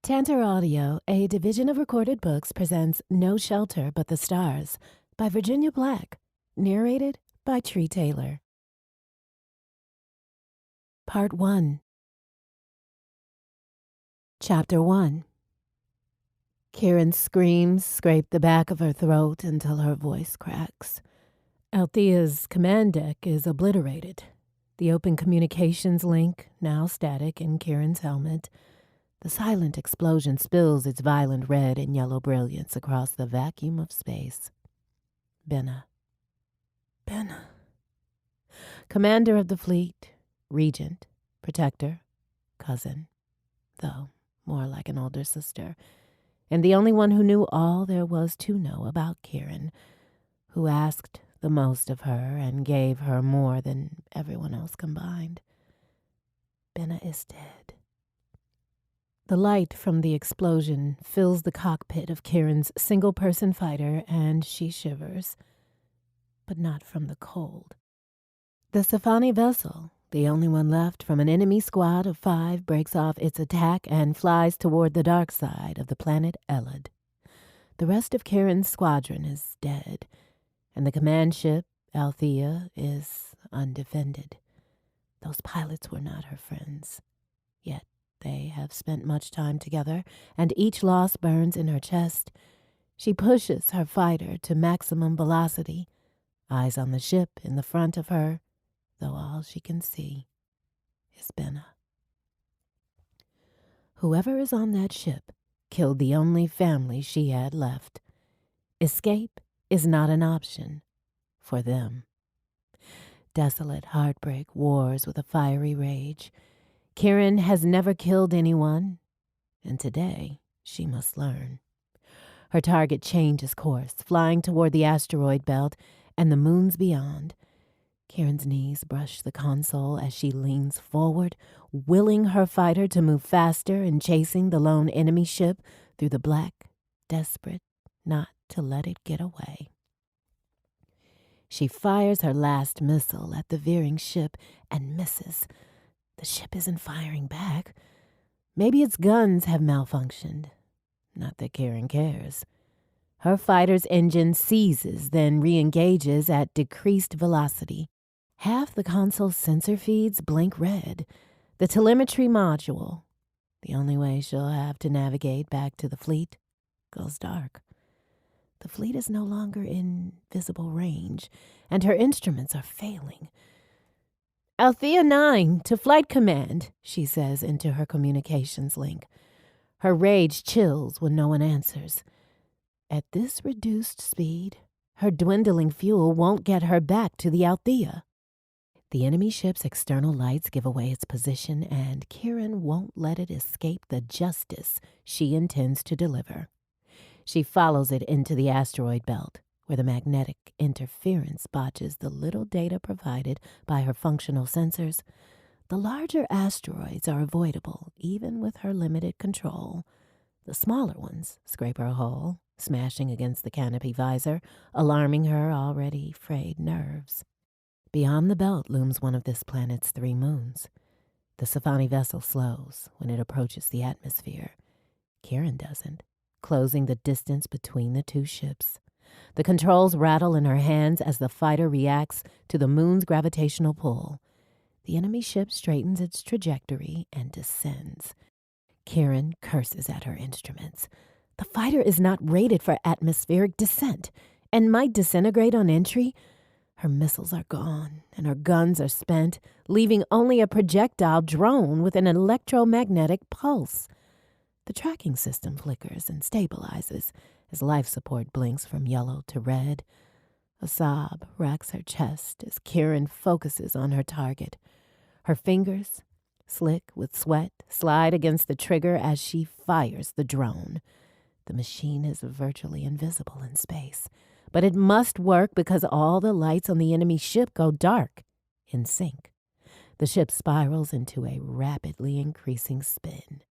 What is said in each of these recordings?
Tantor Audio, a division of Recorded Books, presents No Shelter But the Stars by Virginia Black, narrated by Tree Taylor. Part 1. Chapter 1. Kieran's screams scrape the back of her throat until her voice cracks. Althea's command deck is obliterated. The open communications link, now static in Kieran's helmet. The silent explosion spills its violent red and yellow brilliance across the vacuum of space. Benna. Commander of the fleet, regent, protector, cousin, though more like an older sister, and the only one who knew all there was to know about Kieran, who asked the most of her and gave her more than everyone else combined. Benna is dead. The light from the explosion fills the cockpit of Kieran's single-person fighter, and she shivers, but not from the cold. The Sci-Fi vessel, the only one left from an enemy squad of 5, breaks off its attack and flies toward the dark side of the planet Elad. The rest of Kieran's squadron is dead, and the command ship, Althea, is undefended. Those pilots were not her friends, yet they have spent much time together, and each loss burns in her chest. She pushes her fighter to maximum velocity, eyes on the ship in the front of her, though all she can see is Benna. Whoever is on that ship killed the only family she had left. Escape is not an option for them. Desolate heartbreak wars with a fiery rage. Kieran has never killed anyone, and today she must learn. Her target changes course, flying toward the asteroid belt and the moons beyond. Kieran's knees brush the console as she leans forward, willing her fighter to move faster and chasing the lone enemy ship through the black, desperate not to let it get away. She fires her last missile at the veering ship and misses. The ship isn't firing back. Maybe its guns have malfunctioned. Not that Kieran cares. Her fighter's engine seizes, then re-engages at decreased velocity. Half the console's sensor feeds blink red. The telemetry module, the only way she'll have to navigate back to the fleet, goes dark. The fleet is no longer in visible range, and her instruments are failing. Althea 9, to flight command, she says into her communications link. Her rage chills when no one answers. At this reduced speed, her dwindling fuel won't get her back to the Althea. The enemy ship's external lights give away its position, and Kieran won't let it escape the justice she intends to deliver. She follows it into the asteroid belt, where the magnetic interference botches the little data provided by her functional sensors. The larger asteroids are avoidable, even with her limited control. The smaller ones scrape her hull, smashing against the canopy visor, alarming her already frayed nerves. Beyond the belt looms one of this planet's 3 moons. The Sci-Fi vessel slows when it approaches the atmosphere. Kieran doesn't, closing the distance between the 2 ships. The controls rattle in her hands as the fighter reacts to the moon's gravitational pull. The enemy ship straightens its trajectory and descends. Kieran curses at her instruments. The fighter is not rated for atmospheric descent and might disintegrate on entry. Her missiles are gone and her guns are spent, leaving only a projectile drone with an electromagnetic pulse. The tracking system flickers and stabilizes as life support blinks from yellow to red. A sob racks her chest as Kieran focuses on her target. Her fingers, slick with sweat, slide against the trigger as she fires the drone. The machine is virtually invisible in space, but it must work because all the lights on the enemy ship go dark, in sync. The ship spirals into a rapidly increasing spin.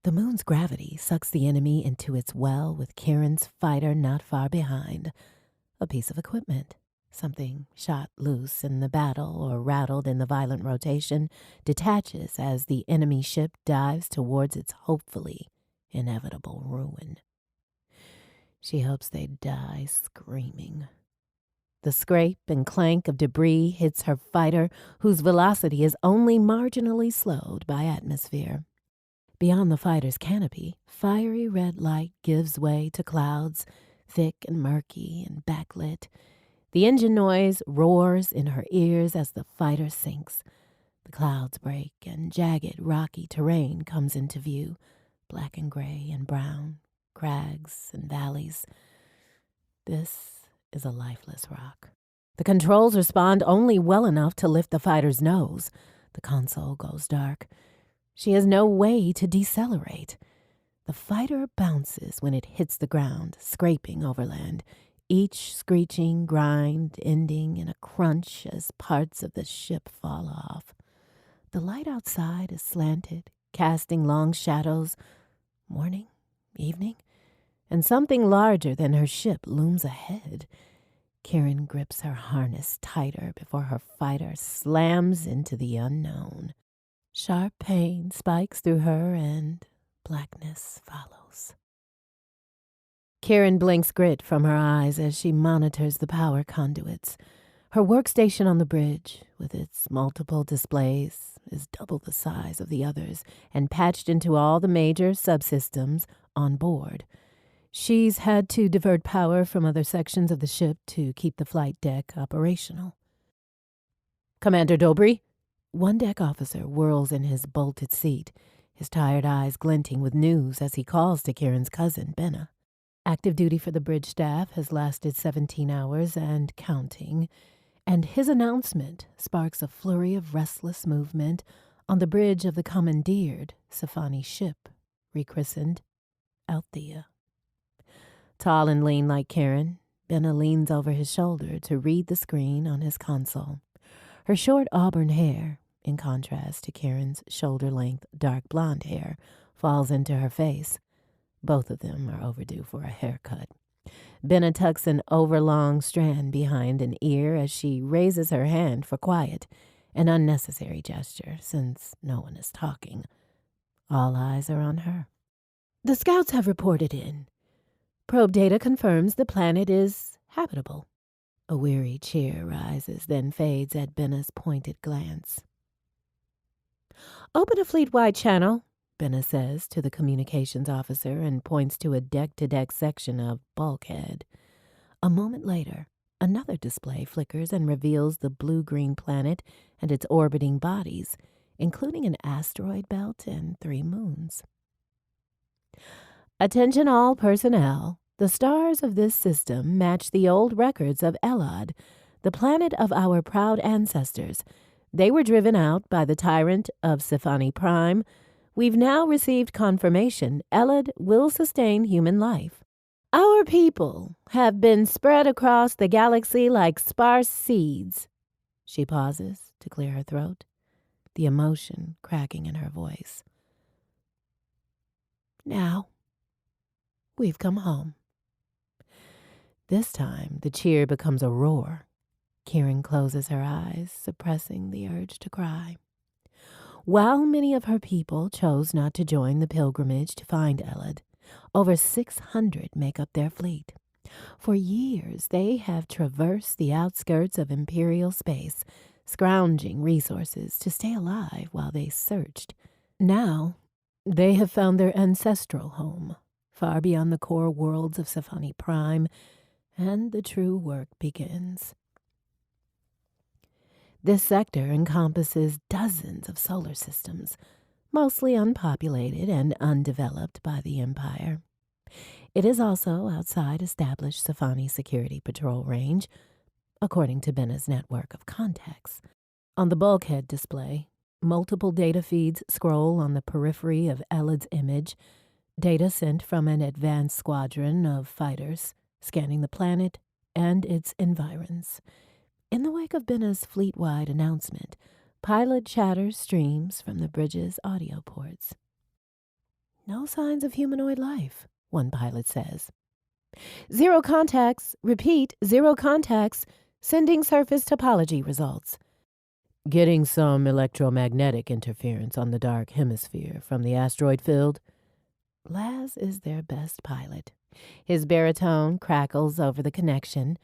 The moon's gravity sucks the enemy into its well with Kieran's fighter not far behind. A piece of equipment, something shot loose in the battle or rattled in the violent rotation, detaches as the enemy ship dives towards its hopefully inevitable ruin. She hopes they die screaming. The scrape and clank of debris hits her fighter, whose velocity is only marginally slowed by atmosphere. Beyond the fighter's canopy, fiery red light gives way to clouds, thick and murky and backlit. The engine noise roars in her ears as the fighter sinks. The clouds break and jagged, rocky terrain comes into view, black and gray and brown, crags and valleys. This is a lifeless rock. The controls respond only well enough to lift the fighter's nose. The console goes dark. She has no way to decelerate. The fighter bounces when it hits the ground, scraping overland, each screeching grind ending in a crunch as parts of the ship fall off. The light outside is slanted, casting long shadows, morning, evening, and something larger than her ship looms ahead. Kieran grips her harness tighter before her fighter slams into the unknown. Sharp pain spikes through her and blackness follows. Kieran blinks grit from her eyes as she monitors the power conduits. Her workstation on the bridge, with its multiple displays, is double the size of the others and patched into all the major subsystems on board. She's had to divert power from other sections of the ship to keep the flight deck operational. "Commander Dobry?" One deck officer whirls in his bolted seat, his tired eyes glinting with news as he calls to Kieran's cousin, Benna. Active duty for the bridge staff has lasted 17 hours and counting, and his announcement sparks a flurry of restless movement on the bridge of the commandeered Sci-Fi ship, rechristened Althea. Tall and lean like Kieran, Benna leans over his shoulder to read the screen on his console. Her short auburn hair, in contrast to Kieran's shoulder-length dark blonde hair, falls into her face. Both of them are overdue for a haircut. Benna tucks an overlong strand behind an ear as she raises her hand for quiet, an unnecessary gesture since no one is talking. All eyes are on her. "The scouts have reported in. Probe data confirms the planet is habitable." A weary cheer rises, then fades at Benna's pointed glance. "Open a fleet-wide channel," Benna says to the communications officer and points to a deck-to-deck section of bulkhead. A moment later, another display flickers and reveals the blue-green planet and its orbiting bodies, including an asteroid belt and 3 moons. "Attention all personnel. The stars of this system match the old records of Elad, the planet of our proud ancestors. They were driven out by the tyrant of Sci-Fi Prime. We've now received confirmation Elad will sustain human life. Our people have been spread across the galaxy like sparse seeds." She pauses to clear her throat, the emotion cracking in her voice. "Now, we've come home." This time, the cheer becomes a roar. Kieran closes her eyes, suppressing the urge to cry. While many of her people chose not to join the pilgrimage to find Elad, over 600 make up their fleet. For years, they have traversed the outskirts of Imperial space, scrounging resources to stay alive while they searched. Now, they have found their ancestral home, far beyond the core worlds of Sci-Fi Prime, and the true work begins. This sector encompasses dozens of solar systems, mostly unpopulated and undeveloped by the Empire. It is also outside established Sci-Fi security patrol range, according to Benna's network of contacts. On the bulkhead display, multiple data feeds scroll on the periphery of Elad's image, data sent from an advanced squadron of fighters scanning the planet and its environs. In the wake of Benna's fleet-wide announcement, pilot chatter streams from the bridge's audio ports. "No signs of humanoid life," one pilot says. "Zero contacts. Repeat, 0 contacts. Sending surface topology results." "Getting some electromagnetic interference on the dark hemisphere from the asteroid field." Laz is their best pilot. His baritone crackles over the connection.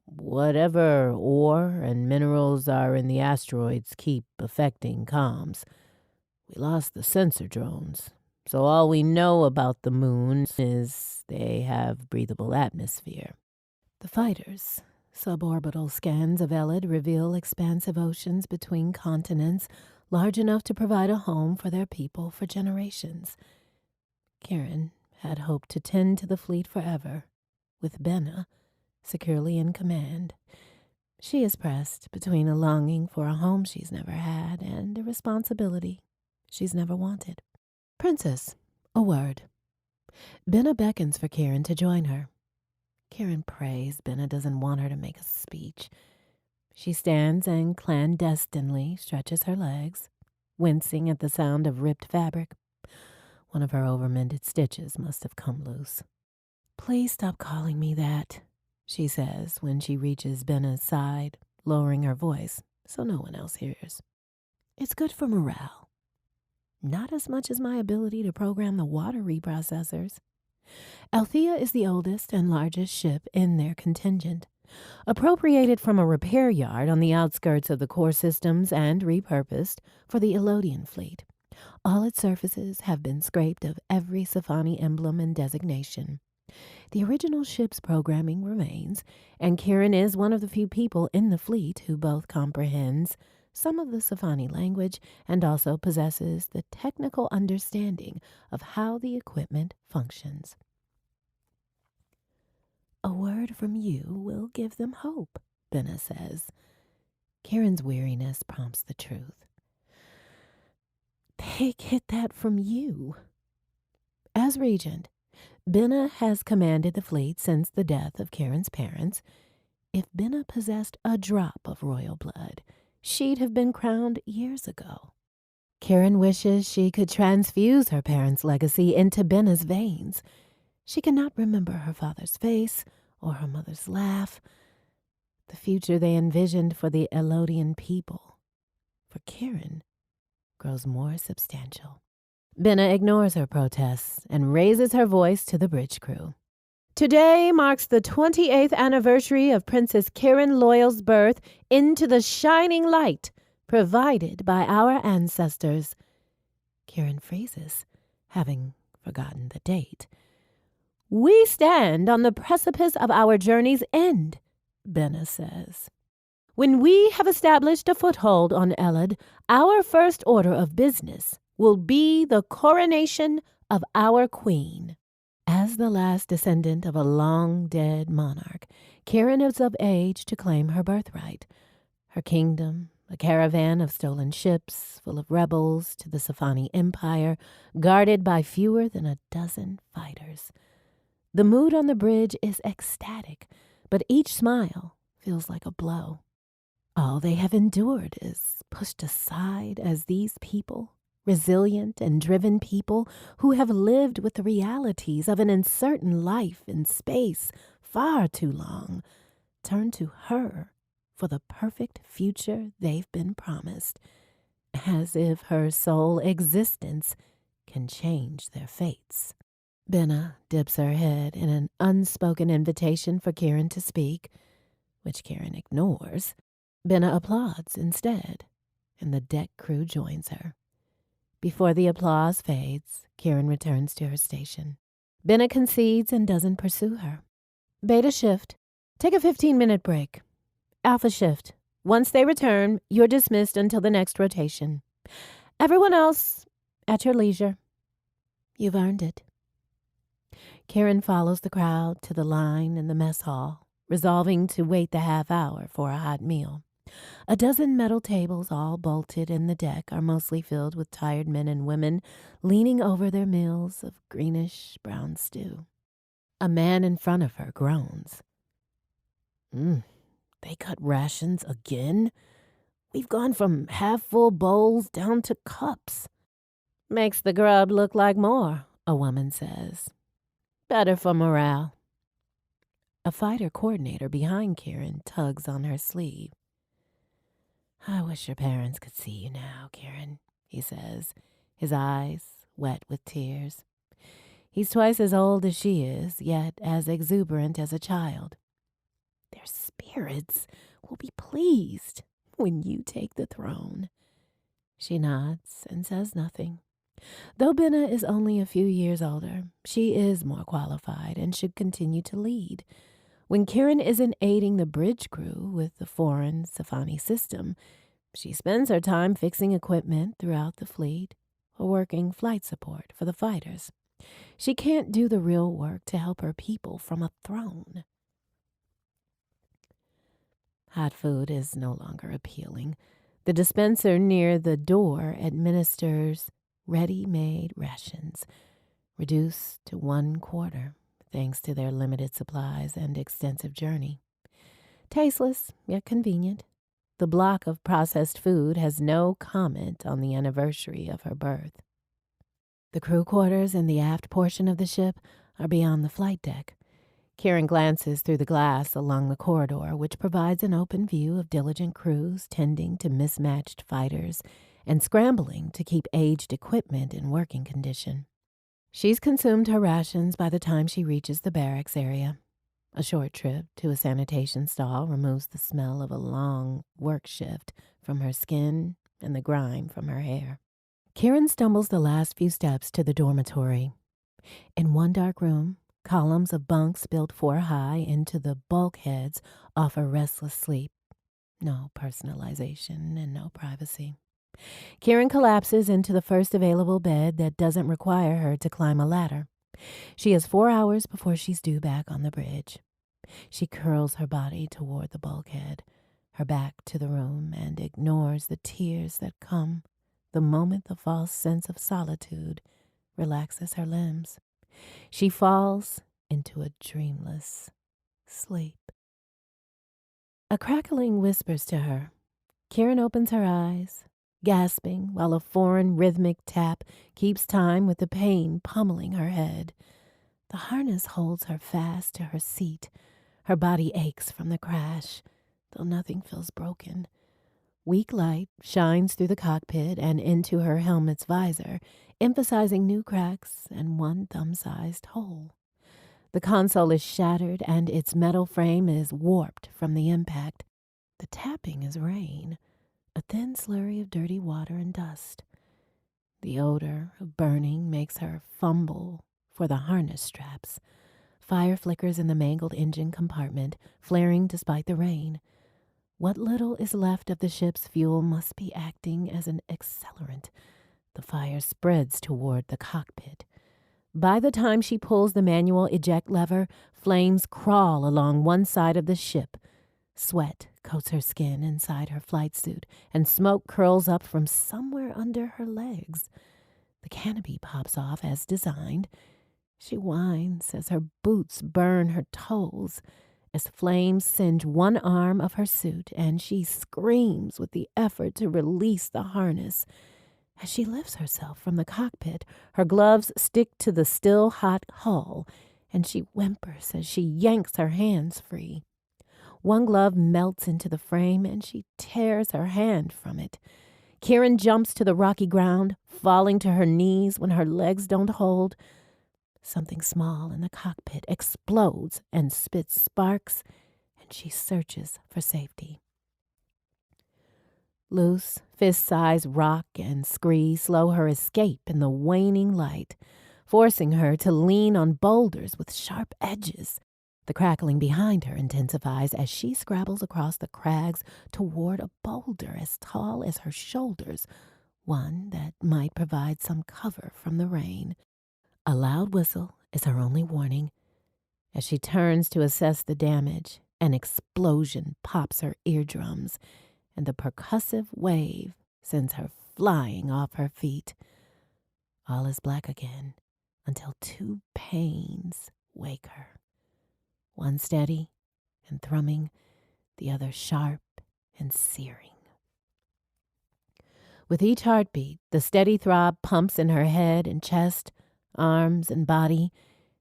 Whatever ore and minerals are in the asteroids keep affecting comms. We lost the sensor drones, so all we know about the moon is they have breathable atmosphere. The fighters' suborbital scans of Elid reveal expansive oceans between continents large enough to provide a home for their people for generations. Kieran had hoped to tend to the fleet forever, with Benna securely in command. She is pressed between a longing for a home she's never had and a responsibility she's never wanted. Princess, a word. Benna beckons for Kieran to join her. Kieran prays Benna doesn't want her to make a speech. She stands and clandestinely stretches her legs, wincing at the sound of ripped fabric. One of her over-mended stitches must have come loose. Please stop calling me that, she says when she reaches Benna's side, lowering her voice so no one else hears. It's good for morale. Not as much as my ability to program the water reprocessors. Althea is the oldest and largest ship in their contingent. Appropriated from a repair yard on the outskirts of the core systems and repurposed for the Elodian fleet. All its surfaces have been scraped of every Safani emblem and designation. The original ship's programming remains, and Kieran is one of the few people in the fleet who both comprehends some of the Safani language and also possesses the technical understanding of how the equipment functions. A word from you will give them hope, Benna says. Kieran's weariness prompts the truth. They get that from you. As regent, Benna has commanded the fleet since the death of Kieran's parents. If Benna possessed a drop of royal blood, she'd have been crowned years ago. Kieran wishes she could transfuse her parents' legacy into Benna's veins. She cannot remember her father's face or her mother's laugh, the future they envisioned for the Elodian people. For Kieran, grows more substantial. Benna ignores her protests and raises her voice to the bridge crew. Today marks the 28th anniversary of Princess Kieran Loyal's birth into the shining light provided by our ancestors. Kieran freezes, having forgotten the date. We stand on the precipice of our journey's end, Benna says. When we have established a foothold on Elid, our first order of business will be the coronation of our queen. As the last descendant of a long-dead monarch, Kieran is of age to claim her birthright. Her kingdom, a caravan of stolen ships full of rebels to the Safani Empire, guarded by fewer than a dozen fighters. The mood on the bridge is ecstatic, but each smile feels like a blow. All they have endured is pushed aside as these people, resilient and driven people who have lived with the realities of an uncertain life in space far too long, turn to her for the perfect future they've been promised, as if her sole existence can change their fates. Benna dips her head in an unspoken invitation for Kieran to speak, which Kieran ignores. Benna applauds instead, and the deck crew joins her. Before the applause fades, Kieran returns to her station. Benna concedes and doesn't pursue her. Beta shift. Take a 15-minute break. Alpha shift. Once they return, you're dismissed until the next rotation. Everyone else, at your leisure. You've earned it. Kieran follows the crowd to the line in the mess hall, resolving to wait the half hour for a hot meal. A dozen metal tables, all bolted in the deck, are mostly filled with tired men and women leaning over their meals of greenish-brown stew. A man in front of her groans. They cut rations again? We've gone from half-full bowls down to cups. Makes the grub look like more, a woman says. Better for morale. A fighter coordinator behind Kieran tugs on her sleeve. I wish your parents could see you now, Kieran, he says, his eyes wet with tears. He's twice as old as she is, yet as exuberant as a child. Their spirits will be pleased when you take the throne. She nods and says nothing. Though Benna is only a few years older, she is more qualified and should continue to lead. When Kieran isn't aiding the bridge crew with the foreign Sci-Fi system, she spends her time fixing equipment throughout the fleet or working flight support for the fighters. She can't do the real work to help her people from a throne. Hot food is no longer appealing. The dispenser near the door administers ready-made rations, reduced to 1/4, thanks to their limited supplies and extensive journey. Tasteless, yet convenient, the block of processed food has no comment on the anniversary of her birth. The crew quarters in the aft portion of the ship are beyond the flight deck. Kieran glances through the glass along the corridor, which provides an open view of diligent crews tending to mismatched fighters and scrambling to keep aged equipment in working condition. She's consumed her rations by the time she reaches the barracks area. A short trip to a sanitation stall removes the smell of a long work shift from her skin and the grime from her hair. Kieran stumbles the last few steps to the dormitory. In one dark room, columns of bunks built 4 high into the bulkheads offer restless sleep. No personalization and no privacy. Kieran collapses into the first available bed that doesn't require her to climb a ladder. She has 4 hours before she's due back on the bridge. She curls her body toward the bulkhead, her back to the room, and ignores the tears that come the moment the false sense of solitude relaxes her limbs. She falls into a dreamless sleep. A crackling whispers to her. Kieran opens her eyes, gasping while a foreign rhythmic tap keeps time with the pain pummeling her head. The harness holds her fast to her seat. Her body aches from the crash, though nothing feels broken. Weak light shines through the cockpit and into her helmet's visor, emphasizing new cracks and one thumb-sized hole. The console is shattered and its metal frame is warped from the impact. The tapping is rain, a thin slurry of dirty water and dust. The odor of burning makes her fumble for the harness straps. Fire flickers in the mangled engine compartment, flaring despite the rain. What little is left of the ship's fuel must be acting as an accelerant. The fire spreads toward the cockpit. By the time she pulls the manual eject lever, flames crawl along one side of the ship. Sweat coats her skin inside her flight suit, and smoke curls up from somewhere under her legs. The canopy pops off as designed. She whines as her boots burn her toes, as flames singe one arm of her suit, and she screams with the effort to release the harness. As she lifts herself from the cockpit, her gloves stick to the still hot hull, and she whimpers as she yanks her hands free. One glove melts into the frame, and she tears her hand from it. Kieran jumps to the rocky ground, falling to her knees when her legs don't hold. Something small in the cockpit explodes and spits sparks, and she searches for safety. Loose, fist-sized rock and scree slow her escape in the waning light, forcing her to lean on boulders with sharp edges. The crackling behind her intensifies as she scrabbles across the crags toward a boulder as tall as her shoulders, one that might provide some cover from the rain. A loud whistle is her only warning. As she turns to assess the damage, an explosion pops her eardrums, and the percussive wave sends her flying off her feet. All is black again until 2 pains wake her. One steady and thrumming, the other sharp and searing. With each heartbeat, the steady throb pumps in her head and chest, arms and body.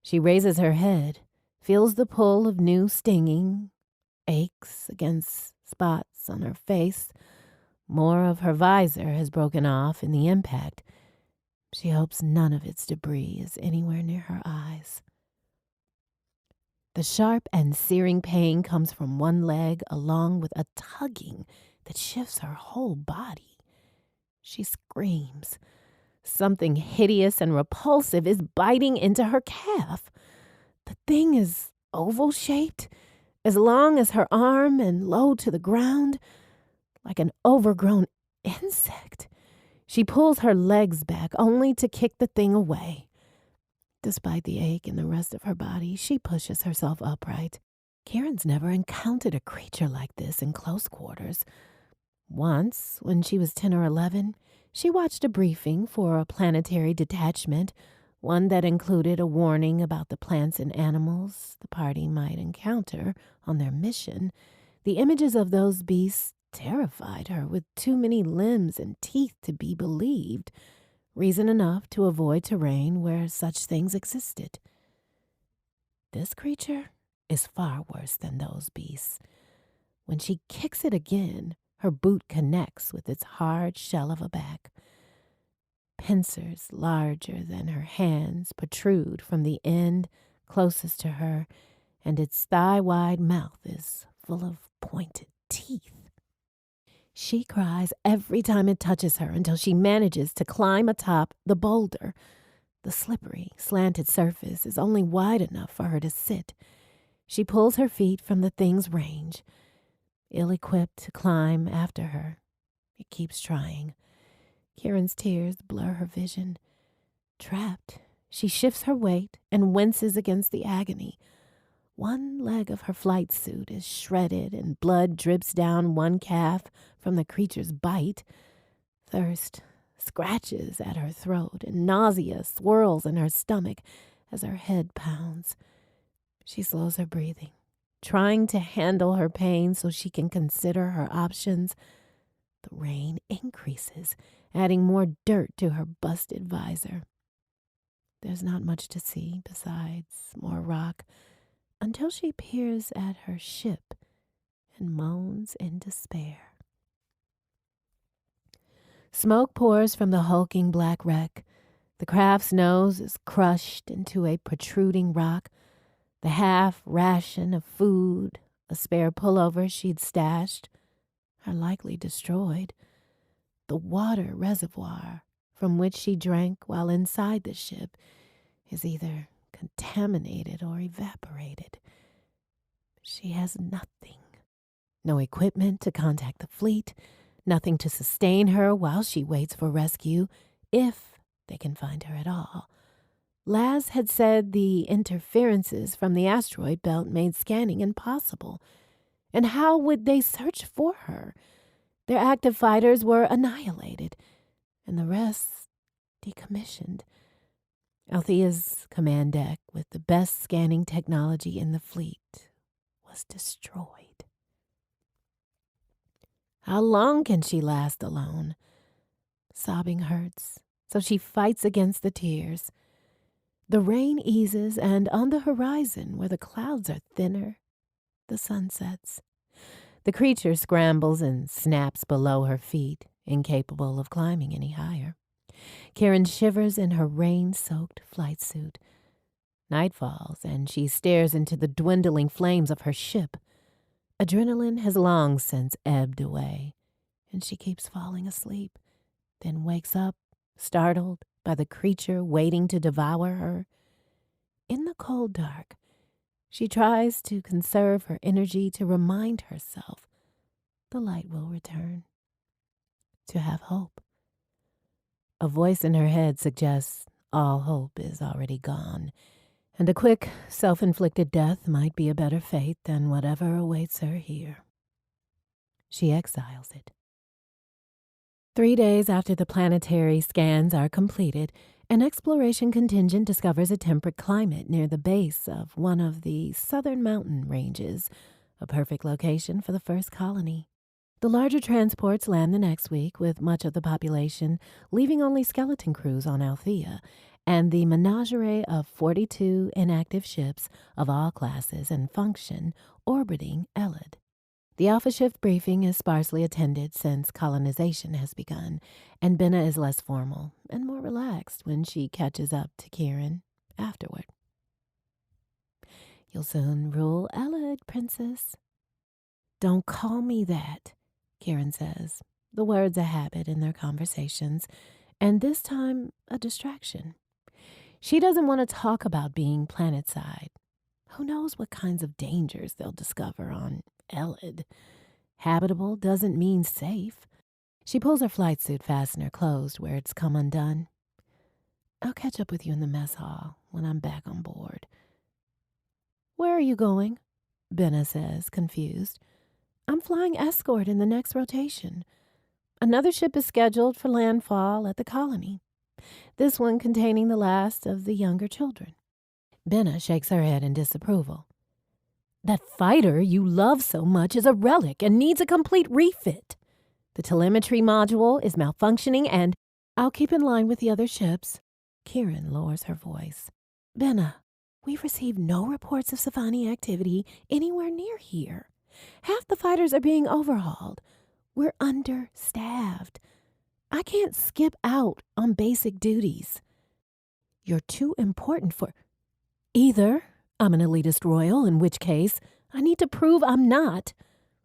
She raises her head, feels the pull of new stinging, aches against spots on her face. More of her visor has broken off in the impact. She hopes none of its debris is anywhere near her eyes. The sharp and searing pain comes from one leg, along with a tugging that shifts her whole body. She screams. Something hideous and repulsive is biting into her calf. The thing is oval-shaped, as long as her arm and low to the ground, like an overgrown insect. She pulls her legs back, only to kick the thing away. Despite the ache in the rest of her body, she pushes herself upright. Kieran's never encountered a creature like this in close quarters. Once, when she was 10 or 11, she watched a briefing for a planetary detachment, one that included a warning about the plants and animals the party might encounter on their mission. The images of those beasts terrified her, with too many limbs and teeth to be believed, reason enough to avoid terrain where such things existed. This creature is far worse than those beasts. When she kicks it again, her boot connects with its hard shell of a back. Pincers larger than her hands protrude from the end closest to her, and its thigh-wide mouth is full of pointed teeth. She cries every time it touches her until she manages to climb atop the boulder. The slippery, slanted surface is only wide enough for her to sit. She pulls her feet from the thing's range. Ill-equipped to climb after her, it keeps trying. Kieran's tears blur her vision. Trapped, she shifts her weight and winces against the agony. One leg of her flight suit is shredded and blood drips down one calf from the creature's bite. Thirst scratches at her throat and nausea swirls in her stomach as her head pounds. She slows her breathing, trying to handle her pain so she can consider her options. The rain increases, adding more dirt to her busted visor. There's not much to see besides more rock, until she peers at her ship and moans in despair. Smoke pours from the hulking black wreck. The craft's nose is crushed into a protruding rock. The half ration of food, a spare pullover she'd stashed, are likely destroyed. The water reservoir from which she drank while inside the ship is either contaminated or evaporated. She has nothing. No equipment to contact the fleet, nothing to sustain her while she waits for rescue, if they can find her at all. Laz had said the interferences from the asteroid belt made scanning impossible. And how would they search for her? Their active fighters were annihilated, and the rest decommissioned. Althea's command deck, with the best scanning technology in the fleet, was destroyed. How long can she last alone? Sobbing hurts, so she fights against the tears. The rain eases, and on the horizon, where the clouds are thinner, the sun sets. The creature scrambles and snaps below her feet, incapable of climbing any higher. Kieran shivers in her rain-soaked flight suit. Night falls, and she stares into the dwindling flames of her ship. Adrenaline has long since ebbed away, and she keeps falling asleep, then wakes up, startled by the creature waiting to devour her. In the cold dark, she tries to conserve her energy to remind herself the light will return, to have hope. A voice in her head suggests all hope is already gone, and a quick, self-inflicted death might be a better fate than whatever awaits her here. She exiles it. 3 days after the planetary scans are completed, an exploration contingent discovers a temperate climate near the base of one of the southern mountain ranges, a perfect location for the first colony. The larger transports land the next week, with much of the population leaving only skeleton crews on Althea, and the menagerie of 42 inactive ships of all classes and function orbiting Elid. The Alpha Shift briefing is sparsely attended since colonization has begun, and Benna is less formal and more relaxed when she catches up to Kieran afterward. You'll soon rule Elad, princess. Don't call me that, Kieran says, the words a habit in their conversations, and this time a distraction. She doesn't want to talk about being planetside. Who knows what kinds of dangers they'll discover on Elad. Habitable doesn't mean safe. She pulls her flight suit fastener closed where it's come undone. I'll catch up with you in the mess hall when I'm back on board. Where are you going? Benna says, confused. I'm flying escort in the next rotation. Another ship is scheduled for landfall at the colony. This one containing the last of the younger children. Benna shakes her head in disapproval. That fighter you love so much is a relic and needs a complete refit. The telemetry module is malfunctioning and I'll keep in line with the other ships. Kieran lowers her voice. Benna, we've received no reports of Safani activity anywhere near here. Half the fighters are being overhauled. We're understaffed. I can't skip out on basic duties. You're too important for... Either I'm an elitist royal, in which case I need to prove I'm not,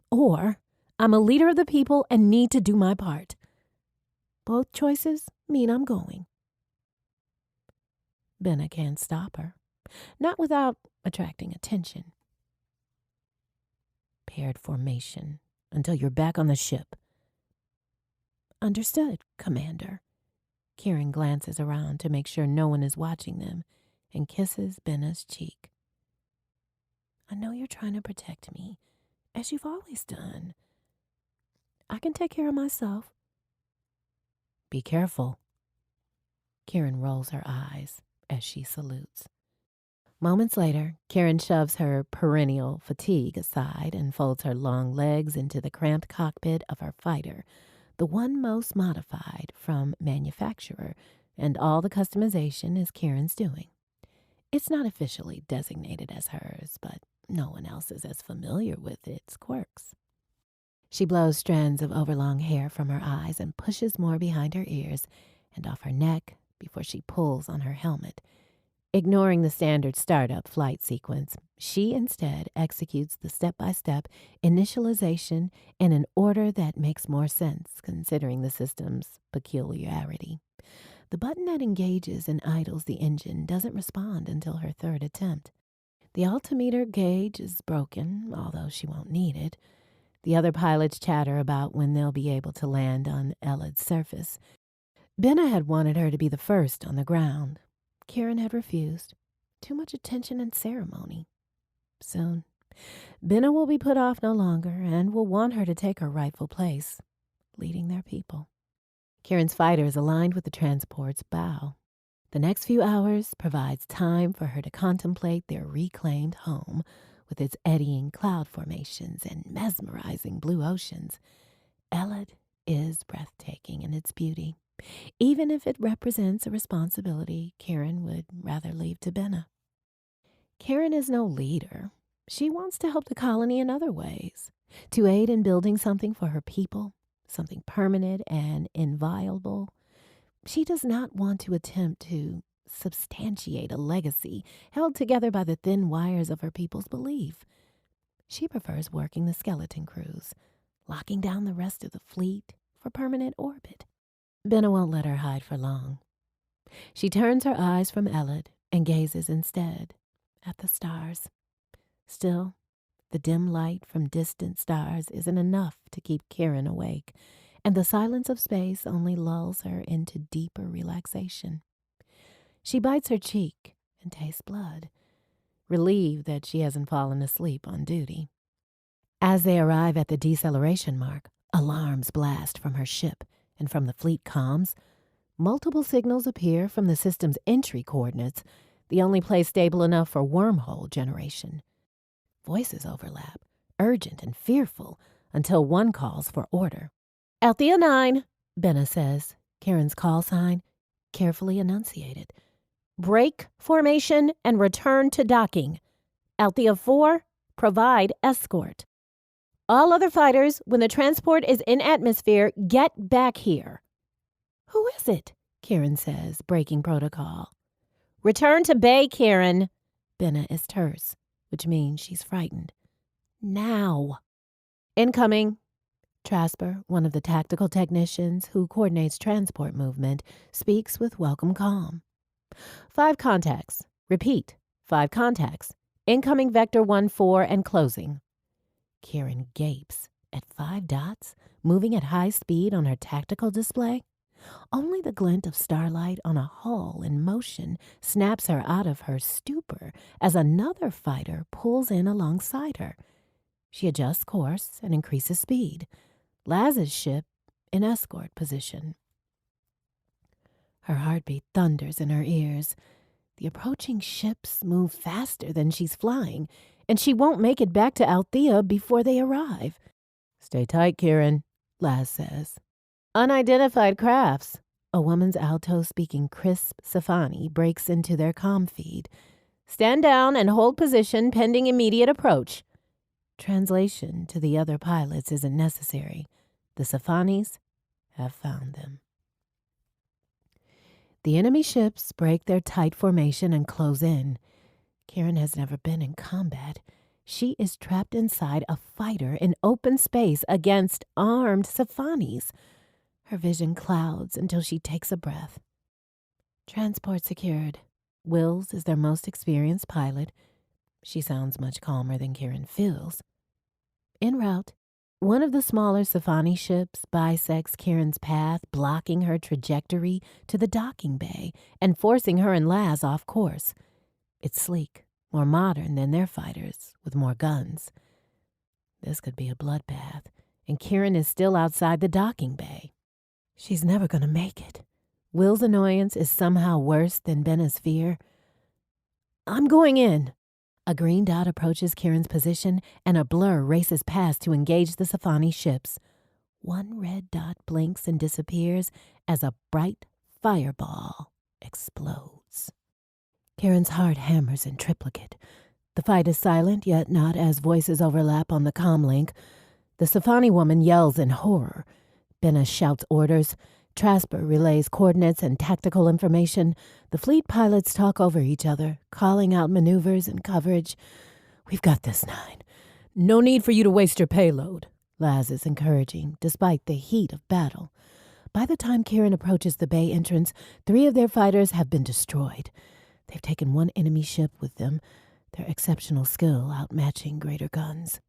or I'm a leader of the people and need to do my part. Both choices mean I'm going. Benna can't stop her, not without attracting attention. Paired formation until you're back on the ship. Understood, Commander. Kieran glances around to make sure no one is watching them and kisses Benna's cheek. I know you're trying to protect me, as you've always done. I can take care of myself. Be careful. Kieran rolls her eyes as she salutes. Moments later, Kieran shoves her perennial fatigue aside and folds her long legs into the cramped cockpit of her fighter, the one most modified from manufacturer, and all the customization is Kieran's doing. It's not officially designated as hers, but no one else is as familiar with its quirks. She blows strands of overlong hair from her eyes and pushes more behind her ears and off her neck before she pulls on her helmet. Ignoring the standard startup flight sequence, she instead executes the step-by-step initialization in an order that makes more sense considering the system's peculiarity. The button that engages and idles the engine doesn't respond until her third attempt. The altimeter gauge is broken, although she won't need it. The other pilots chatter about when they'll be able to land on Elad's surface. Benna had wanted her to be the first on the ground. Kieran had refused. Too much attention and ceremony. Soon, Benna will be put off no longer and will want her to take her rightful place, leading their people. Kieran's fighter is aligned with the transport's bow. The next few hours provides time for her to contemplate their reclaimed home with its eddying cloud formations and mesmerizing blue oceans. Elad is breathtaking in its beauty, even if it represents a responsibility Kieran would rather leave to Benna. Kieran is no leader. She wants to help the colony in other ways, to aid in building something for her people, something permanent and inviolable. She does not want to attempt to substantiate a legacy held together by the thin wires of her people's belief. She prefers working the skeleton crews, locking down the rest of the fleet for permanent orbit. Benna won't let her hide for long. She turns her eyes from Elad and gazes instead at the stars. Still, the dim light from distant stars isn't enough to keep Kieran awake, and the silence of space only lulls her into deeper relaxation. She bites her cheek and tastes blood, relieved that she hasn't fallen asleep on duty. As they arrive at the deceleration mark, alarms blast from her ship and from the fleet comms. Multiple signals appear from the system's entry coordinates, the only place stable enough for wormhole generation. Voices overlap, urgent and fearful, until one calls for order. Althea 9, Benna says, Kieran's call sign, carefully enunciated. Break formation and return to docking. Althea 4, provide escort. All other fighters, when the transport is in atmosphere, get back here. Who is it? Kieran says, breaking protocol. Return to bay, Kieran. Benna is terse, which means she's frightened. Now. Incoming. Trasper, one of the tactical technicians who coordinates transport movement, speaks with welcome calm. 5 contacts. Repeat. 5 contacts. Incoming Vector 1-4 and closing. Kieran gapes at 5 dots, moving at high speed on her tactical display. Only the glint of starlight on a hull in motion snaps her out of her stupor as another fighter pulls in alongside her. She adjusts course and increases speed. Laz's ship in escort position. Her heartbeat thunders in her ears. The approaching ships move faster than she's flying, and she won't make it back to Althea before they arrive. Stay tight, Kieran, Laz says. Unidentified crafts. A woman's alto-speaking crisp Safani breaks into their comm feed. Stand down and hold position pending immediate approach. Translation to the other pilots isn't necessary. The Safanis have found them. The enemy ships break their tight formation and close in. Kieran has never been in combat. She is trapped inside a fighter in open space against armed Safanis. Her vision clouds until she takes a breath. Transport secured. Wills is their most experienced pilot. She sounds much calmer than Kieran feels. En route, one of the smaller Safani ships bisects Kieran's path, blocking her trajectory to the docking bay and forcing her and Laz off course. It's sleek, more modern than their fighters, with more guns. This could be a bloodbath, and Kieran is still outside the docking bay. She's never going to make it. Will's annoyance is somehow worse than Benna's fear. I'm going in. A green dot approaches Kieran's position, and a blur races past to engage the Safani ships. One red dot blinks and disappears as a bright fireball explodes. Kieran's heart hammers in triplicate. The fight is silent, yet not as voices overlap on the comm link. The Safani woman yells in horror. Benna shouts orders. Trasper relays coordinates and tactical information. The fleet pilots talk over each other, calling out maneuvers and coverage. We've got this, 9. No need for you to waste your payload, Laz is encouraging, despite the heat of battle. By the time Kieran approaches the bay entrance, 3 of their fighters have been destroyed. They've taken 1 enemy ship with them, their exceptional skill outmatching greater guns.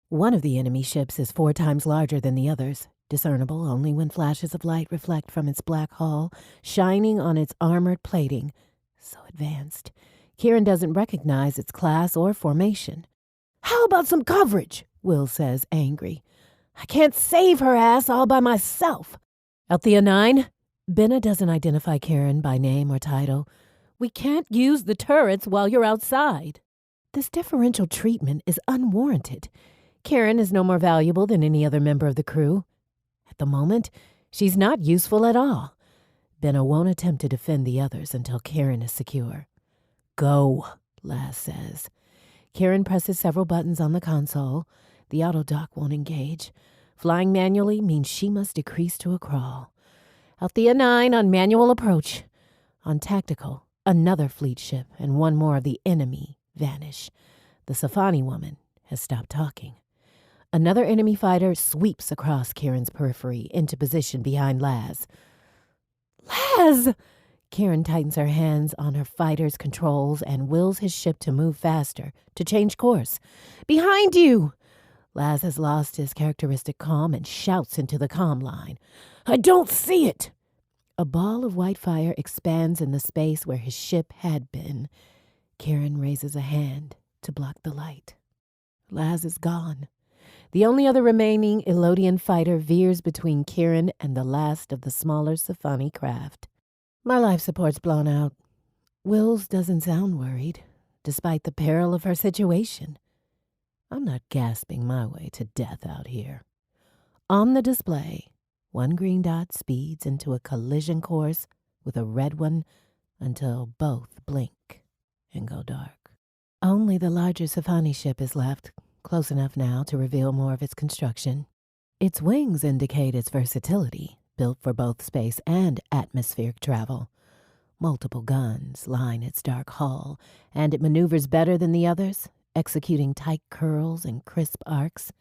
One of the enemy ships is 4 times larger than the others, discernible only when flashes of light reflect from its black hull, shining on its armored plating. So advanced, Kieran doesn't recognize its class or formation. How about some coverage? Will says, angry. I can't save her ass all by myself. Althea 9? Benna doesn't identify Kieran by name or title. We can't use the turrets while you're outside. This differential treatment is unwarranted. Kieran is no more valuable than any other member of the crew. At the moment, she's not useful at all. Benna won't attempt to defend the others until Kieran is secure. Go, Laz says. Kieran presses several buttons on the console. The auto dock won't engage. Flying manually means she must decrease to a crawl. Althea 9 on manual approach. On tactical, another fleet ship and 1 more of the enemy vanish. The Safani woman has stopped talking. Another enemy fighter sweeps across Kieran's periphery into position behind Laz. Laz! Kieran tightens her hands on her fighter's controls and wills his ship to move faster, to change course. Behind you! Laz has lost his characteristic calm and shouts into the comm line. I don't see it! A ball of white fire expands in the space where his ship had been. Kieran raises a hand to block the light. Laz is gone. The only other remaining Elodian fighter veers between Kieran and the last of the smaller Safani craft. My life support's blown out. Wills doesn't sound worried, despite the peril of her situation. I'm not gasping my way to death out here. On the display, 1 green dot speeds into a collision course with a red one until both blink and go dark. Only the larger Safani ship is left, close enough now to reveal more of its construction. Its wings indicate its versatility, built for both space and atmospheric travel. Multiple guns line its dark hull, and it maneuvers better than the others, executing tight curls and crisp arcs.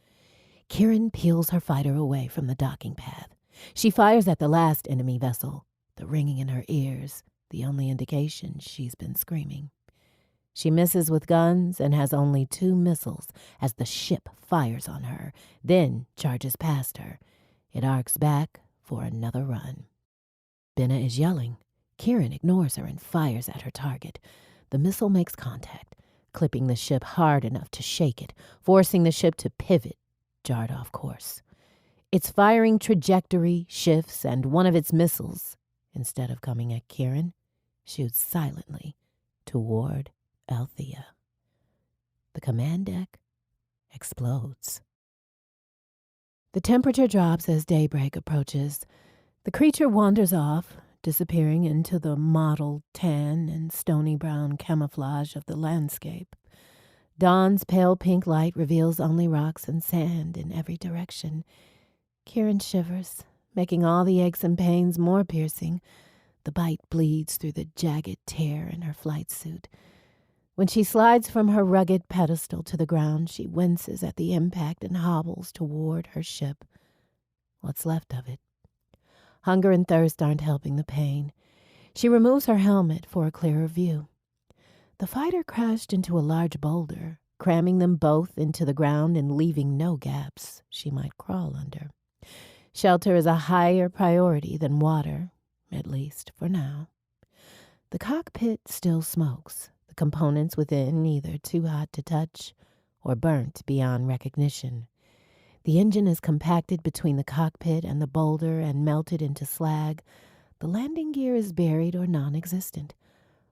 Kieran peels her fighter away from the docking path. She fires at the last enemy vessel, the ringing in her ears, the only indication she's been screaming. She misses with guns and has only 2 missiles as the ship fires on her, then charges past her. It arcs back for another run. Benna is yelling. Kieran ignores her and fires at her target. The missile makes contact, clipping the ship hard enough to shake it, forcing the ship to pivot, jarred off course. Its firing trajectory shifts, and one of its missiles, instead of coming at Kieran, shoots silently toward Althea. The command deck explodes. The temperature drops as daybreak approaches. The creature wanders off, disappearing into the mottled tan and stony brown camouflage of the landscape. Dawn's pale pink light reveals only rocks and sand in every direction. Kieran shivers, making all the aches and pains more piercing. The bite bleeds through the jagged tear in her flight suit. When she slides from her rugged pedestal to the ground, she winces at the impact and hobbles toward her ship. What's left of it? Hunger and thirst aren't helping the pain. She removes her helmet for a clearer view. The fighter crashed into a large boulder, cramming them both into the ground and leaving no gaps she might crawl under. Shelter is a higher priority than water, at least for now. The cockpit still smokes, the components within either too hot to touch or burnt beyond recognition. The engine is compacted between the cockpit and the boulder and melted into slag. The landing gear is buried or non-existent.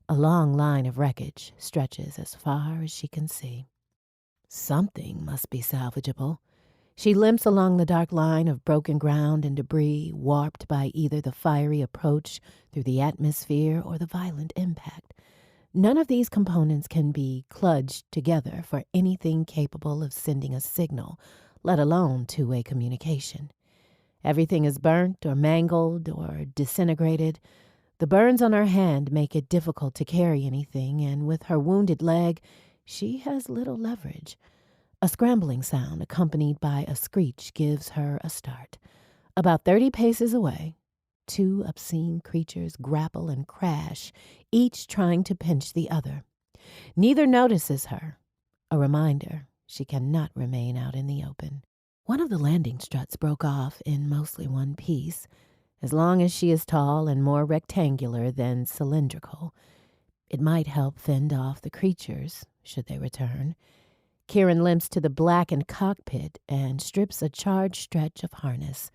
A long line of wreckage stretches as far as she can see. Something must be salvageable. She limps along the dark line of broken ground and debris, warped by either the fiery approach through the atmosphere or the violent impact. None of these components can be kludged together for anything capable of sending a signal, let alone two-way communication. Everything is burnt or mangled or disintegrated. The burns on her hand make it difficult to carry anything, and with her wounded leg, she has little leverage. A scrambling sound accompanied by a screech gives her a start. About 30 paces away, 2 obscene creatures grapple and crash, each trying to pinch the other. Neither notices her, a reminder she cannot remain out in the open. One of the landing struts broke off in mostly one piece. As long as she is tall and more rectangular than cylindrical, it might help fend off the creatures, should they return. Kieran limps to the blackened cockpit and strips a charred stretch of harness.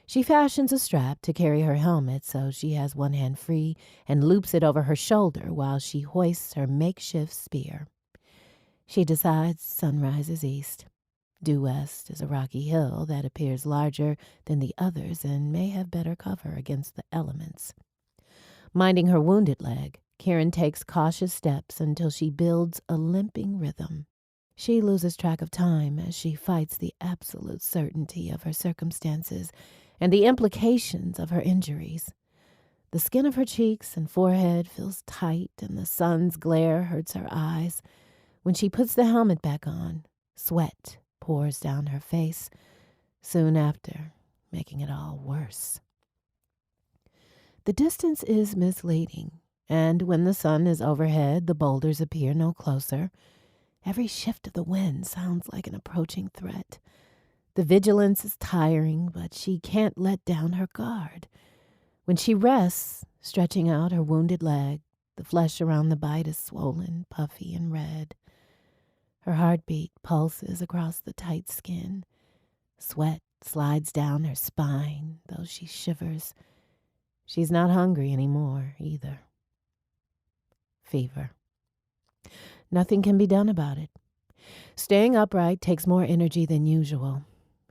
She fashions a strap to carry her helmet so she has one hand free and loops it over her shoulder while she hoists her makeshift spear. She decides sunrise is east. Due west is a rocky hill that appears larger than the others and may have better cover against the elements. Minding her wounded leg, Kieran takes cautious steps until she builds a limping rhythm. She loses track of time as she fights the absolute certainty of her circumstances and the implications of her injuries. The skin of her cheeks and forehead feels tight, and the sun's glare hurts her eyes. When she puts the helmet back on, sweat pours down her face, soon after, making it all worse. The distance is misleading, and when the sun is overhead, the boulders appear no closer. Every shift of the wind sounds like an approaching threat. The vigilance is tiring, but she can't let down her guard. When she rests, stretching out her wounded leg, the flesh around the bite is swollen, puffy, and red. Her heartbeat pulses across the tight skin. Sweat slides down her spine, though she shivers. She's not hungry anymore, either. Fever. Nothing can be done about it. Staying upright takes more energy than usual.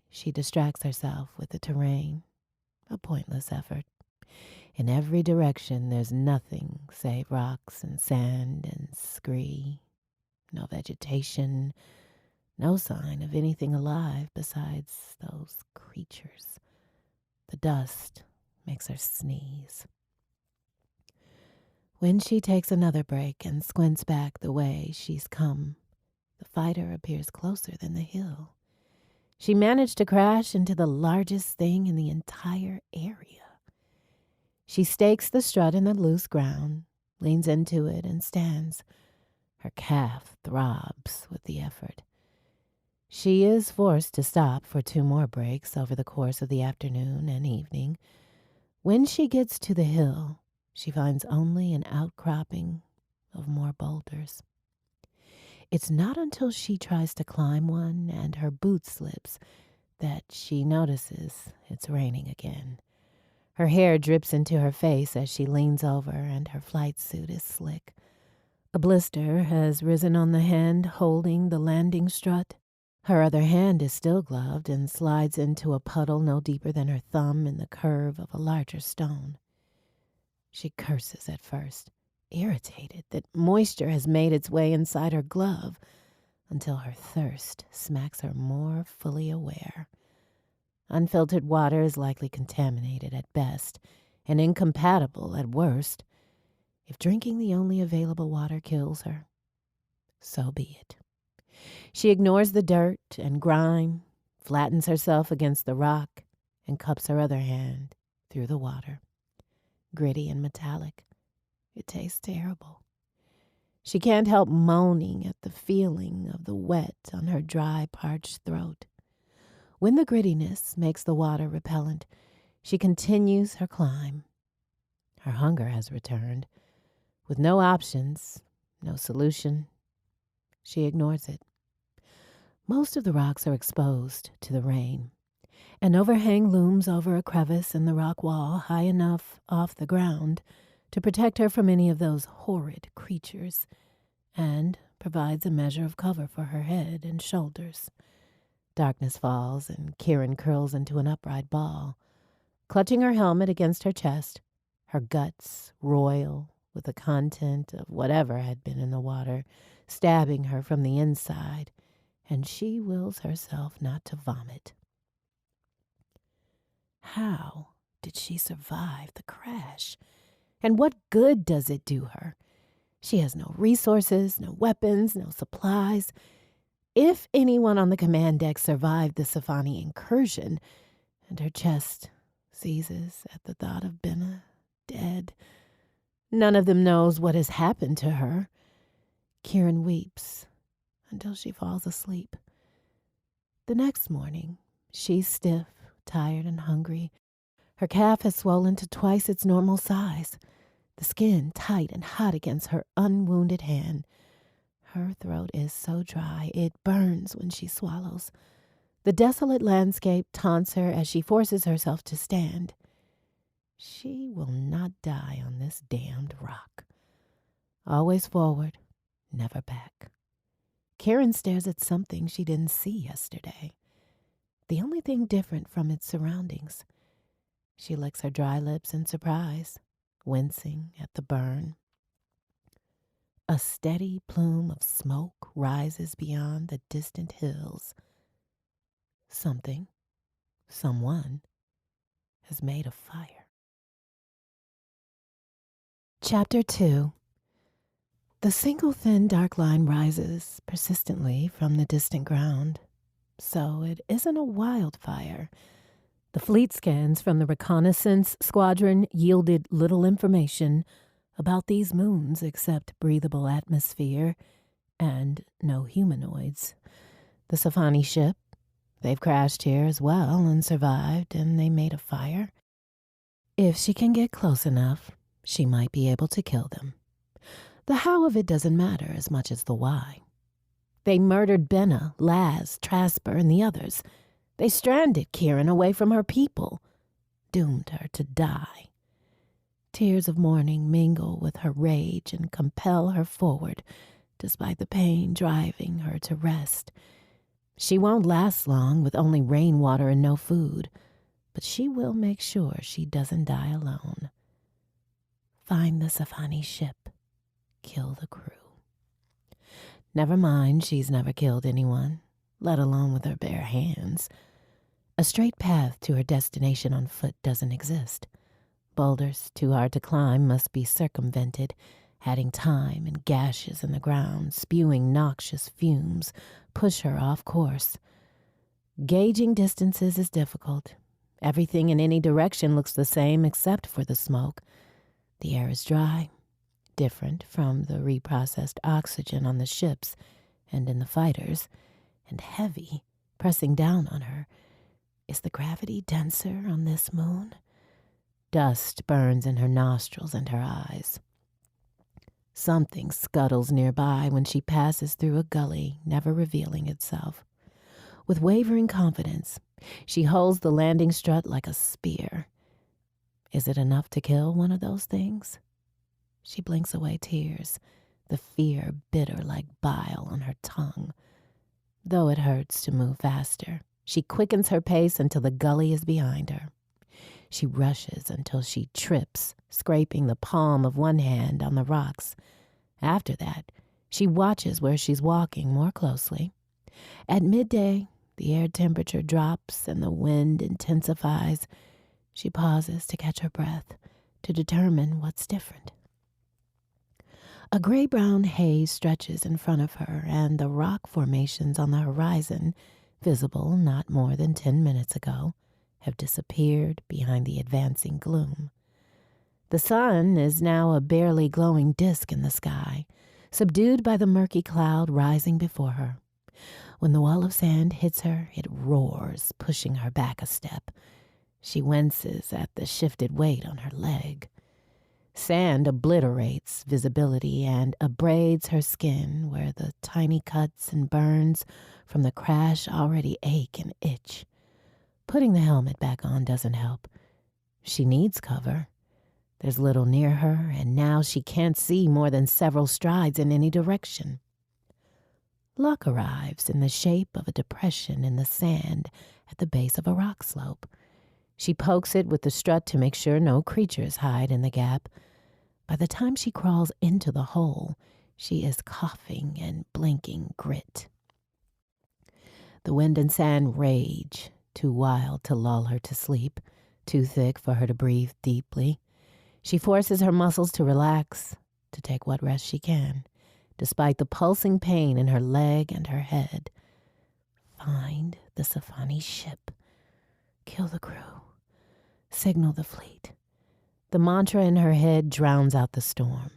She distracts herself with the terrain, a pointless effort. In every direction there's nothing save rocks and sand and scree. No vegetation, No sign of anything alive besides those creatures. The dust makes her sneeze. When she takes another break and squints back the way she's come, the fighter appears closer than the hill. She managed to crash into the largest thing in the entire area. She stakes the strut in the loose ground, leans into it, and stands. Her calf throbs with the effort. She is forced to stop for 2 more breaks over the course of the afternoon and evening. When she gets to the hill, she finds only an outcropping of more boulders. It's not until she tries to climb one and her boot slips that she notices it's raining again. Her hair drips into her face as she leans over, and her flight suit is slick. A blister has risen on the hand holding the landing strut. Her other hand is still gloved and slides into a puddle no deeper than her thumb in the curve of a larger stone. She curses at first, irritated that moisture has made its way inside her glove, until her thirst smacks her more fully aware. Unfiltered water is likely contaminated at best and incompatible at worst. If drinking the only available water kills her, so be it. She ignores the dirt and grime, flattens herself against the rock, and cups her other hand through the water. Gritty and metallic, it tastes terrible. She can't help moaning at the feeling of the wet on her dry, parched throat. When the grittiness makes the water repellent, she continues her climb. Her hunger has returned. With no options, no solution, she ignores it. Most of the rocks are exposed to the rain. An overhang looms over a crevice in the rock wall high enough off the ground to protect her from any of those horrid creatures, and provides a measure of cover for her head and shoulders. Darkness falls, and Kieran curls into an upright ball. Clutching her helmet against her chest, her guts roil with the content of whatever had been in the water, stabbing her from the inside, and she wills herself not to vomit. How did she survive the crash? And what good does it do her? She has no resources, no weapons, no supplies. If anyone on the command deck survived the Sci-Fi incursion, and her chest seizes at the thought of Benna dead, none of them knows what has happened to her. Kieran weeps until she falls asleep. The next morning, she's stiff, tired, and hungry. Her calf has swollen to twice its normal size, the skin tight and hot against her unwounded hand. Her throat is so dry it burns when she swallows. The desolate landscape taunts her as she forces herself to stand. She will not die on this damned rock. Always forward, never back. Karen stares at something she didn't see yesterday. The only thing different from its surroundings. She licks her dry lips in surprise, wincing at the burn. A steady plume of smoke rises beyond the distant hills. Something, someone, has made a fire. Chapter 2. The single thin dark line rises persistently from the distant ground. So it isn't a wildfire. The fleet scans from the reconnaissance squadron yielded little information about these moons except breathable atmosphere and no humanoids. The Sci-Fi ship, they've crashed here as well and survived, and they made a fire. If she can get close enough, she might be able to kill them. The how of it doesn't matter as much as the why. They murdered Benna, Laz, Trasper, and the others. They stranded Kieran away from her people, doomed her to die. Tears of mourning mingle with her rage and compel her forward, despite the pain driving her to rest. She won't last long with only rainwater and no food, but she will make sure she doesn't die alone. Find the Sci-Fi ship. Kill the crew. Never mind, she's never killed anyone. let alone with her bare hands. A straight path to her destination on foot doesn't exist. Boulders too hard to climb must be circumvented, adding time and gashes in the ground, spewing noxious fumes, push her off course. Gauging distances is difficult. Everything in any direction looks the same except for the smoke. The air is dry, different from the reprocessed oxygen on the ships and in the fighters, and heavy, pressing down on her. Is the gravity denser on this moon? Dust burns in her nostrils and her eyes. Something scuttles nearby when she passes through a gully, never revealing itself. With wavering confidence, she holds the landing strut like a spear. Is it enough to kill one of those things? She blinks away tears, the fear bitter like bile on her tongue. Though it hurts to move faster, she quickens her pace until the gully is behind her. She rushes until she trips, scraping the palm of one hand on the rocks. After that, she watches where she's walking more closely. At midday, the air temperature drops and the wind intensifies. She pauses to catch her breath, to determine what's different. A gray-brown haze stretches in front of her, and the rock formations on the horizon, visible not more than 10 minutes ago, have disappeared behind the advancing gloom. The sun is now a barely glowing disk in the sky, subdued by the murky cloud rising before her. When the wall of sand hits her, it roars, pushing her back a step. She winces at the shifted weight on her leg. Sand obliterates visibility and abrades her skin where the tiny cuts and burns from the crash already ache and itch. Putting the helmet back on doesn't help. She needs cover. There's little near her, and now she can't see more than several strides in any direction. Luck arrives in the shape of a depression in the sand at the base of a rock slope. She pokes it with the strut to make sure no creatures hide in the gap. By the time she crawls into the hole, she is coughing and blinking grit. The wind and sand rage, too wild to lull her to sleep, too thick for her to breathe deeply. She forces her muscles to relax, to take what rest she can, despite the pulsing pain in her leg and her head. Find the Sci-Fi ship. Kill the crew. Signal the fleet. The mantra in her head drowns out the storm.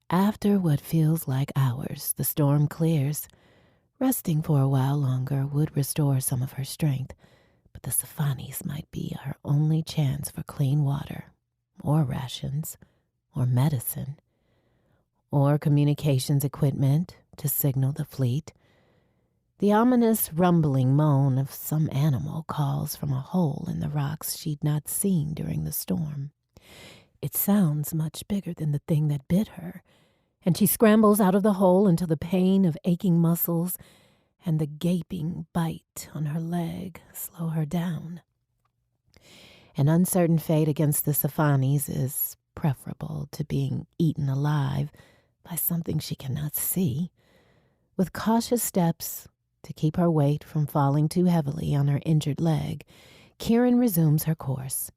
After what feels like hours, the storm clears. Resting for a while longer would restore some of her strength, but the Sci-Fi's might be her only chance for clean water, or rations, or medicine, or communications equipment to signal the fleet. The ominous rumbling moan of some animal calls from a hole in the rocks she'd not seen during the storm. It sounds much bigger than the thing that bit her, and she scrambles out of the hole until the pain of aching muscles and the gaping bite on her leg slow her down. An uncertain fate against the Sci-Fi's is preferable to being eaten alive by something she cannot see. With cautious steps, to keep her weight from falling too heavily on her injured leg, Kieran resumes her course.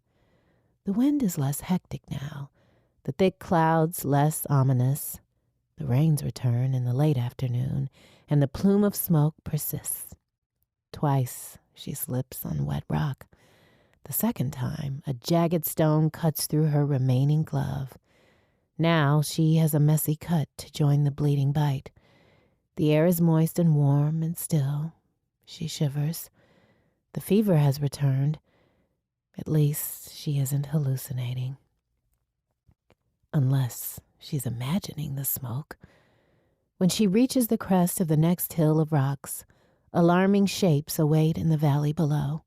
The wind is less hectic now, the thick clouds less ominous. The rains return in the late afternoon, and the plume of smoke persists. Twice she slips on wet rock. The second time, a jagged stone cuts through her remaining glove. Now she has a messy cut to join the bleeding bite. The air is moist and warm and still. She shivers. The fever has returned. At least she isn't hallucinating. Unless she's imagining the smoke. When she reaches the crest of the next hill of rocks, alarming shapes await in the valley below.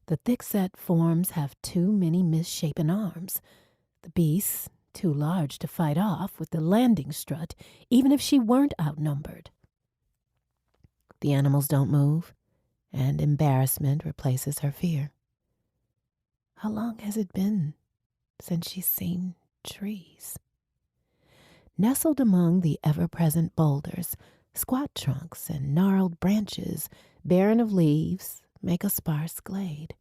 The thick-set forms have too many misshapen arms. The beasts, too large to fight off with the landing strut, even if she weren't outnumbered. The animals don't move, and embarrassment replaces her fear. How long has it been since she's seen trees? Nestled among the ever-present boulders, Squat trunks and gnarled branches, barren of leaves, make a sparse glade.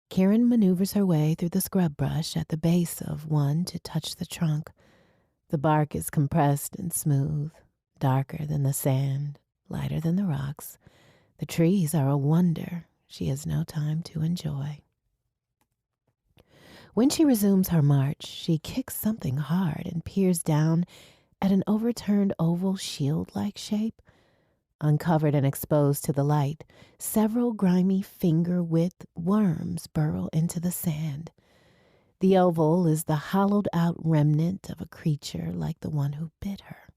Karen maneuvers her way through the scrub brush at the base of one to touch the trunk. The bark is compressed and smooth, darker than the sand, lighter than the rocks. The trees are a wonder she has no time to enjoy. When she resumes her march, she kicks something hard and peers down at an overturned oval shield-like shape. Uncovered and exposed to the light, several grimy finger-width worms burrow into the sand. The oval is the hollowed-out remnant of a creature like the one who bit her.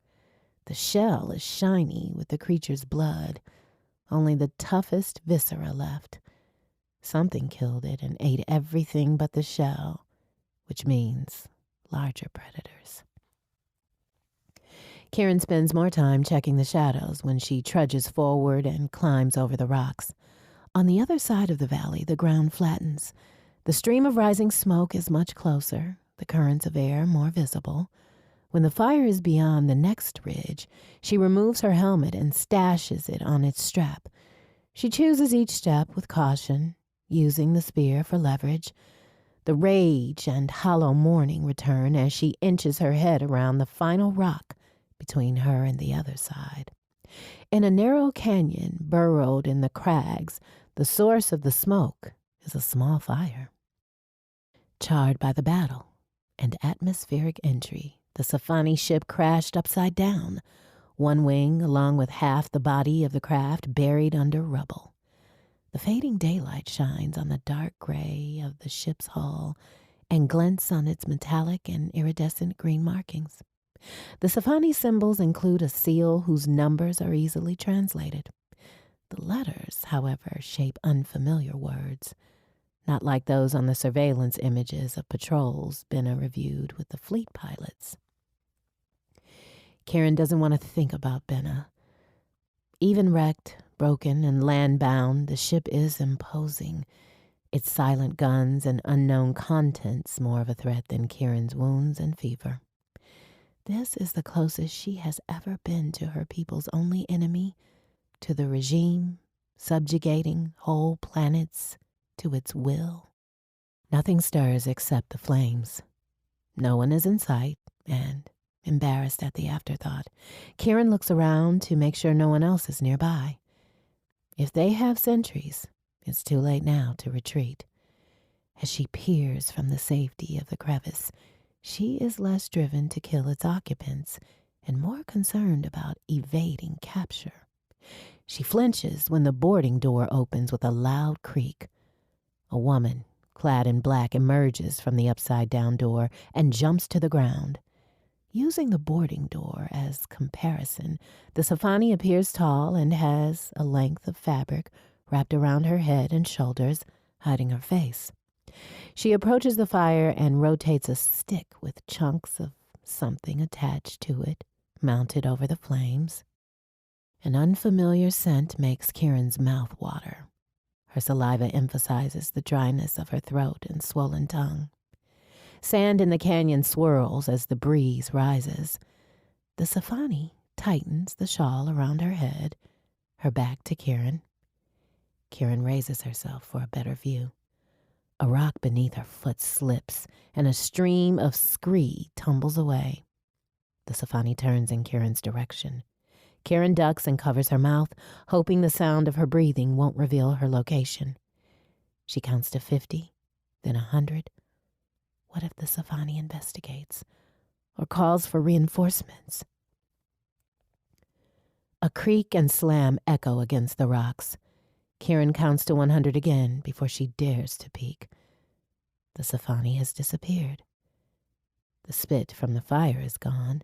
The shell is shiny with the creature's blood, only the toughest viscera left. Something killed it and ate everything but the shell, which means larger predators. Karen spends more time checking the shadows when she trudges forward and climbs over the rocks. On the other side of the valley, the ground flattens. The stream of rising smoke is much closer, the currents of air more visible. When the fire is beyond the next ridge, she removes her helmet and stashes it on its strap. She chooses each step with caution, using the spear for leverage. The rage and hollow mourning return as she inches her head around the final rock between her and the other side. In a narrow canyon burrowed in the crags, the source of the smoke is a small fire. Charred by the battle and atmospheric entry, the Sci-Fi ship crashed upside down, one wing along with half the body of the craft buried under rubble. The fading daylight shines on the dark gray of the ship's hull and glints on its metallic and iridescent green markings. The Sci-Fi symbols include a seal whose numbers are easily translated. The letters, however, shape unfamiliar words, not like those on the surveillance images of patrols Benna reviewed with the fleet pilots. Karen doesn't want to think about Benna. Even wrecked, broken, and land-bound, the ship is imposing. Its silent guns and unknown contents more of a threat than Karen's wounds and fever. This is the closest she has ever been to her people's only enemy, to the regime, subjugating whole planets to its will. Nothing stirs except the flames. No one is in sight, and, embarrassed at the afterthought, Karen looks around to make sure no one else is nearby. If they have sentries, it's too late now to retreat. As she peers from the safety of the crevice, she is less driven to kill its occupants and more concerned about evading capture. She flinches when the boarding door opens with a loud creak. A woman, clad in black, emerges from the upside-down door and jumps to the ground. Using the boarding door as comparison, the Sci-Fi appears tall and has a length of fabric wrapped around her head and shoulders, hiding her face. She approaches the fire and rotates a stick with chunks of something attached to it, mounted over the flames. An unfamiliar scent makes Karen's mouth water. Her saliva emphasizes the dryness of her throat and swollen tongue. Sand in the canyon swirls as the breeze rises. The Sci-Fi tightens the shawl around her head, her back to Karen. Karen raises herself for a better view. A rock beneath her foot slips, and a stream of scree tumbles away. The Sci-Fi turns in Karen's direction. Karen ducks and covers her mouth, hoping the sound of her breathing won't reveal her location. She counts to 50, then 100. What if the Sci-Fi investigates or calls for reinforcements? A creak and slam echo against the rocks. Karen counts to 100 again before she dares to peek. The Sci-Fi has disappeared. The spit from the fire is gone.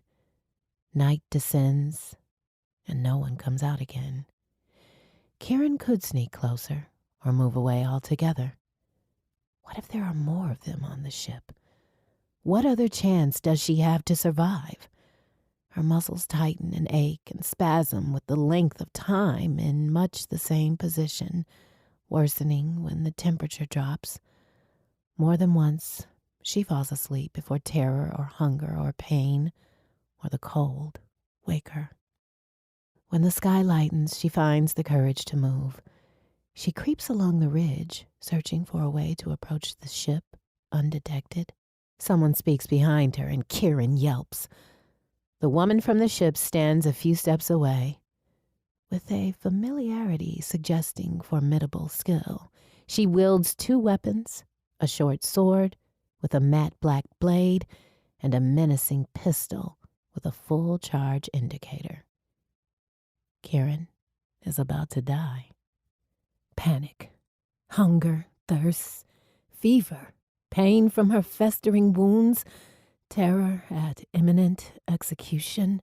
Night descends, and no one comes out again. Karen could sneak closer or move away altogether. What if there are more of them on the ship? What other chance does she have to survive? Her muscles tighten and ache and spasm with the length of time in much the same position, worsening when the temperature drops. More than once, she falls asleep before terror or hunger or pain or the cold wake her. When the sky lightens, she finds the courage to move. She creeps along the ridge, searching for a way to approach the ship undetected. Someone speaks behind her, and Kieran yelps. The woman from the ship stands a few steps away. With a familiarity suggesting formidable skill, she wields two weapons, a short sword with a matte black blade and a menacing pistol with a full charge indicator. Kieran is about to die. Panic, hunger, thirst, fever, pain from her festering wounds, terror at imminent execution.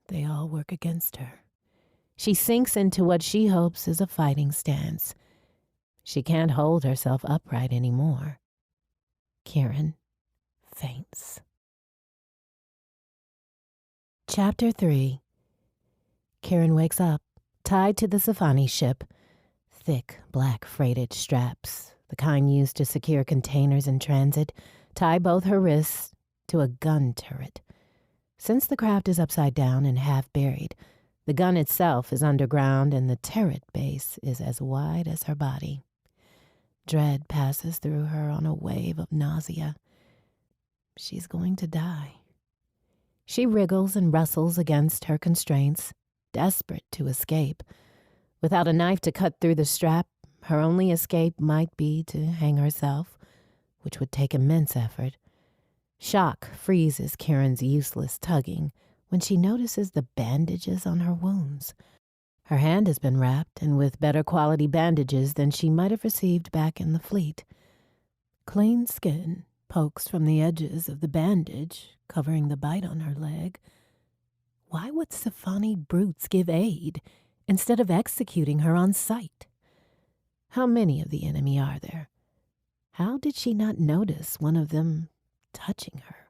They all work against her. She sinks into what she hopes is a fighting stance. She can't hold herself upright anymore. Kieran faints. Chapter 3. Kieran wakes up, tied to the Sci-Fi ship. Thick, black freighted straps, the kind used to secure containers in transit, tie both her wrists to a gun turret. Since the craft is upside down and half buried, the gun itself is underground and the turret base is as wide as her body. Dread passes through her on a wave of nausea. She's going to die. She wriggles and wrestles against her constraints, desperate to escape. Without a knife to cut through the strap, her only escape might be to hang herself, which would take immense effort. Shock freezes Kieran's useless tugging when she notices the bandages on her wounds. Her hand has been wrapped, and with better quality bandages than she might have received back in the fleet. Clean skin pokes from the edges of the bandage, covering the bite on her leg. Why would Sci-Fi brutes give aid instead of executing her on sight? How many of the enemy are there? How did she not notice one of them touching her?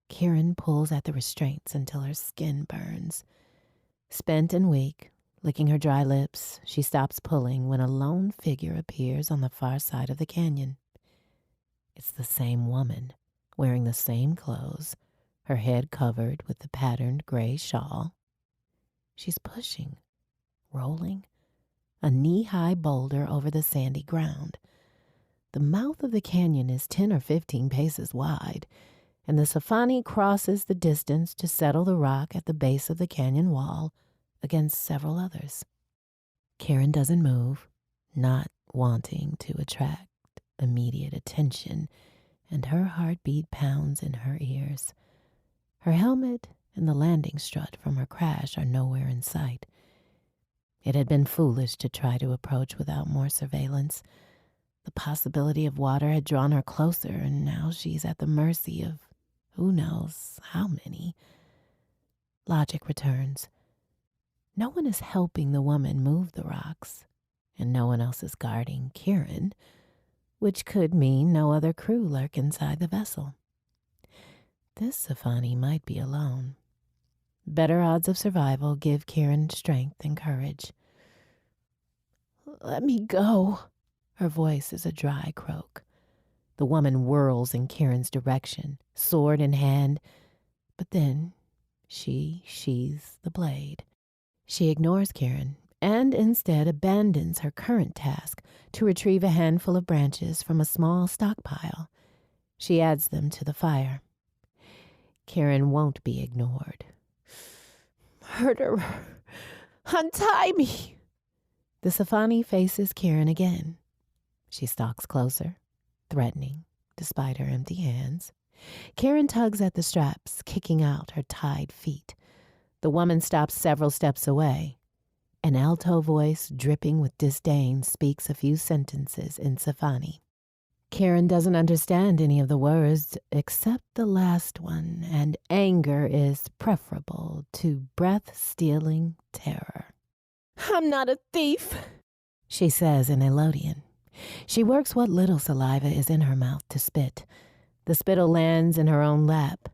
Kieran pulls at the restraints until her skin burns. Spent and weak, licking her dry lips, she stops pulling when a lone figure appears on the far side of the canyon. It's the same woman, wearing the same clothes, her head covered with the patterned gray shawl. She's pushing, rolling, a knee-high boulder over the sandy ground. The mouth of the canyon is 10 or 15 paces wide, and the Sci-Fi crosses the distance to settle the rock at the base of the canyon wall against several others. Kieran doesn't move, not wanting to attract immediate attention, and her heartbeat pounds in her ears. Her helmet and the landing strut from her crash are nowhere in sight. It had been foolish to try to approach without more surveillance. The possibility of water had drawn her closer, and now she's at the mercy of who knows how many. Logic returns. No one is helping the woman move the rocks, and no one else is guarding Kieran, which could mean no other crew lurk inside the vessel. This Sci-Fi might be alone. Better odds of survival give Kieran strength and courage. "Let me go." Her voice is a dry croak. The woman whirls in Kieran's direction, sword in hand, but then she sheathes the blade. She ignores Kieran and instead abandons her current task to retrieve a handful of branches from a small stockpile. She adds them to the fire. Kieran won't be ignored. "Murderer, untie me!" The Sci-Fi faces Kieran again. She stalks closer, threatening, despite her empty hands. Kieran tugs at the straps, kicking out her tied feet. The woman stops several steps away. An alto voice, dripping with disdain, speaks a few sentences in Sci-Fi. Kieran doesn't understand any of the words except the last one, and anger is preferable to breath-stealing terror. "I'm not a thief," she says in Elodian. She works what little saliva is in her mouth to spit. The spittle lands in her own lap.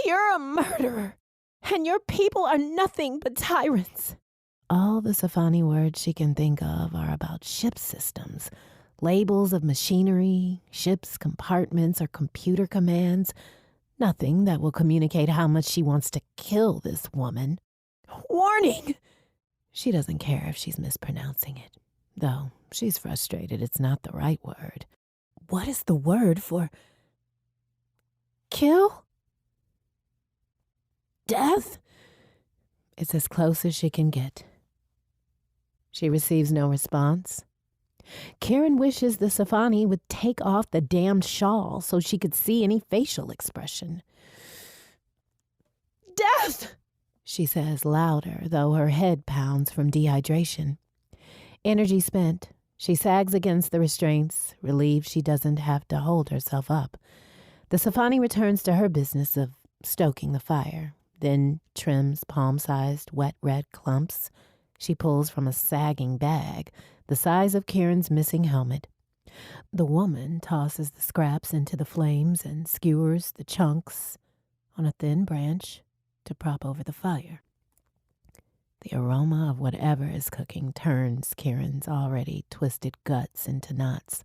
"You're a murderer, and your people are nothing but tyrants." All the Sci-Fi words she can think of are about ship systems, labels of machinery, ship's compartments, or computer commands. Nothing that will communicate how much she wants to kill this woman. Warning! She doesn't care if she's mispronouncing it, though she's frustrated it's not the right word. What is the word for kill? Death? It's as close as she can get. She receives no response. Karen wishes the Safani would take off the damned shawl so she could see any facial expression. Death! She says louder, though her head pounds from dehydration. Energy spent, she sags against the restraints, relieved she doesn't have to hold herself up. The Safani returns to her business of stoking the fire, then trims palm-sized wet red clumps she pulls from a sagging bag the size of Karen's missing helmet. The woman tosses the scraps into the flames and skewers the chunks on a thin branch to prop over the fire. The aroma of whatever is cooking turns Karen's already twisted guts into knots.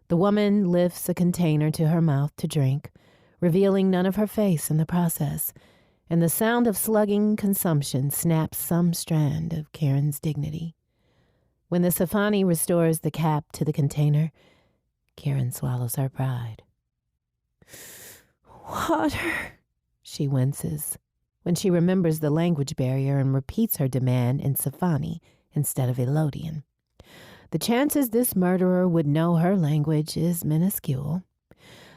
The woman lifts a container to her mouth to drink, revealing none of her face in the process, and the sound of slugging consumption snaps some strand of Karen's dignity. When the Safani restores the cap to the container, Karen swallows her pride. Water, she winces when she remembers the language barrier and repeats her demand in Safani instead of Elodian. The chances this murderer would know her language is minuscule.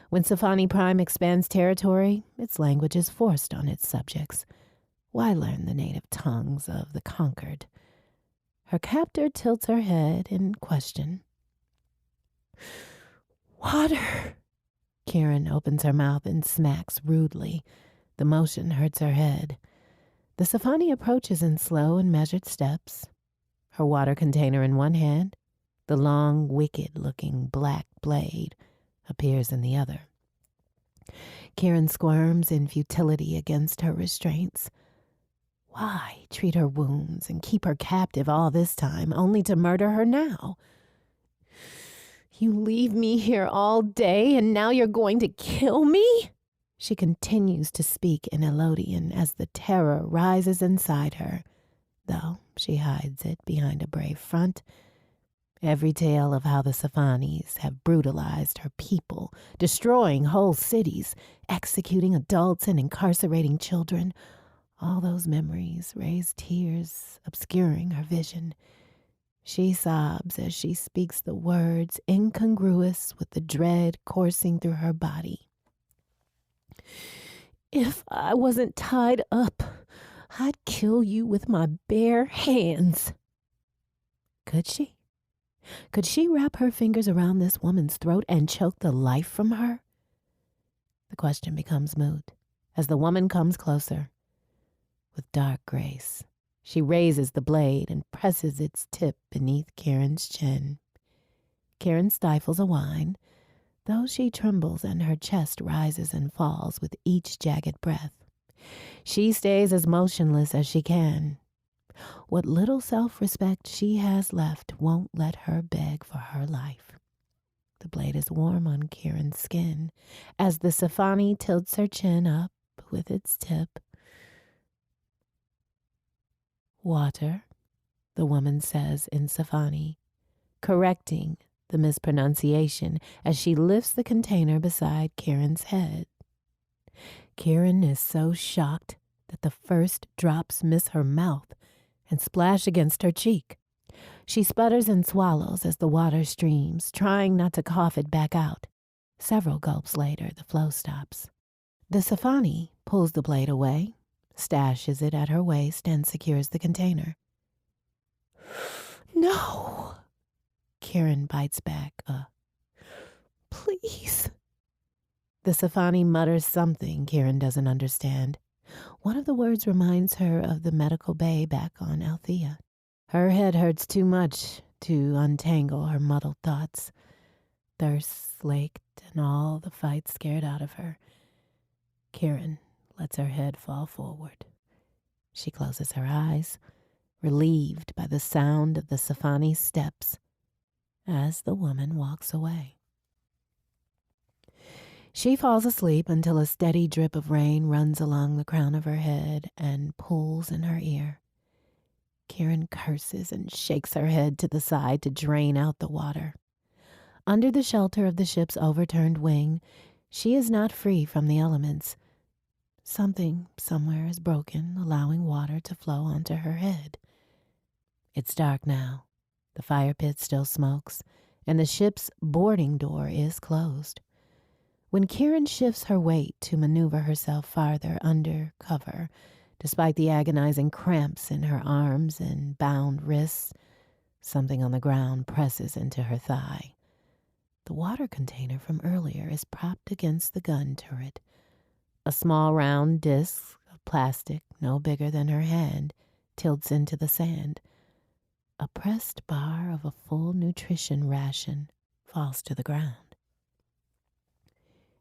When Safani Prime expands territory, its language is forced on its subjects. Why learn the native tongues of the conquered? Her captor tilts her head in question. Water! Karen opens her mouth and smacks rudely. The motion hurts her head. The Safani approaches in slow and measured steps, her water container in one hand. The long, wicked-looking black blade appears in the other. Karen squirms in futility against her restraints. Why treat her wounds and keep her captive all this time, only to murder her now? You leave me here all day, and now you're going to kill me? She continues to speak in Elodian as the terror rises inside her, though she hides it behind a brave front. Every tale of how the Safanis have brutalized her people, destroying whole cities, executing adults and incarcerating children, all those memories raise tears, obscuring her vision. She sobs as she speaks the words incongruous with the dread coursing through her body. If I wasn't tied up, I'd kill you with my bare hands. Could she? Could she wrap her fingers around this woman's throat and choke the life from her? The question becomes moot as the woman comes closer. With dark grace, she raises the blade and presses its tip beneath Karen's chin. Karen stifles a whine, though she trembles and her chest rises and falls with each jagged breath. She stays as motionless as she can. What little self-respect she has left won't let her beg for her life. The blade is warm on Karen's skin as the Safani tilts her chin up with its tip. Water, the woman says in Safani, correcting the mispronunciation as she lifts the container beside Karen's head. Karen is so shocked that the first drops miss her mouth and splash against her cheek. She sputters and swallows as the water streams, trying not to cough it back out. Several gulps later, the flow stops. The Safani pulls the blade away, stashes it at her waist, and secures the container. No! Karen bites back. Please. The Safani mutters something Karen doesn't understand. One of the words reminds her of the medical bay back on Althea. Her head hurts too much to untangle her muddled thoughts. Thirst slaked and all the fight scared out of her. Karen lets her head fall forward. She closes her eyes, relieved by the sound of the Safani's steps as the woman walks away. She falls asleep until a steady drip of rain runs along the crown of her head and pools in her ear. Kieran curses and shakes her head to the side to drain out the water. Under the shelter of the ship's overturned wing, she is not free from the elements. Something somewhere is broken, allowing water to flow onto her head. It's dark now. The fire pit still smokes, and the ship's boarding door is closed. When Kieran shifts her weight to maneuver herself farther under cover, despite the agonizing cramps in her arms and bound wrists, something on the ground presses into her thigh. The water container from earlier is propped against the gun turret. A small round disc of plastic, no bigger than her hand, tilts into the sand. A pressed bar of a full nutrition ration falls to the ground.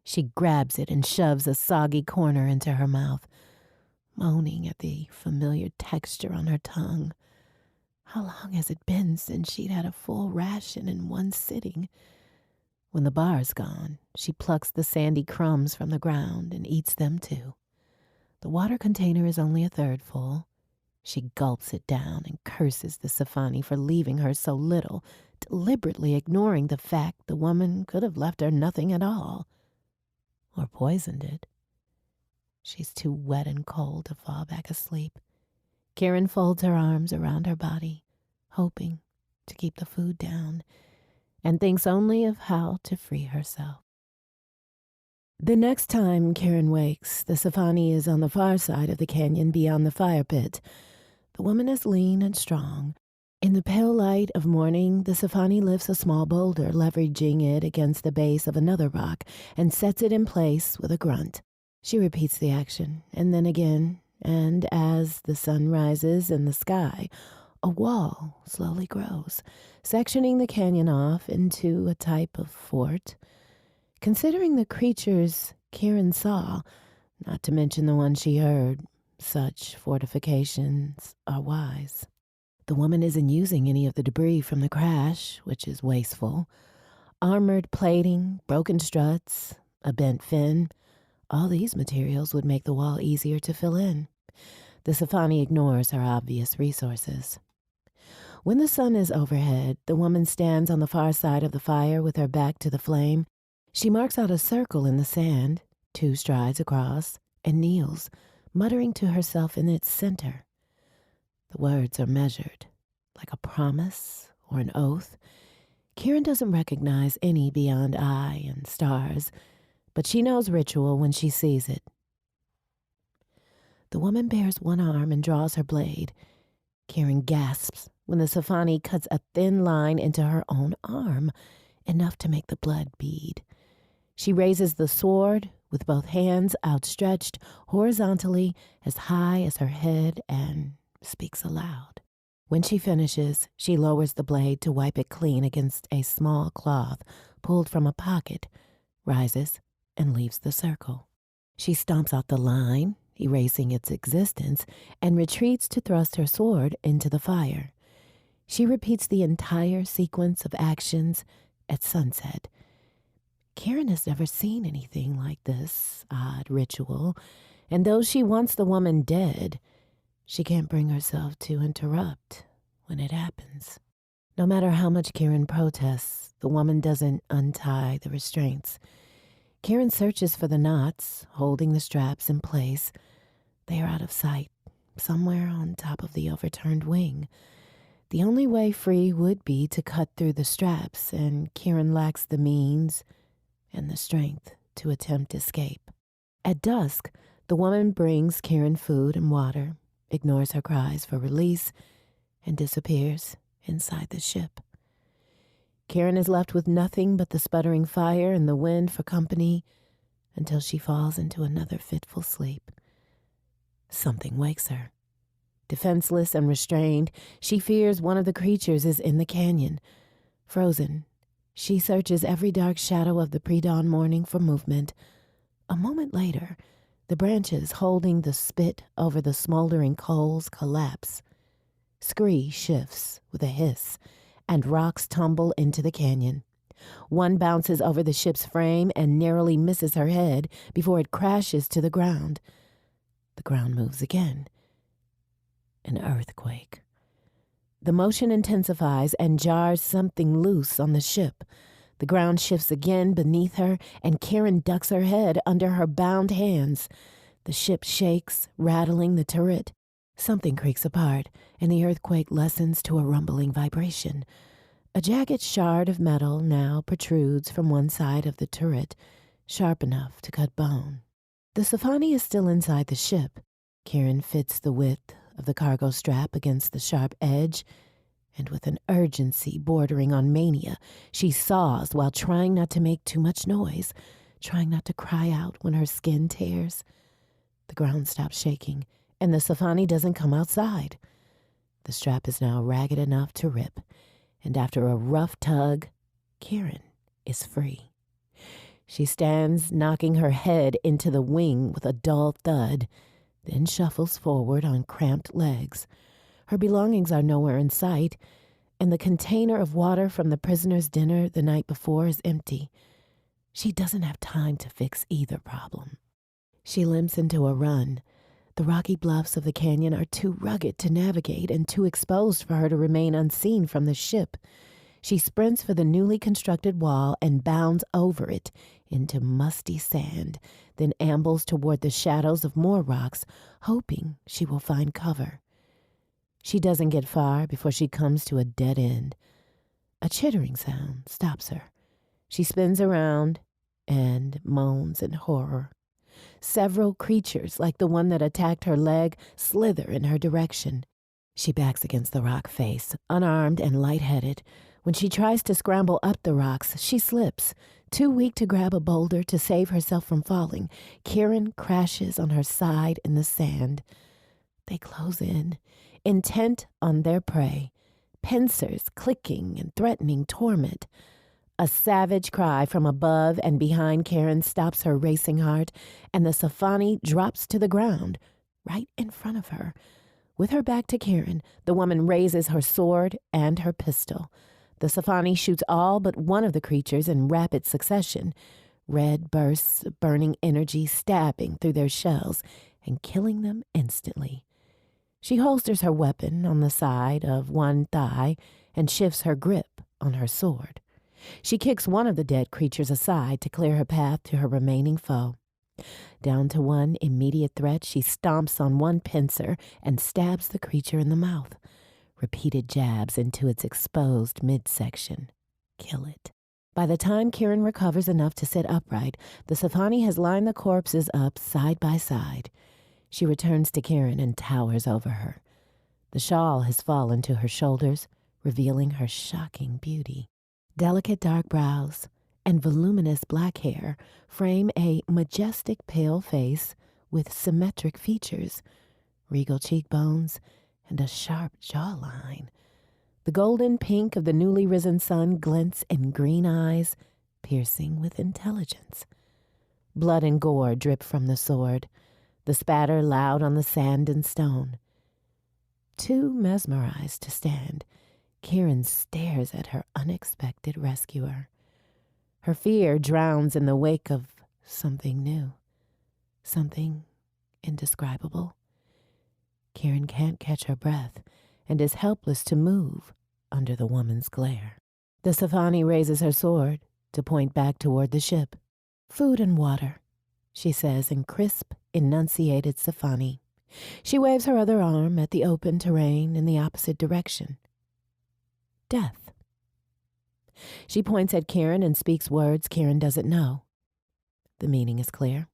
She grabs it and shoves a soggy corner into her mouth, moaning at the familiar texture on her tongue. How long has it been since she'd had a full ration in one sitting? When the bar's gone, she plucks the sandy crumbs from the ground and eats them too. The water container is only a third full. She gulps it down and curses the Sci-Fi for leaving her so little, deliberately ignoring the fact the woman could have left her nothing at all. Or poisoned it. She's too wet and cold to fall back asleep. Kieran folds her arms around her body, hoping to keep the food down, and thinks only of how to free herself. The next time Kieran wakes, the Sci-Fi is on the far side of the canyon beyond the fire pit. The woman is lean and strong. In the pale light of morning, the Sci-Fi lifts a small boulder, leveraging it against the base of another rock, and sets it in place with a grunt. She repeats the action, and then again, and as the sun rises in the sky, a wall slowly grows, sectioning the canyon off into a type of fort. Considering the creatures Kieran saw, not to mention the one she heard, such fortifications are wise. The woman isn't using any of the debris from the crash, which is wasteful. Armored plating, broken struts, a bent fin, all these materials would make the wall easier to fill in. The Sci-Fi ignores her obvious resources. When the sun is overhead, the woman stands on the far side of the fire with her back to the flame. She marks out a circle in the sand, 2 strides across, and kneels, muttering to herself in its center. The words are measured, like a promise or an oath. Kieran doesn't recognize any beyond eye and stars, but she knows ritual when she sees it. The woman bares one arm and draws her blade. Kieran gasps when the Sci-Fi cuts a thin line into her own arm, enough to make the blood bead. She raises the sword with both hands outstretched horizontally as high as her head and speaks aloud. When she finishes, she lowers the blade to wipe it clean against a small cloth pulled from a pocket, rises, and leaves the circle. She stomps out the line, erasing its existence, and retreats to thrust her sword into the fire. She repeats the entire sequence of actions at sunset. Kieran has never seen anything like this odd ritual, and though she wants the woman dead, she can't bring herself to interrupt when it happens. No matter how much Kieran protests, the woman doesn't untie the restraints. Kieran searches for the knots, holding the straps in place. They are out of sight, somewhere on top of the overturned wing. The only way free would be to cut through the straps, and Kieran lacks the means and the strength to attempt escape. At dusk, the woman brings Kieran food and water, ignores her cries for release, and disappears inside the ship. Kieran is left with nothing but the sputtering fire and the wind for company until she falls into another fitful sleep. Something wakes her. Defenseless and restrained, she fears one of the creatures is in the canyon. Frozen, she searches every dark shadow of the pre-dawn morning for movement. A moment later, the branches holding the spit over the smoldering coals collapse. Scree shifts with a hiss, and rocks tumble into the canyon. One bounces over the ship's frame and narrowly misses her head before it crashes to the ground. The ground moves again. An earthquake. The motion intensifies and jars something loose on the ship. The ground shifts again beneath her, and Karen ducks her head under her bound hands. The ship shakes, rattling the turret. Something creaks apart, and the earthquake lessens to a rumbling vibration. A jagged shard of metal now protrudes from one side of the turret, sharp enough to cut bone. The Sci-Fi is still inside the ship. Karen fits the width of the cargo strap against the sharp edge, and with an urgency bordering on mania, she saws while trying not to make too much noise, trying not to cry out when her skin tears. The ground stops shaking, and the Sci-Fi doesn't come outside. The strap is now ragged enough to rip, and after a rough tug, Karen is free. She stands, knocking her head into the wing with a dull thud, then shuffles forward on cramped legs. Her belongings are nowhere in sight, and the container of water from the prisoner's dinner the night before is empty. She doesn't have time to fix either problem. She limps into a run. The rocky bluffs of the canyon are too rugged to navigate and too exposed for her to remain unseen from the ship. She sprints for the newly constructed wall and bounds over it into musty sand, then ambles toward the shadows of more rocks, hoping she will find cover. She doesn't get far before she comes to a dead end. A chittering sound stops her. She spins around and moans in horror. Several creatures, like the one that attacked her leg, slither in her direction. She backs against the rock face, unarmed and lightheaded. When she tries to scramble up the rocks, she slips. Too weak to grab a boulder to save herself from falling, Karen crashes on her side in the sand. They close in, intent on their prey, pincers clicking and threatening torment. A savage cry from above and behind Karen stops her racing heart, and the Sci-Fi drops to the ground, right in front of her. With her back to Karen, the woman raises her sword and her pistol. The Sci-Fi shoots all but one of the creatures in rapid succession, red bursts of burning energy stabbing through their shells and killing them instantly. She holsters her weapon on the side of one thigh and shifts her grip on her sword. She kicks one of the dead creatures aside to clear her path to her remaining foe. Down to one immediate threat, she stomps on one pincer and stabs the creature in the mouth. Repeated jabs into its exposed midsection kill it. By the time Karen recovers enough to sit upright, the Sci-Fi has lined the corpses up side by side. She returns to Karen and towers over her. The shawl has fallen to her shoulders, revealing her shocking beauty. Delicate dark brows and voluminous black hair frame a majestic pale face with symmetric features, regal cheekbones, and a sharp jawline. The golden pink of the newly risen sun glints in green eyes, piercing with intelligence. Blood and gore drip from the sword, the spatter loud on the sand and stone. Too mesmerized to stand, Karen stares at her unexpected rescuer. Her fear drowns in the wake of something new, something indescribable. Karen can't catch her breath and is helpless to move under the woman's glare. The Sci-Fi raises her sword to point back toward the ship. "Food and water," she says in crisp, enunciated Sci-Fi. She waves her other arm at the open terrain in the opposite direction. "Death." She points at Karen and speaks words Karen doesn't know. The meaning is clear.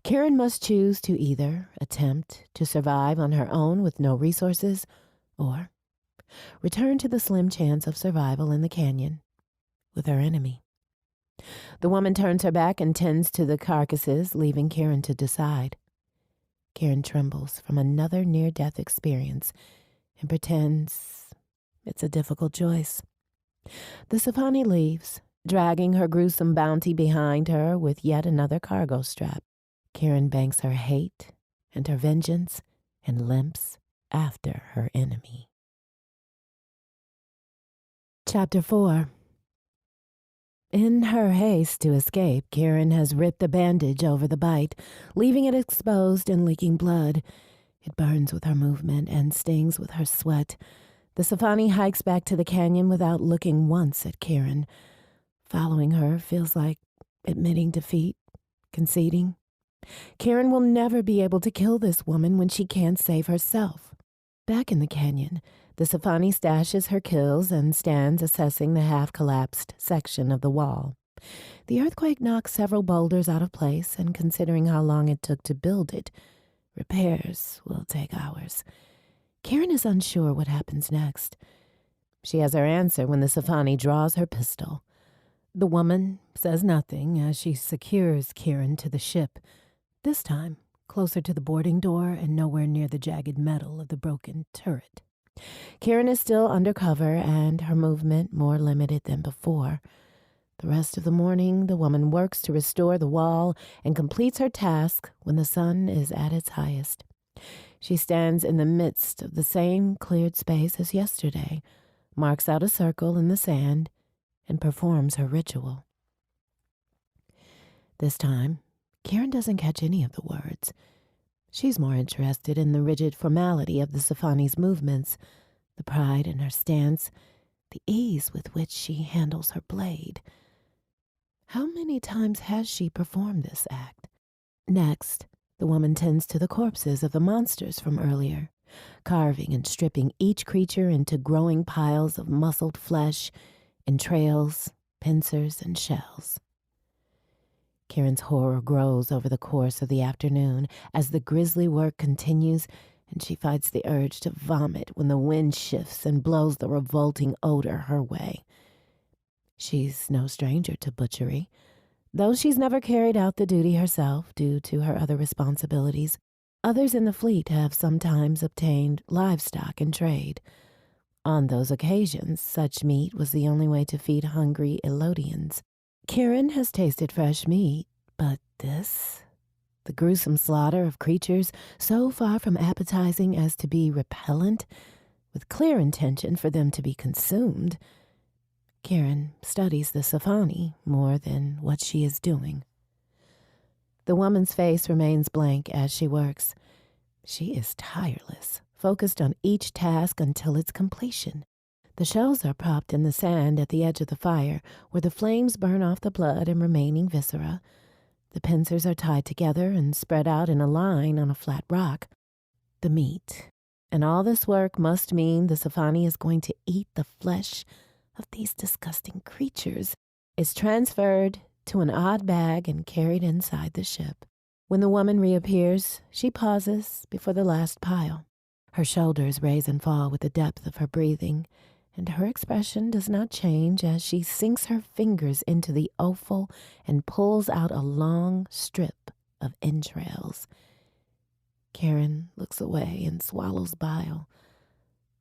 Karen must choose to either attempt to survive on her own with no resources, or return to the slim chance of survival in the canyon with her enemy. The woman turns her back and tends to the carcasses, leaving Karen to decide. Karen trembles from another near-death experience and pretends it's a difficult choice. The Sci-Fi leaves, dragging her gruesome bounty behind her with yet another cargo strap. Karen banks her hate and her vengeance and limps after her enemy. Chapter 4. In her haste to escape, Karen has ripped a bandage over the bite, leaving it exposed and leaking blood. It burns with her movement and stings with her sweat. The Safani hikes back to the canyon without looking once at Karen. Following her feels like admitting defeat, conceding. Karen will never be able to kill this woman when she can't save herself. Back in the canyon, the Safani stashes her kills and stands assessing the half-collapsed section of the wall. The earthquake knocked several boulders out of place, and considering how long it took to build it, repairs will take hours. Karen is unsure what happens next. She has her answer when the Safani draws her pistol. The woman says nothing as she secures Karen to the ship, this time closer to the boarding door and nowhere near the jagged metal of the broken turret. Karen is still under cover and her movement more limited than before. The rest of the morning, the woman works to restore the wall and completes her task when the sun is at its highest. She stands in the midst of the same cleared space as yesterday, marks out a circle in the sand, and performs her ritual. This time, Karen doesn't catch any of the words. She's more interested in the rigid formality of the Safani's movements, the pride in her stance, the ease with which she handles her blade. How many times has she performed this act? Next, the woman tends to the corpses of the monsters from earlier, carving and stripping each creature into growing piles of muscled flesh, entrails, pincers, and shells. Karen's horror grows over the course of the afternoon as the grisly work continues, and she fights the urge to vomit when the wind shifts and blows the revolting odor her way. She's no stranger to butchery. Though she's never carried out the duty herself due to her other responsibilities, others in the fleet have sometimes obtained livestock in trade. On those occasions, such meat was the only way to feed hungry Elodians. Karen has tasted fresh meat, but this, the gruesome slaughter of creatures so far from appetizing as to be repellent, with clear intention for them to be consumed. Karen studies the Safani more than what she is doing. The woman's face remains blank as she works. She is tireless, focused on each task until its completion. The shells are propped in the sand at the edge of the fire, where the flames burn off the blood and remaining viscera. The pincers are tied together and spread out in a line on a flat rock. The meat. And all this work must mean the Safani is going to eat the flesh of these disgusting creatures, is transferred to an odd bag and carried inside the ship. When the woman reappears, she pauses before the last pile. Her shoulders raise and fall with the depth of her breathing, and her expression does not change as she sinks her fingers into the offal and pulls out a long strip of entrails. Karen looks away and swallows bile.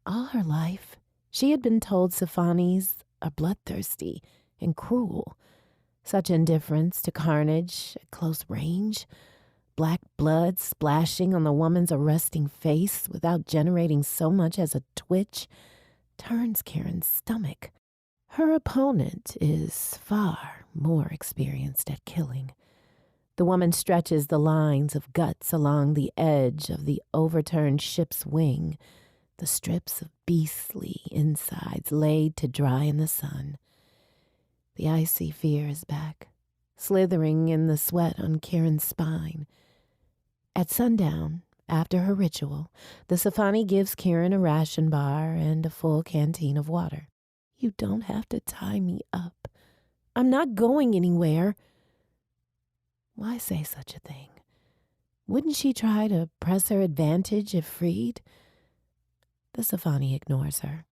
All her life, she had been told Safanis are bloodthirsty and cruel. Such indifference to carnage at close range, black blood splashing on the woman's arresting face without generating so much as a twitch, turns Karen's stomach. Her opponent is far more experienced at killing. The woman stretches the lines of guts along the edge of the overturned ship's wing, the strips of beastly insides laid to dry in the sun. The icy fear is back, slithering in the sweat on Karen's spine. At sundown, after her ritual, the Safani gives Karen a ration bar and a full canteen of water. You don't have to tie me up. I'm not going anywhere. Why say such a thing? Wouldn't she try to press her advantage if freed? The Safani ignores her.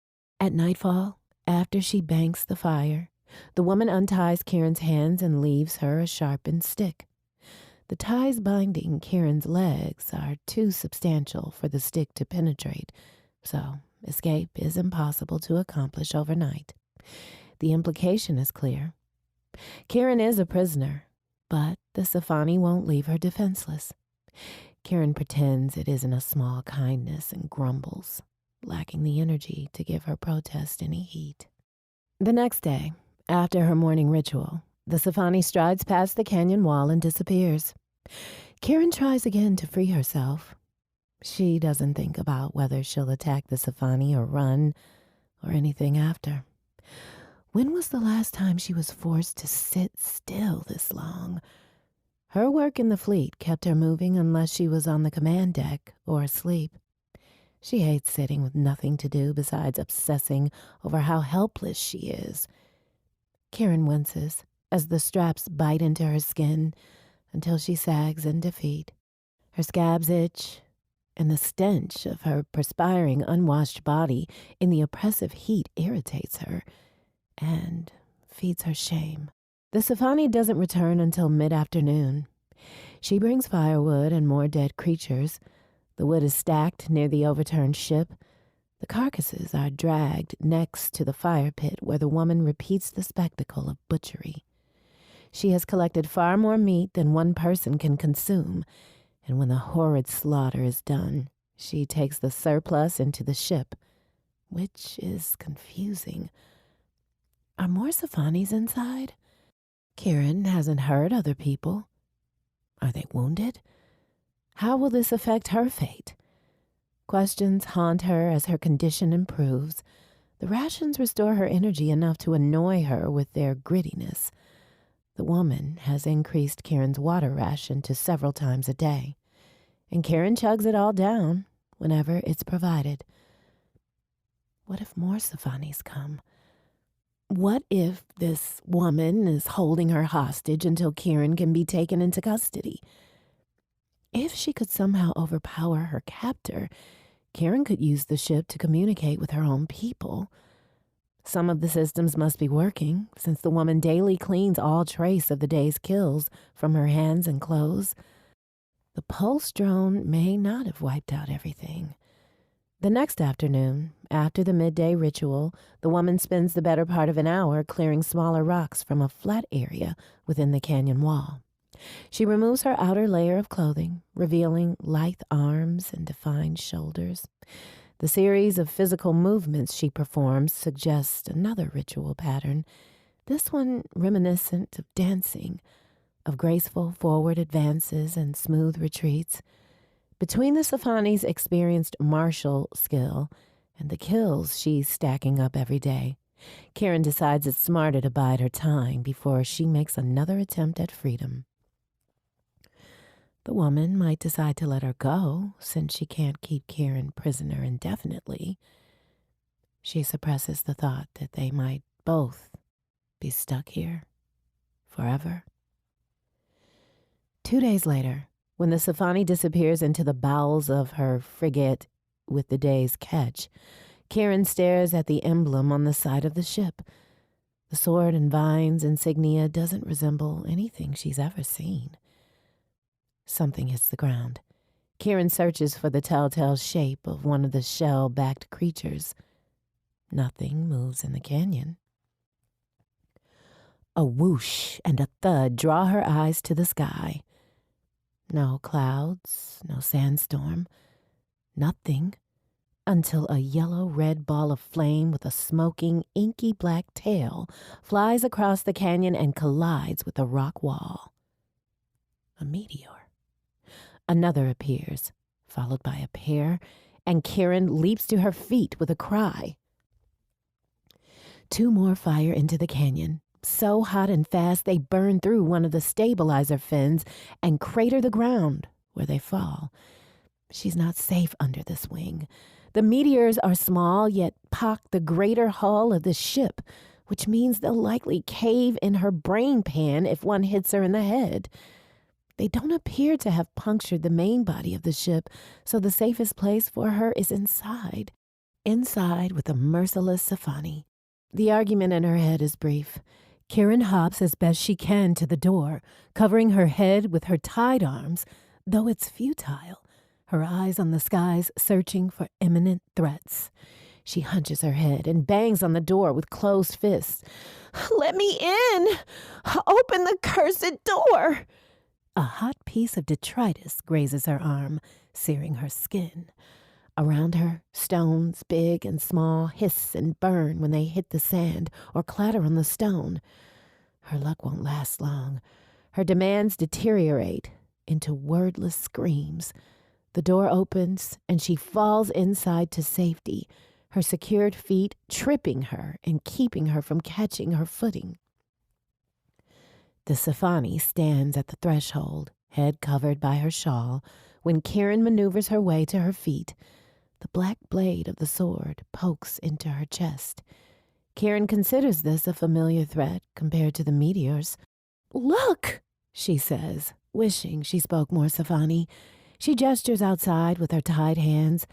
At nightfall, after she banks the fire, the woman unties Karen's hands and leaves her a sharpened stick. The ties binding Karen's legs are too substantial for the stick to penetrate, so escape is impossible to accomplish overnight. The implication is clear. Karen is a prisoner, but the Safani won't leave her defenseless. Karen pretends it isn't a small kindness and grumbles, lacking the energy to give her protest any heed. The next day, After her morning ritual, the Safani strides past the canyon wall and disappears. Kieran tries again to free herself. She doesn't think about whether she'll attack the Safani or run or anything after. When was the last time she was forced to sit still this long? Her work in the fleet kept her moving unless she was on the command deck or asleep. She hates sitting with nothing to do besides obsessing over how helpless she is. Kieran winces as the straps bite into her skin until she sags in defeat. Her scabs itch, and the stench of her perspiring, unwashed body in the oppressive heat irritates her and feeds her shame. The Safani doesn't return until mid-afternoon. She brings firewood and more dead creatures. The wood is stacked near the overturned ship. The carcasses are dragged next to the fire pit where the woman repeats the spectacle of butchery. She has collected far more meat than one person can consume, and when the horrid slaughter is done, she takes the surplus into the ship, which is confusing. Are more Safanis inside? Kieran hasn't heard other people. Are they wounded? How will this affect her fate? Questions haunt her as her condition improves. The rations restore her energy enough to annoy her with their grittiness. The woman has increased Kieran's water ration to several times a day, and Kieran chugs it all down whenever it's provided. What if more Safanis come? What if this woman is holding her hostage until Kieran can be taken into custody? If she could somehow overpower her captor, Kieran could use the ship to communicate with her own people. Some of the systems must be working, since the woman daily cleans all trace of the day's kills from her hands and clothes. The pulse drone may not have wiped out everything. The next afternoon, after the midday ritual, the woman spends the better part of an hour clearing smaller rocks from a flat area within the canyon wall. She removes her outer layer of clothing, revealing lithe arms and defined shoulders. The series of physical movements she performs suggests another ritual pattern, this one reminiscent of dancing, of graceful forward advances and smooth retreats. Between the Safani's experienced martial skill and the kills she's stacking up every day, Kieran decides it's smarter to bide her time before she makes another attempt at freedom. The woman might decide to let her go, since she can't keep Kieran prisoner indefinitely. She suppresses the thought that they might both be stuck here forever. 2 days later, when the Safani disappears into the bowels of her frigate with the day's catch, Kieran stares at the emblem on the side of the ship. The sword and vines insignia doesn't resemble anything she's ever seen. Something hits the ground. Kieran searches for the telltale shape of one of the shell-backed creatures. Nothing moves in the canyon. A whoosh and a thud draw her eyes to the sky. No clouds, no sandstorm, nothing, until a yellow-red ball of flame with a smoking, inky black tail flies across the canyon and collides with the rock wall. A meteor. Another appears, followed by a pair, and Kieran leaps to her feet with a cry. 2 more fire into the canyon, so hot and fast they burn through one of the stabilizer fins and crater the ground where they fall. She's not safe under this wing. The meteors are small, yet pock the greater hull of the ship, which means they'll likely cave in her brain pan if one hits her in the head. They don't appear to have punctured the main body of the ship, so the safest place for her is inside. Inside with a merciless Safani. The argument in her head is brief. Kieran hops as best she can to the door, covering her head with her tied arms, though it's futile, her eyes on the skies searching for imminent threats. She hunches her head and bangs on the door with closed fists. "Let me in! Open the cursed door!" A hot piece of detritus grazes her arm, searing her skin. Around her, stones, big and small, hiss and burn when they hit the sand or clatter on the stone. Her luck won't last long. Her demands deteriorate into wordless screams. The door opens, and she falls inside to safety, her secured feet tripping her and keeping her from catching her footing. The Sci-Fi stands at the threshold, head covered by her shawl, when Kieran maneuvers her way to her feet. The black blade of the sword pokes into her chest. Kieran considers this a familiar threat compared to the meteors. "Look," she says, wishing she spoke more Sci-Fi. She gestures outside with her tied hands.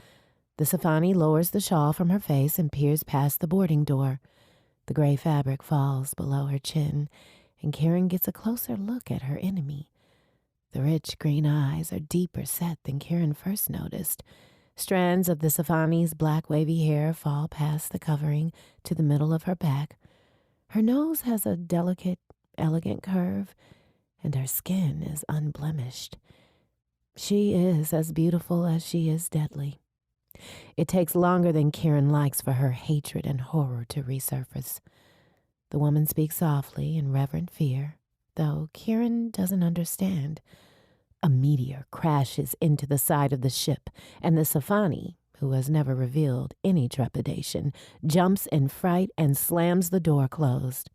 The Sci-Fi lowers the shawl from her face and peers past the boarding door. The gray fabric falls below her chin, and Kieran gets a closer look at her enemy. The rich green eyes are deeper set than Kieran first noticed. Strands of the Sci-Fi's black wavy hair fall past the covering to the middle of her back. Her nose has a delicate, elegant curve, and her skin is unblemished. She is as beautiful as she is deadly. It takes longer than Kieran likes for her hatred and horror to resurface. The woman speaks softly in reverent fear, though Kieran doesn't understand. A meteor crashes into the side of the ship, and the Sci-Fi, who has never revealed any trepidation, jumps in fright and slams the door closed.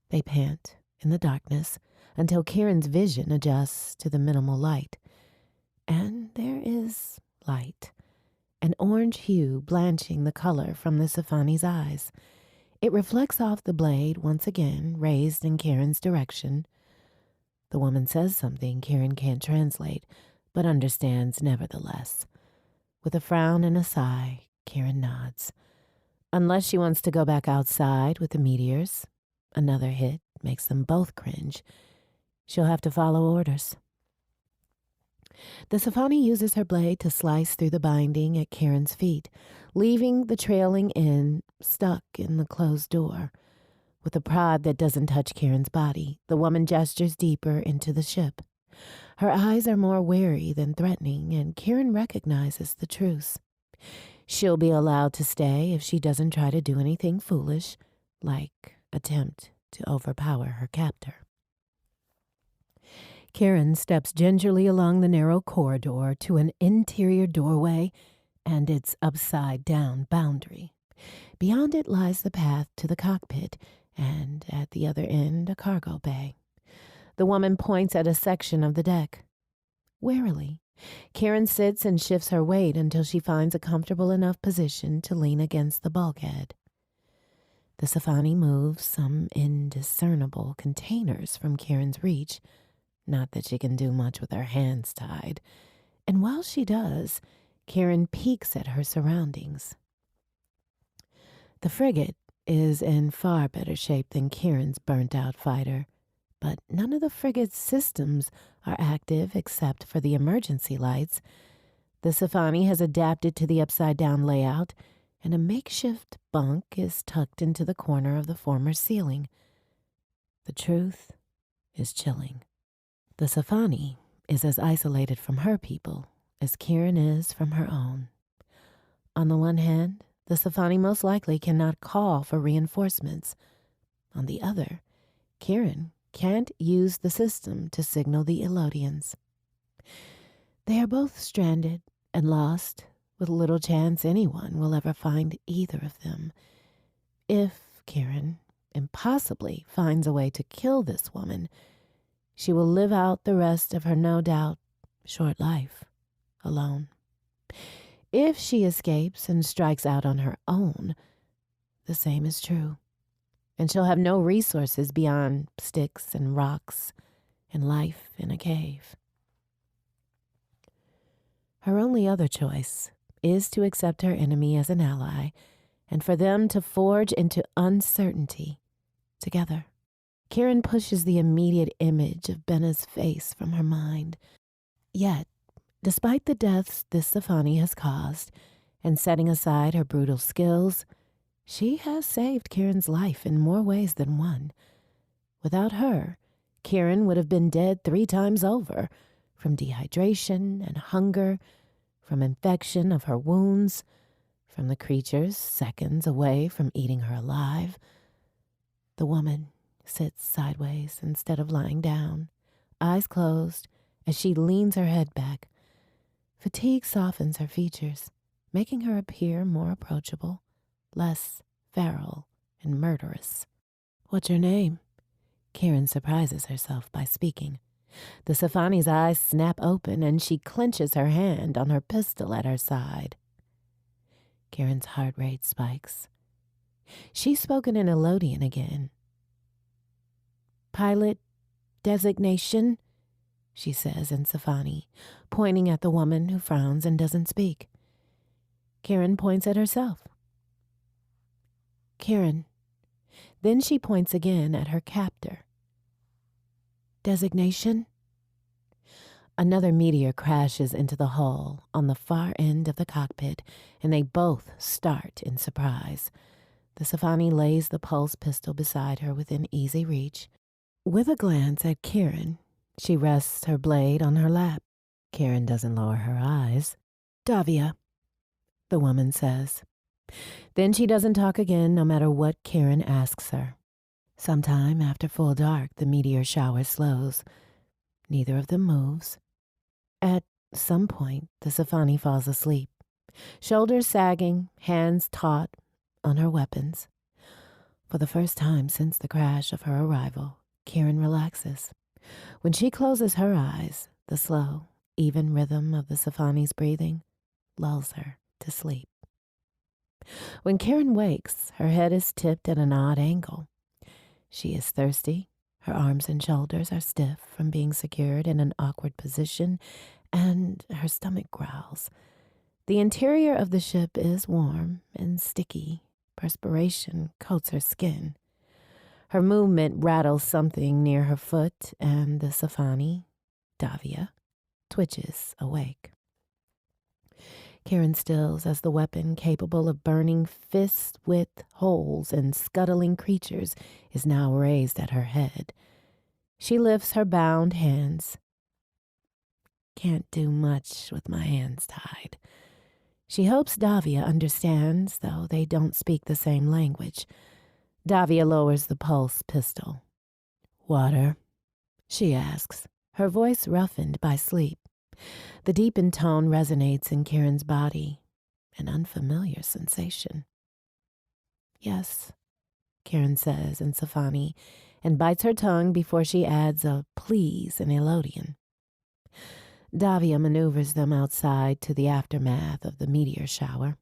They pant in the darkness until Kieran's vision adjusts to the minimal light. And there is light, an orange hue blanching the color from the Sci-Fi's eyes. It reflects off the blade once again, raised in Kieran's direction. The woman says something Kieran can't translate, but understands nevertheless. With a frown and a sigh, Kieran nods. Unless she wants to go back outside with the meteors, another hit makes them both cringe. She'll have to follow orders. The Sci-Fi uses her blade to slice through the binding at Kieran's feet, leaving the trailing end stuck in the closed door. With a prod that doesn't touch Kieran's body, the woman gestures deeper into the ship. Her eyes are more wary than threatening, and Kieran recognizes the truce. She'll be allowed to stay if she doesn't try to do anything foolish, like attempt to overpower her captor. Kieran steps gingerly along the narrow corridor to an interior doorway and its upside-down boundary. Beyond it lies the path to the cockpit, and at the other end a cargo bay. The woman points at a section of the deck. Warily, Kieran sits and shifts her weight until she finds a comfortable enough position to lean against the bulkhead. The Sci-Fi moves some indiscernible containers from Kieran's reach, not that she can do much with her hands tied, and while she does, Kieran peeks at her surroundings. The frigate is in far better shape than Kieran's burnt-out fighter, but none of the frigate's systems are active except for the emergency lights. The Sci-Fi has adapted to the upside-down layout, and a makeshift bunk is tucked into the corner of the former ceiling. The truth is chilling. The Sci-Fi is as isolated from her people as Kieran is from her own. On the one hand, the Sci-Fi most likely cannot call for reinforcements. On the other, Kieran can't use the system to signal the Elodians. They are both stranded and lost, with little chance anyone will ever find either of them. If Kieran impossibly finds a way to kill this woman, she will live out the rest of her no doubt short life alone. If she escapes and strikes out on her own, the same is true, and she'll have no resources beyond sticks and rocks and life in a cave. Her only other choice is to accept her enemy as an ally and for them to forge into uncertainty together. Kieran pushes the immediate image of Benna's face from her mind. Yet, despite the deaths this Sci-Fi has caused, and setting aside her brutal skills, she has saved Kieran's life in more ways than one. Without her, Kieran would have been dead 3 times over, from dehydration and hunger from infection of her wounds, from the creatures seconds away from eating her alive. The woman sits sideways instead of lying down, eyes closed as she leans her head back. Fatigue softens her features, making her appear more approachable, less feral and murderous. "What's your name?" Kieran surprises herself by speaking. The Safani's eyes snap open and she clenches her hand on her pistol at her side. Kieran's heart rate spikes. She's spoken in Elodian again. "Pilot designation," she says in Safani, pointing at the woman who frowns and doesn't speak. Kieran points at herself. "Kieran." Then she points again at her captor. "Designation?" Another meteor crashes into the hull on the far end of the cockpit, and they both start in surprise. The Safani lays the pulse pistol beside her within easy reach. With a glance at Kieran, she rests her blade on her lap. Kieran doesn't lower her eyes. "Davia," the woman says. Then she doesn't talk again, no matter what Kieran asks her. Sometime after full dark, the meteor shower slows. Neither of them moves. At some point, the Safani falls asleep, shoulders sagging, hands taut on her weapons. For the first time since the crash of her arrival, Kieran relaxes. When she closes her eyes, the slow, even rhythm of the Safani's breathing lulls her to sleep. When Kieran wakes, her head is tipped at an odd angle. She is thirsty. Her arms and shoulders are stiff from being secured in an awkward position, and her stomach growls. The interior of the ship is warm and sticky. Perspiration coats her skin. Her movement rattles something near her foot, and the Safani, Davia, twitches awake. Kieran stills as the weapon capable of burning fist-width holes and scuttling creatures is now raised at her head. She lifts her bound hands. "Can't do much with my hands tied." She hopes Davia understands, though they don't speak the same language. Davia lowers the pulse pistol. "Water?" she asks, her voice roughened by sleep. The deepened tone resonates in Kieran's body, an unfamiliar sensation. "Yes," Kieran says in Safani, and bites her tongue before she adds a please in Elodian. Davia maneuvers them outside to the aftermath of the meteor shower.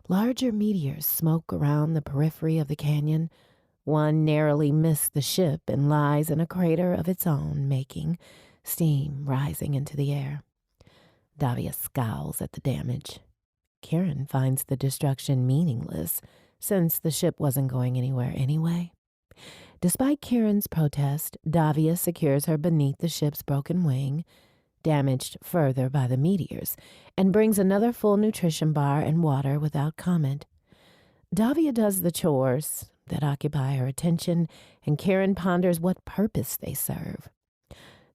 Larger meteors smoke around the periphery of the canyon. One narrowly missed the ship and lies in a crater of its own making, steam rising into the air. Davia scowls at the damage. Kieran finds the destruction meaningless, since the ship wasn't going anywhere anyway. Despite Kieran's protest, Davia secures her beneath the ship's broken wing, damaged further by the meteors, and brings another full nutrition bar and water without comment. Davia does the chores that occupy her attention, and Kieran ponders what purpose they serve.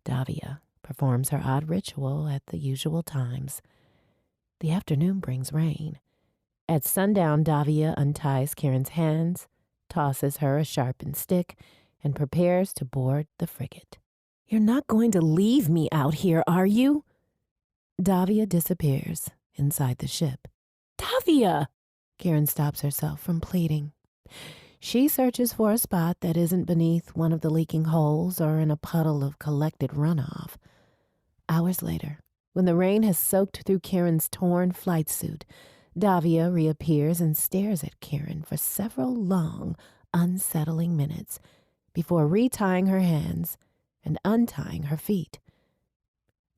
Davia performs her odd ritual at the usual times. The afternoon brings rain. At sundown, Davia unties Kieran's hands, tosses her a sharpened stick, and prepares to board the frigate. "You're not going to leave me out here, are you?" Davia disappears inside the ship. "Davia!" Kieran stops herself from pleading. She searches for a spot that isn't beneath one of the leaking holes or in a puddle of collected runoff. Hours later, when the rain has soaked through Kieran's torn flight suit, Davia reappears and stares at Kieran for several long, unsettling minutes before retying her hands and untying her feet.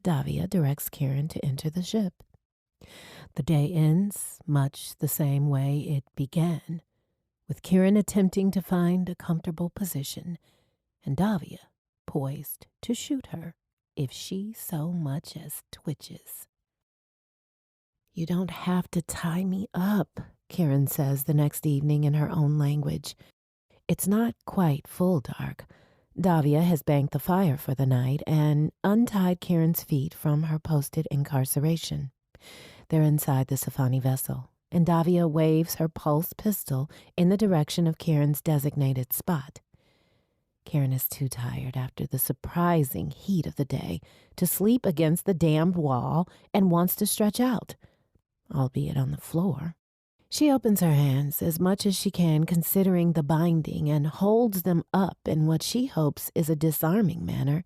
Davia directs Kieran to enter the ship. The day ends much the same way it began, with Kieran attempting to find a comfortable position and Davia poised to shoot her if she so much as twitches. "You don't have to tie me up," Kieran says the next evening in her own language. It's not quite full dark. Davia has banked the fire for the night and untied Kieran's feet from her posted incarceration. They're inside the Safani vessel, and Davia waves her pulse pistol in the direction of Kieran's designated spot. Kieran is too tired after the surprising heat of the day to sleep against the damned wall and wants to stretch out, albeit on the floor. She opens her hands as much as she can, considering the binding, and holds them up in what she hopes is a disarming manner.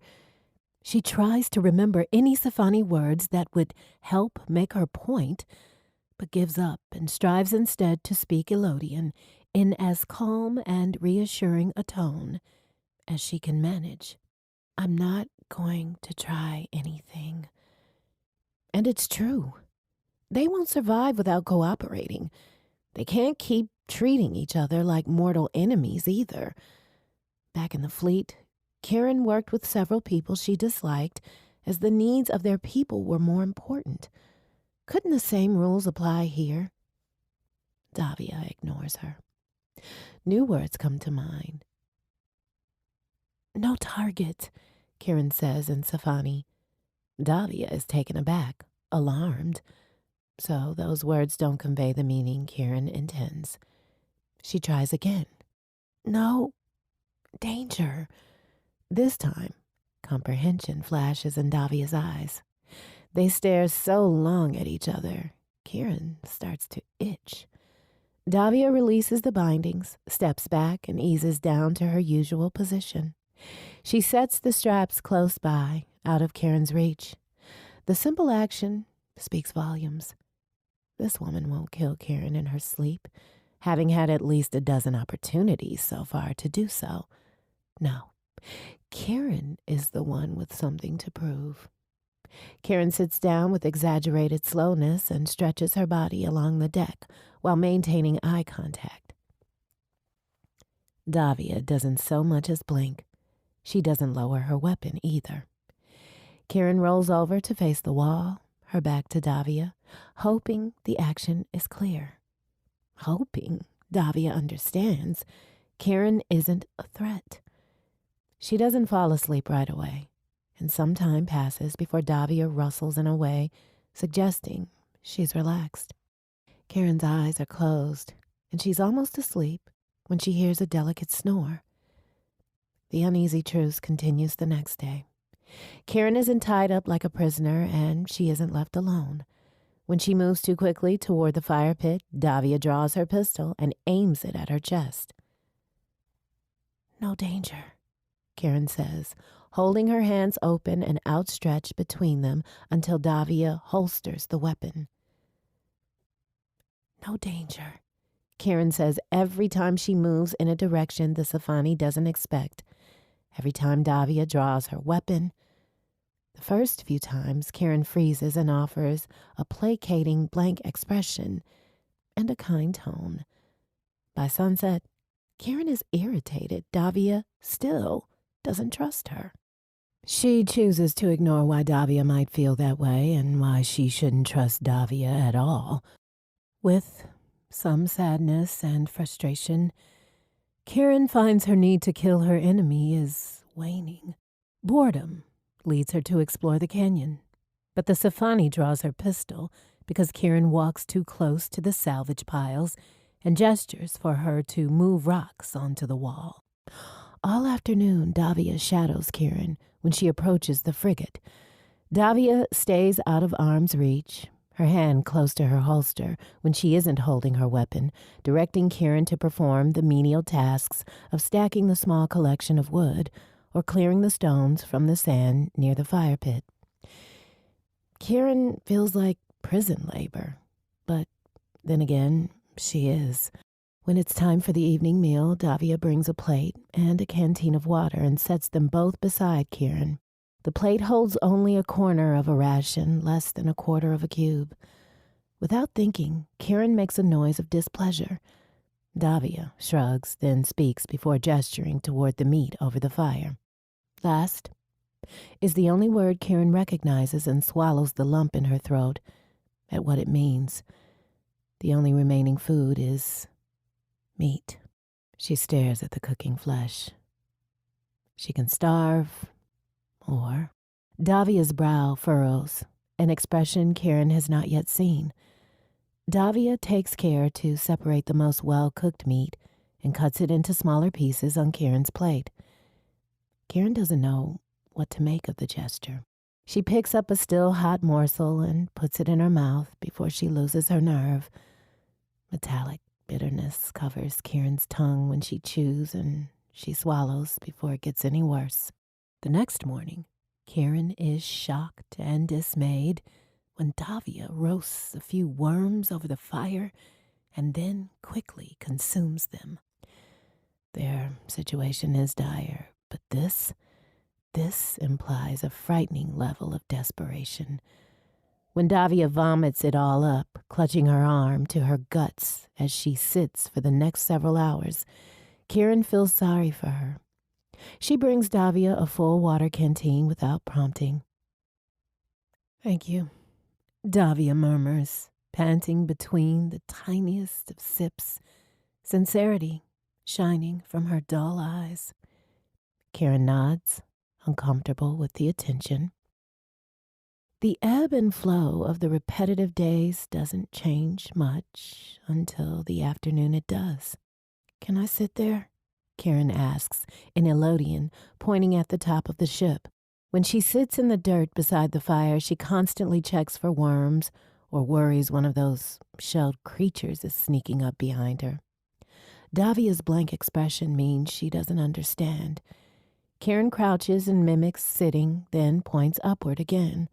She tries to remember any Safani words that would help make her point, but gives up and strives instead to speak Elodian in as calm and reassuring a tone as she can manage. I'm not going to try anything. And it's true. They won't survive without cooperating. They can't keep treating each other like mortal enemies either. Back in the fleet, Kieran worked with several people she disliked as the needs of their people were more important. Couldn't the same rules apply here? Davia ignores her. New words come to mind. No target, Kieran says in Safani. Davia is taken aback, alarmed. So those words don't convey the meaning Kieran intends. She tries again. No danger. This time, comprehension flashes in Davia's eyes. They stare so long at each other, Kieran starts to itch. Davia releases the bindings, steps back, and eases down to her usual position. She sets the straps close by, out of Kieran's reach. The simple action speaks volumes. This woman won't kill Kieran in her sleep, having had at least a dozen opportunities so far to do so. No, Kieran is the one with something to prove. Kieran sits down with exaggerated slowness and stretches her body along the deck while maintaining eye contact. Davia doesn't so much as blink. She doesn't lower her weapon either. Kieran rolls over to face the wall, her back to Davia, hoping the action is clear. Hoping Davia understands Kieran isn't a threat. She doesn't fall asleep right away, and some time passes before Davia rustles in a way suggesting she's relaxed. Kieran's eyes are closed, and she's almost asleep when she hears a delicate snore. The uneasy truce continues the next day. Kieran isn't tied up like a prisoner, and she isn't left alone. When she moves too quickly toward the fire pit, Davia draws her pistol and aims it at her chest. No danger, Kieran says, holding her hands open and outstretched between them until Davia holsters the weapon. No danger, Kieran says every time she moves in a direction the Safani doesn't expect. Every time Davia draws her weapon. The first few times, Kieran freezes and offers a placating blank expression and a kind tone. By sunset, Kieran is irritated. Davia still doesn't trust her. She chooses to ignore why Davia might feel that way and why she shouldn't trust Davia at all. With some sadness and frustration, Kieran finds her need to kill her enemy is waning. Boredom leads her to explore the canyon, but the Safani draws her pistol because Kieran walks too close to the salvage piles and gestures for her to move rocks onto the wall. All afternoon, Davia shadows Kieran when she approaches the frigate. Davia stays out of arm's reach, her hand close to her holster when she isn't holding her weapon, directing Kieran to perform the menial tasks of stacking the small collection of wood or clearing the stones from the sand near the fire pit. Kieran feels like prison labor, but then again, she is. When it's time for the evening meal, Davia brings a plate and a canteen of water and sets them both beside Kieran. The plate holds only a corner of a ration, less than a quarter of a cube. Without thinking, Kieran makes a noise of displeasure. Davia shrugs, then speaks before gesturing toward the meat over the fire. Last is the only word Kieran recognizes and swallows the lump in her throat at what it means. The only remaining food is meat. She stares at the cooking flesh. She can starve, or Davia's brow furrows, an expression Karen has not yet seen. Davia takes care to separate the most well-cooked meat and cuts it into smaller pieces on Karen's plate. Karen doesn't know what to make of the gesture. She picks up a still hot morsel and puts it in her mouth before she loses her nerve. Metallic bitterness covers Karen's tongue when she chews, and she swallows before it gets any worse. The next morning, Karen is shocked and dismayed when Davia roasts a few worms over the fire and then quickly consumes them. Their situation is dire, but this implies a frightening level of desperation. When Davia vomits it all up, clutching her arm to her guts as she sits for the next several hours, Karen feels sorry for her. She brings Davia a full water canteen without prompting. "Thank you," Davia murmurs, panting between the tiniest of sips, sincerity shining from her dull eyes. Karen nods, uncomfortable with the attention. The ebb and flow of the repetitive days doesn't change much until the afternoon it does. "Can I sit there?" Karen asks in Elodian, pointing at the top of the ship. When she sits in the dirt beside the fire, she constantly checks for worms or worries one of those shelled creatures is sneaking up behind her. Davia's blank expression means she doesn't understand. Karen crouches and mimics sitting, then points upward again.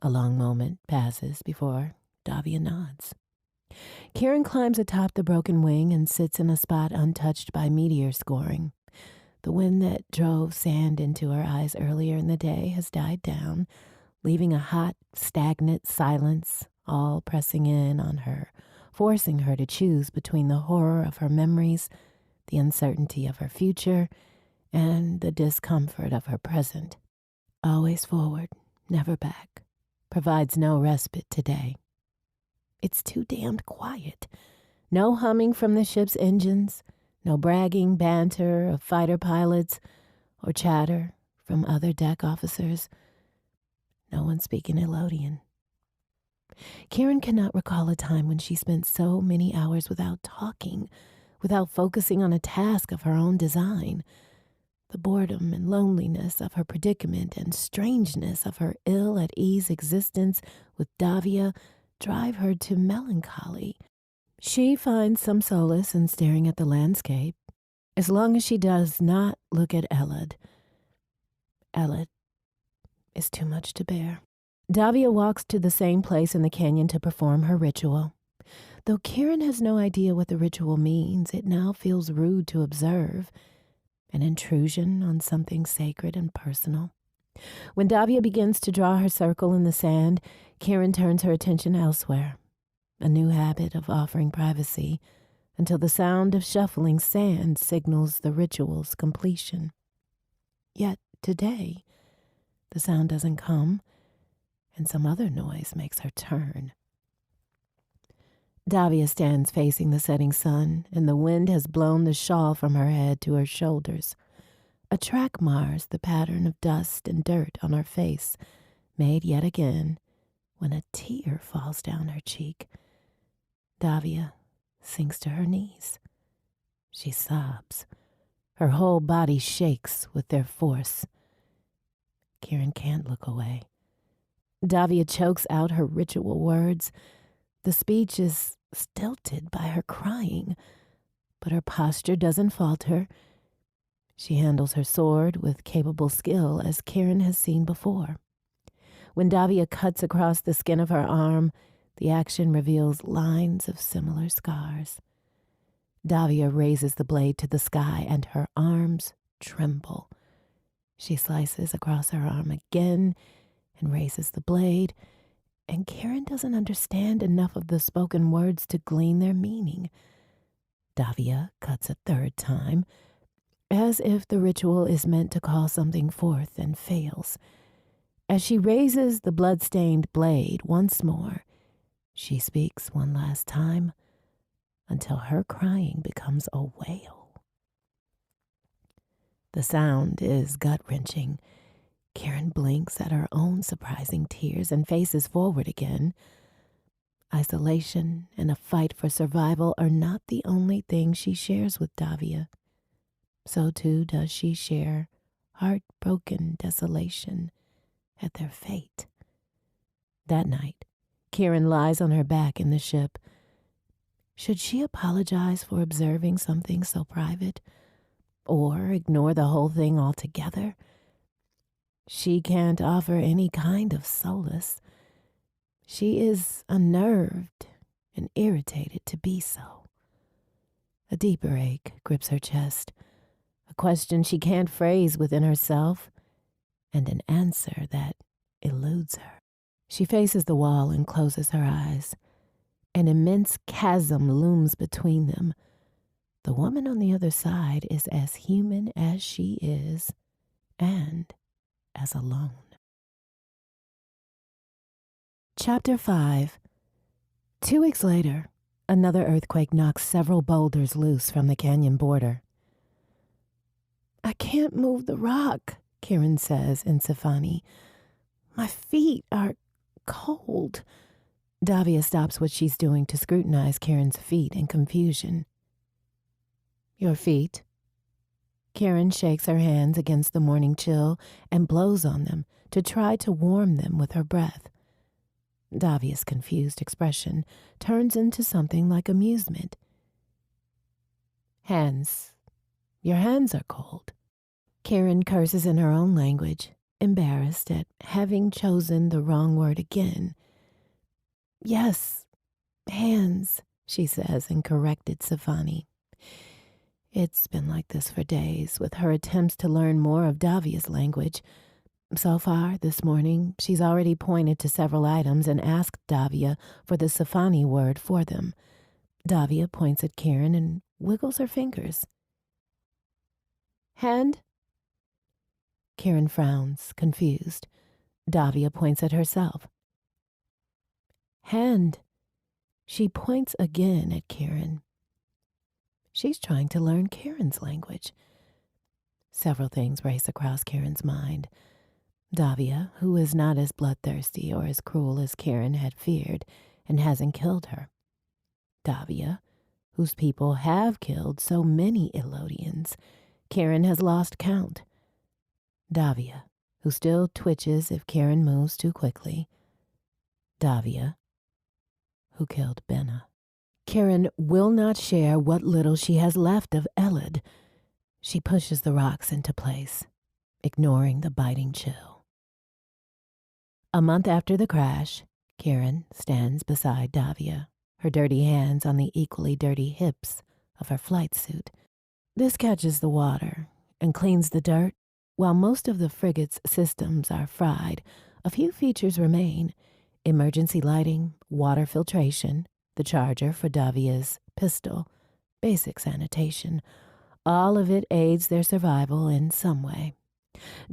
A long moment passes before Davia nods. Karen climbs atop the broken wing and sits in a spot untouched by meteor scoring. The wind that drove sand into her eyes earlier in the day has died down, leaving a hot, stagnant silence, all pressing in on her, forcing her to choose between the horror of her memories, the uncertainty of her future, and the discomfort of her present. Always forward, never back, provides no respite today. It's too damned quiet. No humming from the ship's engines, no bragging banter of fighter pilots or chatter from other deck officers. No one speaking Elodian. Karen cannot recall a time when she spent so many hours without talking, without focusing on a task of her own design. The boredom and loneliness of her predicament and strangeness of her ill-at-ease existence with Davia drive her to melancholy. She finds some solace in staring at the landscape, as long as she does not look at Elad. Elad is too much to bear. Davia walks to the same place in the canyon to perform her ritual. Though Karen has no idea what the ritual means, it now feels rude to observe, an intrusion on something sacred and personal. When Davia begins to draw her circle in the sand, Karen turns her attention elsewhere, a new habit of offering privacy until the sound of shuffling sand signals the ritual's completion. Yet today, the sound doesn't come, and some other noise makes her turn. Davia stands facing the setting sun, and the wind has blown the shawl from her head to her shoulders. A track mars the pattern of dust and dirt on her face, made yet again when a tear falls down her cheek. Davia sinks to her knees. She sobs. Her whole body shakes with their force. Karen can't look away. Davia chokes out her ritual words. The speech is stilted by her crying, but her posture doesn't falter. She handles her sword with capable skill, as Karen has seen before. When Davia cuts across the skin of her arm, the action reveals lines of similar scars. Davia raises the blade to the sky, and her arms tremble. She slices across her arm again and raises the blade, and Karen doesn't understand enough of the spoken words to glean their meaning. Davia cuts a third time, as if the ritual is meant to call something forth and fails. As she raises the blood-stained blade once more, she speaks one last time until her crying becomes a wail. The sound is gut-wrenching. Karen blinks at her own surprising tears and faces forward again. Isolation and a fight for survival are not the only thing she shares with Davia. So too does she share heartbroken desolation at their fate. That night, Karen lies on her back in the ship. Should she apologize for observing something so private, or ignore the whole thing altogether? She can't offer any kind of solace. She is unnerved and irritated to be so. A deeper ache grips her chest, a question she can't phrase within herself, and an answer that eludes her. She faces the wall and closes her eyes. An immense chasm looms between them. The woman on the other side is as human as she is, and as alone. Chapter 5. 2 weeks later, another earthquake knocks several boulders loose from the canyon border. "I can't move the rock," Karen says in Sci-Fi. "My feet are cold." Davia stops what she's doing to scrutinize Karen's feet in confusion. "Your feet?" Karen shakes her hands against the morning chill and blows on them to try to warm them with her breath. Davia's confused expression turns into something like amusement. "Hands. Your hands are cold." Karen curses in her own language, embarrassed at having chosen the wrong word again. "Yes, hands," she says in corrected Sci-Fi. It's been like this for days, with her attempts to learn more of Davia's language. So far, this morning, she's already pointed to several items and asked Davia for the Sci-Fi word for them. Davia points at Karen and wiggles her fingers. "Hand?" Karen frowns, confused. Davia points at herself. "Hand." She points again at Karen. She's trying to learn Karen's language. Several things race across Karen's mind. Davia, who is not as bloodthirsty or as cruel as Karen had feared and hasn't killed her. Davia, whose people have killed so many Elodians, Karen has lost count. Davia, who still twitches if Karen moves too quickly. Davia, who killed Benna. Karen will not share what little she has left of Elad. She pushes the rocks into place, ignoring the biting chill. A month after the crash, Karen stands beside Davia, her dirty hands on the equally dirty hips of her flight suit. This catches the water and cleans the dirt. While most of the frigate's systems are fried, a few features remain: emergency lighting, water filtration, the charger for Davia's pistol, basic sanitation. All of it aids their survival in some way.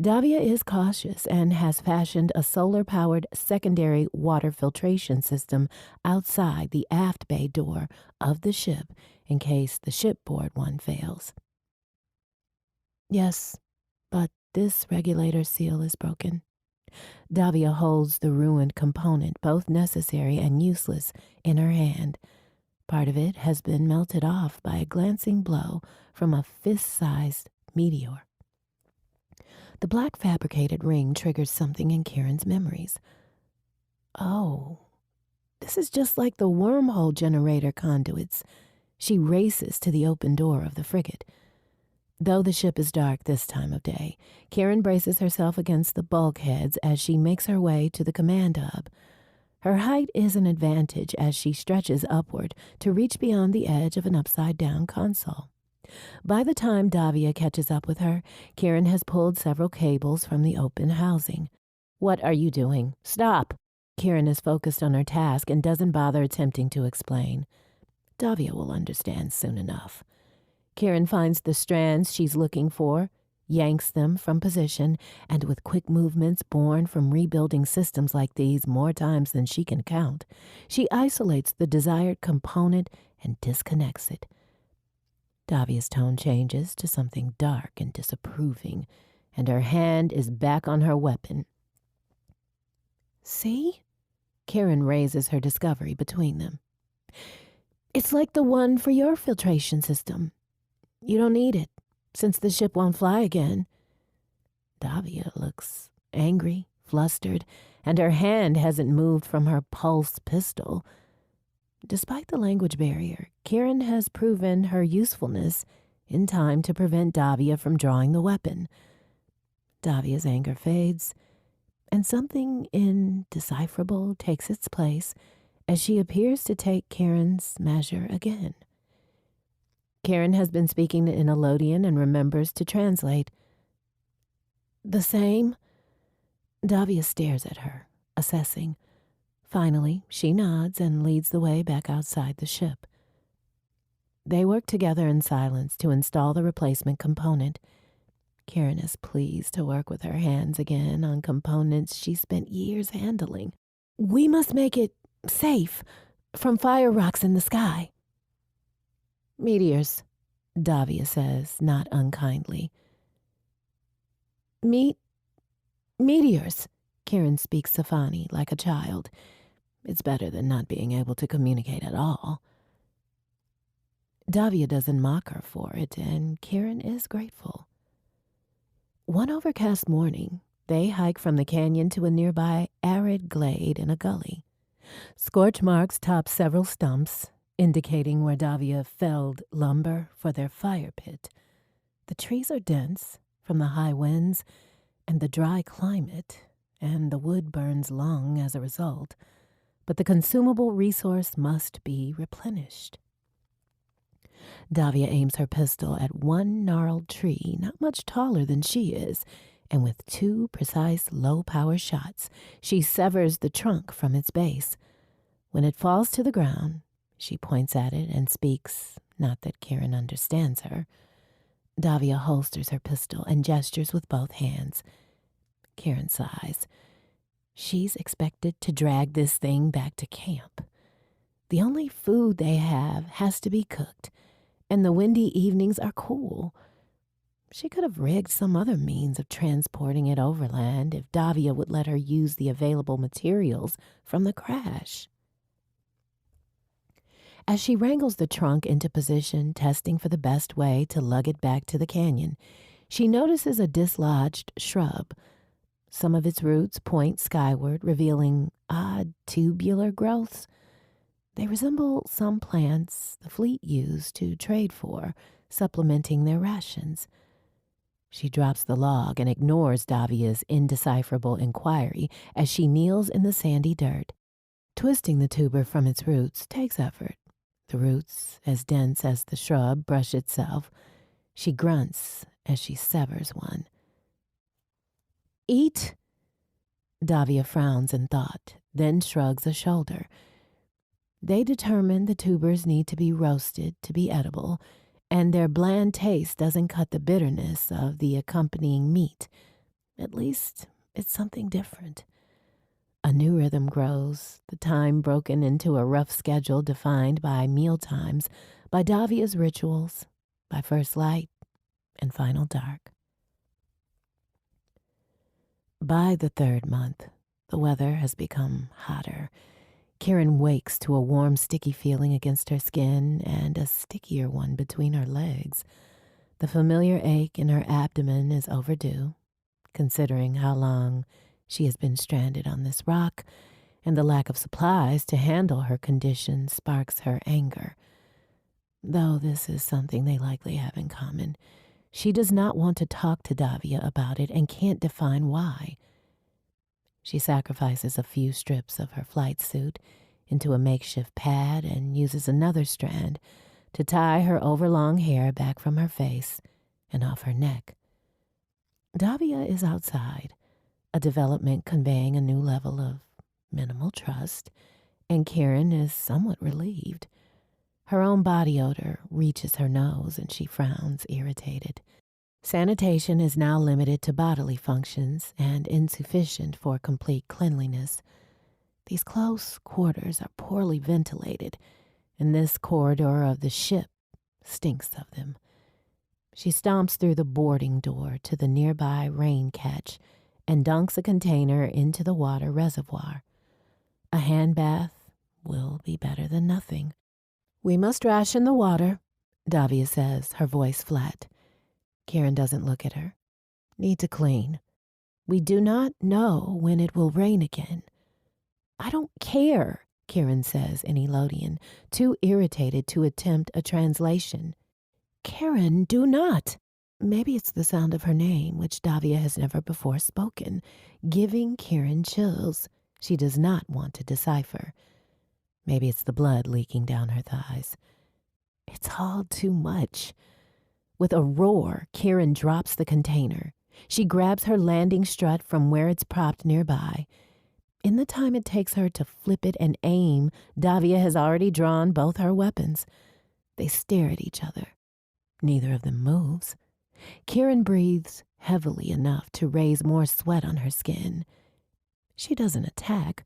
Davia is cautious and has fashioned a solar-powered secondary water filtration system outside the aft bay door of the ship in case the shipboard one fails. "Yes, but this regulator seal is broken." Davia holds the ruined component, both necessary and useless, in her hand. Part of it has been melted off by a glancing blow from a fist-sized meteor. The black fabricated ring triggers something in Karen's memories. Oh, this is just like the wormhole generator conduits. She races to the open door of the frigate. Though the ship is dark this time of day, Karen braces herself against the bulkheads as she makes her way to the command hub. Her height is an advantage as she stretches upward to reach beyond the edge of an upside-down console. By the time Davia catches up with her, Karen has pulled several cables from the open housing. "What are you doing? Stop!" Karen is focused on her task and doesn't bother attempting to explain. Davia will understand soon enough. Karen finds the strands she's looking for, yanks them from position, and with quick movements born from rebuilding systems like these more times than she can count, she isolates the desired component and disconnects it. Davia's tone changes to something dark and disapproving, and her hand is back on her weapon. See? Karen raises her discovery between them. It's like the one for your filtration system. You don't need it, since the ship won't fly again. Davia looks angry, flustered, and her hand hasn't moved from her pulse pistol. Despite the language barrier, Karen has proven her usefulness in time to prevent Davia from drawing the weapon. Davia's anger fades, and something indecipherable takes its place as she appears to take Karen's measure again. Karen has been speaking in Elodian and remembers to translate. The same? Davia stares at her, assessing. Finally, she nods and leads the way back outside the ship. They work together in silence to install the replacement component. Karen is pleased to work with her hands again on components she spent years handling. We must make it safe from fire rocks in the sky. Meteors, Davia says, not unkindly. Meteors, Karen speaks Safani like a child. It's better than not being able to communicate at all. Davia doesn't mock her for it, and Karen is grateful. One overcast morning, they hike from the canyon to a nearby arid glade in a gully. Scorch marks top several stumps, indicating where Davia felled lumber for their fire pit. The trees are dense from the high winds and the dry climate, and the wood burns long as a result, but the consumable resource must be replenished. Davia aims her pistol at one gnarled tree not much taller than she is, and with 2 precise low-power shots, she severs the trunk from its base. When it falls to the ground, she points at it and speaks, not that Karen understands her. Davia holsters her pistol and gestures with both hands. Karen sighs. She's expected to drag this thing back to camp. The only food they have has to be cooked, and the windy evenings are cool. She could have rigged some other means of transporting it overland if Davia would let her use the available materials from the crash. As she wrangles the trunk into position, testing for the best way to lug it back to the canyon, she notices a dislodged shrub. Some of its roots point skyward, revealing odd tubular growths. They resemble some plants the fleet used to trade for, supplementing their rations. She drops the log and ignores Davia's indecipherable inquiry as she kneels in the sandy dirt. Twisting the tuber from its roots takes effort. The roots, as dense as the shrub, brush itself. She grunts as she severs one. Eat? Davia frowns in thought, then shrugs a shoulder. They determine the tubers need to be roasted to be edible, and their bland taste doesn't cut the bitterness of the accompanying meat. At least it's something different. A new rhythm grows, the time broken into a rough schedule defined by meal times, by Davia's rituals, by first light and final dark. By the 3rd month, the weather has become hotter. Karen wakes to a warm, sticky feeling against her skin and a stickier one between her legs. The familiar ache in her abdomen is overdue, considering how long she has been stranded on this rock, and the lack of supplies to handle her condition sparks her anger. Though this is something they likely have in common, she does not want to talk to Davia about it and can't define why. She sacrifices a few strips of her flight suit into a makeshift pad and uses another strand to tie her overlong hair back from her face and off her neck. Davia is outside, a development conveying a new level of minimal trust, and Karen is somewhat relieved. Her own body odor reaches her nose and she frowns, irritated. Sanitation is now limited to bodily functions and insufficient for complete cleanliness. These close quarters are poorly ventilated, and this corridor of the ship stinks of them. She stomps through the boarding door to the nearby rain catch and dunks a container into the water reservoir. A hand bath will be better than nothing. "We must ration the water," Davia says, her voice flat. Kieran doesn't look at her. "Need to clean. We do not know when it will rain again." "I don't care," Kieran says in Elodian, too irritated to attempt a translation. "Kieran, do not." Maybe it's the sound of her name, which Davia has never before spoken, giving Kieran chills she does not want to decipher. Maybe it's the blood leaking down her thighs. It's all too much. With a roar, Kieran drops the container. She grabs her landing strut from where it's propped nearby. In the time it takes her to flip it and aim, Davia has already drawn both her weapons. They stare at each other. Neither of them moves. Kieran breathes heavily enough to raise more sweat on her skin. She doesn't attack.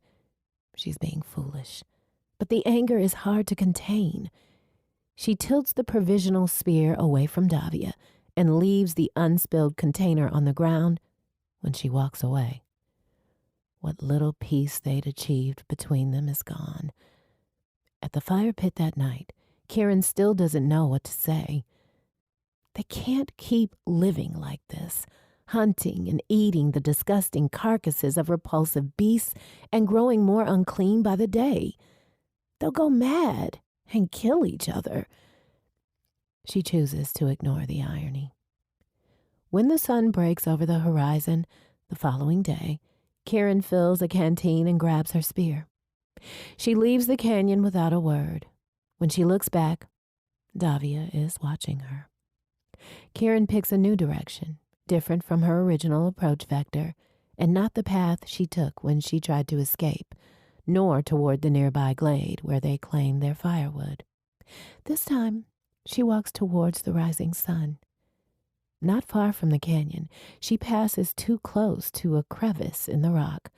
She's being foolish. But the anger is hard to contain. She tilts the provisional spear away from Davia and leaves the unspilled container on the ground when she walks away. What little peace they'd achieved between them is gone. At the fire pit that night, Kieran still doesn't know what to say. They can't keep living like this, hunting and eating the disgusting carcasses of repulsive beasts and growing more unclean by the day. They'll go mad and kill each other. She chooses to ignore the irony. When the sun breaks over the horizon the following day, Kieran fills a canteen and grabs her spear. She leaves the canyon without a word. When she looks back, Davia is watching her. Kieran picks a new direction, different from her original approach vector, and not the path she took when she tried to escape, nor toward the nearby glade where they claimed their firewood. This time, she walks towards the rising sun. Not far from the canyon, she passes too close to a crevice in the rock.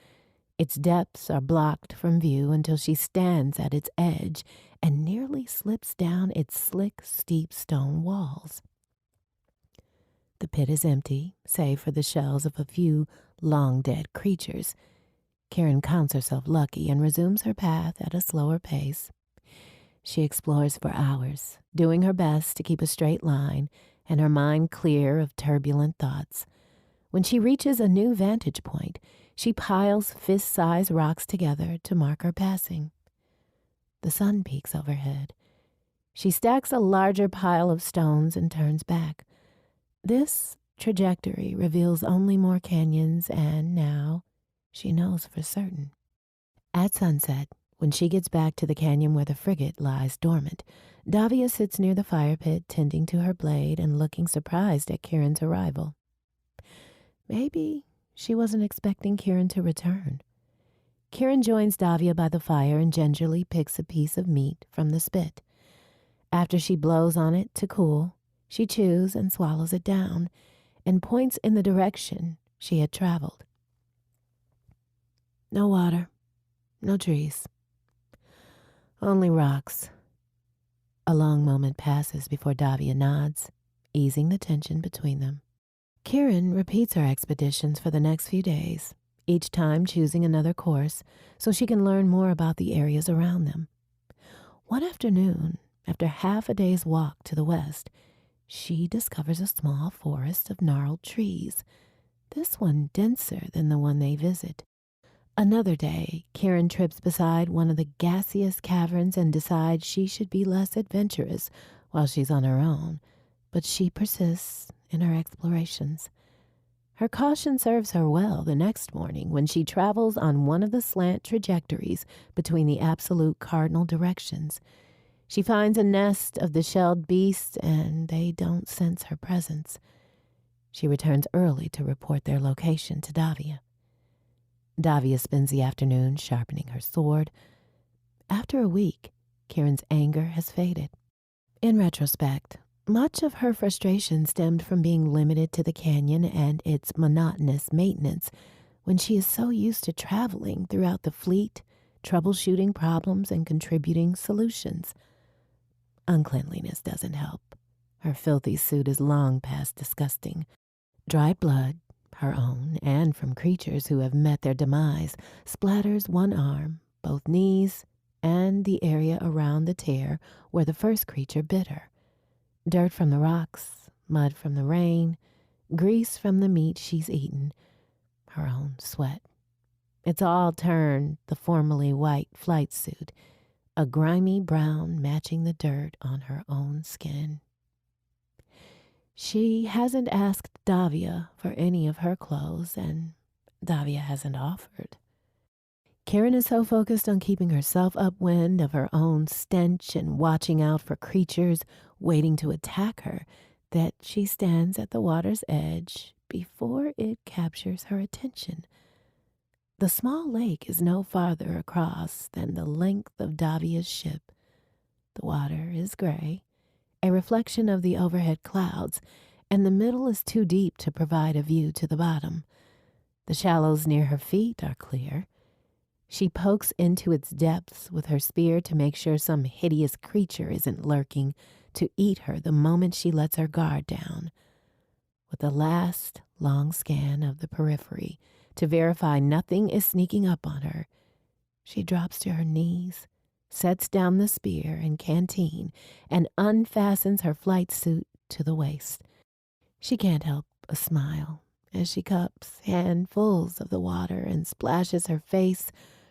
Its depths are blocked from view until she stands at its edge and nearly slips down its slick, steep stone walls. The pit is empty, save for the shells of a few long-dead creatures. Kieran counts herself lucky and resumes her path at a slower pace. She explores for hours, doing her best to keep a straight line and her mind clear of turbulent thoughts. When she reaches a new vantage point, she piles fist-sized rocks together to mark her passing. The sun peaks overhead. She stacks a larger pile of stones and turns back. This trajectory reveals only more canyons, and now she knows for certain. At sunset, when she gets back to the canyon where the frigate lies dormant, Davia sits near the fire pit, tending to her blade and looking surprised at Kieran's arrival. Maybe she wasn't expecting Kieran to return. Kieran joins Davia by the fire and gingerly picks a piece of meat from the spit. After she blows on it to cool, she chews and swallows it down and points in the direction she had traveled. No water, no trees, only rocks. A long moment passes before Davia nods, easing the tension between them. Kieran repeats her expeditions for the next few days, each time choosing another course so she can learn more about the areas around them. One afternoon, after half a day's walk to the west, she discovers a small forest of gnarled trees, this one denser than the one they visit. Another day, Kieran trips beside one of the gaseous caverns and decides she should be less adventurous while she's on her own, but she persists in her explorations. Her caution serves her well the next morning when she travels on one of the slant trajectories between the absolute cardinal directions. She finds a nest of the shelled beasts, and they don't sense her presence. She returns early to report their location to Davia. Davia spends the afternoon sharpening her sword. After a week, Kieran's anger has faded. In retrospect, much of her frustration stemmed from being limited to the canyon and its monotonous maintenance when she is so used to traveling throughout the fleet, troubleshooting problems and contributing solutions. Uncleanliness doesn't help. Her filthy suit is long past disgusting. Dried blood, her own and from creatures who have met their demise, splatters one arm, both knees, and the area around the tear where the first creature bit her. Dirt from the rocks, mud from the rain, grease from the meat she's eaten, her own sweat. It's all turned the formerly white flight suit, a grimy brown matching the dirt on her own skin. She hasn't asked Davia for any of her clothes, and Davia hasn't offered. Karen is so focused on keeping herself upwind of her own stench and watching out for creatures waiting to attack her that she stands at the water's edge before it captures her attention. The small lake is no farther across than the length of Davia's ship. The water is gray, a reflection of the overhead clouds, and the middle is too deep to provide a view to the bottom. The shallows near her feet are clear. She pokes into its depths with her spear to make sure some hideous creature isn't lurking to eat her the moment she lets her guard down. With a last long scan of the periphery to verify nothing is sneaking up on her, she drops to her knees, sets down the spear and canteen, and unfastens her flight suit to the waist. She can't help a smile as she cups handfuls of the water and splashes her face,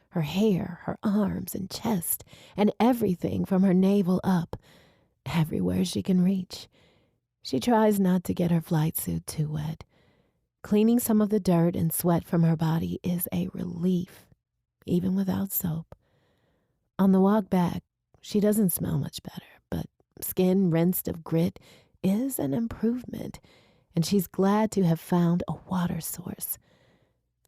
her hair, her arms and chest, and everything from her navel up, everywhere she can reach. She tries not to get her flight suit too wet. Cleaning some of the dirt and sweat from her body is a relief, even without soap. On the walk back, she doesn't smell much better, but skin rinsed of grit is an improvement, and she's glad to have found a water source.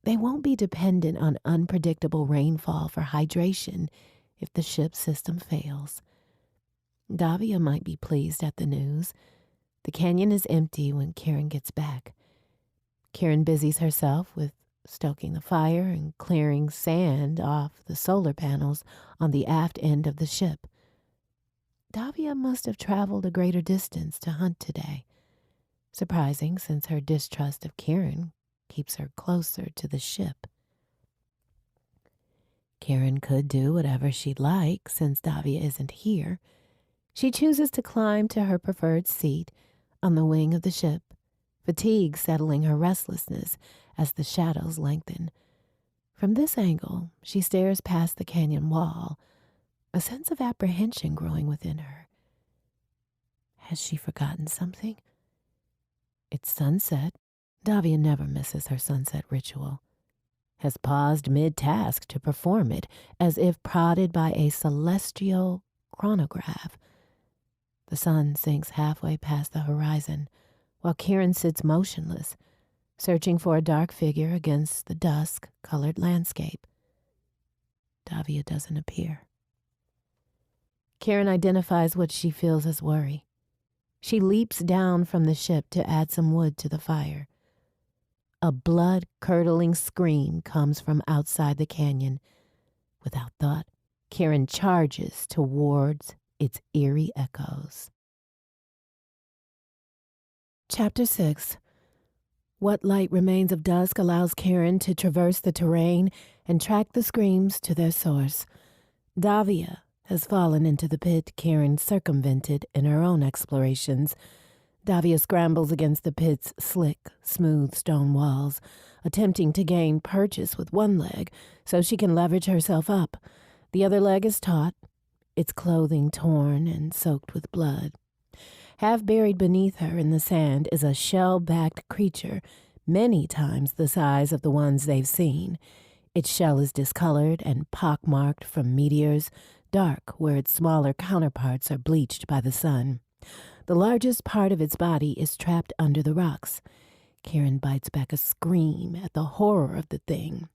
They won't be dependent on unpredictable rainfall for hydration if the ship's system fails. Davia might be pleased at the news. The canyon is empty when Karen gets back. Karen busies herself with stoking the fire and clearing sand off the solar panels on the aft end of the ship. Davia must have traveled a greater distance to hunt today. Surprising, since her distrust of Karen keeps her closer to the ship. Karen could do whatever she'd like since Davia isn't here. She chooses to climb to her preferred seat on the wing of the ship, fatigue settling her restlessness as the shadows lengthen. From this angle, she stares past the canyon wall, a sense of apprehension growing within her. Has she forgotten something? It's sunset. Davia never misses her sunset ritual. Has paused mid-task to perform it, as if prodded by a celestial chronograph. The sun sinks halfway past the horizon, while Karen sits motionless, searching for a dark figure against the dusk-colored landscape. Davia doesn't appear. Karen identifies what she feels as worry. She leaps down from the ship to add some wood to the fire. A blood-curdling scream comes from outside the canyon. Without thought, Karen charges towards its eerie echoes. Chapter 6. What light remains of dusk allows Karen to traverse the terrain and track the screams to their source. Davia has fallen into the pit Karen circumvented in her own explorations. Davia scrambles against the pit's slick, smooth stone walls, attempting to gain purchase with one leg so she can leverage herself up. The other leg is taut, its clothing torn and soaked with blood. Half buried beneath her in the sand is a shell-backed creature, many times the size of the ones they've seen. Its shell is discolored and pockmarked from meteors, dark where its smaller counterparts are bleached by the sun. The largest part of its body is trapped under the rocks. Karen bites back a scream at the horror of the thing.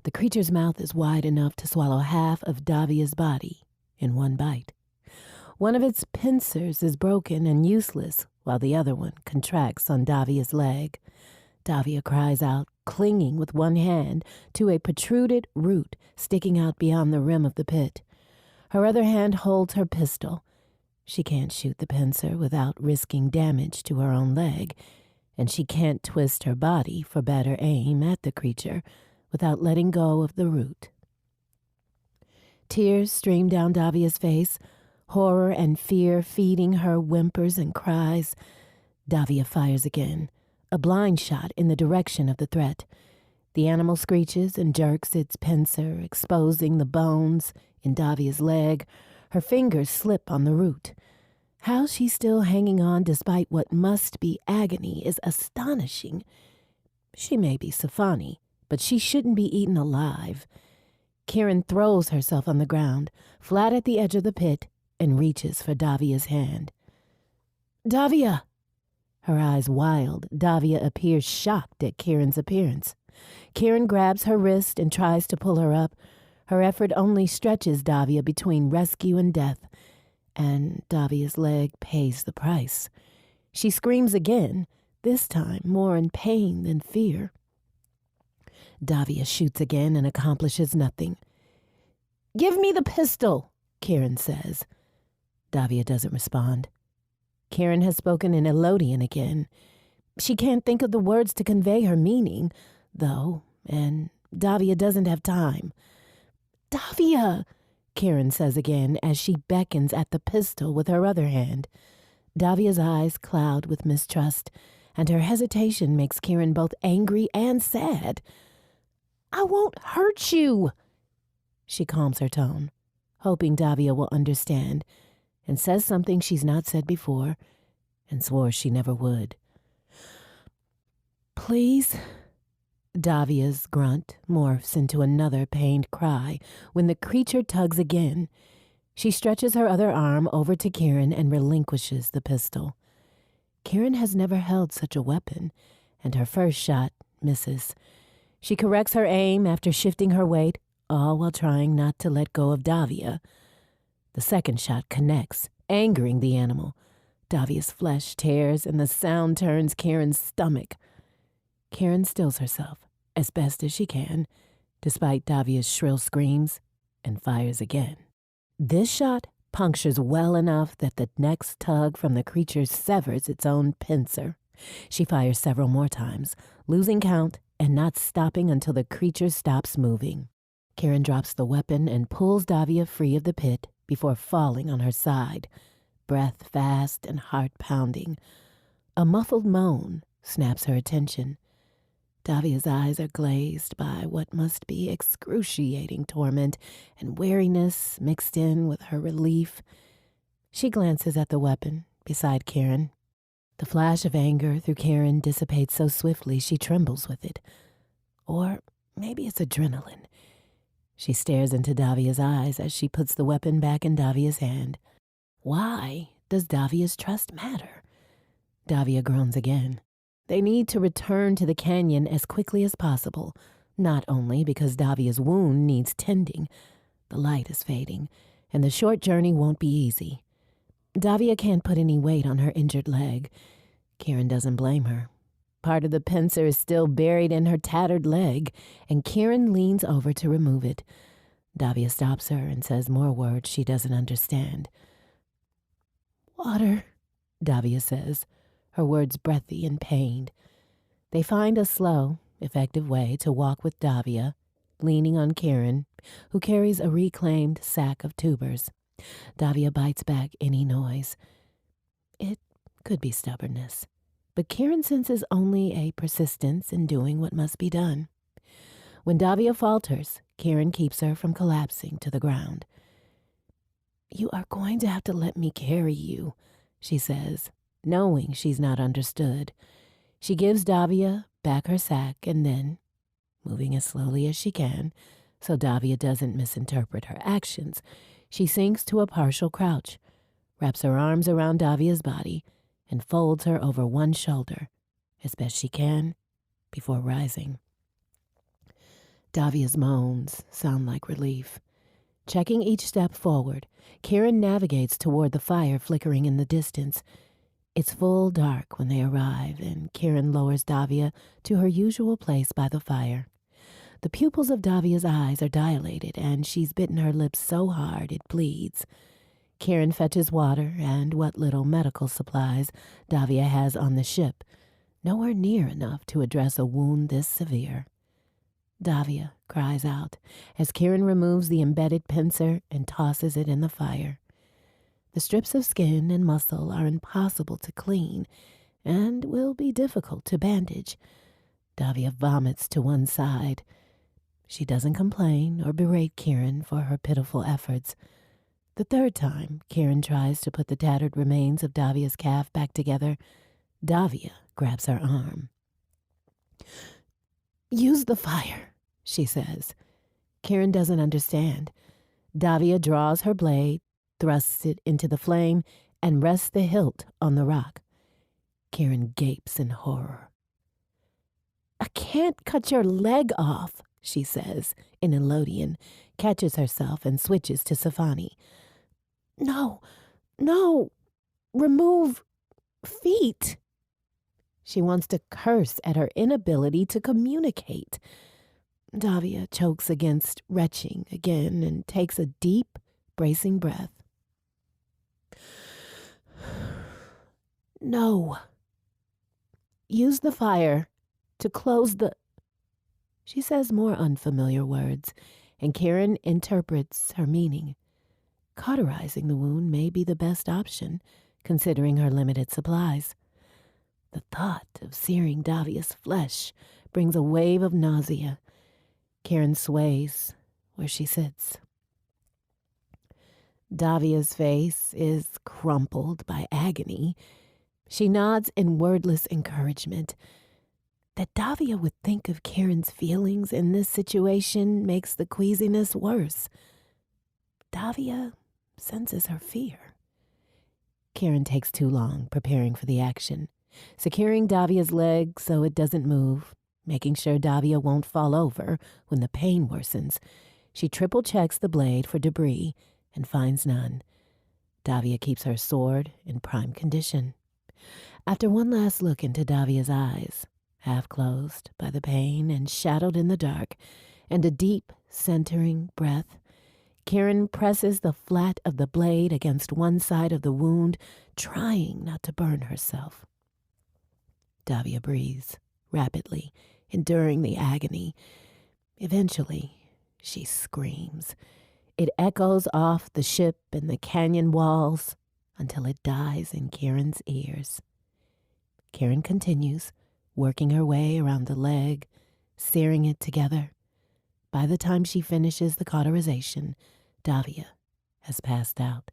The creature's mouth is wide enough to swallow half of Davia's body in one bite. One of its pincers is broken and useless, while the other one contracts on Davia's leg. Davia cries out, clinging with one hand to a protruded root sticking out beyond the rim of the pit. Her other hand holds her pistol. She can't shoot the pincer without risking damage to her own leg, and she can't twist her body for better aim at the creature without letting go of the root. Tears stream down Davia's face, horror and fear feeding her whimpers and cries. Davia fires again, a blind shot in the direction of the threat. The animal screeches and jerks its pincer, exposing the bones in Davia's leg. Her fingers slip on the root. How she's still hanging on despite what must be agony is astonishing. She may be Safani, but she shouldn't be eaten alive. Kieran throws herself on the ground, flat at the edge of the pit, and reaches for Davia's hand. "Davia!" Her eyes wild, Davia appears shocked at Kieran's appearance. Kieran grabs her wrist and tries to pull her up. Her effort only stretches Davia between rescue and death, and Davia's leg pays the price. She screams again, this time more in pain than fear. Davia shoots again and accomplishes nothing. "Give me the pistol," Kieran says. Davia doesn't respond. Kieran has spoken in Elodian again. She can't think of the words to convey her meaning, though, and Davia doesn't have time. "Davia!" Kieran says again as she beckons at the pistol with her other hand. Davia's eyes cloud with mistrust, and her hesitation makes Kieran both angry and sad. "I won't hurt you." She calms her tone, hoping Davia will understand, and says something she's not said before and swore she never would. "Please?" Davia's grunt morphs into another pained cry when the creature tugs again. She stretches her other arm over to Kieran and relinquishes the pistol. Kieran has never held such a weapon, and her first shot misses. She corrects her aim after shifting her weight, all while trying not to let go of Davia. The second shot connects, angering the animal. Davia's flesh tears and the sound turns Kieran's stomach. Kieran stills herself as best as she can, despite Davia's shrill screams, and fires again. This shot punctures well enough that the next tug from the creature severs its own pincer. She fires several more times, losing count and not stopping until the creature stops moving. Kieran drops the weapon and pulls Davia free of the pit before falling on her side, breath fast and heart pounding. A muffled moan snaps her attention. Davia's eyes are glazed by what must be excruciating torment and weariness mixed in with her relief. She glances at the weapon beside Kieran. The flash of anger through Kieran dissipates so swiftly she trembles with it. Or maybe it's adrenaline. She stares into Davia's eyes as she puts the weapon back in Davia's hand. Why does Davia's trust matter? Davia groans again. They need to return to the canyon as quickly as possible, not only because Davia's wound needs tending. The light is fading, and the short journey won't be easy. Davia can't put any weight on her injured leg. Kieran doesn't blame her. Part of the pincer is still buried in her tattered leg, and Kieran leans over to remove it. Davia stops her and says more words she doesn't understand. "Water," Davia says, her words breathy and pained. They find a slow, effective way to walk with Davia, leaning on Kieran, who carries a reclaimed sack of tubers. Davia bites back any noise. It could be stubbornness, but Kieran senses only a persistence in doing what must be done. When Davia falters, Kieran keeps her from collapsing to the ground. "You are going to have to let me carry you," she says, knowing she's not understood. She gives Davia back her sack and then, moving as slowly as she can, so Davia doesn't misinterpret her actions, she sinks to a partial crouch, wraps her arms around Davia's body, and folds her over one shoulder, as best she can, before rising. Davia's moans sound like relief. Checking each step forward, Kieran navigates toward the fire flickering in the distance. It's full dark when they arrive, and Kieran lowers Davia to her usual place by the fire. The pupils of Davia's eyes are dilated, and she's bitten her lips so hard it bleeds. Karen fetches water and what little medical supplies Davia has on the ship, nowhere near enough to address a wound this severe. Davia cries out as Karen removes the embedded pincer and tosses it in the fire. The strips of skin and muscle are impossible to clean and will be difficult to bandage. Davia vomits to one side. She doesn't complain or berate Karen for her pitiful efforts. The third time Karen tries to put the tattered remains of Davia's calf back together, Davia grabs her arm. "Use the fire," she says. Karen doesn't understand. Davia draws her blade, thrusts it into the flame, and rests the hilt on the rock. Karen gapes in horror. "I can't cut your leg off," she says in Elodian, catches herself and switches to Safani. No, remove feet." She wants to curse at her inability to communicate. Davia chokes against retching again and takes a deep, bracing breath. "No. Use the fire to close the..." She says more unfamiliar words, and Karen interprets her meaning. Cauterizing the wound may be the best option, considering her limited supplies. The thought of searing Davia's flesh brings a wave of nausea. Karen sways where she sits. Davia's face is crumpled by agony. She nods in wordless encouragement. That Davia would think of Karen's feelings in this situation makes the queasiness worse. Davia senses her fear. Karen takes too long preparing for the action, securing Davia's leg so it doesn't move, making sure Davia won't fall over when the pain worsens. She triple checks the blade for debris and finds none. Davia keeps her sword in prime condition. After one last look into Davia's eyes, half closed by the pain and shadowed in the dark, and a deep, centering breath, Karen presses the flat of the blade against one side of the wound, trying not to burn herself. Davia breathes rapidly, enduring the agony. Eventually, she screams. It echoes off the ship and the canyon walls until it dies in Karen's ears. Karen continues, working her way around the leg, searing it together. By the time she finishes the cauterization, Davia has passed out.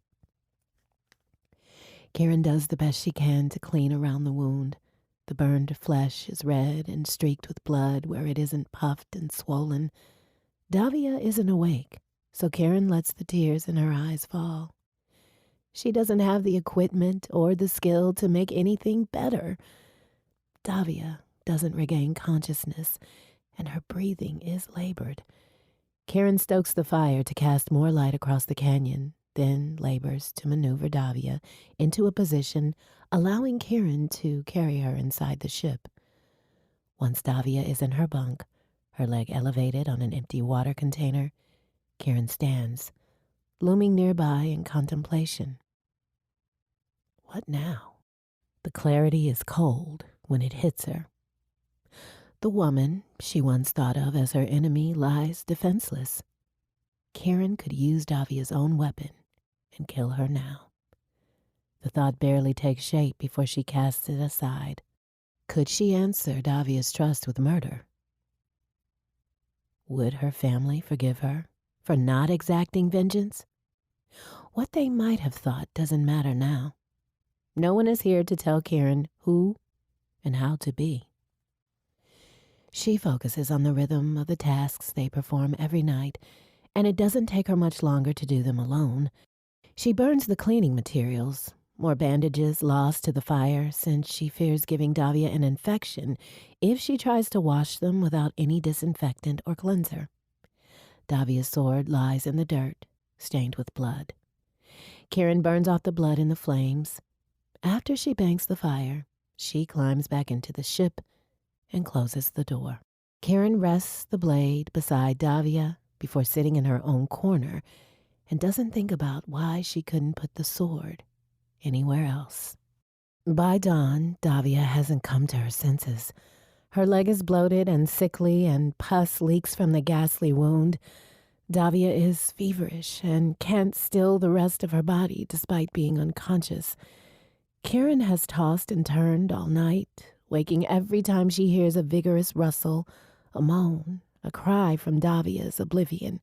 Karen does the best she can to clean around the wound. The burned flesh is red and streaked with blood where it isn't puffed and swollen. Davia isn't awake, so Karen lets the tears in her eyes fall. She doesn't have the equipment or the skill to make anything better. Davia doesn't regain consciousness, and her breathing is labored. Karen stokes the fire to cast more light across the canyon, then labors to maneuver Davia into a position allowing Karen to carry her inside the ship. Once Davia is in her bunk, her leg elevated on an empty water container, Karen stands, looming nearby in contemplation. What now? The clarity is cold when it hits her. The woman she once thought of as her enemy lies defenseless. Karen could use Davia's own weapon and kill her now. The thought barely takes shape before she casts it aside. Could she answer Davia's trust with murder? Would her family forgive her for not exacting vengeance? What they might have thought doesn't matter now. No one is here to tell Karen who and how to be. She focuses on the rhythm of the tasks they perform every night, and it doesn't take her much longer to do them alone. She burns the cleaning materials, more bandages lost to the fire since she fears giving Davia an infection if she tries to wash them without any disinfectant or cleanser. Davia's sword lies in the dirt, stained with blood. Karen burns off the blood in the flames. After she banks the fire, she climbs back into the ship and closes the door. Karen rests the blade beside Davia before sitting in her own corner and doesn't think about why she couldn't put the sword anywhere else. By dawn, Davia hasn't come to her senses. Her leg is bloated and sickly, and pus leaks from the ghastly wound. Davia is feverish and can't still the rest of her body despite being unconscious. Kieran has tossed and turned all night, waking every time she hears a vigorous rustle, a moan, a cry from Davia's oblivion.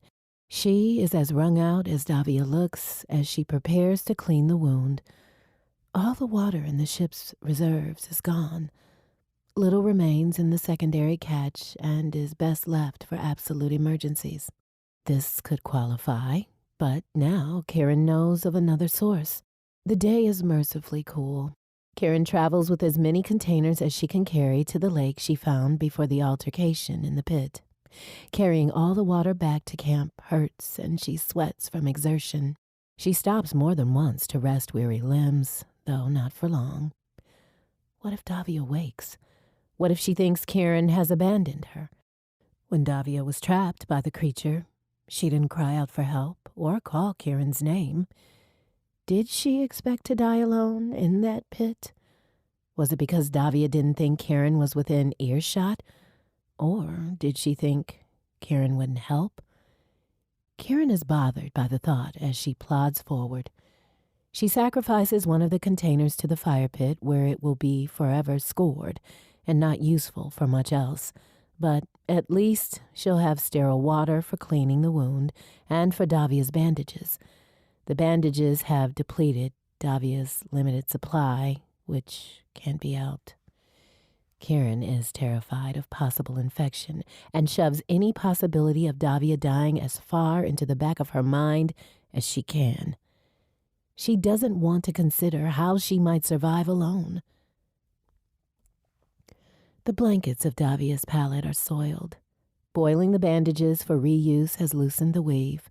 She is as wrung out as Davia looks as she prepares to clean the wound. All the water in the ship's reserves is gone. Little remains in the secondary catch and is best left for absolute emergencies. This could qualify, but now Kieran knows of another source. The day is mercifully cool. Kieran travels with as many containers as she can carry to the lake she found before the altercation in the pit. Carrying all the water back to camp hurts, and she sweats from exertion. She stops more than once to rest weary limbs, though not for long. What if Davia wakes? What if she thinks Kieran has abandoned her? When Davia was trapped by the creature, she didn't cry out for help or call Kieran's name. Did she expect to die alone in that pit? Was it because Davia didn't think Kieran was within earshot? Or did she think Kieran wouldn't help? Kieran is bothered by the thought as she plods forward. She sacrifices one of the containers to the fire pit where it will be forever scored and not useful for much else. But at least she'll have sterile water for cleaning the wound and for Davia's bandages. The bandages have depleted Davia's limited supply, which can be out. Kieran is terrified of possible infection and shoves any possibility of Davia dying as far into the back of her mind as she can. She doesn't want to consider how she might survive alone. The blankets of Davia's pallet are soiled. Boiling the bandages for reuse has loosened the weave.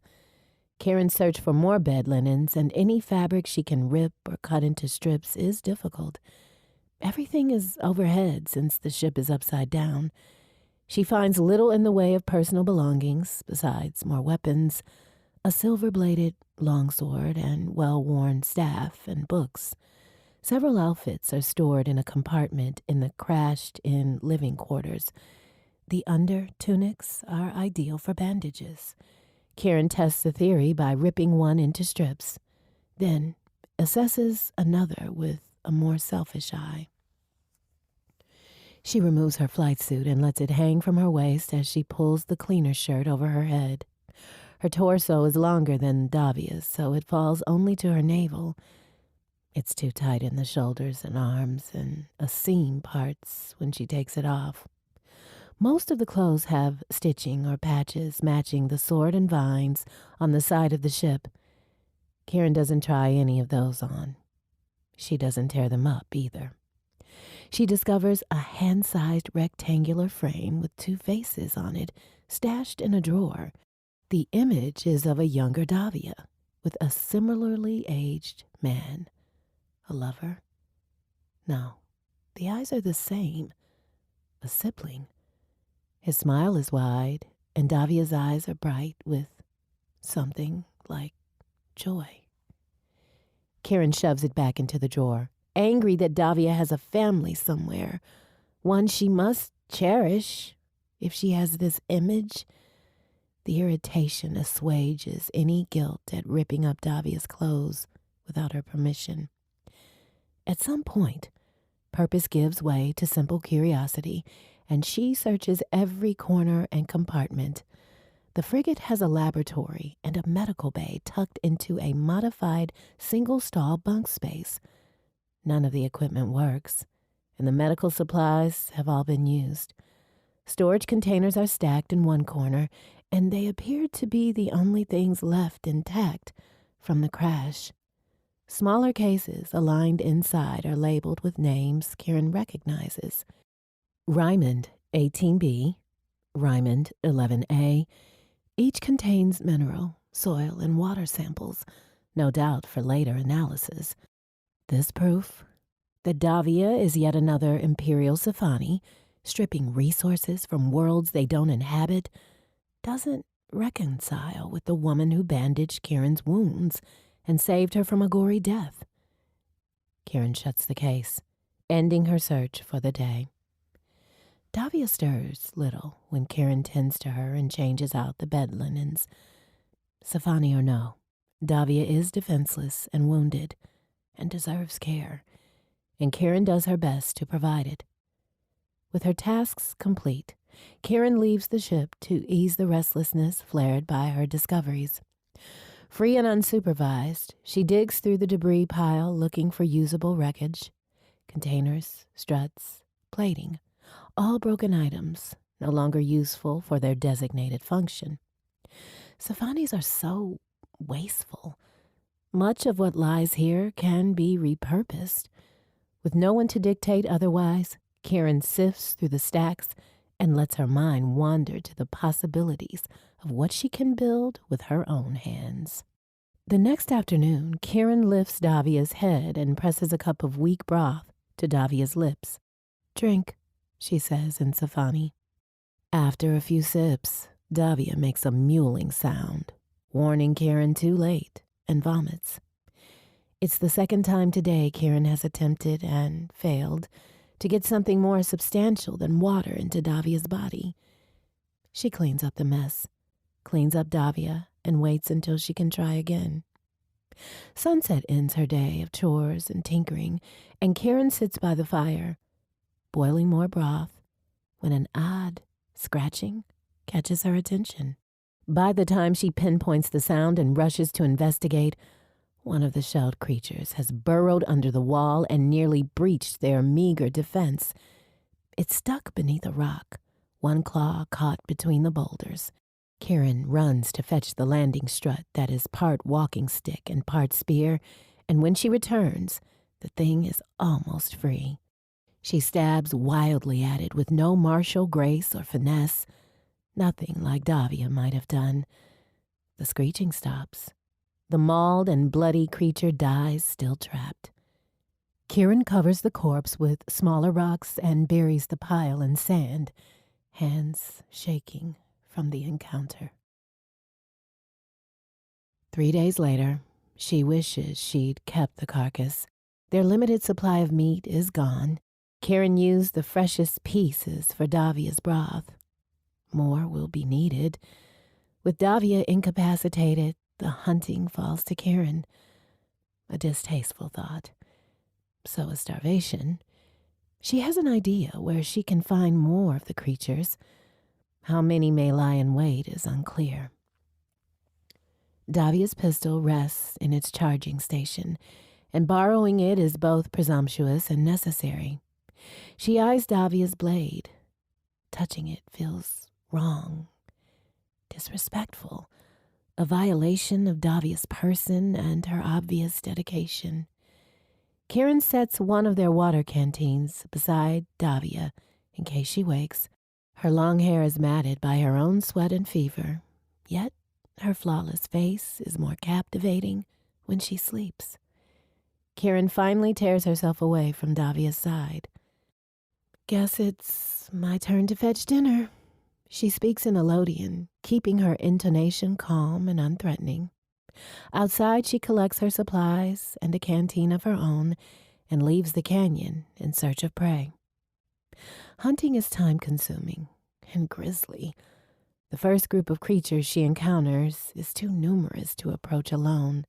Kieran searched for more bed linens, and any fabric she can rip or cut into strips is difficult. Everything is overhead since the ship is upside down. She finds little in the way of personal belongings, besides more weapons, a silver-bladed longsword and well-worn staff and books. Several outfits are stored in a compartment in the crashed-in living quarters. The under tunics are ideal for bandages. Kieran tests the theory by ripping one into strips, then assesses another with a more selfish eye. She removes her flight suit and lets it hang from her waist as she pulls the cleaner shirt over her head. Her torso is longer than Davia's, so it falls only to her navel. It's too tight in the shoulders and arms, and a seam parts when she takes it off. Most of the clothes have stitching or patches matching the sword and vines on the side of the ship. Kieran doesn't try any of those on. She doesn't tear them up either. She discovers a hand-sized rectangular frame with two faces on it, stashed in a drawer. The image is of a younger Davia with a similarly aged man. A lover? No, the eyes are the same. A sibling. His smile is wide, and Davia's eyes are bright with something like joy. Kieran shoves it back into the drawer, angry that Davia has a family somewhere, one she must cherish if she has this image. The irritation assuages any guilt at ripping up Davia's clothes without her permission. At some point, purpose gives way to simple curiosity, and she searches every corner and compartment. The frigate has a laboratory and a medical bay tucked into a modified single-stall bunk space. None of the equipment works, and the medical supplies have all been used. Storage containers are stacked in one corner, and they appear to be the only things left intact from the crash. Smaller cases aligned inside are labeled with names Kieran recognizes. Raymond 18B, Raymond 11A. Each contains mineral, soil, and water samples, no doubt for later analysis. This proof that Davia is yet another Imperial Safani, stripping resources from worlds they don't inhabit, doesn't reconcile with the woman who bandaged Kieran's wounds and saved her from a gory death. Kieran shuts the case, ending her search for the day. Davia stirs little when Kieran tends to her and changes out the bed linens. Sci-Fi or no, Davia is defenseless and wounded and deserves care, and Kieran does her best to provide it. With her tasks complete, Kieran leaves the ship to ease the restlessness flared by her discoveries. Free and unsupervised, she digs through the debris pile looking for usable wreckage, containers, struts, plating, all broken items, no longer useful for their designated function. Sci-Fis are so wasteful. Much of what lies here can be repurposed. With no one to dictate otherwise, Kieran sifts through the stacks and lets her mind wander to the possibilities of what she can build with her own hands. The next afternoon, Kieran lifts Davia's head and presses a cup of weak broth to Davia's lips. "Drink," she says in Sci-Fi. After a few sips, Davia makes a mewling sound, warning Kieran too late, and vomits. It's the second time today Kieran has attempted and failed to get something more substantial than water into Davia's body. She cleans up the mess, cleans up Davia, and waits until she can try again. Sunset ends her day of chores and tinkering, and Kieran sits by the fire, boiling more broth, when an odd scratching catches her attention. By the time she pinpoints the sound and rushes to investigate, one of the shelled creatures has burrowed under the wall and nearly breached their meager defense. It's stuck beneath a rock, one claw caught between the boulders. Kieran runs to fetch the landing strut that is part walking stick and part spear, and when she returns, the thing is almost free. She stabs wildly at it with no martial grace or finesse, nothing like Davia might have done. The screeching stops. The mauled and bloody creature dies still trapped. Kieran covers the corpse with smaller rocks and buries the pile in sand, hands shaking from the encounter. 3 days later, she wishes she'd kept the carcass. Their limited supply of meat is gone. Kieran used the freshest pieces for Davia's broth. More will be needed. With Davia incapacitated, the hunting falls to Kieran. A distasteful thought. So is starvation. She has an idea where she can find more of the creatures. How many may lie in wait is unclear. Davia's pistol rests in its charging station, and borrowing it is both presumptuous and necessary. She eyes Davia's blade. Touching it feels wrong, disrespectful, a violation of Davia's person and her obvious dedication. Kieran sets one of their water canteens beside Davia in case she wakes. Her long hair is matted by her own sweat and fever, yet her flawless face is more captivating when she sleeps. Kieran finally tears herself away from Davia's side. "Guess it's my turn to fetch dinner." She speaks in Elodian, keeping her intonation calm and unthreatening. Outside, she collects her supplies and a canteen of her own and leaves the canyon in search of prey. Hunting is time-consuming and grisly. The first group of creatures she encounters is too numerous to approach alone.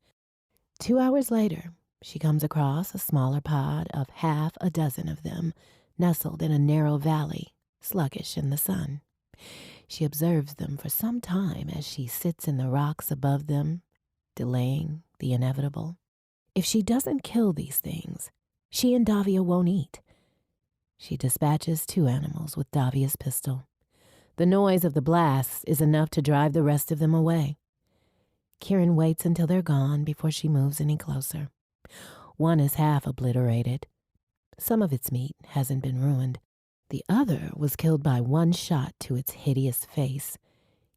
2 hours later, she comes across a smaller pod of half a dozen of them, nestled in a narrow valley, sluggish in the sun. She observes them for some time as she sits in the rocks above them, delaying the inevitable. If she doesn't kill these things, she and Davia won't eat. She dispatches 2 animals with Davia's pistol. The noise of the blasts is enough to drive the rest of them away. Kieran waits until they're gone before she moves any closer. One is half obliterated. Some of its meat hasn't been ruined. The other was killed by one shot to its hideous face.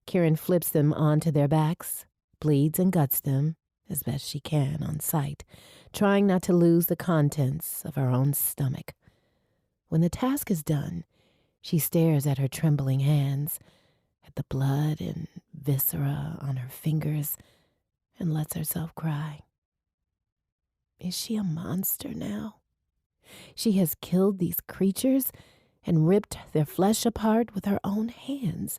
Kieran flips them onto their backs, bleeds and guts them as best she can on sight, trying not to lose the contents of her own stomach. When the task is done, she stares at her trembling hands. at the blood and viscera on her fingers and lets herself cry. Is she a monster now? She has killed these creatures and ripped their flesh apart with her own hands.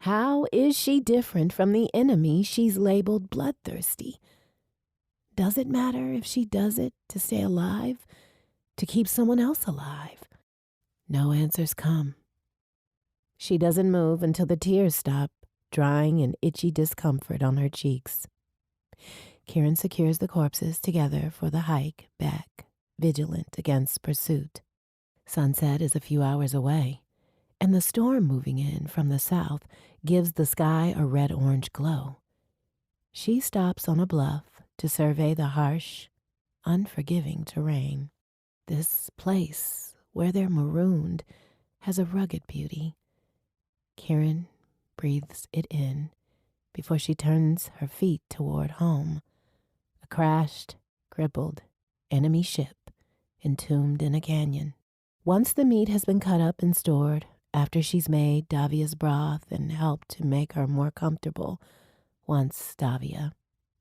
How is she different from the enemy she's labeled bloodthirsty? Does it matter if she does it to stay alive, to keep someone else alive? No answers come. She doesn't move until the tears stop, drying an itchy discomfort on her cheeks. Kieran secures the corpses together for the hike back, vigilant against pursuit. Sunset is a few hours away, and the storm moving in from the south gives the sky a red-orange glow. She stops on a bluff to survey the harsh, unforgiving terrain. This place, where they're marooned, has a rugged beauty. Kieran breathes it in before she turns her feet toward home. A crashed, crippled enemy ship entombed in a canyon. Once the meat has been cut up and stored, after she's made Davia's broth and helped to make her more comfortable, once Davia,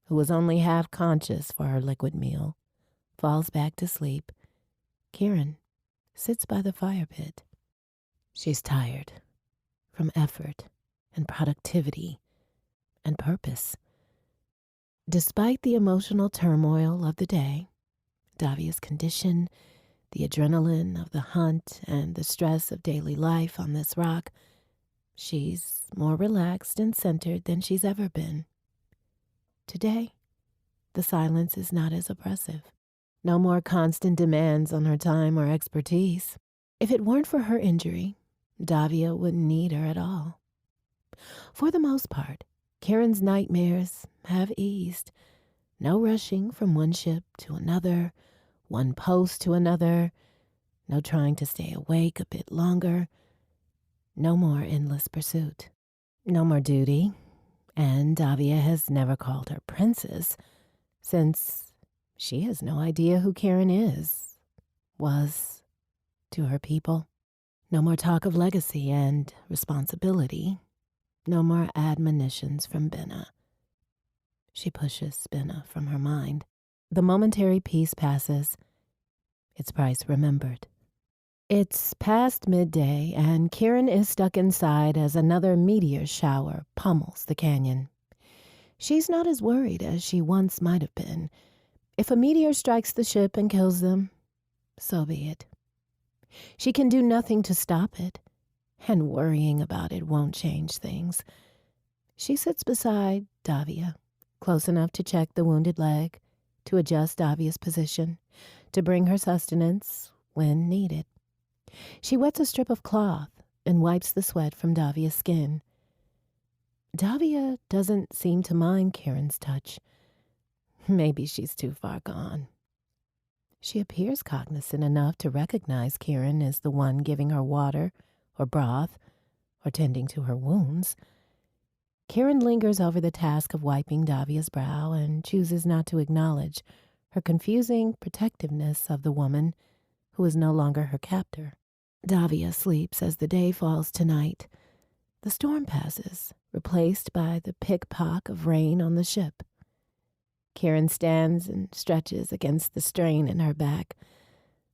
who was only half conscious for her liquid meal, falls back to sleep, Kieran sits by the fire pit. She's tired from effort and productivity and purpose. Despite the emotional turmoil of the day, Davia's condition, the adrenaline of the hunt, and the stress of daily life on this rock, she's more relaxed and centered than she's ever been. Today, the silence is not as oppressive. No more constant demands on her time or expertise. If it weren't for her injury, Davia wouldn't need her at all. For the most part, Kieran's nightmares have eased. No rushing from one ship to another, one post to another. No trying to stay awake a bit longer. No more endless pursuit. No more duty. And Davia has never called her princess, since she has no idea who Kieran was to her people. No more talk of legacy and responsibility. No more admonitions from Benna. She pushes Benna from her mind. The momentary peace passes, its price remembered. It's past midday, and Kieran is stuck inside as another meteor shower pummels the canyon. She's not as worried as she once might have been. If a meteor strikes the ship and kills them, so be it. She can do nothing to stop it, and worrying about it won't change things. She sits beside Davia, close enough to check the wounded leg, to adjust Davia's position, to bring her sustenance when needed. She wets a strip of cloth and wipes the sweat from Davia's skin. Davia doesn't seem to mind Kieran's touch. Maybe she's too far gone. She appears cognizant enough to recognize Kieran as the one giving her water or broth or tending to her wounds. Kieran lingers over the task of wiping Davia's brow and chooses not to acknowledge her confusing protectiveness of the woman who is no longer her captor. Davia sleeps as the day falls to night. The storm passes, replaced by the pick-pock of rain on the ship. Kieran stands and stretches against the strain in her back.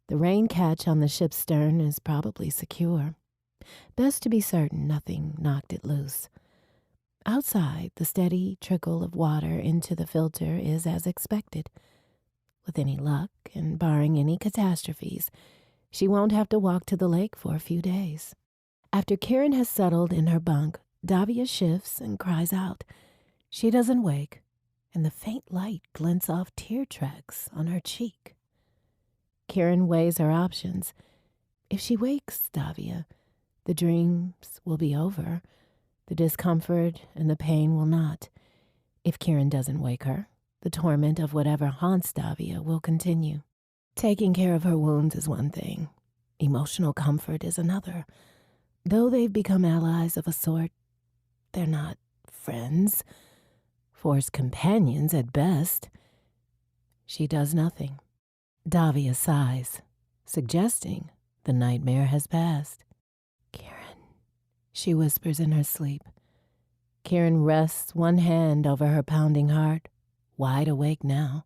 The rain catch on the ship's stern is probably secure. Best to be certain nothing knocked it loose. Outside, the steady trickle of water into the filter is as expected. With any luck, and barring any catastrophes, she won't have to walk to the lake for a few days. After Kieran has settled in her bunk, Davia shifts and cries out. She doesn't wake, and the faint light glints off tear tracks on her cheek. Kieran weighs her options. If she wakes Davia, the dreams will be over. The discomfort and the pain will not. If Kieran doesn't wake her, the torment of whatever haunts Davia will continue. Taking care of her wounds is one thing. Emotional comfort is another. Though they've become allies of a sort, they're not friends. Forced companions at best. She does nothing. Davia sighs, suggesting the nightmare has passed. Kieran, she whispers in her sleep. Kieran rests one hand over her pounding heart, wide awake now.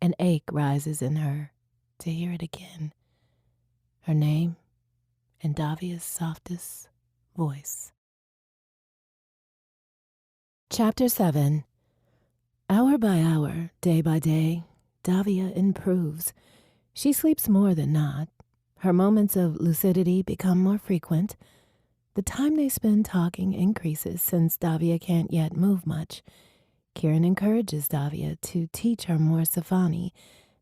An ache rises in her to hear it again. Her name in Davia's softest voice. Chapter 7. Hour by hour, day by day, Davia improves. She sleeps more than not. Her moments of lucidity become more frequent. The time they spend talking increases since Davia can't yet move much. Kieran encourages Davia to teach her more Sci-Fi,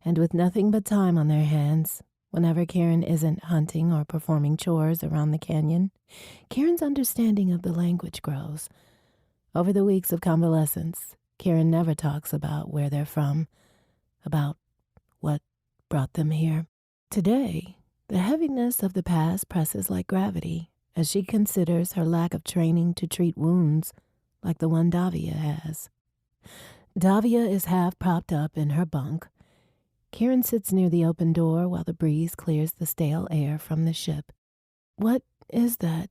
and with nothing but time on their hands, whenever Kieran isn't hunting or performing chores around the canyon, Kieran's understanding of the language grows. Over the weeks of convalescence, Kieran never talks about where they're from, about what brought them here. Today, the heaviness of the past presses like gravity as she considers her lack of training to treat wounds like the one Davia has. Davia is half propped up in her bunk. Kieran sits near the open door while the breeze clears the stale air from the ship. "What is that?"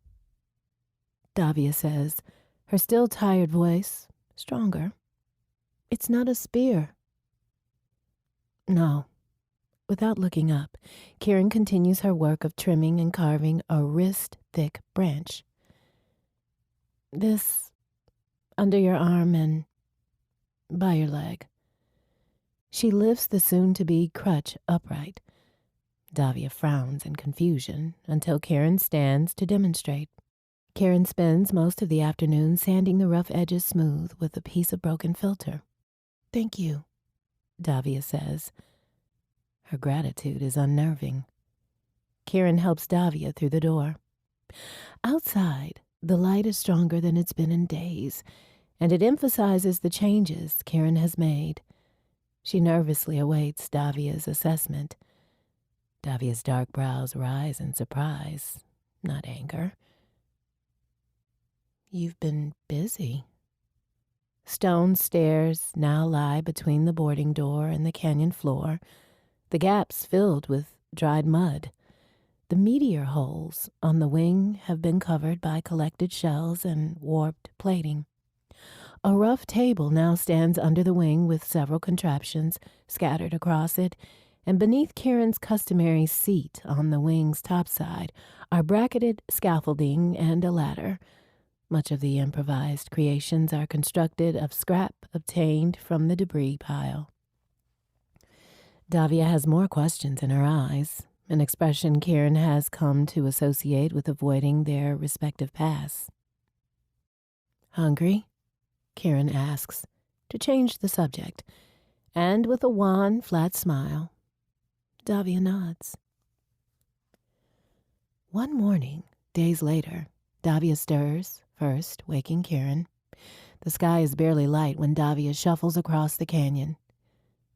Davia says, her still tired voice stronger. "It's not a spear." No. Without looking up, Kieran continues her work of trimming and carving a wrist-thick branch. "This under your arm and by your leg." She lifts the soon-to-be crutch upright. Davia frowns in confusion until Kieran stands to demonstrate. Kieran spends most of the afternoon sanding the rough edges smooth with a piece of broken filter. "Thank you," Davia says. Her gratitude is unnerving. Kieran helps Davia through the door. Outside, the light is stronger than it's been in days, and it emphasizes the changes Kieran has made. She nervously awaits Davia's assessment. Davia's dark brows rise in surprise, not anger. "You've been busy." Stone stairs now lie between the boarding door and the canyon floor, the gaps filled with dried mud. The meteor holes on the wing have been covered by collected shells and warped plating. A rough table now stands under the wing with several contraptions scattered across it, and beneath Kieran's customary seat on the wing's topside are bracketed scaffolding and a ladder. Much of the improvised creations are constructed of scrap obtained from the debris pile. Davia has more questions in her eyes, an expression Kieran has come to associate with avoiding their respective pasts. "Hungry?" Kieran asks, to change the subject, and with a wan, flat smile, Davia nods. One morning, days later, Davia stirs, first waking Kieran. The sky is barely light when Davia shuffles across the canyon.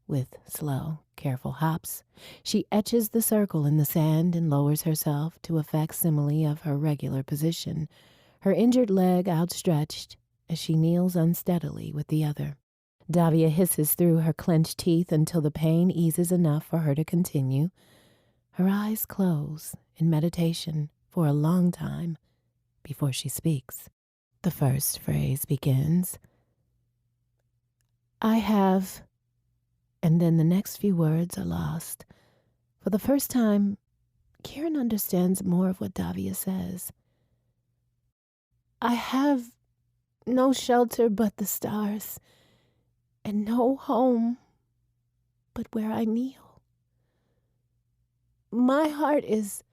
With slow, careful hops, she etches the circle in the sand and lowers herself to a facsimile of her regular position, her injured leg outstretched as she kneels unsteadily with the other. Davia hisses through her clenched teeth until the pain eases enough for her to continue. Her eyes close in meditation for a long time before she speaks. The first phrase begins, "I have," and then the next few words are lost. For the first time, Kieran understands more of what Davia says. "I have no shelter but the stars, and no home but where I kneel. My heart is—"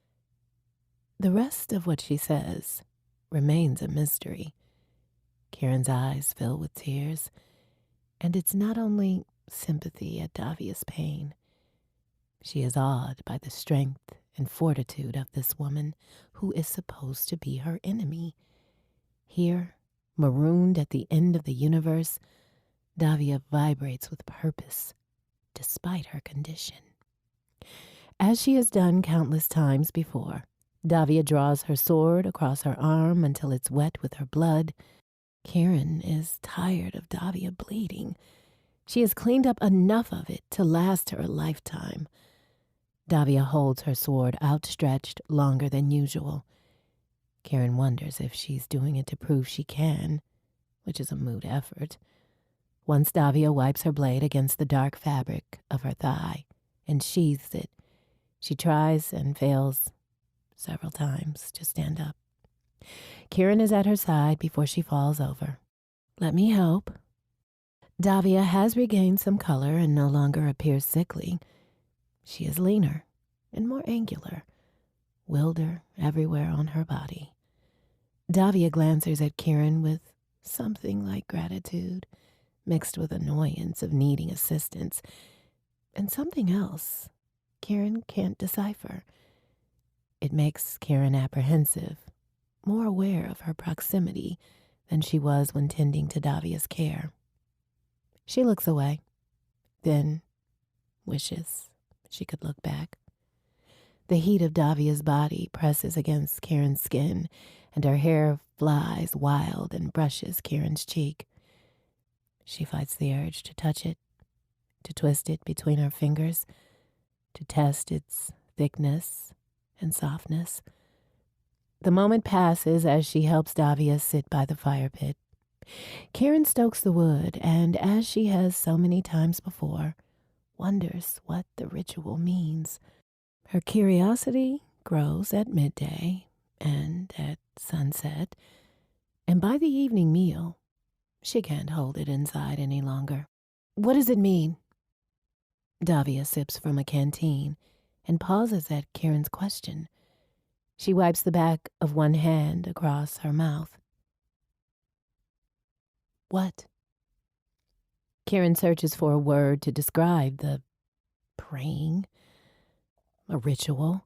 The rest of what she says remains a mystery. Kieran's eyes fill with tears, and it's not only sympathy at Davia's pain. She is awed by the strength and fortitude of this woman who is supposed to be her enemy. Here, marooned at the end of the universe, Davia vibrates with purpose, despite her condition. As she has done countless times before, Davia draws her sword across her arm until it's wet with her blood. Kieran is tired of Davia bleeding. She has cleaned up enough of it to last her a lifetime. Davia holds her sword outstretched longer than usual. Kieran wonders if she's doing it to prove she can, which is a moot effort. Once Davia wipes her blade against the dark fabric of her thigh and sheathes it, she tries and fails several times to stand up. Kieran is at her side before she falls over. Let me help. Davia has regained some color and no longer appears sickly. She is leaner and more angular, wilder everywhere on her body. Davia glances at Kieran with something like gratitude, mixed with annoyance of needing assistance, and something else Kieran can't decipher. It makes Kieran apprehensive, more aware of her proximity than she was when tending to Davia's care. She looks away, then wishes she could look back. The heat of Davia's body presses against Kieran's skin, and her hair flies wild and brushes Kieran's cheek. She fights the urge to touch it, to twist it between her fingers, to test its thickness and softness. The moment passes as she helps Davia sit by the fire pit. Kieran stokes the wood, and as she has so many times before, wonders what the ritual means. Her curiosity grows at midday and at sunset, and by the evening meal, she can't hold it inside any longer. What does it mean? Davia sips from a canteen and pauses at Kieran's question. She wipes the back of one hand across her mouth. What? Kieran searches for a word to describe the praying, a ritual.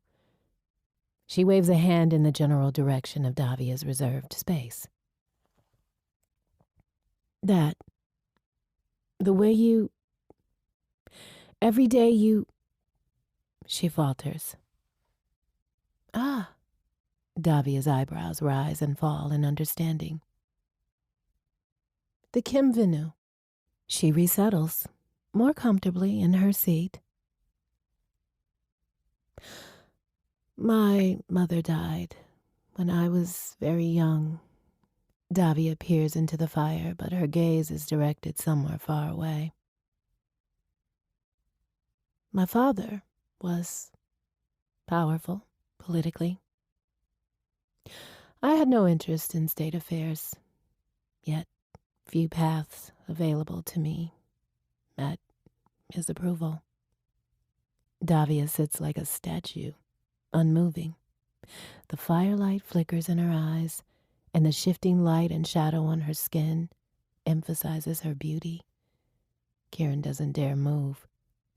She waves a hand in the general direction of Davia's reserved space. That, the way you, every day you, she falters. Ah, Davia's eyebrows rise and fall in understanding. The Kimvenu. She resettles, more comfortably in her seat. My mother died when I was very young. Davia peers into the fire, but her gaze is directed somewhere far away. My father was powerful politically. I had no interest in state affairs, yet few paths available to me met his approval. Davia sits like a statue, unmoving. The firelight flickers in her eyes, and the shifting light and shadow on her skin emphasizes her beauty. Kieran doesn't dare move,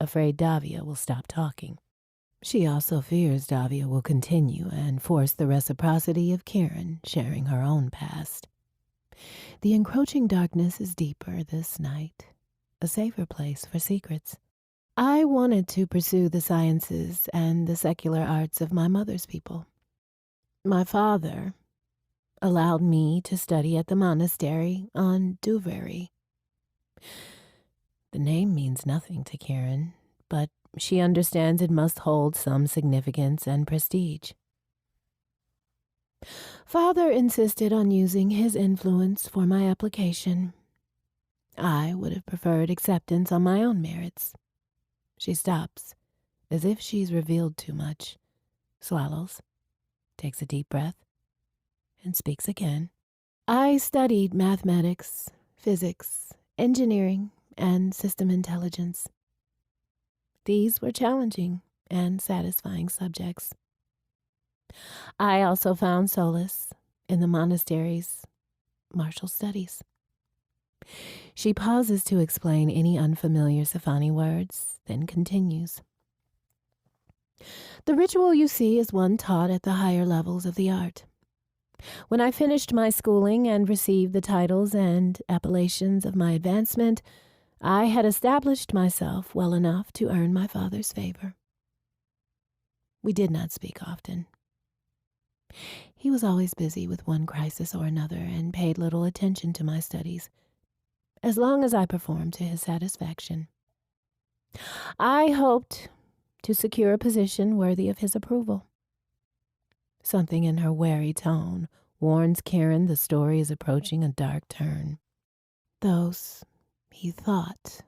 afraid Davia will stop talking. She also fears Davia will continue and force the reciprocity of Kieran sharing her own past. The encroaching darkness is deeper this night, a safer place for secrets. I wanted to pursue the sciences and the secular arts of my mother's people. My father allowed me to study at the monastery on Duveri. The name means nothing to Kieran, but she understands it must hold some significance and prestige. Father insisted on using his influence for my application. I would have preferred acceptance on my own merits. She stops, as if she's revealed too much, swallows, takes a deep breath, and speaks again. I studied mathematics, physics, engineering, and system intelligence. These were challenging and satisfying subjects. I also found solace in the monastery's martial studies. She pauses to explain any unfamiliar Safani words, then continues. The ritual you see is one taught at the higher levels of the art. When I finished my schooling and received the titles and appellations of my advancement, I had established myself well enough to earn my father's favor. We did not speak often. He was always busy with one crisis or another and paid little attention to my studies, as long as I performed to his satisfaction. I hoped to secure a position worthy of his approval. Something in her wary tone warns Kieran the story is approaching a dark turn. Those, he thought,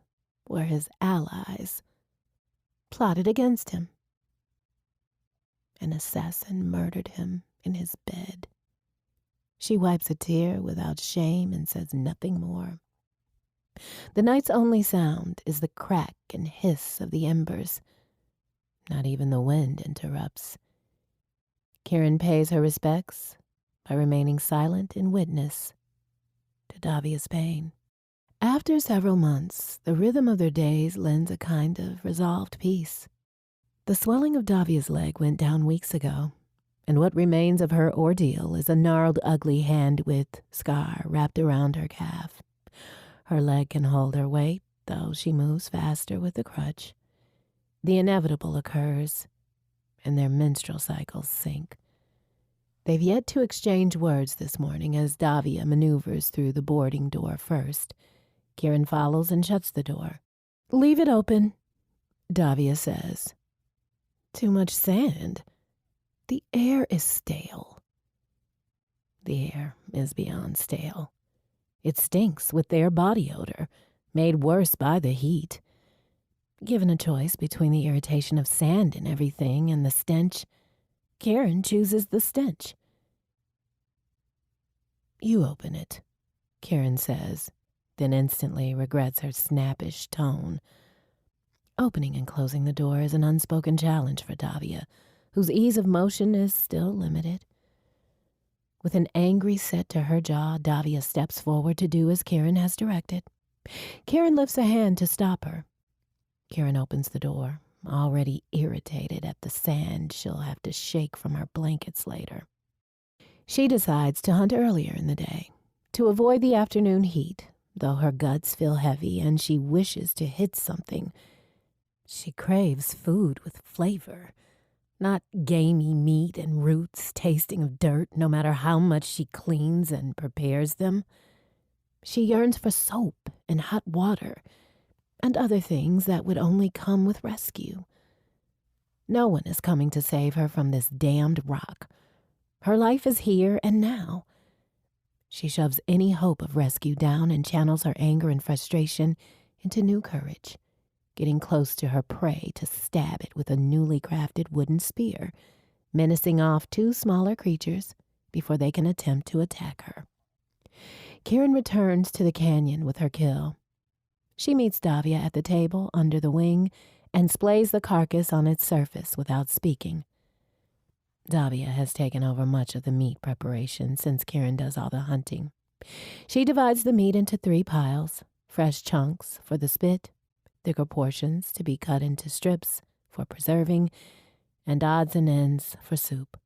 were his allies, plotted against him. An assassin murdered him in his bed. She wipes a tear without shame and says nothing more. The night's only sound is the crack and hiss of the embers. Not even the wind interrupts. Kieran pays her respects by remaining silent in witness to Davia's pain. After several months, the rhythm of their days lends a kind of resolved peace. The swelling of Davia's leg went down weeks ago, and what remains of her ordeal is a gnarled, ugly hand-width scar wrapped around her calf. Her leg can hold her weight, though she moves faster with the crutch. The inevitable occurs, and their menstrual cycles sync. They've yet to exchange words this morning as Davia maneuvers through the boarding door first. Kieran follows and shuts the door. "Leave it open," Davia says. "Too much sand. The air is stale." The air is beyond stale. It stinks with their body odor, made worse by the heat. Given a choice between the irritation of sand and everything and the stench, Kieran chooses the stench. "You open it," Kieran says, then instantly regrets her snappish tone. Opening and closing the door is an unspoken challenge for Davia, whose ease of motion is still limited. With an angry set to her jaw, Davia steps forward to do as Kieran has directed. Kieran lifts a hand to stop her. Kieran opens the door, already irritated at the sand she'll have to shake from her blankets later. She decides to hunt earlier in the day, to avoid the afternoon heat, though her guts feel heavy and she wishes to hit something. She craves food with flavor, not gamey meat and roots tasting of dirt no matter how much she cleans and prepares them. She yearns for soap and hot water and other things that would only come with rescue. No one is coming to save her from this damned rock. Her life is here and now. She shoves any hope of rescue down and channels her anger and frustration into new courage, getting close to her prey to stab it with a newly crafted wooden spear, menacing off two smaller creatures before they can attempt to attack her. Kieran returns to the canyon with her kill. She meets Davia at the table under the wing and splays the carcass on its surface without speaking. Davia has taken over much of the meat preparation since Kieran does all the hunting. She divides the meat into 3 piles, fresh chunks for the spit, thicker portions to be cut into strips for preserving, and odds and ends for soup.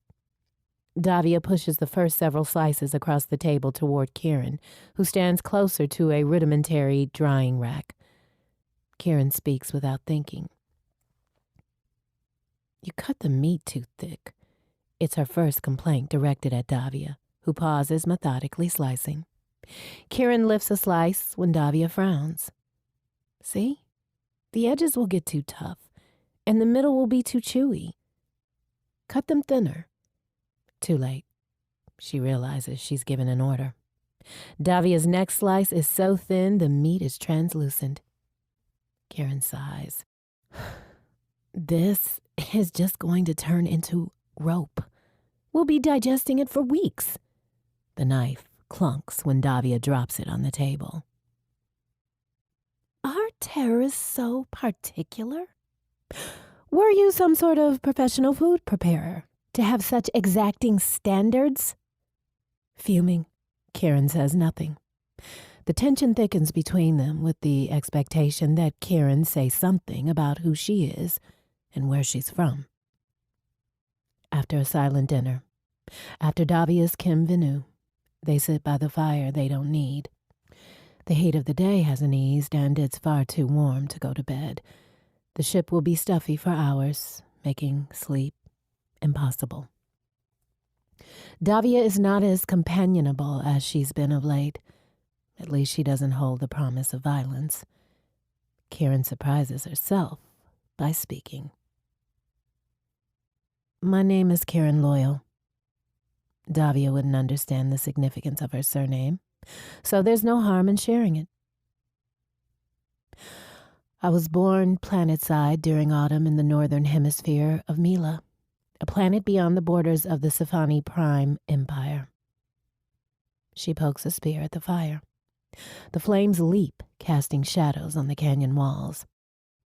Davia pushes the first several slices across the table toward Kieran, who stands closer to a rudimentary drying rack. Kieran speaks without thinking. "You cut the meat too thick." It's her first complaint directed at Davia, who pauses methodically slicing. Kieran lifts a slice when Davia frowns. "See? The edges will get too tough, and the middle will be too chewy. Cut them thinner." Too late. She realizes she's given an order. Davia's next slice is so thin the meat is translucent. Kieran sighs. "This is just going to turn into rope. We'll be digesting it for weeks." The knife clunks when Davia drops it on the table. "Are terrorists so particular? Were you some sort of professional food preparer to have such exacting standards?" Fuming, Kieran says nothing. The tension thickens between them with the expectation that Kieran say something about who she is and where she's from. After a silent dinner, after Davia's Kim Venu, they sit by the fire they don't need. The heat of the day hasn't eased, and it's far too warm to go to bed. The ship will be stuffy for hours, making sleep impossible. Davia is not as companionable as she's been of late. At least she doesn't hold the promise of violence. Kieran surprises herself by speaking. "My name is Kieran Loyal. Davia wouldn't understand the significance of her surname, so there's no harm in sharing it. I was born planet-side during autumn in the northern hemisphere of Mila, a planet beyond the borders of the Sifani Prime Empire. She pokes a spear at the fire. The flames leap, casting shadows on the canyon walls.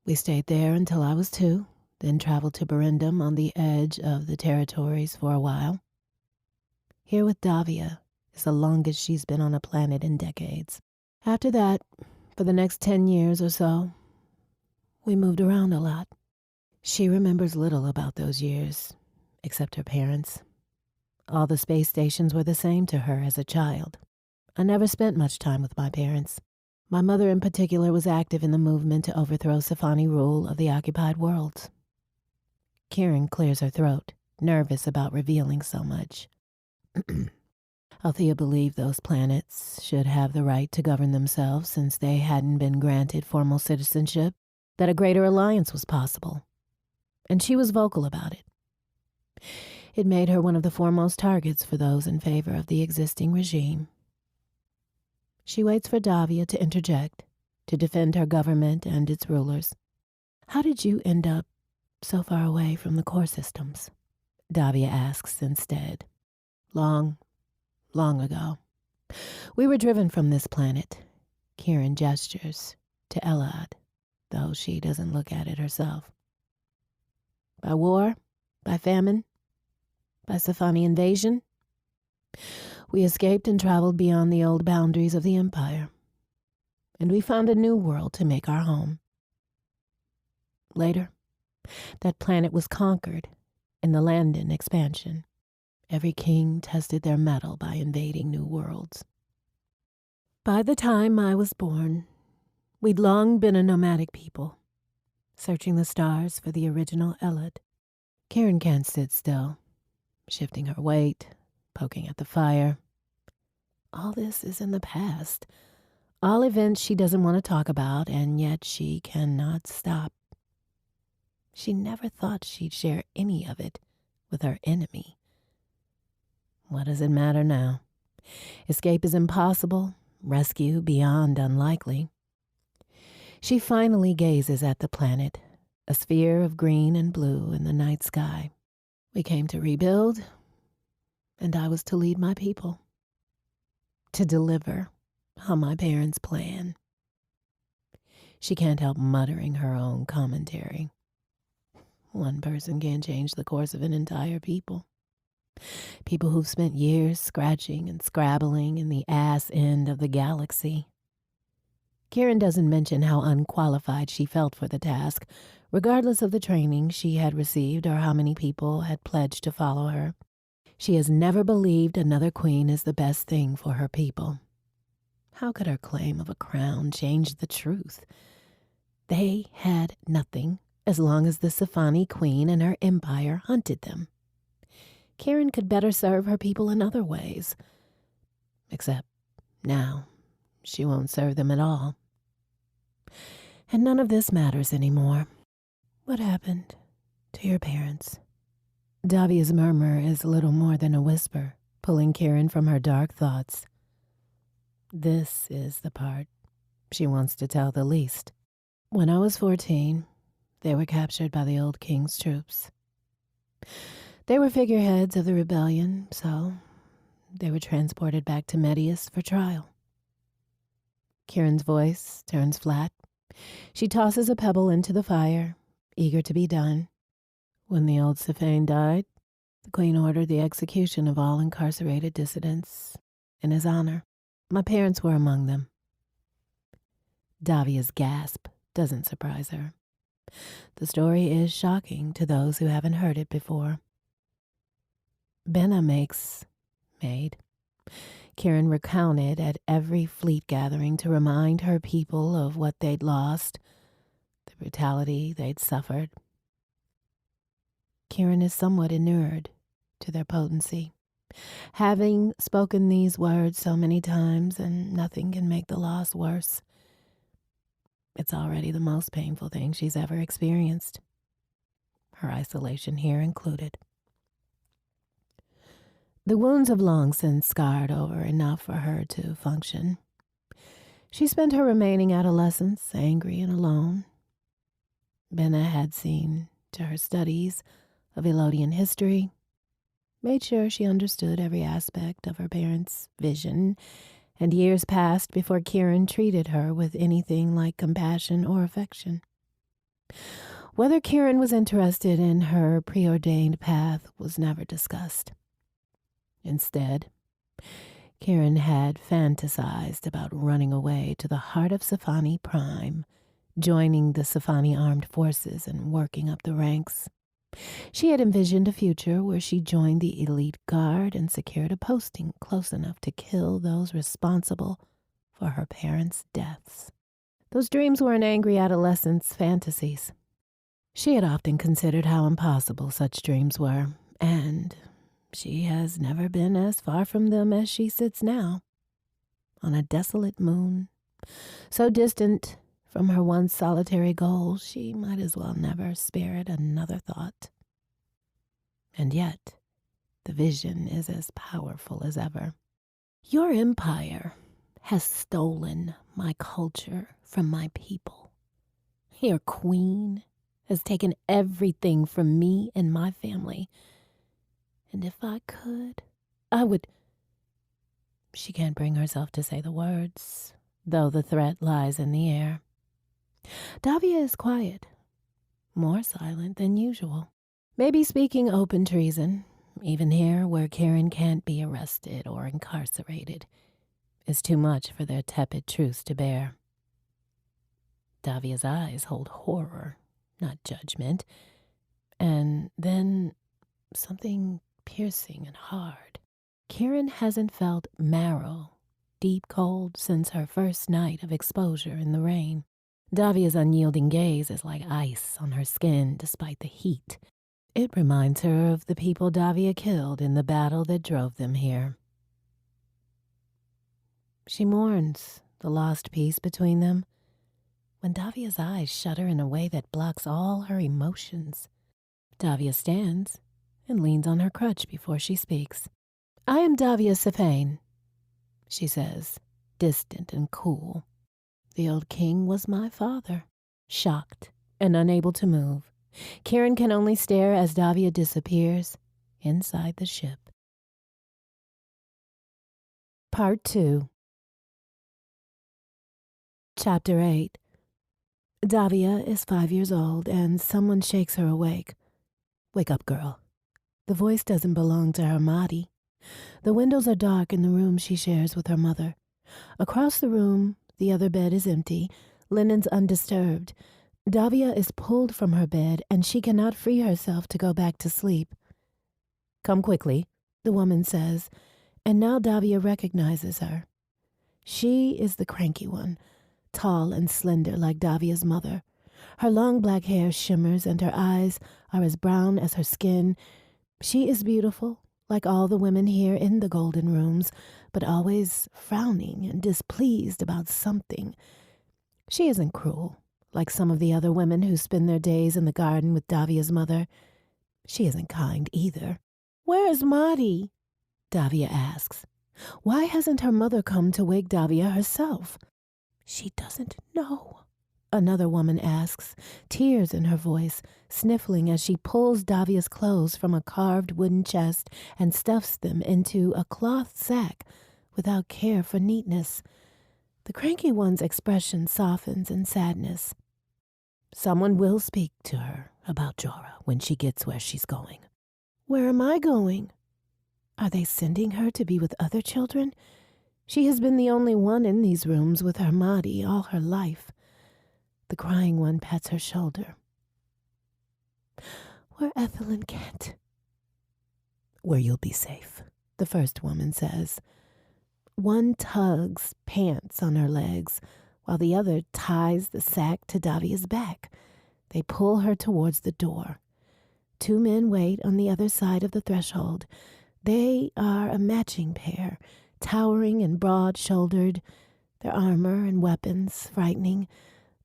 We stayed there until I was 2, then traveled to Berendum on the edge of the territories for a while. Here with Davia is the longest she's been on a planet in decades. After that, for the next 10 years or so, we moved around a lot. She remembers little about those years, except her parents. All the space stations were the same to her as a child. I never spent much time with my parents. My mother in particular was active in the movement to overthrow Sifani rule of the occupied worlds. Kieran clears her throat, nervous about revealing so much. Althea believed those planets should have the right to govern themselves since they hadn't been granted formal citizenship, that a greater alliance was possible. And she was vocal about it. It made her one of the foremost targets for those in favor of the existing regime. She waits for Davia to interject, to defend her government and its rulers. How did you end up so far away from the core systems? Davia asks instead. Long ago. We were driven from this planet. Kieran gestures to Elad, though she doesn't look at it herself. By war? By famine? By Sifani invasion? We escaped and traveled beyond the old boundaries of the Empire, and we found a new world to make our home. Later, that planet was conquered in the Landon expansion. Every king tested their mettle by invading new worlds. By the time I was born, we'd long been a nomadic people, searching the stars for the original Elad. Kieran can't sit still, shifting her weight, poking at the fire. All this is in the past. All events she doesn't want to talk about, and yet she cannot stop. She never thought she'd share any of it with her enemy. What does it matter now? Escape is impossible, rescue beyond unlikely. She finally gazes at the planet, a sphere of green and blue in the night sky. We came to rebuild, and I was to lead my people, to deliver on my parents' plan. She can't help muttering her own commentary. One person can't change the course of an entire people. People who've spent years scratching and scrabbling in the ass end of the galaxy. Kieran doesn't mention how unqualified she felt for the task, regardless of the training she had received or how many people had pledged to follow her. She has never believed another queen is the best thing for her people. How could her claim of a crown change the truth? They had nothing as long as the Sifani queen and her empire hunted them. Kieran could better serve her people in other ways. Except now, she won't serve them at all. And none of this matters anymore. What happened to your parents? Davia's murmur is little more than a whisper, pulling Kieran from her dark thoughts. This is the part she wants to tell the least. When I was 14, they were captured by the old king's troops. They were figureheads of the rebellion, so they were transported back to Medius for trial. Kieran's voice turns flat. She tosses a pebble into the fire, eager to be done. When the old Sifane died, the queen ordered the execution of all incarcerated dissidents in his honor. My parents were among them. Davia's gasp doesn't surprise her. The story is shocking to those who haven't heard it before. Benna made. Kieran recounted at every fleet gathering to remind her people of what they'd lost, the brutality they'd suffered. Kieran is somewhat inured to their potency, having spoken these words so many times, and nothing can make the loss worse. It's already the most painful thing she's ever experienced, her isolation here included. The wounds have long since scarred over enough for her to function. She spent her remaining adolescence angry and alone. Benna had seen to her studies of Elodian history, made sure she understood every aspect of her parents' vision, and years passed before Kieran treated her with anything like compassion or affection. Whether Kieran was interested in her preordained path was never discussed. Instead, Kieran had fantasized about running away to the heart of Safani Prime, joining the Safani armed forces and working up the ranks. She had envisioned a future where she joined the elite guard and secured a posting close enough to kill those responsible for her parents' deaths. Those dreams were an angry adolescent's fantasies. She had often considered how impossible such dreams were, and she has never been as far from them as she sits now, on a desolate moon, so distant from her once solitary goal, she might as well never spirit another thought. And yet, the vision is as powerful as ever. Your empire has stolen my culture from my people. Your queen has taken everything from me and my family. And if I could, I would... She can't bring herself to say the words, though the threat lies in the air. Davia is quiet, more silent than usual. Maybe speaking open treason, even here where Kieran can't be arrested or incarcerated, is too much for their tepid truth to bear. Davia's eyes hold horror, not judgment, and then something piercing and hard. Kieran hasn't felt marrow, deep cold, since her first night of exposure in the rain. Davia's unyielding gaze is like ice on her skin despite the heat. It reminds her of the people Davia killed in the battle that drove them here. She mourns the lost peace between them when Davia's eyes shudder in a way that blocks all her emotions. Davia stands and leans on her crutch before she speaks. "I am Davia Safane," she says, distant and cool. "The old king was my father." Shocked and unable to move, Kieran can only stare as Davia disappears inside the ship. Part 2. Chapter 8. Davia is 5 years old, and someone shakes her awake. "Wake up, girl." The voice doesn't belong to her Mahdi. The windows are dark in the room she shares with her mother. Across the room, the other bed is empty, linens undisturbed. Davia is pulled from her bed, and she cannot free herself to go back to sleep. "Come quickly," the woman says, and now Davia recognizes her. She is the cranky one, tall and slender like Davia's mother. Her long black hair shimmers, and her eyes are as brown as her skin. She is beautiful, like all the women here in the golden rooms, but always frowning and displeased about something. She isn't cruel, like some of the other women who spend their days in the garden with Davia's mother. She isn't kind either. "Where is Mahdi?" Davia asks. Why hasn't her mother come to wake Davia herself? "She doesn't know," another woman asks, tears in her voice, sniffling as she pulls Davia's clothes from a carved wooden chest and stuffs them into a cloth sack without care for neatness. The cranky one's expression softens in sadness. "Someone will speak to her about Jorah when she gets where she's going." "Where am I going?" Are they sending her to be with other children? She has been the only one in these rooms with her Mahdi all her life. The crying one pats her shoulder. "Where Ethel and Kent." "Where you'll be safe," the first woman says. One tugs pants on her legs, while the other ties the sack to Davia's back. They pull her towards the door. Two men wait on the other side of the threshold. They are a matching pair, towering and broad-shouldered, their armor and weapons frightening.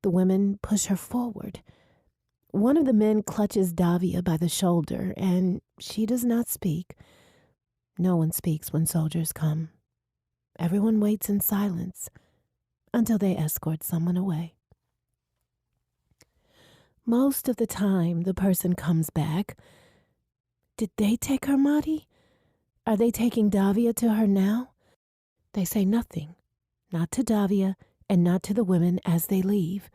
The women push her forward. One of the men clutches Davia by the shoulder, and she does not speak. No one speaks when soldiers come. Everyone waits in silence until they escort someone away. Most of the time, the person comes back. Did they take her, Madi? Are they taking Davia to her now? They say nothing, not to Davia and not to the women as they leave.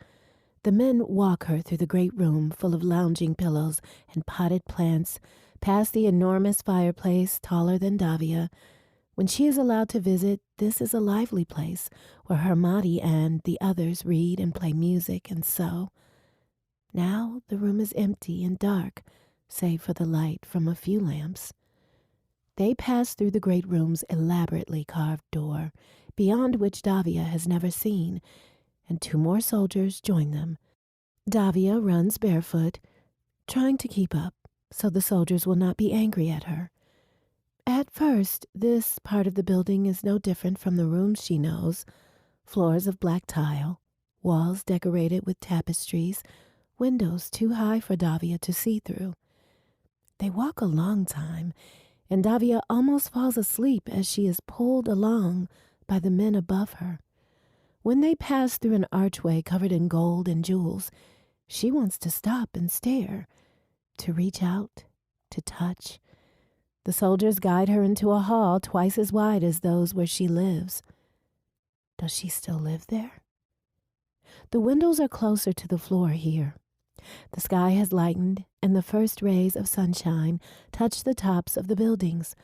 The men walk her through the great room full of lounging pillows and potted plants, past the enormous fireplace taller than Davia. When she is allowed to visit, this is a lively place where her Madi and the others read and play music and sew. Now the room is empty and dark, save for the light from a few lamps. They pass through the great room's elaborately carved door, beyond which Davia has never seen, and 2 more soldiers join them. Davia runs barefoot, trying to keep up so the soldiers will not be angry at her. At first, this part of the building is no different from the rooms she knows. Floors of black tile, walls decorated with tapestries, windows too high for Davia to see through. They walk a long time, and Davia almost falls asleep as she is pulled along by the men above her. When they pass through an archway covered in gold and jewels, she wants to stop and stare, to reach out, to touch. The soldiers guide her into a hall twice as wide as those where she lives. Does she still live there? The windows are closer to the floor here. The sky has lightened, and the first rays of sunshine touch the tops of the buildings.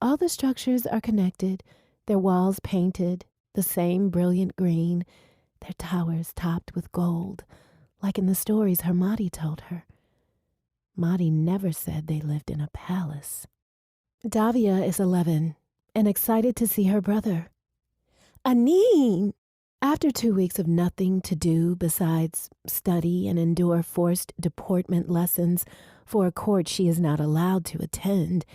All the structures are connected, their walls painted the same brilliant green, their towers topped with gold, like in the stories her Madi told her. Madi never said they lived in a palace. Davia is 11 and excited to see her brother. Aneen! After 2 weeks of nothing to do besides study and endure forced deportment lessons for a court she is not allowed to attend,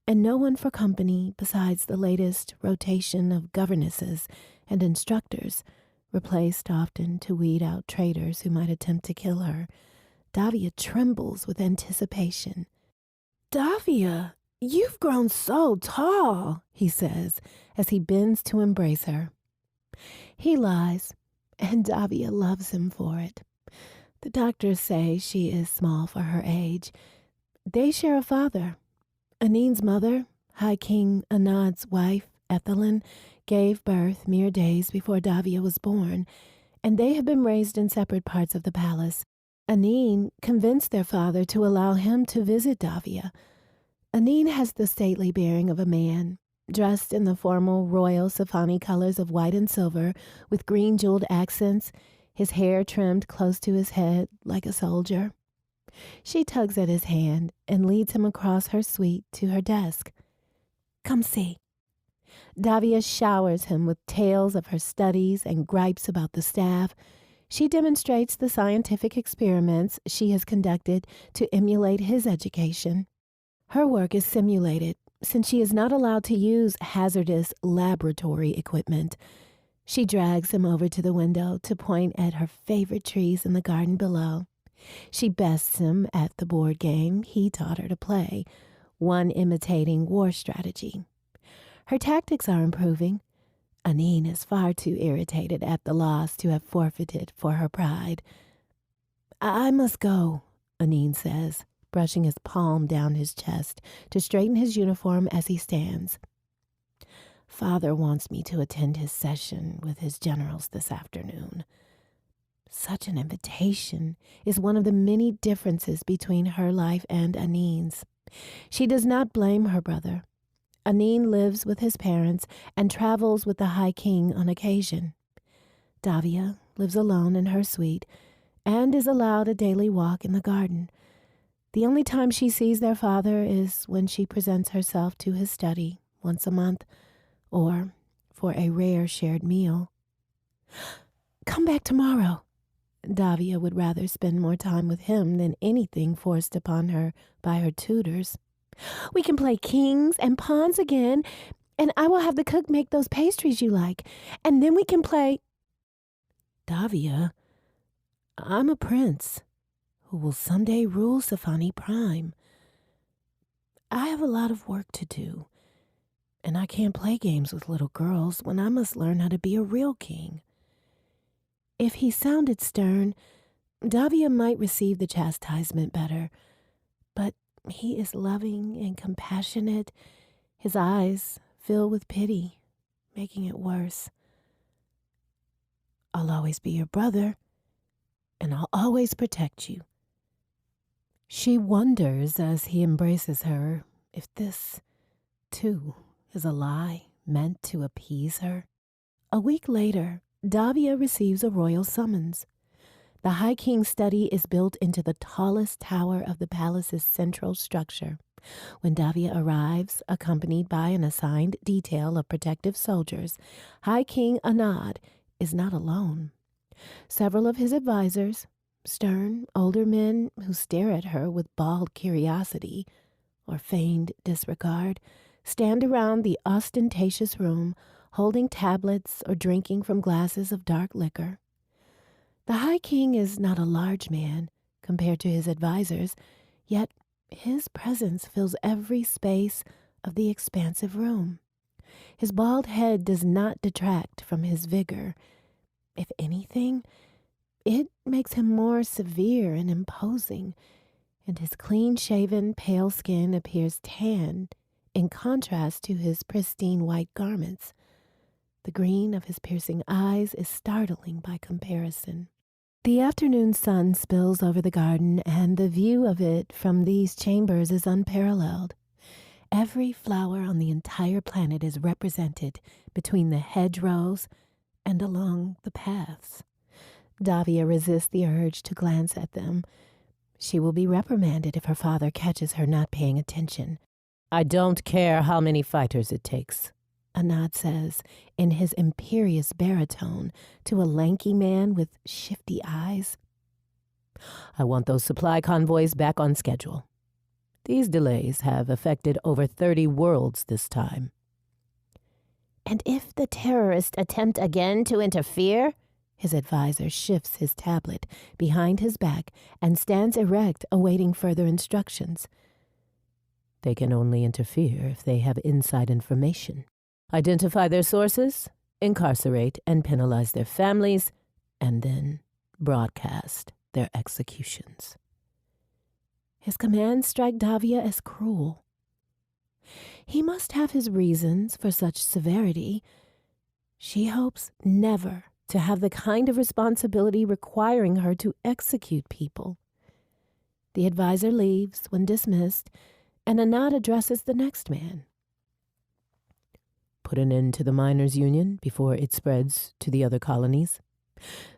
and no one for company besides the latest rotation of governesses and instructors, replaced often to weed out traitors who might attempt to kill her, Davia trembles with anticipation. Davia, you've grown so tall, he says as he bends to embrace her. He lies, and Davia loves him for it. The doctors say she is small for her age. They share a father. Aneen's mother, High King Anad's wife, Ethelyn, gave birth mere days before Davia was born, and they have been raised in separate parts of the palace. Aneen convinced their father to allow him to visit Davia. Aneen has the stately bearing of a man, dressed in the formal royal Sci-Fi colors of white and silver with green jeweled accents, his hair trimmed close to his head like a soldier. She tugs at his hand and leads him across her suite to her desk. Come see. Davia showers him with tales of her studies and gripes about the staff. She demonstrates the scientific experiments she has conducted to emulate his education. Her work is simulated, since she is not allowed to use hazardous laboratory equipment. She drags him over to the window to point at her favorite trees in the garden below. She bests him at the board game he taught her to play, one imitating war strategy. Her tactics are improving. Aneen is far too irritated at the loss to have forfeited for her pride. I must go, Aneen says, brushing his palm down his chest to straighten his uniform as he stands. Father wants me to attend his session with his generals this afternoon. Such an invitation is one of the many differences between her life and Aneen's. She does not blame her brother. Aneen lives with his parents and travels with the High King on occasion. Davia lives alone in her suite and is allowed a daily walk in the garden. The only time she sees their father is when she presents herself to his study once a month, or for a rare shared meal. Come back tomorrow. Davia would rather spend more time with him than anything forced upon her by her tutors. We can play kings and pawns again, and I will have the cook make those pastries you like, and then we can play... Davia, I'm a prince who will someday rule Sci-Fi Prime. I have a lot of work to do, and I can't play games with little girls when I must learn how to be a real king." If he sounded stern, Davia might receive the chastisement better, but he is loving and compassionate. His eyes fill with pity, making it worse. "I'll always be your brother, and I'll always protect you." She wonders as he embraces her if this, too, is a lie meant to appease her. A week later, Davia receives a royal summons. The High King's study is built into the tallest tower of the palace's central structure. When Davia arrives, accompanied by an assigned detail of protective soldiers, High King Anad is not alone. Several of his advisors, stern, older men who stare at her with bald curiosity or feigned disregard, stand around the ostentatious room, holding tablets or drinking from glasses of dark liquor. The High King is not a large man compared to his advisors, yet his presence fills every space of the expansive room. His bald head does not detract from his vigor. If anything, it makes him more severe and imposing, and his clean-shaven, pale skin appears tanned in contrast to his pristine white garments. The green of his piercing eyes is startling by comparison. The afternoon sun spills over the garden, and the view of it from these chambers is unparalleled. Every flower on the entire planet is represented between the hedgerows and along the paths. Davia resists the urge to glance at them. She will be reprimanded if her father catches her not paying attention. "I don't care how many fighters it takes," Anad says in his imperious baritone to a lanky man with shifty eyes. "I want those supply convoys back on schedule. These delays have affected over 30 worlds this time." "And if the terrorists attempt again to interfere?" His advisor shifts his tablet behind his back and stands erect, awaiting further instructions. "They can only interfere if they have inside information. Identify their sources, incarcerate and penalize their families, and then broadcast their executions." His commands strike Davia as cruel. He must have his reasons for such severity. She hopes never to have the kind of responsibility requiring her to execute people. The advisor leaves when dismissed, and Anad addresses the next man. "Put an end to the miners' union before it spreads to the other colonies.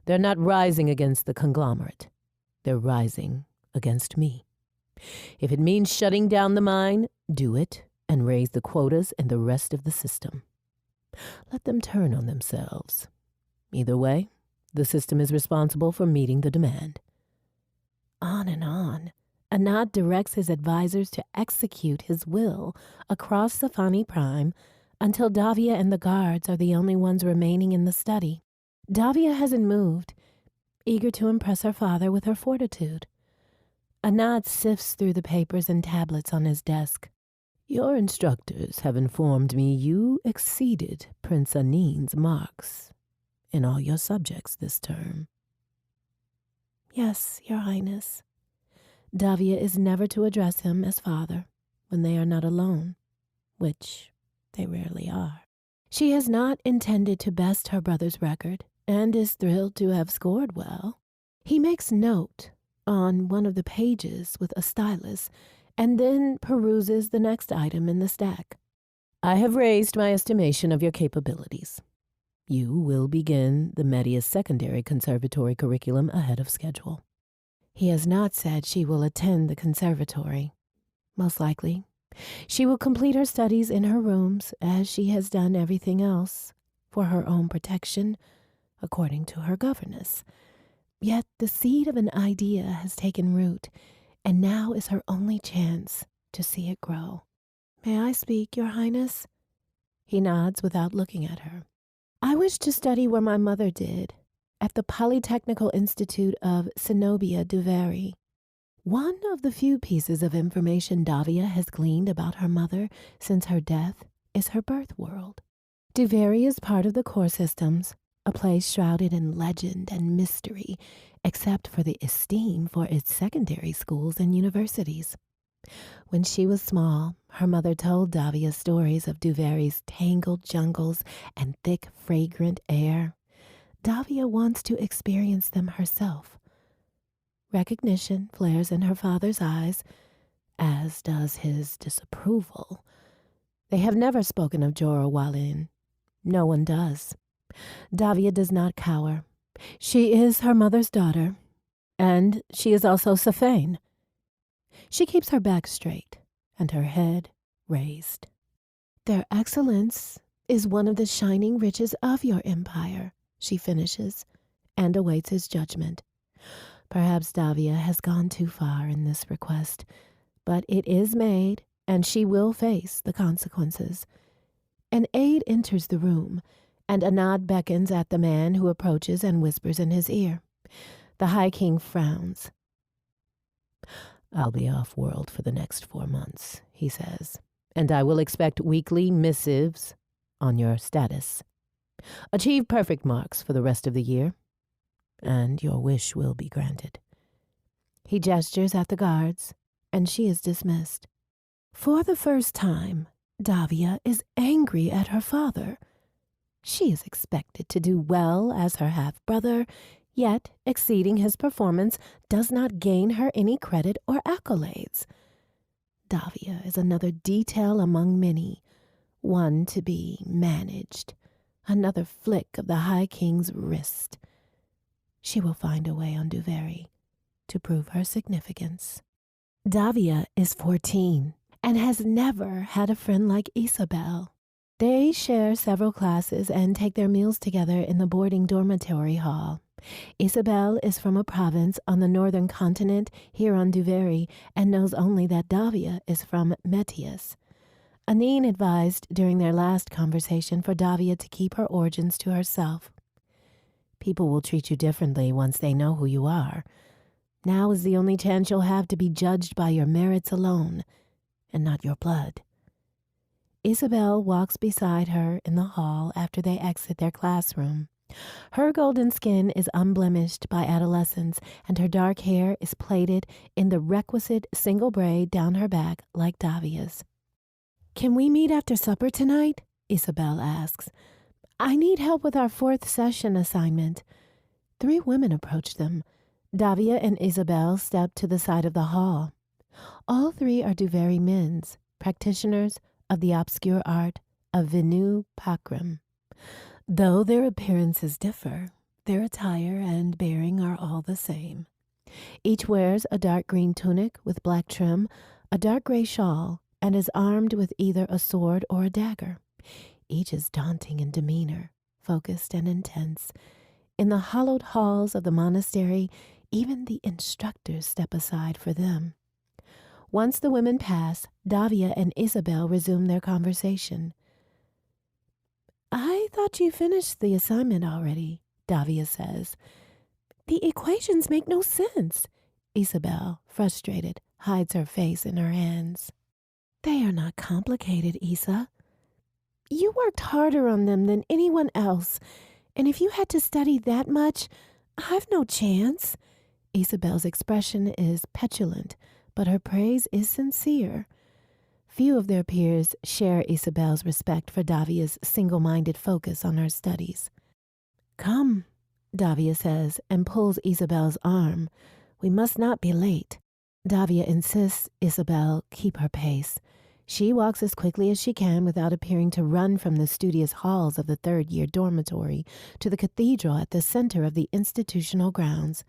They're not rising against the conglomerate. They're rising against me. If it means shutting down the mine, do it and raise the quotas in the rest of the system. Let them turn on themselves. Either way, the system is responsible for meeting the demand." On and on. Anad directs his advisors to execute his will across Safani Prime until Davia and the guards are the only ones remaining in the study. Davia hasn't moved, eager to impress her father with her fortitude. Anad sifts through the papers and tablets on his desk. "Your instructors have informed me you exceeded Prince Anin's marks in all your subjects this term." "Yes, Your Highness." Davia is never to address him as father when they are not alone, which they rarely are. She has not intended to best her brother's record and is thrilled to have scored well. He makes note on one of the pages with a stylus and then peruses the next item in the stack. "I have raised my estimation of your capabilities. You will begin the Media's secondary conservatory curriculum ahead of schedule." He has not said she will attend the conservatory. Most likely, she will complete her studies in her rooms as she has done everything else for her own protection, according to her governess. Yet the seed of an idea has taken root, and now is her only chance to see it grow. "May I speak, Your Highness?" He nods without looking at her. "I wish to study where my mother did, at the Polytechnical Institute of Zenobia Duveri." One of the few pieces of information Davia has gleaned about her mother since her death is her birth world. Duvary is part of the core systems, a place shrouded in legend and mystery, except for the esteem for its secondary schools and universities. When she was small, her mother told Davia stories of Duvary's tangled jungles and thick, fragrant air. Davia wants to experience them herself. Recognition flares in her father's eyes, as does his disapproval. They have never spoken of Jorah Wallin. No one does. Davia does not cower. She is her mother's daughter, and she is also Safane. She keeps her back straight and her head raised. Their excellence is one of the shining riches of your empire, she finishes, and awaits his judgment. Perhaps Davia has gone too far in this request, but it is made, and she will face the consequences. An aide enters the room, and a nod beckons at the man who approaches and whispers in his ear. The High King frowns. "I'll be off-world for the next 4 months," he says, "and I will expect weekly missives on your status. Achieve perfect marks for the rest of the year, and your wish will be granted." He gestures at the guards, and she is dismissed. For the first time, Davia is angry at her father. She is expected to do well as her half-brother, yet exceeding his performance does not gain her any credit or accolades. Davia is another detail among many, one to be managed, another flick of the High King's wrist. She will find a way on Duvary to prove her significance. Davia is 14 and has never had a friend like Isabel. They share several classes and take their meals together in the boarding dormitory hall. Isabel is from a province on the northern continent here on Duvary and knows only that Davia is from Metius. Anine advised during their last conversation for Davia to keep her origins to herself. People will treat you differently once they know who you are. Now is the only chance you'll have to be judged by your merits alone, and not your blood. Isabel walks beside her in the hall after they exit their classroom. Her golden skin is unblemished by adolescence, and her dark hair is plaited in the requisite single braid down her back like Davia's. "Can we meet after supper tonight?" Isabel asks. "I need help with our 4th session assignment." 3 women approach them. Davia and Isabel step to the side of the hall. All 3 are Duvary men's, practitioners of the obscure art of Venu Pakram. Though their appearances differ, their attire and bearing are all the same. Each wears a dark green tunic with black trim, a dark gray shawl, and is armed with either a sword or a dagger. Each is daunting in demeanor, focused and intense. In the hallowed halls of the monastery, even the instructors step aside for them. Once the women pass, Davia and Isabel resume their conversation. "I thought you finished the assignment already," Davia says. "The equations make no sense." Isabel, frustrated, hides her face in her hands. "They are not complicated, Isa. You worked harder on them than anyone else, and if you had to study that much, I've no chance." Isabel's expression is petulant, but her praise is sincere. Few of their peers share Isabel's respect for Davia's single-minded focus on her studies. "Come," Davia says, and pulls Isabel's arm. "We must not be late." Davia insists Isabel keep her pace. She walks as quickly as she can without appearing to run from the studious halls of the 3rd-year dormitory to the cathedral at the center of the institutional grounds.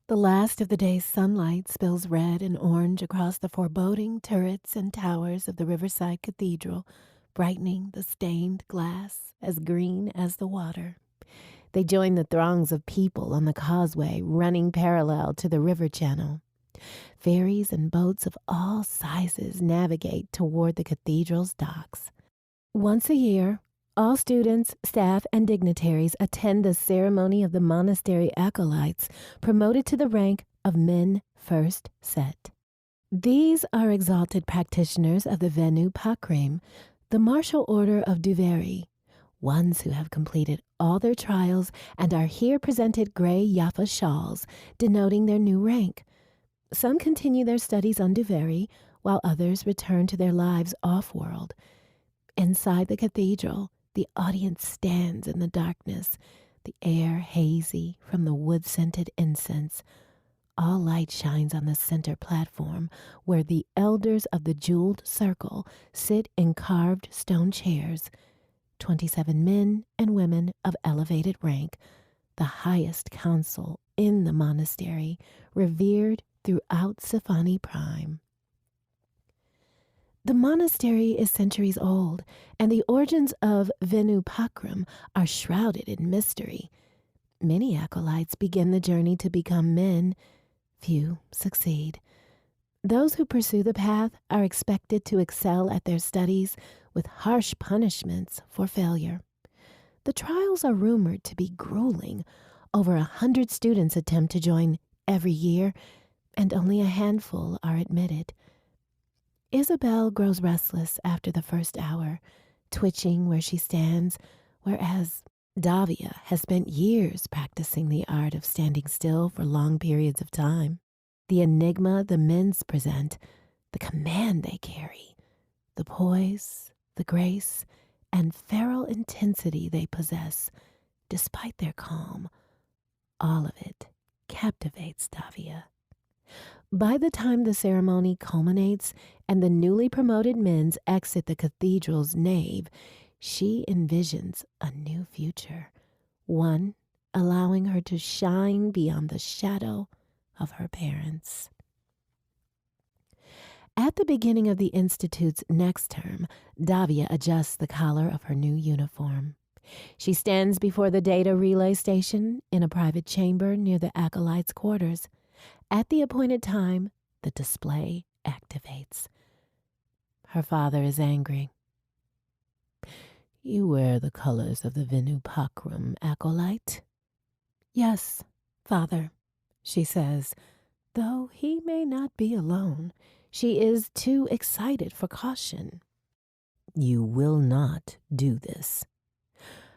The last of the day's sunlight spills red and orange across the foreboding turrets and towers of the riverside cathedral, brightening the stained glass as green as the water. They join the throngs of people on the causeway running parallel to the river channel. Ferries and boats of all sizes navigate toward the cathedral's docks. Once a year, all students, staff, and dignitaries attend the ceremony of the monastery acolytes promoted to the rank of men first set. These are exalted practitioners of the Venu Pakram, The Martial Order of Duveri, ones who have completed all their trials and are here presented gray Yaffa shawls, denoting their new rank. Some continue their studies on Duveri, while others return to their lives off-world. Inside the cathedral, the audience stands in the darkness, the air hazy from the wood-scented incense. All light shines on the center platform, where the elders of the jeweled circle sit in carved stone chairs. 27 men and women of elevated rank, the highest council in the monastery, revered throughout Sifani Prime. The monastery is centuries old, and the origins of Venu Pakram are shrouded in mystery. Many acolytes begin the journey to become men. Few succeed. Those who pursue the path are expected to excel at their studies with harsh punishments for failure. The trials are rumored to be grueling. Over 100 students attempt to join every year, and only a handful are admitted. Isabel grows restless after the first hour, twitching where she stands, whereas Davia has spent years practicing the art of standing still for long periods of time. The enigma the men's present, the command they carry, the poise, the grace, and feral intensity they possess, despite their calm, all of it captivates Davia. By the time the ceremony culminates and the newly promoted men's exit the cathedral's nave, she envisions a new future, one allowing her to shine beyond the shadow of her parents. At the beginning of the Institute's next term, Davia adjusts the collar of her new uniform. She stands before the data relay station in a private chamber near the acolytes' quarters. At the appointed time, the display activates. Her father is angry. "You wear the colors of the Venu Pakram, acolyte?" "Yes, father," she says, though he may not be alone. She is too excited for caution. "You will not do this."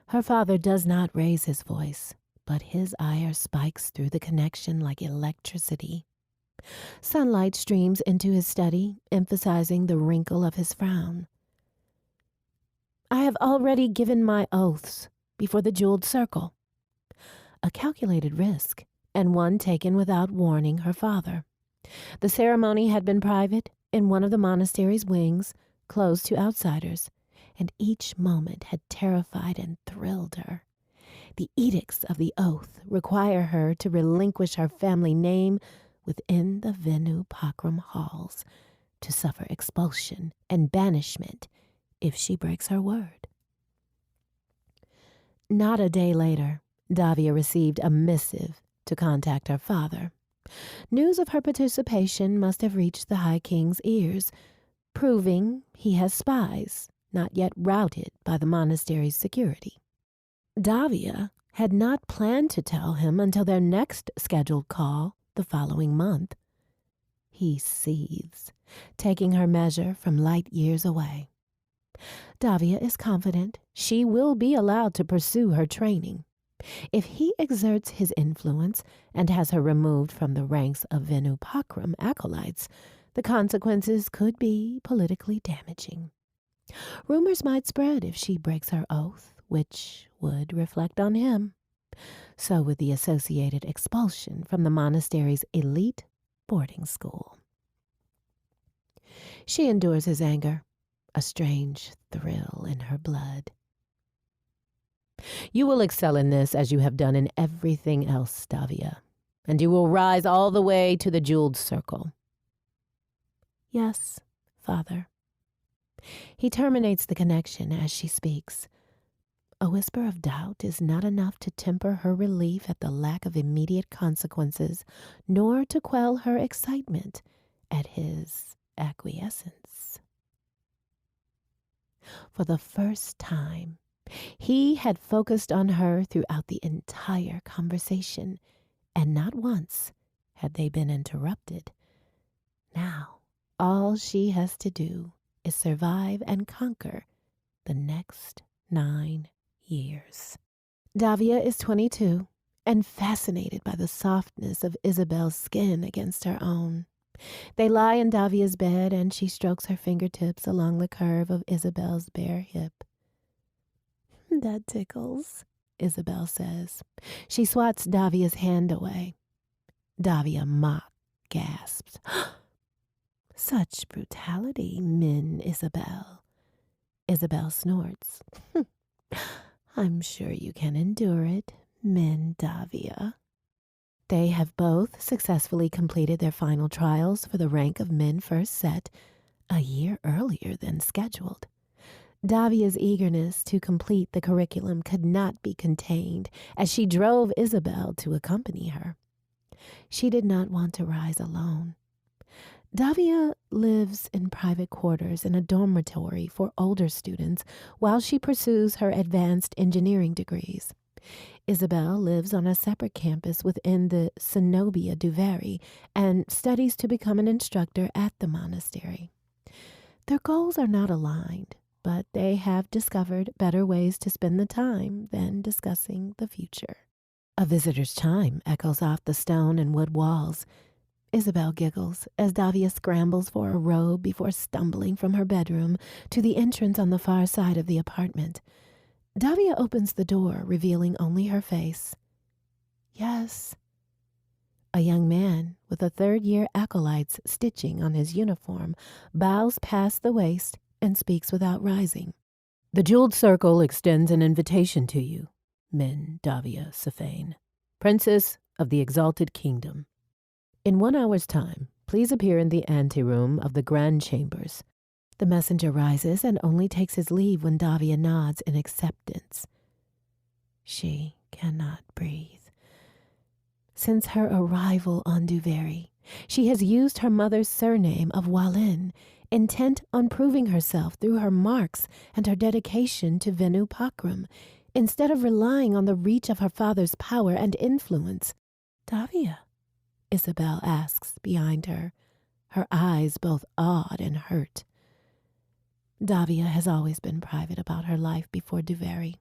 Her father does not raise his voice, but his ire spikes through the connection like electricity. Sunlight streams into his study, emphasizing the wrinkle of his frown. "I have already given my oaths before the jeweled circle." A calculated risk, and one taken without warning her father. The ceremony had been private in one of the monastery's wings, closed to outsiders, and each moment had terrified and thrilled her. The edicts of the oath require her to relinquish her family name within the Venu Pakram halls, to suffer expulsion and banishment if she breaks her word. Not a day later, Davia received a missive to contact her father. News of her participation must have reached the High King's ears, proving he has spies not yet routed by the monastery's security. Davia had not planned to tell him until their next scheduled call the following month. He seethes, taking her measure from light years away. Davia is confident she will be allowed to pursue her training. If he exerts his influence and has her removed from the ranks of Venu Pakram acolytes, the consequences could be politically damaging. Rumors might spread if she breaks her oath, which would reflect on him. So would the associated expulsion from the monastery's elite boarding school. She endures his anger, a strange thrill in her blood. "You will excel in this as you have done in everything else, Davia, and you will rise all the way to the jeweled circle." "Yes, father." He terminates the connection as she speaks. A whisper of doubt is not enough to temper her relief at the lack of immediate consequences, nor to quell her excitement at his acquiescence. For the first time, he had focused on her throughout the entire conversation, and not once had they been interrupted. Now, all she has to do is survive and conquer the next 9 years. Davia is 22 and fascinated by the softness of Isabel's skin against her own. They lie in Davia's bed, and she strokes her fingertips along the curve of Isabel's bare hip. "That tickles," Isabel says. She swats Davia's hand away. Davia mock gasps. "Such brutality, Min Isabel." Isabel snorts. "I'm sure you can endure it, Min Davia." They have both successfully completed their final trials for the rank of Min First Set a year earlier than scheduled. Davia's eagerness to complete the curriculum could not be contained as she drove Isabel to accompany her. She did not want to rise alone. Davia lives in private quarters in a dormitory for older students while she pursues her advanced engineering degrees. Isabel lives on a separate campus within the Cenobia Duveri and studies to become an instructor at the monastery. Their goals are not aligned, but they have discovered better ways to spend the time than discussing the future. A visitor's chime echoes off the stone and wood walls. Isabel giggles as Davia scrambles for a robe before stumbling from her bedroom to the entrance on the far side of the apartment. Davia opens the door, revealing only her face. "Yes." A young man with a third-year acolyte's stitching on his uniform bows past the waist and speaks without rising. "The Jeweled Circle extends an invitation to you, Min Davia Safane, Princess of the Exalted Kingdom. In 1 hour's time, please appear in the anteroom of the Grand Chambers." The messenger rises and only takes his leave when Davia nods in acceptance. She cannot breathe. Since her arrival on Duveri, she has used her mother's surname of Walin, intent on proving herself through her marks and her dedication to Venu Pakram, instead of relying on the reach of her father's power and influence. "Davia?" Isabel asks behind her, her eyes both awed and hurt. Davia has always been private about her life before Duveri.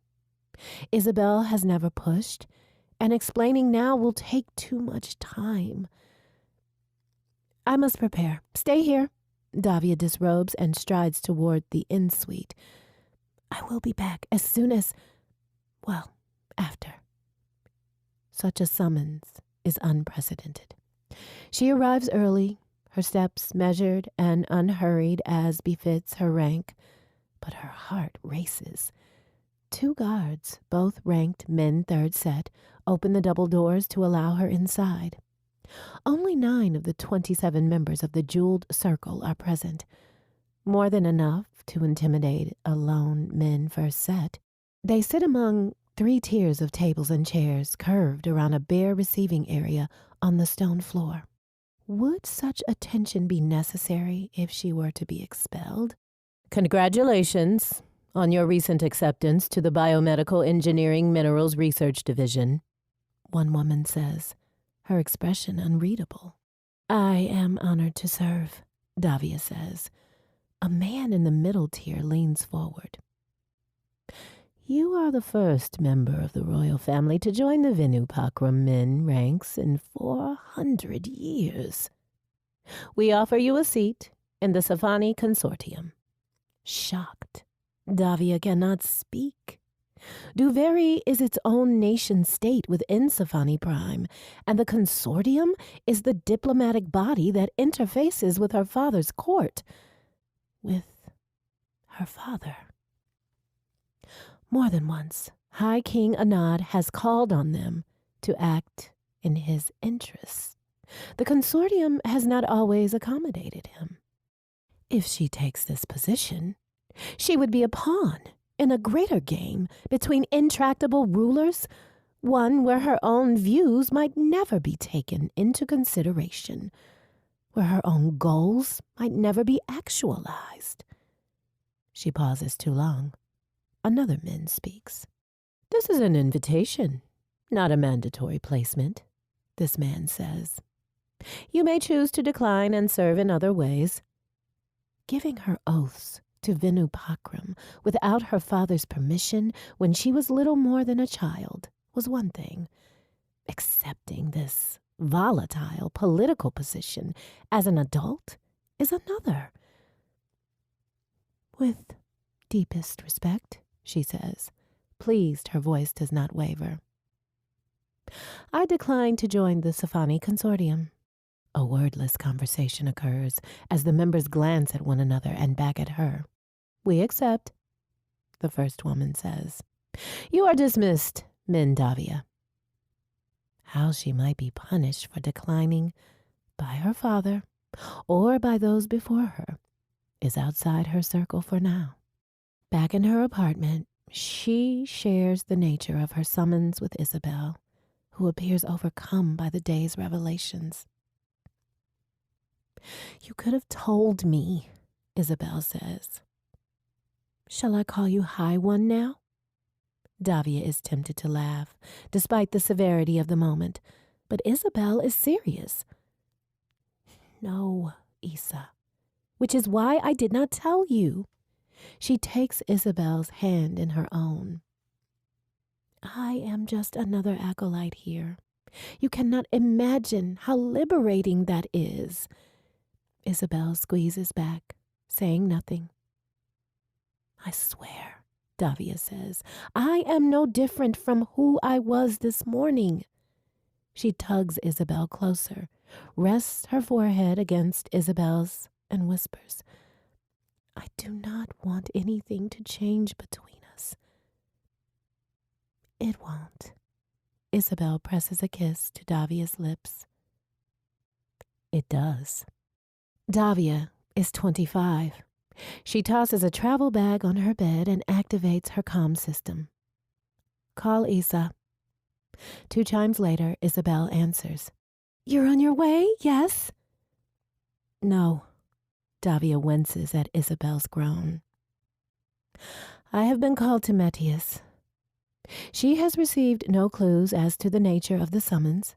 Isabel has never pushed, and explaining now will take too much time. "I must prepare. Stay here." Davia disrobes and strides toward the in-suite. "I will be back as soon as, after." Such a summons is unprecedented. She arrives early, her steps measured and unhurried as befits her rank, but her heart races. 2 guards, both ranked Min Third Set, open the double doors to allow her inside. Only 9 of the 27 members of the Jeweled Circle are present, more than enough to intimidate a lone Min First Set. They sit among 3 tiers of tables and chairs curved around a bare receiving area on the stone floor. Would such attention be necessary if she were to be expelled? "Congratulations on your recent acceptance to the Biomedical Engineering Minerals Research Division," one woman says, her expression unreadable. "I am honored to serve," Davia says. A man in the middle tier leans forward. "You are the first member of the royal family to join the Venu Pakram Min ranks in 400 years. We offer you a seat in the Safani Consortium." Shocked, Davia cannot speak. Duveri is its own nation-state within Safani Prime, and the Consortium is the diplomatic body that interfaces with her father's court. With her father. More than once, High King Anad has called on them to act in his interests. The Consortium has not always accommodated him. If she takes this position, she would be a pawn in a greater game between intractable rulers, one where her own views might never be taken into consideration, where her own goals might never be actualized. She pauses too long. Another Min speaks. "This is an invitation, not a mandatory placement," this man says. "You may choose to decline and serve in other ways." Giving her oaths to Vinupakram without her father's permission when she was little more than a child was one thing. Accepting this volatile political position as an adult is another. With deepest respect, she says. Pleased, her voice does not waver. I decline to join the Safani Consortium. A wordless conversation occurs as the members glance at one another and back at her. We accept, the first woman says. You are dismissed, Mindavia. How she might be punished for declining by her father or by those before her is outside her circle for now. Back in her apartment, she shares the nature of her summons with Isabel, who appears overcome by the day's revelations. You could have told me, Isabel says. Shall I call you High One now? Davia is tempted to laugh, despite the severity of the moment, but Isabel is serious. No, Isa, which is why I did not tell you. She takes Isabel's hand in her own. I am just another acolyte here. You cannot imagine how liberating that is. Isabel squeezes back, saying nothing. I swear, Davia says, I am no different from who I was this morning. She tugs Isabel closer, rests her forehead against Isabel's, and whispers, I do not want anything to change between us. It won't. Isabel presses a kiss to Davia's lips. It does. Davia is 25. She tosses a travel bag on her bed and activates her comm system. Call Isa. 2 chimes later, Isabel answers. You're on your way, yes? No. Davia winces at Isabel's groan. I have been called to Metius. She has received no clues as to the nature of the summons.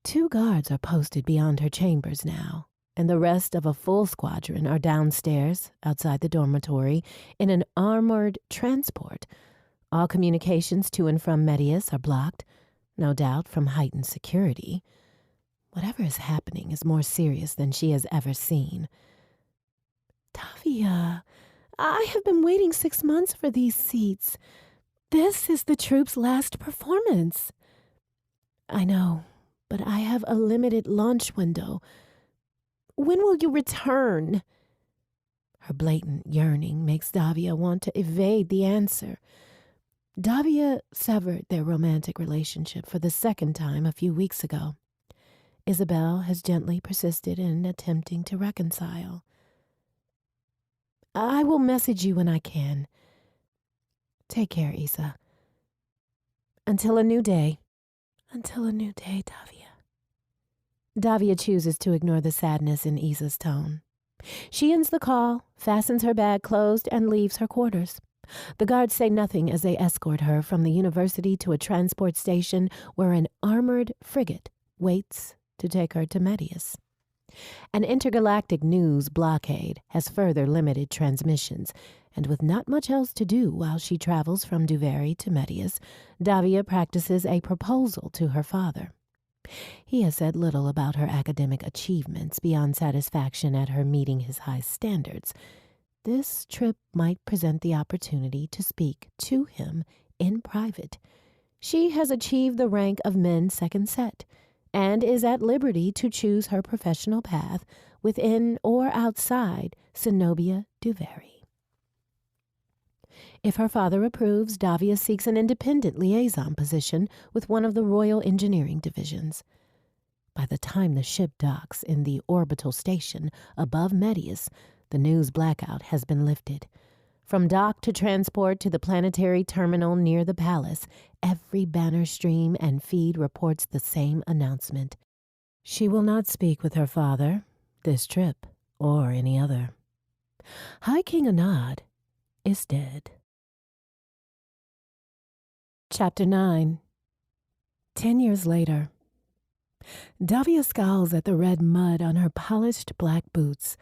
2 guards are posted beyond her chambers now, and the rest of a full squadron are downstairs, outside the dormitory, in an armored transport. All communications to and from Metius are blocked, no doubt from heightened security. Whatever is happening is more serious than she has ever seen. Davia, I have been waiting 6 months for these seats. This is the troupe's last performance. I know, but I have a limited launch window. When will you return? Her blatant yearning makes Davia want to evade the answer. Davia severed their romantic relationship for the 2nd time a few weeks ago. Isabel has gently persisted in attempting to reconcile. I will message you when I can. Take care, Isa. Until a new day. Until a new day, Davia. Davia chooses to ignore the sadness in Isa's tone. She ends the call, fastens her bag closed, and leaves her quarters. The guards say nothing as they escort her from the university to a transport station where an armored frigate waits to take her to Metius. An intergalactic news blockade has further limited transmissions, and with not much else to do while she travels from Duveri to Metius, Davia practices a proposal to her father. He has said little about her academic achievements beyond satisfaction at her meeting his high standards. This trip might present the opportunity to speak to him in private. She has achieved the rank of men's second set and is at liberty to choose her professional path within or outside Zenobia Duveri. If her father approves, Davia seeks an independent liaison position with one of the Royal Engineering Divisions. By the time the ship docks in the orbital station above Metius, the news blackout has been lifted. From dock to transport to the planetary terminal near the palace, every banner stream and feed reports the same announcement. She will not speak with her father, this trip, or any other. High King Anad is dead. Chapter 9. 10 years later. Davia scowls at the red mud on her polished black boots.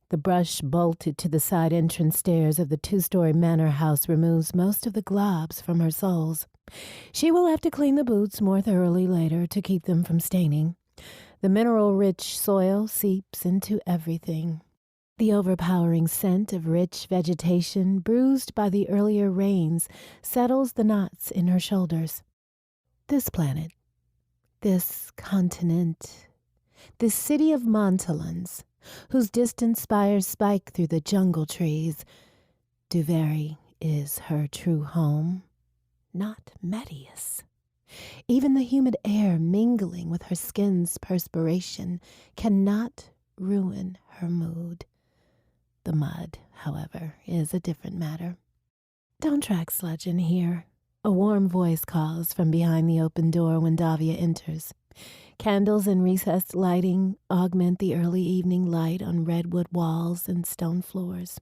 The brush bolted to the side entrance stairs of the two-story manor house removes most of the globs from her soles. She will have to clean the boots more thoroughly later to keep them from staining. The mineral-rich soil seeps into everything. The overpowering scent of rich vegetation, bruised by the earlier rains, settles the knots in her shoulders. This planet, this continent, this city of Montolans, whose distant spires spike through the jungle trees, Duvary is her true home, not Medius. Even the humid air mingling with her skin's perspiration cannot ruin her mood. The mud, however, is a different matter. "Don't track sludge in here," a warm voice calls from behind the open door when Davia enters. Candles and recessed lighting augment the early evening light on redwood walls and stone floors.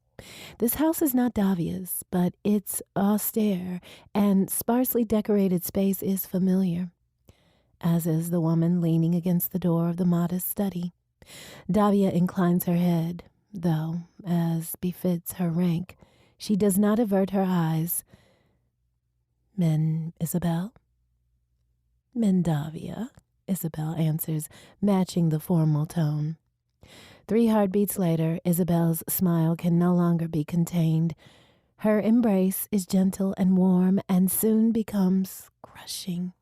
This house is not Davia's, but its austere and sparsely decorated space is familiar, as is the woman leaning against the door of the modest study. Davia inclines her head, though, as befits her rank, she does not avert her eyes. "Men, Isabel?" "Men, Davia," Isabel answers, matching the formal tone. 3 heartbeats later, Isabel's smile can no longer be contained. Her embrace is gentle and warm and soon becomes crushing.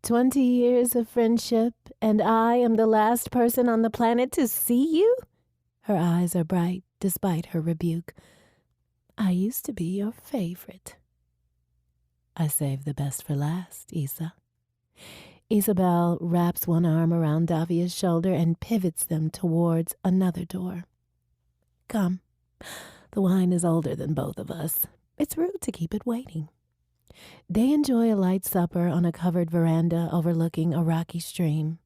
20 years of friendship, and I am the last person on the planet to see you? Her eyes are bright despite her rebuke. "I used to be your favorite." "I saved the best for last, Isa." Isabel wraps one arm around Davia's shoulder and pivots them towards another door. "Come. The wine is older than both of us. It's rude to keep it waiting." They enjoy a light supper on a covered veranda overlooking a rocky stream.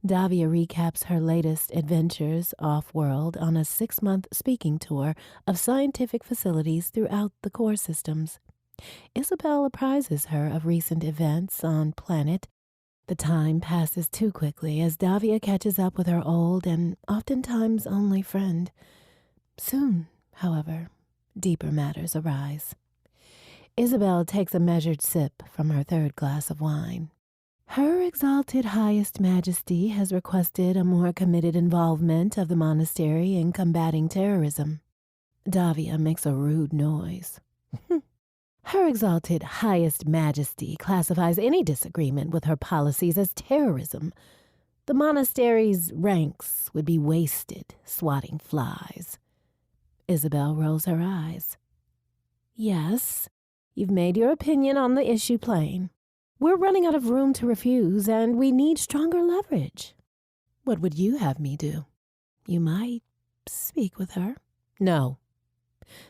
Davia recaps her latest adventures off-world on a 6-month speaking tour of scientific facilities throughout the core systems. Isabel apprises her of recent events on planet. The time passes too quickly as Davia catches up with her old and oftentimes only friend. Soon, however, deeper matters arise. Isabel takes a measured sip from her 3rd glass of wine. Her exalted highest majesty has requested a more committed involvement of the monastery in combating terrorism. Davia makes a rude noise. Her exalted highest majesty classifies any disagreement with her policies as terrorism. The monastery's ranks would be wasted swatting flies. Isabel rolls her eyes. "Yes, you've made your opinion on the issue plain. We're running out of room to refuse, and we need stronger leverage." "What would you have me do?" "You might speak with her." "No."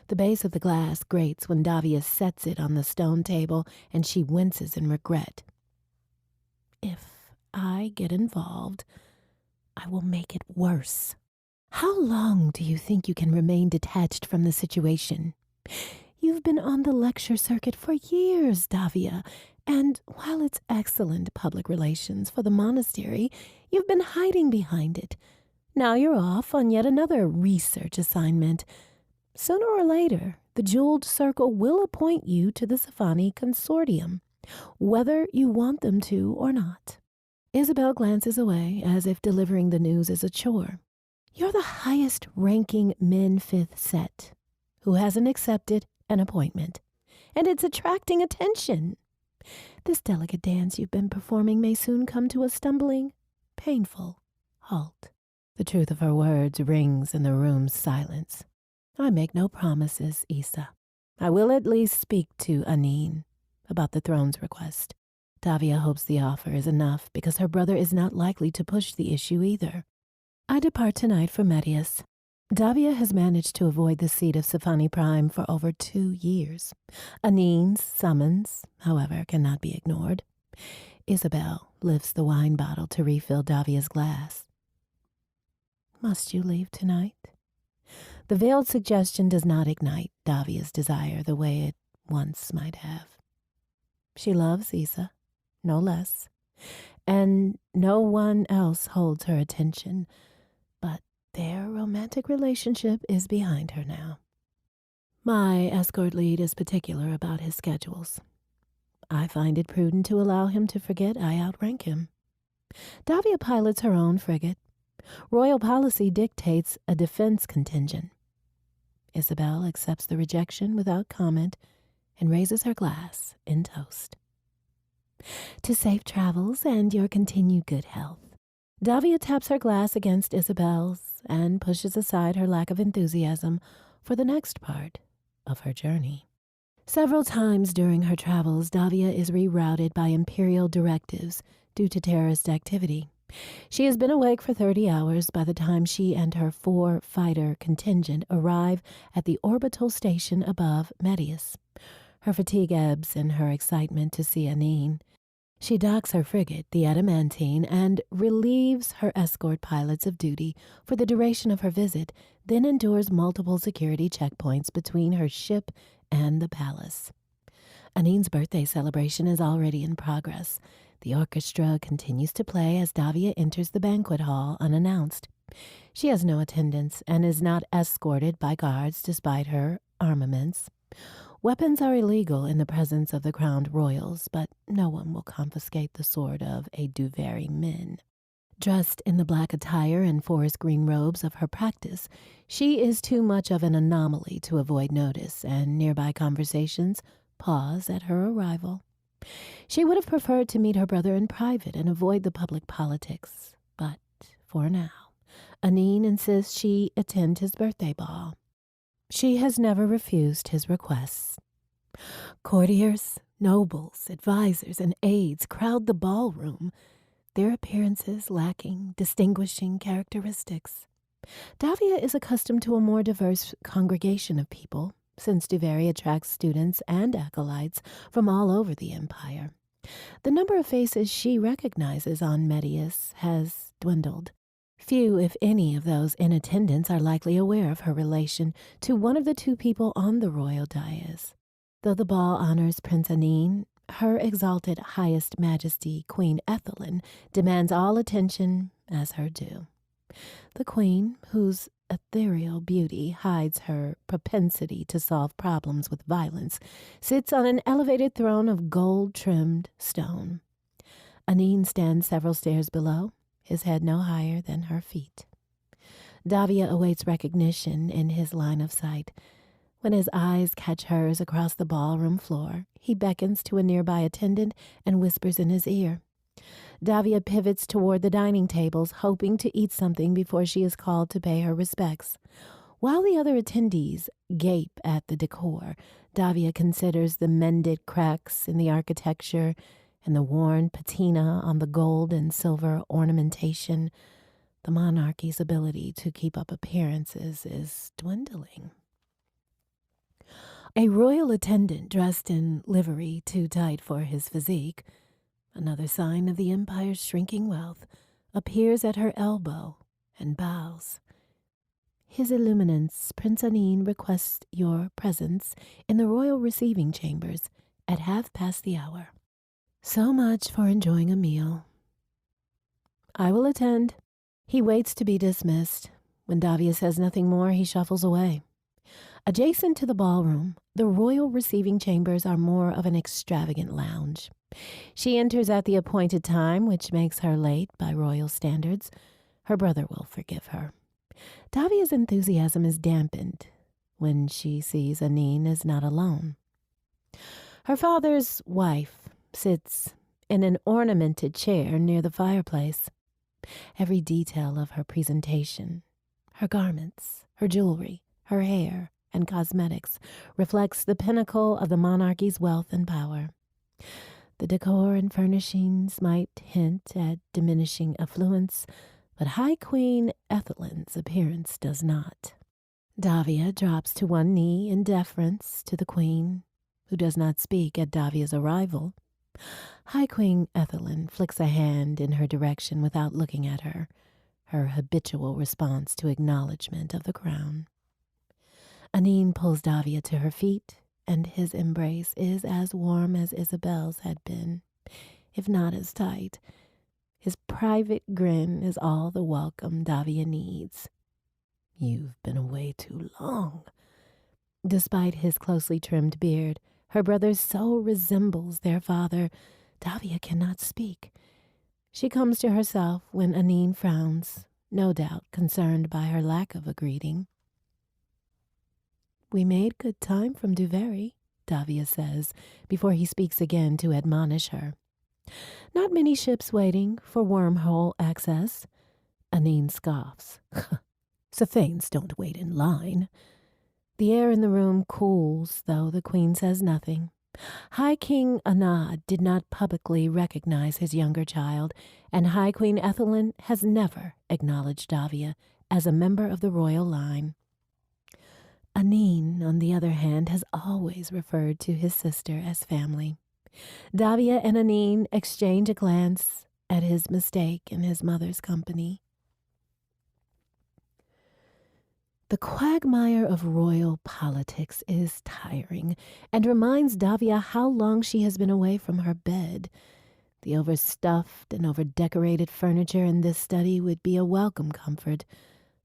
The base of the glass grates when Davia sets it on the stone table, and she winces in regret. "If I get involved, I will make it worse. How long do you think you can remain detached from the situation? You've been on the lecture circuit for years, Davia, and while it's excellent public relations for the monastery, you've been hiding behind it. Now you're off on yet another research assignment. Sooner or later, the Jeweled Circle will appoint you to the Sci-Fi Consortium, whether you want them to or not." Isabel glances away as if delivering the news is a chore. "You're the highest-ranking men 5th set who hasn't accepted an appointment, and it's attracting attention. This delicate dance you've been performing may soon come to a stumbling, painful halt." The truth of her words rings in the room's silence. "I make no promises, Isa. I will at least speak to Anine about the throne's request. Davia hopes the offer is enough because her brother is not likely to push the issue either. I depart tonight for Medius. Davia has managed to avoid the seat of Sci-Fi Prime for over 2 years. Anine's summons, however, cannot be ignored." Isabel lifts the wine bottle to refill Davia's glass. "Must you leave tonight?" The veiled suggestion does not ignite Davia's desire the way it once might have. She loves Isa, no less, and no one else holds her attention, but their romantic romantic relationship is behind her now. My escort lead is particular about his schedules. I find it prudent to allow him to forget I outrank him. Davia pilots her own frigate. Royal policy dictates a defense contingent. Isabel accepts the rejection without comment and raises her glass in toast. To safe travels and your continued good health. Davia taps her glass against Isabel's and pushes aside her lack of enthusiasm for the next part of her journey. Several times during her travels, Davia is rerouted by Imperial directives due to terrorist activity. She has been awake for 30 hours by the time she and her 4-fighter contingent arrive at the orbital station above Medius. Her fatigue ebbs in her excitement to see Anine. She docks her frigate, the Adamantine, and relieves her escort pilots of duty for the duration of her visit, then endures multiple security checkpoints between her ship and the palace. Anine's birthday celebration is already in progress. The orchestra continues to play as Davia enters the banquet hall unannounced. She has no attendants and is not escorted by guards despite her armaments. Weapons are illegal in the presence of the crowned royals, but no one will confiscate the sword of a Duvary min. Dressed in the black attire and forest green robes of her practice, she is too much of an anomaly to avoid notice, and nearby conversations pause at her arrival. She would have preferred to meet her brother in private and avoid the public politics, but for now, Anine insists she attend his birthday ball. She has never refused his requests. Courtiers, nobles, advisors, and aides crowd the ballroom, their appearances lacking distinguishing characteristics. Davia is accustomed to a more diverse congregation of people, since Duvary attracts students and acolytes from all over the empire. The number of faces she recognizes on Medius has dwindled. Few, if any, of those in attendance are likely aware of her relation to one of the two people on the royal dais. Though the ball honors Prince Anine, her exalted highest majesty, Queen Ethelyn, demands all attention as her due. The queen, whose ethereal beauty hides her propensity to solve problems with violence, sits on an elevated throne of gold-trimmed stone. Anine stands several stairs below, his head no higher than her feet. Davia awaits recognition in his line of sight. When his eyes catch hers across the ballroom floor, he beckons to a nearby attendant and whispers in his ear. Davia pivots toward the dining tables, hoping to eat something before she is called to pay her respects. While the other attendees gape at the decor, Davia considers the mended cracks in the architecture and the worn patina on the gold and silver ornamentation. The monarchy's ability to keep up appearances is dwindling. A royal attendant dressed in livery too tight for his physique, another sign of the empire's shrinking wealth, appears at her elbow and bows. His Illuminance, Prince Anine, requests your presence in the royal receiving chambers at hour. So much for enjoying a meal. I will attend. He waits to be dismissed. When Davia says nothing more, he shuffles away. Adjacent to the ballroom, the royal receiving chambers are more of an extravagant lounge. She enters at the appointed time, which makes her late by royal standards. Her brother will forgive her. Davia's enthusiasm is dampened when she sees Anine is not alone. Her father's wife sits in an ornamented chair near the fireplace. Every detail of her presentation, her garments, her jewelry, her hair, and cosmetics reflects the pinnacle of the monarchy's wealth and power. The decor and furnishings might hint at diminishing affluence, but High Queen Ethelyn's appearance does not. Davia drops to one knee in deference to the queen, who does not speak at Davia's arrival. High Queen Ethelyn flicks a hand in her direction without looking at her, her habitual response to acknowledgement of the crown. Anine pulls Davia to her feet, and his embrace is as warm as Isabel's had been, if not as tight. His private grin is all the welcome Davia needs. You've been away too long. Despite his closely trimmed beard, her brother so resembles their father, Davia cannot speak. She comes to herself when Anine frowns, no doubt concerned by her lack of a greeting. We made good time from Duveri, Davia says, before he speaks again to admonish her. Not many ships waiting for wormhole access. Anine scoffs. Sathanes don't wait in line. The air in the room cools, though the queen says nothing. High King Anad did not publicly recognize his younger child, and High Queen Ethelyn has never acknowledged Davia as a member of the royal line. Anine, on the other hand, has always referred to his sister as family. Davia and Anine exchange a glance at his mistake in his mother's company. The quagmire of royal politics is tiring and reminds Davia how long she has been away from her bed. The overstuffed and overdecorated furniture in this study would be a welcome comfort,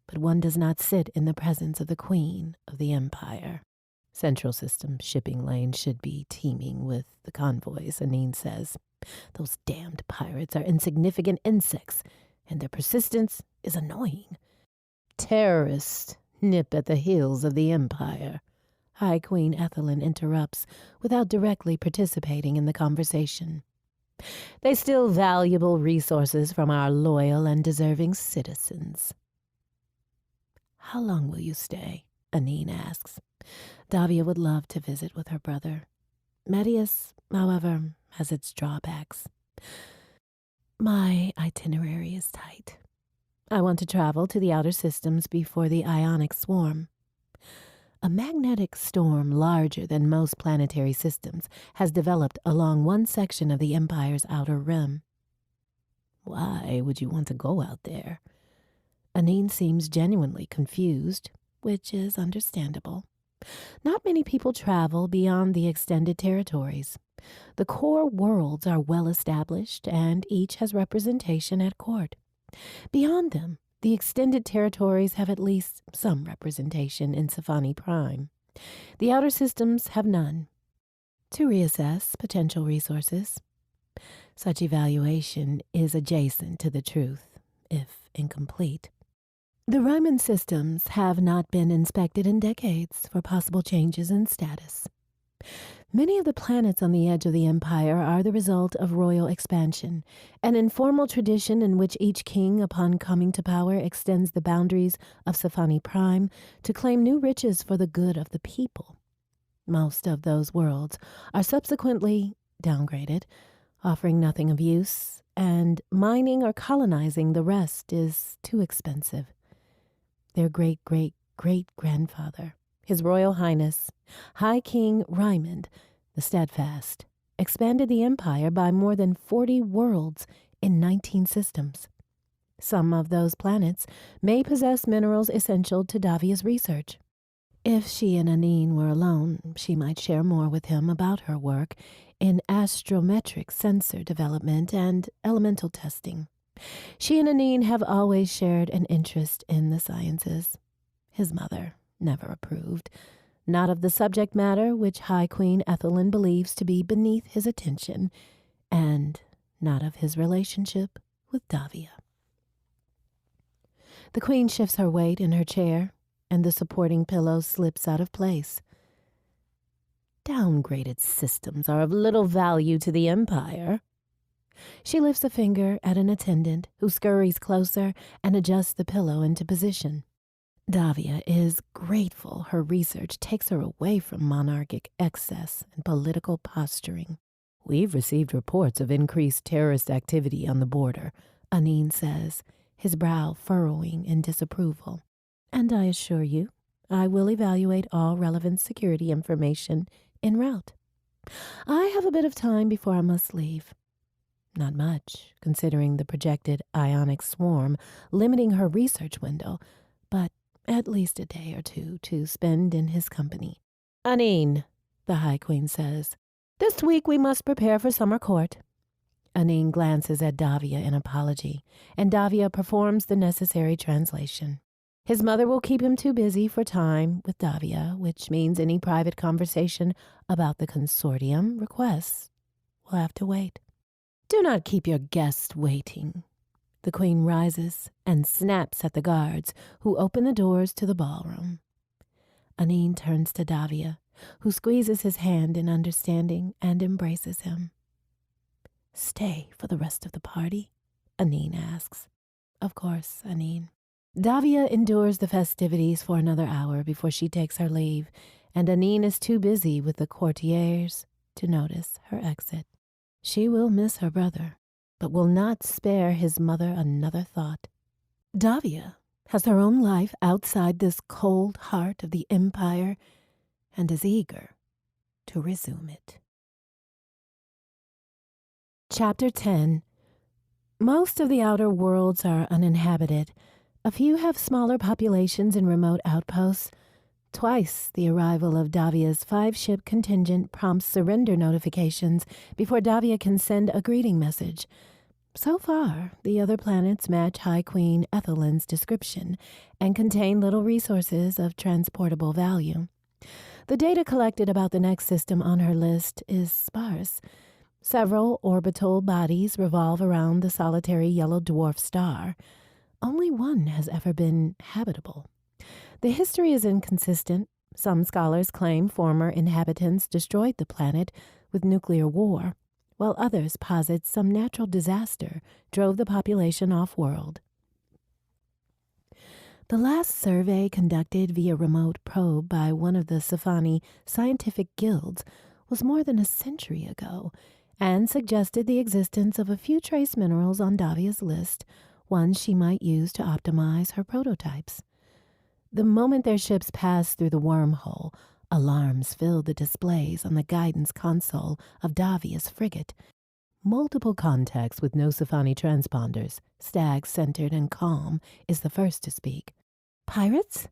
but one does not sit in the presence of the Queen of the Empire. Central System shipping lanes should be teeming with the convoys, Anine says. Those damned pirates are insignificant insects, and their persistence is annoying. Terrorists nip at the heels of the Empire, High Queen Ethelyn interrupts without directly participating in the conversation. They steal valuable resources from our loyal and deserving citizens. How long will you stay? Anine asks. Davia would love to visit with her brother. Medius, however, has its drawbacks. My itinerary is tight. I want to travel to the outer systems before the ionic swarm. A magnetic storm larger than most planetary systems has developed along one section of the Empire's outer rim. Why would you want to go out there? Anine seems genuinely confused, which is understandable. Not many people travel beyond the extended territories. The core worlds are well established, and each has representation at court. Beyond them, the extended territories have at least some representation in Sci-Fi Prime. The outer systems have none. To reassess potential resources. Such evaluation is adjacent to the truth, if incomplete. The Ryman systems have not been inspected in decades for possible changes in status. Many of the planets on the edge of the Empire are the result of royal expansion, an informal tradition in which each king, upon coming to power, extends the boundaries of Sci-Fi Prime to claim new riches for the good of the people. Most of those worlds are subsequently downgraded, offering nothing of use, and mining or colonizing the rest is too expensive. Their great-great-great-grandfather, His Royal Highness, High King Raymond, the Steadfast, expanded the empire by more than 40 worlds in 19 systems. Some of those planets may possess minerals essential to Davia's research. If she and Anine were alone, she might share more with him about her work in astrometric sensor development and elemental testing. She and Anine have always shared an interest in the sciences. His mother never approved, not of the subject matter which High Queen Ethelyn believes to be beneath his attention, and not of his relationship with Davia. The queen shifts her weight in her chair, and the supporting pillow slips out of place. Downgraded systems are of little value to the Empire. She lifts a finger at an attendant who scurries closer and adjusts the pillow into position. Davia is grateful her research takes her away from monarchic excess and political posturing. We've received reports of increased terrorist activity on the border, Anine says, his brow furrowing in disapproval. And I assure you, I will evaluate all relevant security information en route. I have a bit of time before I must leave. Not much, considering the projected ionic swarm limiting her research window, but at least a day or two to spend in his company. Anine, the High Queen says, this week we must prepare for summer court. Anine glances at Davia in apology, and Davia performs the necessary translation. His mother will keep him too busy for time with Davia, which means any private conversation about the consortium requests will have to wait. Do not keep your guest waiting. The queen rises and snaps at the guards, who open the doors to the ballroom. Anine turns to Davia, who squeezes his hand in understanding and embraces him. Stay for the rest of the party? Anine asks. Of course, Anine. Davia endures the festivities for another hour before she takes her leave, and Anine is too busy with the courtiers to notice her exit. She will miss her brother, but will not spare his mother another thought. Davia has her own life outside this cold heart of the Empire and is eager to resume it. Chapter 10. Most of the outer worlds are uninhabited. A few have smaller populations in remote outposts. Twice the arrival of Davia's 5-ship contingent prompts surrender notifications before Davia can send a greeting message. So far, the other planets match High Queen Ethelyn's description and contain little resources of transportable value. The data collected about the next system on her list is sparse. Several orbital bodies revolve around the solitary yellow dwarf star. Only one has ever been habitable. The history is inconsistent. Some scholars claim former inhabitants destroyed the planet with nuclear war, while others posit some natural disaster drove the population off-world. The last survey conducted via remote probe by one of the Sci-Fi scientific guilds was more than a century ago, and suggested the existence of a few trace minerals on Davia's list, ones she might use to optimize her prototypes. The moment their ships passed through the wormhole, alarms filled the displays on the guidance console of Davia's frigate. Multiple contacts with no Sci-Fi transponders, stag-centered and calm, is the first to speak. Pirates?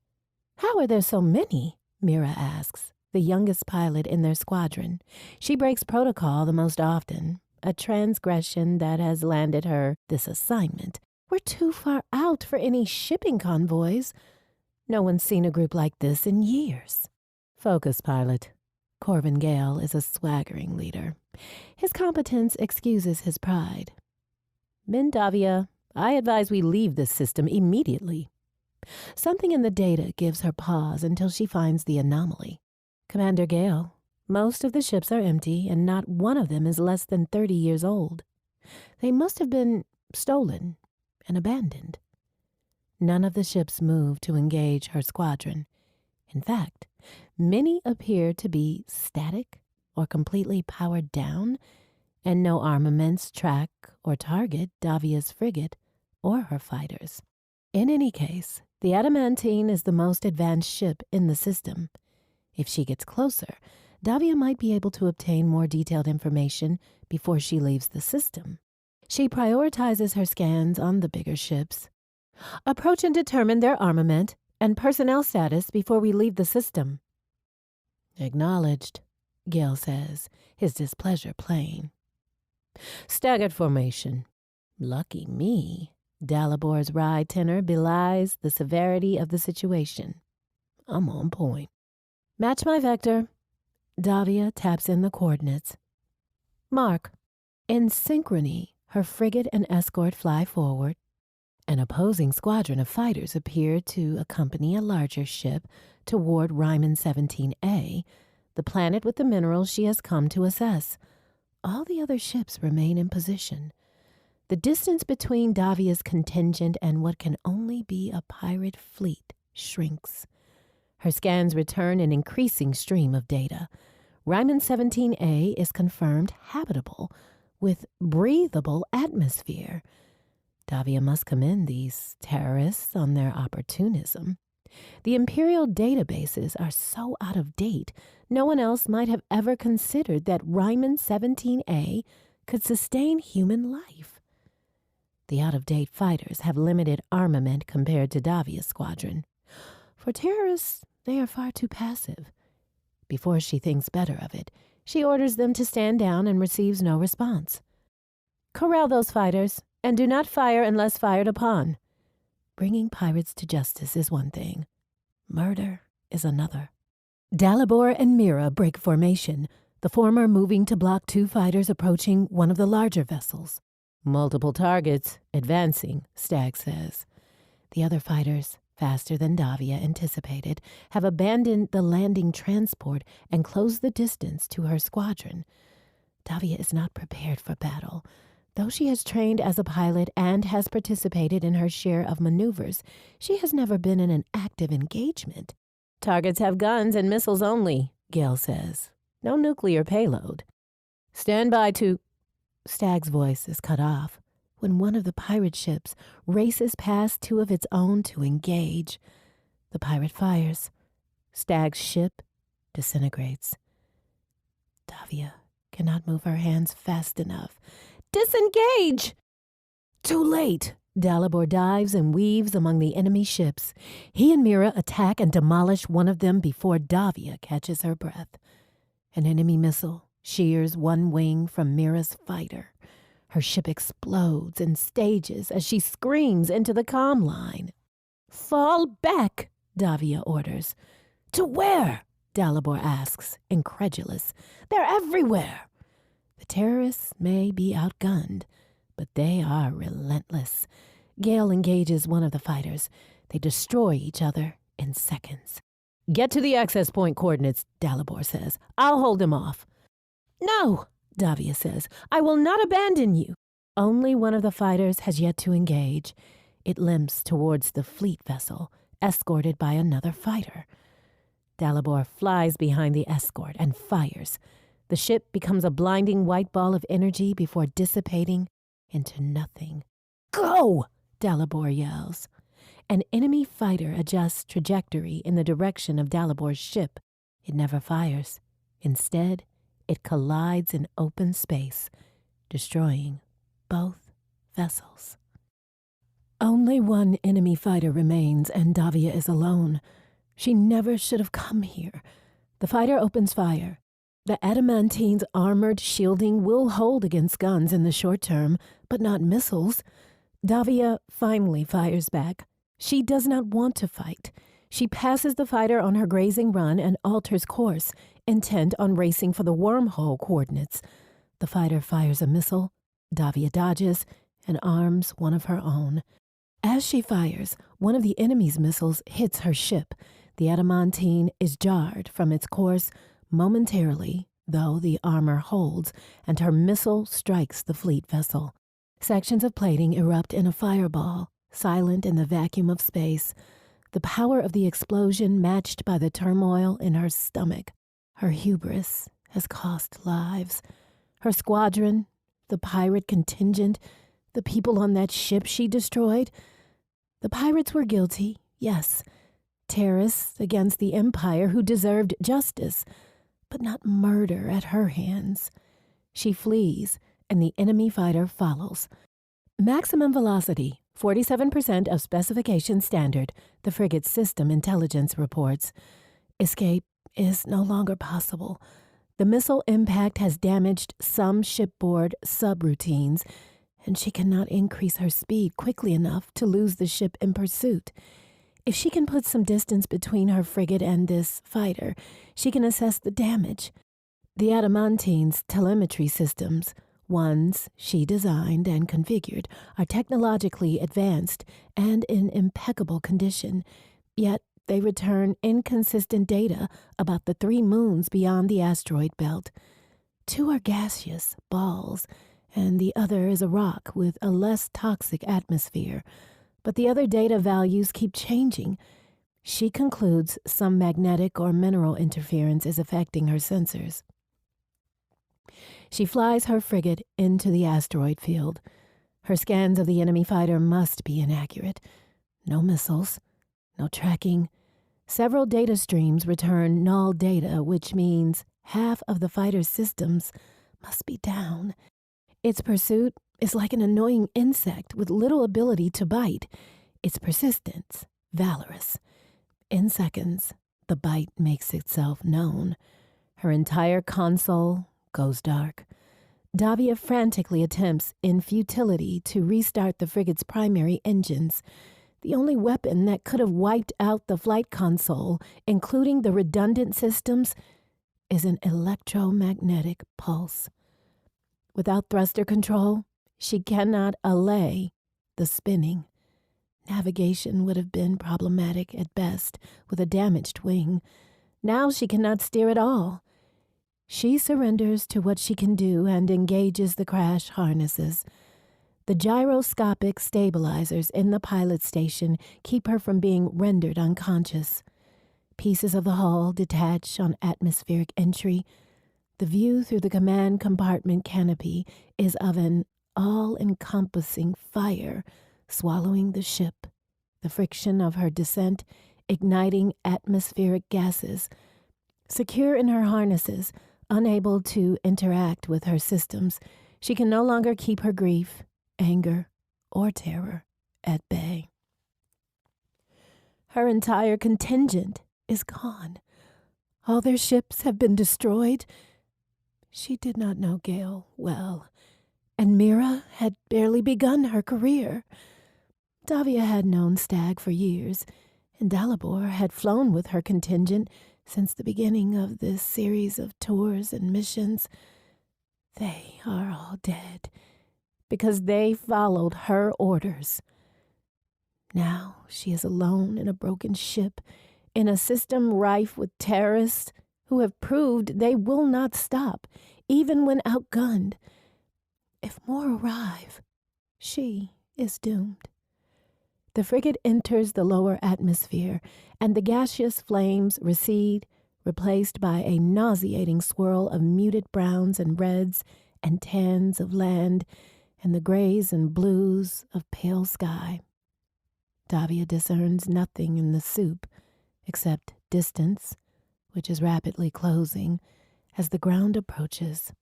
How are there so many? Mira asks, the youngest pilot in their squadron. She breaks protocol the most often, a transgression that has landed her this assignment. We're too far out for any shipping convoys. No one's seen a group like this in years. Focus, pilot. Corvin Gale is a swaggering leader. His competence excuses his pride. Min Davia, I advise we leave this system immediately. Something in the data gives her pause until she finds the anomaly. Commander Gale, most of the ships are empty and not one of them is less than 30 years old. They must have been stolen and abandoned. None of the ships move to engage her squadron. In fact, many appear to be static or completely powered down, and no armaments track or target Davia's frigate or her fighters. In any case, the Adamantine is the most advanced ship in the system. If she gets closer, Davia might be able to obtain more detailed information before she leaves the system. She prioritizes her scans on the bigger ships. Approach and determine their armament and personnel status before we leave the system. Acknowledged, Gale says, his displeasure plain. Staggered formation. Lucky me. Dalabor's wry tenor belies the severity of the situation. I'm on point. Match my vector. Davia taps in the coordinates. Mark. In synchrony, her frigate and escort fly forward. An opposing squadron of fighters appear to accompany a larger ship toward Ryman 17A, the planet with the minerals she has come to assess. All the other ships remain in position. The distance between Davia's contingent and what can only be a pirate fleet shrinks. Her scans return an increasing stream of data. Ryman 17A is confirmed habitable, with breathable atmosphere. Davia must commend these terrorists on their opportunism. The Imperial databases are so out of date, no one else might have ever considered that Ryman 17A could sustain human life. The out-of-date fighters have limited armament compared to Davia's squadron. For terrorists, they are far too passive. Before she thinks better of it, she orders them to stand down and receives no response. Corral those fighters, and do not fire unless fired upon. Bringing pirates to justice is one thing. Murder is another. Dalibor and Mira break formation, the former moving to block two fighters approaching one of the larger vessels. Multiple targets, advancing, Stagg says. The other fighters, faster than Davia anticipated, have abandoned the landing transport and closed the distance to her squadron. Davia is not prepared for battle. Though she has trained as a pilot and has participated in her share of maneuvers, she has never been in an active engagement. Targets have guns and missiles only, Gale says. No nuclear payload. Stand by to... Stagg's voice is cut off when one of the pirate ships races past two of its own to engage. The pirate fires. Stagg's ship disintegrates. Davia cannot move her hands fast enough. Disengage! Too late. Dalibor dives and weaves among the enemy ships. He and Mira attack and demolish one of them before Davia catches her breath. An enemy missile shears one wing from Mira's fighter. Her ship explodes in stages as she screams into the comm line. Fall back, Davia orders. To where? Dalibor asks, incredulous. They're everywhere. The terrorists may be outgunned, but they are relentless. Gale engages one of the fighters. They destroy each other in seconds. Get to the access point coordinates, Dalibor says. I'll hold him off. No, Davia says. I will not abandon you. Only one of the fighters has yet to engage. It limps towards the fleet vessel, escorted by another fighter. Dalibor flies behind the escort and fires. The ship becomes a blinding white ball of energy before dissipating into nothing. Go! Dalibor yells. An enemy fighter adjusts trajectory in the direction of Dalibor's ship. It never fires. Instead, it collides in open space, destroying both vessels. Only one enemy fighter remains, and Davia is alone. She never should have come here. The fighter opens fire. The adamantine's armored shielding will hold against guns in the short term, but not missiles. Davia finally fires back. She does not want to fight. She passes the fighter on her grazing run and alters course, intent on racing for the wormhole coordinates. The fighter fires a missile. Davia dodges and arms one of her own. As she fires, one of the enemy's missiles hits her ship. The adamantine is jarred from its course momentarily, though the armor holds, and her missile strikes the fleet vessel. Sections of plating erupt in a fireball, silent in the vacuum of space, the power of the explosion matched by the turmoil in her stomach. Her hubris has cost lives. Her squadron, the pirate contingent, the people on that ship she destroyed. The pirates were guilty, yes. Terrorists against the Empire who deserved justice, but not murder at her hands. She flees, and the enemy fighter follows. Maximum velocity, 47% of specification standard, the frigate's system intelligence reports. Escape is no longer possible. The missile impact has damaged some shipboard subroutines, and she cannot increase her speed quickly enough to lose the ship in pursuit. If she can put some distance between her frigate and this fighter, she can assess the damage. The adamantine's telemetry systems, ones she designed and configured, are technologically advanced and in impeccable condition, yet they return inconsistent data about the 3 moons beyond the asteroid belt. 2 are gaseous balls, and the other is a rock with a less toxic atmosphere. But the other data values keep changing. She concludes some magnetic or mineral interference is affecting her sensors. She flies her frigate into the asteroid field. Her scans of the enemy fighter must be inaccurate. No missiles, no tracking. Several data streams return null data, which means half of the fighter's systems must be down. Its pursuit is like an annoying insect with little ability to bite. Its persistence, valorous. In seconds, the bite makes itself known. Her entire console goes dark. Davia frantically attempts in futility to restart the frigate's primary engines. The only weapon that could have wiped out the flight console, including the redundant systems, is an electromagnetic pulse. Without thruster control, she cannot allay the spinning. Navigation would have been problematic at best with a damaged wing. Now she cannot steer at all. She surrenders to what she can do and engages the crash harnesses. The gyroscopic stabilizers in the pilot station keep her from being rendered unconscious. Pieces of the hull detach on atmospheric entry. The view through the command compartment canopy is of an all-encompassing fire swallowing the ship, the friction of her descent igniting atmospheric gases. Secure in her harnesses, unable to interact with her systems, she can no longer keep her grief, anger, or terror at bay. Her entire contingent is gone. All their ships have been destroyed. She did not know Gale well, and Mira had barely begun her career. Davia had known Stag for years, and Dalibor had flown with her contingent since the beginning of this series of tours and missions. They are all dead because they followed her orders. Now she is alone in a broken ship, in a system rife with terrorists who have proved they will not stop, even when outgunned. If more arrive, she is doomed. The frigate enters the lower atmosphere, and the gaseous flames recede, replaced by a nauseating swirl of muted browns and reds and tans of land, and the grays and blues of pale sky. Davia discerns nothing in the soup except distance, which is rapidly closing as the ground approaches.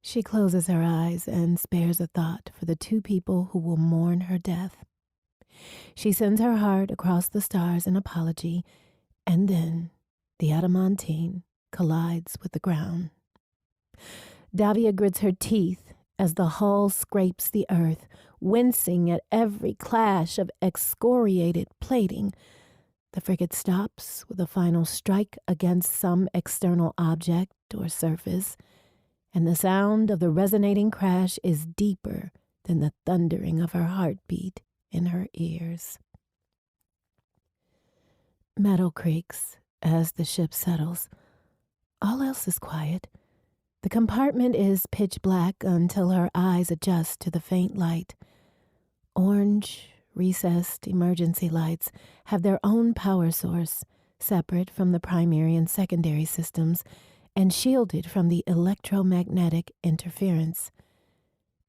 She closes her eyes and spares a thought for the two people who will mourn her death. She sends her heart across the stars in apology, and then the adamantine collides with the ground. Davia grits her teeth as the hull scrapes the earth, wincing at every clash of excoriated plating. The frigate stops with a final strike against some external object or surface, and the sound of the resonating crash is deeper than the thundering of her heartbeat in her ears. Metal creaks as the ship settles. All else is quiet. The compartment is pitch black until her eyes adjust to the faint light. Orange, recessed emergency lights have their own power source, separate from the primary and secondary systems, and shielded from the electromagnetic interference.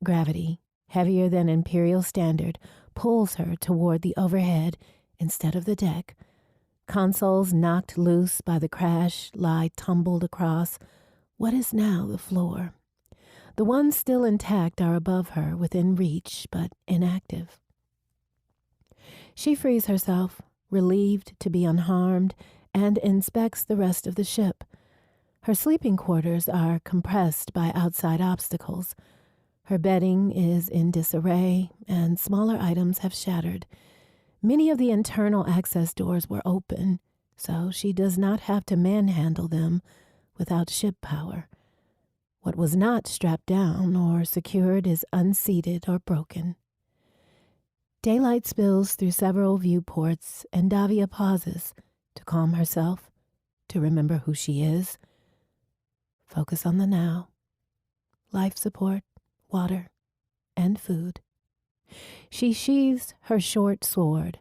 Gravity, heavier than Imperial standard, pulls her toward the overhead instead of the deck. Consoles knocked loose by the crash lie tumbled across what is now the floor. The ones still intact are above her, within reach, but inactive. She frees herself, relieved to be unharmed, and inspects the rest of the ship. Her sleeping quarters are compressed by outside obstacles. Her bedding is in disarray, and smaller items have shattered. Many of the internal access doors were open, so she does not have to manhandle them without ship power. What was not strapped down or secured is unseated or broken. Daylight spills through several viewports, and Davia pauses to calm herself, to remember who she is. Focus on the now. Life support, water, and food. She sheathes her short sword,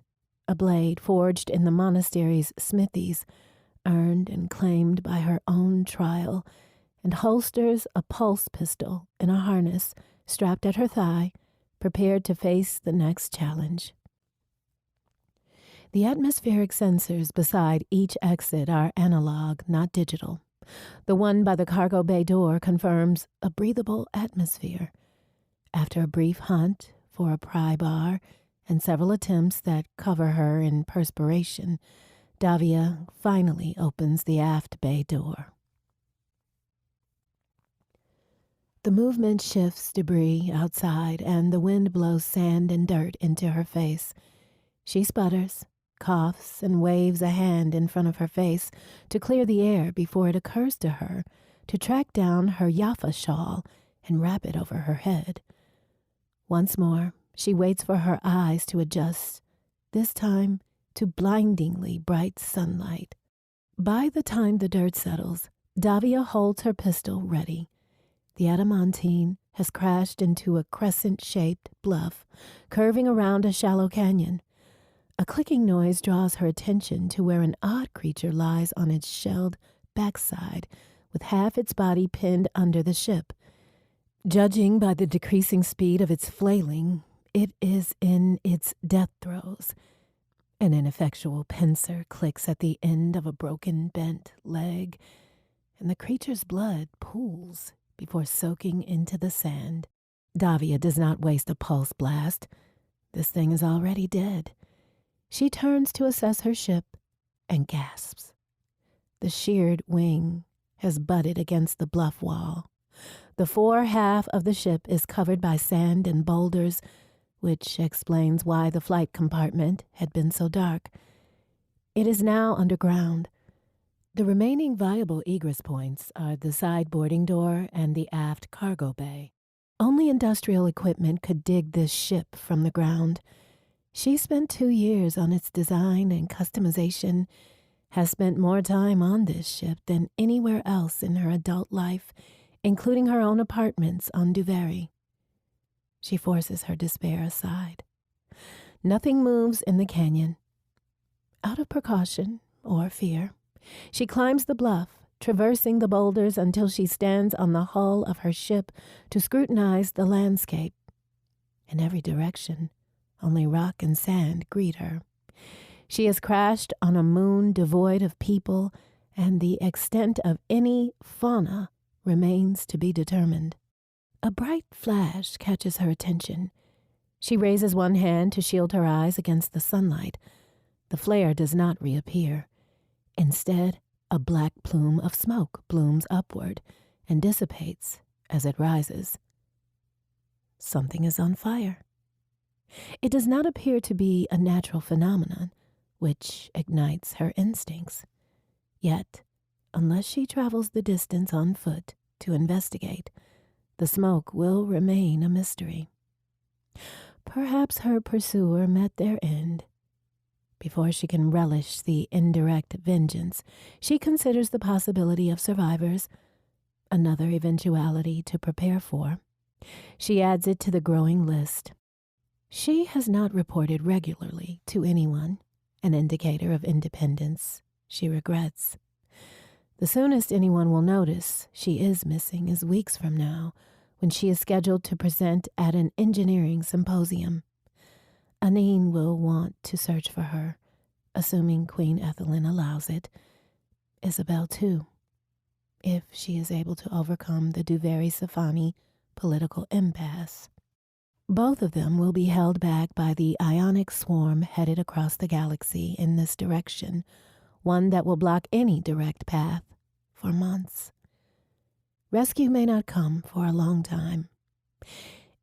a blade forged in the monastery's smithies, earned and claimed by her own trial, and holsters a pulse pistol in a harness strapped at her thigh, prepared to face the next challenge. The atmospheric sensors beside each exit are analog, not digital. The one by the cargo bay door confirms a breathable atmosphere. After a brief hunt for a pry bar and several attempts that cover her in perspiration, Davia finally opens the aft bay door. The movement shifts debris outside, and the wind blows sand and dirt into her face. She sputters, coughs, and waves a hand in front of her face to clear the air before it occurs to her to track down her Jaffa shawl and wrap it over her head. Once more, she waits for her eyes to adjust, this time to blindingly bright sunlight. By the time the dirt settles, Davia holds her pistol ready. The adamantine has crashed into a crescent-shaped bluff, curving around a shallow canyon. A clicking noise draws her attention to where an odd creature lies on its shelled backside, with half its body pinned under the ship. Judging by the decreasing speed of its flailing, it is in its death throes. An ineffectual pincer clicks at the end of a broken, bent leg, and the creature's blood pools before soaking into the sand. Davia does not waste a pulse blast. This thing is already dead. She turns to assess her ship and gasps. The sheared wing has butted against the bluff wall. The fore half of the ship is covered by sand and boulders, which explains why the flight compartment had been so dark. It is now underground. The remaining viable egress points are the side boarding door and the aft cargo bay. Only industrial equipment could dig this ship from the ground. She spent 2 years on its design and customization, has spent more time on this ship than anywhere else in her adult life, including her own apartments on Duvary. She forces her despair aside. Nothing moves in the canyon. Out of precaution or fear, she climbs the bluff, traversing the boulders until she stands on the hull of her ship to scrutinize the landscape. In every direction, only rock and sand greet her. She has crashed on a moon devoid of people, and the extent of any fauna remains to be determined. A bright flash catches her attention. She raises one hand to shield her eyes against the sunlight. The flare does not reappear. Instead, a black plume of smoke blooms upward and dissipates as it rises. Something is on fire. It does not appear to be a natural phenomenon, which ignites her instincts. Yet, unless she travels the distance on foot to investigate, the smoke will remain a mystery. Perhaps her pursuer met their end. Before she can relish the indirect vengeance, she considers the possibility of survivors, another eventuality to prepare for. She adds it to the growing list. She has not reported regularly to anyone, an indicator of independence she regrets. The soonest anyone will notice she is missing is weeks from now, when she is scheduled to present at an engineering symposium. Anine will want to search for her, assuming Queen Ethelyn allows it. Isabel, too, if she is able to overcome the Duvary-Safani political impasse. Both of them will be held back by the ionic swarm headed across the galaxy in this direction, one that will block any direct path for months. Rescue may not come for a long time.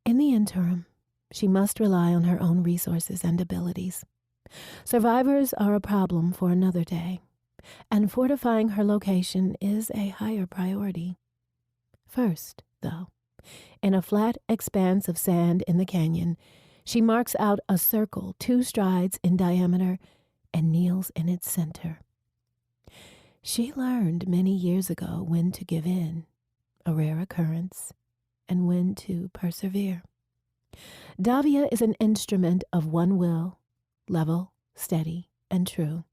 In the interim, she must rely on her own resources and abilities. Survivors are a problem for another day, and fortifying her location is a higher priority. First, though, in a flat expanse of sand in the canyon, she marks out a circle 2 strides in diameter and kneels in its center. She learned many years ago when to give in, a rare occurrence, and when to persevere. Davia is an instrument of one will, level, steady, and true.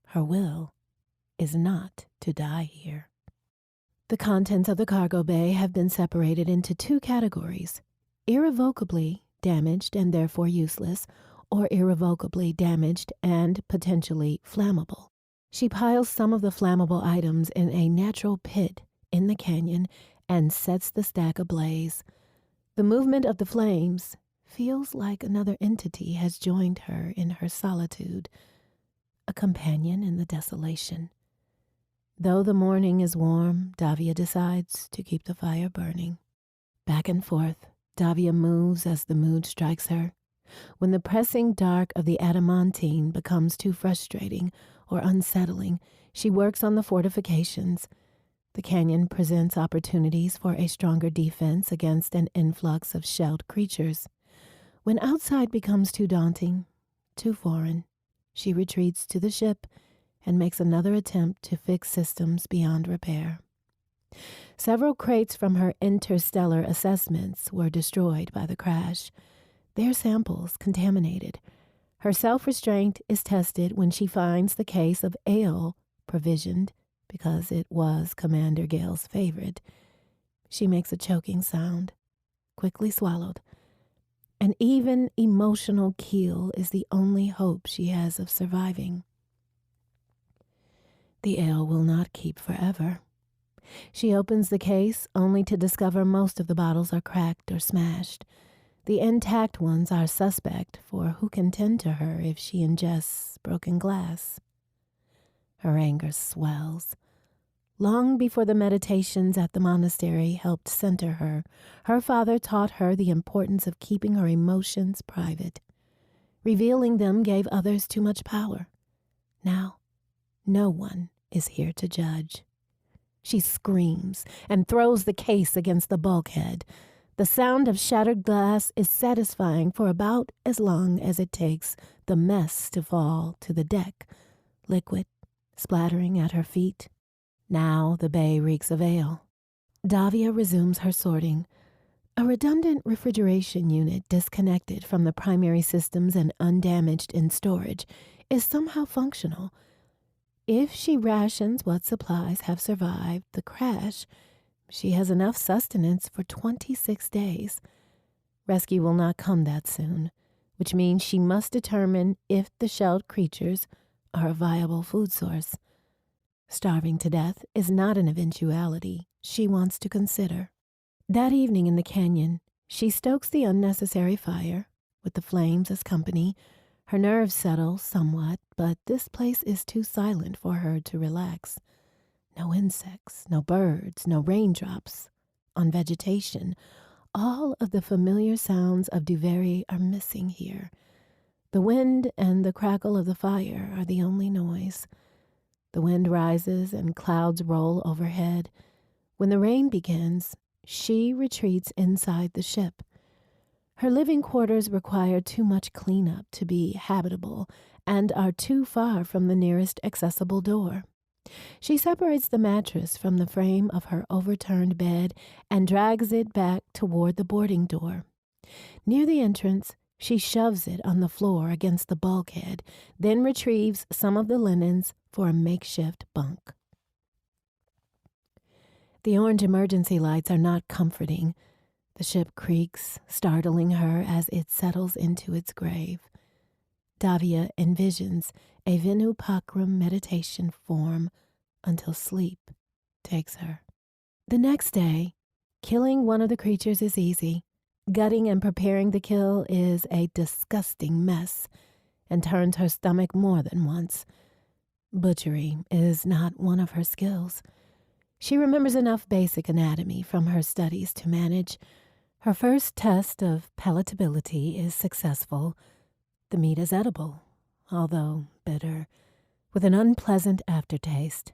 Her will is not to die here. The contents of the cargo bay have been separated into 2 categories: irrevocably damaged and therefore useless, or irrevocably damaged and potentially flammable. She piles some of the flammable items in a natural pit in the canyon and sets the stack ablaze. The movement of the flames feels like another entity has joined her in her solitude, a companion in the desolation. Though the morning is warm, Davia decides to keep the fire burning. Back and forth, Davia moves as the mood strikes her. When the pressing dark of the adamantine becomes too frustrating or unsettling, she works on the fortifications. The canyon presents opportunities for a stronger defense against an influx of shelled creatures. When outside becomes too daunting, too foreign, she retreats to the ship and makes another attempt to fix systems beyond repair. Several crates from her interstellar assessments were destroyed by the crash, their samples contaminated. Her self-restraint is tested when she finds the case of ale provisioned because it was Commander Gale's favorite. She makes a choking sound, quickly swallowed. An even emotional keel is the only hope she has of surviving. The ale will not keep forever. She opens the case only to discover most of the bottles are cracked or smashed. The intact ones are suspect, for who can tend to her if she ingests broken glass? Her anger swells. Long before the meditations at the monastery helped center her, her father taught her the importance of keeping her emotions private. Revealing them gave others too much power. Now, no one is here to judge. She screams and throws the case against the bulkhead. The sound of shattered glass is satisfying for about as long as it takes the mess to fall to the deck, liquid splattering at her feet. Now the bay reeks of ale. Davia resumes her sorting. A redundant refrigeration unit disconnected from the primary systems and undamaged in storage is somehow functional. If she rations what supplies have survived the crash, she has enough sustenance for 26 days. Rescue will not come that soon, which means she must determine if the shelled creatures are a viable food source. Starving to death is not an eventuality she wants to consider. That evening in the canyon, she stokes the unnecessary fire, with the flames as company. Her nerves settle somewhat, but this place is too silent for her to relax. No insects, no birds, no raindrops on vegetation. All of the familiar sounds of Duvary are missing here. The wind and the crackle of the fire are the only noise. The wind rises and clouds roll overhead. When the rain begins, she retreats inside the ship. Her living quarters require too much cleanup to be habitable and are too far from the nearest accessible door. She separates the mattress from the frame of her overturned bed and drags it back toward the boarding door. Near the entrance, she shoves it on the floor against the bulkhead, then retrieves some of the linens for a makeshift bunk. The orange emergency lights are not comforting. The ship creaks, startling her as it settles into its grave. Davia envisions a Venu Pakram meditation form until sleep takes her. The next day, killing one of the creatures is easy. Gutting and preparing the kill is a disgusting mess and turns her stomach more than once. Butchery is not one of her skills. She remembers enough basic anatomy from her studies to manage. Her first test of palatability is successful. The meat is edible, although bitter, with an unpleasant aftertaste.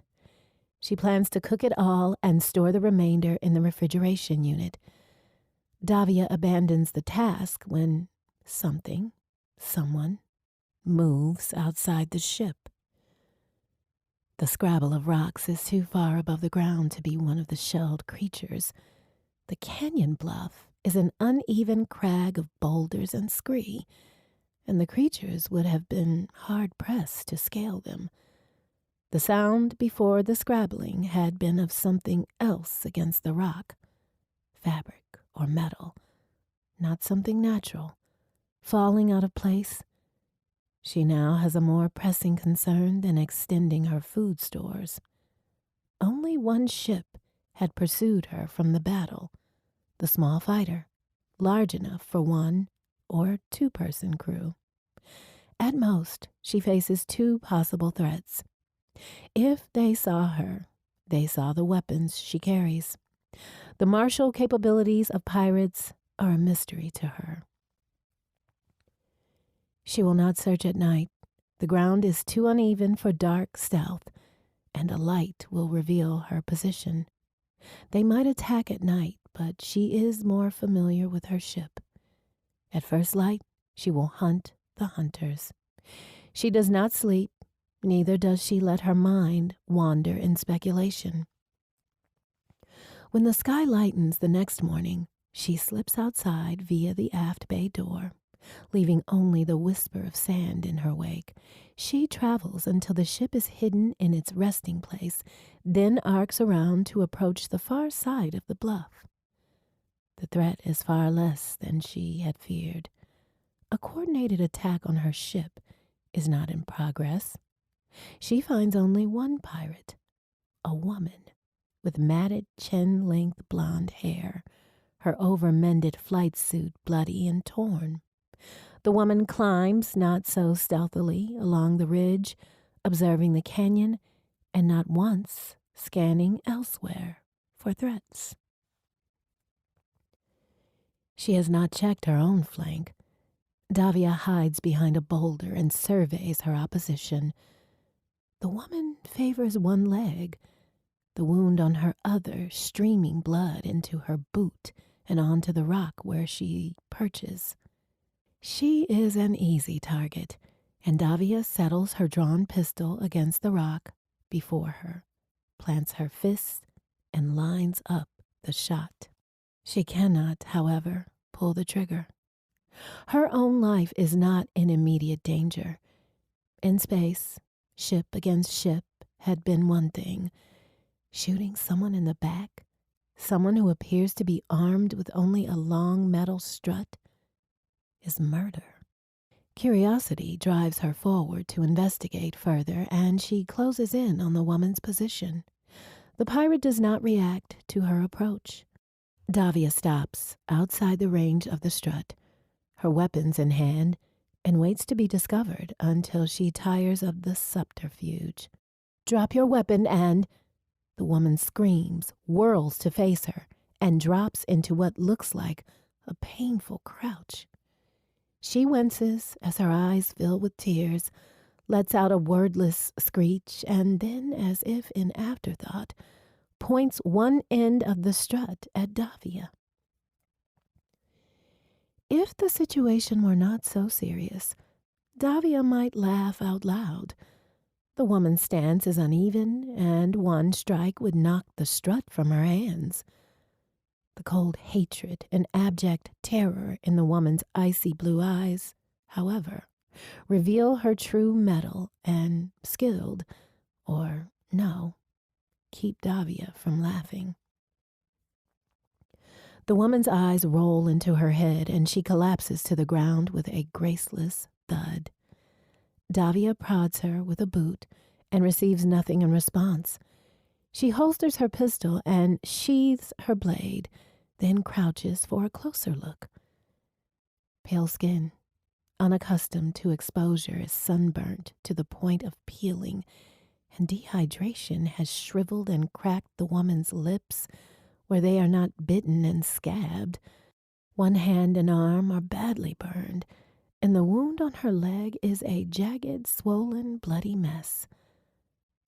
She plans to cook it all and store the remainder in the refrigeration unit. Davia abandons the task when someone, moves outside the ship. The scrabble of rocks is too far above the ground to be one of the shelled creatures. The canyon bluff is an uneven crag of boulders and scree, and the creatures would have been hard-pressed to scale them. The sound before the scrabbling had been of something else against the rock, fabric or metal, not something natural, falling out of place. She now has a more pressing concern than extending her food stores. Only one ship had pursued her from the battle, the small fighter, large enough for one or two-person crew. At most, she faces two possible threats. If they saw her, They saw the weapons she carries. The martial capabilities of pirates are a mystery to her. She will not search at night. The ground is too uneven for dark stealth, and a light will reveal her position. They might attack at night, but she is more familiar with her ship. At first light, she will hunt the hunters. She does not sleep, neither does she let her mind wander in speculation. When the sky lightens the next morning, she slips outside via the aft bay door, leaving only the whisper of sand in her wake. She travels until the ship is hidden in its resting place, then arcs around to approach the far side of the bluff. The threat is far less than she had feared. A coordinated attack on her ship is not in progress. She finds only one pirate, a woman with matted chin-length blonde hair, her over-mended flight suit bloody and torn. The woman climbs not so stealthily along the ridge, observing the canyon and not once scanning elsewhere for threats. She has not checked her own flank. Davia hides behind a boulder and surveys her opposition. The woman favors one leg, the wound on her other streaming blood into her boot and onto the rock where she perches. She is an easy target, and Davia settles her drawn pistol against the rock before her, plants her fist, and lines up the shot. She cannot, however, pull the trigger. Her own life is not in immediate danger. In space, ship against ship had been one thing. Shooting someone in the back, someone who appears to be armed with only a long metal strut, is murder. Curiosity drives her forward to investigate further, and she closes in on the woman's position. The pirate does not react to her approach. Davia stops outside the range of the strut, her weapons in hand, and waits to be discovered until she tires of the subterfuge. "Drop your weapon and—" The woman screams, whirls to face her, and drops into what looks like a painful crouch. She winces as her eyes fill with tears, lets out a wordless screech, and then, as if in afterthought, points one end of the strut at Davia. If the situation were not so serious, Davia might laugh out loud. The woman's stance is uneven, and one strike would knock the strut from her hands. The cold hatred and abject terror in the woman's icy blue eyes, however, reveal her true mettle and skilled, or no, keep Davia from laughing. The woman's eyes roll into her head, and she collapses to the ground with a graceless thud. Davia prods her with a boot and receives nothing in response. She holsters her pistol and sheathes her blade, then crouches for a closer look. Pale skin, unaccustomed to exposure, is sunburnt to the point of peeling, and dehydration has shriveled and cracked the woman's lips where they are not bitten and scabbed. One hand and arm are badly burned, and the wound on her leg is a jagged, swollen, bloody mess.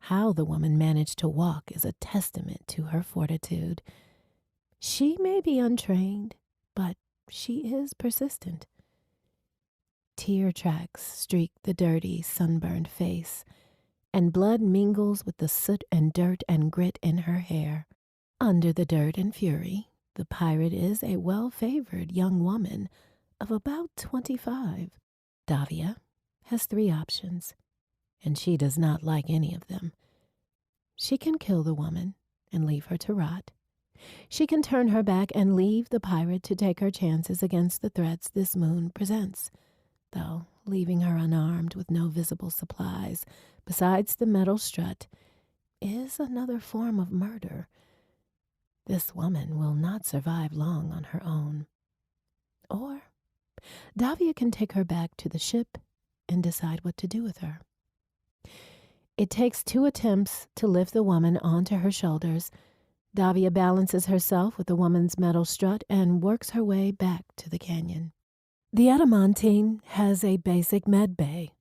How the woman managed to walk is a testament to her fortitude. She may be untrained, but she is persistent. Tear tracks streak the dirty, sunburned face, and blood mingles with the soot and dirt and grit in her hair. Under the dirt and fury, the pirate is a well-favored young woman of about 25. Davia has 3 options, and she does not like any of them. She can kill the woman and leave her to rot. She can turn her back and leave the pirate to take her chances against the threats this moon presents, though leaving her unarmed with no visible supplies besides the metal strut is another form of murder. This woman will not survive long on her own. Or Davia can take her back to the ship and decide what to do with her. It takes 2 attempts to lift the woman onto her shoulders. Davia balances herself with the woman's metal strut and works her way back to the canyon. The adamantine has a basic med bay.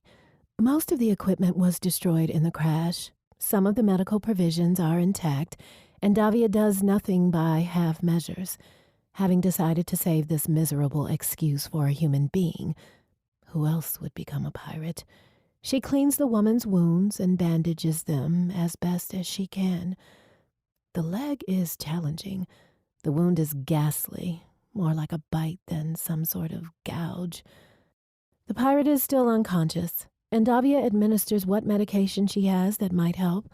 Most of the equipment was destroyed in the crash. Some of the medical provisions are intact, and Davia does nothing by half measures, having decided to save this miserable excuse for a human being. Who else would become a pirate? She cleans the woman's wounds and bandages them as best as she can. The leg is challenging. The wound is ghastly, more like a bite than some sort of gouge. The pirate is still unconscious, and Davia administers what medication she has that might help,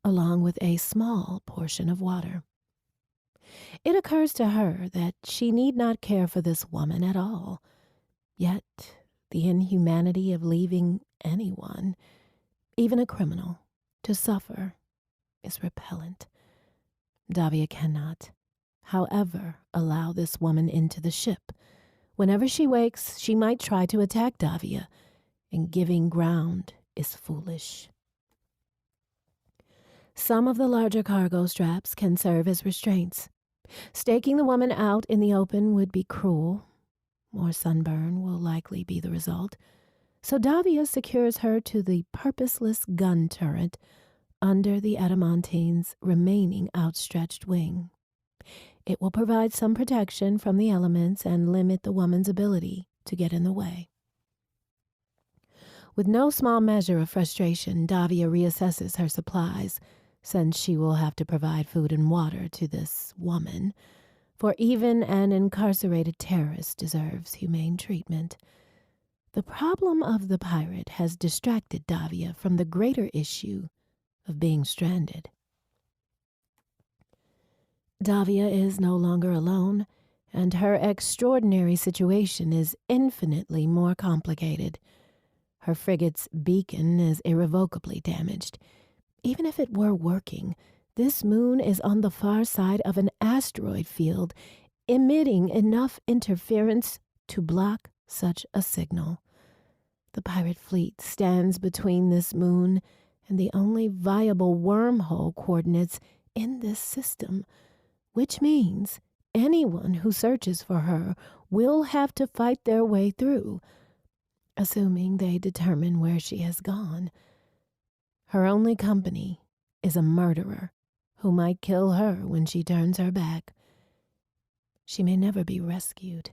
along with a small portion of water. It occurs to her that she need not care for this woman at all. Yet, the inhumanity of leaving anyone, even a criminal, to suffer is repellent. Davia cannot, however, allow this woman into the ship. Whenever she wakes, she might try to attack Davia, and giving ground is foolish. Some of the larger cargo straps can serve as restraints. Staking the woman out in the open would be cruel. More sunburn will likely be the result. So Davia secures her to the purposeless gun turret under the adamantine's remaining outstretched wing. It will provide some protection from the elements and limit the woman's ability to get in the way. With no small measure of frustration, Davia reassesses her supplies, since she will have to provide food and water to this woman, for even an incarcerated terrorist deserves humane treatment. The problem of the pirate has distracted Davia from the greater issue of being stranded. Davia is no longer alone, and her extraordinary situation is infinitely more complicated. Her frigate's beacon is irrevocably damaged. Even if it were working, this moon is on the far side of an asteroid field, emitting enough interference to block such a signal. The pirate fleet stands between this moon and the only viable wormhole coordinates in this system, which means anyone who searches for her will have to fight their way through, assuming they determine where she has gone. Her only company is a murderer who might kill her when she turns her back. She may never be rescued,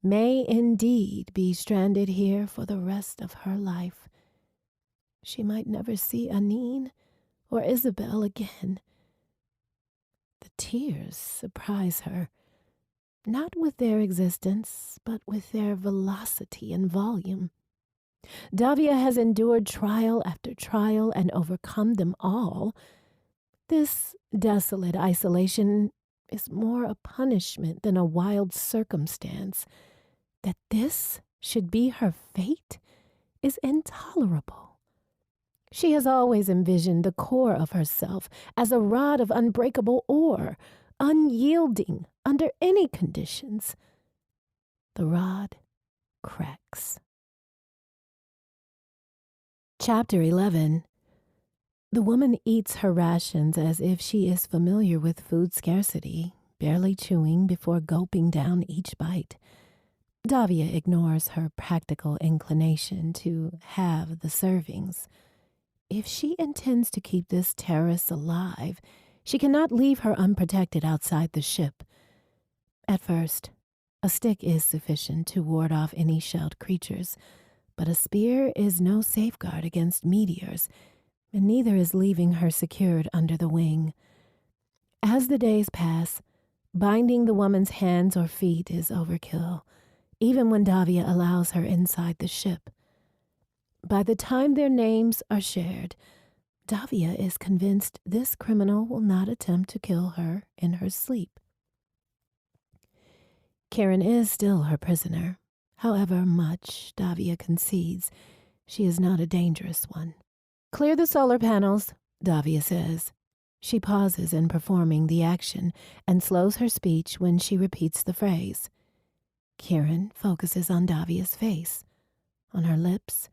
may indeed be stranded here for the rest of her life. She might never see Anine or Isabel again. The tears surprise her, not with their existence, but with their velocity and volume. Davia has endured trial after trial and overcome them all. This desolate isolation is more a punishment than a wild circumstance. That this should be her fate is intolerable. She has always envisioned the core of herself as a rod of unbreakable ore, unyielding under any conditions. The rod cracks. Chapter 11. The woman eats her rations as if she is familiar with food scarcity, barely chewing before gulping down each bite. Davia ignores her practical inclination to have the servings. If she intends to keep this terrorist alive, she cannot leave her unprotected outside the ship. At first, a stick is sufficient to ward off any shelled creatures, but a spear is no safeguard against meteors, and neither is leaving her secured under the wing. As the days pass, binding the woman's hands or feet is overkill, even when Davia allows her inside the ship. By the time their names are shared, Davia is convinced this criminal will not attempt to kill her in her sleep. Karen is still her prisoner. However much Davia concedes, she is not a dangerous one. "Clear the solar panels," Davia says. She pauses in performing the action and slows her speech when she repeats the phrase. Karen focuses on Davia's face, on her lips,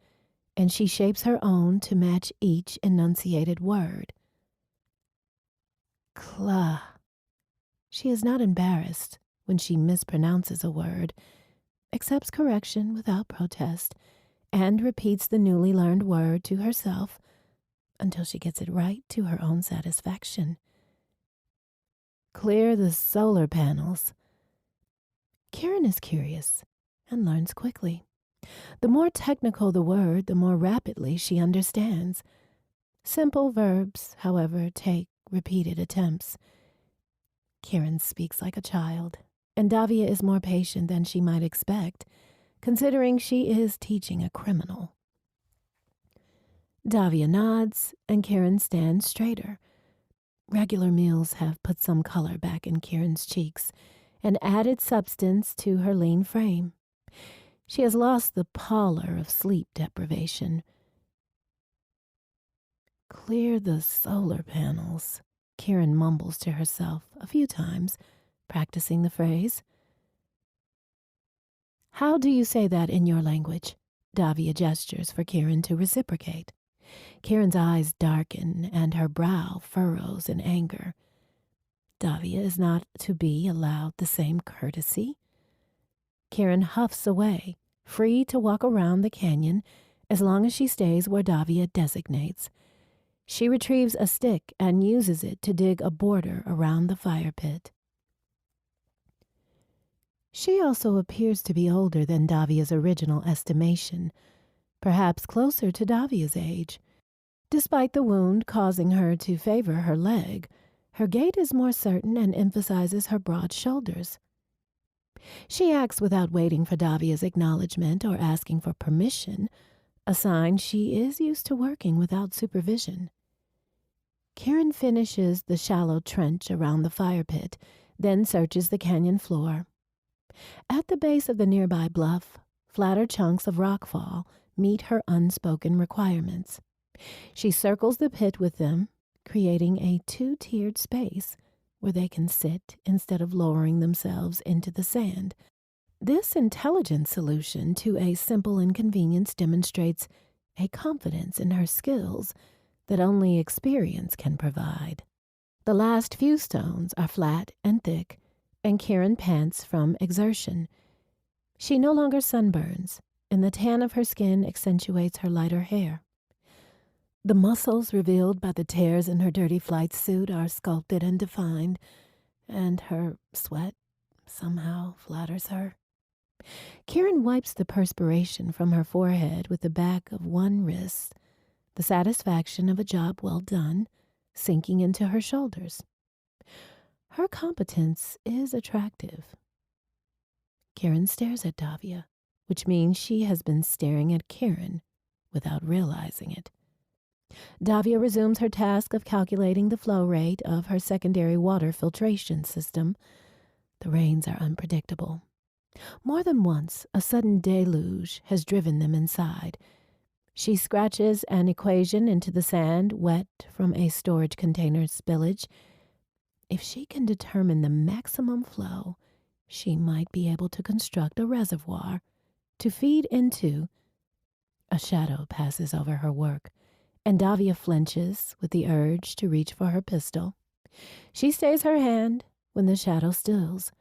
and she shapes her own to match each enunciated word. Cla. She is not embarrassed when she mispronounces a word, accepts correction without protest, and repeats the newly learned word to herself until she gets it right to her own satisfaction. Clear the solar panels. Karen is curious and learns quickly. The more technical the word, the more rapidly she understands. Simple verbs, however, take repeated attempts. Karen speaks like a child, and Davia is more patient than she might expect, considering she is teaching a criminal. Davia nods, and Karen stands straighter. Regular meals have put some color back in Karen's cheeks and added substance to her lean frame. She has lost the pallor of sleep deprivation. Clear the solar panels, Karen mumbles to herself a few times, practicing the phrase. How do you say that in your language? Davia gestures for Karen to reciprocate. Karen's eyes darken and her brow furrows in anger. Davia is not to be allowed the same courtesy. Karen huffs away, free to walk around the canyon as long as she stays where Davia designates. She retrieves a stick and uses it to dig a border around the fire pit. She also appears to be older than Davia's original estimation, perhaps closer to Davia's age. Despite the wound causing her to favor her leg, her gait is more certain and emphasizes her broad shoulders. She acts without waiting for Davia's acknowledgement or asking for permission, a sign she is used to working without supervision. Karen finishes the shallow trench around the fire pit, then searches the canyon floor. At the base of the nearby bluff, flatter chunks of rockfall meet her unspoken requirements. She circles the pit with them, creating a two-tiered space where they can sit instead of lowering themselves into the sand. This intelligent solution to a simple inconvenience demonstrates a confidence in her skills that only experience can provide. The last few stones are flat and thick, and Karen pants from exertion. She no longer sunburns, and the tan of her skin accentuates her lighter hair. The muscles revealed by the tears in her dirty flight suit are sculpted and defined, and her sweat somehow flatters her. Karen wipes the perspiration from her forehead with the back of one wrist, the satisfaction of a job well done sinking into her shoulders. Her competence is attractive. Karen stares at Davia, which means she has been staring at Karen without realizing it. Davia resumes her task of calculating the flow rate of her secondary water filtration system. The rains are unpredictable. More than once, a sudden deluge has driven them inside. She scratches an equation into the sand, wet from a storage container spillage. If she can determine the maximum flow, she might be able to construct a reservoir to feed into. A shadow passes over her work, and Davia flinches with the urge to reach for her pistol. She stays her hand when the shadow stills.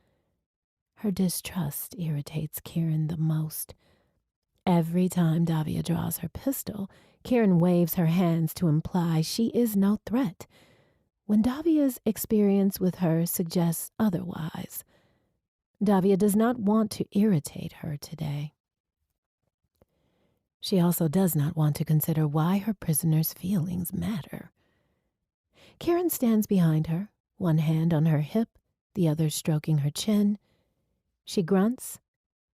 Her distrust irritates Karen the most. Every time Davia draws her pistol, Karen waves her hands to imply she is no threat, when Davia's experience with her suggests otherwise. Davia does not want to irritate her today. She also does not want to consider why her prisoner's feelings matter. Karen stands behind her, one hand on her hip, the other stroking her chin. She grunts,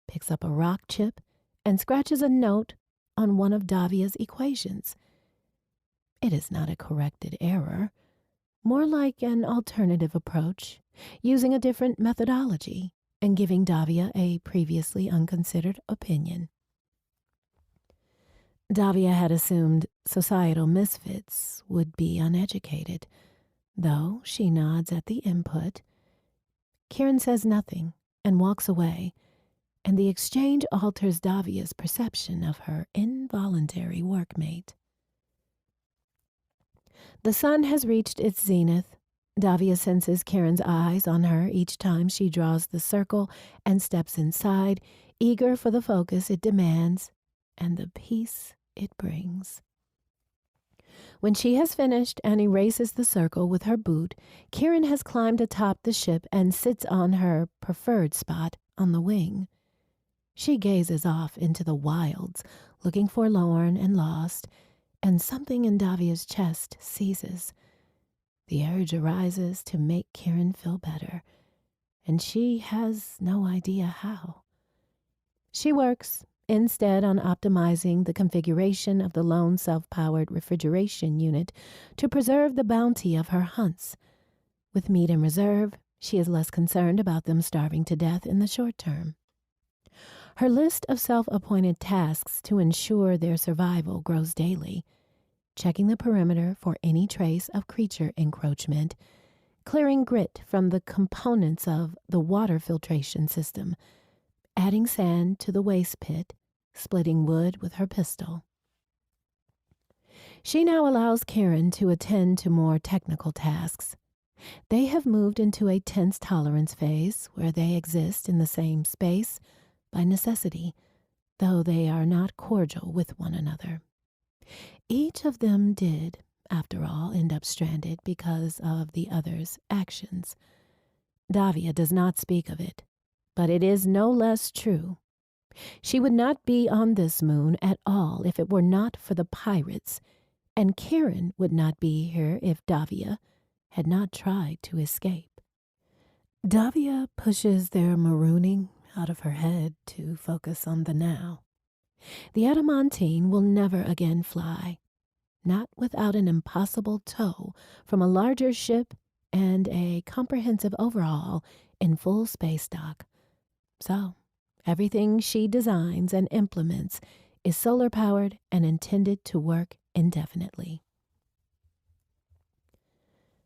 picks up a rock chip, and scratches a note on one of Davia's equations. It is not a corrected error, more like an alternative approach, using a different methodology and giving Davia a previously unconsidered opinion. Davia had assumed societal misfits would be uneducated, though she nods at the input. Karen says nothing and walks away, and the exchange alters Davia's perception of her involuntary workmate. The sun has reached its zenith. Davia senses Karen's eyes on her each time she draws the circle and steps inside, eager for the focus it demands and the peace it brings. When she has finished and erases the circle with her boot, Karen has climbed atop the ship and sits on her preferred spot on the wing. She gazes off into the wilds, looking forlorn and lost, and something in Davia's chest seizes. The urge arises to make Karen feel better, and she has no idea how. She works instead on optimizing the configuration of the lone self-powered refrigeration unit to preserve the bounty of her hunts. With meat in reserve, she is less concerned about them starving to death in the short term. Her list of self-appointed tasks to ensure their survival grows daily: checking the perimeter for any trace of creature encroachment, clearing grit from the components of the water filtration system, adding sand to the waste pit, splitting wood with her pistol. She now allows Karen to attend to more technical tasks. They have moved into a tense tolerance phase where they exist in the same space by necessity, though they are not cordial with one another. Each of them did, after all, end up stranded because of the other's actions. Davia does not speak of it, but it is no less true. She would not be on this moon at all if it were not for the pirates, and Karen would not be here if Davia had not tried to escape. Davia pushes their marooning out of her head to focus on the now. The adamantine will never again fly, not without an impossible tow from a larger ship and a comprehensive overhaul in full space dock. So, everything she designs and implements is solar-powered and intended to work indefinitely.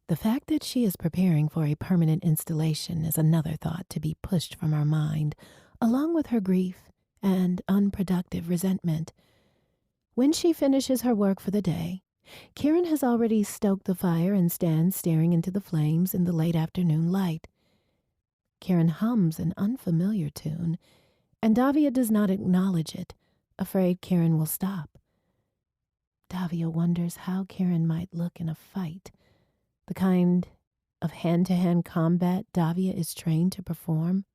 The fact that she is preparing for a permanent installation is another thought to be pushed from her mind, along with her grief and unproductive resentment. When she finishes her work for the day, Karen has already stoked the fire and stands staring into the flames in the late afternoon light. Karen hums an unfamiliar tune, and Davia does not acknowledge it, afraid Karen will stop. Davia wonders how Karen might look in a fight, the kind of hand-to-hand combat Davia is trained to perform.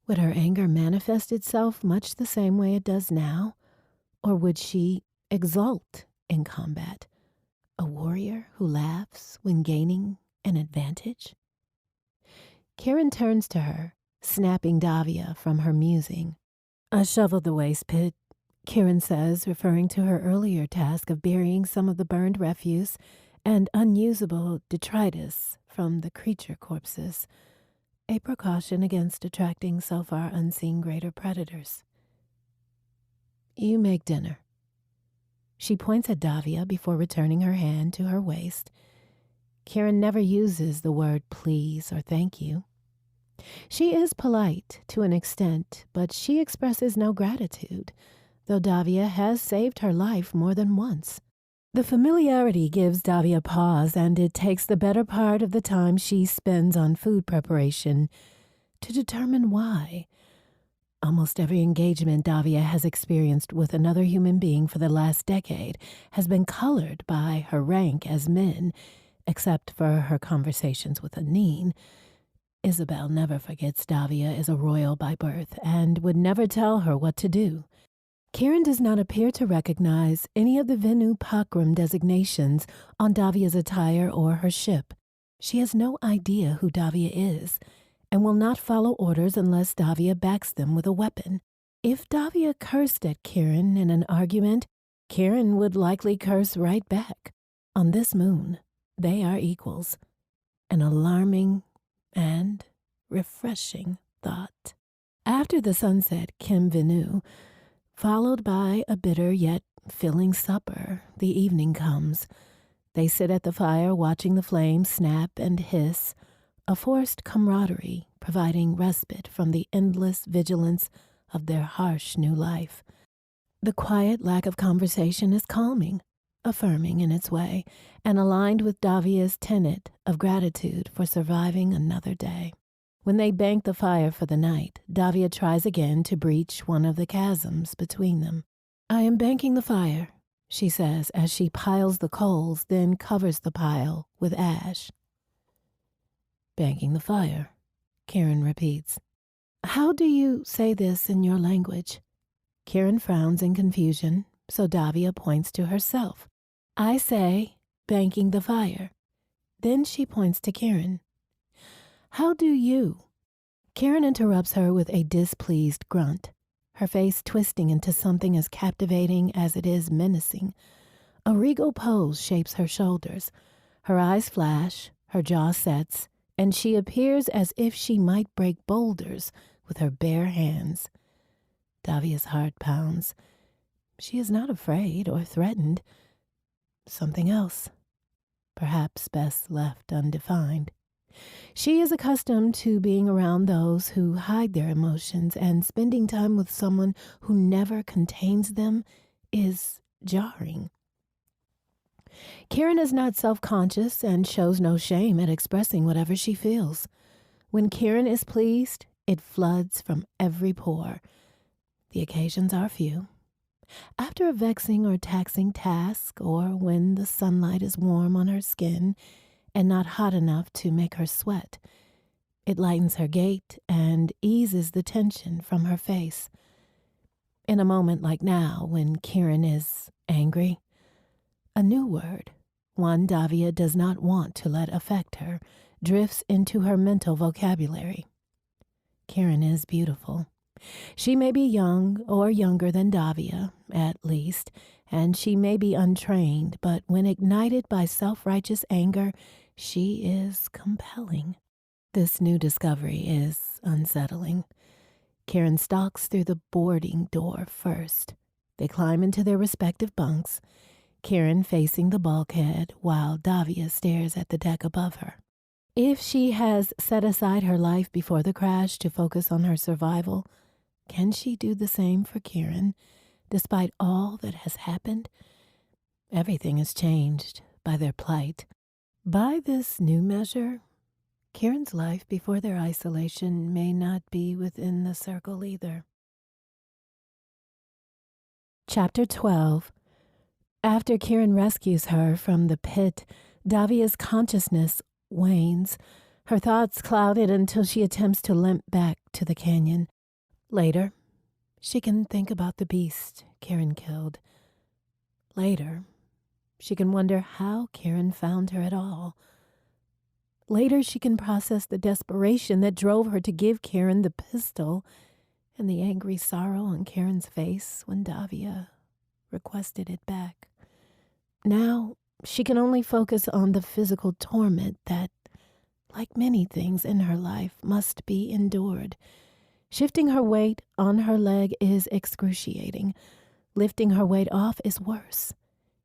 Would her anger manifest itself much the same way it does now, or would she exult in combat, a warrior who laughs when gaining an advantage? Karen turns to her, snapping Davia from her musing. "I shoveled the waste pit," Karen says, referring to her earlier task of burying some of the burned refuse and unusable detritus from the creature corpses, a precaution against attracting so far unseen greater predators. "You make dinner." She points at Davia before returning her hand to her waist. Karen never uses the word please or thank you. She is polite to an extent, but she expresses no gratitude, though Davia has saved her life more than once. The familiarity gives Davia pause, and it takes the better part of the time she spends on food preparation to determine why. Almost every engagement Davia has experienced with another human being for the last decade has been colored by her rank as men, except for her conversations with Anine. Isabel never forgets Davia is a royal by birth and would never tell her what to do. Karen does not appear to recognize any of the Venu Pakram designations on Davia's attire or her ship. She has no idea who Davia is, and will not follow orders unless Davia backs them with a weapon. If Davia cursed at Karen in an argument, Karen would likely curse right back. On this moon, they are equals. An alarming and refreshing thought. After the sunset, Kim Venu, followed by a bitter yet filling supper, the evening comes. They sit at the fire watching the flames snap and hiss, a forced camaraderie providing respite from the endless vigilance of their harsh new life. The quiet lack of conversation is calming, affirming in its way, and aligned with Davia's tenet of gratitude for surviving another day. When they bank the fire for the night, Davia tries again to breach one of the chasms between them. "I am banking the fire," she says as she piles the coals, then covers the pile with ash. "Banking the fire," Kieran repeats. "How do you say this in your language?" Kieran frowns in confusion, so Davia points to herself. "I say, banking the fire." Then she points to Kieran. "How do you?" Kieran interrupts her with a displeased grunt, her face twisting into something as captivating as it is menacing. A regal pose shapes her shoulders. Her eyes flash, her jaw sets, and she appears as if she might break boulders with her bare hands. Davia's heart pounds. She is not afraid or threatened. Something else, perhaps best left undefined. She is accustomed to being around those who hide their emotions, and spending time with someone who never contains them is jarring. Kieran is not self-conscious and shows no shame at expressing whatever she feels. When Kieran is pleased, it floods from every pore. The occasions are few. After a vexing or taxing task, or when the sunlight is warm on her skin and not hot enough to make her sweat, it lightens her gait and eases the tension from her face. In a moment like now, when Kieran is angry, a new word, one Davia does not want to let affect her, drifts into her mental vocabulary. Kieran is beautiful. She may be young or younger than Davia, at least, and she may be untrained, but when ignited by self-righteous anger, she is compelling. This new discovery is unsettling. Kieran stalks through the boarding door first. They climb into their respective bunks, Kieran facing the bulkhead while Davia stares at the deck above her. If she has set aside her life before the crash to focus on her survival, can she do the same for Kieran, despite all that has happened? Everything has changed by their plight. By this new measure, Kieran's life before their isolation may not be within the circle either. Chapter 12. After Kieran rescues her from the pit, Davia's consciousness wanes, her thoughts clouded until she attempts to limp back to the canyon. Later, she can think about the beast Kieran killed. Later, she can wonder how Kieran found her at all. Later, she can process the desperation that drove her to give Kieran the pistol and the angry sorrow on Kieran's face when Davia requested it back. Now, she can only focus on the physical torment that, like many things in her life, must be endured. Shifting her weight on her leg is excruciating. Lifting her weight off is worse.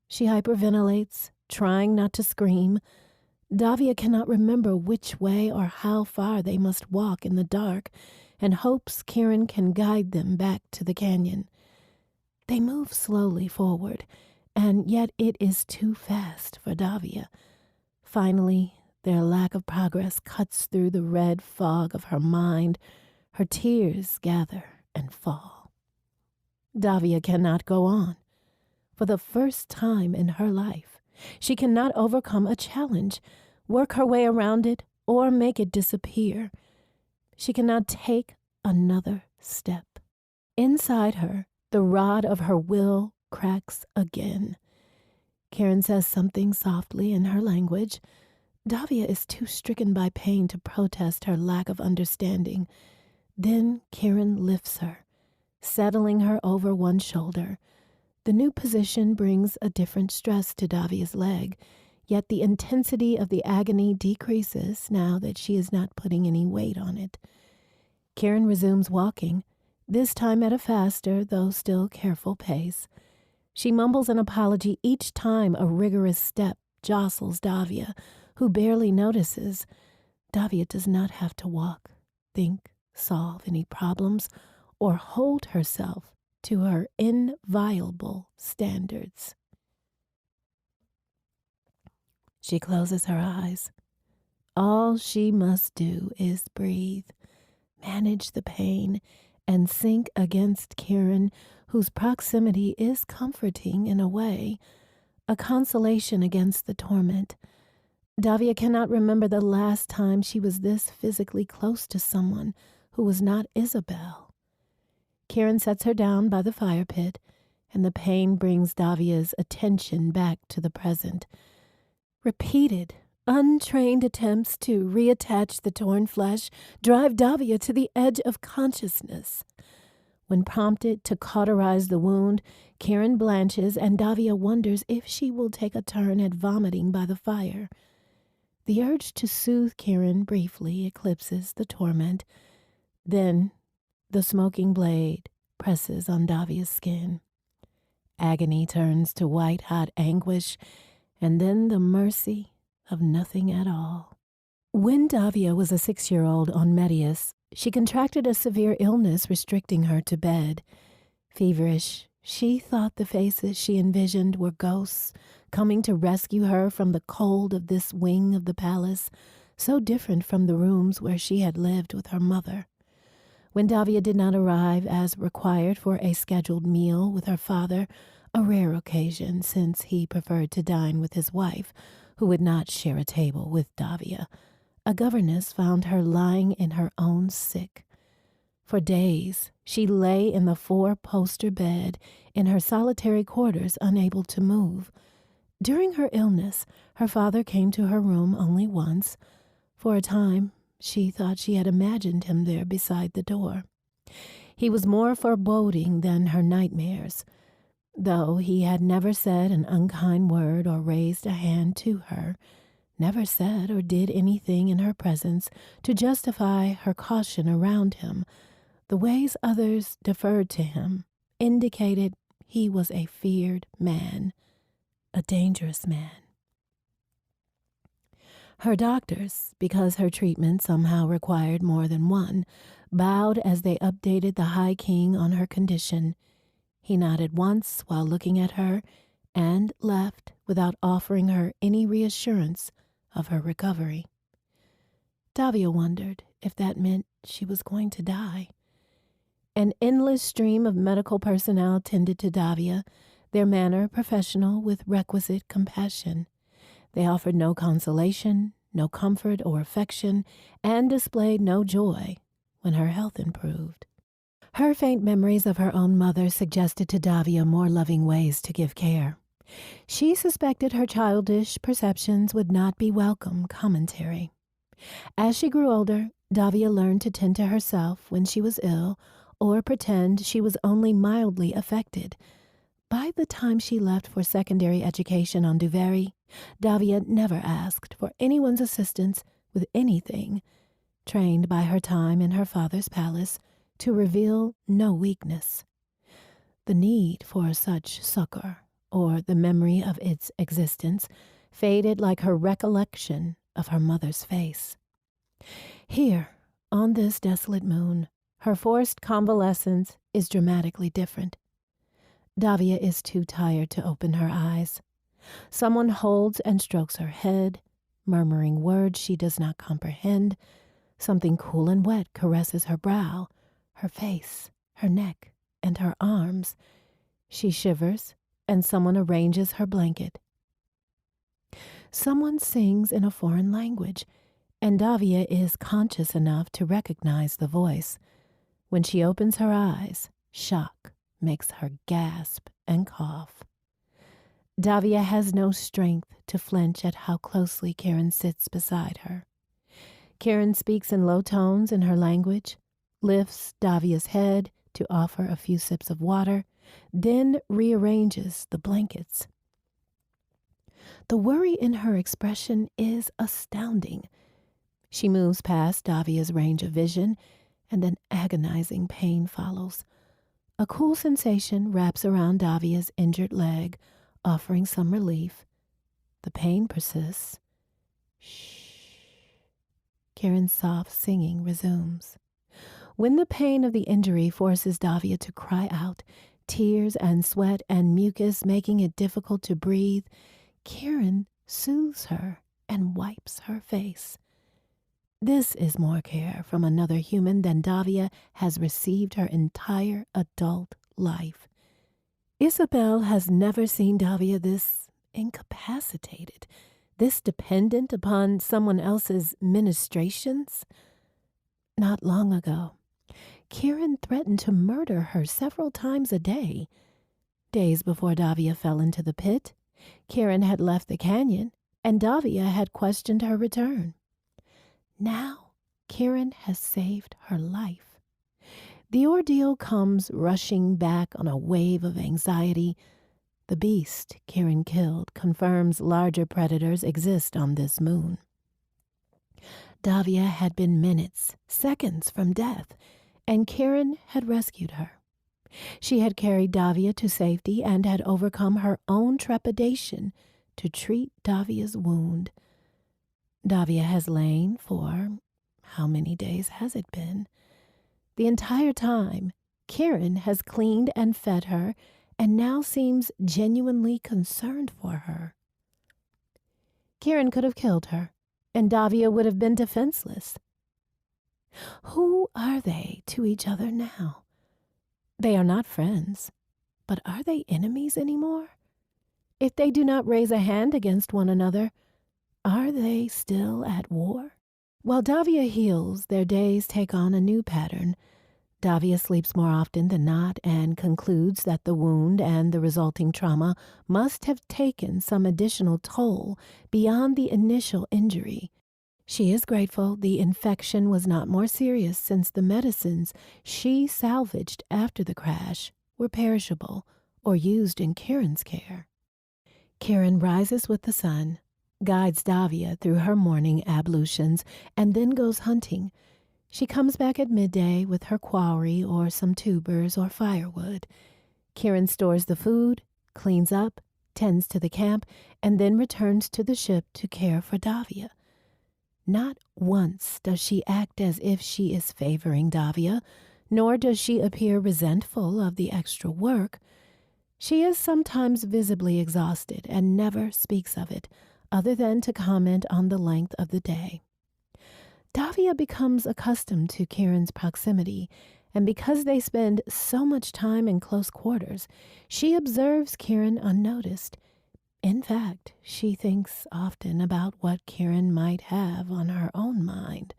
She hyperventilates, trying not to scream. Davia cannot remember which way or how far they must walk in the dark, and hopes Kieran can guide them back to the canyon. They move slowly forward, and yet it is too fast for Davia. Finally, their lack of progress cuts through the red fog of her mind. Her tears gather and fall. Davia cannot go on. For the first time in her life, she cannot overcome a challenge, work her way around it, or make it disappear. She cannot take another step. Inside her, the rod of her will cracks again. Kieran says something softly in her language. Davia is too stricken by pain to protest her lack of understanding. Then Kieran lifts her, settling her over one shoulder. The new position brings a different stress to Davia's leg, yet the intensity of the agony decreases now that she is not putting any weight on it. Kieran resumes walking, this time at a faster, though still careful pace. She mumbles an apology each time a rigorous step jostles Davia, who barely notices. Davia does not have to walk, think, solve any problems, or hold herself to her inviolable standards. She closes her eyes. All she must do is breathe, manage the pain, and sink against Kieran, whose proximity is comforting in a way, a consolation against the torment. Davia cannot remember the last time she was this physically close to someone who was not Isabel. Kieran sets her down by the fire pit, and the pain brings Davia's attention back to the present. Repeated, untrained attempts to reattach the torn flesh drive Davia to the edge of consciousness. When prompted to cauterize the wound, Kieran blanches, and Davia wonders if she will take a turn at vomiting by the fire. The urge to soothe Kieran briefly eclipses the torment. Then the smoking blade presses on Davia's skin. Agony turns to white-hot anguish, and then the mercy of nothing at all. When Davia was a 6-year-old on Medius, she contracted a severe illness restricting her to bed. Feverish, she thought the faces she envisioned were ghosts coming to rescue her from the cold of this wing of the palace, so different from the rooms where she had lived with her mother. When Davia did not arrive as required for a scheduled meal with her father, a rare occasion since he preferred to dine with his wife, who would not share a table with Davia, a governess found her lying in her own sick. For days, she lay in the 4-poster bed in her solitary quarters, unable to move. During her illness, her father came to her room only once. For a time, she thought she had imagined him there beside the door. He was more foreboding than her nightmares, though he had never said an unkind word or raised a hand to her, never said or did anything in her presence to justify her caution around him. The ways others deferred to him indicated he was a feared man, a dangerous man. Her doctors, because her treatment somehow required more than one, bowed as they updated the High King on her condition. He nodded once while looking at her and left without offering her any reassurance of her recovery. Davia wondered if that meant she was going to die. An endless stream of medical personnel tended to Davia, their manner professional with requisite compassion. They offered no consolation, no comfort or affection, and displayed no joy when her health improved. Her faint memories of her own mother suggested to Davia more loving ways to give care. She suspected her childish perceptions would not be welcome commentary. As she grew older, Davia learned to tend to herself when she was ill or pretend she was only mildly affected. By the time she left for secondary education on Duvary, Davia never asked for anyone's assistance with anything, trained by her time in her father's palace to reveal no weakness. The need for such succor, or the memory of its existence, faded like her recollection of her mother's face. Here, on this desolate moon, her forced convalescence is dramatically different. Davia is too tired to open her eyes. Someone holds and strokes her head, murmuring words she does not comprehend. Something cool and wet caresses her brow, her face, her neck, and her arms. She shivers, and someone arranges her blanket. Someone sings in a foreign language, and Davia is conscious enough to recognize the voice. When she opens her eyes, shock makes her gasp and cough. Davia has no strength to flinch at how closely Kieran sits beside her. Kieran speaks in low tones in her language, lifts Davia's head to offer a few sips of water, then rearranges the blankets. The worry in her expression is astounding. She moves past Davia's range of vision, and an agonizing pain follows. A cool sensation wraps around Davia's injured leg, offering some relief. The pain persists. Shh. Kieran's soft singing resumes. When the pain of the injury forces Davia to cry out, tears and sweat and mucus making it difficult to breathe, Kieran soothes her and wipes her face. This is more care from another human than Davia has received her entire adult life. Isabel has never seen Davia this incapacitated, this dependent upon someone else's ministrations. Not long ago, Kieran threatened to murder her several times a day. Days before Davia fell into the pit, Kieran had left the canyon, and Davia had questioned her return. Now, Kieran has saved her life. The ordeal comes rushing back on a wave of anxiety. The beast Kieran killed confirms larger predators exist on this moon. Davia had been minutes, seconds from death, and Kieran had rescued her. She had carried Davia to safety and had overcome her own trepidation to treat Davia's wound. Davia has lain for, how many days has it been? The entire time, Kieran has cleaned and fed her and now seems genuinely concerned for her. Kieran could have killed her, and Davia would have been defenseless. Who are they to each other now? They are not friends, but are they enemies anymore? If they do not raise a hand against one another, are they still at war? While Davia heals, their days take on a new pattern. Davia sleeps more often than not and concludes that the wound and the resulting trauma must have taken some additional toll beyond the initial injury. She is grateful the infection was not more serious since the medicines she salvaged after the crash were perishable or used in Kieran's care. Kieran rises with the sun, guides Davia through her morning ablutions, and then goes hunting. She comes back at midday with her quarry or some tubers or firewood. Kieran stores the food, cleans up, tends to the camp, and then returns to the ship to care for Davia. Not once does she act as if she is favoring Davia, nor does she appear resentful of the extra work. She is sometimes visibly exhausted and never speaks of it, other than to comment on the length of the day. Davia becomes accustomed to Kieran's proximity, and because they spend so much time in close quarters, she observes Kieran unnoticed. In fact, she thinks often about what Kieran might have on her own mind.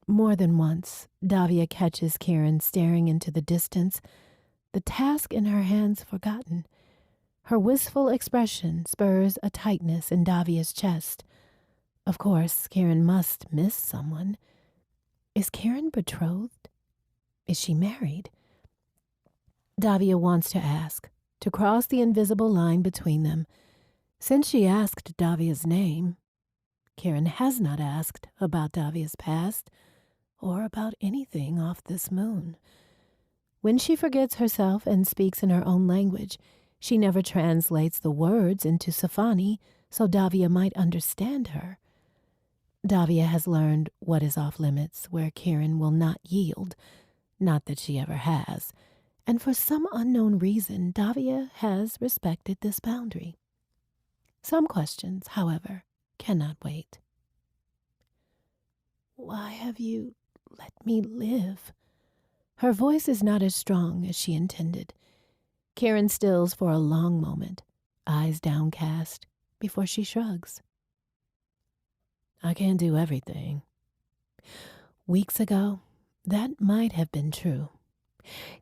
More than once, Davia catches Kieran staring into the distance, the task in her hands forgotten. Her wistful expression spurs a tightness in Davia's chest. Of course, Kieran must miss someone. Is Kieran betrothed? Is she married? Davia wants to ask, to cross the invisible line between them. Since she asked Davia's name, Kieran has not asked about Davia's past or about anything off this moon. When she forgets herself and speaks in her own language, she never translates the words into Sci-Fi so Davia might understand her. Davia has learned what is off limits where Kieran will not yield, not that she ever has, and for some unknown reason, Davia has respected this boundary. Some questions, however, cannot wait. Why have you let me live? Her voice is not as strong as she intended. Kieran stills for a long moment, eyes downcast, before she shrugs. I can't do everything. Weeks ago, that might have been true.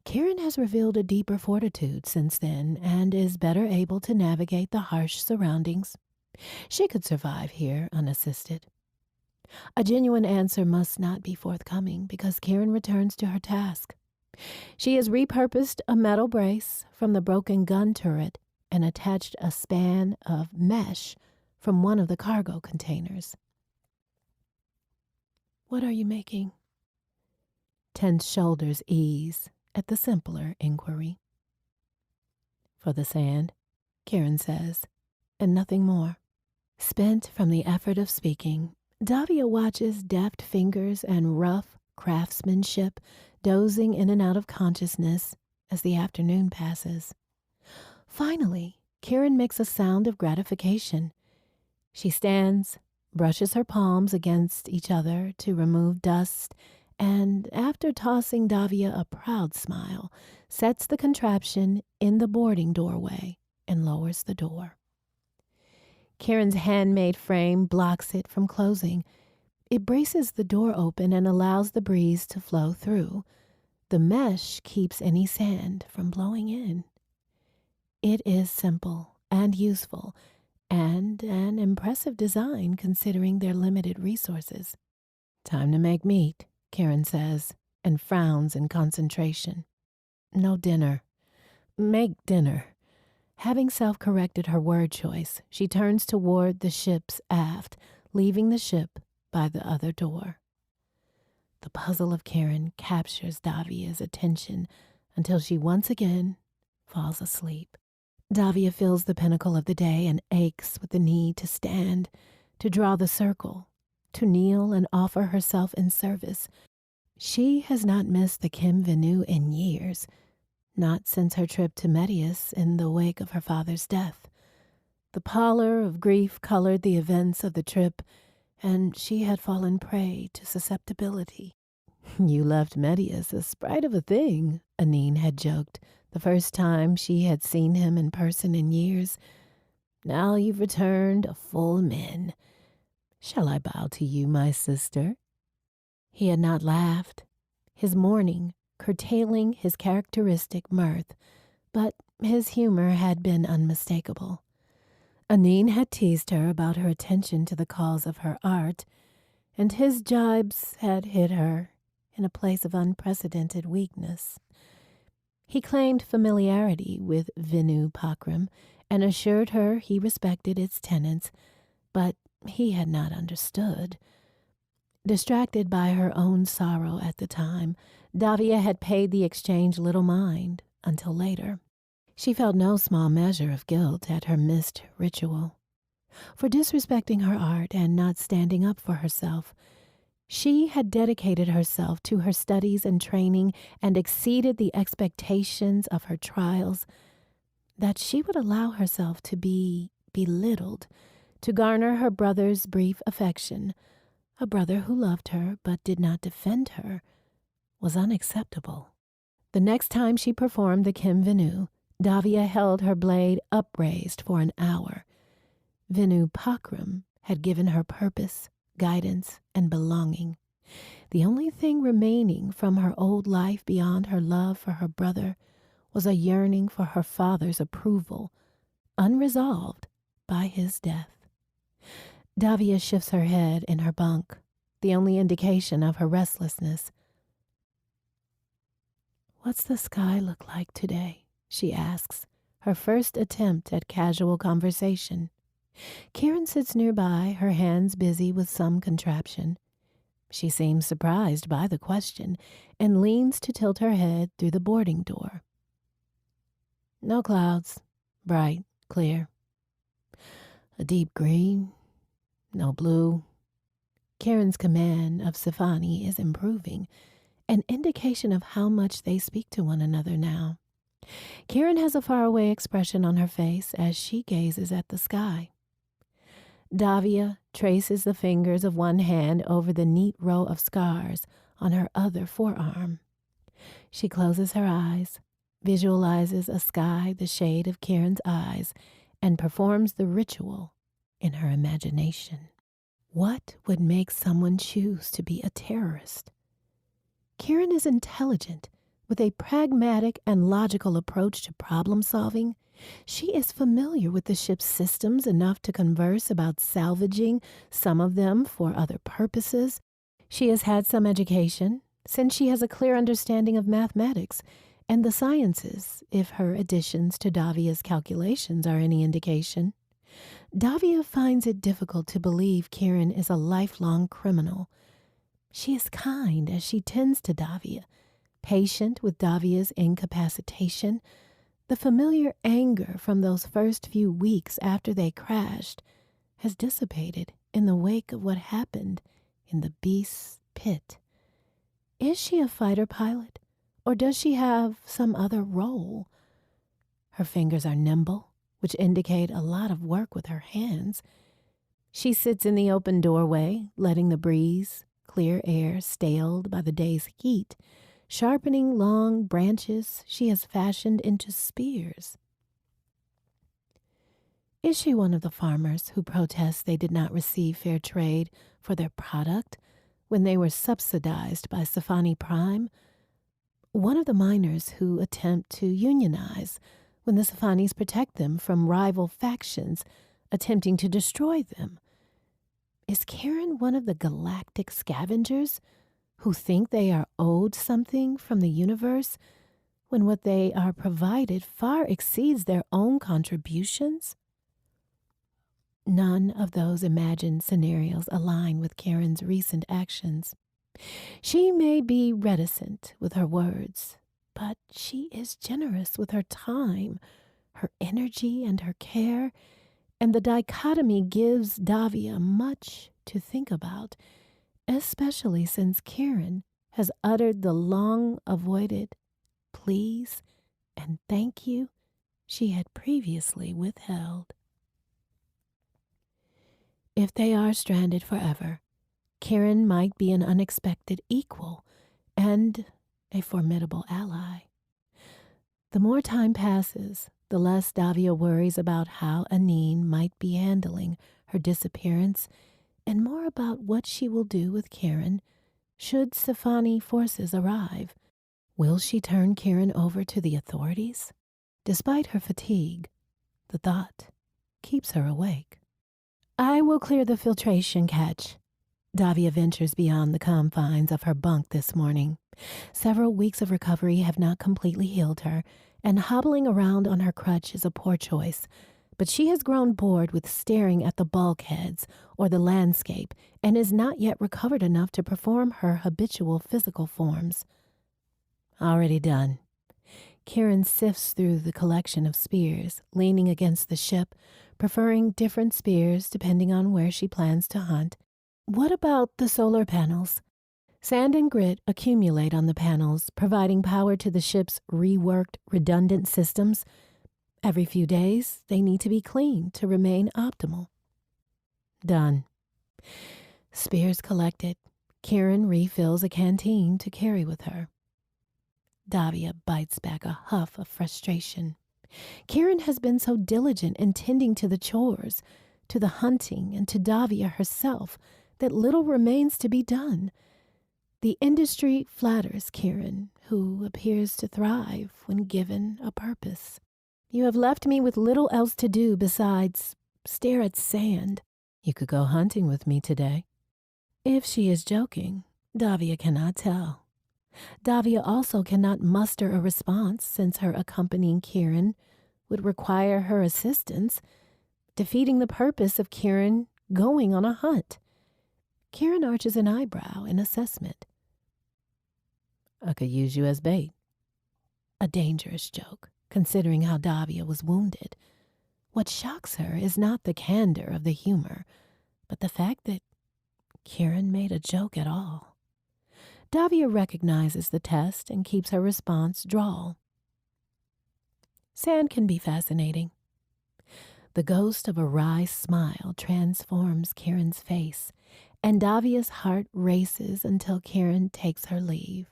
Kieran has revealed a deeper fortitude since then and is better able to navigate the harsh surroundings. She could survive here unassisted. A genuine answer must not be forthcoming because Kieran returns to her task. She has repurposed a metal brace from the broken gun turret and attached a span of mesh from one of the cargo containers. What are you making? Tense shoulders ease at the simpler inquiry. For the sand, Kieran says, and nothing more. Spent from the effort of speaking, Davia watches deft fingers and rough, craftsmanship, dozing in and out of consciousness as the afternoon passes. Finally, Kieran makes a sound of gratification. She stands, brushes her palms against each other to remove dust, and after tossing Davia a proud smile, sets the contraption in the boarding doorway and lowers the door. Kieran's handmade frame blocks it from closing. It braces the door open and allows the breeze to flow through. The mesh keeps any sand from blowing in. It is simple and useful, and an impressive design considering their limited resources. "Time to make meat," Kieran says, and frowns in concentration. "No dinner. Make dinner." Having self-corrected her word choice, she turns toward the ship's aft, leaving the ship by the other door. The puzzle of Kieran captures Davia's attention until she once again falls asleep. Davia fills the pinnacle of the day and aches with the need to stand, to draw the circle, to kneel and offer herself in service. She has not missed the Kim Venu in years, not since her trip to Medius in the wake of her father's death. The pallor of grief colored the events of the trip, and she had fallen prey to susceptibility. "You left Medius a sprite of a thing," Anine had joked, the first time she had seen him in person in years. "Now you've returned a full man. Shall I bow to you, my sister?" He had not laughed, his mourning curtailing his characteristic mirth, but his humor had been unmistakable. Anine had teased her about her attention to the cause of her art, and his jibes had hit her in a place of unprecedented weakness. He claimed familiarity with Venu Pakram and assured her he respected its tenets, but he had not understood. Distracted by her own sorrow at the time, Davia had paid the exchange little mind until later. She felt no small measure of guilt at her missed ritual. For disrespecting her art and not standing up for herself, she had dedicated herself to her studies and training and exceeded the expectations of her trials. That she would allow herself to be belittled, to garner her brother's brief affection, a brother who loved her but did not defend her, was unacceptable. The next time she performed the Kim Venu, Davia held her blade upraised for an hour. Venu Pakram had given her purpose, guidance, and belonging. The only thing remaining from her old life beyond her love for her brother was a yearning for her father's approval, unresolved by his death. Davia shifts her head in her bunk, the only indication of her restlessness. "What's the sky look like today?" she asks, her first attempt at casual conversation. Kieran sits nearby, her hands busy with some contraption. She seems surprised by the question and leans to tilt her head through the boarding door. "No clouds. Bright, clear. A deep green. No blue." Kieran's command of Sci-Fi is improving, an indication of how much they speak to one another now. Kieran has a faraway expression on her face as she gazes at the sky. Davia traces the fingers of one hand over the neat row of scars on her other forearm. She closes her eyes, visualizes a sky the shade of Kieran's eyes, and performs the ritual in her imagination. What would make someone choose to be a terrorist? Kieran is intelligent, with a pragmatic and logical approach to problem solving. She is familiar with the ship's systems enough to converse about salvaging some of them for other purposes. She has had some education, since she has a clear understanding of mathematics and the sciences, if her additions to Davia's calculations are any indication. Davia finds it difficult to believe Kieran is a lifelong criminal. She is kind as she tends to Davia, patient with Davia's incapacitation. The familiar anger from those first few weeks after they crashed has dissipated in the wake of what happened in the beast's pit. Is she a fighter pilot, or does she have some other role? Her fingers are nimble, which indicate a lot of work with her hands. She sits in the open doorway, letting the breeze, clear air staled by the day's heat, sharpening long branches she has fashioned into spears. Is she one of the farmers who protest they did not receive fair trade for their product when they were subsidized by Sci-Fi Prime? One of the miners who attempt to unionize when the Sci-Fis protect them from rival factions attempting to destroy them? Is Karen one of the galactic scavengers who think they are owed something from the universe when what they are provided far exceeds their own contributions? None of those imagined scenarios align with Karen's recent actions. She may be reticent with her words, but she is generous with her time, her energy, and her care, and the dichotomy gives Davia much to think about, especially since Karen has uttered the long-avoided please and thank you she had previously withheld. If they are stranded forever, Karen might be an unexpected equal and a formidable ally. The more time passes, the less Davia worries about how Anine might be handling her disappearance and more about what she will do with Karen should Sci-Fi forces arrive. Will she turn Karen over to the authorities? Despite her fatigue, the thought keeps her awake. I will clear the filtration catch. Davia ventures beyond the confines of her bunk this morning. Several weeks of recovery have not completely healed her, and hobbling around on her crutch is a poor choice. But she has grown bored with staring at the bulkheads or the landscape and is not yet recovered enough to perform her habitual physical forms. Already done. Karen sifts through the collection of spears, leaning against the ship, preferring different spears depending on where she plans to hunt. What about the solar panels? Sand and grit accumulate on the panels, providing power to the ship's reworked, redundant systems. Every few days, they need to be cleaned to remain optimal. Done. Spears collected, Karen refills a canteen to carry with her. Davia bites back a huff of frustration. Karen has been so diligent in tending to the chores, to the hunting, and to Davia herself that little remains to be done. The industry flatters Karen, who appears to thrive when given a purpose. You have left me with little else to do besides stare at sand. You could go hunting with me today. If she is joking, Davia cannot tell. Davia also cannot muster a response since her accompanying Karen would require her assistance, defeating the purpose of Karen going on a hunt. Karen arches an eyebrow in assessment. I could use you as bait. A dangerous joke, considering how Davia was wounded. What shocks her is not the candor of the humor, but the fact that Karen made a joke at all. Davia recognizes the test and keeps her response drawl. Sand can be fascinating. The ghost of a wry smile transforms Karen's face, and Davia's heart races until Karen takes her leave.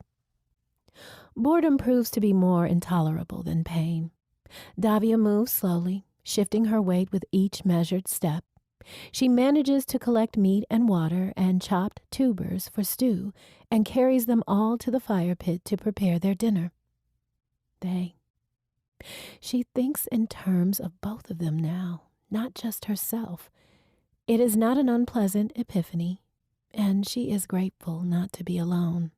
Boredom proves to be more intolerable than pain. Davia moves slowly, shifting her weight with each measured step. She manages to collect meat and water and chopped tubers for stew and carries them all to the fire pit to prepare their dinner. She thinks in terms of both of them now, not just herself. It is not an unpleasant epiphany, and she is grateful not to be alone.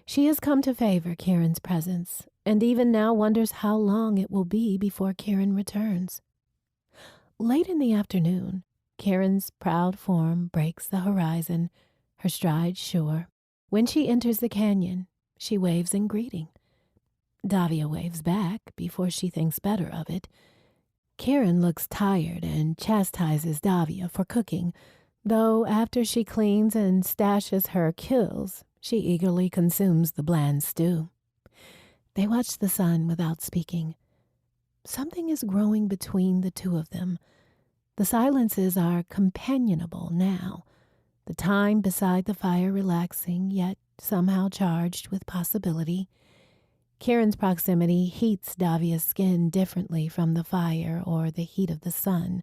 She has come to favor Karen's presence, and even now wonders how long it will be before Karen returns. Late in the afternoon, Karen's proud form breaks the horizon, her stride sure. When she enters the canyon, she waves in greeting. Davia waves back before she thinks better of it. Karen looks tired and chastises Davia for cooking, though after she cleans and stashes her kills, She eagerly consumes the bland stew. They watch the sun without speaking. Something is growing between the two of them. The silences are companionable now, the time beside the fire relaxing, yet somehow charged with possibility. Kieran's proximity heats Davia's skin differently from the fire or the heat of the sun,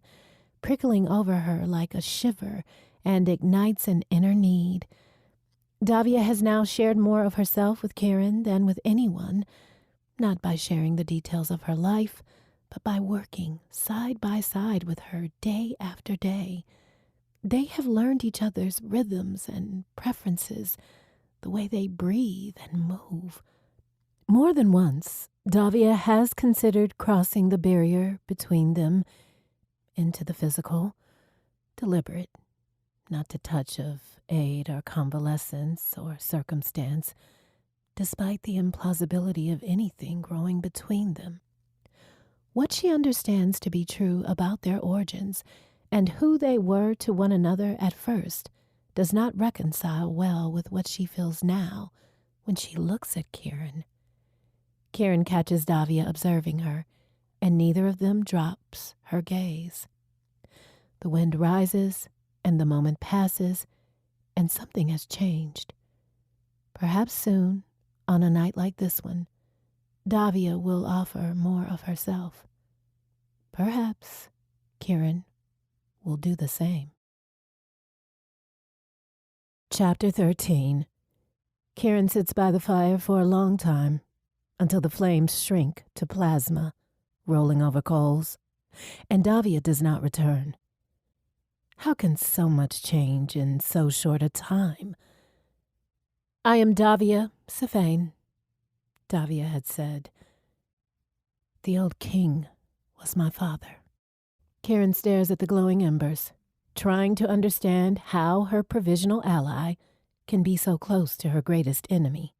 prickling over her like a shiver and ignites an inner need. Davia has now shared more of herself with Kieran than with anyone, not by sharing the details of her life, but by working side by side with her day after day. They have learned each other's rhythms and preferences, the way they breathe and move. More than once, Davia has considered crossing the barrier between them into the physical, deliberate, not a touch of aid or convalescence or circumstance, despite the implausibility of anything growing between them. What she understands to be true about their origins and who they were to one another at first does not reconcile well with what she feels now when she looks at Kieran. Kieran catches Davia observing her, and neither of them drops her gaze. The wind rises, and the moment passes, and something has changed. Perhaps soon, on a night like this one, Davia will offer more of herself. Perhaps Kieran will do the same. Chapter 13. Kieran sits by the fire for a long time, until the flames shrink to plasma, rolling over coals, and Davia does not return. How can so much change in so short a time? "I am Davia Sifane," Davia had said. "The old king was my father." Kieran stares at the glowing embers, trying to understand how her provisional ally can be so close to her greatest enemy.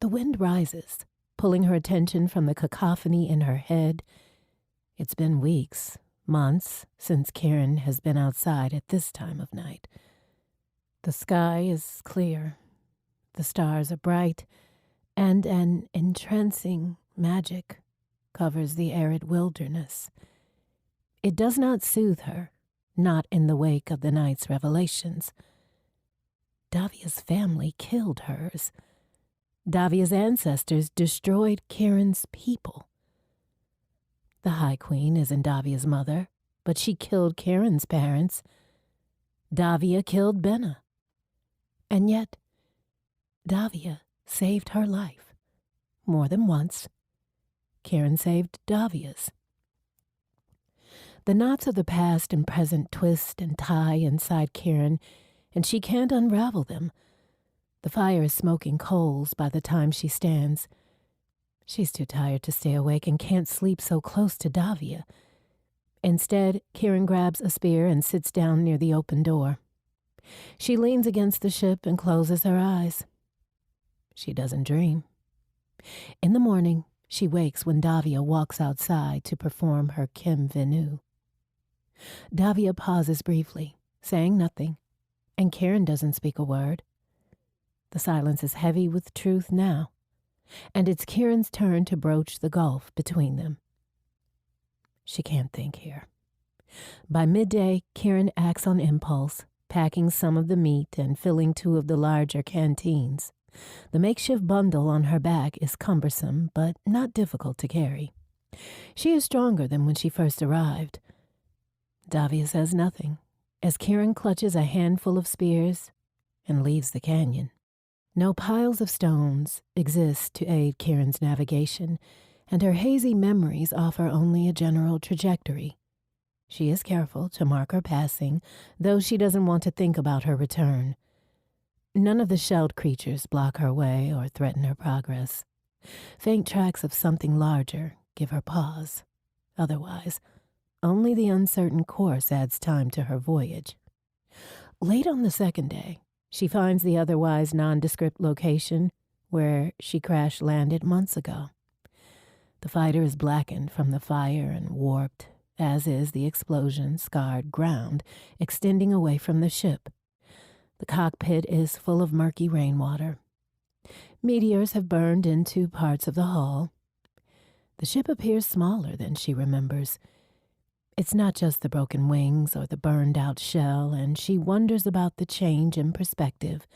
The wind rises, pulling her attention from the cacophony in her head. It's been weeks, months, since Kieran has been outside at this time of night. The sky is clear, the stars are bright, and an entrancing magic covers the arid wilderness. It does not soothe her, not in the wake of the night's revelations. Davia's family killed hers. Davia's ancestors destroyed Kieran's people. The High Queen isn't Davia's mother, but she killed Kieran's parents. Davia killed Benna. And yet, Davia saved her life. More than once, Kieran saved Davia's. The knots of the past and present twist and tie inside Kieran, and she can't unravel them. The fire is smoking coals by the time she stands. She's too tired to stay awake and can't sleep so close to Davia. Instead, Kieran grabs a spear and sits down near the open door. She leans against the ship and closes her eyes. She doesn't dream. In the morning, she wakes when Davia walks outside to perform her Kim Venu. Davia pauses briefly, saying nothing, and Kieran doesn't speak a word. The silence is heavy with truth now, and it's Kieran's turn to broach the gulf between them. She can't think here. By midday, Kieran acts on impulse, packing some of the meat and filling 2 of the larger canteens. The makeshift bundle on her back is cumbersome, but not difficult to carry. She is stronger than when she first arrived. Davia says nothing, as Kieran clutches a handful of spears and leaves the canyon. No piles of stones exist to aid Kieran's navigation, and her hazy memories offer only a general trajectory. She is careful to mark her passing, though she doesn't want to think about her return. None of the shelled creatures block her way or threaten her progress. Faint tracks of something larger give her pause. Otherwise, only the uncertain course adds time to her voyage. Late on the second day, she finds the otherwise nondescript location where she crash-landed months ago. The fighter is blackened from the fire and warped, as is the explosion-scarred ground extending away from the ship. The cockpit is full of murky rainwater. Meteors have burned into parts of the hull. The ship appears smaller than she remembers. It's not just the broken wings or the burned-out shell, and she wonders about the change in perspective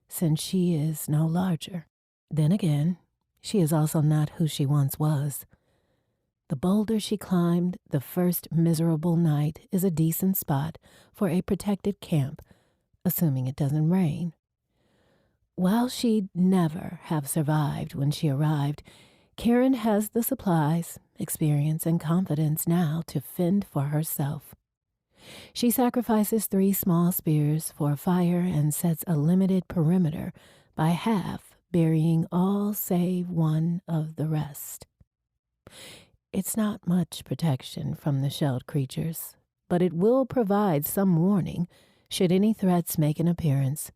since she is no larger. Then again, she is also not who she once was. The boulder she climbed the first miserable night is a decent spot for a protected camp, assuming it doesn't rain. While she'd never have survived when she arrived, Karen has the supplies, experience, and confidence now to fend for herself. She sacrifices 3 small spears for a fire and sets a limited perimeter by half, burying all save one of the rest. It's not much protection from the shelled creatures, but it will provide some warning should any threats make an appearance.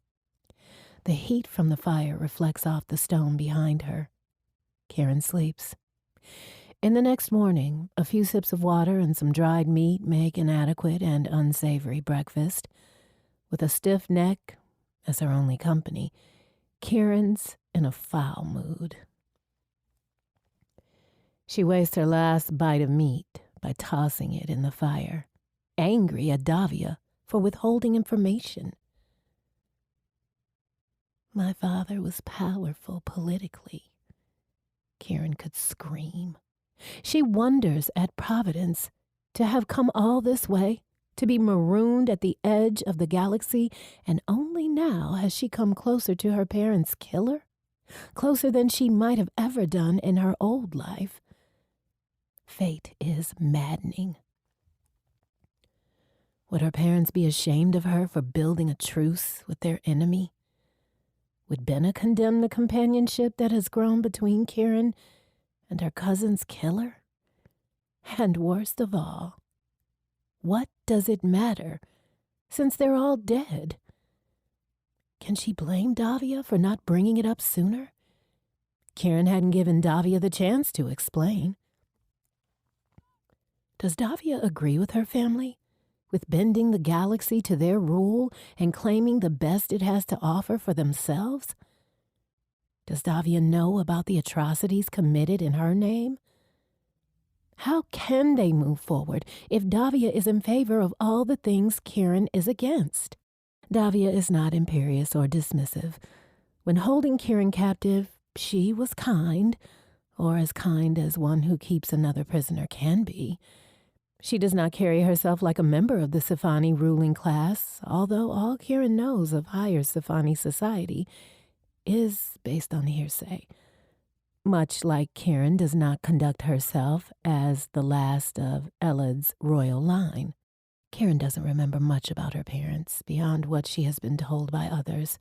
The heat from the fire reflects off the stone behind her. Karen sleeps. In the next morning, a few sips of water and some dried meat make an adequate and unsavory breakfast. With a stiff neck as her only company, Karen's in a foul mood. She wastes her last bite of meat by tossing it in the fire, angry at Davia for withholding information. My father was powerful politically. Karen could scream. She wonders at Providence to have come all this way, to be marooned at the edge of the galaxy, and only now has she come closer to her parents' killer, closer than she might have ever done in her old life. Fate is maddening. Would her parents be ashamed of her for building a truce with their enemy? Would Benna condemn the companionship that has grown between Karen and her cousin's killer? And worst of all, what does it matter, since they're all dead? Can she blame Davia for not bringing it up sooner? Karen hadn't given Davia the chance to explain. Does Davia agree with her family, with bending the galaxy to their rule and claiming the best it has to offer for themselves? Does Davia know about the atrocities committed in her name? How can they move forward if Davia is in favor of all the things Karen is against? Davia is not imperious or dismissive. When holding Karen captive, she was kind, or as kind as one who keeps another prisoner can be. She does not carry herself like a member of the Sifani ruling class, although all Karen knows of higher Sifani society is based on hearsay. Much like Karen does not conduct herself as the last of Elad's royal line. Karen doesn't remember much about her parents beyond what she has been told by others.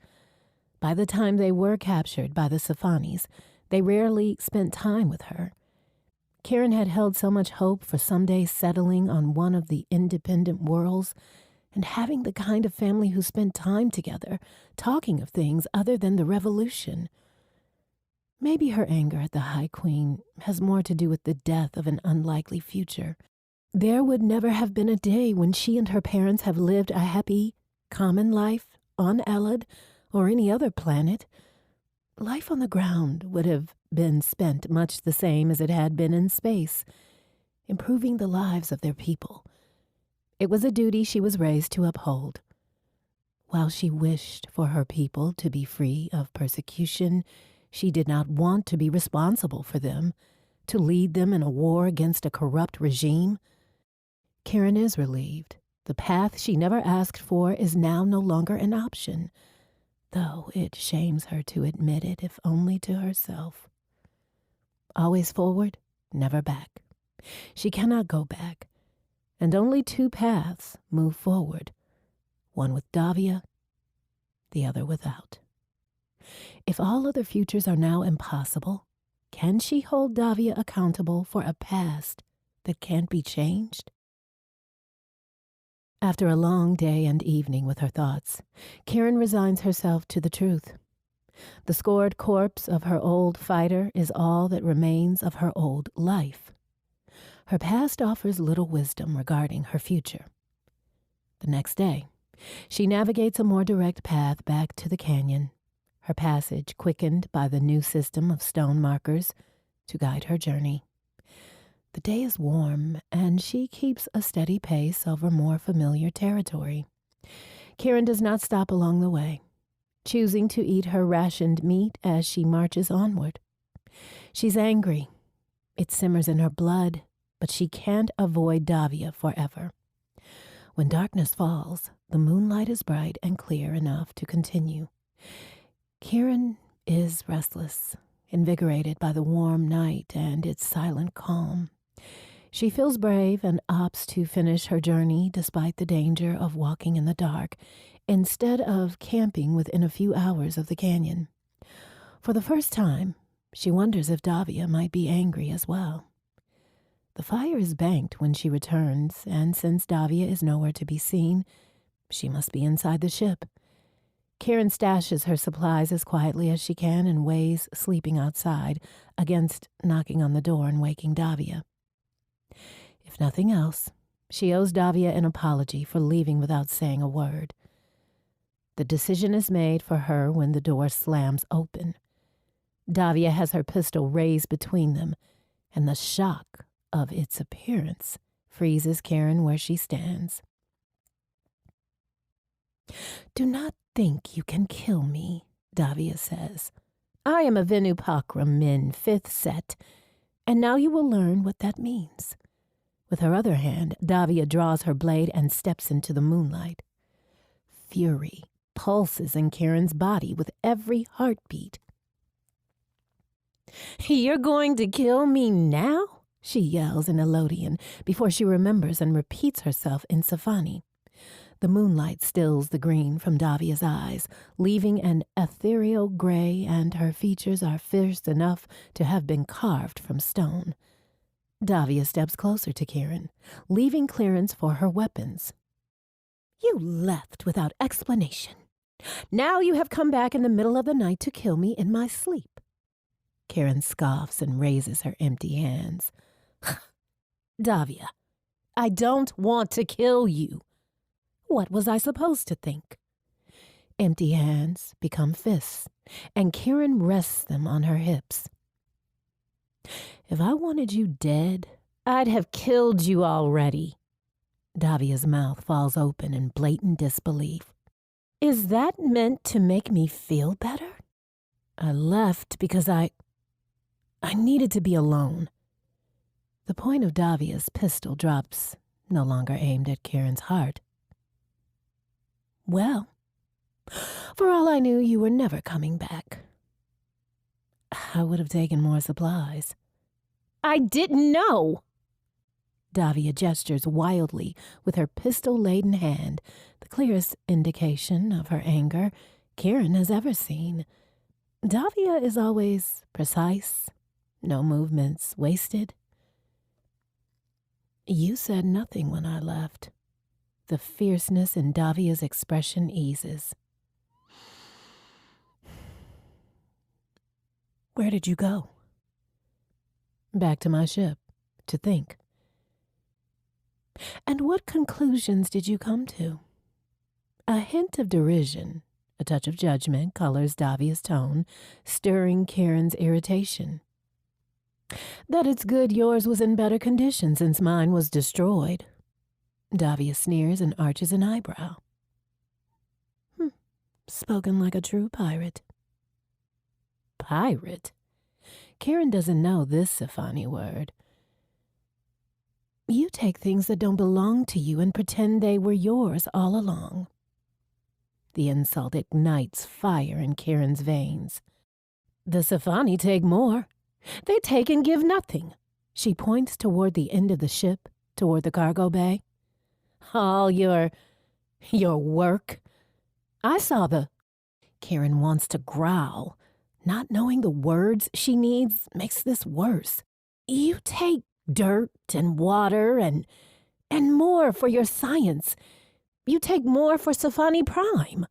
By the time they were captured by the Sifanis, they rarely spent time with her. Karen had held so much hope for someday settling on one of the independent worlds and having the kind of family who spent time together, talking of things other than the revolution. Maybe her anger at the High Queen has more to do with the death of an unlikely future. There would never have been a day when she and her parents have lived a happy, common life on Elad or any other planet. Life on the ground would have been spent much the same as it had been in space, improving the lives of their people. It was a duty she was raised to uphold. While she wished for her people to be free of persecution, she did not want to be responsible for them, to lead them in a war against a corrupt regime. Karen is relieved. The path she never asked for is now no longer an option, though it shames her to admit it, if only to herself. Always forward, never back. She cannot go back, and only 2 paths move forward, one with Davia, the other without. If all other futures are now impossible, can she hold Davia accountable for a past that can't be changed? After a long day and evening with her thoughts, Karen resigns herself to the truth. The scored corpse of her old fighter is all that remains of her old life. Her past offers little wisdom regarding her future. The next day, She navigates a more direct path back to the canyon, her passage quickened by the new system of stone markers to guide her journey. The day is warm, and she keeps a steady pace over more familiar territory. Kieran does not stop along the way, choosing to eat her rationed meat as she marches onward. She's angry. It simmers in her blood, but she can't avoid Davia forever. When darkness falls, the moonlight is bright and clear enough to continue. Kieran is restless, invigorated by the warm night and its silent calm. She feels brave and opts to finish her journey despite the danger of walking in the dark, instead of camping within a few hours of the canyon. For the first time, she wonders if Davia might be angry as well. The fire is banked when she returns, and since Davia is nowhere to be seen, she must be inside the ship. Kieran stashes her supplies as quietly as she can and weighs sleeping outside against knocking on the door and waking Davia. If nothing else, she owes Davia an apology for leaving without saying a word. The decision is made for her when the door slams open. Davia has her pistol raised between them, and the shock of its appearance freezes Kieran where she stands. "Do not think you can kill me," Davia says. "I am a Venupakram Min, 5th set, and now you will learn what that means." With her other hand, Davia draws her blade and steps into the moonlight. Fury pulses in Kieran's body with every heartbeat. "You're going to kill me now?" she yells in Elodian before she remembers and repeats herself in Safani. The moonlight stills the green from Davia's eyes, leaving an ethereal gray, and her features are fierce enough to have been carved from stone. Davia steps closer to Kieran, leaving clearance for her weapons. "You left without explanation. Now you have come back in the middle of the night to kill me in my sleep." Kieran scoffs and raises her empty hands. "Davia, I don't want to kill you. What was I supposed to think?" Empty hands become fists, and Kieran rests them on her hips. "If I wanted you dead, I'd have killed you already." Davia's mouth falls open in blatant disbelief. "Is that meant to make me feel better? I left because I needed to be alone." The point of Davia's pistol drops, no longer aimed at Kieran's heart. "Well, for all I knew, you were never coming back. I would have taken more supplies." "I didn't know!" Davia gestures wildly with her pistol-laden hand, the clearest indication of her anger Kieran has ever seen. Davia is always precise, no movements wasted. "You said nothing when I left." The fierceness in Davia's expression eases. "Where did you go?" "Back to my ship, to think." "And what conclusions did you come to?" A hint of derision, a touch of judgment colors Davia's tone, stirring Kieran's irritation. "That it's good yours was in better condition since mine was destroyed." Davia sneers and arches an eyebrow. Spoken like a true pirate." "Pirate?" Kieran doesn't know this Safani word. "You take things that don't belong to you and pretend they were yours all along." The insult ignites fire in Kieran's veins. "The Safani take more. They take and give nothing." She points toward the end of the ship, toward the cargo bay. "All your work. I saw the—" Kieran wants to growl. Not knowing the words she needs makes this worse. "You take dirt and water and more for your science. You take more for Safani Prime."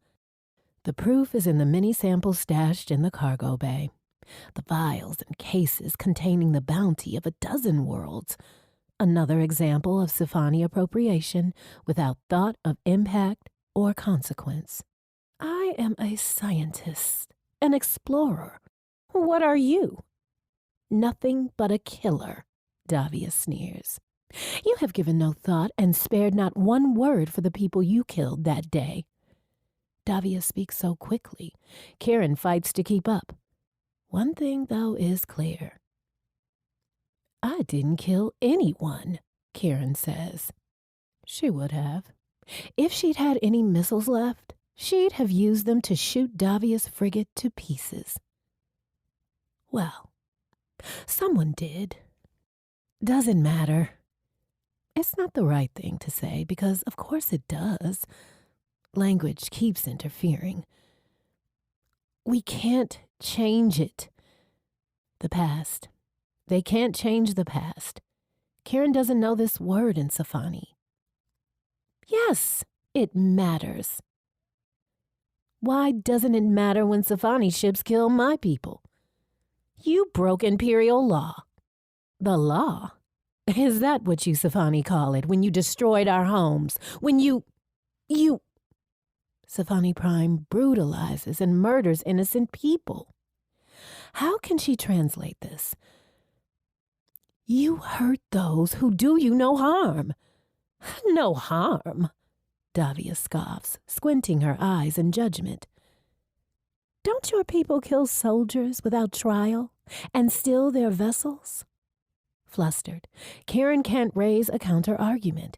The proof is in the many samples stashed in the cargo bay. The vials and cases containing the bounty of a dozen worlds. Another example of Safani appropriation without thought of impact or consequence. I am a scientist, an explorer. What are you? Nothing but a killer, Davia sneers. You have given no thought and spared not one word for the people you killed that day. Davia speaks so quickly. Karen fights to keep up. One thing, though, is clear. I didn't kill anyone, Karen says. She would have. If she'd had any missiles left, she'd have used them to shoot Davia's frigate to pieces. Well, someone did. Doesn't matter. It's not the right thing to say because, of course, it does. Language keeps interfering. We can't change it. The past. They can't change the past. Karen doesn't know this word in Sci-Fi. Yes, it matters. Why doesn't it matter when Sci-Fi ships kill my people? You broke Imperial law. The law? Is that what you Sci-Fi call it when you destroyed our homes? When you... Sci-Fi Prime brutalizes and murders innocent people. How can she translate this? You hurt those who do you no harm. No harm, Davia scoffs, squinting her eyes in judgment. Don't your people kill soldiers without trial and steal their vessels? Flustered, Karen can't raise a counter-argument.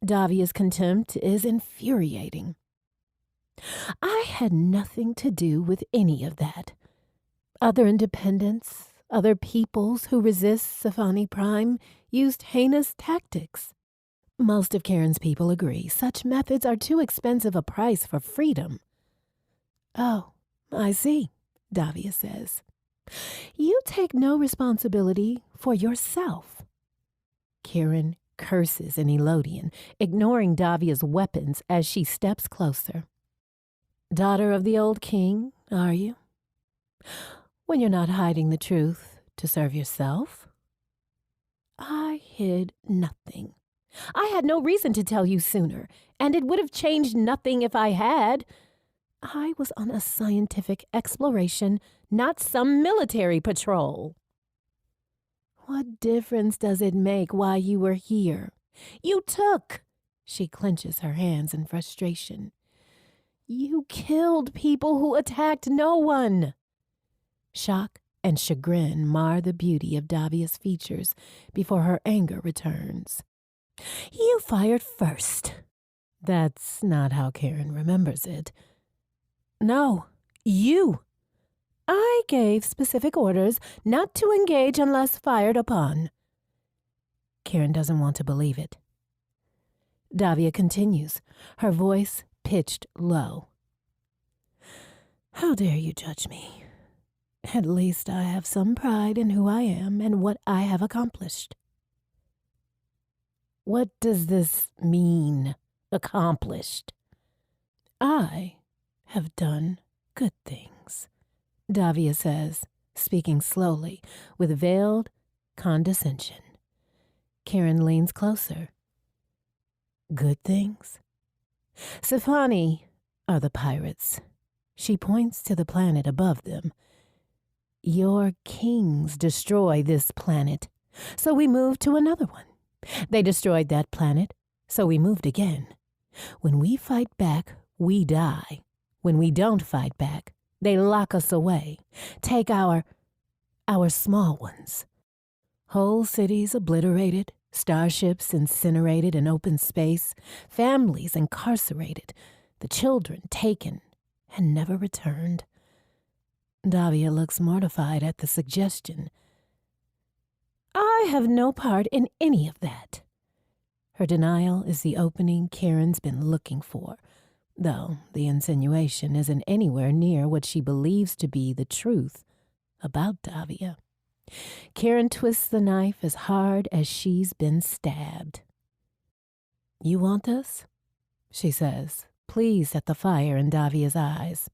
Davia's contempt is infuriating. I had nothing to do with any of that. Other independents, other peoples who resist Sci-Fi Prime used heinous tactics. Most of Karen's people agree such methods are too expensive a price for freedom. Oh, I see, Davia says. You take no responsibility for yourself. Karen curses in Elodian, ignoring Davia's weapons as she steps closer. Daughter of the old king, are you? When you're not hiding the truth to serve yourself? I hid nothing. I had no reason to tell you sooner, and it would have changed nothing if I had. I was on a scientific exploration, not some military patrol. What difference does it make why you were here? You took. She clenches her hands in frustration. You killed people who attacked no one. Shock and chagrin mar the beauty of Davia's features before her anger returns. You fired first. That's not how Karen remembers it. No, you. I gave specific orders not to engage unless fired upon. Karen doesn't want to believe it. Davia continues, her voice pitched low. How dare you judge me? At least I have some pride in who I am and what I have accomplished. What does this mean, accomplished? I have done good things, Davia says, speaking slowly, with veiled condescension. Karen leans closer. Good things? Sci-Fi are the pirates. She points to the planet above them. Your kings destroy this planet, so we moved to another one. They destroyed that planet, so we moved again. When we fight back, we die. When we don't fight back, they lock us away. Take our small ones. Whole cities obliterated, starships incinerated in open space, families incarcerated, the children taken and never returned. Davia looks mortified at the suggestion. I have no part in any of that. Her denial is the opening Karen's been looking for, though the insinuation isn't anywhere near what she believes to be the truth about Davia. Karen twists the knife as hard as she's been stabbed. You want this? She says, pleased at the fire in Davia's eyes.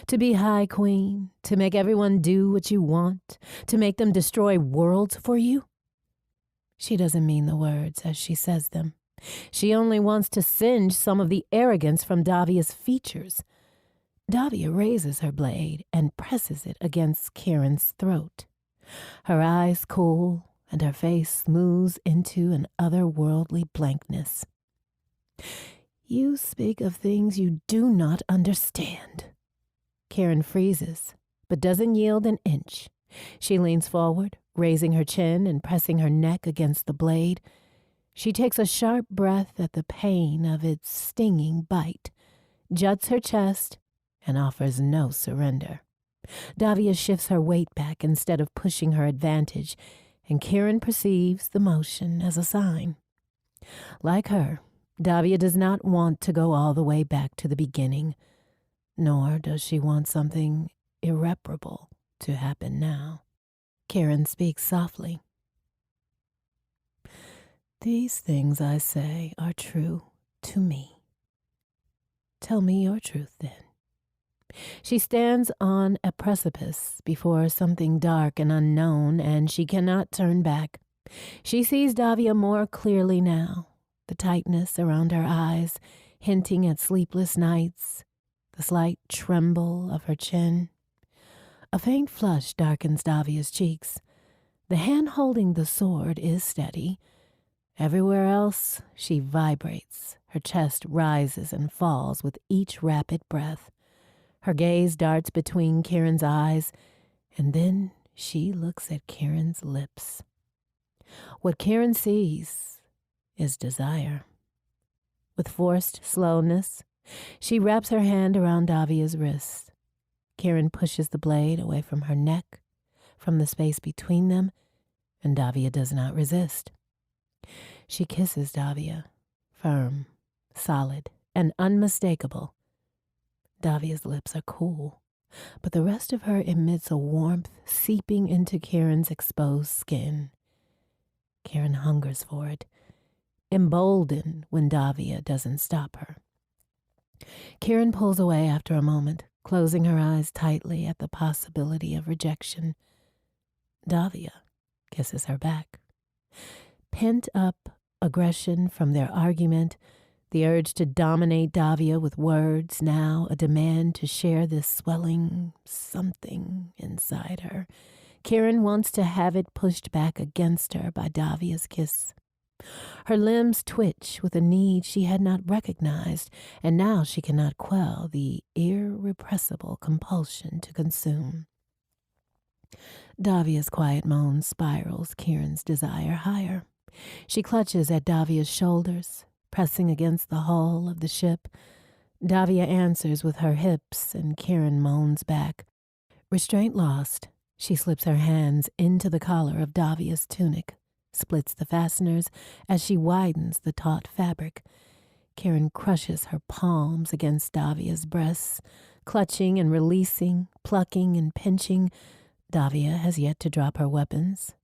To be High Queen, to make everyone do what you want, to make them destroy worlds for you? She doesn't mean the words as she says them. She only wants to singe some of the arrogance from Davia's features. Davia raises her blade and presses it against Kieran's throat. Her eyes cool and her face moves into an otherworldly blankness. You speak of things you do not understand. Kieran freezes, but doesn't yield an inch. She leans forward, raising her chin and pressing her neck against the blade. She takes a sharp breath at the pain of its stinging bite, juts her chest, and offers no surrender. Davia shifts her weight back instead of pushing her advantage, and Kieran perceives the motion as a sign. Like her, Davia does not want to go all the way back to the beginning, nor does she want something irreparable to happen now. Kieran speaks softly. These things I say are true to me. Tell me your truth then. She stands on a precipice before something dark and unknown, and she cannot turn back. She sees Davia more clearly now, the tightness around her eyes, hinting at sleepless nights, the slight tremble of her chin. A faint flush darkens Davia's cheeks. The hand holding the sword is steady. Everywhere else, she vibrates. Her chest rises and falls with each rapid breath. Her gaze darts between Kieran's eyes, and then she looks at Kieran's lips. What Kieran sees is desire. With forced slowness, she wraps her hand around Davia's wrist. Kieran pushes the blade away from her neck, from the space between them, and Davia does not resist. She kisses Davia, firm, solid, and unmistakable. Davia's lips are cool, but the rest of her emits a warmth seeping into Kieran's exposed skin. Kieran hungers for it, emboldened when Davia doesn't stop her. Kieran pulls away after a moment, closing her eyes tightly at the possibility of rejection. Davia kisses her back. Pent-up aggression from their argument, the urge to dominate Davia with words, now a demand to share this swelling something inside her. Kieran wants to have it pushed back against her by Davia's kiss. Her limbs twitch with a need she had not recognized, and now she cannot quell the irrepressible compulsion to consume. Davia's quiet moan spirals Kieran's desire higher. She clutches at Davia's shoulders, pressing against the hull of the ship. Davia answers with her hips, and Kieran moans back. Restraint lost, she slips her hands into the collar of Davia's tunic, splits the fasteners as she widens the taut fabric. Kieran crushes her palms against Davia's breasts, clutching and releasing, plucking and pinching. Davia has yet to drop her weapons,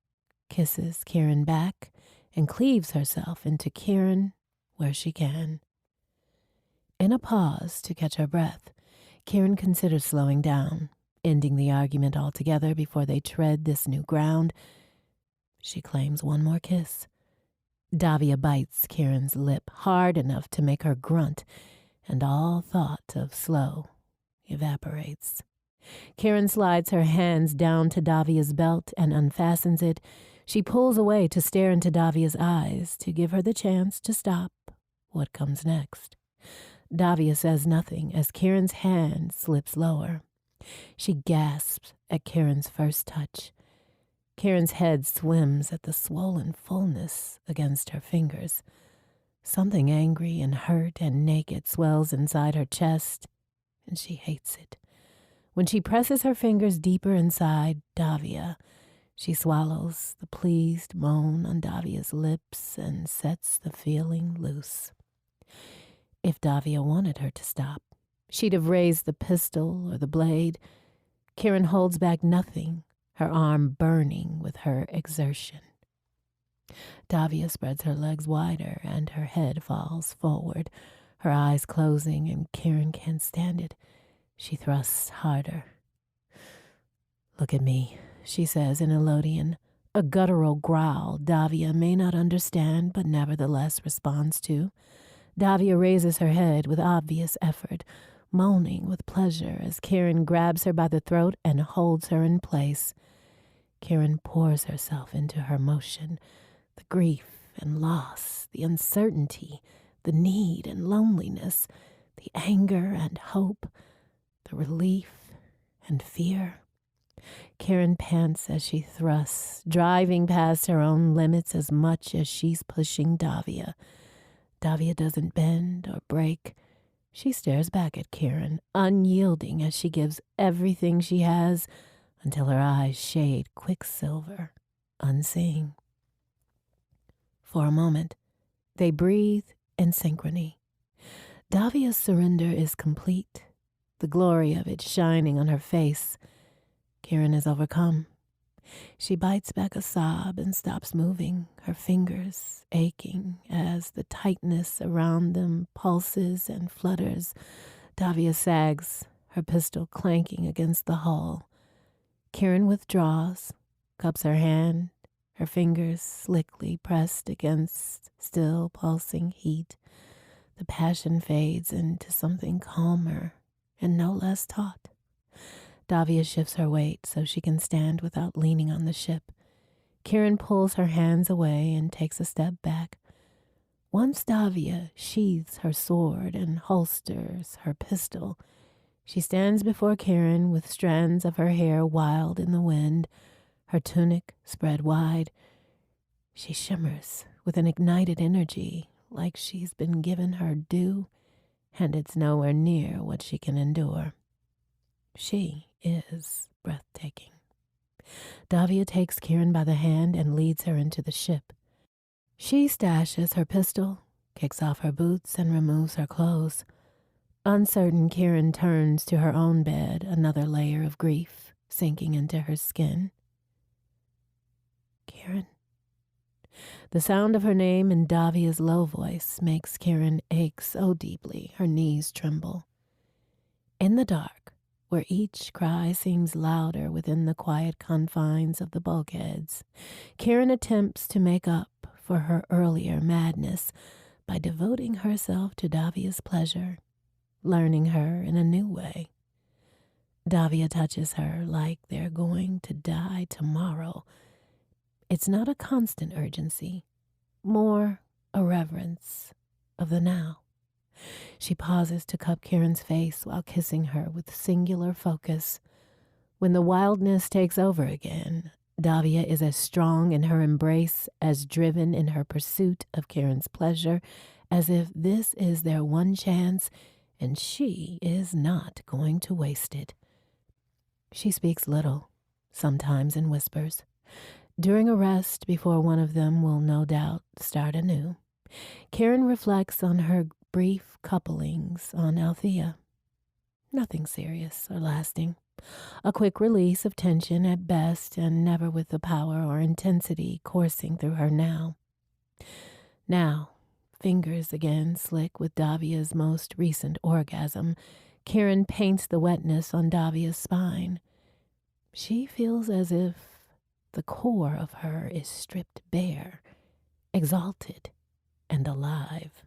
kisses Kieran back, and cleaves herself into Kieran where she can. In a pause to catch her breath, Kieran considers slowing down, ending the argument altogether before they tread this new ground. She claims one more kiss. Davia bites Kieran's lip hard enough to make her grunt, and all thought of slow evaporates. Kieran slides her hands down to Davia's belt and unfastens it. She pulls away to stare into Davia's eyes to give her the chance to stop what comes next. Davia says nothing as Kieran's hand slips lower. She gasps at Kieran's first touch. Kieran's head swims at the swollen fullness against her fingers. Something angry and hurt and naked swells inside her chest, and she hates it. When she presses her fingers deeper inside Davia, she swallows the pleased moan on Davia's lips and sets the feeling loose. If Davia wanted her to stop, she'd have raised the pistol or the blade. Kieran holds back nothing, her arm burning with her exertion. Davia spreads her legs wider and her head falls forward, her eyes closing, and Kieran can't stand it. She thrusts harder. "Look at me," she says in Elodian, a guttural growl Davia may not understand but nevertheless responds to. Davia raises her head with obvious effort, moaning with pleasure as Karen grabs her by the throat and holds her in place. Karen pours herself into her motion, the grief and loss, the uncertainty, the need and loneliness, the anger and hope, the relief and fear. Karen pants as she thrusts, driving past her own limits as much as she's pushing Davia. Davia doesn't bend or break. She stares back at Karen, unyielding as she gives everything she has until her eyes shade quicksilver, unseeing. For a moment, they breathe in synchrony. Davia's surrender is complete, the glory of it shining on her face. Karen is overcome. She bites back a sob and stops moving, her fingers aching as the tightness around them pulses and flutters. Davia sags, her pistol clanking against the hull. Karen withdraws, cups her hand, her fingers slickly pressed against still pulsing heat. The passion fades into something calmer and no less taut. Davia shifts her weight so she can stand without leaning on the ship. Karen pulls her hands away and takes a step back. Once Davia sheathes her sword and holsters her pistol, she stands before Karen with strands of her hair wild in the wind, her tunic spread wide. She shimmers with an ignited energy like she's been given her due, and it's nowhere near what she can endure. She is breathtaking. Davia takes Karen by the hand and leads her into the ship. She stashes her pistol, kicks off her boots, and removes her clothes. Uncertain, Karen turns to her own bed, another layer of grief sinking into her skin. Karen. The sound of her name in Davia's low voice makes Karen ache so deeply her knees tremble. In the dark, where each cry seems louder within the quiet confines of the bulkheads, Karen attempts to make up for her earlier madness by devoting herself to Davia's pleasure, learning her in a new way. Davia touches her like they're going to die tomorrow. It's not a constant urgency, more a reverence of the now. She pauses to cup Karen's face while kissing her with singular focus. When the wildness takes over again, Davia is as strong in her embrace, as driven in her pursuit of Karen's pleasure, as if this is their one chance and she is not going to waste it. She speaks little, sometimes in whispers. During a rest before one of them will no doubt start anew, Karen reflects on her brief couplings on Althea. Nothing serious or lasting. A quick release of tension at best, and never with the power or intensity coursing through her now. Now, fingers again slick with Davia's most recent orgasm, Karen paints the wetness on Davia's spine. She feels as if the core of her is stripped bare, exalted, and alive.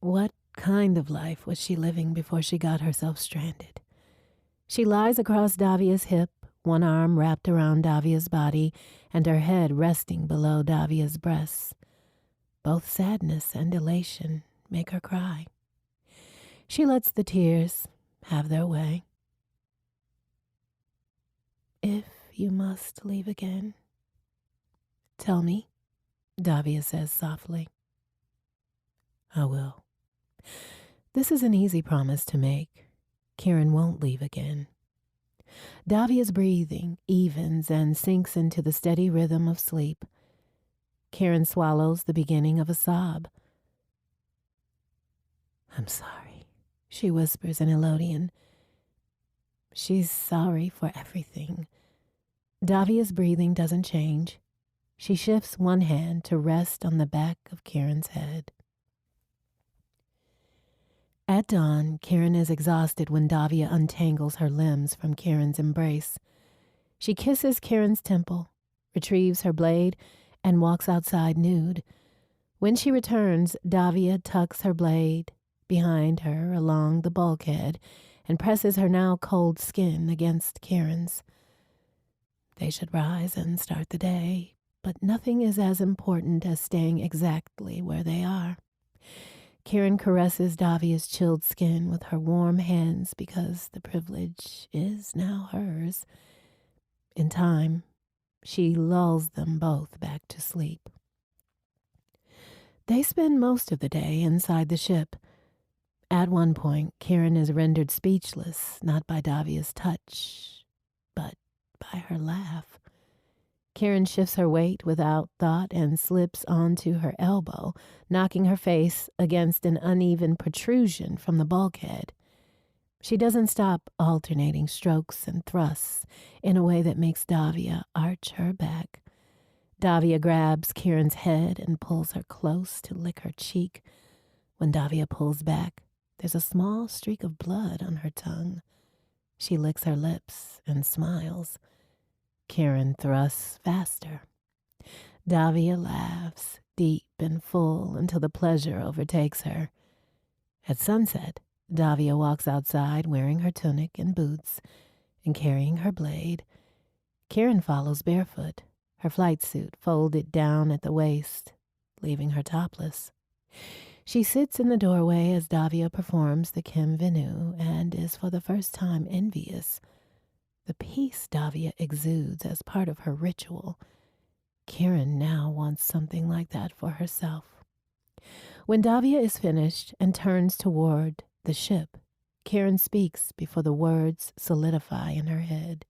What kind of life was she living before she got herself stranded? She lies across Davia's hip, one arm wrapped around Davia's body, and her head resting below Davia's breasts. Both sadness and elation make her cry. She lets the tears have their way. If you must leave again, tell me, Davia says softly. I will. This is an easy promise to make. Karen won't leave again. Davia's breathing evens and sinks into the steady rhythm of sleep. Karen swallows the beginning of a sob. I'm sorry, she whispers in Elodian. She's sorry for everything. Davia's breathing doesn't change. She shifts one hand to rest on the back of Karen's head. At dawn, Karen is exhausted when Davia untangles her limbs from Karen's embrace. She kisses Karen's temple, retrieves her blade, and walks outside nude. When she returns, Davia tucks her blade behind her along the bulkhead and presses her now cold skin against Kieran's. They should rise and start the day, but nothing is as important as staying exactly where they are. Kieran caresses Davia's chilled skin with her warm hands because the privilege is now hers. In time, she lulls them both back to sleep. They spend most of the day inside the ship. At one point, Kieran is rendered speechless, not by Davia's touch, but by her laugh. Kieran shifts her weight without thought and slips onto her elbow, knocking her face against an uneven protrusion from the bulkhead. She doesn't stop alternating strokes and thrusts in a way that makes Davia arch her back. Davia grabs Kieran's head and pulls her close to lick her cheek. When Davia pulls back, there's a small streak of blood on her tongue. She licks her lips and smiles. Kieran thrusts faster. Davia laughs, deep and full, until the pleasure overtakes her. At sunset, Davia walks outside wearing her tunic and boots and carrying her blade. Kieran follows barefoot, her flight suit folded down at the waist, leaving her topless. She sits in the doorway as Davia performs the Kim Venu and is for the first time envious. The peace Davia exudes as part of her ritual. Kieran now wants something like that for herself. When Davia is finished and turns toward the ship, Kieran speaks before the words solidify in her head.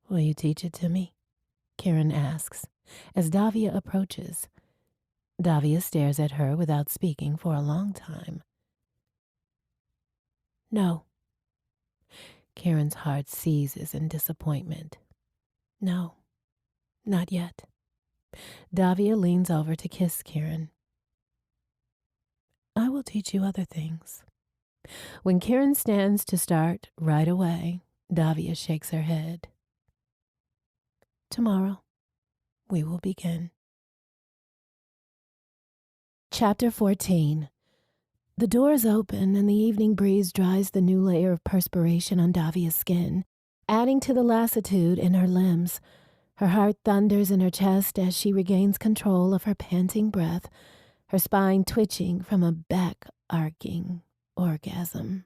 "Will you teach it to me?" Kieran asks as Davia approaches. Davia stares at her without speaking for a long time. "No." Kieran's heart seizes in disappointment. "No, not yet." Davia leans over to kiss Kieran. "I will teach you other things." When Kieran stands to start right away, Davia shakes her head. "Tomorrow, we will begin." Chapter 14. The doors open and the evening breeze dries the new layer of perspiration on Davia's skin, adding to the lassitude in her limbs. Her heart thunders in her chest as she regains control of her panting breath, her spine twitching from a back-arching orgasm.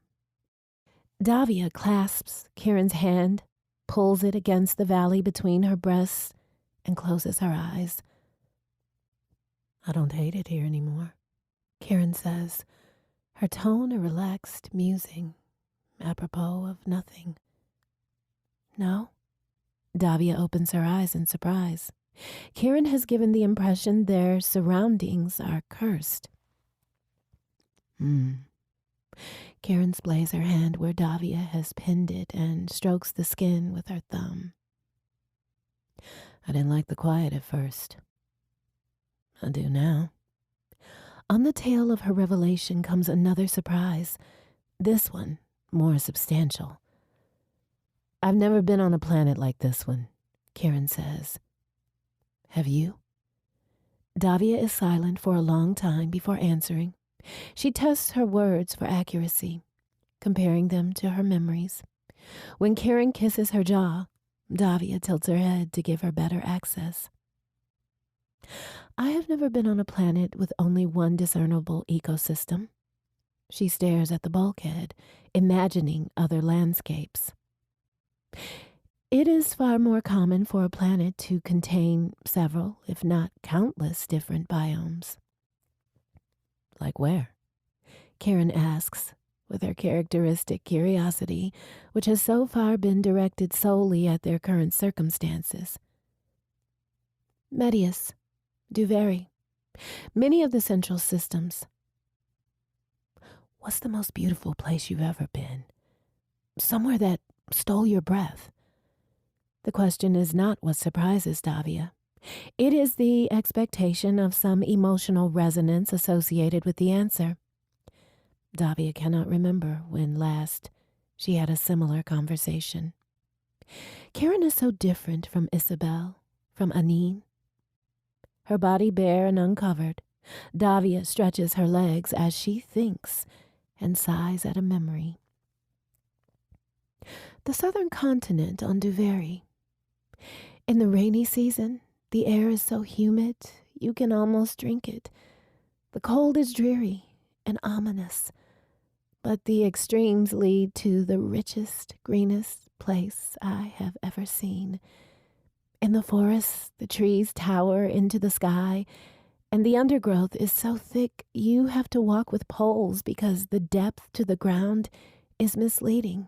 Davia clasps Kieran's hand, pulls it against the valley between her breasts, and closes her eyes. "I don't hate it here anymore," Kieran says, her tone a relaxed musing, apropos of nothing. "No?" Davia opens her eyes in surprise. Kieran has given the impression their surroundings are cursed. Kieran splays her hand where Davia has pinned it and strokes the skin with her thumb. "I didn't like the quiet at first. I do now." On the tail of her revelation comes another surprise, this one more substantial. "I've never been on a planet like this one," Kieran says. "Have you?" Davia is silent for a long time before answering. She tests her words for accuracy, comparing them to her memories. When Kieran kisses her jaw, Davia tilts her head to give her better access. "I have never been on a planet with only one discernible ecosystem." She stares at the bulkhead, imagining other landscapes. "It is far more common for a planet to contain several, if not countless, different biomes." "Like where?" Kieran asks, with her characteristic curiosity, which has so far been directed solely at their current circumstances. "Medius do vary. Many of the central systems." "What's the most beautiful place you've ever been? Somewhere that stole your breath?" The question is not what surprises Davia. It is the expectation of some emotional resonance associated with the answer. Davia cannot remember when last she had a similar conversation. Karen is so different from Isabel, from Anine. Her body bare and uncovered, Davia stretches her legs as she thinks and sighs at a memory. The southern continent on Duveri. In the rainy season, the air is so humid you can almost drink it. The cold is dreary and ominous, but the extremes lead to the richest, greenest place I have ever seen. In the forests, the trees tower into the sky, and the undergrowth is so thick you have to walk with poles because the depth to the ground is misleading.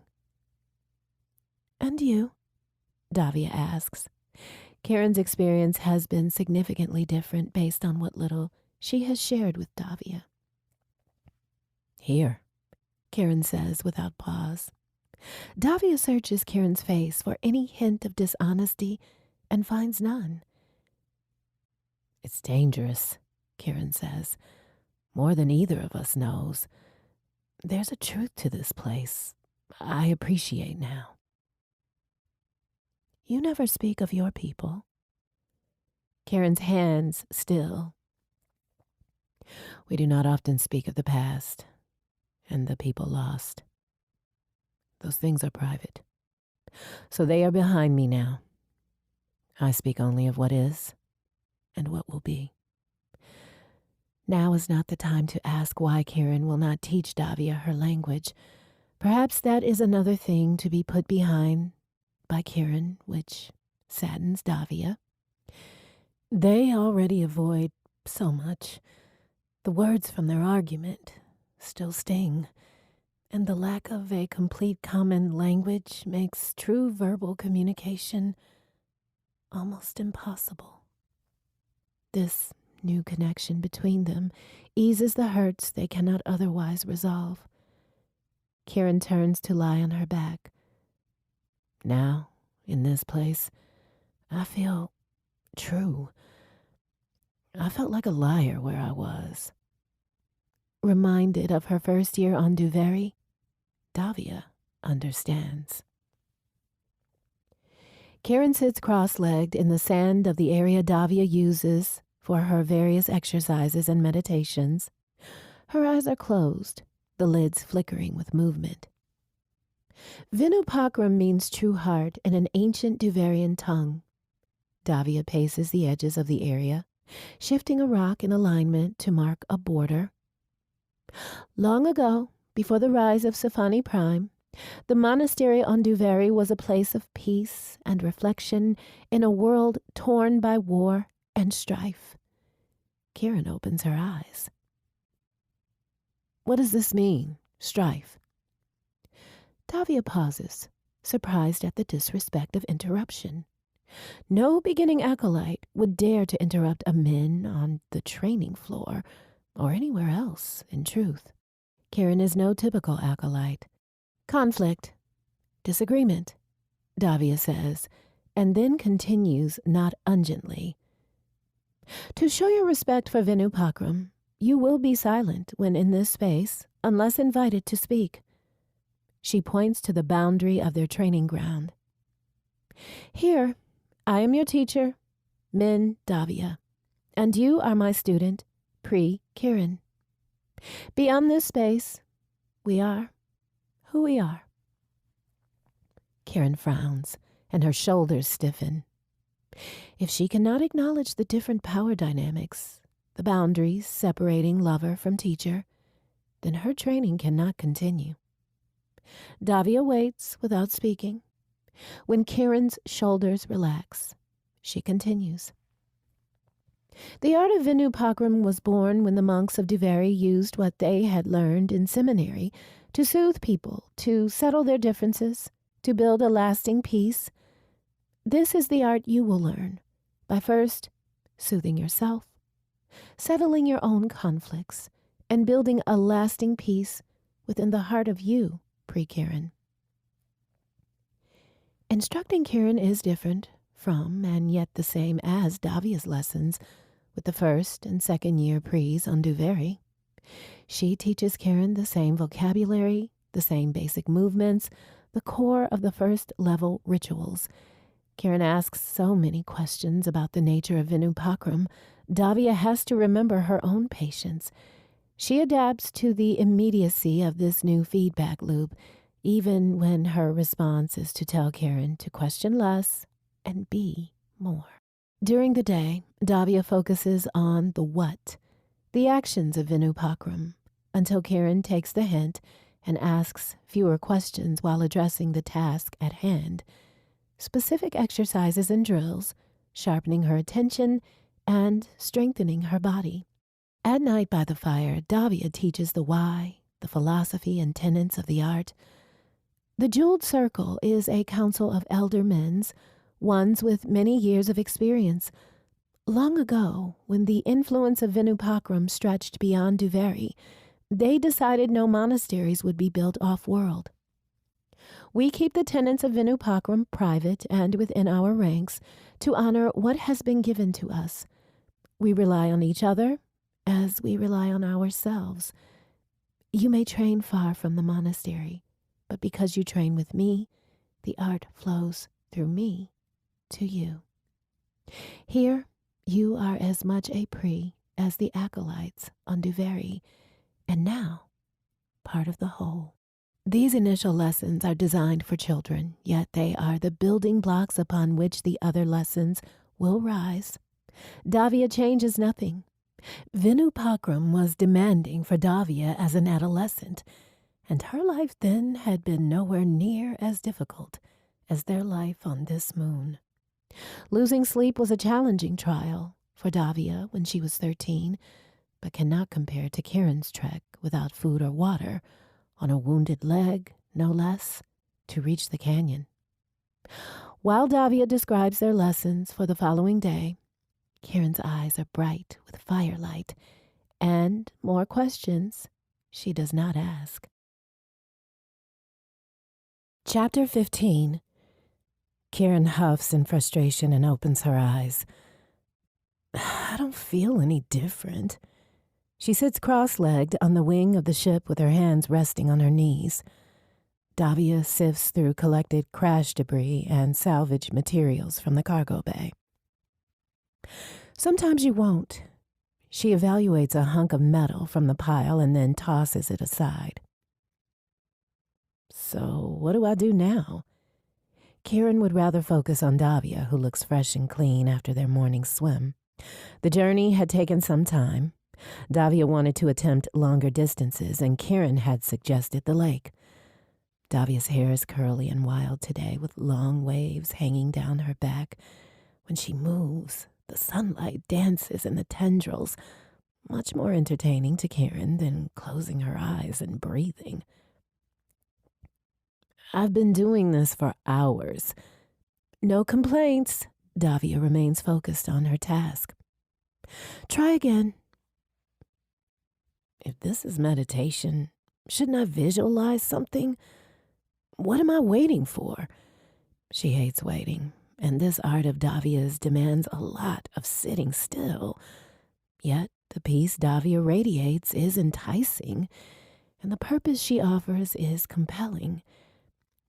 And you? Davia asks. Karen's experience has been significantly different based on what little she has shared with Davia. Here, Karen says without pause. Davia searches Karen's face for any hint of dishonesty and finds none. It's dangerous, Karen says, more than either of us knows. There's a truth to this place I appreciate now. You never speak of your people. Karen's hands still. We do not often speak of the past and the people lost. Those things are private. So they are behind me now. I speak only of what is and what will be. Now is not the time to ask why Karen will not teach Davia her language. Perhaps that is another thing to be put behind by Karen, which saddens Davia. They already avoid so much. The words from their argument still sting, and the lack of a complete common language makes true verbal communication almost impossible. This new connection between them eases the hurts they cannot otherwise resolve. Karen turns to lie on her back. Now, in this place, I feel true. I felt like a liar where I was. Reminded of her first year on Duveri, Davia understands. Karen sits cross-legged in the sand of the area Davia uses for her various exercises and meditations. Her eyes are closed, the lids flickering with movement. Vinupakram means true heart in an ancient Duverian tongue. Davia paces the edges of the area, shifting a rock in alignment to mark a border. Long ago, before the rise of Safani Prime, the monastery on Duveri was a place of peace and reflection in a world torn by war and strife. Karen opens her eyes. What does this mean, strife? Davia pauses, surprised at the disrespect of interruption. No beginning acolyte would dare to interrupt a min on the training floor or anywhere else, in truth. Karen is no typical acolyte. Conflict, disagreement, Davia says, and then continues not ungently. To show your respect for Vinupakram, you will be silent when in this space, unless invited to speak. She points to the boundary of their training ground. Here, I am your teacher, Min Davia, and you are my student, Pri Kiran. Beyond this space, we are who we are. Karen frowns, and her shoulders stiffen. If she cannot acknowledge the different power dynamics, the boundaries separating lover from teacher, then her training cannot continue. Davia waits without speaking. When Karen's shoulders relax, she continues. The art of Vinupakram was born when the monks of Duveri used what they had learned in seminary to soothe people, to settle their differences, to build a lasting peace. This is the art you will learn by first soothing yourself, settling your own conflicts, and building a lasting peace within the heart of you, Pri Karen. Instructing Karen is different from and yet the same as Davia's lessons with the first and second year Pris on Duveri. She teaches Karen the same vocabulary, the same basic movements, the core of the first level rituals, Karen asks so many questions about the nature of Vinupakram. Davia has to remember her own patience. She adapts to the immediacy of this new feedback loop, even when her response is to tell Karen to question less and be more. During the day, Davia focuses on the what, the actions of Vinupakram, until Karen takes the hint and asks fewer questions while addressing the task at hand. Specific exercises and drills, sharpening her attention and strengthening her body. At night by the fire, Davia teaches the why, the philosophy and tenets of the art. The Jeweled Circle is a council of elder men, ones with many years of experience. Long ago, when the influence of Vinupakram stretched beyond Duveri, they decided no monasteries would be built off-world. We keep the tenets of Vinupakram private and within our ranks to honor what has been given to us. We rely on each other as we rely on ourselves. You may train far from the monastery, but because you train with me, the art flows through me to you. Here, you are as much a Pri as the acolytes on Duveri, and now part of the whole. These initial lessons are designed for children, yet they are the building blocks upon which the other lessons will rise. Davia changes nothing. Vinupakram was demanding for Davia as an adolescent, and her life then had been nowhere near as difficult as their life on this moon. Losing sleep was a challenging trial for Davia when she was 13, but cannot compare to Karen's trek without food or water, on a wounded leg, no less, to reach the canyon. While Davia describes their lessons for the following day, Karen's eyes are bright with firelight, and more questions she does not ask. Chapter 15. Karen huffs in frustration and opens her eyes. I don't feel any different. She sits cross-legged on the wing of the ship with her hands resting on her knees. Davia sifts through collected crash debris and salvage materials from the cargo bay. Sometimes you won't. She evaluates a hunk of metal from the pile and then tosses it aside. So what do I do now? Karen would rather focus on Davia, who looks fresh and clean after their morning swim. The journey had taken some time. Davia wanted to attempt longer distances, and Karen had suggested the lake. Davia's hair is curly and wild today, with long waves hanging down her back. When she moves, the sunlight dances in the tendrils, much more entertaining to Karen than closing her eyes and breathing. I've been doing this for hours. No complaints. Davia remains focused on her task. Try again. If this is meditation, shouldn't I visualize something? What am I waiting for? She hates waiting, and this art of Davia's demands a lot of sitting still. Yet the peace Davia radiates is enticing, and the purpose she offers is compelling.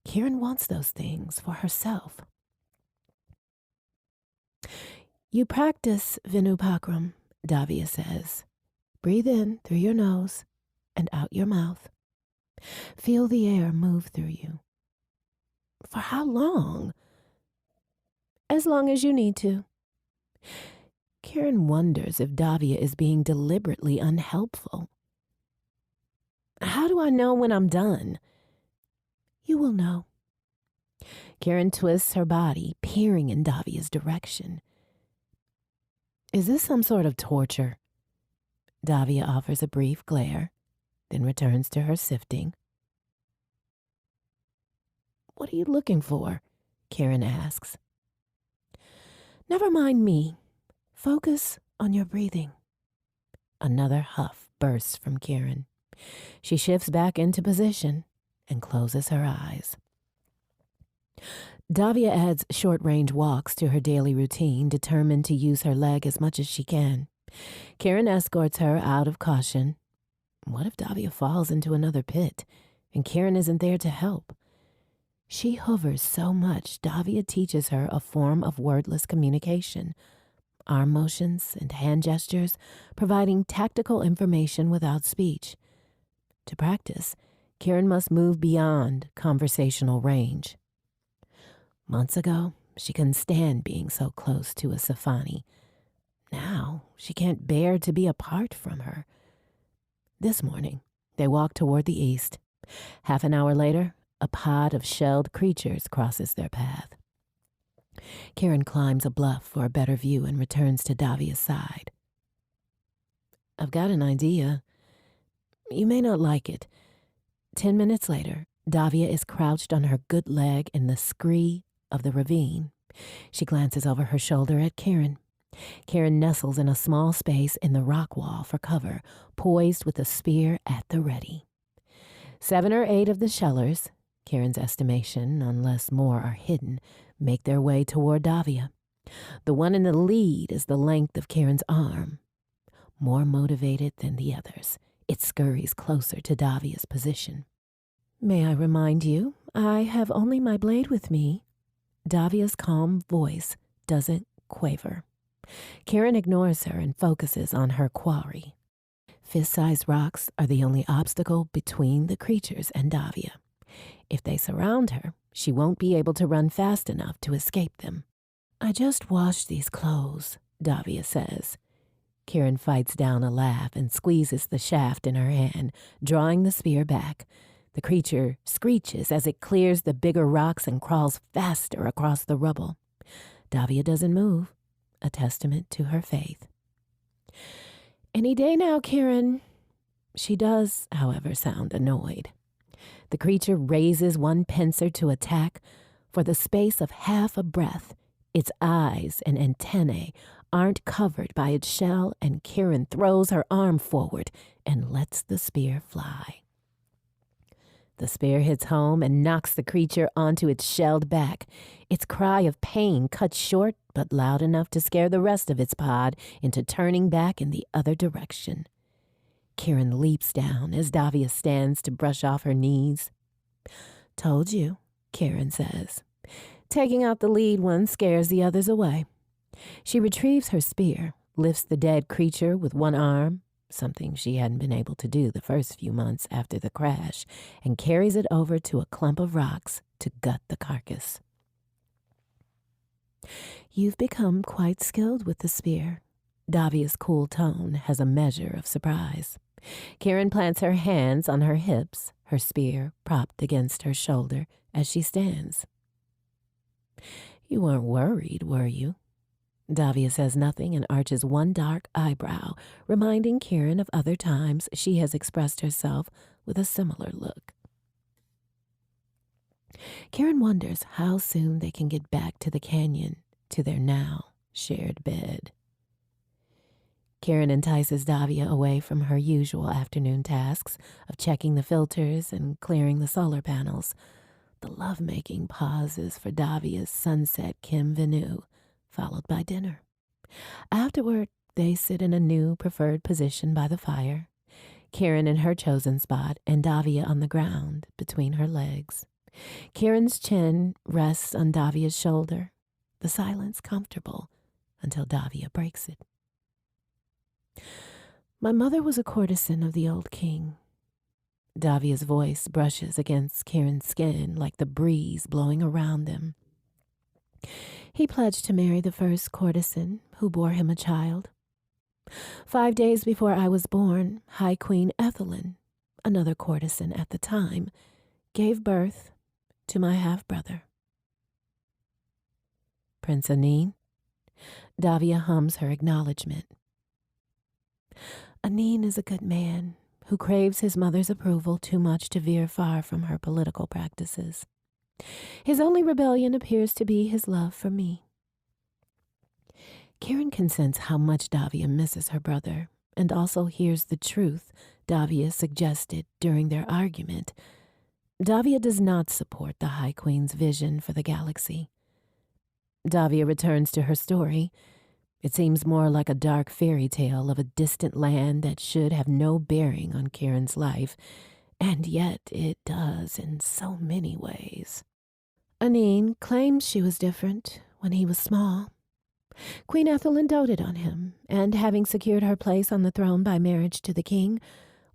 Karen wants those things for herself. You practice Vinupakram, Davia says. Breathe in through your nose and out your mouth. Feel the air move through you. For how long? As long as you need to. Karen wonders if Davia is being deliberately unhelpful. How do I know when I'm done? You will know. Karen twists her body, peering in Davia's direction. Is this some sort of torture? Davia offers a brief glare, then returns to her sifting. What are you looking for? Karen asks. Never mind me. Focus on your breathing. Another huff bursts from Karen. She shifts back into position and closes her eyes. Davia adds short-range walks to her daily routine, determined to use her leg as much as she can. Karen escorts her out of caution. What if Davia falls into another pit and Karen isn't there to help? She hovers so much, Davia teaches her a form of wordless communication, arm motions and hand gestures, providing tactical information without speech. To practice, Kieran must move beyond conversational range. Months ago, she couldn't stand being so close to a Safani. Now, she can't bear to be apart from her. This morning, they walked toward the east. Half an hour later, a pod of shelled creatures crosses their path. Kieran climbs a bluff for a better view and returns to Davia's side. I've got an idea. You may not like it. 10 minutes later, Davia is crouched on her good leg in the scree of the ravine. She glances over her shoulder at Kieran. Kieran nestles in a small space in the rock wall for cover, poised with a spear at the ready. 7 or 8 of the shellers, Kieran's estimation, unless more are hidden, make their way toward Davia. The one in the lead is the length of Kieran's arm. More motivated than the others, it scurries closer to Davia's position. May I remind you, I have only my blade with me. Davia's calm voice doesn't quaver. Kieran ignores her and focuses on her quarry. Fist-sized rocks are the only obstacle between the creatures and Davia. If they surround her, she won't be able to run fast enough to escape them. I just washed these clothes, Davia says. Kieran fights down a laugh and squeezes the shaft in her hand, drawing the spear back. The creature screeches as it clears the bigger rocks and crawls faster across the rubble. Davia doesn't move, a testament to her faith. Any day now, Kieran. She does, however, sound annoyed. The creature raises one pincer to attack. For the space of half a breath, its eyes and antennae aren't covered by its shell, and Kieran throws her arm forward and lets the spear fly. The spear hits home and knocks the creature onto its shelled back. Its cry of pain cuts short, but loud enough to scare the rest of its pod into turning back in the other direction. Kieran leaps down as Davia stands to brush off her knees. Told you, Kieran says. Taking out the lead one scares the others away. She retrieves her spear, lifts the dead creature with one arm, something she hadn't been able to do the first few months after the crash, and carries it over to a clump of rocks to gut the carcass. You've become quite skilled with the spear. Davia's cool tone has a measure of surprise. Kieran plants her hands on her hips, her spear propped against her shoulder as she stands. You weren't worried, were you? Davia says nothing and arches one dark eyebrow, reminding Kieran of other times she has expressed herself with a similar look. Kieran wonders how soon they can get back to the canyon, to their now shared bed. Kieran entices Davia away from her usual afternoon tasks of checking the filters and clearing the solar panels. The lovemaking pauses for Davia's sunset Kim Venu, followed by dinner. Afterward, they sit in a new preferred position by the fire, Kieran in her chosen spot and Davia on the ground between her legs. Kieran's chin rests on Davia's shoulder, the silence comfortable until Davia breaks it. My mother was a courtesan of the old king. Davia's voice brushes against Kieran's skin like the breeze blowing around them. He pledged to marry the first courtesan who bore him a child. 5 days before I was born, High Queen Ethelyn, another courtesan at the time, gave birth to my half-brother. Prince Anine? Davia hums her acknowledgement. Anine is a good man who craves his mother's approval too much to veer far from her political practices. His only rebellion appears to be his love for me. Kieran can sense how much Davia misses her brother, and also hears the truth Davia suggested during their argument. Davia does not support the High Queen's vision for the galaxy. Davia returns to her story. It seems more like a dark fairy tale of a distant land that should have no bearing on Kieran's life, and yet it does in so many ways. Anine claims she was different when he was small. Queen Ethelyn doted on him, and having secured her place on the throne by marriage to the king,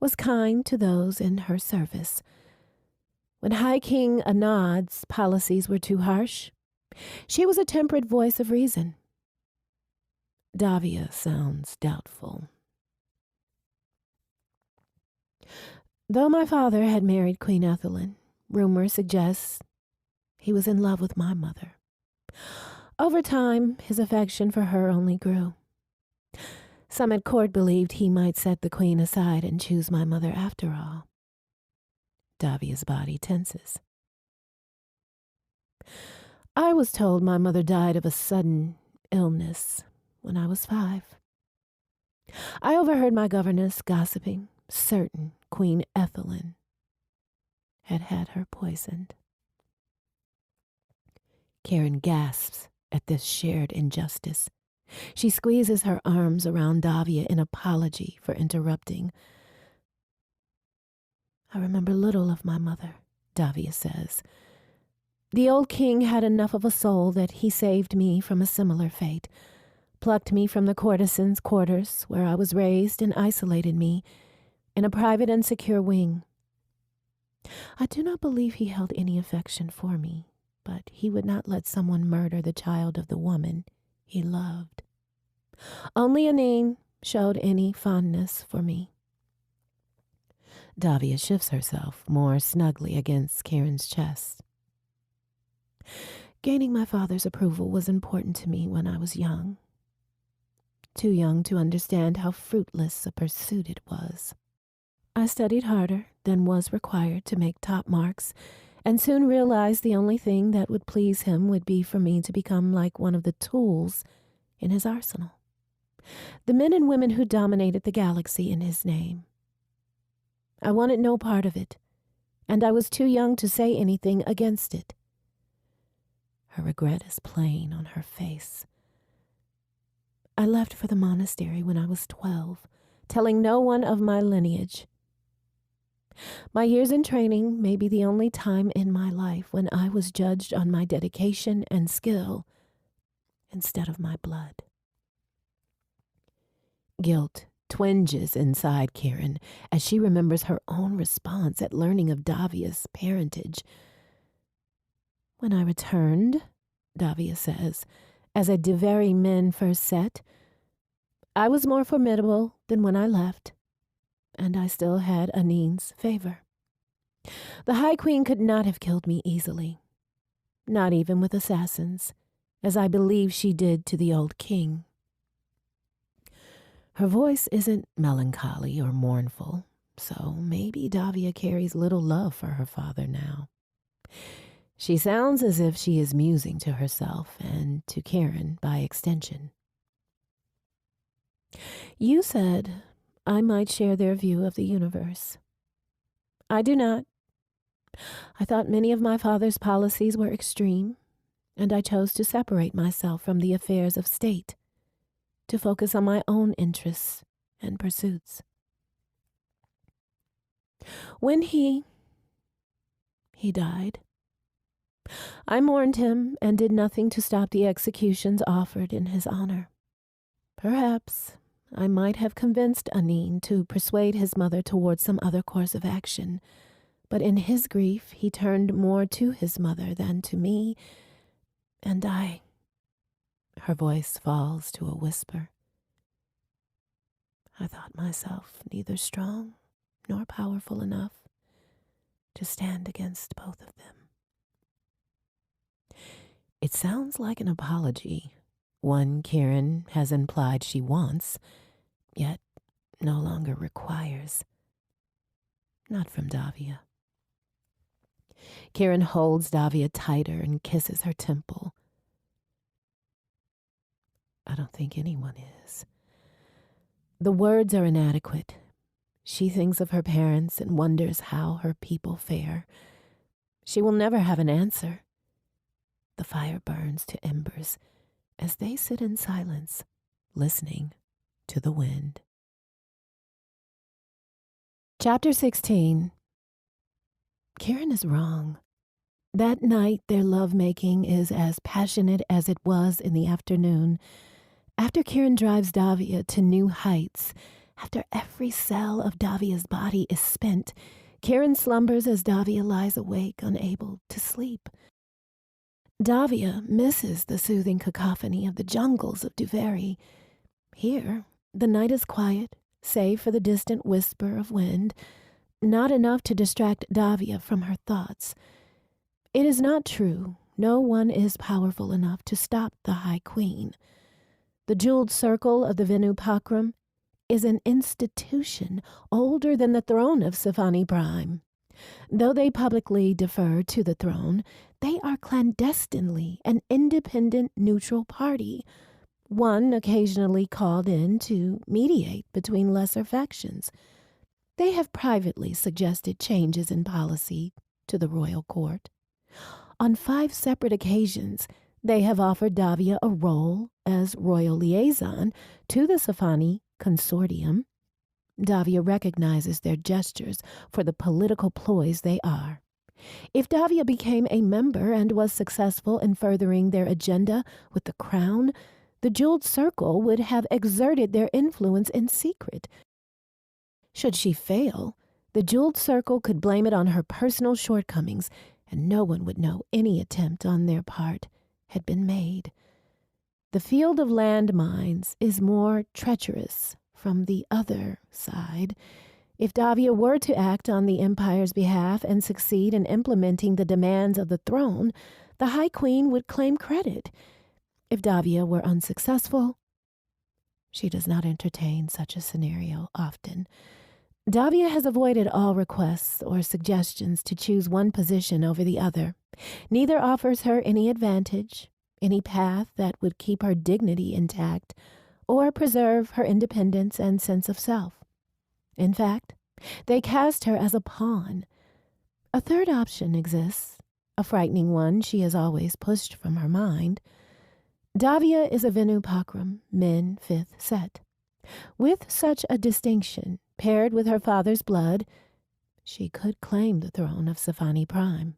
was kind to those in her service. When High King Anad's policies were too harsh, she was a temperate voice of reason. Davia sounds doubtful. Though my father had married Queen Ethelyn, rumor suggests he was in love with my mother. Over time, his affection for her only grew. Some at court believed he might set the queen aside and choose my mother after all. Davia's body tenses. I was told my mother died of a sudden illness when I was 5. I overheard my governess gossiping, certain Queen Ethelyn had had her poisoned. Karen gasps at this shared injustice. She squeezes her arms around Davia in apology for interrupting. I remember little of my mother, Davia says. The old king had enough of a soul that he saved me from a similar fate, plucked me from the courtesan's quarters where I was raised and isolated me in a private and secure wing. I do not believe he held any affection for me, but he would not let someone murder the child of the woman he loved. Only Anine showed any fondness for me. Davia shifts herself more snugly against Karen's chest. Gaining my father's approval was important to me when I was young. Too young to understand how fruitless a pursuit it was. I studied harder than was required to make top marks, and soon realized the only thing that would please him would be for me to become like one of the tools in his arsenal. The men and women who dominated the galaxy in his name. I wanted no part of it, and I was too young to say anything against it. Her regret is plain on her face. I left for the monastery when I was 12, telling no one of my lineage. My years in training may be the only time in my life when I was judged on my dedication and skill instead of my blood. Guilt twinges inside Karen as she remembers her own response at learning of Davia's parentage. When I returned, Davia says, as a de very men first set, I was more formidable than when I left, and I still had Anine's favor. The High Queen could not have killed me easily, not even with assassins, as I believe she did to the old king. Her voice isn't melancholy or mournful, so maybe Davia carries little love for her father now. She sounds as if she is musing to herself and to Karen by extension. You said I might share their view of the universe. I do not. I thought many of my father's policies were extreme, and I chose to separate myself from the affairs of state, to focus on my own interests and pursuits. When he died, I mourned him and did nothing to stop the executions offered in his honor. Perhaps I might have convinced Anine to persuade his mother toward some other course of action, but in his grief he turned more to his mother than to me, and I... Her voice falls to a whisper. I thought myself neither strong nor powerful enough to stand against both of them. It sounds like an apology, one Karen has implied she wants, yet no longer requires. Not from Davia. Karen holds Davia tighter and kisses her temple. I don't think anyone is. The words are inadequate. She thinks of her parents and wonders how her people fare. She will never have an answer. The fire burns to embers as they sit in silence, listening to the wind. Chapter 16. Karen is wrong. That night, their lovemaking is as passionate as it was in the afternoon. After Kieran drives Davia to new heights, after every cell of Davia's body is spent, Kieran slumbers as Davia lies awake, unable to sleep. Davia misses the soothing cacophony of the jungles of Duveri. Here, the night is quiet, save for the distant whisper of wind, not enough to distract Davia from her thoughts. It is not true. No one is powerful enough to stop the High Queen. The jeweled circle of the Venu Pakram is an institution older than the throne of Sci-Fi Prime. Though they publicly defer to the throne, they are clandestinely an independent neutral party, one occasionally called in to mediate between lesser factions. They have privately suggested changes in policy to the royal court. On 5 separate occasions, they have offered Davia a role as royal liaison to the Sci-Fi consortium. Davia recognizes their gestures for the political ploys they are. If Davia became a member and was successful in furthering their agenda with the crown, the Jeweled Circle would have exerted their influence in secret. Should she fail, the Jeweled Circle could blame it on her personal shortcomings, and no one would know any attempt on their part had been made. The field of landmines is more treacherous from the other side. If Davia were to act on the Empire's behalf and succeed in implementing the demands of the throne, the High Queen would claim credit. If Davia were unsuccessful, she does not entertain such a scenario often. Davia has avoided all requests or suggestions to choose one position over the other. Neither offers her any advantage, any path that would keep her dignity intact, or preserve her independence and sense of self. In fact, they cast her as a pawn. A third option exists, a frightening one she has always pushed from her mind. Davia is a Venu Pakram, Min 5th set. With such a distinction, paired with her father's blood, she could claim the throne of Sci-Fi Prime.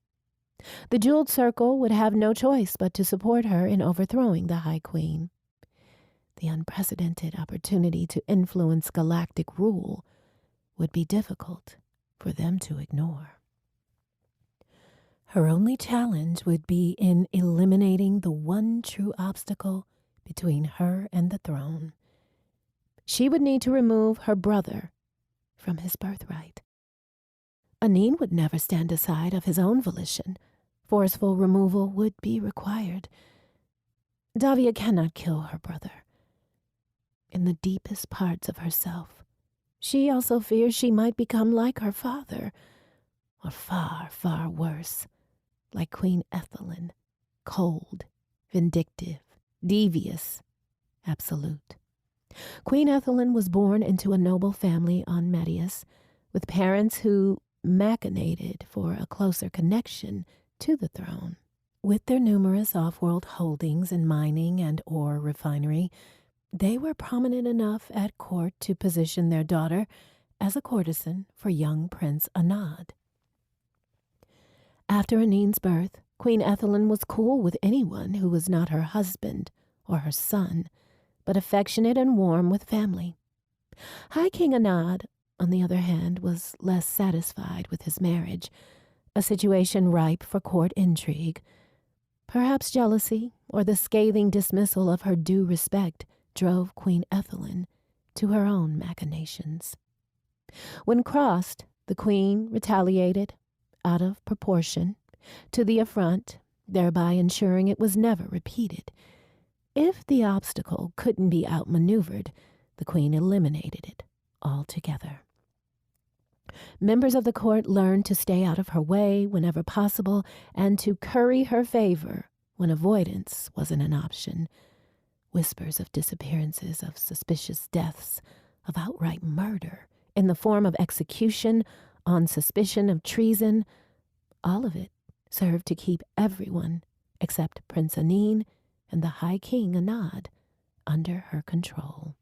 The Jeweled Circle would have no choice but to support her in overthrowing the High Queen. The unprecedented opportunity to influence galactic rule would be difficult for them to ignore. Her only challenge would be in eliminating the one true obstacle between her and the throne. She would need to remove her brother from his birthright. Anin would never stand aside of his own volition. Forceful removal would be required. Davia cannot kill her brother. In the deepest parts of herself, she also fears she might become like her father, or far, far worse, like Queen Ethelyn, cold, vindictive, devious, absolute. Queen Ethelyn was born into a noble family on Medius, with parents who machinated for a closer connection to the throne. With their numerous off-world holdings in mining and ore refinery, they were prominent enough at court to position their daughter as a courtesan for young Prince Anad. After Anin's birth, Queen Ethelyn was cool with anyone who was not her husband or her son, but affectionate and warm with family. High King Anad, on the other hand, was less satisfied with his marriage, a situation ripe for court intrigue. Perhaps jealousy or the scathing dismissal of her due respect drove Queen Ethelyn to her own machinations. When crossed, the queen retaliated, out of proportion, to the affront, thereby ensuring it was never repeated. If the obstacle couldn't be outmaneuvered, the queen eliminated it altogether. Members of the court learned to stay out of her way whenever possible and to curry her favor when avoidance wasn't an option. Whispers of disappearances, of suspicious deaths, of outright murder in the form of execution on suspicion of treason, all of it served to keep everyone, except Prince Anin and the High King Anad, under her control.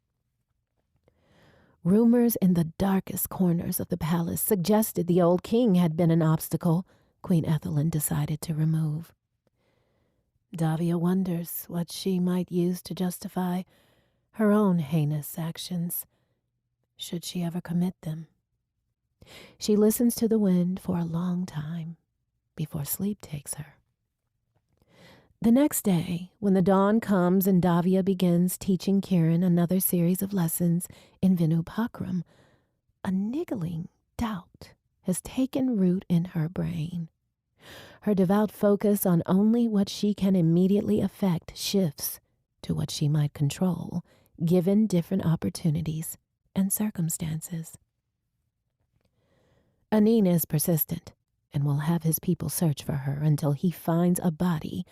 Rumors in the darkest corners of the palace suggested the old king had been an obstacle Queen Ethelyn decided to remove. Davia wonders what she might use to justify her own heinous actions, should she ever commit them. She listens to the wind for a long time before sleep takes her. The next day, when the dawn comes and Davia begins teaching Kieran another series of lessons in Vinupakram, a niggling doubt has taken root in her brain. Her devout focus on only what she can immediately affect shifts to what she might control, given different opportunities and circumstances. Anin is persistent and will have his people search for her until he finds a body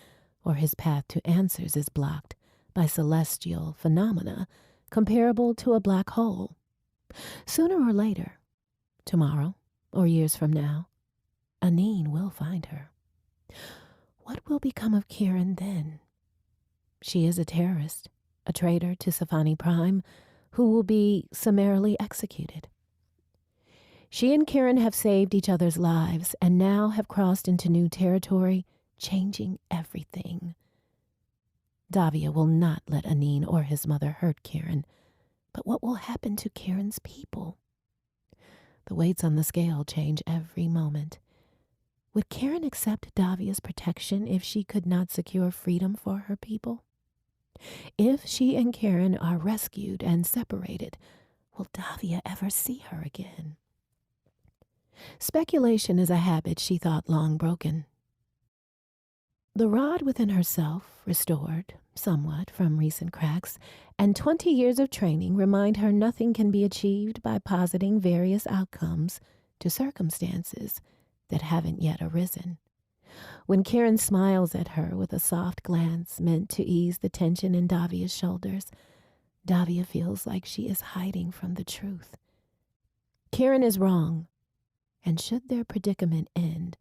or his path to answers is blocked by celestial phenomena comparable to a black hole. Sooner or later, tomorrow or years from now, Anin will find her. What will become of Kieran then? She is a terrorist, a traitor to Safani Prime, who will be summarily executed. She and Kieran have saved each other's lives and now have crossed into new territory, changing everything. Davia will not let Anin or his mother hurt Kieran, but what will happen to Kieran's people? The weights on the scale change every moment. Would Kieran accept Davia's protection if she could not secure freedom for her people? If she and Kieran are rescued and separated, will Davia ever see her again? Speculation is a habit she thought long broken. The rod within herself, restored somewhat from recent cracks, and 20 years of training remind her nothing can be achieved by positing various outcomes to circumstances that haven't yet arisen. When Kieran smiles at her with a soft glance meant to ease the tension in Davia's shoulders, Davia feels like she is hiding from the truth. Kieran is wrong, and should their predicament end,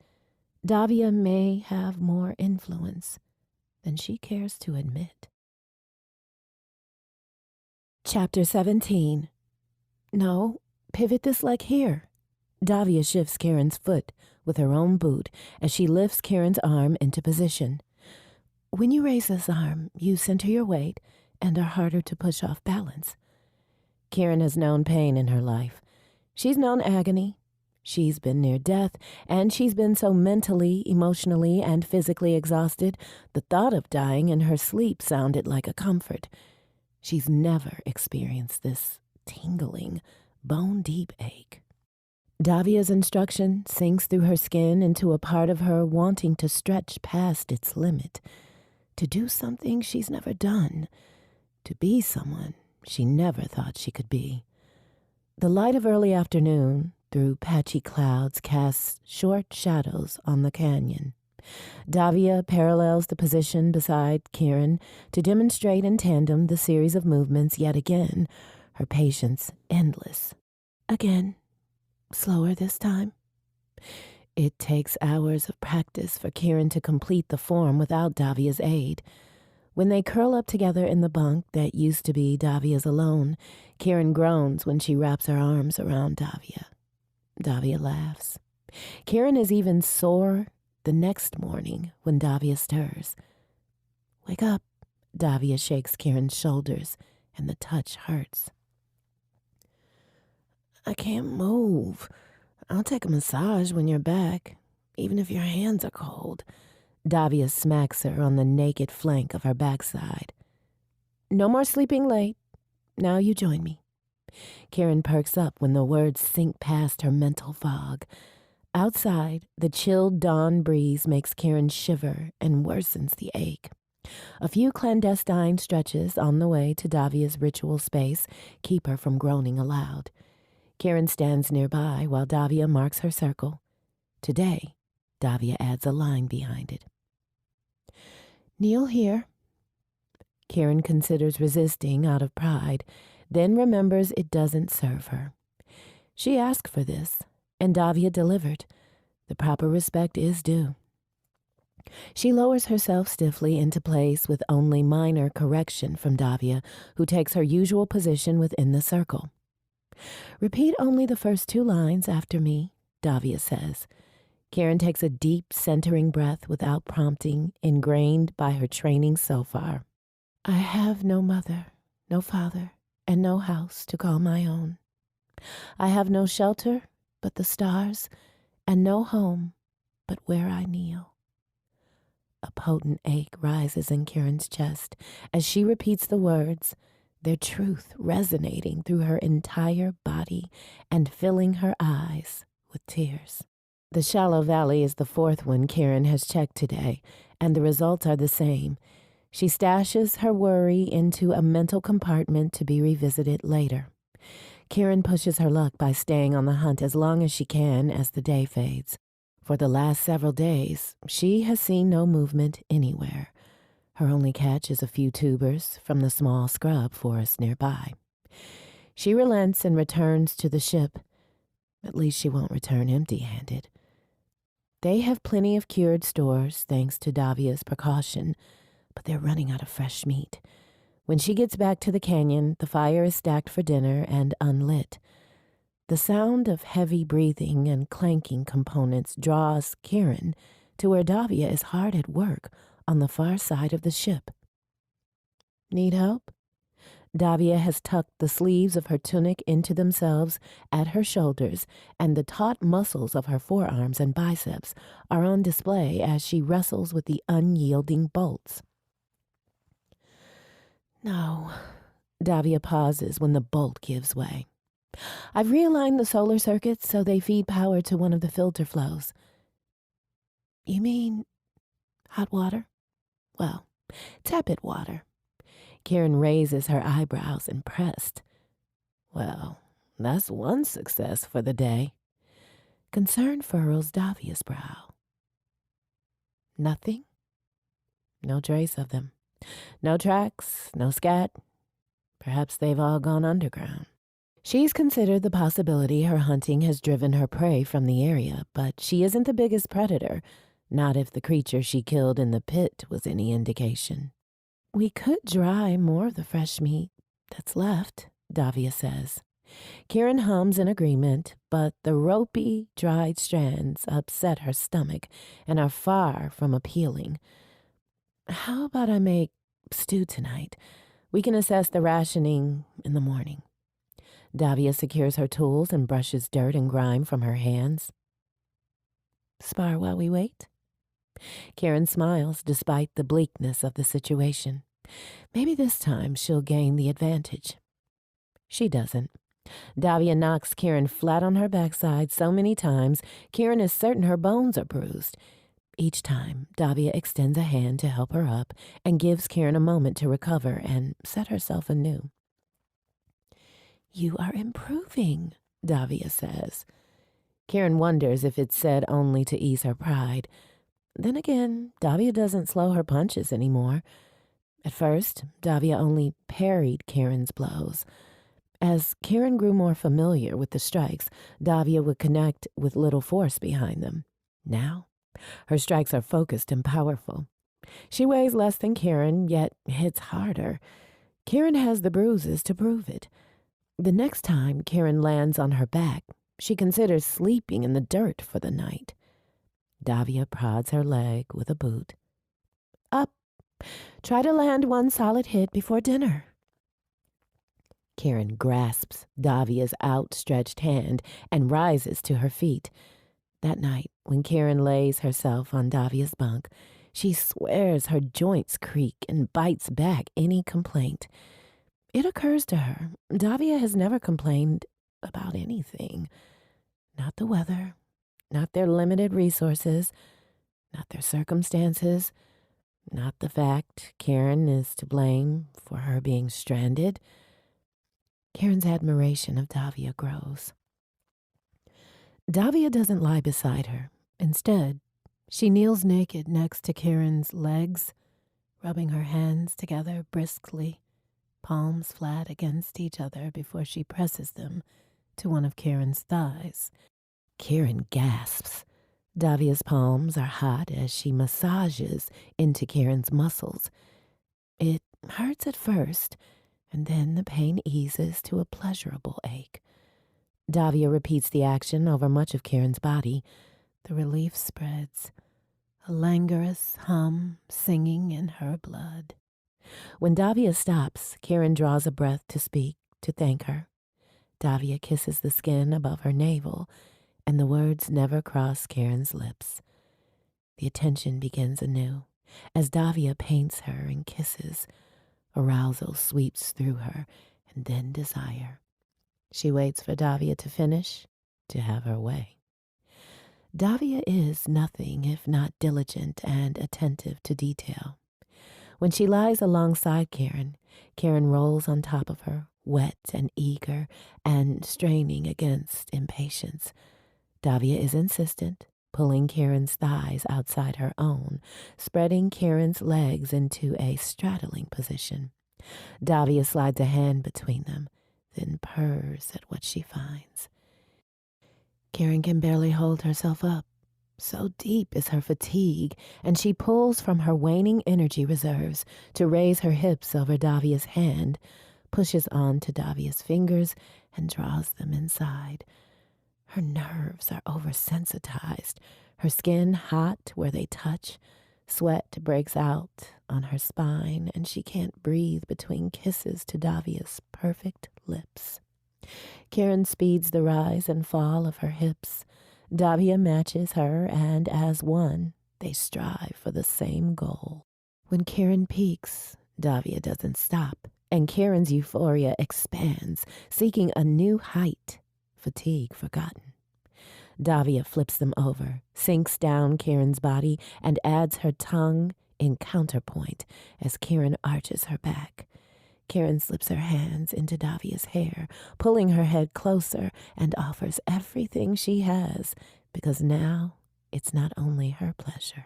Davia may have more influence than she cares to admit. Chapter 17. No, pivot this leg here. Davia shifts Kieran's foot with her own boot as she lifts Kieran's arm into position. When you raise this arm, you center your weight and are harder to push off balance. Kieran has known pain in her life. She's known agony. She's been near death, and she's been so mentally, emotionally, and physically exhausted, the thought of dying in her sleep sounded like a comfort. She's never experienced this tingling, bone-deep ache. Davia's instruction sinks through her skin into a part of her wanting to stretch past its limit, to do something she's never done, to be someone she never thought she could be. The light of early afternoon, through patchy clouds, casts short shadows on the canyon. Davia parallels the position beside Kieran to demonstrate in tandem the series of movements yet again, her patience endless. Again, slower this time. It takes hours of practice for Kieran to complete the form without Davia's aid. When they curl up together in the bunk that used to be Davia's alone, Kieran groans when she wraps her arms around Davia. Davia laughs. Kieran is even sore the next morning when Davia stirs. Wake up, Davia shakes Kieran's shoulders, and the touch hurts. I can't move. I'll take a massage when you're back, even if your hands are cold. Davia smacks her on the naked flank of her backside. No more sleeping late. Now you join me. Kieran perks up when the words sink past her mental fog. Outside, the chilled dawn breeze makes Kieran shiver and worsens the ache. A few clandestine stretches on the way to Davia's ritual space keep her from groaning aloud. Kieran stands nearby while Davia marks her circle. Today, Davia adds a line behind it. Kneel here. Kieran considers resisting out of pride, then remembers it doesn't serve her. She asked for this, and Davia delivered. The proper respect is due. She lowers herself stiffly into place with only minor correction from Davia, who takes her usual position within the circle. Repeat only the first 2 lines after me, Davia says. Karen takes a deep, centering breath without prompting, ingrained by her training so far. I have no mother, no father, and no house to call my own. I have no shelter but the stars, and no home but where I kneel. A potent ache rises in Karen's chest as she repeats the words, their truth resonating through her entire body and filling her eyes with tears. The shallow valley is the fourth one Karen has checked today, and the results are the same. She stashes her worry into a mental compartment to be revisited later. Karen pushes her luck by staying on the hunt as long as she can as the day fades. For the last several days, she has seen no movement anywhere. Her only catch is a few tubers from the small scrub forest nearby. She relents and returns to the ship. At least she won't return empty-handed. They have plenty of cured stores, thanks to Davia's precaution, but they're running out of fresh meat. When she gets back to the canyon, the fire is stacked for dinner and unlit. The sound of heavy breathing and clanking components draws Karen to where Davia is hard at work on the far side of the ship. Need help? Davia has tucked the sleeves of her tunic into themselves at her shoulders, and the taut muscles of her forearms and biceps are on display as she wrestles with the unyielding bolts. No. Davia pauses when the bolt gives way. I've realigned the solar circuits so they feed power to one of the filter flows. You mean hot water? Well, tepid water. Karen raises her eyebrows, impressed. Well, that's one success for the day. Concern furrows Davia's brow. Nothing? No trace of them. No tracks, no scat. Perhaps they've all gone underground. She's considered the possibility her hunting has driven her prey from the area, but she isn't the biggest predator, not if the creature she killed in the pit was any indication. We could dry more of the fresh meat that's left, Davia says. Karen hums in agreement, but the ropey, dried strands upset her stomach and are far from appealing. How about I make stew tonight? We can assess the rationing in the morning. Davia secures her tools and brushes dirt and grime from her hands. Spar while we wait? Karen smiles despite the bleakness of the situation. Maybe this time she'll gain the advantage. She doesn't. Davia knocks Karen flat on her backside so many times, Karen is certain her bones are bruised. Each time, Davia extends a hand to help her up and gives Karen a moment to recover and set herself anew. You are improving, Davia says. Karen wonders if it's said only to ease her pride. Then again, Davia doesn't slow her punches anymore. At first, Davia only parried Karen's blows. As Karen grew more familiar with the strikes, Davia would connect with little force behind them. Now, her strikes are focused and powerful. She weighs less than Karen, yet hits harder. Karen has the bruises to prove it. The next time Karen lands on her back, she considers sleeping in the dirt for the night. Davia prods her leg with a boot. Up. Try to land one solid hit before dinner. Karen grasps Davia's outstretched hand and rises to her feet. That night, when Karen lays herself on Davia's bunk, she swears her joints creak and bites back any complaint. It occurs to her, Davia has never complained about anything. Not the weather, not their limited resources, not their circumstances, not the fact Karen is to blame for her being stranded. Karen's admiration of Davia grows. Davia doesn't lie beside her. Instead, she kneels naked next to Karen's legs, rubbing her hands together briskly, palms flat against each other before she presses them to one of Karen's thighs. Karen gasps. Davia's palms are hot as she massages into Karen's muscles. It hurts at first, and then the pain eases to a pleasurable ache. Davia repeats the action over much of Karen's body. The relief spreads, a languorous hum singing in her blood. When Davia stops, Karen draws a breath to speak, to thank her. Davia kisses the skin above her navel, and the words never cross Karen's lips. The attention begins anew. As Davia paints her and kisses, arousal sweeps through her, and then desire. She waits for Davia to finish, to have her way. Davia is nothing if not diligent and attentive to detail. When she lies alongside Karen, Karen rolls on top of her, wet and eager and straining against impatience. Davia is insistent, pulling Karen's thighs outside her own, spreading Karen's legs into a straddling position. Davia slides a hand between them, then purrs at what she finds. Karen can barely hold herself up. So deep is her fatigue, and she pulls from her waning energy reserves to raise her hips over Davia's hand, pushes on to Davia's fingers, and draws them inside. Her nerves are oversensitized, her skin hot where they touch. Sweat breaks out on her spine, and she can't breathe between kisses to Davia's perfect lips. Karen speeds the rise and fall of her hips. Davia matches her, and as one, they strive for the same goal. When Karen peaks, Davia doesn't stop, and Karen's euphoria expands, seeking a new height, fatigue forgotten. Davia flips them over, sinks down Karen's body, and adds her tongue in counterpoint as Karen arches her back. Karen slips her hands into Davia's hair, pulling her head closer, and offers everything she has, because now it's not only her pleasure.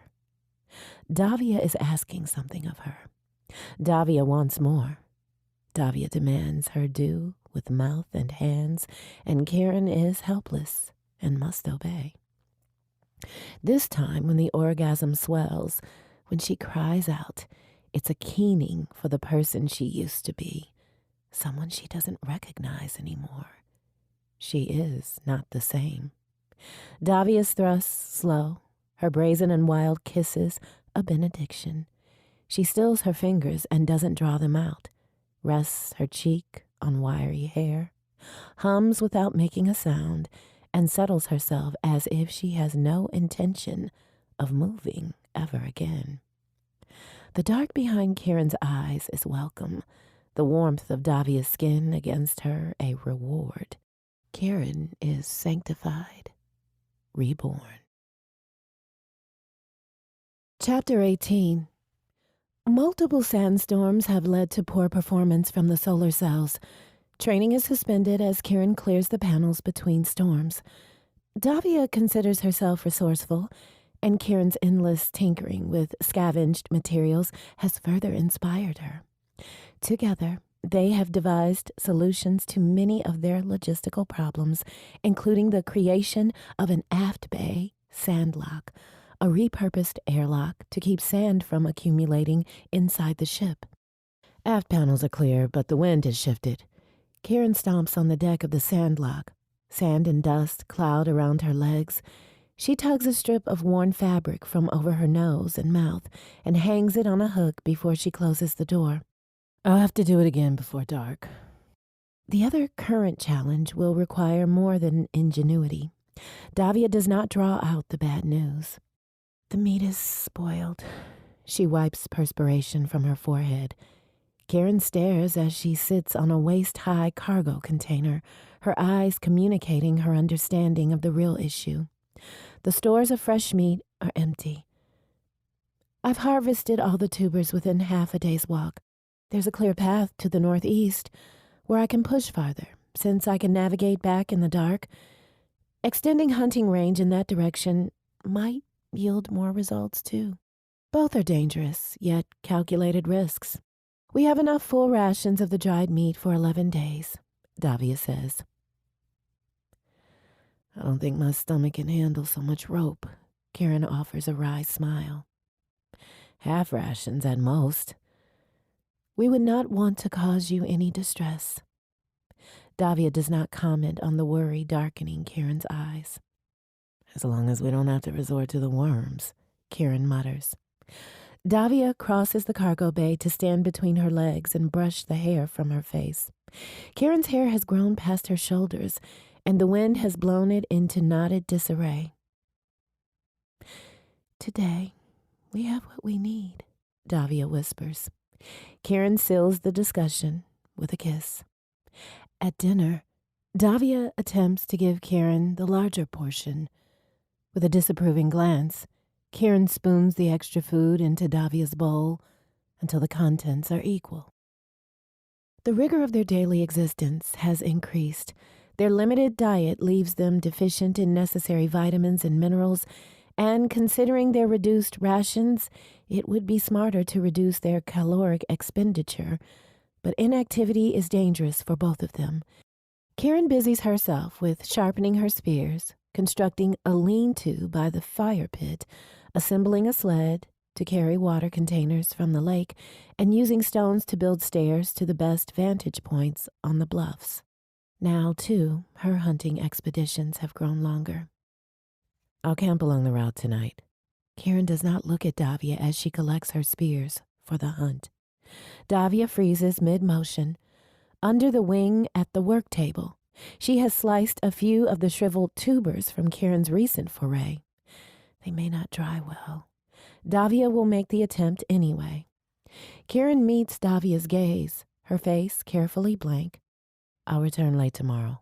Davia is asking something of her. Davia wants more. Davia demands her due with mouth and hands, and Karen is helpless and must obey. This time, when the orgasm swells, when she cries out, it's a keening for the person she used to be, someone she doesn't recognize anymore. She is not the same. Davia's thrusts slow, her brazen and wild kisses a benediction. She stills her fingers and doesn't draw them out, rests her cheek on wiry hair, hums without making a sound, and settles herself as if she has no intention of moving ever again. The dark behind Karen's eyes is welcome, the warmth of Davia's skin against her a reward. Karen is sanctified, reborn. Chapter 18. Multiple sandstorms have led to poor performance from the solar cells. Training is suspended as Karen clears the panels between storms. Davia considers herself resourceful, and Karen's endless tinkering with scavenged materials has further inspired her. Together, they have devised solutions to many of their logistical problems, including the creation of an aft bay sandlock, a repurposed airlock to keep sand from accumulating inside the ship. Aft panels are clear, but the wind has shifted. Karen stomps on the deck of the sandlock. Sand and dust cloud around her legs. She tugs a strip of worn fabric from over her nose and mouth and hangs it on a hook before she closes the door. I'll have to do it again before dark. The other current challenge will require more than ingenuity. Davia does not draw out the bad news. The meat is spoiled. She wipes perspiration from her forehead. Karen stares as she sits on a waist-high cargo container, her eyes communicating her understanding of the real issue. The stores of fresh meat are empty. I've harvested all the tubers within half a day's walk. There's a clear path to the northeast where I can push farther, since I can navigate back in the dark. Extending hunting range in that direction might yield more results, too. Both are dangerous, yet calculated risks. We have enough full rations of the dried meat for 11 days, Davia says. I don't think my stomach can handle so much rope, Karen offers a wry smile. Half rations at most. We would not want to cause you any distress. Davia does not comment on the worry darkening Karen's eyes. As long as we don't have to resort to the worms, Kieran mutters. Davia crosses the cargo bay to stand between her legs and brush the hair from her face. Kieran's hair has grown past her shoulders, and the wind has blown it into knotted disarray. Today, we have what we need, Davia whispers. Kieran seals the discussion with a kiss. At dinner, Davia attempts to give Kieran the larger portion. With a disapproving glance, Kieran spoons the extra food into Davia's bowl until the contents are equal. The rigor of their daily existence has increased. Their limited diet leaves them deficient in necessary vitamins and minerals, and considering their reduced rations, it would be smarter to reduce their caloric expenditure. But inactivity is dangerous for both of them. Kieran busies herself with sharpening her spears, constructing a lean-to by the fire pit, assembling a sled to carry water containers from the lake, and using stones to build stairs to the best vantage points on the bluffs. Now, too, her hunting expeditions have grown longer. I'll camp along the route tonight. Kieran does not look at Davia as she collects her spears for the hunt. Davia freezes mid-motion. Under the wing at the work table, she has sliced a few of the shriveled tubers from Kieran's recent foray. They may not dry well. Davia will make the attempt anyway. Kieran meets Davia's gaze, her face carefully blank. I'll return late tomorrow.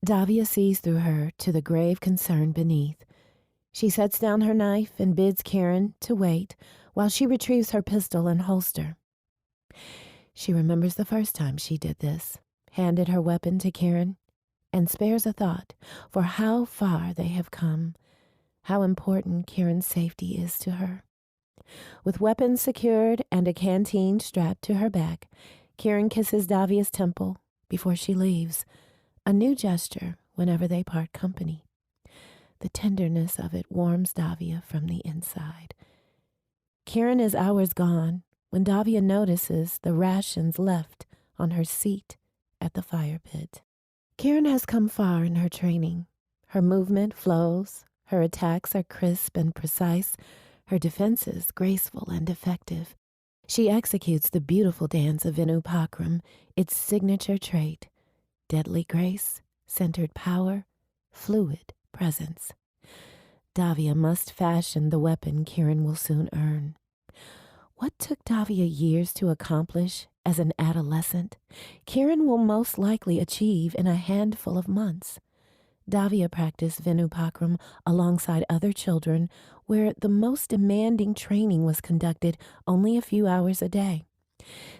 Davia sees through her to the grave concern beneath. She sets down her knife and bids Kieran to wait while she retrieves her pistol and holster. She remembers the first time she did this, handed her weapon to Kieran, and spares a thought for how far they have come, how important Kieran's safety is to her. With weapons secured and a canteen strapped to her back, Kieran kisses Davia's temple before she leaves, a new gesture whenever they part company. The tenderness of it warms Davia from the inside. Kieran is hours gone when Davia notices the rations left on her seat at the fire pit. Kieran has come far in her training. Her movement flows, her attacks are crisp and precise, her defenses graceful and effective. She executes the beautiful dance of Vinupakram, its signature trait: deadly grace, centered power, fluid presence. Davia must fashion the weapon Kieran will soon earn. What took Davia years to accomplish as an adolescent, Kieran will most likely achieve in a handful of months. Davia practiced Vinupakram alongside other children, where the most demanding training was conducted only a few hours a day.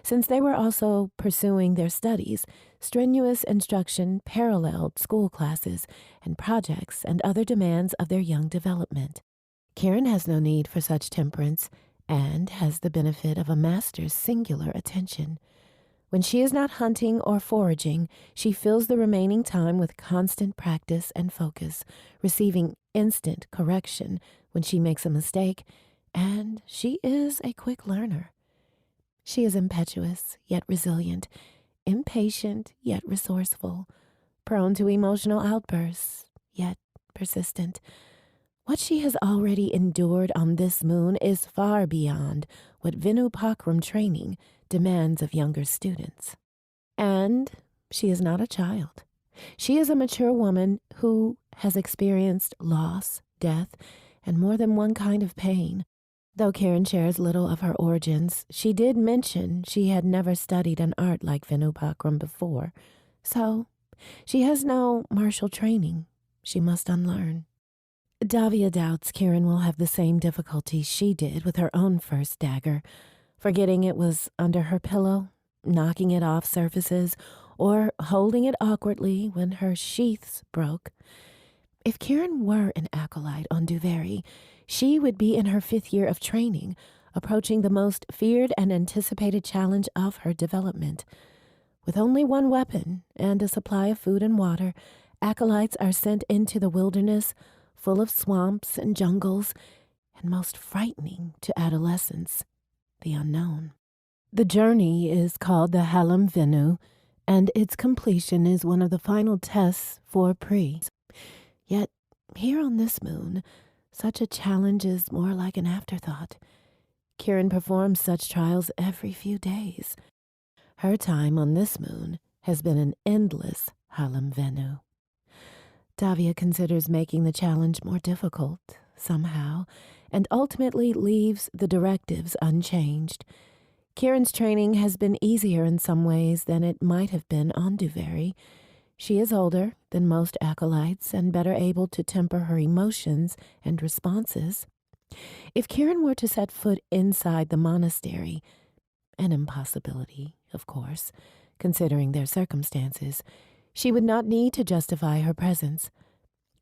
Since they were also pursuing their studies, strenuous instruction paralleled school classes and projects and other demands of their young development. Kieran has no need for such temperance and has the benefit of a master's singular attention. When she is not hunting or foraging, she fills the remaining time with constant practice and focus, receiving instant correction when she makes a mistake, and she is a quick learner. She is impetuous, yet resilient, impatient, yet resourceful, prone to emotional outbursts, yet persistent. What she has already endured on this moon is far beyond what Vinupakram training demands of younger students. And she is not a child. She is a mature woman who has experienced loss, death, and more than one kind of pain. Though Kieran shares little of her origins, she did mention she had never studied an art like Vinupakram before, so she has no martial training she must unlearn. Davia doubts Kieran will have the same difficulty she did with her own first dagger, forgetting it was under her pillow, knocking it off surfaces, or holding it awkwardly when her sheaths broke. If Kieran were an acolyte on Duveri, she would be in her 5th year of training, approaching the most feared and anticipated challenge of her development. With only one weapon and a supply of food and water, acolytes are sent into the wilderness, full of swamps and jungles, and most frightening to adolescents, the unknown. The journey is called the Halam Venu, and its completion is one of the final tests for Pri. Yet Here on this moon, such a challenge is more like an afterthought. Kieran performs such trials every few days. Her time on this moon has been an endless Halam Venu. Davia considers making the challenge more difficult, somehow, and ultimately leaves the directives unchanged. Kieran's training has been easier in some ways than it might have been on Duveri. She is older than most acolytes and better able to temper her emotions and responses. If Kieran were to set foot inside the monastery, an impossibility, of course, considering their circumstances, she would not need to justify her presence.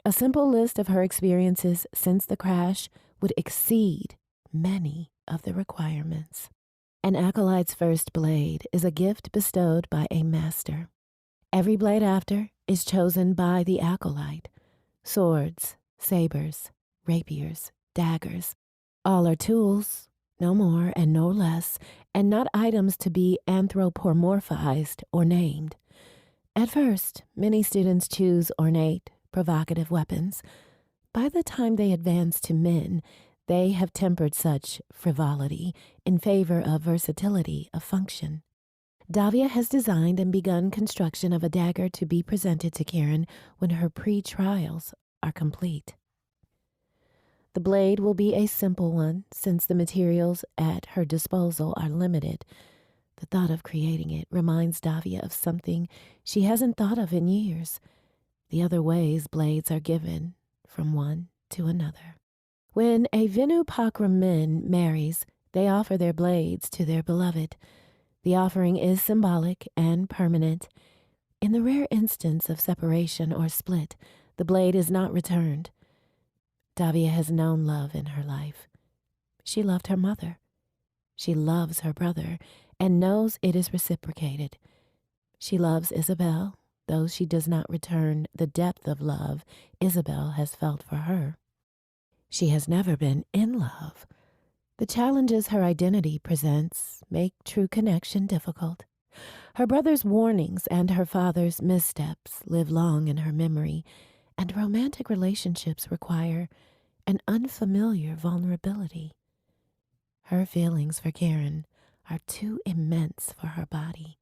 A simple list of her experiences since the crash would exceed many of the requirements. An acolyte's first blade is a gift bestowed by a master. Every blade after is chosen by the acolyte. Swords, sabers, rapiers, daggers, all are tools, no more and no less, and not items to be anthropomorphized or named. At first, many students choose ornate, provocative weapons. By the time they advance to men, they have tempered such frivolity in favor of versatility of function. Davia has designed and begun construction of a dagger to be presented to Kieran when her pre-trials are complete. The blade will be a simple one, since the materials at her disposal are limited. The thought of creating it reminds Davia of something she hasn't thought of in years, the other ways blades are given from one to another. When a Venu Pakram min marries, they offer their blades to their beloved. The offering is symbolic and permanent. In the rare instance of separation or split, the blade is not returned. Davia has known love in her life. She loved her mother. She loves her brother and knows it is reciprocated. She loves Isabel, though she does not return the depth of love Isabel has felt for her. She has never been in love. The challenges her identity presents make true connection difficult. Her brother's warnings and her father's missteps live long in her memory, and romantic relationships require an unfamiliar vulnerability. Her feelings for Kieran are too immense for her body.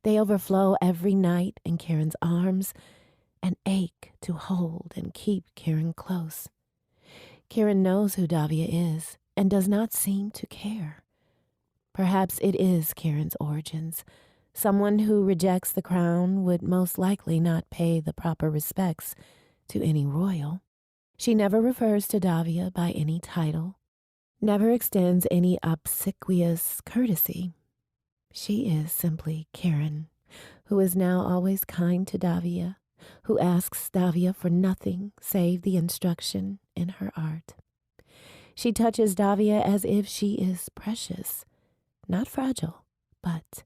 They overflow every night in Kieran's arms and ache to hold and keep Kieran close. Kieran knows who Davia is and does not seem to care. Perhaps it is Kieran's origins. Someone who rejects the crown would most likely not pay the proper respects to any royal. She never refers to Davia by any title, never extends any obsequious courtesy. She is simply Kieran, who is now always kind to Davia, who asks Davia for nothing save the instruction in her art. She touches Davia as if she is precious, not fragile, but,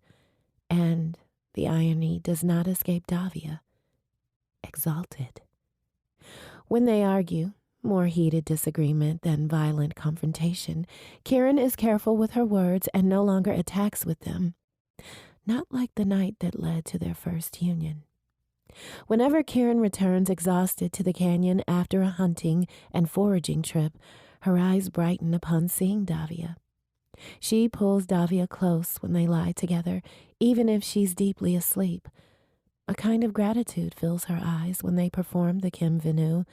and the irony does not escape Davia, exalted. When they argue, more heated disagreement than violent confrontation, Kieran is careful with her words and no longer attacks with them, not like the night that led to their first union. Whenever Kieran returns exhausted to the canyon after a hunting and foraging trip, her eyes brighten upon seeing Davia. She pulls Davia close when they lie together, even if she's deeply asleep. A kind of gratitude fills her eyes when they perform the Kim Venu,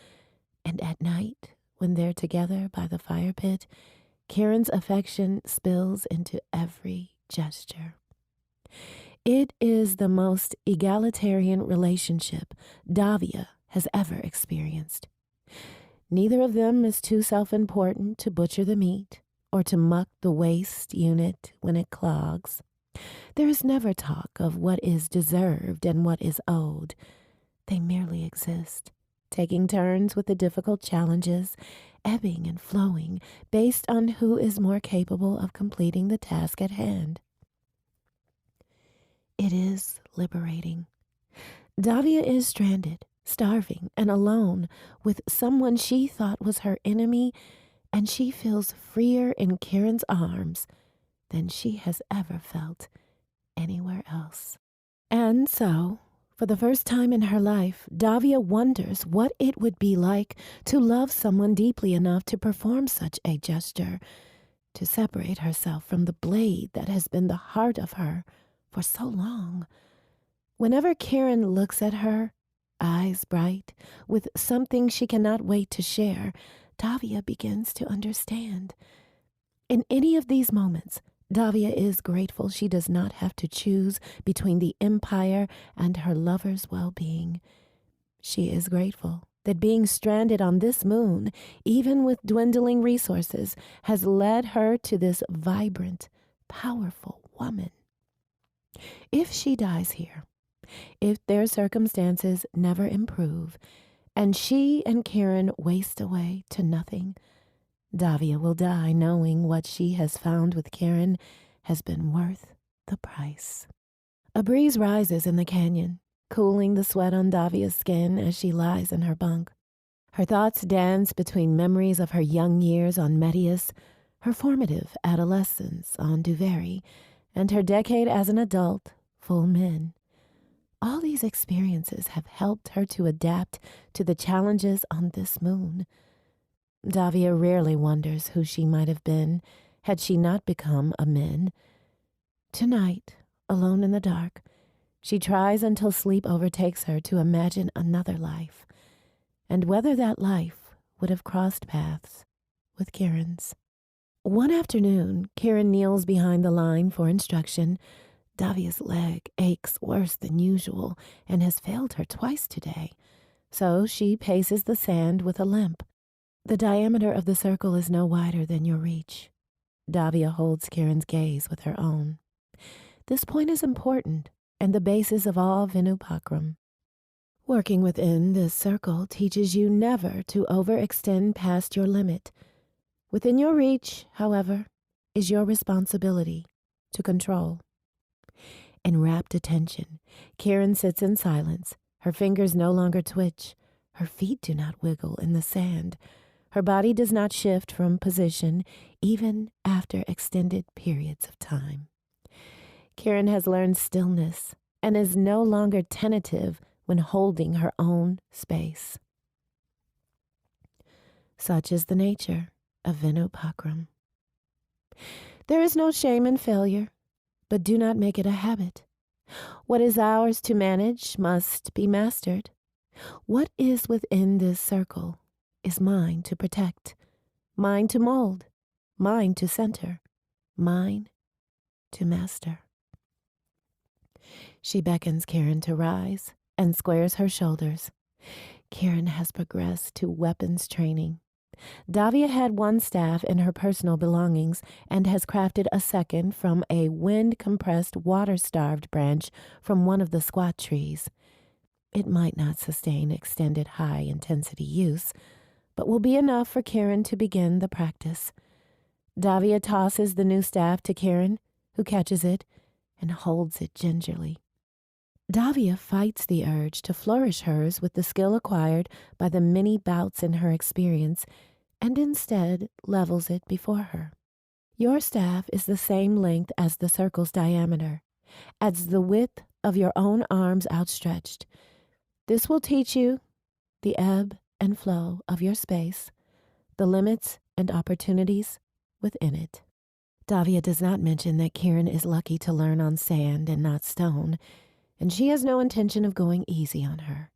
and at night, when they're together by the fire pit, Kieran's affection spills into every gesture. It is the most egalitarian relationship Davia has ever experienced. Neither of them is too self-important to butcher the meat or to muck the waste unit when it clogs. There is never talk of what is deserved and what is owed. They merely exist, taking turns with the difficult challenges, ebbing and flowing based on who is more capable of completing the task at hand. It is liberating. Davia is stranded, starving, and alone with someone she thought was her enemy, and she feels freer in Kieran's arms than she has ever felt anywhere else. And so, For the first time in her life, Davia wonders what it would be like to love someone deeply enough to perform such a gesture, to separate herself from the blade that has been the heart of her for so long. Whenever Kieran looks at her, eyes bright, with something she cannot wait to share, Davia begins to understand. In any of these moments, Davia is grateful she does not have to choose between the Empire and her lover's well-being. She is grateful that being stranded on this moon, even with dwindling resources, has led her to this vibrant, powerful woman. If she dies here, if their circumstances never improve, and she and Kieran waste away to nothing, Davia will die knowing what she has found with Kieran has been worth the price. A breeze rises in the canyon, cooling the sweat on Davia's skin as she lies in her bunk. Her thoughts dance between memories of her young years on Medius, her formative adolescence on Duveri, and her decade as an adult, full men. All these experiences have helped her to adapt to the challenges on this moon. Davia rarely wonders who she might have been had she not become a min. Tonight, alone in the dark, she tries until sleep overtakes her to imagine another life, and whether that life would have crossed paths with Kieran's. One afternoon, Kieran kneels behind the line for instruction. Davia's leg aches worse than usual and has failed her twice today, so she paces the sand with a limp. The diameter of the circle is no wider than your reach. Davia holds Kieran's gaze with her own. This point is important and the basis of all Vinupakram. Working within this circle teaches you never to overextend past your limit. Within your reach, however, is your responsibility to control. In rapt attention, Kieran sits in silence. Her fingers no longer twitch. Her feet do not wiggle in the sand. Her body does not shift from position, even after extended periods of time. Kieran has learned stillness and is no longer tentative when holding her own space. Such is the nature of Vinupakram. There is no shame in failure, but do not make it a habit. What is ours to manage must be mastered. What is within this circle is mine to protect, mine to mold, mine to center, mine to master. She beckons Kieran to rise and squares her shoulders. Kieran has progressed to weapons training. Davia had one staff in her personal belongings and has crafted a second from a wind-compressed, water-starved branch from one of the squat trees. It might not sustain extended high-intensity use, but will be enough for Kieran to begin the practice. Davia tosses the new staff to Kieran, who catches it and holds it gingerly. Davia fights the urge to flourish hers with the skill acquired by the many bouts in her experience and instead levels it before her. Your staff is the same length as the circle's diameter, as the width of your own arms outstretched. This will teach you the ebb and flow of your space, the limits and opportunities within it. Davia does not mention that Kieran is lucky to learn on sand and not stone, and she has no intention of going easy on her.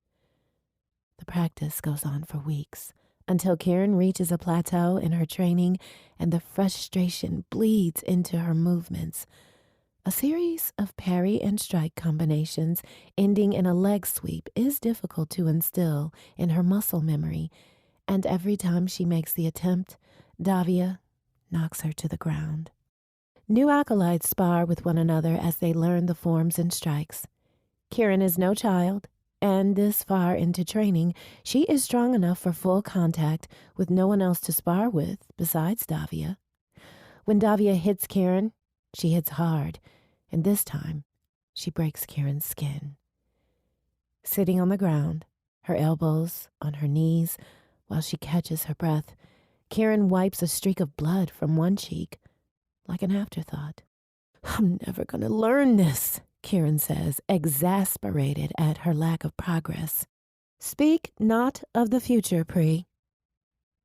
The practice goes on for weeks, until Kieran reaches a plateau in her training and the frustration bleeds into her movements. A series of parry and strike combinations ending in a leg sweep is difficult to instill in her muscle memory, and every time she makes the attempt, Davia knocks her to the ground. New acolytes spar with one another as they learn the forms and strikes. Kieran is no child, and this far into training, she is strong enough for full contact with no one else to spar with besides Davia. When Davia hits Kieran, she hits hard, and this time she breaks Kieran's skin. Sitting on the ground, her elbows on her knees, while she catches her breath, Kieran wipes a streak of blood from one cheek, like an afterthought. "I'm never going to learn this," Kieran says, exasperated at her lack of progress. Speak not of the future, Pri.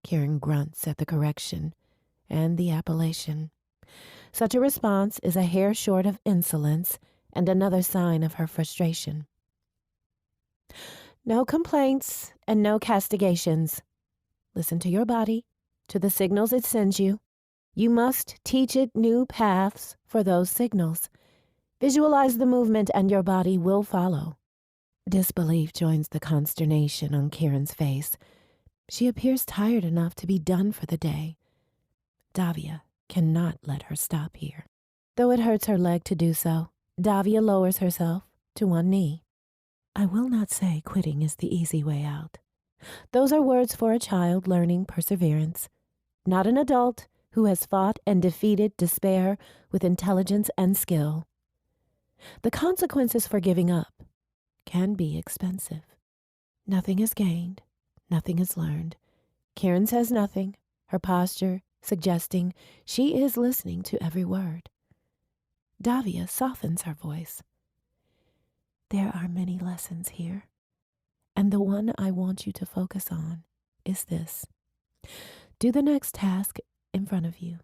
Kieran grunts at the correction and the appellation. Such a response is a hair short of insolence and another sign of her frustration. No complaints and no castigations. Listen to your body, to the signals it sends you. You must teach it new paths for those signals. Visualize the movement and your body will follow. Disbelief joins the consternation on Kieran's face. She appears tired enough to be done for the day. Davia cannot let her stop here. Though it hurts her leg to do so, Davia lowers herself to one knee. I will not say quitting is the easy way out. Those are words for a child learning perseverance, not an adult who has fought and defeated despair with intelligence and skill. The consequences for giving up can be expensive. Nothing is gained, nothing is learned. Kieran says nothing, her posture suggesting she is listening to every word. Davia softens her voice. There are many lessons here, and the one I want you to focus on is this. Do the next task in front of you.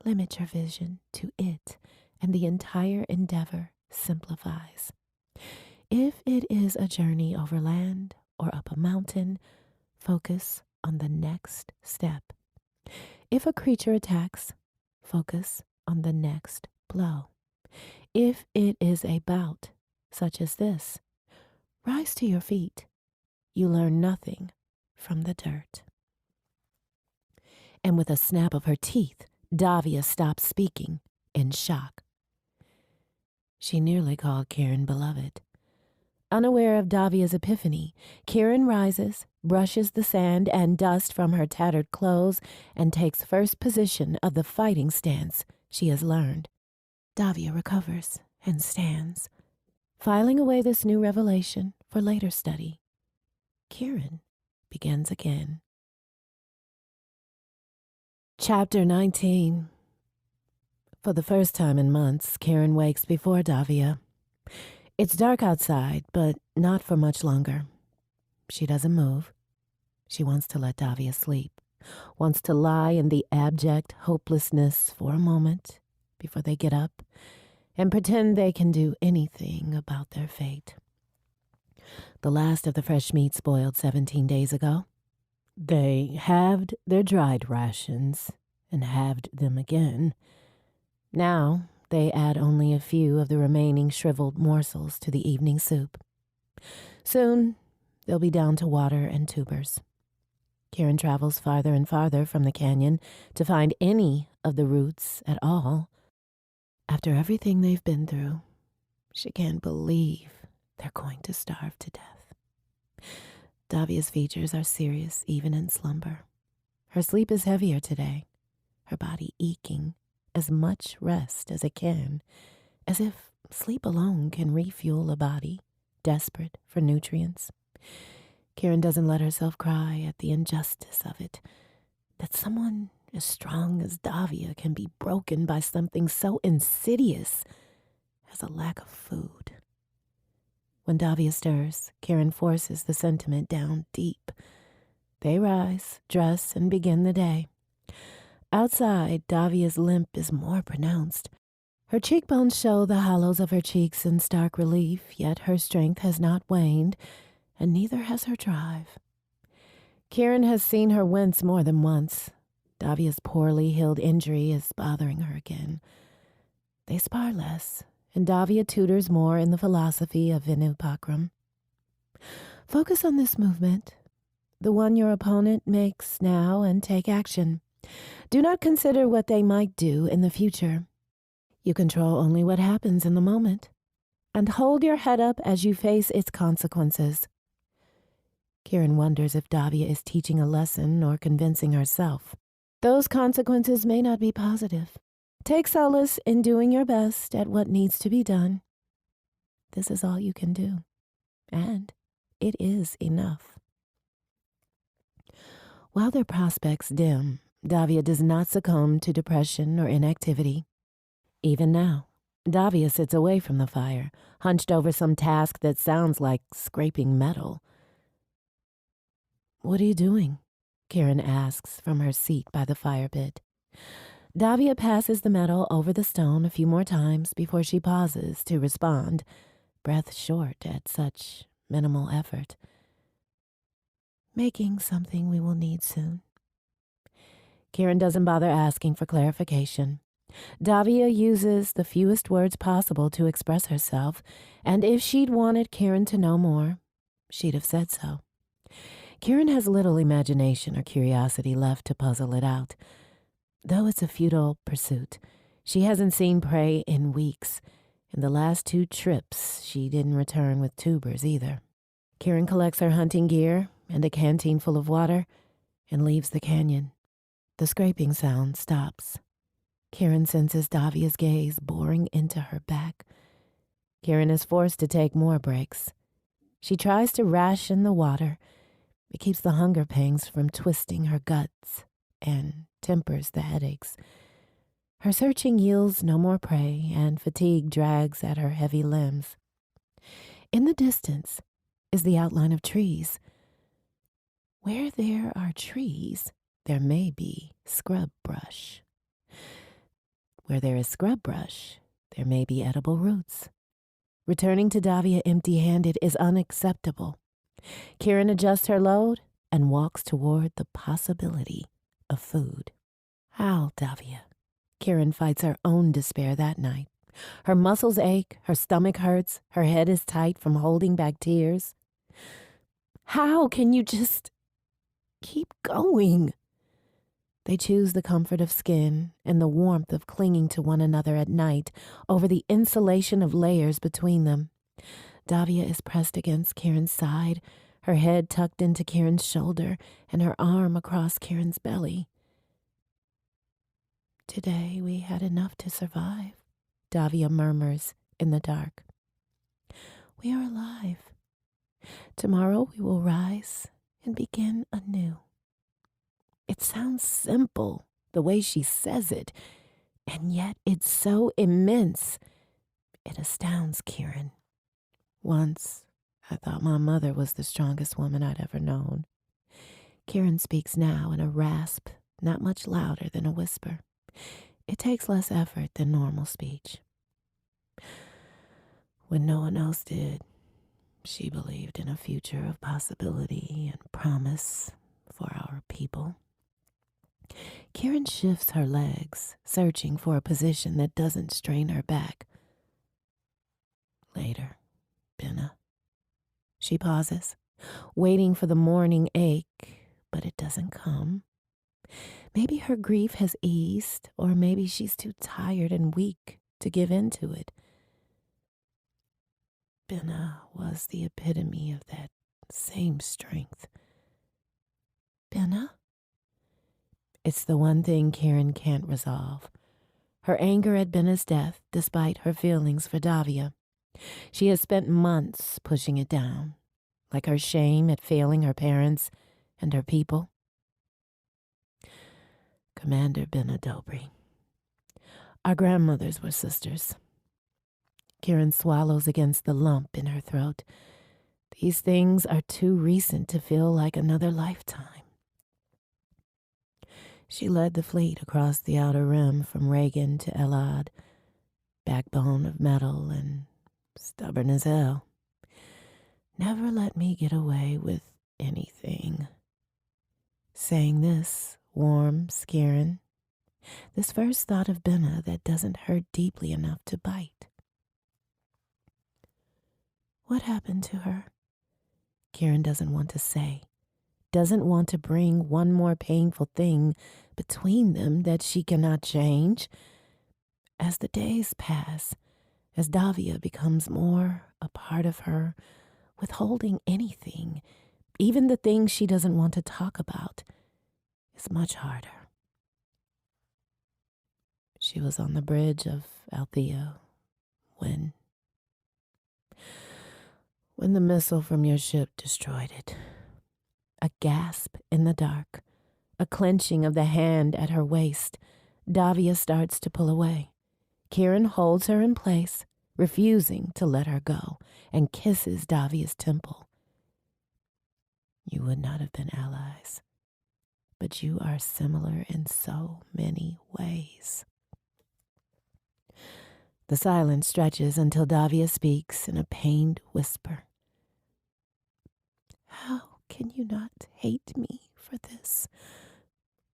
Limit your vision to it, and the entire endeavor simplifies. If it is a journey over land or up a mountain, focus on the next step. If a creature attacks, focus on the next blow. If it is a bout, such as this, rise to your feet. You learn nothing from the dirt. And with a snap of her teeth, Davia stops speaking in shock. She nearly called Kieran beloved. Unaware of Davia's epiphany, Kieran rises, brushes the sand and dust from her tattered clothes, and takes first position of the fighting stance she has learned. Davia recovers and stands, filing away this new revelation for later study. Kieran begins again. Chapter 19. For the first time in months, Kieran wakes before Davia. It's dark outside, but not for much longer. She doesn't move. She wants to let Davia sleep, wants to lie in the abject hopelessness for a moment before they get up and pretend they can do anything about their fate. The last of the fresh meat spoiled 17 days ago. They halved their dried rations and halved them again. Now they add only a few of the remaining shriveled morsels to the evening soup. Soon they'll be down to water and tubers. Kieran travels farther and farther from the canyon to find any of the roots at all. After everything they've been through, she can't believe they're going to starve to death. Davia's features are serious even in slumber. Her sleep is heavier today, her body aching as much rest as it can, as if sleep alone can refuel a body desperate for nutrients. Kieran doesn't let herself cry at the injustice of it, that someone as strong as Davia can be broken by something so insidious as a lack of food. When Davia stirs, Kieran forces the sentiment down deep. They rise, dress, and begin the day. Outside, Davia's limp is more pronounced. Her cheekbones show the hollows of her cheeks in stark relief, yet her strength has not waned, and neither has her drive. Kieran has seen her wince more than once. Davia's poorly healed injury is bothering her again. They spar less, and Davia tutors more in the philosophy of Vinupakram. Focus on this movement, the one your opponent makes now, and take action. Do not consider what they might do in the future. You control only what happens in the moment, and hold your head up as you face its consequences. Kieran wonders if Davia is teaching a lesson or convincing herself. Those consequences may not be positive. Take solace in doing your best at what needs to be done. This is all you can do, and it is enough. While their prospects dim, Davia does not succumb to depression or inactivity. Even now, Davia sits away from the fire, hunched over some task that sounds like scraping metal. "What are you doing?" Karen asks from her seat by the fire pit. Davia passes the metal over the stone a few more times before she pauses to respond, breath short at such minimal effort. "Making something we will need soon." Karen doesn't bother asking for clarification. Davia uses the fewest words possible to express herself, and if she'd wanted Karen to know more, she'd have said so. Karen has little imagination or curiosity left to puzzle it out. Though it's a futile pursuit, she hasn't seen prey in weeks. In the last 2 trips, she didn't return with tubers either. Karen collects her hunting gear and a canteen full of water and leaves the canyon. The scraping sound stops. Karen senses Davia's gaze boring into her back. Karen is forced to take more breaks. She tries to ration the water. It keeps the hunger pangs from twisting her guts and tempers the headaches. Her searching yields no more prey, and fatigue drags at her heavy limbs. In the distance is the outline of trees. Where there are trees, there may be scrub brush. Where there is scrub brush, there may be edible roots. Returning to Davia empty-handed is unacceptable. Karen adjusts her load and walks toward the possibility of food. "How, Davia?" Karen fights her own despair that night. Her muscles ache, her stomach hurts, her head is tight from holding back tears. "How can you just keep going?" They choose the comfort of skin and the warmth of clinging to one another at night over the insulation of layers between them. Davia is pressed against Karen's side, her head tucked into Karen's shoulder and her arm across Karen's belly. "Today we had enough to survive," Davia murmurs in the dark. "We are alive. Tomorrow we will rise and begin anew." It sounds simple, the way she says it, and yet it's so immense. It astounds Karen. "Once, I thought my mother was the strongest woman I'd ever known." Karen speaks now in a rasp, not much louder than a whisper. It takes less effort than normal speech. "When no one else did, she believed in a future of possibility and promise for our people." Karen shifts her legs, searching for a position that doesn't strain her back. "Later, Benna." She pauses, waiting for the morning ache, but it doesn't come. Maybe her grief has eased, or maybe she's too tired and weak to give in to it. Benna was the epitome of that same strength. "Benna?" It's the one thing Karen can't resolve. Her anger at Benna's death, despite her feelings for Davia. She has spent months pushing it down, like her shame at failing her parents and her people. "Commander Benna Dobry. Our grandmothers were sisters." Karen swallows against the lump in her throat. These things are too recent to feel like another lifetime. She led the fleet across the outer rim from Reagan to Elad, backbone of metal and stubborn as hell. Never let me get away with anything. Saying this warms Karen. This first thought of Benna that doesn't hurt deeply enough to bite. What happened to her? Karen doesn't want to say. Doesn't want to bring one more painful thing between them that she cannot change. As the days pass, as Davia becomes more a part of her, withholding anything, even the things she doesn't want to talk about, is much harder. She was on the bridge of Althea when the missile from your ship destroyed it. A gasp in the dark, a clenching of the hand at her waist. Davia starts to pull away. Kieran holds her in place, refusing to let her go, and kisses Davia's temple. You would not have been allies, but you are similar in so many ways. The silence stretches until Davia speaks in a pained whisper. How can you not hate me for this?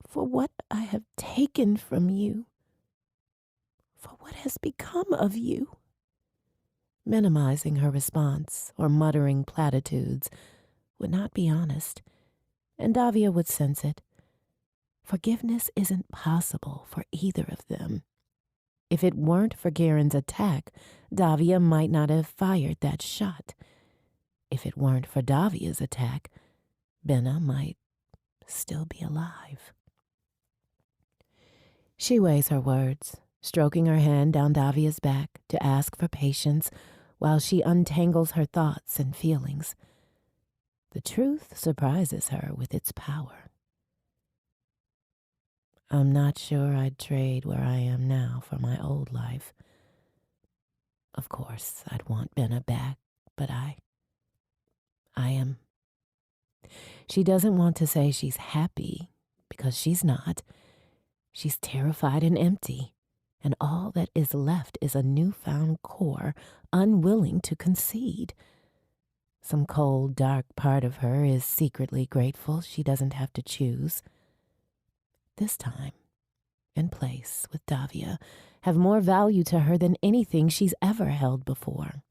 For what I have taken from you? For what has become of you? Minimizing her response or muttering platitudes would not be honest, and Davia would sense it. Forgiveness isn't possible for either of them. If it weren't for Kieran's attack, Davia might not have fired that shot. If it weren't for Davia's attack, Benna might still be alive. She weighs her words, stroking her hand down Davia's back to ask for patience while she untangles her thoughts and feelings. The truth surprises her with its power. I'm not sure I'd trade where I am now for my old life. Of course, I'd want Benna back, but I am. She doesn't want to say she's happy, because she's not. She's terrified and empty, and all that is left is a newfound core, unwilling to concede. Some cold, dark part of her is secretly grateful she doesn't have to choose. This time and place with Davia have more value to her than anything she's ever held before.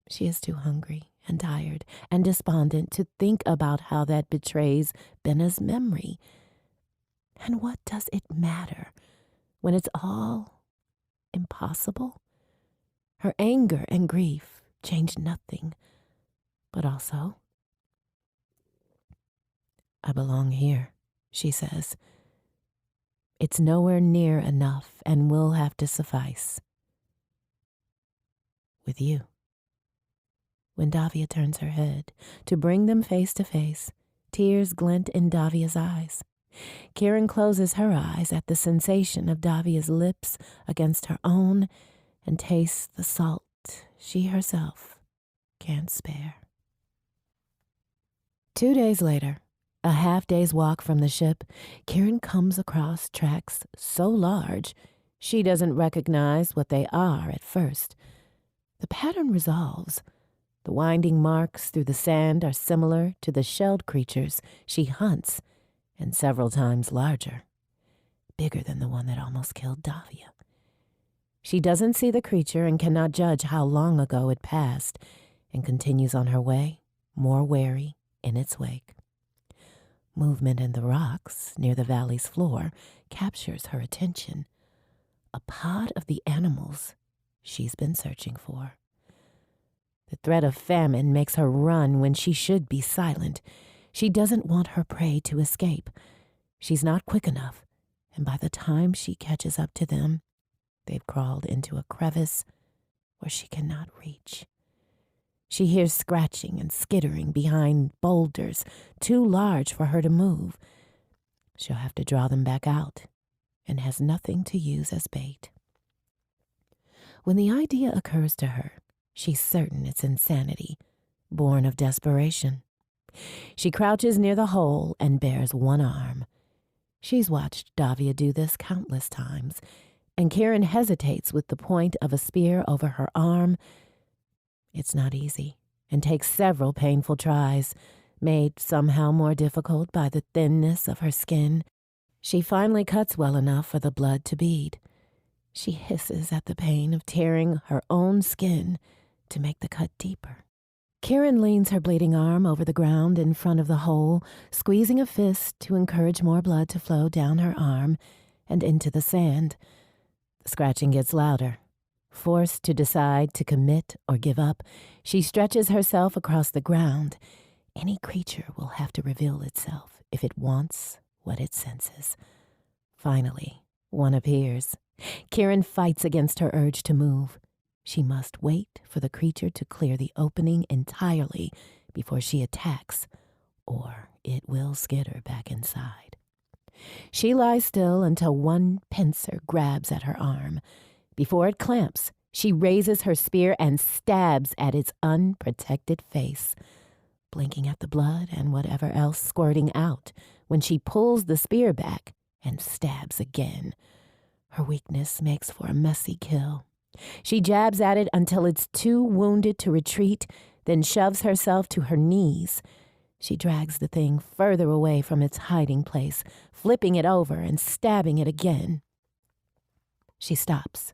She is too hungry and tired and despondent to think about how that betrays Benna's memory. And what does it matter when it's all impossible? Her anger and grief change nothing, but also, I belong here, she says. It's nowhere near enough and will have to suffice. With you. When Davia turns her head to bring them face to face, tears glint in Davia's eyes. Kieran closes her eyes at the sensation of Davia's lips against her own and tastes the salt she herself can't spare. 2 days later, a half-day's walk from the ship, Kieran comes across tracks so large she doesn't recognize what they are at first. The pattern resolves. The winding marks through the sand are similar to the shelled creatures she hunts, and several times larger, bigger than the one that almost killed Davia. She doesn't see the creature and cannot judge how long ago it passed, and continues on her way, more wary in its wake. Movement in the rocks near the valley's floor captures her attention. A pod of the animals she's been searching for. The threat of famine makes her run when she should be silent. She doesn't want her prey to escape. She's not quick enough, and by the time she catches up to them, they've crawled into a crevice where she cannot reach. She hears scratching and skittering behind boulders, too large for her to move. She'll have to draw them back out, and has nothing to use as bait. When the idea occurs to her, she's certain it's insanity, born of desperation. She crouches near the hole and bares one arm. She's watched Davia do this countless times, and Kieran hesitates with the point of a spear over her arm. It's not easy, and takes several painful tries, made somehow more difficult by the thinness of her skin. She finally cuts well enough for the blood to bead. She hisses at the pain of tearing her own skin to make the cut deeper. Kieran leans her bleeding arm over the ground in front of the hole, squeezing a fist to encourage more blood to flow down her arm and into the sand. The scratching gets louder. Forced to decide to commit or give up, she stretches herself across the ground. Any creature will have to reveal itself if it wants what it senses. Finally, one appears. Kieran fights against her urge to move. She must wait for the creature to clear the opening entirely before she attacks, or it will skitter back inside. She lies still until one pincer grabs at her arm. Before it clamps, she raises her spear and stabs at its unprotected face, blinking at the blood and whatever else squirting out when she pulls the spear back and stabs again. Her weakness makes for a messy kill. She jabs at it until it's too wounded to retreat, then shoves herself to her knees. She drags the thing further away from its hiding place, flipping it over and stabbing it again. She stops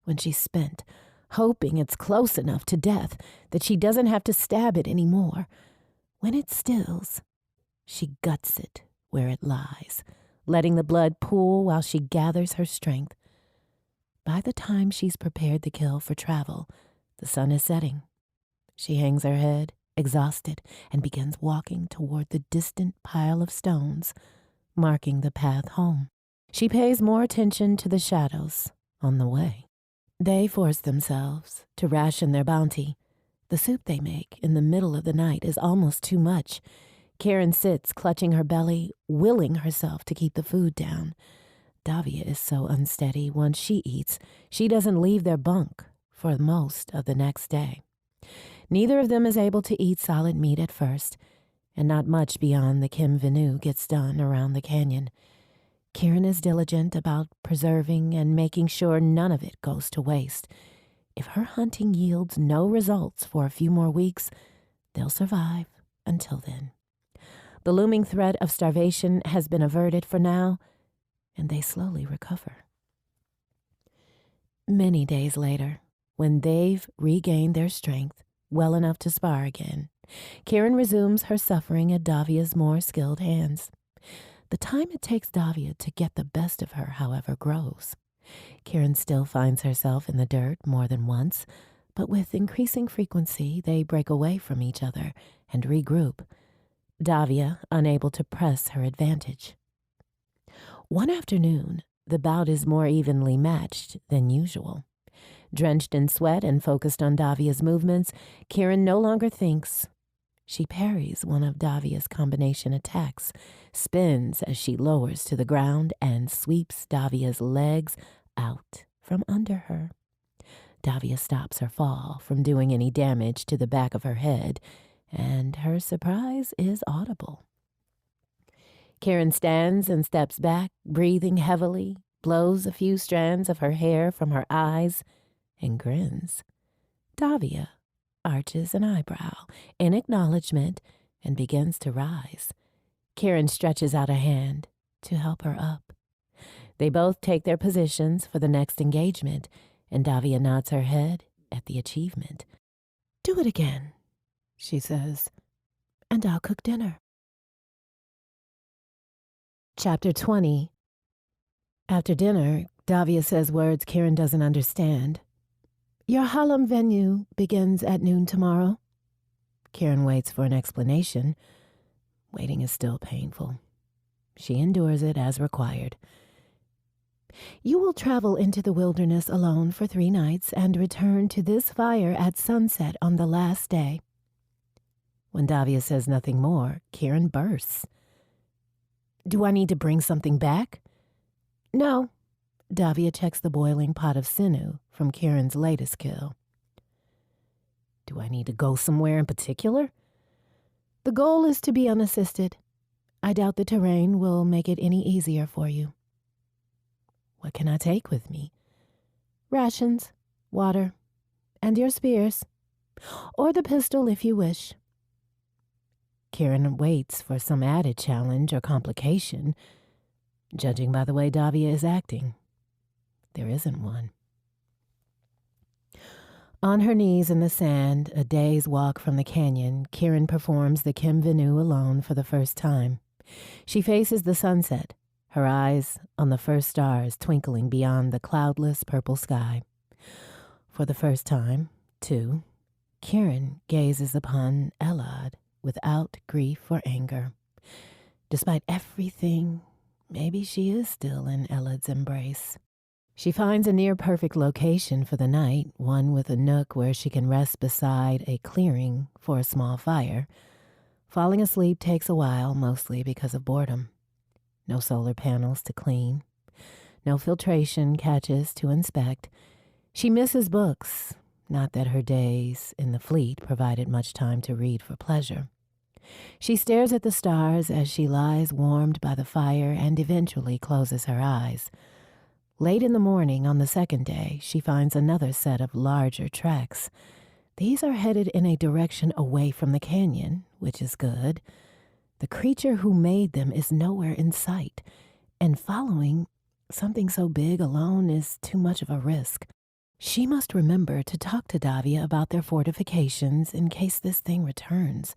when she's spent, hoping it's close enough to death that she doesn't have to stab it anymore. When it stills, she guts it where it lies, letting the blood pool while she gathers her strength. By the time she's prepared the kill for travel, the sun is setting. She hangs her head, exhausted, and begins walking toward the distant pile of stones, marking the path home. She pays more attention to the shadows on the way. They force themselves to ration their bounty. The soup they make in the middle of the night is almost too much. Karen sits, clutching her belly, willing herself to keep the food down. Davia is so unsteady. Once she eats, she doesn't leave their bunk for most of the next day. Neither of them is able to eat solid meat at first, and not much beyond the Kim Venu gets done around the canyon. Karen is diligent about preserving and making sure none of it goes to waste. If her hunting yields no results for a few more weeks, they'll survive until then. The looming threat of starvation has been averted for now, and they slowly recover. Many days later, when they've regained their strength well enough to spar again, Karen resumes her suffering at Davia's more skilled hands. The time it takes Davia to get the best of her, however, grows. Karen still finds herself in the dirt more than once, but with increasing frequency, they break away from each other and regroup, Davia unable to press her advantage. One afternoon, the bout is more evenly matched than usual. Drenched in sweat and focused on Davia's movements, Karen no longer thinks. She parries one of Davia's combination attacks, spins as she lowers to the ground, and sweeps Davia's legs out from under her. Davia stops her fall from doing any damage to the back of her head, and her surprise is audible. Karen stands and steps back, breathing heavily, blows a few strands of her hair from her eyes, and grins. Davia arches an eyebrow in acknowledgement and begins to rise. Karen stretches out a hand to help her up. They both take their positions for the next engagement, and Davia nods her head at the achievement. "Do it again," she says, "and I'll cook dinner." Chapter 20. After dinner, Davia says words Karen doesn't understand. "Your Hallam venue begins at noon tomorrow." Karen waits for an explanation. Waiting is still painful. She endures it as required. "You will travel into the wilderness alone for 3 nights and return to this fire at sunset on the last day." When Davia says nothing more, Karen bursts. "Do I need to bring something back?" "No." Davia checks the boiling pot of sinew from Karen's latest kill. "Do I need to go somewhere in particular?" "The goal is to be unassisted. I doubt the terrain will make it any easier for you." "What can I take with me?" "Rations, water, and your spears. Or the pistol if you wish." Karen waits for some added challenge or complication. Judging by the way Davia is acting, there isn't one. On her knees in the sand, a day's walk from the canyon, Karen performs the Kim Venu alone for the first time. She faces the sunset, her eyes on the first stars twinkling beyond the cloudless purple sky. For the first time, too, Karen gazes upon Elad without grief or anger. Despite everything, maybe she is still in Elad's embrace. She finds a near-perfect location for the night, one with a nook where she can rest beside a clearing for a small fire. Falling asleep takes a while, mostly because of boredom. No solar panels to clean. No filtration catches to inspect. She misses books, not that her days in the fleet provided much time to read for pleasure. She stares at the stars as she lies warmed by the fire and eventually closes her eyes. Late in the morning on the second day, she finds another set of larger tracks. These are headed in a direction away from the canyon, which is good. The creature who made them is nowhere in sight, and following something so big alone is too much of a risk. She must remember to talk to Davia about their fortifications in case this thing returns.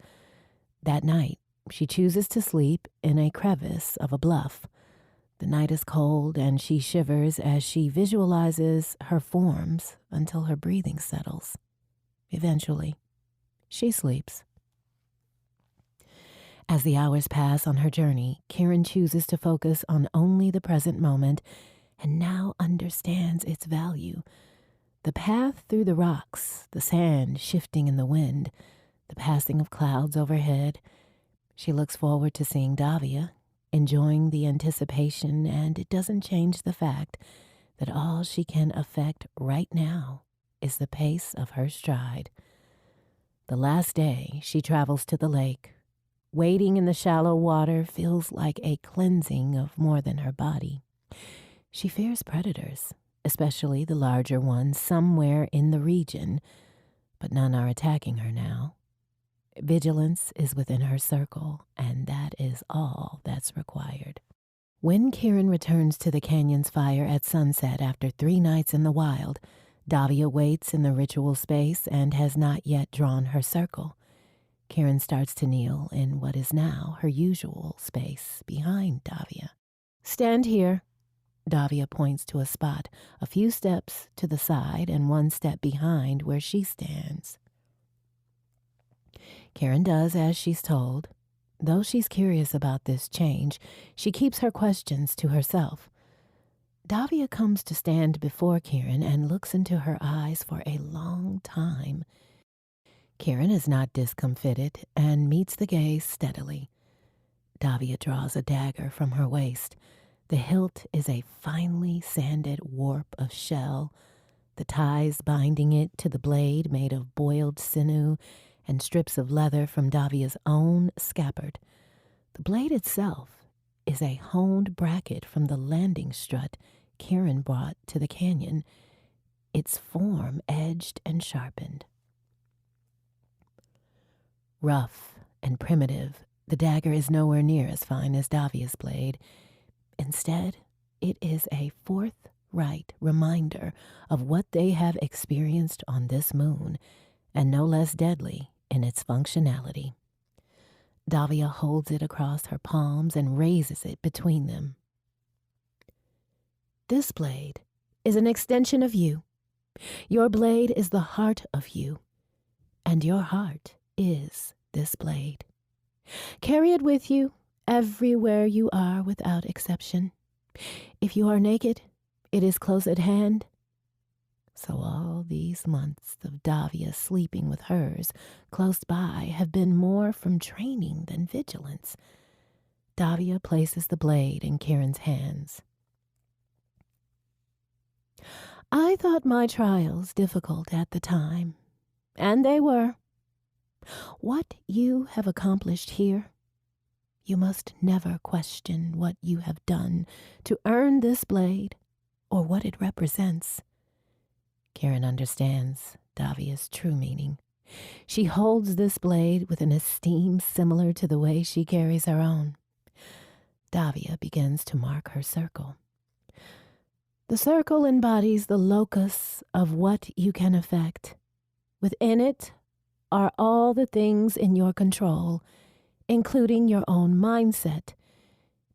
That night, she chooses to sleep in a crevice of a bluff. The night is cold, and she shivers as she visualizes her forms until her breathing settles. Eventually, she sleeps. As the hours pass on her journey, Kieran chooses to focus on only the present moment and now understands its value. The path through the rocks, the sand shifting in the wind, the passing of clouds overhead. She looks forward to seeing Davia, enjoying the anticipation, and it doesn't change the fact that all she can affect right now is the pace of her stride. The last day, she travels to the lake. Wading in the shallow water feels like a cleansing of more than her body. She fears predators, especially the larger ones somewhere in the region, but none are attacking her now. Vigilance is within her circle, and that is all that's required. When Kieran returns to the canyon's fire at sunset after 3 nights in the wild, Davia waits in the ritual space and has not yet drawn her circle. Kieran starts to kneel in what is now her usual space behind Davia. "Stand here." Davia points to a spot a few steps to the side and 1 step behind where she stands. Kieran does as she's told. Though she's curious about this change, she keeps her questions to herself. Davia comes to stand before Kieran and looks into her eyes for a long time. Kieran is not discomfited and meets the gaze steadily. Davia draws a dagger from her waist. The hilt is a finely sanded warp of shell, the ties binding it to the blade made of boiled sinew and strips of leather from Davia's own scabbard. The blade itself is a honed bracket from the landing strut Kieran brought to the canyon, its form edged and sharpened. Rough and primitive, the dagger is nowhere near as fine as Davia's blade. Instead, it is a forthright reminder of what they have experienced on this moon, and no less deadly in its functionality. Davia holds it across her palms and raises it between them. "This blade is an extension of you. Your blade is the heart of you, and your heart is this blade. Carry it with you everywhere you are without exception. If you are naked, it is close at hand." So all these months of Davia sleeping with hers close by have been more from training than vigilance. Davia places the blade in Kieran's hands. "I thought my trials difficult at the time, and they were. What you have accomplished here, you must never question what you have done to earn this blade or what it represents." Kieran understands Davia's true meaning. She holds this blade with an esteem similar to the way she carries her own. Davia begins to mark her circle. The circle embodies the locus of what you can affect. Within it are all the things in your control, including your own mindset.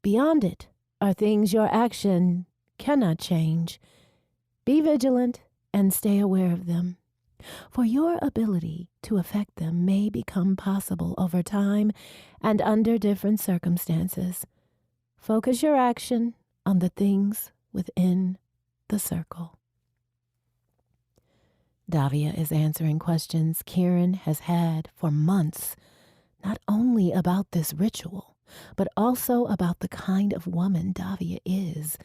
Beyond it are things your action cannot change. Be vigilant and stay aware of them, for your ability to affect them may become possible over time and under different circumstances. Focus your action on the things within the circle. Davia is answering questions Kieran has had for months, not only about this ritual, but also about the kind of woman Davia is,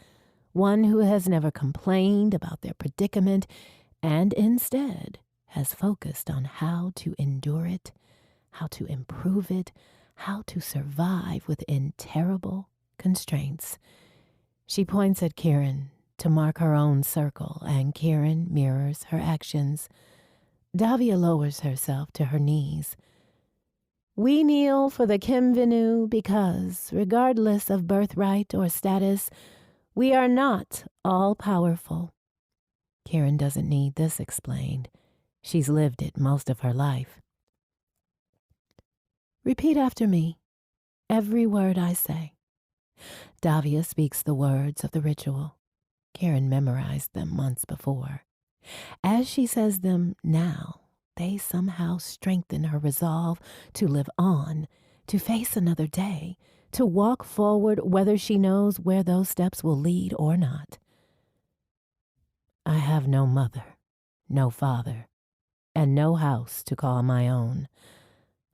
one who has never complained about their predicament and instead has focused on how to endure it, how to improve it, how to survive within terrible constraints. She points at Kieran to mark her own circle, and Kieran mirrors her actions. Davia lowers herself to her knees. We kneel for the Kimvenu because, regardless of birthright or status, we are not all-powerful. Kieran doesn't need this explained. She's lived it most of her life. Repeat after me, every word I say. Davia speaks the words of the ritual. Kieran memorized them months before. As she says them now, they somehow strengthen her resolve to live on, to face another day, to walk forward whether she knows where those steps will lead or not. I have no mother, no father, and no house to call my own.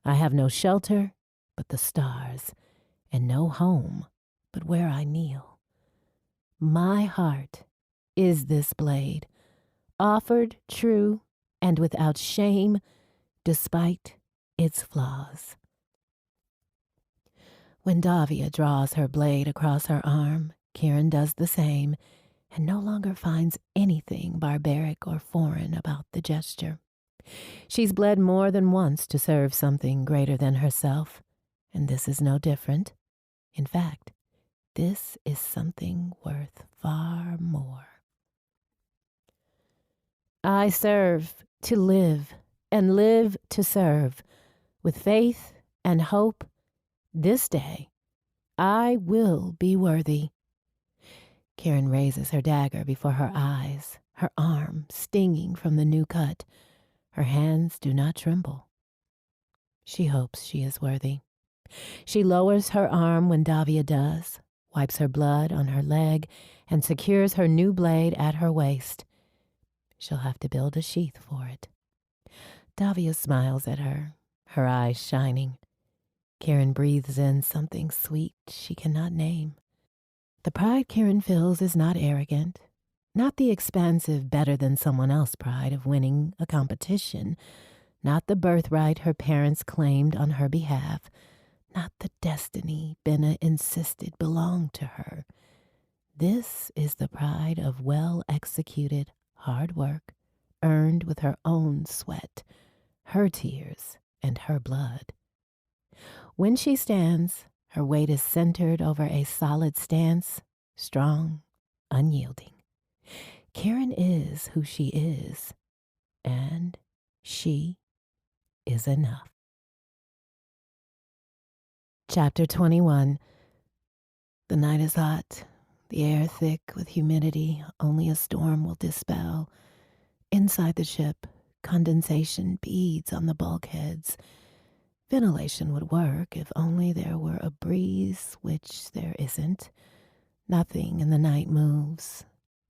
I have no shelter but the stars, and no home but where I kneel. My heart is this blade, offered true and without shame, despite its flaws. When Davia draws her blade across her arm, Kieran does the same, and no longer finds anything barbaric or foreign about the gesture. She's bled more than once to serve something greater than herself, and this is no different. In fact, this is something worth far more. I serve to live, and live to serve. With faith and hope, this day I will be worthy. Kieran raises her dagger before her eyes, her arm stinging from the new cut. Her hands do not tremble. She hopes she is worthy. She lowers her arm when Davia does, wipes her blood on her leg, and secures her new blade at her waist. She'll have to build a sheath for it. Davia smiles at her, her eyes shining. Kieran breathes in something sweet she cannot name. The pride Kieran feels is not arrogant, not the expansive better than someone else pride of winning a competition, not the birthright her parents claimed on her behalf, not the destiny Benna insisted belonged to her. This is the pride of well-executed hard work, earned with her own sweat, her tears, and her blood. When she stands, her weight is centered over a solid stance, strong, unyielding. Kieran is who she is, and she is enough. Chapter 21. The night is hot, the air thick with humidity only a storm will dispel. Inside the ship, condensation beads on the bulkheads. Ventilation would work if only there were a breeze, which there isn't. Nothing in the night moves.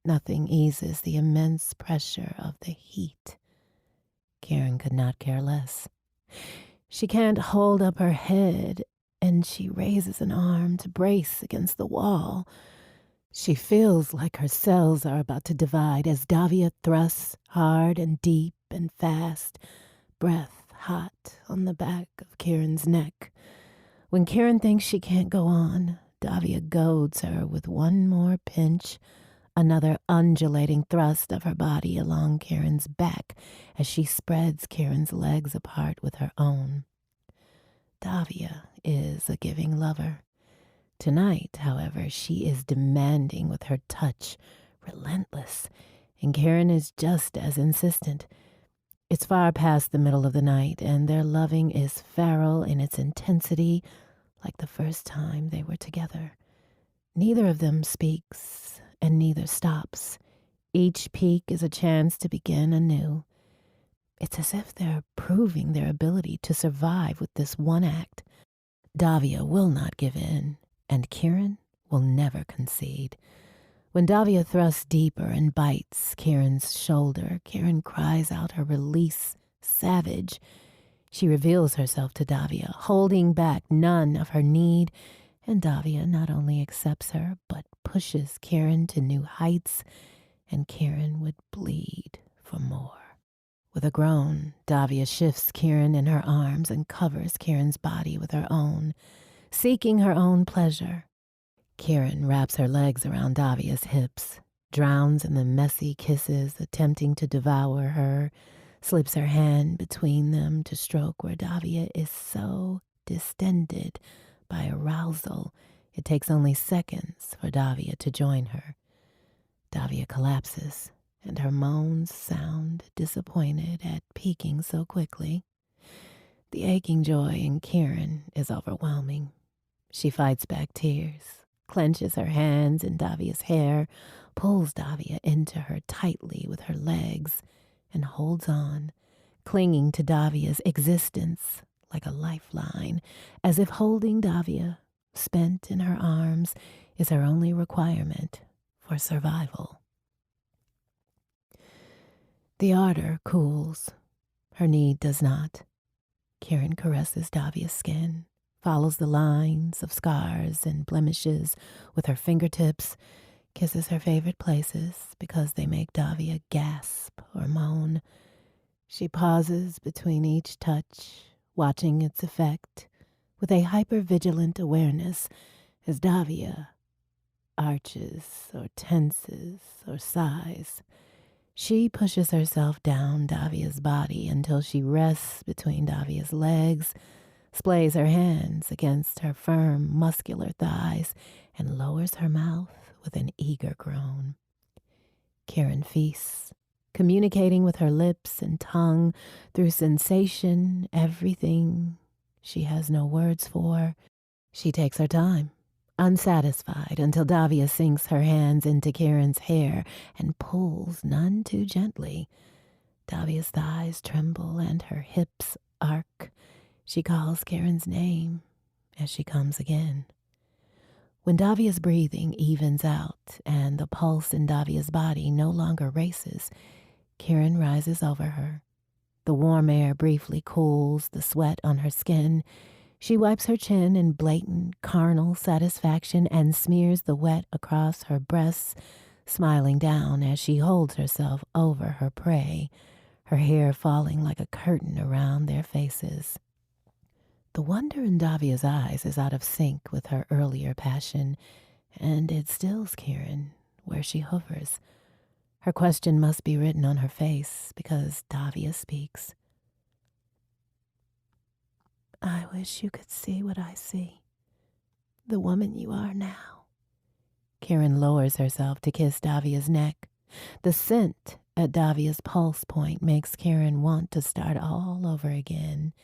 Nothing eases the immense pressure of the heat. Kieran could not care less. She can't hold up her head, and she raises an arm to brace against the wall. She feels like her cells are about to divide as Davia thrusts hard and deep and fast, breath hot on the back of Kieran's neck. When Kieran thinks she can't go on, Davia goads her with one more pinch, another undulating thrust of her body along Kieran's back as she spreads Kieran's legs apart with her own. Davia is a giving lover. Tonight, however, she is demanding with her touch, relentless, and Kieran is just as insistent. It's far past the middle of the night, and their loving is feral in its intensity, like the first time they were together. Neither of them speaks, and neither stops. Each peak is a chance to begin anew. It's as if they're proving their ability to survive with this one act. Davia will not give in, and Kieran will never concede. When Davia thrusts deeper and bites Kieran's shoulder, Kieran cries out her release, savage. She reveals herself to Davia, holding back none of her need, And Davia not only accepts her, but pushes Kieran to new heights, and Kieran would bleed for more. With a groan, Davia shifts Kieran in her arms and covers Kieran's body with her own, seeking her own pleasure. Kieran wraps her legs around Davia's hips, drowns in the messy kisses, attempting to devour her, slips her hand between them to stroke where Davia is so distended by arousal it takes only seconds for Davia to join her. Davia collapses, and her moans sound disappointed at peaking so quickly. The aching joy in Kieran is overwhelming. She fights back tears, clenches her hands in Davia's hair, pulls Davia into her tightly with her legs, and holds on, clinging to Davia's existence like a lifeline, as if holding Davia, spent in her arms, is her only requirement for survival. The ardor cools. Her need does not. Kieran caresses Davia's skin, follows the lines of scars and blemishes with her fingertips, kisses her favorite places because they make Davia gasp or moan. She pauses between each touch, watching its effect with a hyper-vigilant awareness as Davia arches or tenses or sighs. She pushes herself down Davia's body until she rests between Davia's legs, splays her hands against her firm, muscular thighs, and lowers her mouth with an eager groan. Kieran feasts, communicating with her lips and tongue through sensation, everything she has no words for. She takes her time, unsatisfied, until Davia sinks her hands into Kieran's hair and pulls none too gently. Davia's thighs tremble and her hips arc. She calls Kieran's name as she comes again. When Davia's breathing evens out and the pulse in Davia's body no longer races, Kieran rises over her. The warm air briefly cools the sweat on her skin. She wipes her chin in blatant, carnal satisfaction and smears the wet across her breasts, smiling down as she holds herself over her prey, her hair falling like a curtain around their faces. The wonder in Davia's eyes is out of sync with her earlier passion, and it stills Kieran where she hovers. Her question must be written on her face because Davia speaks. I wish you could see what I see, the woman you are now. Kieran lowers herself to kiss Davia's neck. The scent at Davia's pulse point makes Kieran want to start all over again.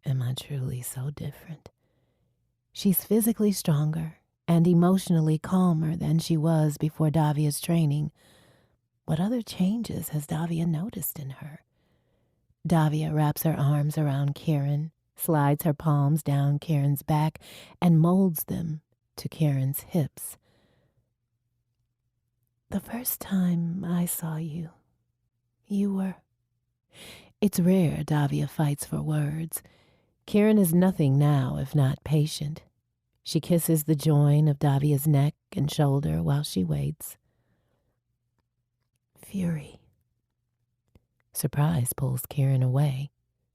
Am I truly so different? She's physically stronger and emotionally calmer than she was before Davia's training. What other changes has Davia noticed in her? Davia wraps her arms around Kieran, slides her palms down Kieran's back, and molds them to Kieran's hips. The first time I saw you, you were... It's rare Davia fights for words. Kieran is nothing now if not patient. She kisses the join of Davia's neck and shoulder while she waits. Fury. Surprise pulls Kieran away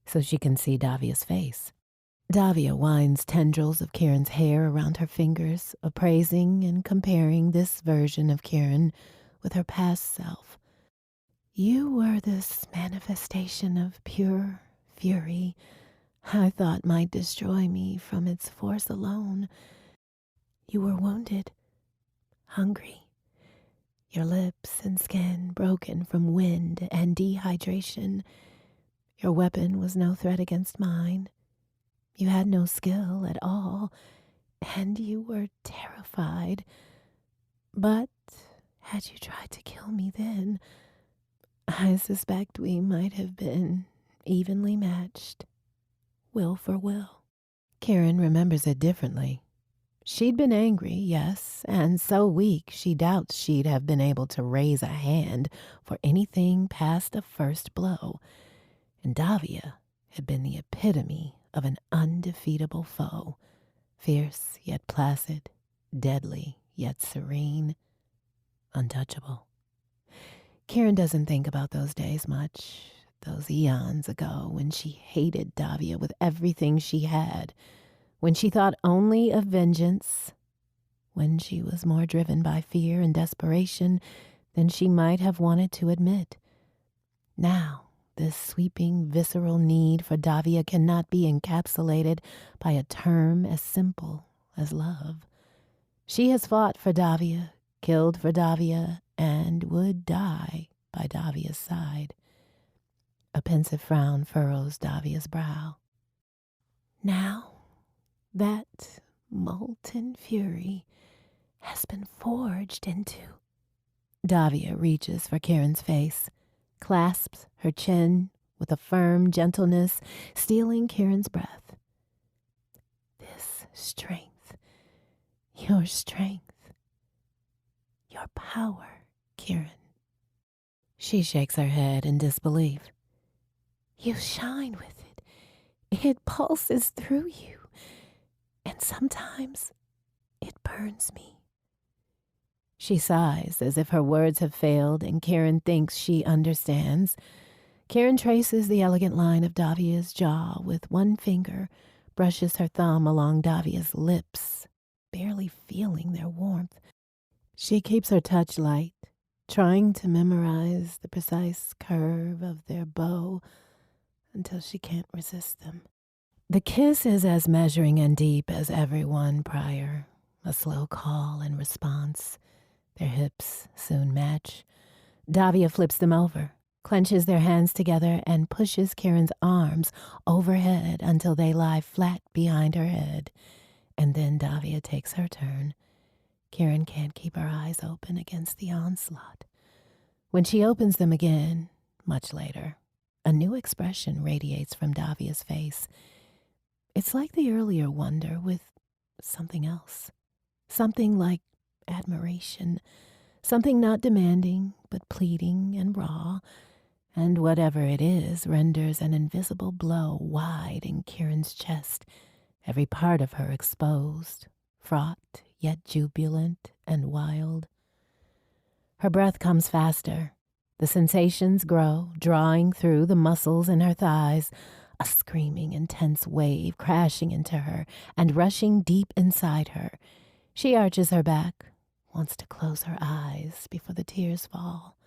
so she can see Davia's face. Davia winds tendrils of Kieran's hair around her fingers, appraising and comparing this version of Kieran with her past self. You were this manifestation of pure fury I thought might destroy me from its force alone. You were wounded, hungry, your lips and skin broken from wind and dehydration. Your weapon was no threat against mine. You had no skill at all, and you were terrified. But had you tried to kill me then, I suspect we might have been evenly matched, will for will. Kieran remembers it differently. She'd been angry, yes, and so weak she doubts she'd have been able to raise a hand for anything past a first blow. And Davia had been the epitome of an undefeatable foe, Fierce yet placid, deadly yet serene, untouchable. Kieran doesn't think about those days much, those eons ago when she hated Davia with everything she had, when she thought only of vengeance, when she was more driven by fear and desperation than she might have wanted to admit. Now, this sweeping, visceral need for Davia cannot be encapsulated by a term as simple as love. She has fought for Davia, killed for Davia, and would die by Davia's side. A pensive frown furrows Davia's brow. Now, that molten fury has been forged into. Davia reaches for Kieran's face, clasps her chin with a firm gentleness, stealing Kieran's breath. This strength, your power, Kieran. She shakes her head in disbelief. You shine with it. It pulses through you, and sometimes it burns me. She sighs as if her words have failed, and Kieran thinks she understands. Kieran traces the elegant line of Davia's jaw with one finger, brushes her thumb along Davia's lips, barely feeling their warmth. She keeps her touch light, trying to memorize the precise curve of their bow until she can't resist them. The kiss is as measuring and deep as every one prior, a slow call and response. Their hips soon match. Davia flips them over, clenches their hands together, and pushes Kieran's arms overhead until they lie flat behind her head. And then Davia takes her turn. Kieran can't keep her eyes open against the onslaught. When she opens them again, much later, a new expression radiates from Davia's face. It's like the earlier wonder with something else. Something like admiration. Something not demanding, but pleading and raw. And whatever it is renders an invisible blow wide in Kieran's chest, every part of her exposed, fraught yet jubilant and wild. Her breath comes faster. The sensations grow, drawing through the muscles in her thighs, a screaming, intense wave crashing into her and rushing deep inside her. She arches her back, wants to close her eyes before the tears fall.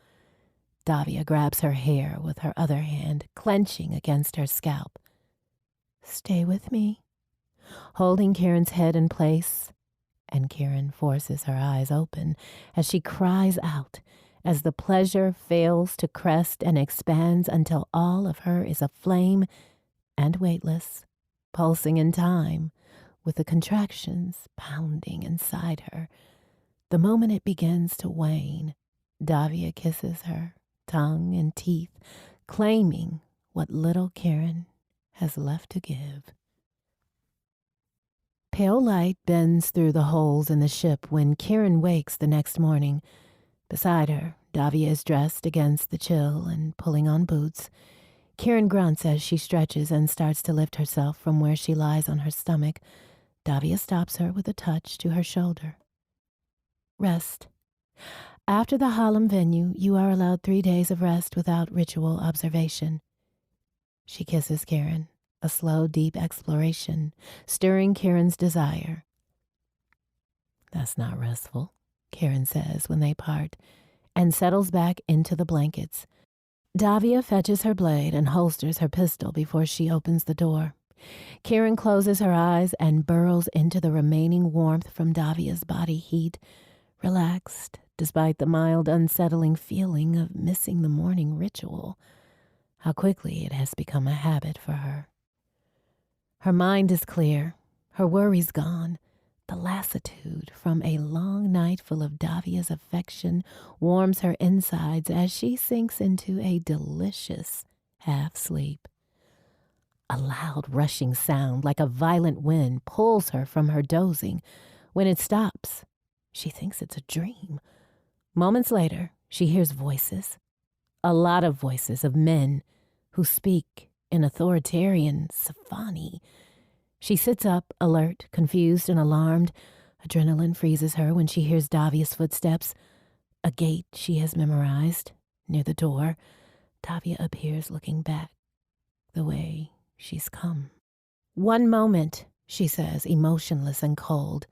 Davia grabs her hair with her other hand, clenching against her scalp. Stay with me, holding Kieran's head in place, and Kieran forces her eyes open as she cries out, as the pleasure fails to crest and expands until all of her is aflame and weightless, pulsing in time, with the contractions pounding inside her. The moment it begins to wane, Davia kisses her, tongue and teeth, claiming what little Kieran has left to give. Pale light bends through the holes in the ship when Kieran wakes the next morning. Beside her, Davia is dressed against the chill and pulling on boots. Kieran grunts as she stretches and starts to lift herself from where she lies on her stomach. Davia stops her with a touch to her shoulder. Rest. After the Harlem venue, you are allowed 3 days of rest without ritual observation. She kisses Kieran, a slow, deep exploration, stirring Kieran's desire. That's not restful, Kieran says when they part, and settles back into the blankets. Davia fetches her blade and holsters her pistol before she opens the door. Kieran closes her eyes and burrows into the remaining warmth from Davia's body heat, relaxed despite the mild, unsettling feeling of missing the morning ritual. How quickly it has become a habit for her. Her mind is clear, her worries gone. The lassitude from a long night full of Davia's affection warms her insides as she sinks into a delicious half-sleep. A loud rushing sound like a violent wind pulls her from her dozing. When it stops, she thinks it's a dream. Moments later, she hears voices. A lot of voices of men who speak in authoritarian Sci-Fi. She sits up, alert, confused, and alarmed. Adrenaline freezes her when she hears Davia's footsteps. A gate she has memorized. Near the door, Davia appears looking back, the way she's come. "One moment," she says, emotionless and cold.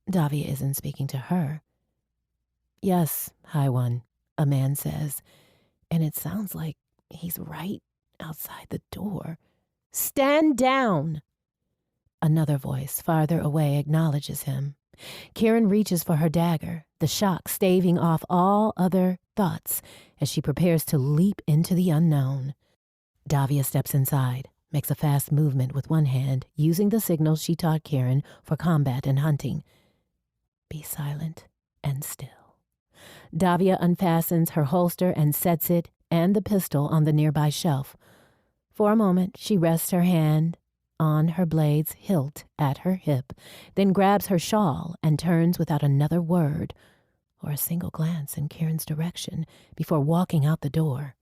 Davia isn't speaking to her. "Yes, High One," a man says, and it sounds like he's right outside the door. "Stand down!" Another voice farther away acknowledges him. Kieran reaches for her dagger, the shock staving off all other thoughts as she prepares to leap into the unknown. Davia steps inside, makes a fast movement with one hand, using the signals she taught Kieran for combat and hunting. Be silent and still. Davia unfastens her holster and sets it and the pistol on the nearby shelf. For a moment, she rests her hand on her blade's hilt at her hip, then grabs her shawl and turns without another word or a single glance in Kieran's direction before walking out the door.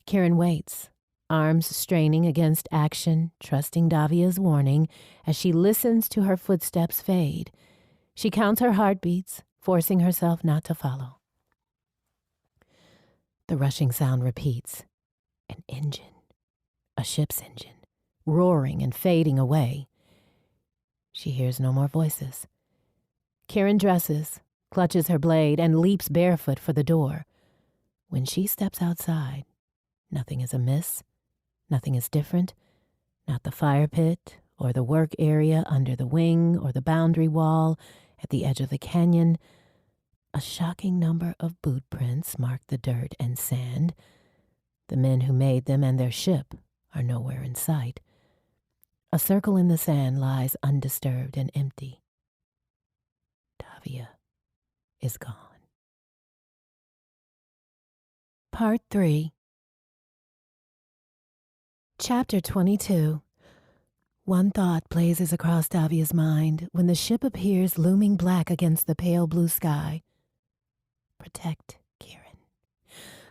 Kieran waits, arms straining against action, trusting Davia's warning as she listens to her footsteps fade. She counts her heartbeats, forcing herself not to follow. The rushing sound repeats. An engine, a ship's engine, roaring and fading away. She hears no more voices. Kieran dresses, clutches her blade, and leaps barefoot for the door. When she steps outside, nothing is amiss, nothing is different, not the fire pit or the work area under the wing or the boundary wall at the edge of the canyon. A shocking number of boot prints mark the dirt and sand. The men who made them and their ship are nowhere in sight. A circle in the sand lies undisturbed and empty. Davia is gone. Part 3. Chapter 22. One thought blazes across Davia's mind when the ship appears looming black against the pale blue sky. Protect Kieran.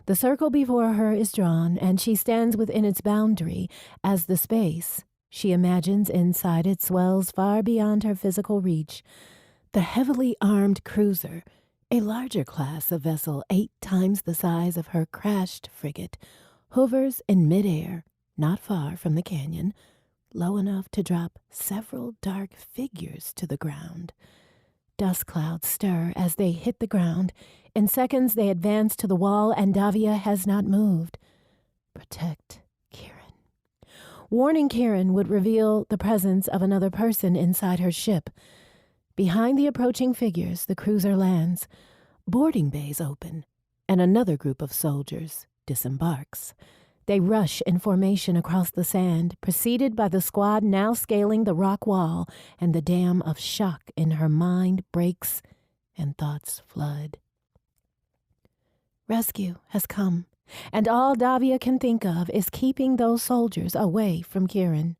The circle before her is drawn, and she stands within its boundary as the space she imagines inside it swells far beyond her physical reach. The heavily armed cruiser, a larger class of vessel 8 times the size of her crashed frigate, hovers in midair, not far from the canyon, low enough to drop several dark figures to the ground. Dust clouds stir as they hit the ground. In seconds, they advance to the wall, and Davia has not moved. Protect Kieran. Warning Kieran would reveal the presence of another person inside her ship. Behind the approaching figures, the cruiser lands. Boarding bays open, and another group of soldiers disembarks. They rush in formation across the sand, preceded by the squad now scaling the rock wall, and the dam of shock in her mind breaks and thoughts flood. Rescue has come, and all Davia can think of is keeping those soldiers away from Kieran.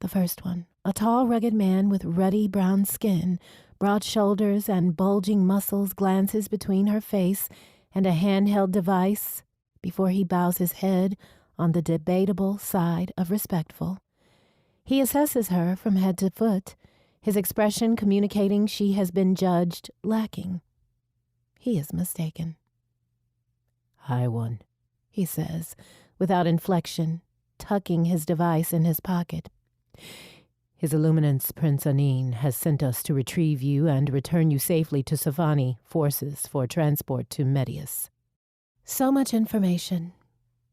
The first one, a tall, rugged man with ruddy brown skin, broad shoulders and bulging muscles, glances between her face and a handheld device before he bows his head on the debatable side of respectful. He assesses her from head to foot, his expression communicating she has been judged lacking. He is mistaken. "High One," he says, without inflection, tucking his device in his pocket. "His Illuminance Prince Anine has sent us to retrieve you and return you safely to Savani forces for transport to Medius." So much information.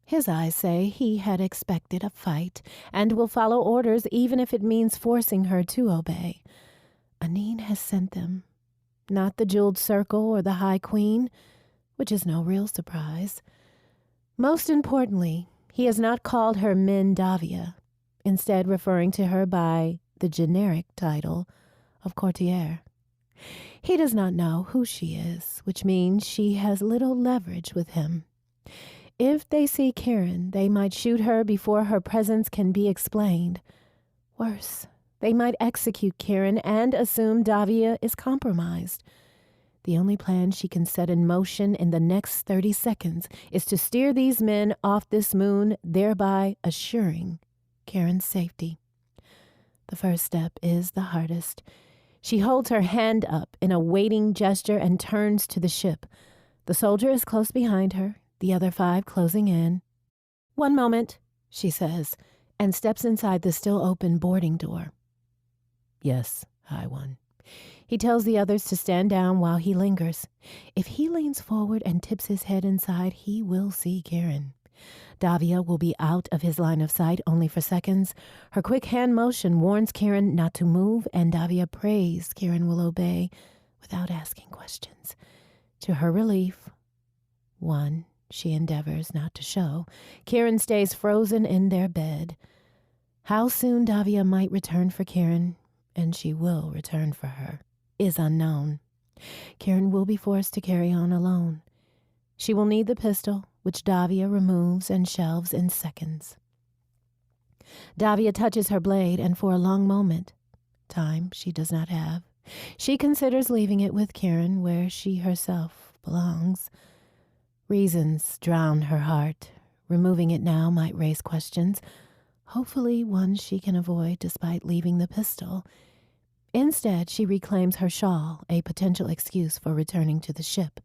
His eyes say he had expected a fight and will follow orders even if it means forcing her to obey. Anine has sent them. Not the Jeweled Circle or the High Queen, which is no real surprise. Most importantly, he has not called her Min Davia, instead referring to her by the generic title of courtier. He does not know who she is, which means she has little leverage with him. If they see Kieran, they might shoot her before her presence can be explained. Worse, they might execute Kieran and assume Davia is compromised. The only plan she can set in motion in the next 30 seconds is to steer these men off this moon, thereby assuring Kieran's safety. The first step is the hardest. She holds her hand up in a waiting gesture and turns to the ship. The soldier is close behind her, the other 5 closing in. "One moment," she says, and steps inside the still open boarding door. "Yes, High One." He tells the others to stand down while he lingers. If he leans forward and tips his head inside, he will see Karen. Davia will be out of his line of sight only for seconds. Her quick hand motion warns Karen not to move, and Davia prays Karen will obey without asking questions. To her relief, one she endeavors not to show, Karen stays frozen in their bed. How soon Davia might return for Karen, and she will return for her, is unknown. Karen will be forced to carry on alone. She will need the pistol, which Davia removes and shelves in seconds. Davia touches her blade, and for a long moment, time she does not have, she considers leaving it with Karen where she herself belongs. Reasons drown her heart. Removing it now might raise questions, hopefully ones she can avoid despite leaving the pistol. Instead, she reclaims her shawl, a potential excuse for returning to the ship.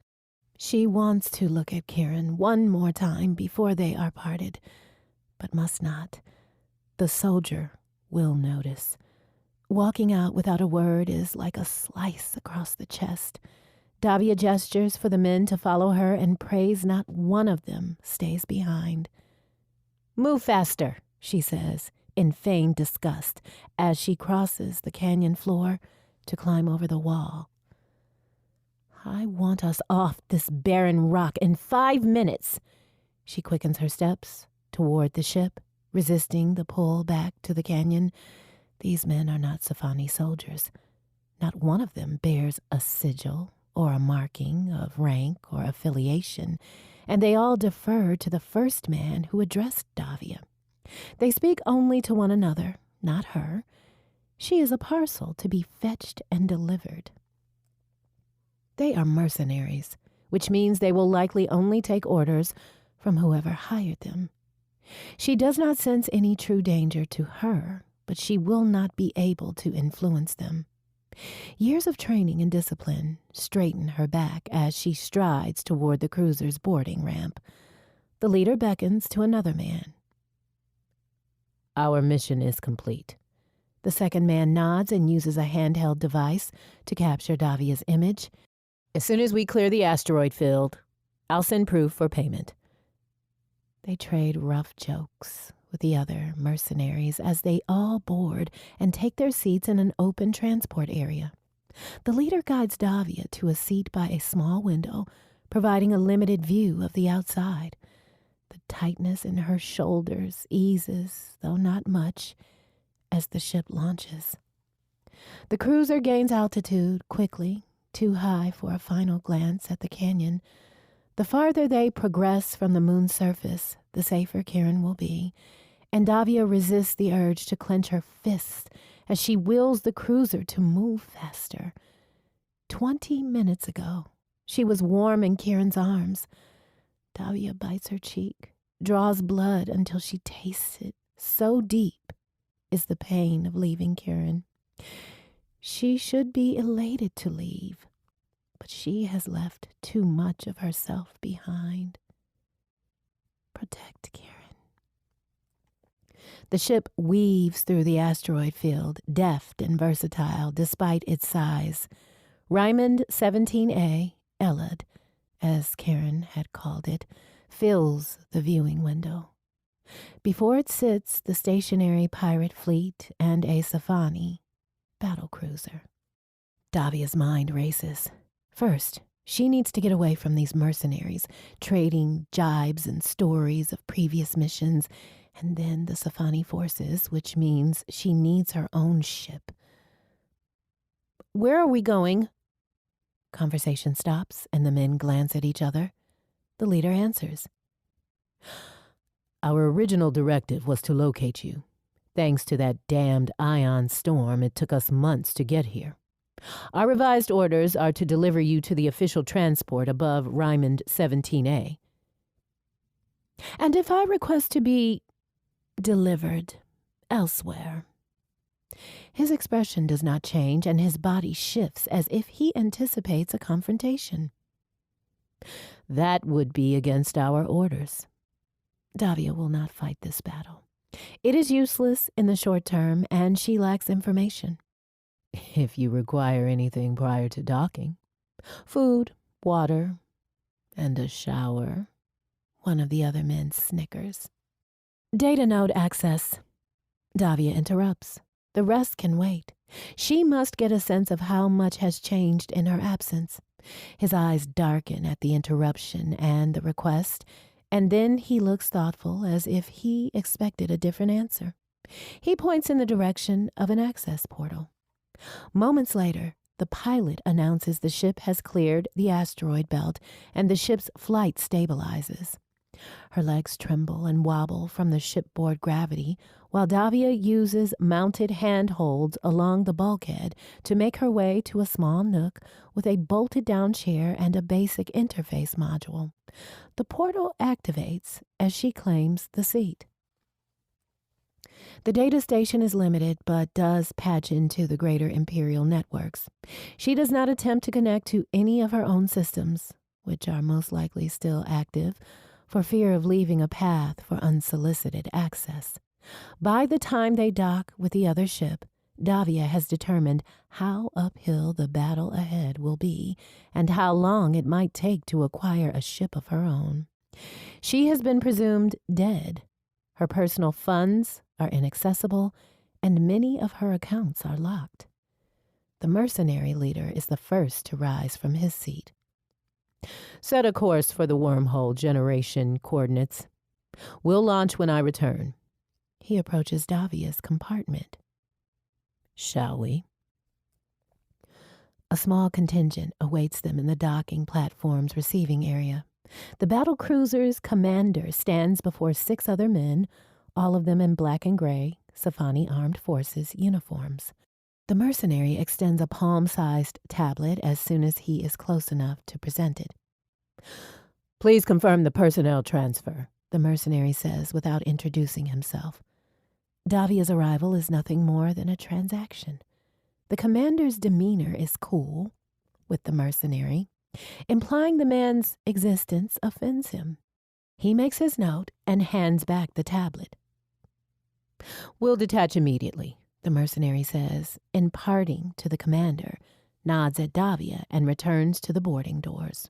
She wants to look at Karen one more time before they are parted, but must not. The soldier will notice. Walking out without a word is like a slice across the chest. Davia gestures for the men to follow her and prays not one of them stays behind. "Move faster," she says, in feigned disgust, as she crosses the canyon floor to climb over the wall. "I want us off this barren rock in 5 minutes." She quickens her steps toward the ship, resisting the pull back to the canyon. These men are not Safani soldiers. Not one of them bears a sigil or a marking of rank or affiliation, and they all defer to the first man who addressed Davia. They speak only to one another, not her. She is a parcel to be fetched and delivered. They are mercenaries, which means they will likely only take orders from whoever hired them. She does not sense any true danger to her, but she will not be able to influence them. Years of training and discipline straighten her back as she strides toward the cruiser's boarding ramp. The leader beckons to another man. "Our mission is complete." The second man nods and uses a handheld device to capture Davia's image. "As soon as we clear the asteroid field, I'll send proof for payment." They trade rough jokes with the other mercenaries as they all board and take their seats in an open transport area. The leader guides Davia to a seat by a small window, providing a limited view of the outside. The tightness in her shoulders eases, though not much, as the ship launches. The cruiser gains altitude quickly, too high for a final glance at the canyon. The farther they progress from the moon's surface, the safer Karen will be, and Davia resists the urge to clench her fists as she wills the cruiser to move faster. 20 minutes ago, she was warm in Karen's arms. Davia bites her cheek, draws blood until she tastes it. So deep is the pain of leaving Karen. She should be elated to leave, but she has left too much of herself behind. Protect Karen. The ship weaves through the asteroid field, deft and versatile despite its size. Raymond 17A, Elad, as Karen had called it, fills the viewing window. Before it sits the stationary pirate fleet and a Safani battlecruiser. Davia's mind races. First, she needs to get away from these mercenaries, trading jibes and stories of previous missions, and then the Safani forces, which means she needs her own ship. "Where are we going?" Conversation stops, and the men glance at each other. The leader answers. "Our original directive was to locate you. Thanks to that damned ion storm, it took us months to get here. Our revised orders are to deliver you to the official transport above Raymond 17A. And if I request to be delivered elsewhere?" His expression does not change, and his body shifts as if he anticipates a confrontation. That would be against our orders. Davia will not fight this battle. It is useless in the short term, and she lacks information. If you require anything prior to docking, food, water, and a shower, one of the other men snickers. Data node access. Davia interrupts. The rest can wait. She must get a sense of how much has changed in her absence. His eyes darken at the interruption and the request, and then he looks thoughtful as if he expected a different answer. He points in the direction of an access portal. Moments later, the pilot announces the ship has cleared the asteroid belt and the ship's flight stabilizes. Her legs tremble and wobble from the shipboard gravity, while Davia uses mounted handholds along the bulkhead to make her way to a small nook with a bolted-down chair and a basic interface module. The portal activates as she claims the seat. The data station is limited, but does patch into the greater Imperial networks. She does not attempt to connect to any of her own systems, which are most likely still active, for fear of leaving a path for unsolicited access. By the time they dock with the other ship, Davia has determined how uphill the battle ahead will be and how long it might take to acquire a ship of her own. She has been presumed dead. Her personal funds are inaccessible, and many of her accounts are locked. The mercenary leader is the first to rise from his seat. Set a course for the wormhole generation coordinates. We'll launch when I return. He approaches Davia's compartment. Shall we? A small contingent awaits them in the docking platform's receiving area. The battle cruiser's commander stands before 6 other men, all of them in black and gray, Safani Armed Forces uniforms. The mercenary extends a palm-sized tablet as soon as he is close enough to present it. Please confirm the personnel transfer, the mercenary says without introducing himself. Davia's arrival is nothing more than a transaction. The commander's demeanor is cool with the mercenary, implying the man's existence offends him. He makes his note and hands back the tablet. We'll detach immediately, the mercenary says, imparting to the commander, nods at Davia, and returns to the boarding doors.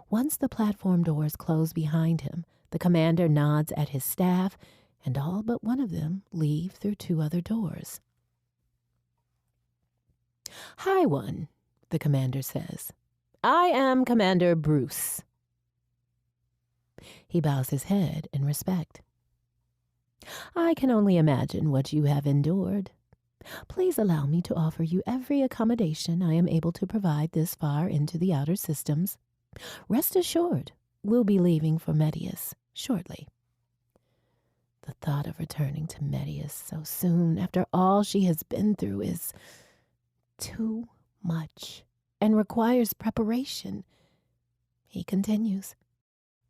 Once the platform doors close behind him, the commander nods at his staff, and all but one of them leave through 2 other doors. Hi, one, the commander says. I am Commander Bruce. He bows his head in respect. I can only imagine what you have endured. Please allow me to offer you every accommodation I am able to provide this far into the outer systems. Rest assured, we'll be leaving for Medius shortly. The thought of returning to Medius so soon after all she has been through is too much and requires preparation. He continues.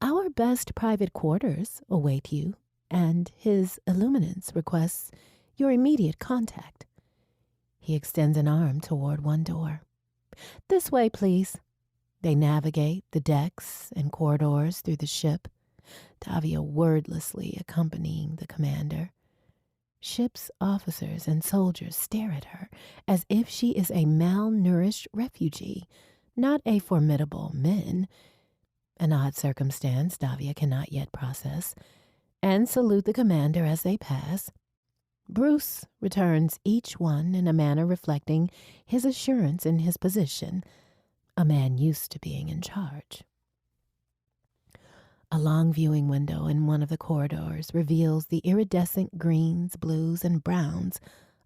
Our best private quarters await you, and His Illuminance requests your immediate contact. He extends an arm toward one door. This way, please. They navigate the decks and corridors through the ship, Davia wordlessly accompanying the commander. Ship's officers and soldiers stare at her as if she is a malnourished refugee, not a formidable min, an odd circumstance Davia cannot yet process, and salute the commander as they pass. Bruce returns each one in a manner reflecting his assurance in his position, a man used to being in charge. A long viewing window in one of the corridors reveals the iridescent greens, blues, and browns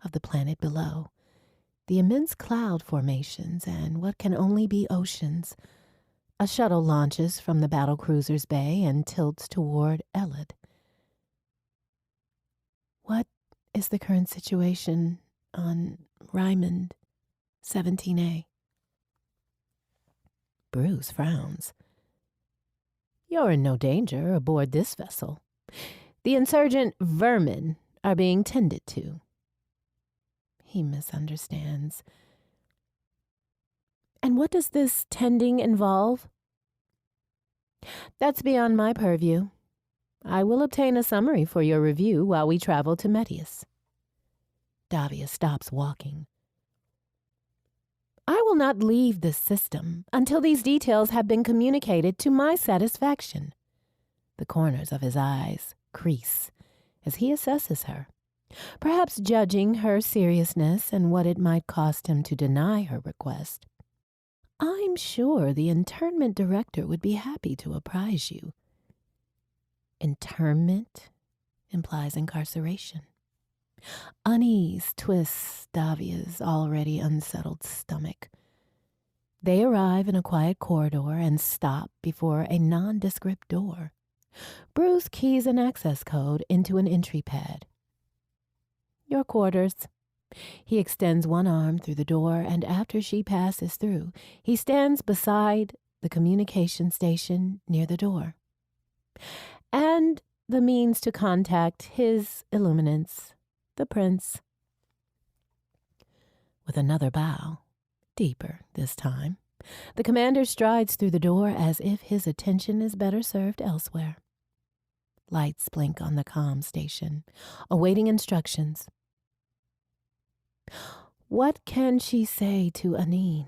of the planet below, the immense cloud formations and what can only be oceans. A shuttle launches from the battlecruiser's bay and tilts toward Elid. What is the current situation on Raymond 17A? Bruce frowns. You're in no danger aboard this vessel. The insurgent vermin are being tended to. he misunderstands. And what does this tending involve? That's beyond my purview. I will obtain a summary for your review while we travel to Medius. Davia stops walking. I will not leave this system until these details have been communicated to my satisfaction. The corners of his eyes crease as he assesses her, perhaps judging her seriousness and what it might cost him to deny her request. I'm sure the internment director would be happy to apprise you. Internment implies incarceration. Unease twists Davia's already unsettled stomach. They arrive in a quiet corridor and stop before a nondescript door. Bruce keys an access code into an entry pad. Your quarters. He extends one arm through the door, and after she passes through, he stands beside the communication station near the door. And the means to contact his illuminance, the prince. With another bow, deeper this time, the commander strides through the door as if his attention is better served elsewhere. Lights blink on the comm station, awaiting instructions. What can she say to Anine?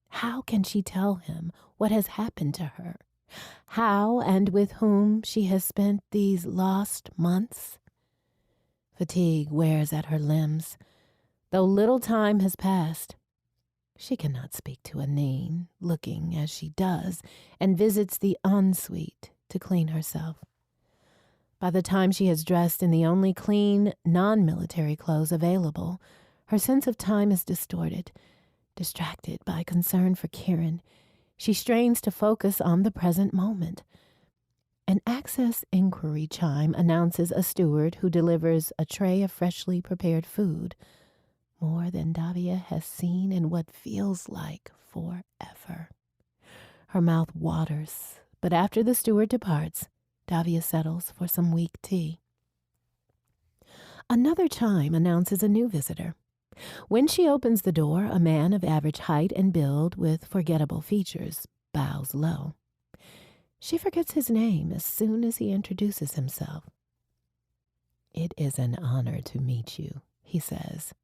How can she tell him what has happened to her? How and with whom she has spent these lost months? Fatigue wears at her limbs. Though little time has passed, she cannot speak to Anine, looking as she does, and visits the ensuite to clean herself. By the time she has dressed in the only clean, non-military clothes available, her sense of time is distorted. Distracted by concern for Kieran, she strains to focus on the present moment. An access inquiry chime announces a steward who delivers a tray of freshly prepared food, more than Davia has seen in what feels like forever. Her mouth waters, but after the steward departs, Davia settles for some weak tea. Another chime announces a new visitor. When she opens the door, a man of average height and build with forgettable features bows low. She forgets his name as soon as he introduces himself. It is an honor to meet you, he says.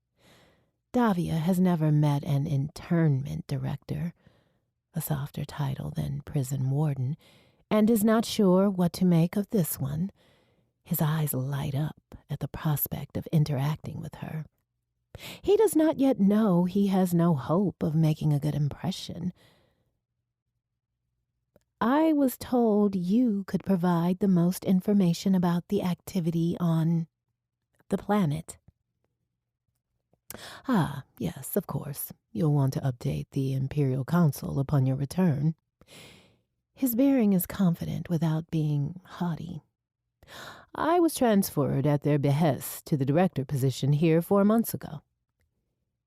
Davia has never met an internment director, a softer title than prison warden, and is not sure what to make of this one. His eyes light up at the prospect of interacting with her. He does not yet know he has no hope of making a good impression. I was told you could provide the most information about the activity on the planet. Ah, yes, of course. You'll want to update the Imperial Council upon your return. His bearing is confident without being haughty. I was transferred at their behest to the director position here 4 months ago.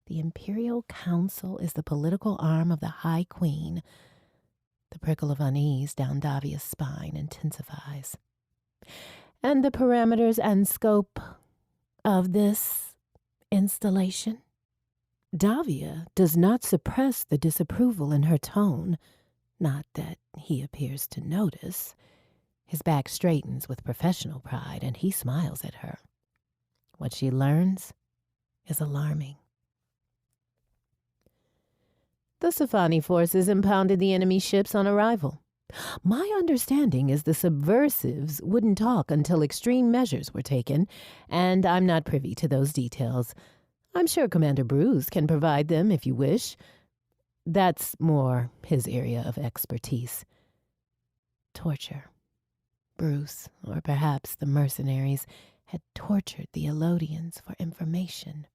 The Imperial Council is the political arm of the High Queen. The prickle of unease down Davia's spine intensifies. And the parameters and scope of this installation? Davia does not suppress the disapproval in her tone, not that he appears to notice. His back straightens with professional pride, and he smiles at her. What she learns is alarming. The Safani forces impounded the enemy ships on arrival. My understanding is the subversives wouldn't talk until extreme measures were taken, and I'm not privy to those details. I'm sure Commander Bruce can provide them if you wish. That's more his area of expertise. Torture. Bruce, or perhaps the mercenaries, had tortured the Elodians for information.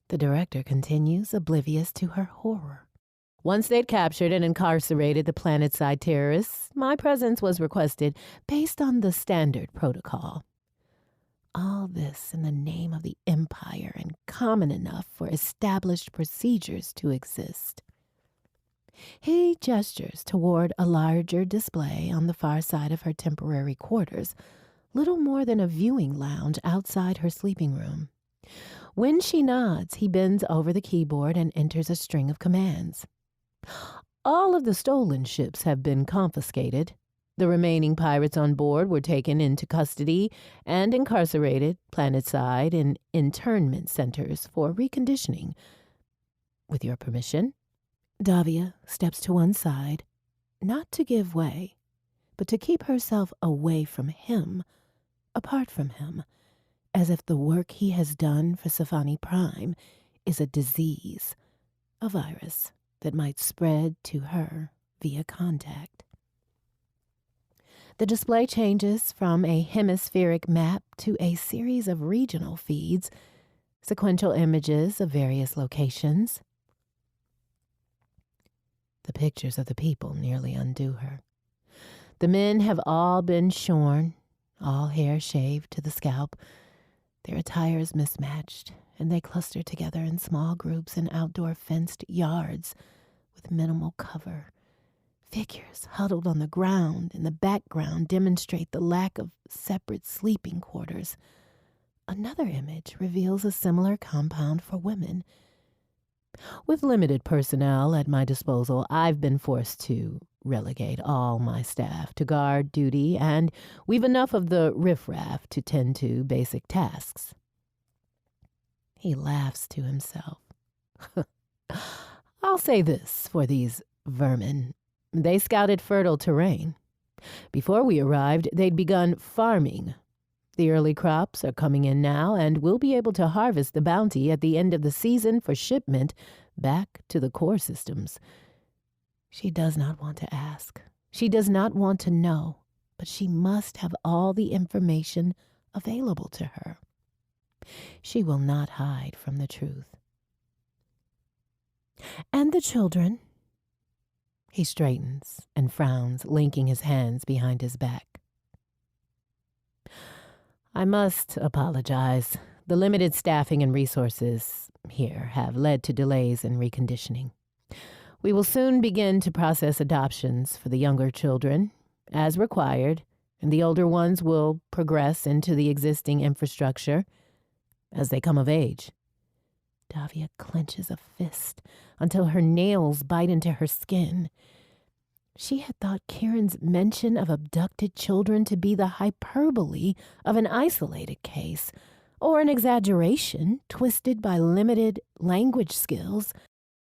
The director continues, oblivious to her horror. Once they'd captured and incarcerated the planet-side terrorists, my presence was requested based on the standard protocol. All this in the name of the Empire and common enough for established procedures to exist. He gestures toward a larger display on the far side of her temporary quarters, little more than a viewing lounge outside her sleeping room. When she nods, he bends over the keyboard and enters a string of commands. All of the stolen ships have been confiscated. The remaining pirates on board were taken into custody and incarcerated planetside in internment centers for reconditioning. With your permission, Davia steps to one side, not to give way, but to keep herself away from him, apart from him, as if the work he has done for Sci-Fi Prime is a disease, a virus that might spread to her via contact. The display changes from a hemispheric map to a series of regional feeds, sequential images of various locations. The pictures of the people nearly undo her. The men have all been shorn, all hair shaved to the scalp. Their attire is mismatched, and they cluster together in small groups in outdoor fenced yards with minimal cover. Figures huddled on the ground in the background demonstrate the lack of separate sleeping quarters. Another image reveals a similar compound for women. With limited personnel at my disposal, I've been forced to relegate all my staff to guard duty, and we've enough of the riffraff to tend to basic tasks. He laughs to himself. I'll say this for these vermin. They scouted fertile terrain. Before we arrived, they'd begun farming. The early crops are coming in now, and we'll be able to harvest the bounty at the end of the season for shipment back to the core systems. She does not want to ask. She does not want to know, but she must have all the information available to her. She will not hide from the truth. And the children? He straightens and frowns, linking his hands behind his back. I must apologize. The limited staffing and resources here have led to delays in reconditioning. We will soon begin to process adoptions for the younger children, as required, and the older ones will progress into the existing infrastructure as they come of age. Davia clenches a fist until her nails bite into her skin. She had thought Kieran's mention of abducted children to be the hyperbole of an isolated case, or an exaggeration twisted by limited language skills.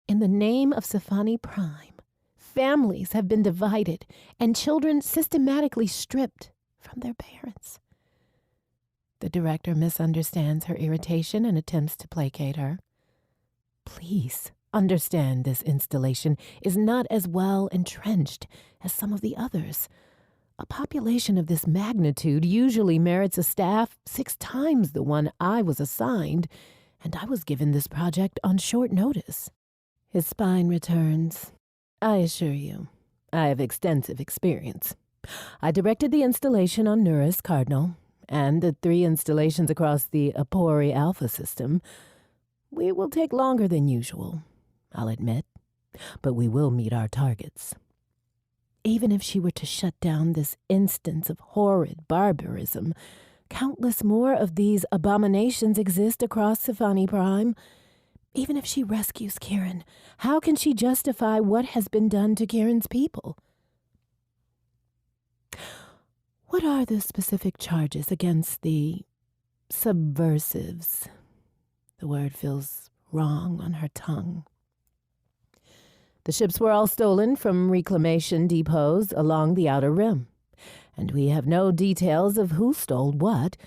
In the name of Sci-Fi Prime, families have been divided and children systematically stripped from their parents. The director misunderstands her irritation and attempts to placate her. Please understand, this installation is not as well entrenched as some of the others. A population of this magnitude usually merits a staff 6 times the one I was assigned, and I was given this project on short notice. His spine returns. I assure you, I have extensive experience. I directed the installation on Nuris Cardinal and the 3 installations across the Apori Alpha system. We will take longer than usual, I'll admit, but we will meet our targets. Even if she were to shut down this instance of horrid barbarism, countless more of these abominations exist across Sci-Fi Prime. Even if she rescues Kieran, how can she justify what has been done to Kieran's people? What are the specific charges against the subversives? The word feels wrong on her tongue. The ships were all stolen from reclamation depots along the Outer Rim, and we have no details of who stole what.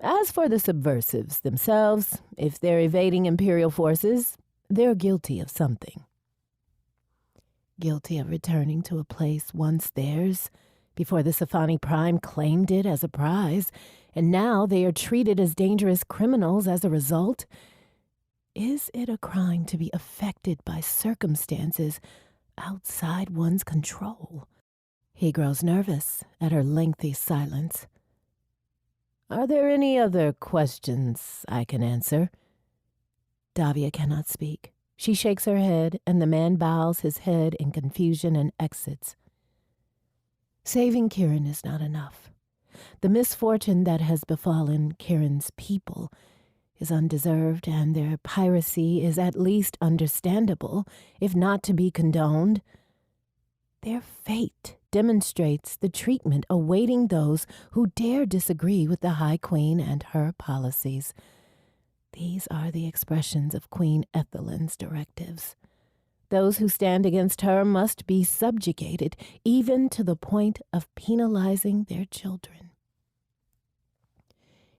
As for the subversives themselves, if they're evading Imperial forces, they're guilty of something. Guilty of returning to a place once theirs, before the Sci-Fi Prime claimed it as a prize, and now they are treated as dangerous criminals as a result. Is it a crime to be affected by circumstances outside one's control? He grows nervous at her lengthy silence. Are there any other questions I can answer? Davia cannot speak. She shakes her head, and the man bows his head in confusion and exits. Saving Kieran is not enough. The misfortune that has befallen Kieran's people is undeserved and their piracy is at least understandable, if not to be condoned. Their fate demonstrates the treatment awaiting those who dare disagree with the High Queen and her policies. These are the expressions of Queen Ethelyn's directives. Those who stand against her must be subjugated, even to the point of penalizing their children.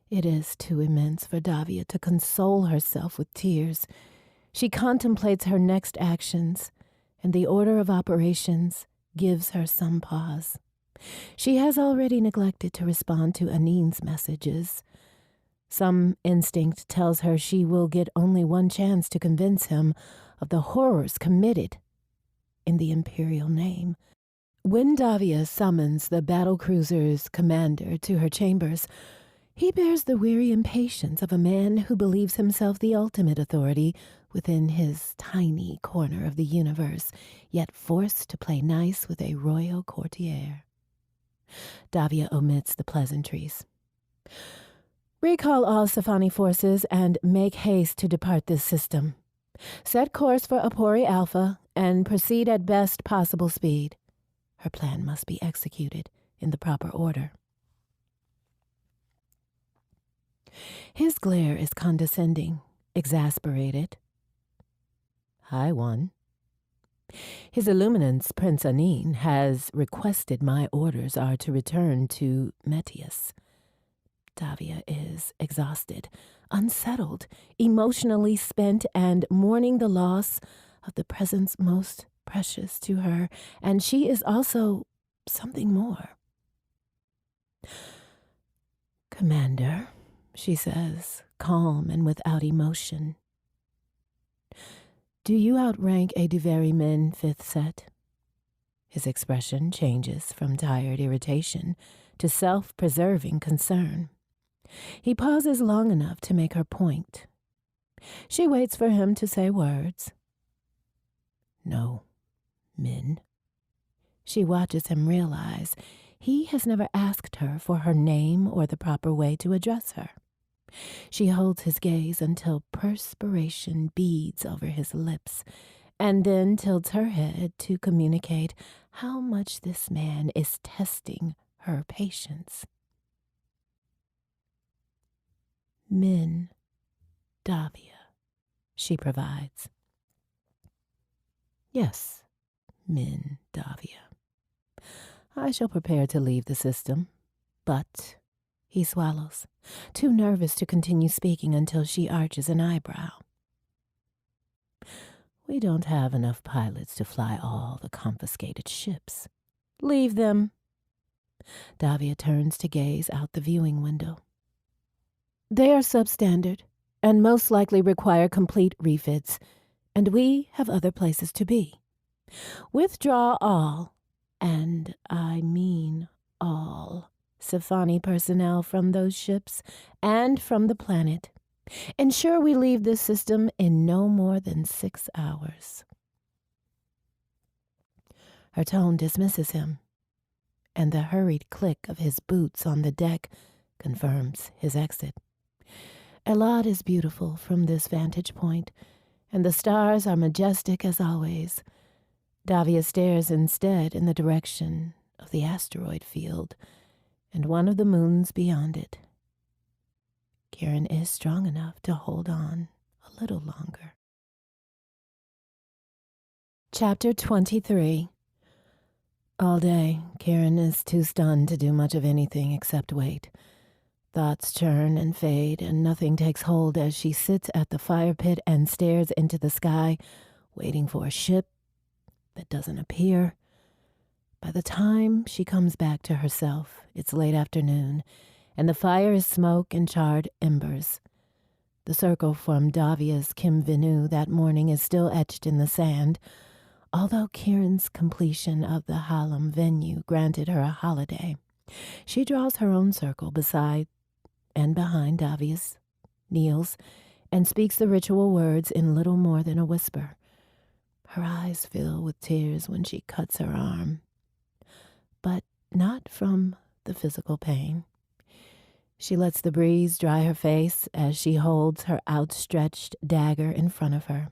It is too immense for Davia to console herself with tears. She contemplates her next actions, and the order of operations gives her some pause. She has already neglected to respond to Anin's messages. Some instinct tells her she will get only one chance to convince him of the horrors committed in the imperial name. When Davia summons the battlecruiser's commander to her chambers, he bears the weary impatience of a man who believes himself the ultimate authority within his tiny corner of the universe, yet forced to play nice with a royal courtier. Davia omits the pleasantries. Recall all Sci-Fi forces and make haste to depart this system. Set course for Apori Alpha and proceed at best possible speed. Her plan must be executed in the proper order. His glare is condescending, exasperated. High One. His Illuminance, Prince Anin, has requested my orders are to return to Metius. Davia is exhausted, unsettled, emotionally spent, and mourning the loss of the presence most precious to her, and she is also something more. Commander, she says, calm and without emotion. Do you outrank a Duveri Min 5th set? His expression changes from tired irritation to self-preserving concern. He pauses long enough to make her point. She waits for him to say words. No, Min. She watches him realize he has never asked her for her name or the proper way to address her. She holds his gaze until perspiration beads over his lips, and then tilts her head to communicate how much this man is testing her patience. Min Davia, she provides. Yes, Min Davia. I shall prepare to leave the system, but he swallows, too nervous to continue speaking until she arches an eyebrow. We don't have enough pilots to fly all the confiscated ships. Leave them. Davia turns to gaze out the viewing window. They are substandard and most likely require complete refits, and we have other places to be. Withdraw all, and I mean all, Sci-Fi personnel from those ships and from the planet. Ensure we leave this system in no more than 6 hours. Her tone dismisses him, and the hurried click of his boots on the deck confirms his exit. Elad is beautiful from this vantage point, and the stars are majestic as always. Davia stares instead in the direction of the asteroid field and one of the moons beyond it. Kieran is strong enough to hold on a little longer. Chapter 23. All day, Kieran is too stunned to do much of anything except wait. Thoughts churn and fade, and nothing takes hold as she sits at the fire pit and stares into the sky, waiting for a ship that doesn't appear. By the time she comes back to herself, it's late afternoon, and the fire is smoke and charred embers. The circle from Davia's Kim Venu that morning is still etched in the sand, although Kieran's completion of the Hallam venue granted her a holiday. She draws her own circle beside and behind Davia's, kneels, and speaks the ritual words in little more than a whisper. Her eyes fill with tears when she cuts her arm, but not from the physical pain. She lets the breeze dry her face as she holds her outstretched dagger in front of her.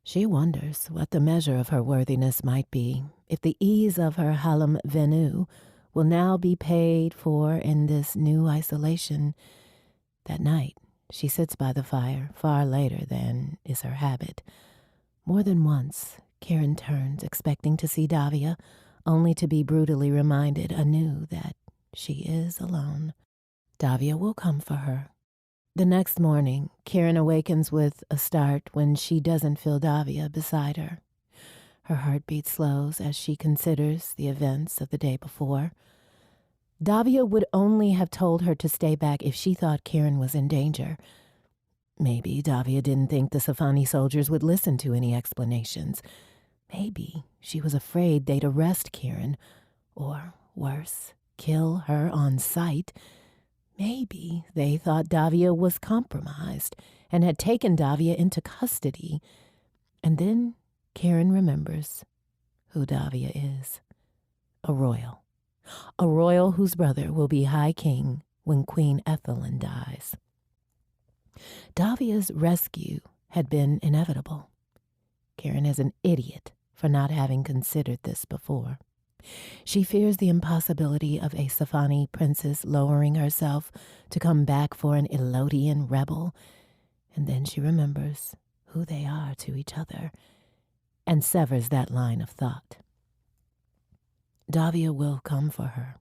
She wonders what the measure of her worthiness might be, if the ease of her halum venu will now be paid for in this new isolation. That night, she sits by the fire far later than is her habit. More than once, Kieran turns, expecting to see Davia, only to be brutally reminded anew that she is alone. Davia will come for her. The next morning, Kieran awakens with a start when she doesn't feel Davia beside her. Her heartbeat slows as she considers the events of the day before. Davia would only have told her to stay back if she thought Kieran was in danger. Maybe Davia didn't think the Safani soldiers would listen to any explanations. Maybe she was afraid they'd arrest Kieran, or worse, kill her on sight. Maybe they thought Davia was compromised and had taken Davia into custody. And then Kieran remembers who Davia is. A royal. A royal whose brother will be High King when Queen Ethelyn dies. Davia's rescue had been inevitable. Kieran is an idiot for not having considered this before. She fears the impossibility of a Safani princess lowering herself to come back for an Elodian rebel, and then she remembers who they are to each other and severs that line of thought. Davia will come for her.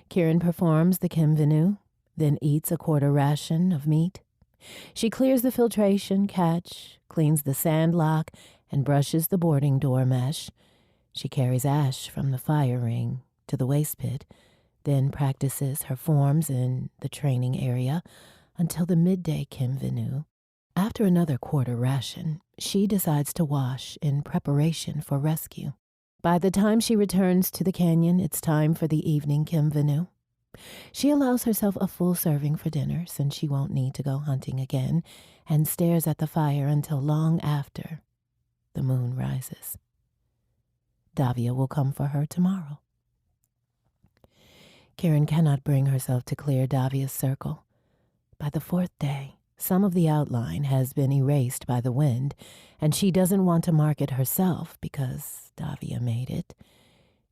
Kieran performs the Kimvenu, then eats a quarter ration of meat. She clears the filtration catch, cleans the sand lock, and brushes the boarding door mesh. She carries ash from the fire ring to the waste pit, then practices her forms in the training area until the midday Kimvenu. After another quarter ration, she decides to wash in preparation for rescue. By the time she returns to the canyon, it's time for the evening Kimvenu. She allows herself a full serving for dinner since she won't need to go hunting again, and stares at the fire until long after the moon rises. Davia will come for her tomorrow. Kieran cannot bring herself to clear Davia's circle. By the fourth day, some of the outline has been erased by the wind, and she doesn't want to mark it herself because Davia made it.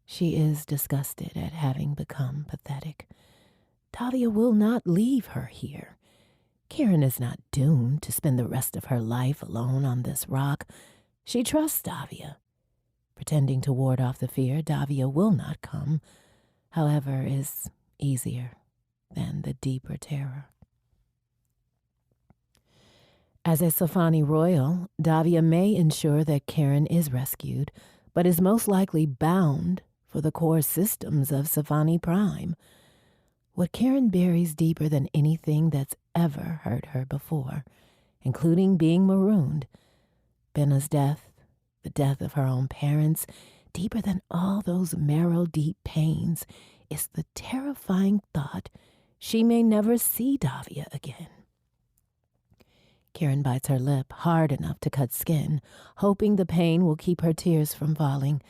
She is disgusted at having become pathetic. Davia will not leave her here. Kieran is not doomed to spend the rest of her life alone on this rock. She trusts Davia. Pretending to ward off the fear Davia will not come, however, is easier than the deeper terror. As a Safani royal, Davia may ensure that Kieran is rescued, but is most likely bound for the core systems of Safani Prime. What Kieran buries deeper than anything that's ever hurt her before, including being marooned, Benna's death, the death of her own parents, deeper than all those marrow-deep pains, is the terrifying thought she may never see Davia again. Kieran bites her lip hard enough to cut skin, hoping the pain will keep her tears from falling.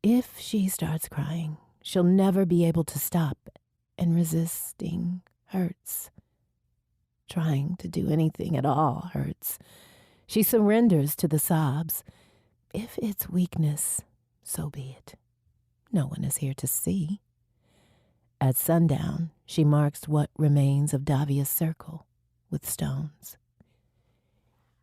If she starts crying, she'll never be able to stop, and resisting hurts. Trying to do anything at all hurts. She surrenders to the sobs. If it's weakness, so be it. No one is here to see. At sundown, she marks what remains of Davia's circle with stones.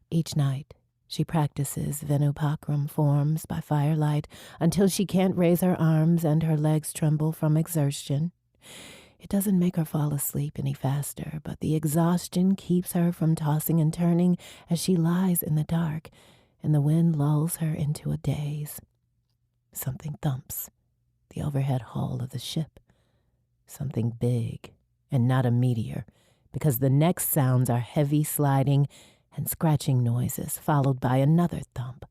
Each night, she practices Venupakram forms by firelight until she can't raise her arms and her legs tremble from exertion. It doesn't make her fall asleep any faster, but the exhaustion keeps her from tossing and turning as she lies in the dark, and the wind lulls her into a daze. Something thumps the overhead hull of the ship. Something big and not a meteor, because the next sounds are heavy sliding and scratching noises, followed by another thump.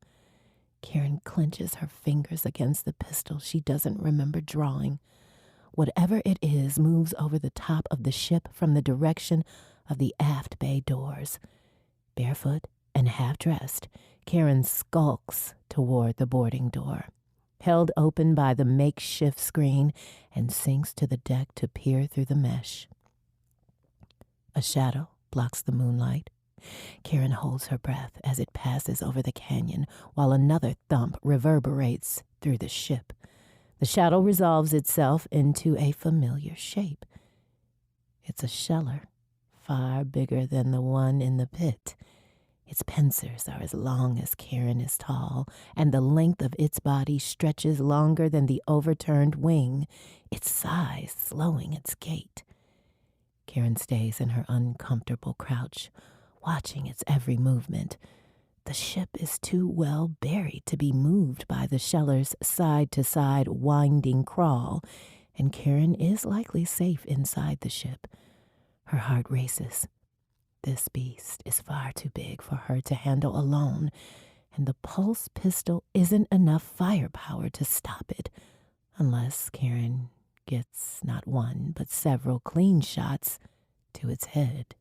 Kieran clenches her fingers against the pistol she doesn't remember drawing. Whatever it is moves over the top of the ship from the direction of the aft bay doors. Barefoot and half-dressed, Kieran skulks toward the boarding door, held open by the makeshift screen, and sinks to the deck to peer through the mesh. A shadow blocks the moonlight. Karen holds her breath as it passes over the canyon while another thump reverberates through the ship. The shadow resolves itself into a familiar shape. It's a sheller, far bigger than the one in the pit. Its pincers are as long as Karen is tall, and the length of its body stretches longer than the overturned wing, its size slowing its gait. Karen stays in her uncomfortable crouch, watching its every movement. The ship is too well buried to be moved by the sheller's side-to-side winding crawl, and Karen is likely safe inside the ship. Her heart races. This beast is far too big for her to handle alone, and the pulse pistol isn't enough firepower to stop it, unless Karen gets not one but several clean shots to its head.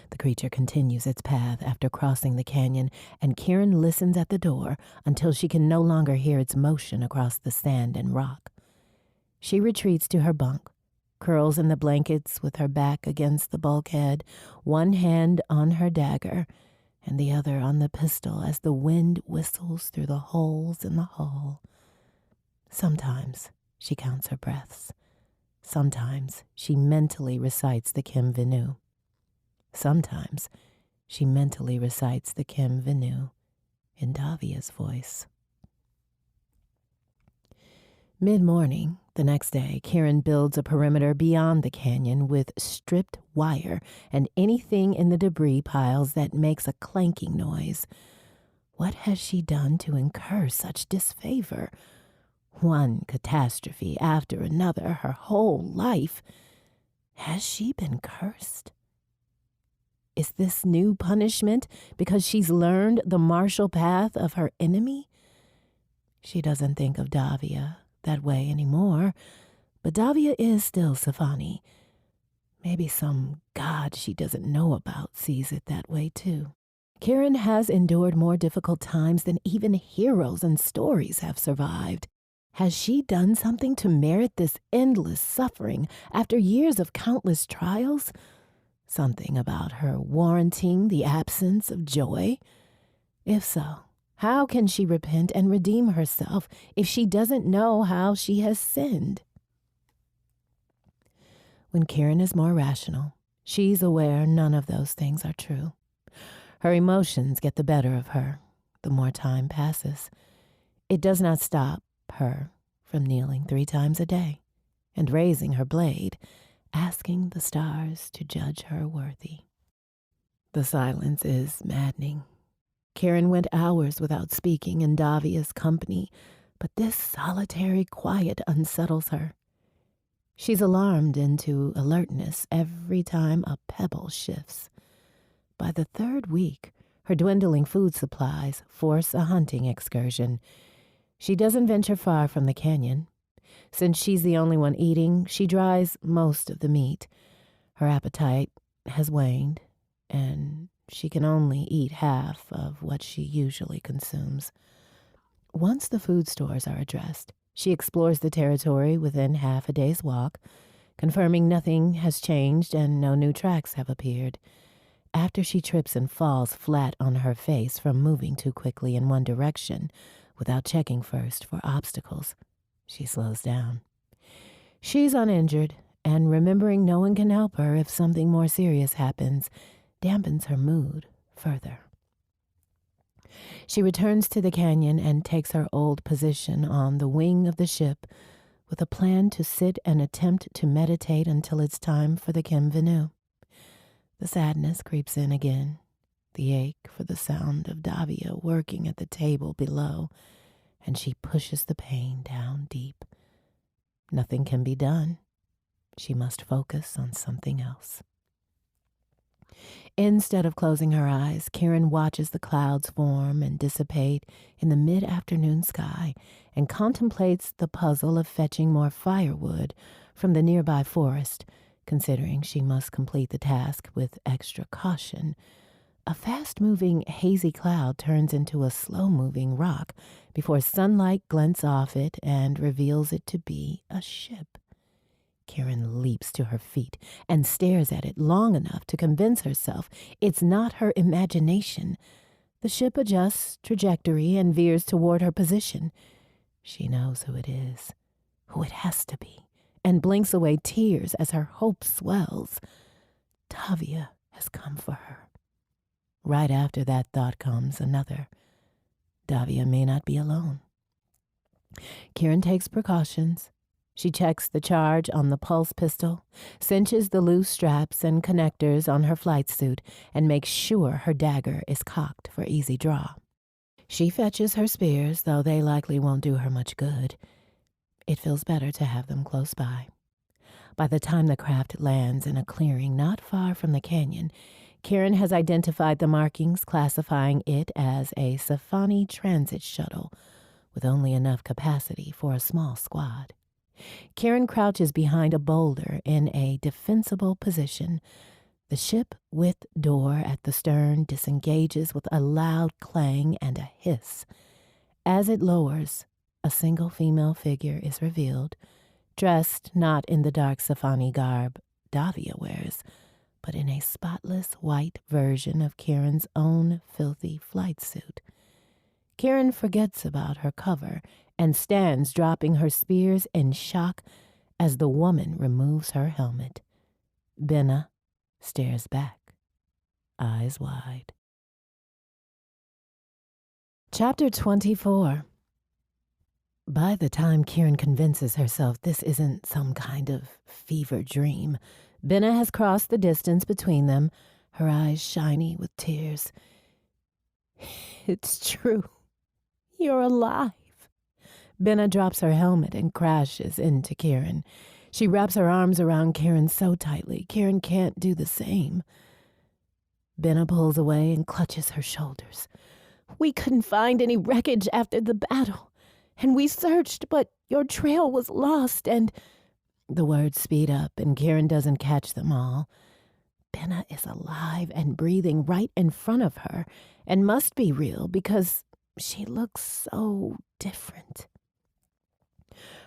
The creature continues its path after crossing the canyon, and Karen listens at the door until she can no longer hear its motion across the sand and rock. She retreats to her bunk, curls in the blankets with her back against the bulkhead, one hand on her dagger and the other on the pistol as the wind whistles through the holes in the hull. Sometimes she counts her breaths. Sometimes she mentally recites the Kim Venu. Sometimes she mentally recites the Kim Venu in Davia's voice. Mid-morning, the next day, Karen builds a perimeter beyond the canyon with stripped wire and anything in the debris piles that makes a clanking noise. What has she done to incur such disfavor? One catastrophe after another her whole life. Has she been cursed? Is this new punishment because she's learned the martial path of her enemy? She doesn't think of Davia that way anymore, but Davia is still Safani. Maybe some god she doesn't know about sees it that way too. Karen has endured more difficult times than even heroes and stories have survived. Has she done something to merit this endless suffering after years of countless trials? Something about her warranting the absence of joy? If so, how can she repent and redeem herself if she doesn't know how she has sinned? When Karen is more rational, she's aware none of those things are true. Her emotions get the better of her the more time passes. It does not stop her from kneeling 3 times a day and raising her blade, asking the stars to judge her worthy. The silence is maddening. Karen went hours without speaking in Davia's company, but this solitary quiet unsettles her. She's alarmed into alertness every time a pebble shifts. By the 3rd week, her dwindling food supplies force a hunting excursion. She doesn't venture far from the canyon. Since she's the only one eating, she dries most of the meat. Her appetite has waned, and she can only eat half of what she usually consumes. Once the food stores are addressed, she explores the territory within half a day's walk, confirming nothing has changed and no new tracks have appeared. After she trips and falls flat on her face from moving too quickly in one direction without checking first for obstacles, she slows down. She's uninjured, and remembering no one can help her if something more serious happens dampens her mood further. She returns to the canyon and takes her old position on the wing of the ship with a plan to sit and attempt to meditate until it's time for the Kim Venu. The sadness creeps in again, the ache for the sound of Davia working at the table below, and she pushes the pain down deep. Nothing can be done. She must focus on something else. Instead of closing her eyes, Karen watches the clouds form and dissipate in the mid-afternoon sky and contemplates the puzzle of fetching more firewood from the nearby forest, considering she must complete the task with extra caution. A fast-moving, hazy cloud turns into a slow-moving rock before sunlight glints off it and reveals it to be a ship. Karen leaps to her feet and stares at it long enough to convince herself it's not her imagination. The ship adjusts trajectory and veers toward her position. She knows who it is, who it has to be, and blinks away tears as her hope swells. Davia has come for her. Right after that thought comes another. Davia may not be alone. Karen takes precautions. She checks the charge on the pulse pistol, cinches the loose straps and connectors on her flight suit, and makes sure her dagger is cocked for easy draw. She fetches her spears, though they likely won't do her much good. It feels better to have them close by. By the time the craft lands in a clearing not far from the canyon, Karen has identified the markings, classifying it as a Sci-Fi transit shuttle with only enough capacity for a small squad. Karen crouches behind a boulder in a defensible position. The ship with door at the stern disengages with a loud clang and a hiss. As it lowers, a single female figure is revealed, dressed not in the dark Sci-Fi garb Davia wears, but in a spotless white version of Karen's own filthy flight suit. Karen forgets about her cover and stands dropping her spears in shock as the woman removes her helmet. Benna stares back, eyes wide. Chapter 24. By the time Karen convinces herself this isn't some kind of fever dream, Benna has crossed the distance between them, her eyes shiny with tears. It's true. You're alive. Benna drops her helmet and crashes into Karen. She wraps her arms around Karen so tightly, Karen can't do the same. Benna pulls away and clutches her shoulders. We couldn't find any wreckage after the battle, and we searched, but your trail was lost, and... The words speed up, and Karen doesn't catch them all. Benna is alive and breathing right in front of her, and must be real because she looks so different.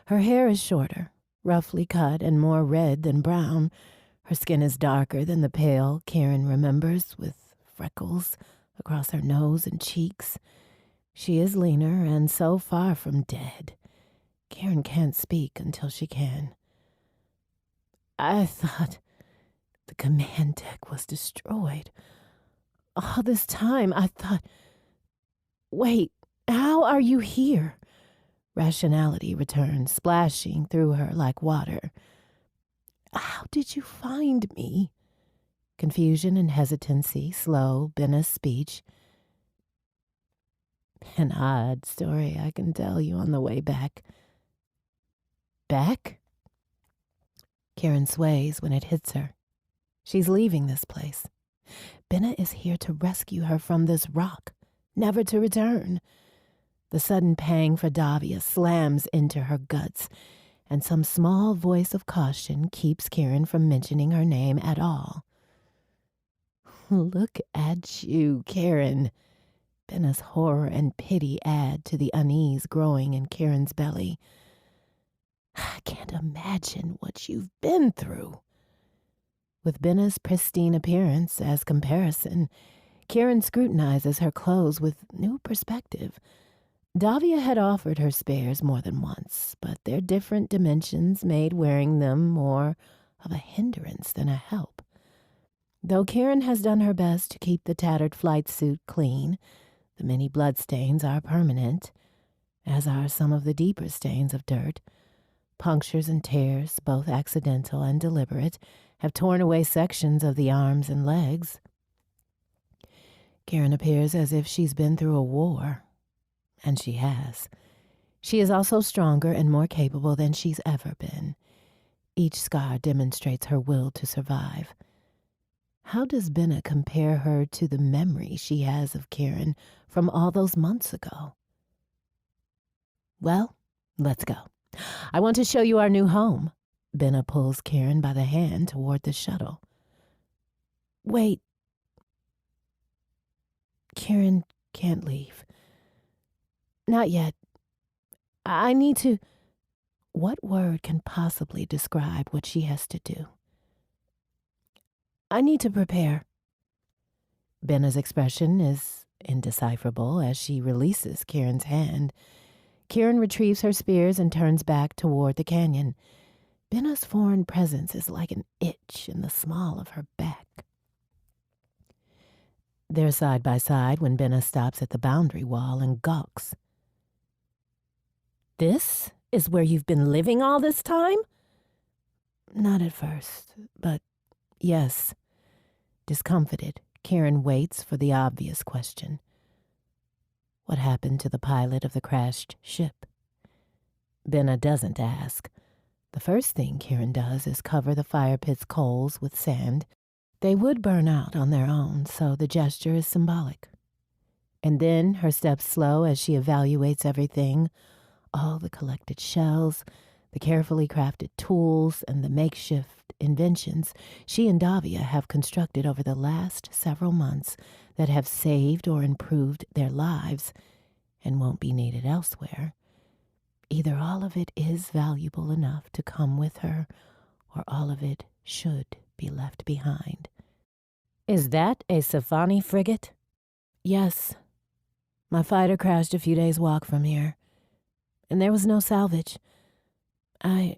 Her hair is shorter, roughly cut and more red than brown. Her skin is darker than the pale Karen remembers, with freckles across her nose and cheeks. She is leaner and so far from dead. Karen can't speak until she can. I thought the command deck was destroyed. All this time I thought... Wait, how are you here? Rationality returns, splashing through her like water. How did you find me? Confusion and hesitancy slow Benna's speech. An odd story I can tell you on the way back. Back? Karen sways when it hits her. She's leaving this place. Benna is here to rescue her from this rock, never to return. The sudden pang for Davia slams into her guts, and some small voice of caution keeps Karen from mentioning her name at all. Look at you, Karen. Benna's horror and pity add to the unease growing in Karen's belly. I can't imagine what you've been through. With Benna's pristine appearance as comparison, Karen scrutinizes her clothes with new perspective. Davia had offered her spares more than once, but their different dimensions made wearing them more of a hindrance than a help. Though Karen has done her best to keep the tattered flight suit clean, the many bloodstains are permanent, as are some of the deeper stains of dirt. Punctures and tears, both accidental and deliberate, have torn away sections of the arms and legs. Karen appears as if she's been through a war, and she has. She is also stronger and more capable than she's ever been. Each scar demonstrates her will to survive. How does Benna compare her to the memory she has of Karen from all those months ago? Well, let's go. I want to show you our new home. Benna pulls Karen by the hand toward the shuttle. Wait. Karen can't leave. Not yet. I need to... What word can possibly describe what she has to do? I need to prepare. Benna's expression is indecipherable as she releases Kieran's hand. Kieran retrieves her spears and turns back toward the canyon. Benna's foreign presence is like an itch in the small of her back. They're side by side when Benna stops at the boundary wall and gawks. This is where you've been living all this time? Not at first, but yes. Discomfited, Kieran waits for the obvious question. What happened to the pilot of the crashed ship? Benna doesn't ask. The first thing Kieran does is cover the fire pit's coals with sand. They would burn out on their own, so the gesture is symbolic. And then her steps slow as she evaluates everything, all the collected shells, the carefully crafted tools, and the makeshift inventions she and Davia have constructed over the last several months that have saved or improved their lives and won't be needed elsewhere. Either all of it is valuable enough to come with her, or all of it should be left behind. Is that a Sci-Fi frigate? Yes. My fighter crashed a few days' walk from here, and there was no salvage. I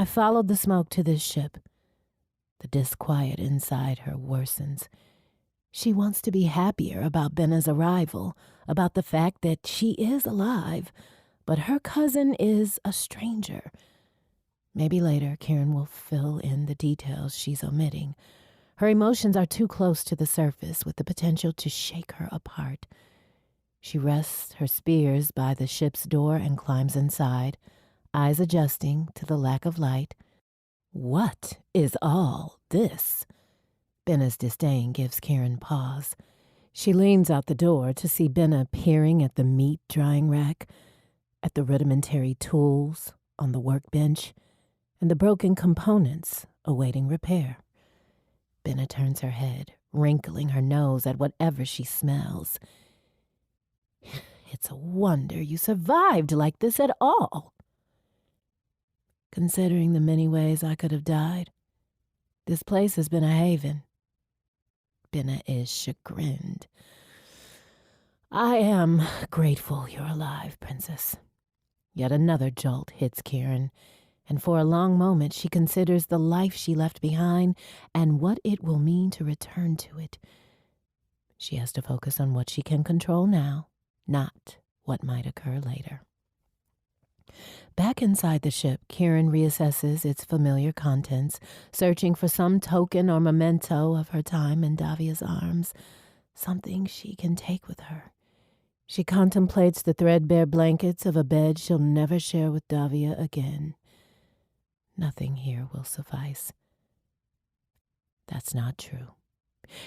followed the smoke to this ship. The disquiet inside her worsens. She wants to be happier about Benna's arrival, about the fact that she is alive, but her cousin is a stranger. Maybe later Kieran will fill in the details she's omitting. Her emotions are too close to the surface with the potential to shake her apart. She rests her spears by the ship's door and climbs inside, eyes adjusting to the lack of light. What is all this? Benna's disdain gives Kieran pause. She leans out the door to see Benna peering at the meat drying rack, at the rudimentary tools on the workbench, and the broken components awaiting repair. Benna turns her head, wrinkling her nose at whatever she smells. It's a wonder you survived like this at all. Considering the many ways I could have died, this place has been a haven. Benna is chagrined. I am grateful you're alive, Princess. Yet another jolt hits Kieran, and for a long moment she considers the life she left behind and what it will mean to return to it. She has to focus on what she can control now, not what might occur later. Back inside the ship, Kieran reassesses its familiar contents, searching for some token or memento of her time in Davia's arms, something she can take with her. She contemplates the threadbare blankets of a bed she'll never share with Davia again. Nothing here will suffice. That's not true.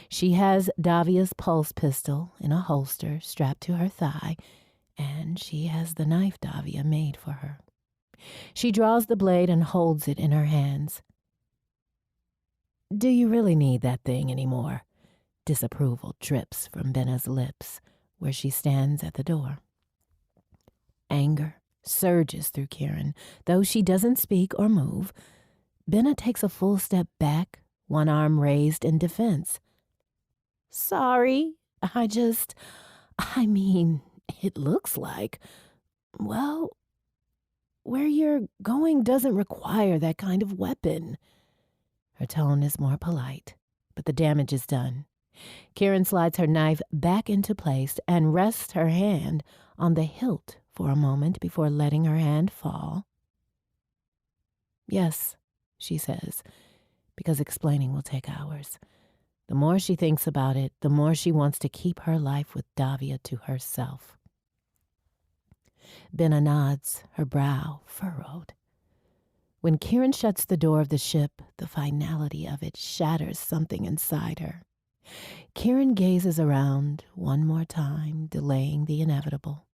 She has Davia's pulse pistol in a holster strapped to her thigh, and she has the knife Davia made for her. She draws the blade and holds it in her hands. Do you really need that thing anymore? Disapproval drips from Benna's lips where she stands at the door. Anger surges through Kieran, though she doesn't speak or move. Benna takes a full step back, one arm raised in defense. Sorry, it looks like, well, where you're going doesn't require that kind of weapon. Her tone is more polite, but the damage is done. Kieran slides her knife back into place and rests her hand on the hilt for a moment before letting her hand fall. Yes, she says, because explaining will take hours. The more she thinks about it, the more she wants to keep her life with Davia to herself. Benna nods, her brow furrowed. When Kieran shuts the door of the ship, the finality of it shatters something inside her. Kieran gazes around one more time, delaying the inevitable.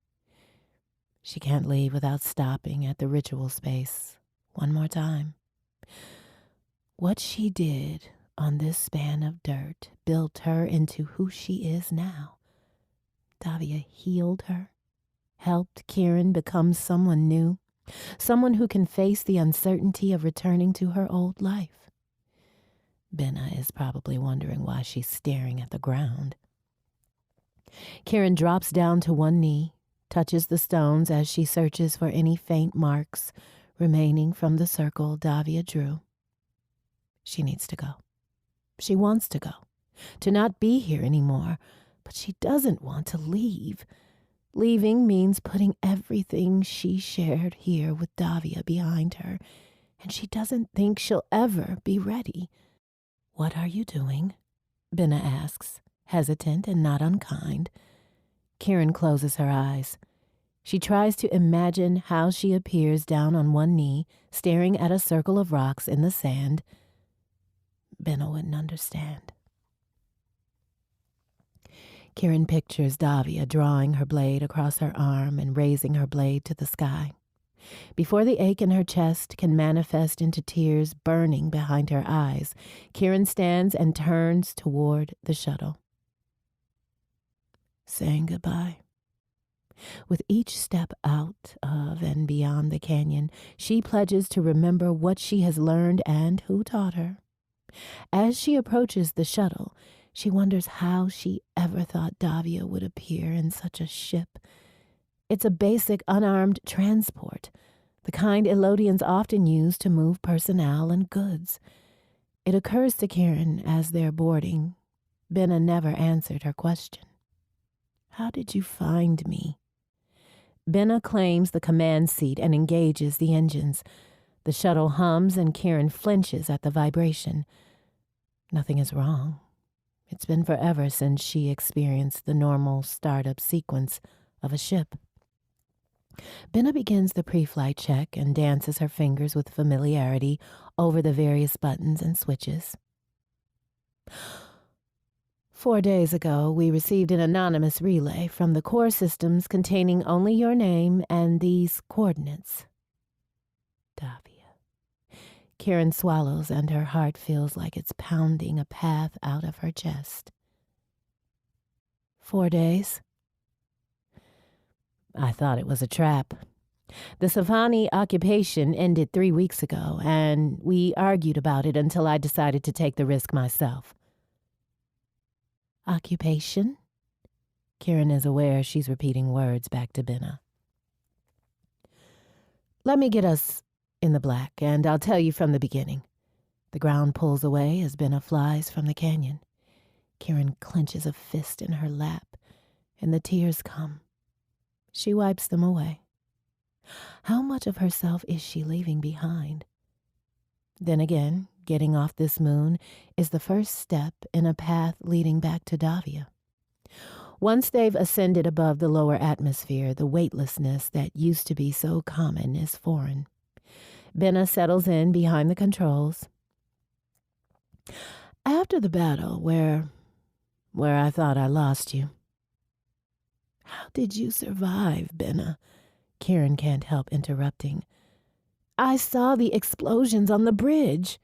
She can't leave without stopping at the ritual space one more time. What she did on this span of dirt built her into who she is now. Davia healed her, helped Kieran become someone new. Someone who can face the uncertainty of returning to her old life. Benna is probably wondering why she's staring at the ground. Kieran drops down to one knee, touches the stones as she searches for any faint marks remaining from the circle Davia drew. She needs to go. She wants to go, to not be here anymore, but she doesn't want to leave. Leaving means putting everything she shared here with Davia behind her, and she doesn't think she'll ever be ready. "What are you doing?" Benna asks, hesitant and not unkind. Kieran closes her eyes. She tries to imagine how she appears down on one knee, staring at a circle of rocks in the sand. Benna wouldn't understand. Kieran pictures Davia drawing her blade across her arm and raising her blade to the sky. Before the ache in her chest can manifest into tears burning behind her eyes, Kieran stands and turns toward the shuttle. Saying goodbye. With each step out of and beyond the canyon, she pledges to remember what she has learned and who taught her. As she approaches the shuttle, she wonders how she ever thought Davia would appear in such a ship. It's a basic unarmed transport, the kind Elodians often use to move personnel and goods. It occurs to Kieran as they're boarding. Benna never answered her question. "How did you find me?" Benna claims the command seat and engages the engines. The shuttle hums and Kieran flinches at the vibration. Nothing is wrong. It's been forever since she experienced the normal startup sequence of a ship. Benna begins the pre-flight check and dances her fingers with familiarity over the various buttons and switches. 4 days ago, we received an anonymous relay from the core systems containing only your name and these coordinates. Davia. Kieran swallows and her heart feels like it's pounding a path out of her chest. 4 days? I thought it was a trap. The Savani occupation ended 3 weeks ago, and we argued about it until I decided to take the risk myself. Occupation? Kieran is aware she's repeating words back to Benna. Let me get us in the black, and I'll tell you from the beginning. The ground pulls away as Benna flies from the canyon. Kieran clenches a fist in her lap, and the tears come. She wipes them away. How much of herself is she leaving behind? Then again, getting off this moon is the first step in a path leading back to Davia. Once they've ascended above the lower atmosphere, the weightlessness that used to be so common is foreign. Benna settles in behind the controls. After the battle, where I thought I lost you. How did you survive, Benna? Kieran can't help interrupting. I saw the explosions on the bridge.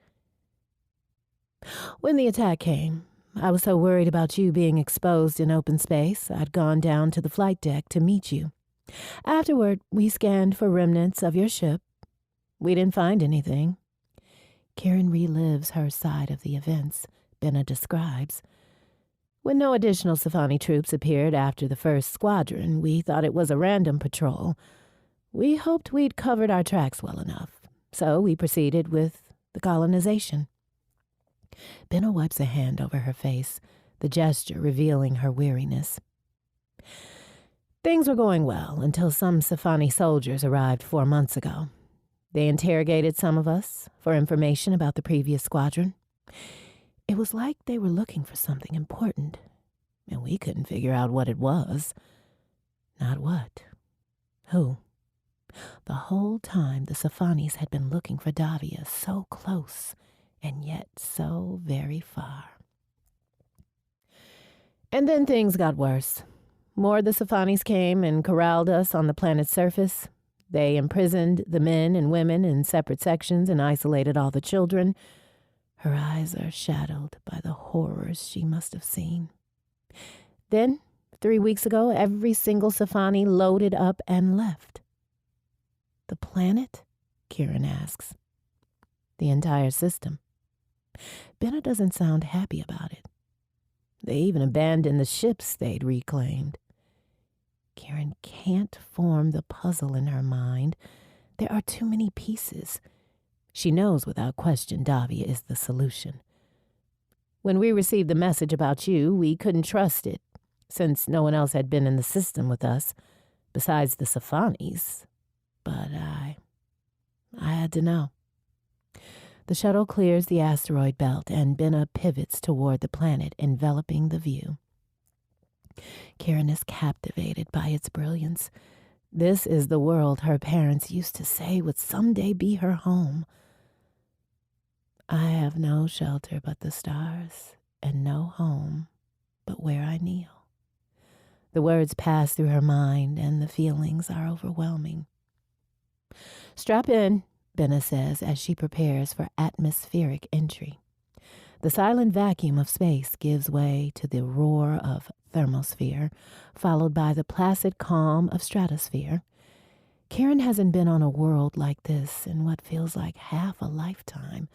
When the attack came, I was so worried about you being exposed in open space, I'd gone down to the flight deck to meet you. Afterward, we scanned for remnants of your ship. We didn't find anything. Kieran relives her side of the events Benna describes. When no additional Safani troops appeared after the first squadron, we thought it was a random patrol. We hoped we'd covered our tracks well enough, so we proceeded with the colonization. Benna wipes a hand over her face, the gesture revealing her weariness. Things were going well until some Safani soldiers arrived 4 months ago. They interrogated some of us for information about the previous squadron. It was like they were looking for something important, and we couldn't figure out what it was. Not what. Who. The whole time the Safanis had been looking for Davia, so close and yet so very far. And then things got worse. More of the Safanis came and corralled us on the planet's surface. They imprisoned the men and women in separate sections and isolated all the children. Her eyes are shadowed by the horrors she must have seen. Then, 3 weeks ago, every single Safani loaded up and left. The planet? Kieran asks. The entire system. Benna doesn't sound happy about it. They even abandoned the ships they'd reclaimed. Kieran can't form the puzzle in her mind. There are too many pieces. She knows without question Davia is the solution. When we received the message about you, we couldn't trust it, since no one else had been in the system with us, besides the Safanis. But I had to know. The shuttle clears the asteroid belt, and Benna pivots toward the planet enveloping the view. Kieran is captivated by its brilliance. This is the world her parents used to say would someday be her home. I have no shelter but the stars, and no home but where I kneel. The words pass through her mind, and the feelings are overwhelming. Strap in, Benna says as she prepares for atmospheric entry. The silent vacuum of space gives way to the roar of thermosphere, followed by the placid calm of stratosphere. Kieran hasn't been on a world like this in what feels like half a lifetime.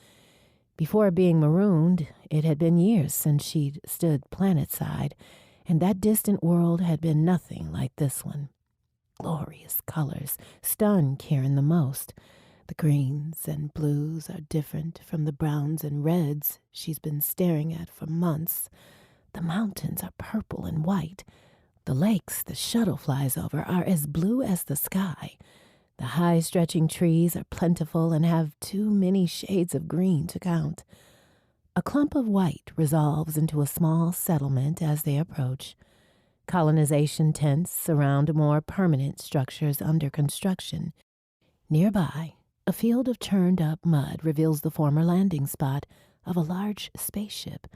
Before being marooned, it had been years since she'd stood planetside, and that distant world had been nothing like this one. Glorious colors stun Kieran the most. The greens and blues are different from the browns and reds she's been staring at for months. The mountains are purple and white. The lakes the shuttle flies over are as blue as the sky. The high-stretching trees are plentiful and have too many shades of green to count. A clump of white resolves into a small settlement as they approach. Colonization tents surround more permanent structures under construction. Nearby, a field of churned-up mud reveals the former landing spot of a large spaceship.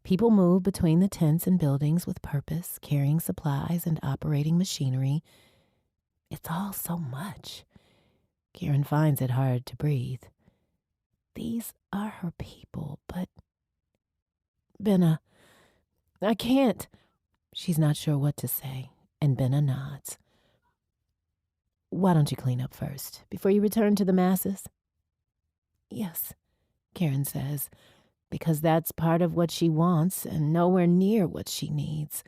People move between the tents and buildings with purpose, carrying supplies and operating machinery. It's all so much. Kieran finds it hard to breathe. These are her people, but... Benna, I can't. She's not sure what to say, and Benna nods. Why don't you clean up first, before you return to the masses? Yes, Kieran says, because that's part of what she wants and nowhere near what she needs.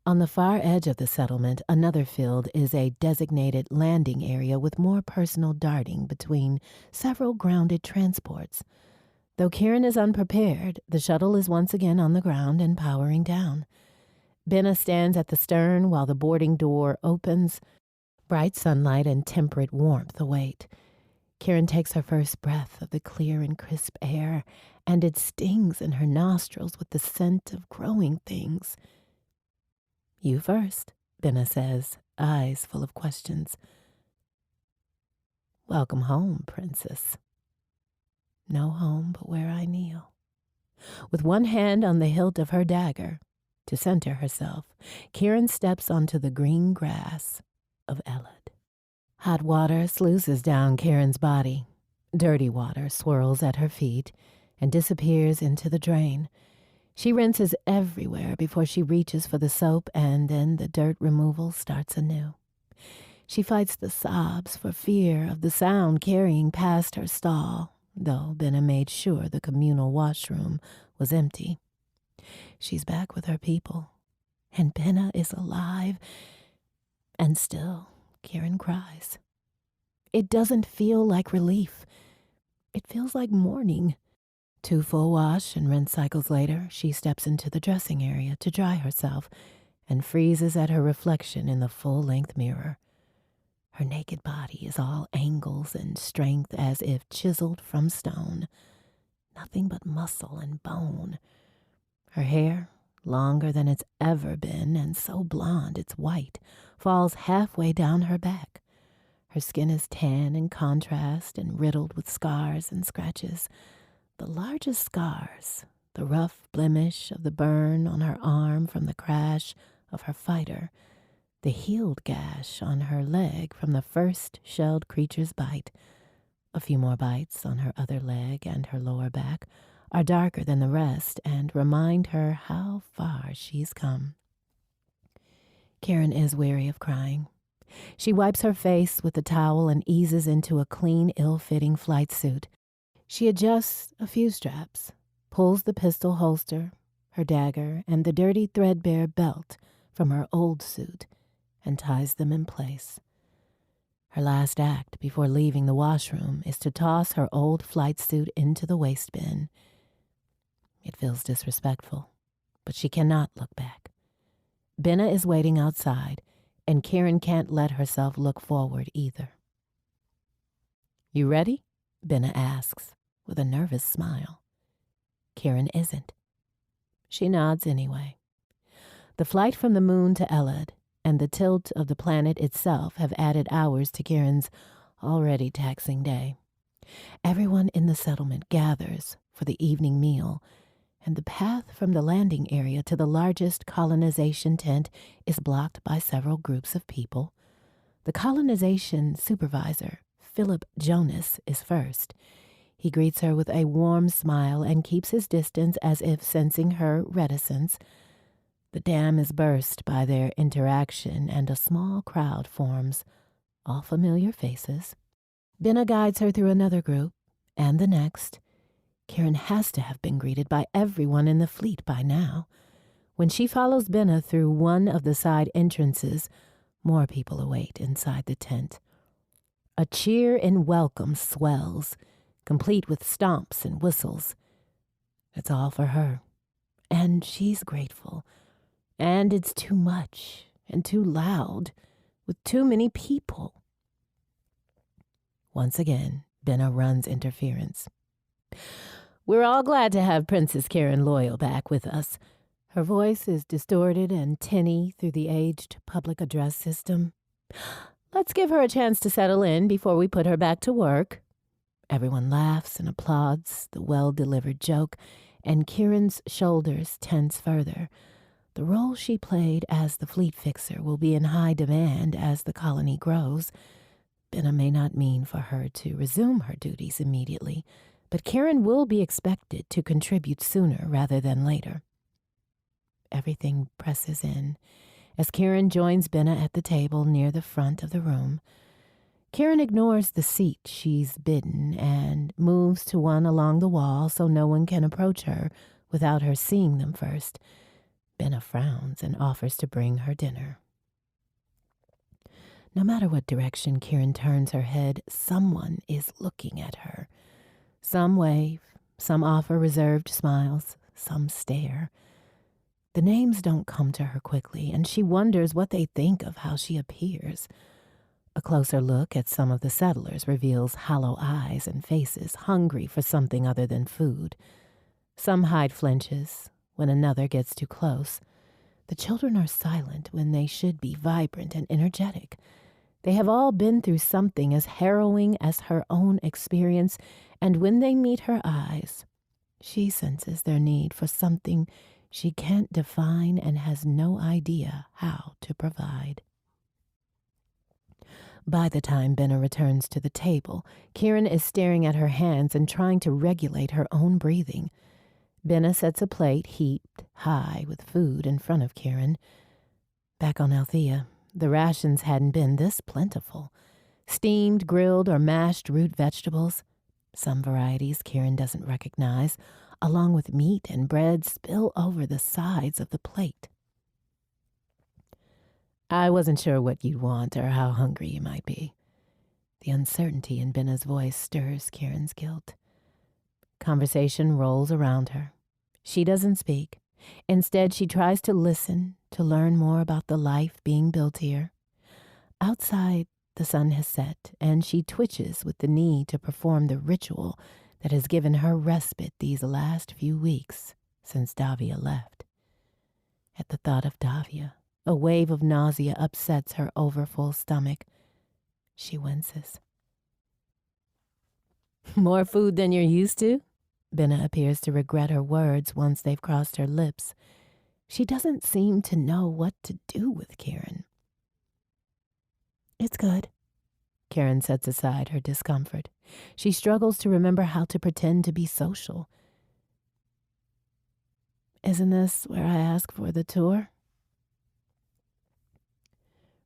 On the far edge of the settlement, another field is a designated landing area with more personal darting between several grounded transports. Though Kieran is unprepared, the shuttle is once again on the ground and powering down. Benna stands at the stern while the boarding door opens. Bright sunlight and temperate warmth await. Kieran takes her first breath of the clear and crisp air, and it stings in her nostrils with the scent of growing things. You first, Benna says, eyes full of questions. Welcome home, princess. No home but where I kneel. With one hand on the hilt of her dagger, to center herself, Kieran steps onto the green grass of Elad. Hot water sluices down Kieran's body. Dirty water swirls at her feet and disappears into the drain. She rinses everywhere before she reaches for the soap, and then the dirt removal starts anew. She fights the sobs for fear of the sound carrying past her stall, though Benna made sure the communal washroom was empty. She's back with her people, and Benna is alive, and still Kieran cries. It doesn't feel like relief. It feels like mourning. 2 full wash and rinse cycles later, she steps into the dressing area to dry herself and freezes at her reflection in the full-length mirror. Her naked body is all angles and strength as if chiseled from stone. Nothing but muscle and bone. Her hair, longer than it's ever been and so blonde it's white, falls halfway down her back. Her skin is tan in contrast and riddled with scars and scratches. The largest scars, the rough blemish of the burn on her arm from the crash of her fighter, the healed gash on her leg from the first shelled creature's bite, a few more bites on her other leg and her lower back, are darker than the rest and remind her how far she's come. Kieran is weary of crying. She wipes her face with a towel and eases into a clean, ill-fitting flight suit. She adjusts a few straps, pulls the pistol holster, her dagger, and the dirty threadbare belt from her old suit, and ties them in place. Her last act before leaving the washroom is to toss her old flight suit into the waste bin. It feels disrespectful, but she cannot look back. Benna is waiting outside, and Kieran can't let herself look forward either. "You ready?" Benna asks, with a nervous smile. Kieran isn't. She nods anyway. The flight from the moon to Elad and the tilt of the planet itself have added hours to Kieran's already taxing day. Everyone in the settlement gathers for the evening meal, and the path from the landing area to the largest colonization tent is blocked by several groups of people. The colonization supervisor, Philip Jonas, is first. He greets her with a warm smile and keeps his distance as if sensing her reticence. The dam is burst by their interaction, and a small crowd forms, all familiar faces. Benna guides her through another group, and the next. Kieran has to have been greeted by everyone in the fleet by now. When she follows Benna through one of the side entrances, more people await inside the tent. A cheer and welcome swells, complete with stomps and whistles. It's all for her, and she's grateful. And it's too much and too loud, with too many people. Once again, Benna runs interference. "We're all glad to have Princess Karen Loyal back with us." Her voice is distorted and tinny through the aged public address system. "Let's give her a chance to settle in before we put her back to work." Everyone laughs and applauds the well-delivered joke, and Kieran's shoulders tense further. The role she played as the fleet fixer will be in high demand as the colony grows. Benna may not mean for her to resume her duties immediately, but Kieran will be expected to contribute sooner rather than later. Everything presses in as Kieran joins Benna at the table near the front of the room. Kieran ignores the seat she's bidden and moves to one along the wall so no one can approach her without her seeing them first. Benna frowns and offers to bring her dinner. No matter what direction Kieran turns her head, someone is looking at her. Some wave, some offer reserved smiles, some stare. The names don't come to her quickly, and she wonders what they think of how she appears. A closer look at some of the settlers reveals hollow eyes and faces hungry for something other than food. Some hide flinches when another gets too close. The children are silent when they should be vibrant and energetic. They have all been through something as harrowing as her own experience, and when they meet her eyes, she senses their need for something she can't define and has no idea how to provide. By the time Benna returns to the table, Kieran is staring at her hands and trying to regulate her own breathing. Benna sets a plate heaped high with food in front of Kieran. Back on Althea, the rations hadn't been this plentiful. Steamed, grilled, or mashed root vegetables, some varieties Kieran doesn't recognize, along with meat and bread spill over the sides of the plate. "I wasn't sure what you'd want or how hungry you might be." The uncertainty in Benna's voice stirs Kieran's guilt. Conversation rolls around her. She doesn't speak. Instead, she tries to listen, to learn more about the life being built here. Outside, the sun has set, and she twitches with the need to perform the ritual that has given her respite these last few weeks since Davia left. At the thought of Davia, a wave of nausea upsets her overfull stomach. She winces. "More food than you're used to?" Benna appears to regret her words once they've crossed her lips. She doesn't seem to know what to do with Kieran. "It's good." Kieran sets aside her discomfort. She struggles to remember how to pretend to be social. "Isn't this where I ask for the tour?"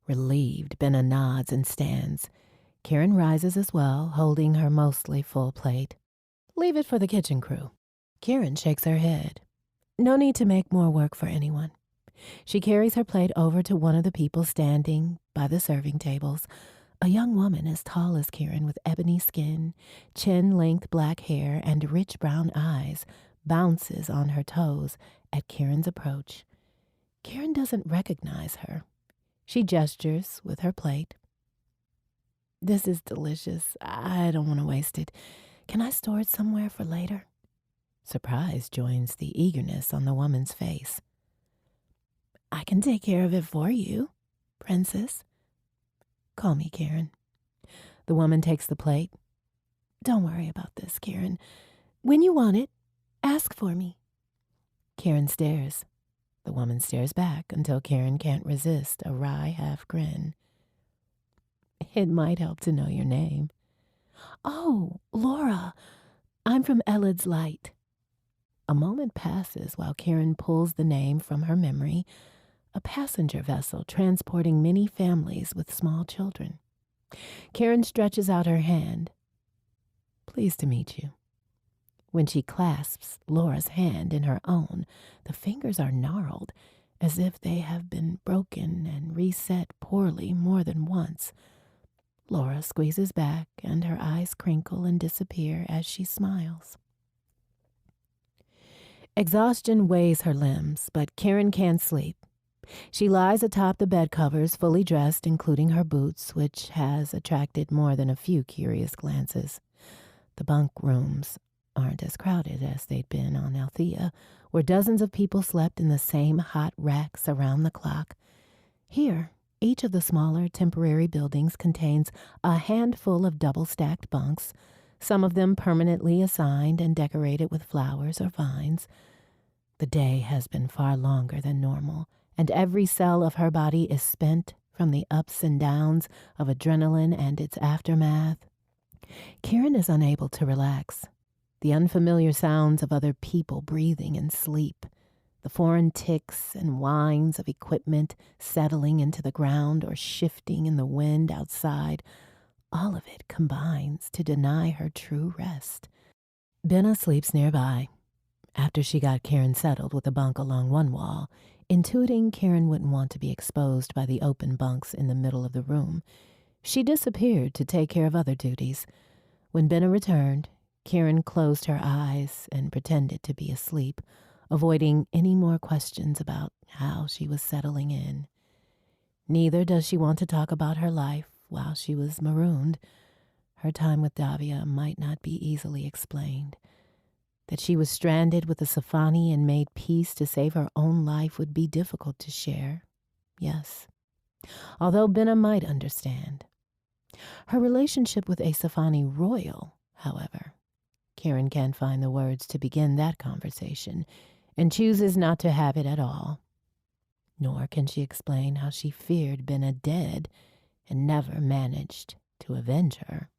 Relieved, Benna nods and stands. Karen rises as well, holding her mostly full plate. Leave it for the kitchen crew. Karen shakes her head. No need to make more work for anyone. She carries her plate over to one of the people standing by the serving tables. A young woman as tall as Karen with ebony skin, chin-length black hair, and rich brown eyes bounces on her toes at Karen's approach. Karen doesn't recognize her. She gestures with her plate. This is delicious. I don't want to waste it. Can I store it somewhere for later? Surprise joins the eagerness on the woman's face. I can take care of it for you, Princess. Call me Karen. The woman takes the plate. Don't worry about this, Karen. When you want it, ask for me. Karen stares. The woman stares back until Karen can't resist a wry half grin. It might help to know your name. Oh, Laura. I'm from Elid's Light. A moment passes while Karen pulls the name from her memory, a passenger vessel transporting many families with small children. Karen stretches out her hand. Pleased to meet you. When she clasps Laura's hand in her own, the fingers are gnarled, as if they have been broken and reset poorly more than once. Laura squeezes back, and her eyes crinkle and disappear as she smiles. Exhaustion weighs her limbs, but Karen can't sleep. She lies atop the bed covers, fully dressed, including her boots, which has attracted more than a few curious glances. The bunk rooms aren't as crowded as they'd been on Althea, where dozens of people slept in the same hot racks around the clock. Here, each of the smaller temporary buildings contains a handful of double-stacked bunks, some of them permanently assigned and decorated with flowers or vines. The day has been far longer than normal, and every cell of her body is spent from the ups and downs of adrenaline and its aftermath. Karen is unable to relax. The unfamiliar sounds of other people breathing in sleep, the foreign ticks and whines of equipment settling into the ground or shifting in the wind outside, all of it combines to deny her true rest. Benna sleeps nearby. After she got Karen settled with a bunk along one wall, intuiting Karen wouldn't want to be exposed by the open bunks in the middle of the room, she disappeared to take care of other duties. When Benna returned, Karen closed her eyes and pretended to be asleep, avoiding any more questions about how she was settling in. Neither does she want to talk about her life while she was marooned. Her time with Davia might not be easily explained. That she was stranded with the Safani and made peace to save her own life would be difficult to share. Yes. Although Benna might understand. Her relationship with a Safani royal, however, Karen can't find the words to begin that conversation and chooses not to have it at all. Nor can she explain how she feared Benna dead and never managed to avenge her.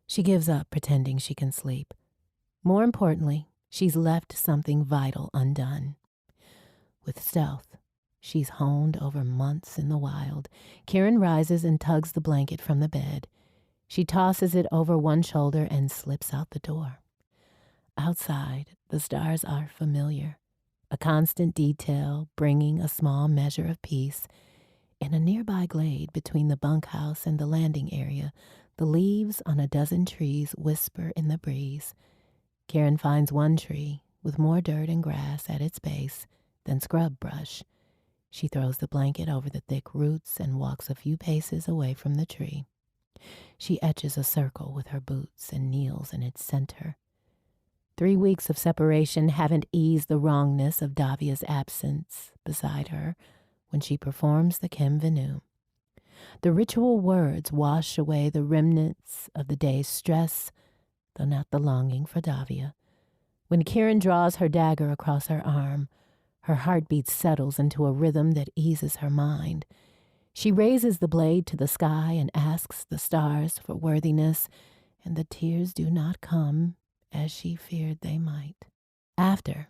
She gives up pretending she can sleep. More importantly, she's left something vital undone. With stealth she's honed over months in the wild, Karen rises and tugs the blanket from the bed. She tosses it over one shoulder and slips out the door. Outside, the stars are familiar, a constant detail bringing a small measure of peace. In a nearby glade between the bunkhouse and the landing area, the leaves on a dozen trees whisper in the breeze. Karen finds one tree with more dirt and grass at its base than scrub brush. She throws the blanket over the thick roots and walks a few paces away from the tree. She etches a circle with her boots and kneels in its center. 3 weeks of separation haven't eased the wrongness of Davia's absence beside her when she performs the Kim Venu. The ritual words wash away the remnants of the day's stress, though not the longing for Davia. When Karen draws her dagger across her arm, her heartbeat settles into a rhythm that eases her mind. She raises the blade to the sky and asks the stars for worthiness, and the tears do not come as she feared they might. After,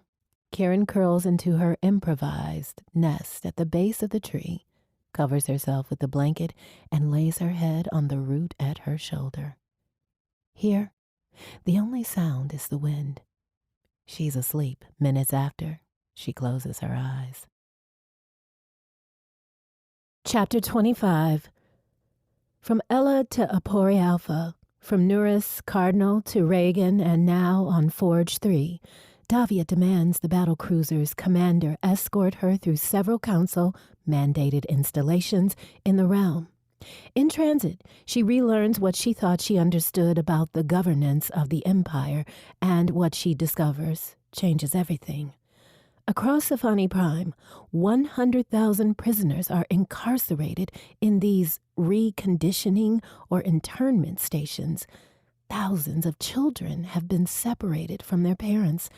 Karen curls into her improvised nest at the base of the tree, covers herself with the blanket, and lays her head on the root at her shoulder. Here, the only sound is the wind. She's asleep minutes after she closes her eyes. Chapter 25. From Ella to Apori Alpha, from Nuris Cardinal to Reagan, and now on Forge 3, Davia demands the battlecruiser's commander escort her through several council-mandated installations in the realm. In transit, she relearns what she thought she understood about the governance of the Empire, and what she discovers changes everything. Across Safani Prime, 100,000 prisoners are incarcerated in these reconditioning or internment stations. Thousands of children have been separated from their parents.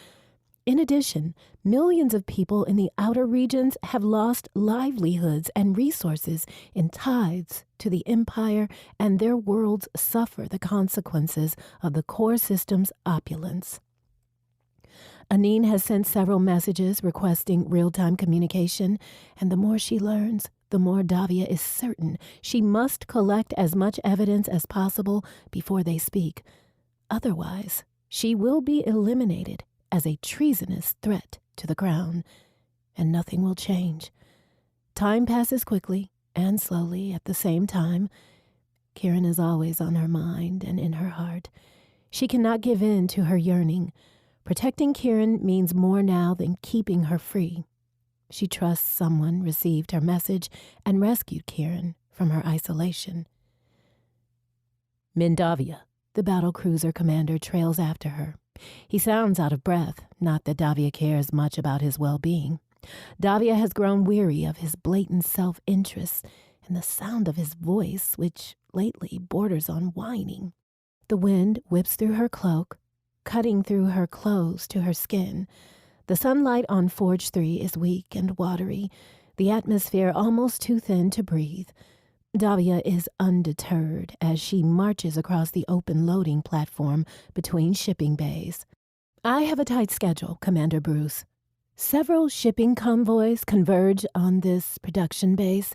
In addition, millions of people in the outer regions have lost livelihoods and resources in tithes to the Empire, and their worlds suffer the consequences of the core system's opulence. Anine has sent several messages requesting real-time communication, and the more she learns, the more Davia is certain she must collect as much evidence as possible before they speak. Otherwise, she will be eliminated as a treasonous threat to the crown, and nothing will change. Time passes quickly and slowly at the same time. Kieran is always on her mind and in her heart. She cannot give in to her yearning. Protecting Kieran means more now than keeping her free. She trusts someone received her message and rescued Kieran from her isolation. Mindavia, the battlecruiser commander, trails after her. He sounds out of breath, not that Davia cares much about his well-being. Davia has grown weary of his blatant self-interest and the sound of his voice, which lately borders on whining. The wind whips through her cloak, cutting through her clothes to her skin. The sunlight on Forge 3 is weak and watery, the atmosphere almost too thin to breathe. Davia is undeterred as she marches across the open loading platform between shipping bays. I have a tight schedule, Commander Bruce. Several shipping convoys converge on this production base,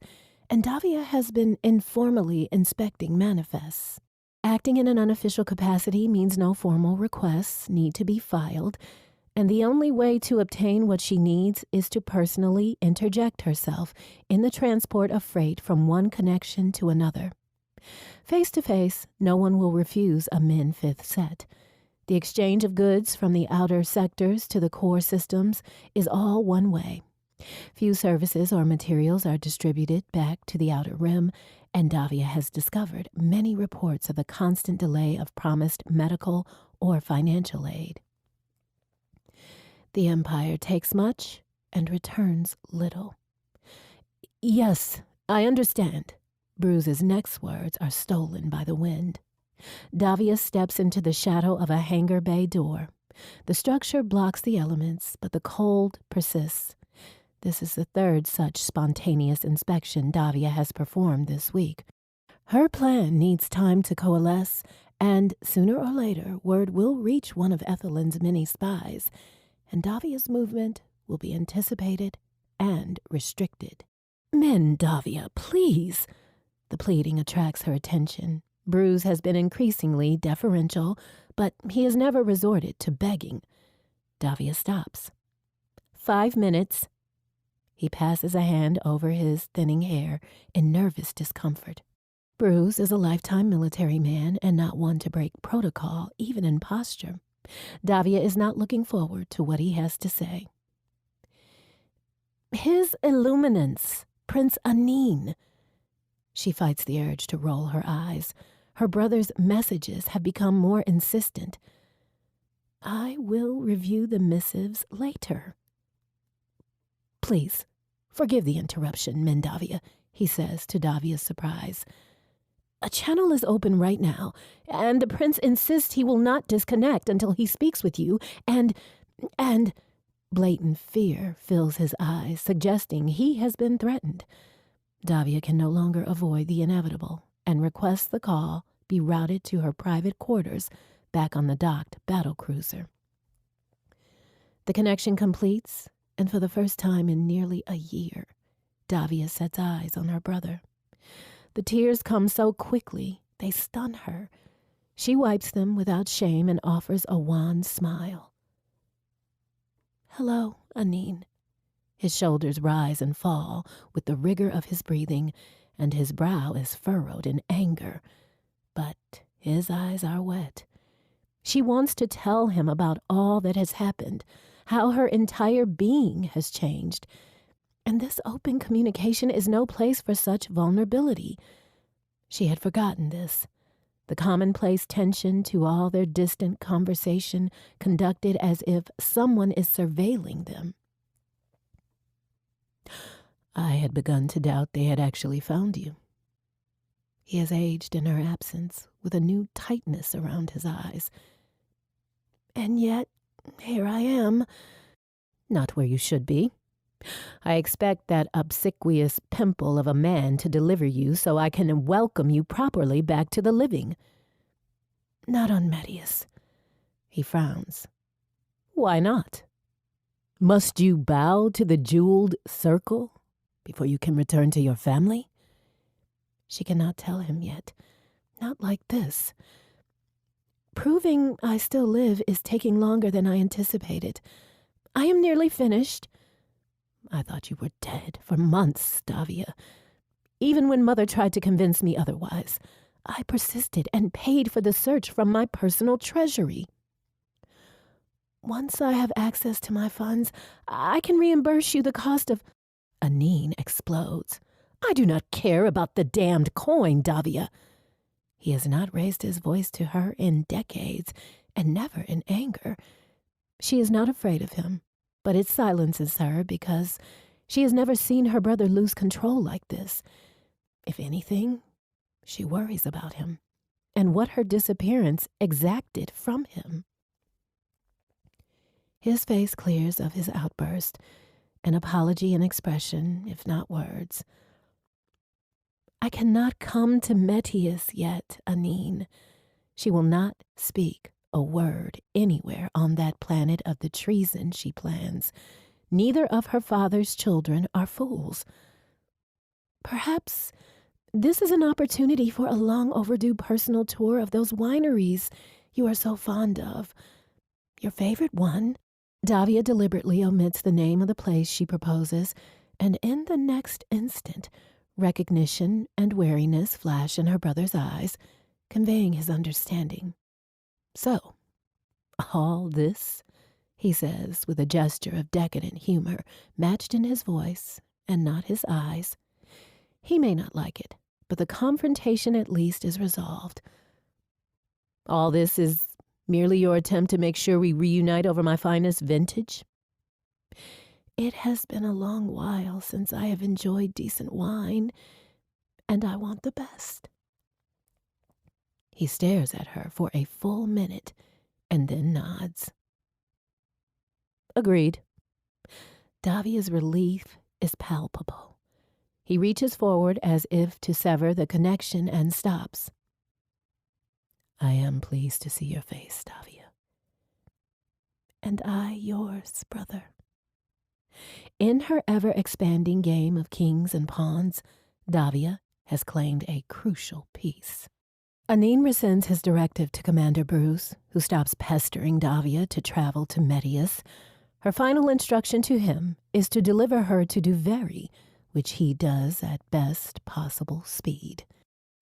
and Davia has been informally inspecting manifests. Acting in an unofficial capacity means no formal requests need to be filed, and the only way to obtain what she needs is to personally interject herself in the transport of freight from one connection to another. Face to face, no one will refuse a Min-5th set. The exchange of goods from the outer sectors to the core systems is all one way. Few services or materials are distributed back to the outer rim, and Davia has discovered many reports of the constant delay of promised medical or financial aid. The Empire takes much and returns little. Yes, I understand. Bruce's next words are stolen by the wind. Davia steps into the shadow of a hangar bay door. The structure blocks the elements, but the cold persists. This is the third such spontaneous inspection Davia has performed this week. Her plan needs time to coalesce, and sooner or later word will reach one of Ethelin's many spies, and Davia's movement will be anticipated and restricted. Men, Davia, please! The pleading attracts her attention. Bruce has been increasingly deferential, but he has never resorted to begging. Davia stops. 5 minutes. He passes a hand over his thinning hair in nervous discomfort. Bruce is a lifetime military man and not one to break protocol, even in posture. Davia is not looking forward to what he has to say. His Illuminance, Prince Anine. She fights the urge to roll her eyes. Her brother's messages have become more insistent. I will review the missives later. Please, forgive the interruption, Mindavia, he says to Davia's surprise. A channel is open right now, and the prince insists he will not disconnect until he speaks with you, and blatant fear fills his eyes, suggesting he has been threatened. Davia can no longer avoid the inevitable and requests the call be routed to her private quarters back on the docked battlecruiser. The connection completes, and for the first time in nearly a year, Davia sets eyes on her brother. The tears come so quickly, they stun her. She wipes them without shame and offers a wan smile. "Hello, Anine." His shoulders rise and fall with the rigor of his breathing, and his brow is furrowed in anger. But his eyes are wet. She wants to tell him about all that has happened, how her entire being has changed. And this open communication is no place for such vulnerability. She had forgotten this. The commonplace tension to all their distant conversation conducted as if someone is surveilling them. "I had begun to doubt they had actually found you." He has aged in her absence, with a new tightness around his eyes. "And yet, here I am." "Not where you should be. I expect that obsequious pimple of a man to deliver you so I can welcome you properly back to the living." "Not on Medius." He frowns. "Why not? Must you bow to the jeweled circle before you can return to your family?" She cannot tell him yet. Not like this. "Proving I still live is taking longer than I anticipated. I am nearly finished." "I thought you were dead for months, Davia. Even when Mother tried to convince me otherwise, I persisted and paid for the search from my personal treasury." "Once I have access to my funds, I can reimburse you the cost of—" Anine explodes. "I do not care about the damned coin, Davia." He has not raised his voice to her in decades, and never in anger. She is not afraid of him, but it silences her because she has never seen her brother lose control like this. If anything, she worries about him and what her disappearance exacted from him. His face clears of his outburst, an apology in expression, if not words. "I cannot come to Metius yet, Anine." She will not speak a word anywhere on that planet of the treason she plans. Neither of her father's children are fools. "Perhaps this is an opportunity for a long overdue personal tour of those wineries you are so fond of. Your favorite one." Davia deliberately omits the name of the place she proposes, and in the next instant, recognition and wariness flash in her brother's eyes, conveying his understanding. "So, all this?" he says with a gesture of decadent humor matched in his voice and not his eyes. He may not like it, but the confrontation at least is resolved. "All this is merely your attempt to make sure we reunite over my finest vintage?" "It has been a long while since I have enjoyed decent wine, and I want the best." He stares at her for a full minute and then nods. "Agreed." Davia's relief is palpable. He reaches forward as if to sever the connection and stops. "I am pleased to see your face, Davia." "And I yours, brother." In her ever-expanding game of kings and pawns, Davia has claimed a crucial piece. Anine rescinds his directive to Commander Bruce, who stops pestering Davia to travel to Medius. Her final instruction to him is to deliver her to Duveri, which he does at best possible speed.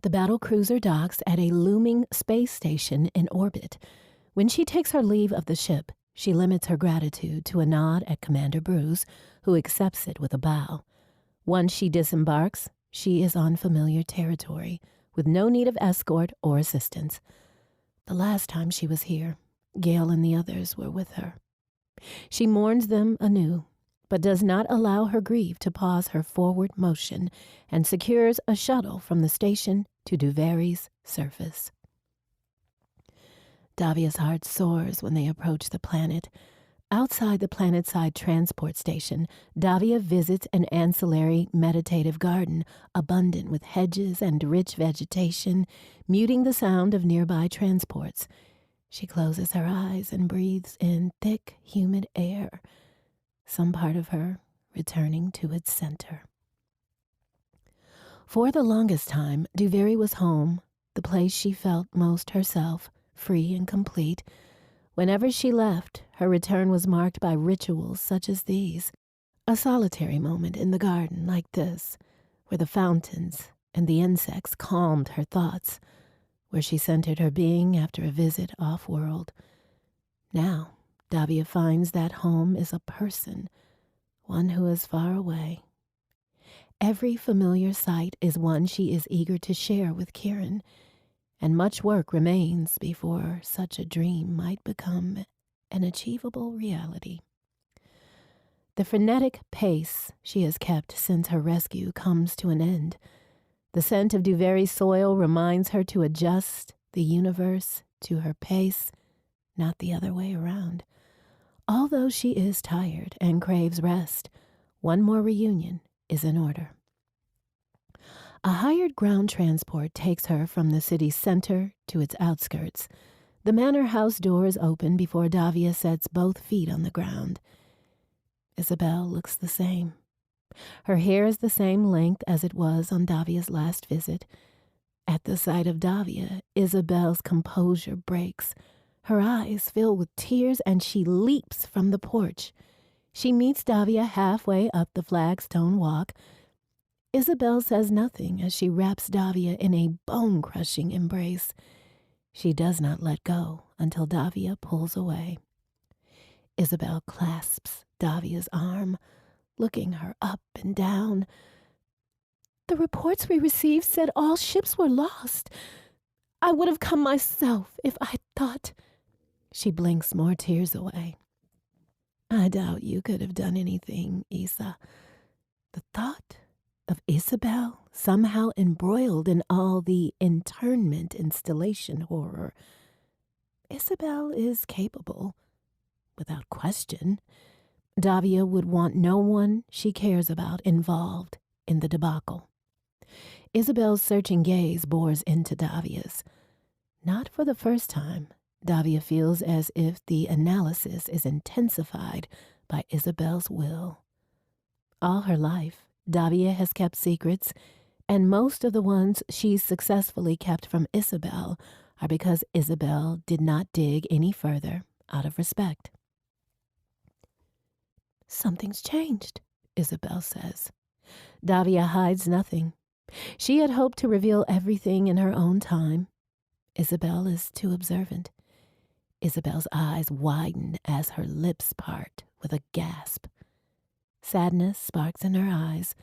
The battle cruiser docks at a looming space station in orbit. When she takes her leave of the ship, she limits her gratitude to a nod at Commander Bruce, who accepts it with a bow. Once she disembarks, she is on familiar territory, with no need of escort or assistance. The last time she was here, Gale and the others were with her. She mourns them anew, but does not allow her grief to pause her forward motion, and secures a shuttle from the station to Duveri's surface. Davia's heart soars when they approach the planet. Outside the planet-side transport station, Davia visits an ancillary meditative garden, abundant with hedges and rich vegetation, muting the sound of nearby transports. She closes her eyes and breathes in thick, humid air, some part of her returning to its center. For the longest time, Duverry was home, the place she felt most herself, free and complete. Whenever she left, her return was marked by rituals such as these. A solitary moment in the garden like this, where the fountains and the insects calmed her thoughts, where she centered her being after a visit off-world. Now, Davia finds that home is a person, one who is far away. Every familiar sight is one she is eager to share with Kieran, and much work remains before such a dream might become an achievable reality. The frenetic pace she has kept since her rescue comes to an end. The scent of Duverry's soil reminds her to adjust the universe to her pace, not the other way around. Although she is tired and craves rest, one more reunion is in order. A hired ground transport takes her from the city's center to its outskirts. The manor house doors open before Davia sets both feet on the ground. Isabel looks the same. Her hair is the same length as it was on Davia's last visit. At the sight of Davia, Isabel's composure breaks. Her eyes fill with tears and she leaps from the porch. She meets Davia halfway up the flagstone walk. Isabel says nothing as she wraps Davia in a bone-crushing embrace. She does not let go until Davia pulls away. Isabel clasps Davia's arm, looking her up and down. "The reports we received said all ships were lost. I would have come myself if I thought." She blinks more tears away. "I doubt you could have done anything, Isa." The thought of Isabel somehow embroiled in all the internment installation horror. Isabel is capable, without question. Davia would want no one she cares about involved in the debacle. Isabel's searching gaze bores into Davia's. Not for the first time, Davia feels as if the analysis is intensified by Isabel's will. All her life, Davia has kept secrets, and most of the ones she's successfully kept from Isabel are because Isabel did not dig any further out of respect. "Something's changed," Isabel says. Davia hides nothing. She had hoped to reveal everything in her own time. Isabel is too observant. Isabel's eyes widen as her lips part with a gasp. Sadness sparks in her eyes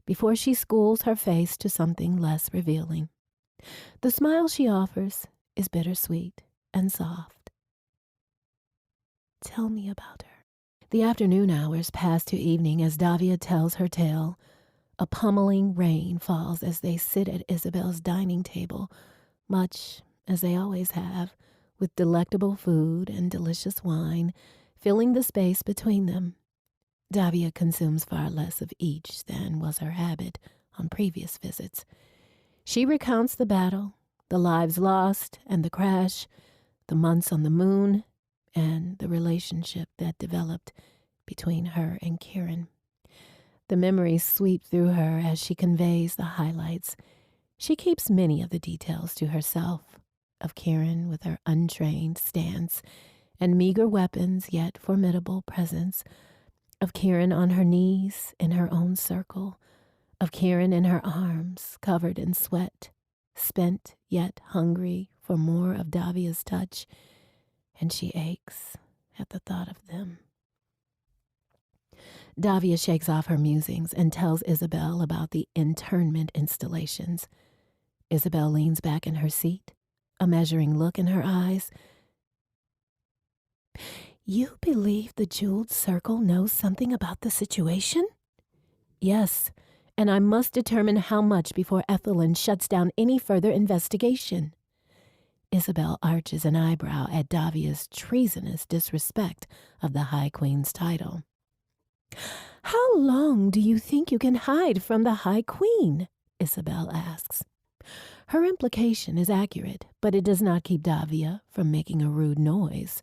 before she schools her face to something less revealing. The smile she offers is bittersweet and soft. "Tell me about her." The afternoon hours pass to evening as Davia tells her tale. A pummeling rain falls as they sit at Isabel's dining table, much as they always have, with delectable food and delicious wine filling the space between them. Davia consumes far less of each than was her habit on previous visits. She recounts the battle, the lives lost and the crash, the months on the moon, and the relationship that developed between her and Kieran. The memories sweep through her as she conveys the highlights. She keeps many of the details to herself, of Kieran with her untrained stance and meager weapons yet formidable presence, of Kieran on her knees in her own circle, of Kieran in her arms, covered in sweat, spent yet hungry for more of Davia's touch, and she aches at the thought of them. Davia shakes off her musings and tells Isabel about the internment installations. Isabel leans back in her seat, a measuring look in her eyes. "You believe the Jeweled Circle knows something about the situation?" "Yes, and I must determine how much before Ethelyn shuts down any further investigation." Isabel arches an eyebrow at Davia's treasonous disrespect of the High Queen's title. "How long do you think you can hide from the High Queen?" Isabel asks. Her implication is accurate, but it does not keep Davia from making a rude noise.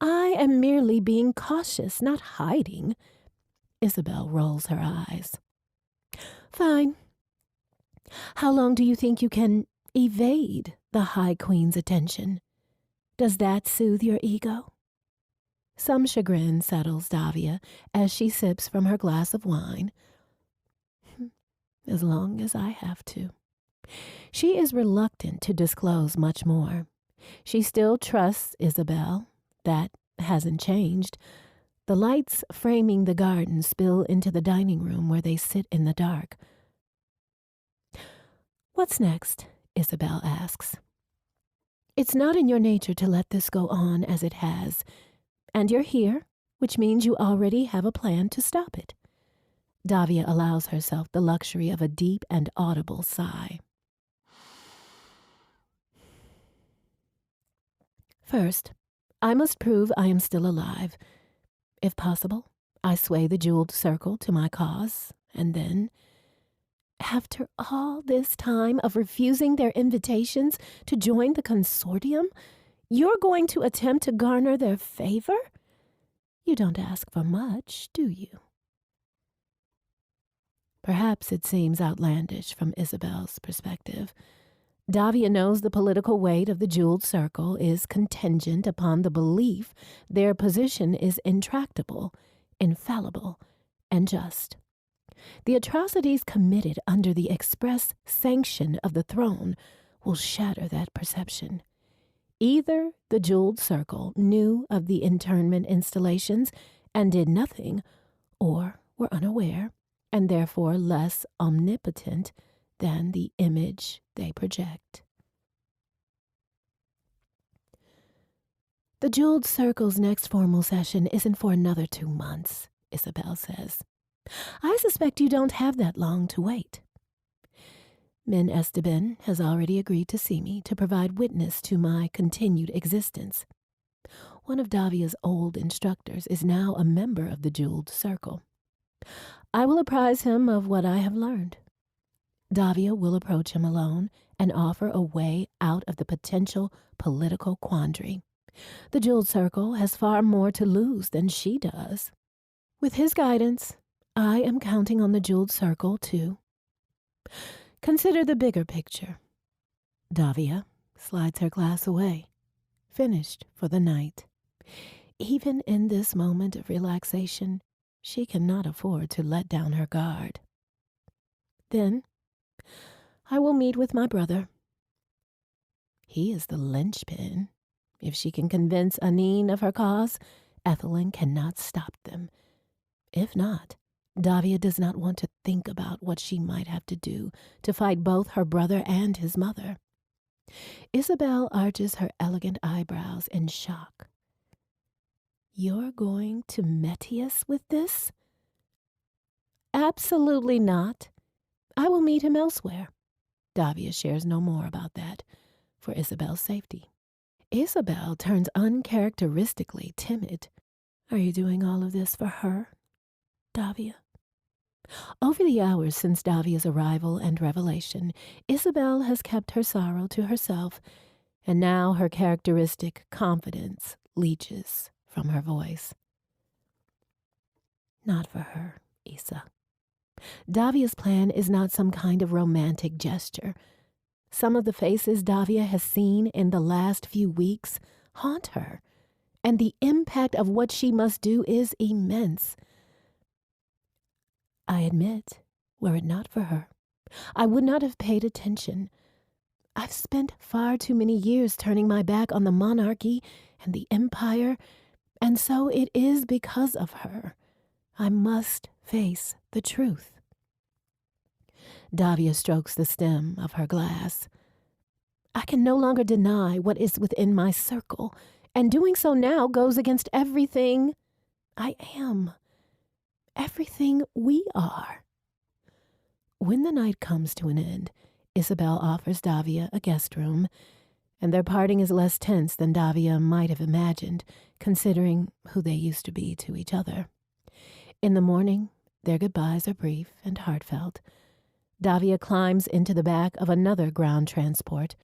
"I am merely being cautious, not hiding." Isabel rolls her eyes. Fine. How long do you think you can evade the High Queen's attention? Does that soothe your ego? Some chagrin settles Davia as she sips from her glass of wine. As long as I have to. She is reluctant to disclose much more. She still trusts Isabel. That hasn't changed. The lights framing the garden spill into the dining room where they sit in the dark. What's next? Isabel asks. It's not in your nature to let this go on as it has. And you're here, which means you already have a plan to stop it. Davia allows herself the luxury of a deep and audible sigh. First, I must prove I am still alive. If possible, I sway the jeweled circle to my cause, and then, after all this time of refusing their invitations to join the consortium, you're going to attempt to garner their favor? You don't ask for much, do you? Perhaps it seems outlandish from Isabel's perspective. Davia knows the political weight of the jeweled circle is contingent upon the belief their position is intractable, infallible, and just. The atrocities committed under the express sanction of the throne will shatter that perception. Either the jeweled circle knew of the internment installations and did nothing, or were unaware, and therefore less omnipotent than the image they project. The jeweled circle's next formal session isn't for another 2 months, Isabel says. I suspect you don't have that long to wait. Min Esteban has already agreed to see me to provide witness to my continued existence. One of Davia's old instructors is now a member of the jeweled circle. I will apprise him of what I have learned. Davia will approach him alone and offer a way out of the potential political quandary. The jeweled circle has far more to lose than she does. With his guidance, I am counting on the jeweled circle too. Consider the bigger picture. Davia slides her glass away, finished for the night. Even in this moment of relaxation, she cannot afford to let down her guard. Then, I will meet with my brother. He is the linchpin. If she can convince Anine of her cause, Ethelyn cannot stop them. If not, Davia does not want to think about what she might have to do to fight both her brother and his mother. Isabel arches her elegant eyebrows in shock. You're going to Metius with this? Absolutely not. I will meet him elsewhere. Davia shares no more about that, for Isabel's safety. Isabel turns uncharacteristically timid. Are you doing all of this for her, Davia? Over the hours since Davia's arrival and revelation, Isabel has kept her sorrow to herself, and now her characteristic confidence leaches from her voice. Not for her, Isa. Davia's plan is not some kind of romantic gesture. Some of the faces Davia has seen in the last few weeks haunt her, and the impact of what she must do is immense. I admit, were it not for her, I would not have paid attention. I've spent far too many years turning my back on the monarchy and the empire, and so it is because of her. I must face the truth. Davia strokes the stem of her glass. I can no longer deny what is within my circle, and doing so now goes against everything I am, everything we are. When the night comes to an end, Isabel offers Davia a guest room, and their parting is less tense than Davia might have imagined, considering who they used to be to each other. In the morning, their goodbyes are brief and heartfelt. Davia climbs into the back of another ground transport.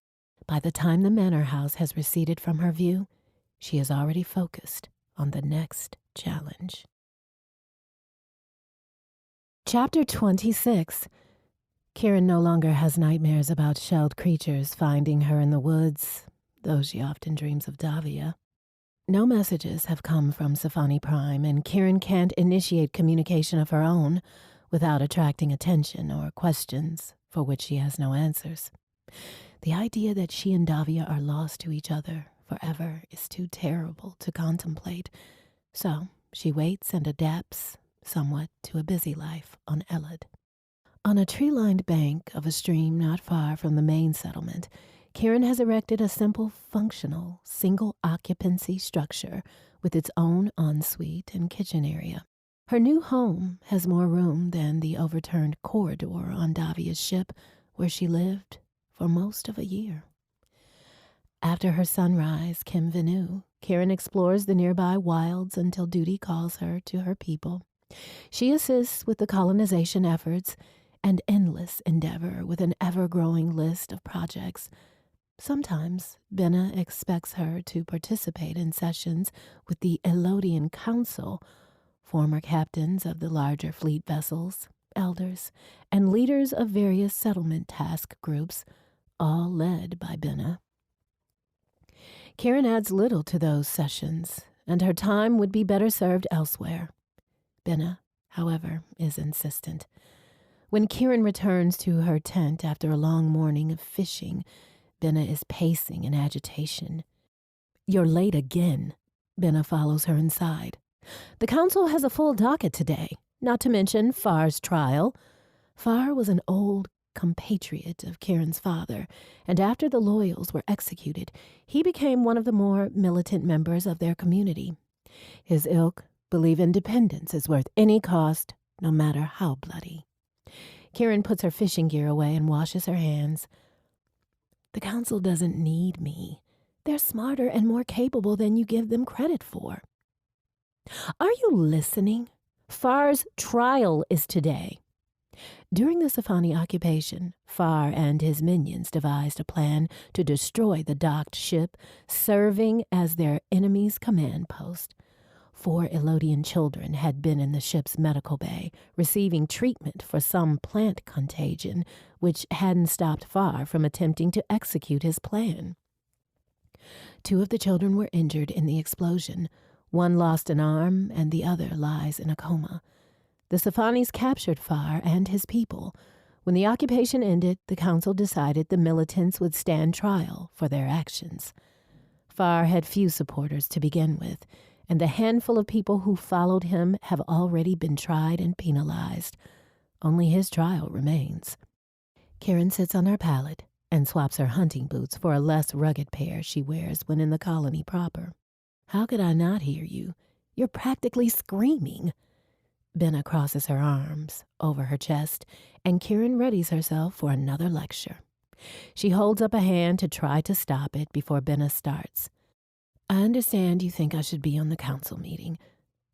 By the time the manor house has receded from her view, she is already focused on the next challenge. Chapter 26. Kieran no longer has nightmares about shelled creatures finding her in the woods, though she often dreams of Davia. No messages have come from Sci-Fi Prime, and Kieran can't initiate communication of her own without attracting attention or questions for which she has no answers. The idea that she and Davia are lost to each other forever is too terrible to contemplate, so she waits and adapts somewhat to a busy life on Elad. On a tree-lined bank of a stream not far from the main settlement, Kieran has erected a simple, functional, single-occupancy structure with its own ensuite and kitchen area. Her new home has more room than the overturned corridor on Davia's ship, where she lived for most of a year. After her sunrise, Kim Venu, Kieran explores the nearby wilds until duty calls her to her people. She assists with the colonization efforts and endless endeavor with an ever-growing list of projects. Sometimes Benna expects her to participate in sessions with the Elodian Council, former captains of the larger fleet vessels, elders, and leaders of various settlement task groups, all led by Benna. Kieran adds little to those sessions, and her time would be better served elsewhere. Benna, however, is insistent. When Kieran returns to her tent after a long morning of fishing, Benna is pacing in agitation. "You're late again." Benna follows her inside. "The council has a full docket today, not to mention Far's trial." Far was an old compatriot of Kieran's father, and after the Loyals were executed, he became one of the more militant members of their community. His ilk believe independence is worth any cost, no matter how bloody. Kieran puts her fishing gear away and washes her hands. "The council doesn't need me. They're smarter and more capable than you give them credit for." "Are you listening? Far's trial is today." During the Sci-Fi occupation, Far and his minions devised a plan to destroy the docked ship, serving as their enemy's command post. 4 Elodian children had been in the ship's medical bay, receiving treatment for some plant contagion, which hadn't stopped Far from attempting to execute his plan. 2 of the children were injured in the explosion. One lost an arm, and the other lies in a coma. The Sci-Fi's captured Far and his people. When the occupation ended, the council decided the militants would stand trial for their actions. Far had few supporters to begin with, and the handful of people who followed him have already been tried and penalized. Only his trial remains. Kieran sits on her pallet and swaps her hunting boots for a less rugged pair she wears when in the colony proper. "How could I not hear you? You're practically screaming." Benna crosses her arms over her chest, and Kieran readies herself for another lecture. She holds up a hand to try to stop it before Benna starts. "I understand you think I should be on the council meeting,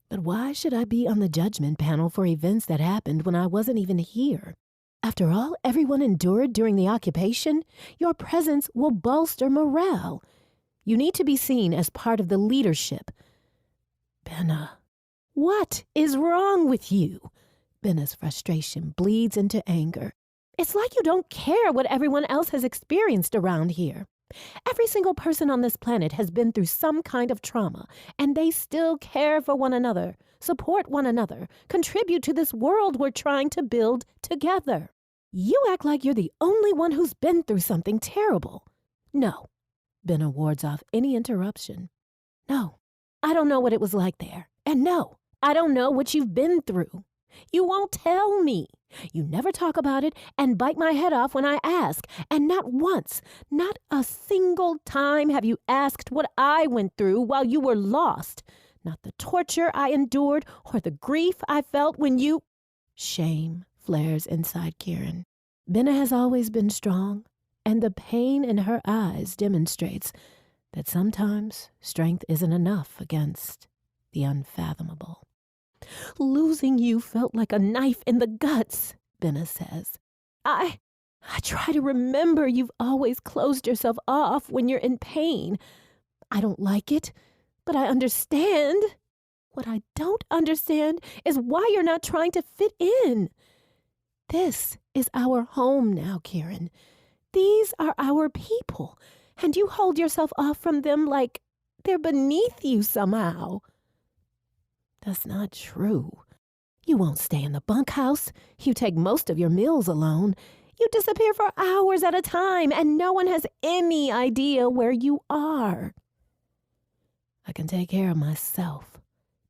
but why should I be on the judgment panel for events that happened when I wasn't even here? After all everyone endured during the occupation, your presence will bolster morale. You need to be seen as part of the leadership." "Benna." "What is wrong with you?" Benna's frustration bleeds into anger. "It's like you don't care what everyone else has experienced around here. Every single person on this planet has been through some kind of trauma, and they still care for one another, support one another, contribute to this world we're trying to build together. You act like you're the only one who's been through something terrible." "No." Benna wards off any interruption. "No, I don't know what it was like there. And no, I don't know what you've been through. You won't tell me. You never talk about it and bite my head off when I ask. And not once, not a single time have you asked what I went through while you were lost. Not the torture I endured or the grief I felt when you—" Shame flares inside Kieran. Benna has always been strong, and the pain in her eyes demonstrates that sometimes strength isn't enough against the unfathomable. "Losing you felt like a knife in the guts," Benna says. I try to remember you've always closed yourself off when you're in pain. I don't like it, but I understand. What I don't understand is why you're not trying to fit in. This is our home now, Kieran. These are our people, and you hold yourself off from them like they're beneath you somehow. That's not true. You won't stay in the bunkhouse. You take most of your meals alone. You disappear for hours at a time, and no one has any idea where you are. I can take care of myself.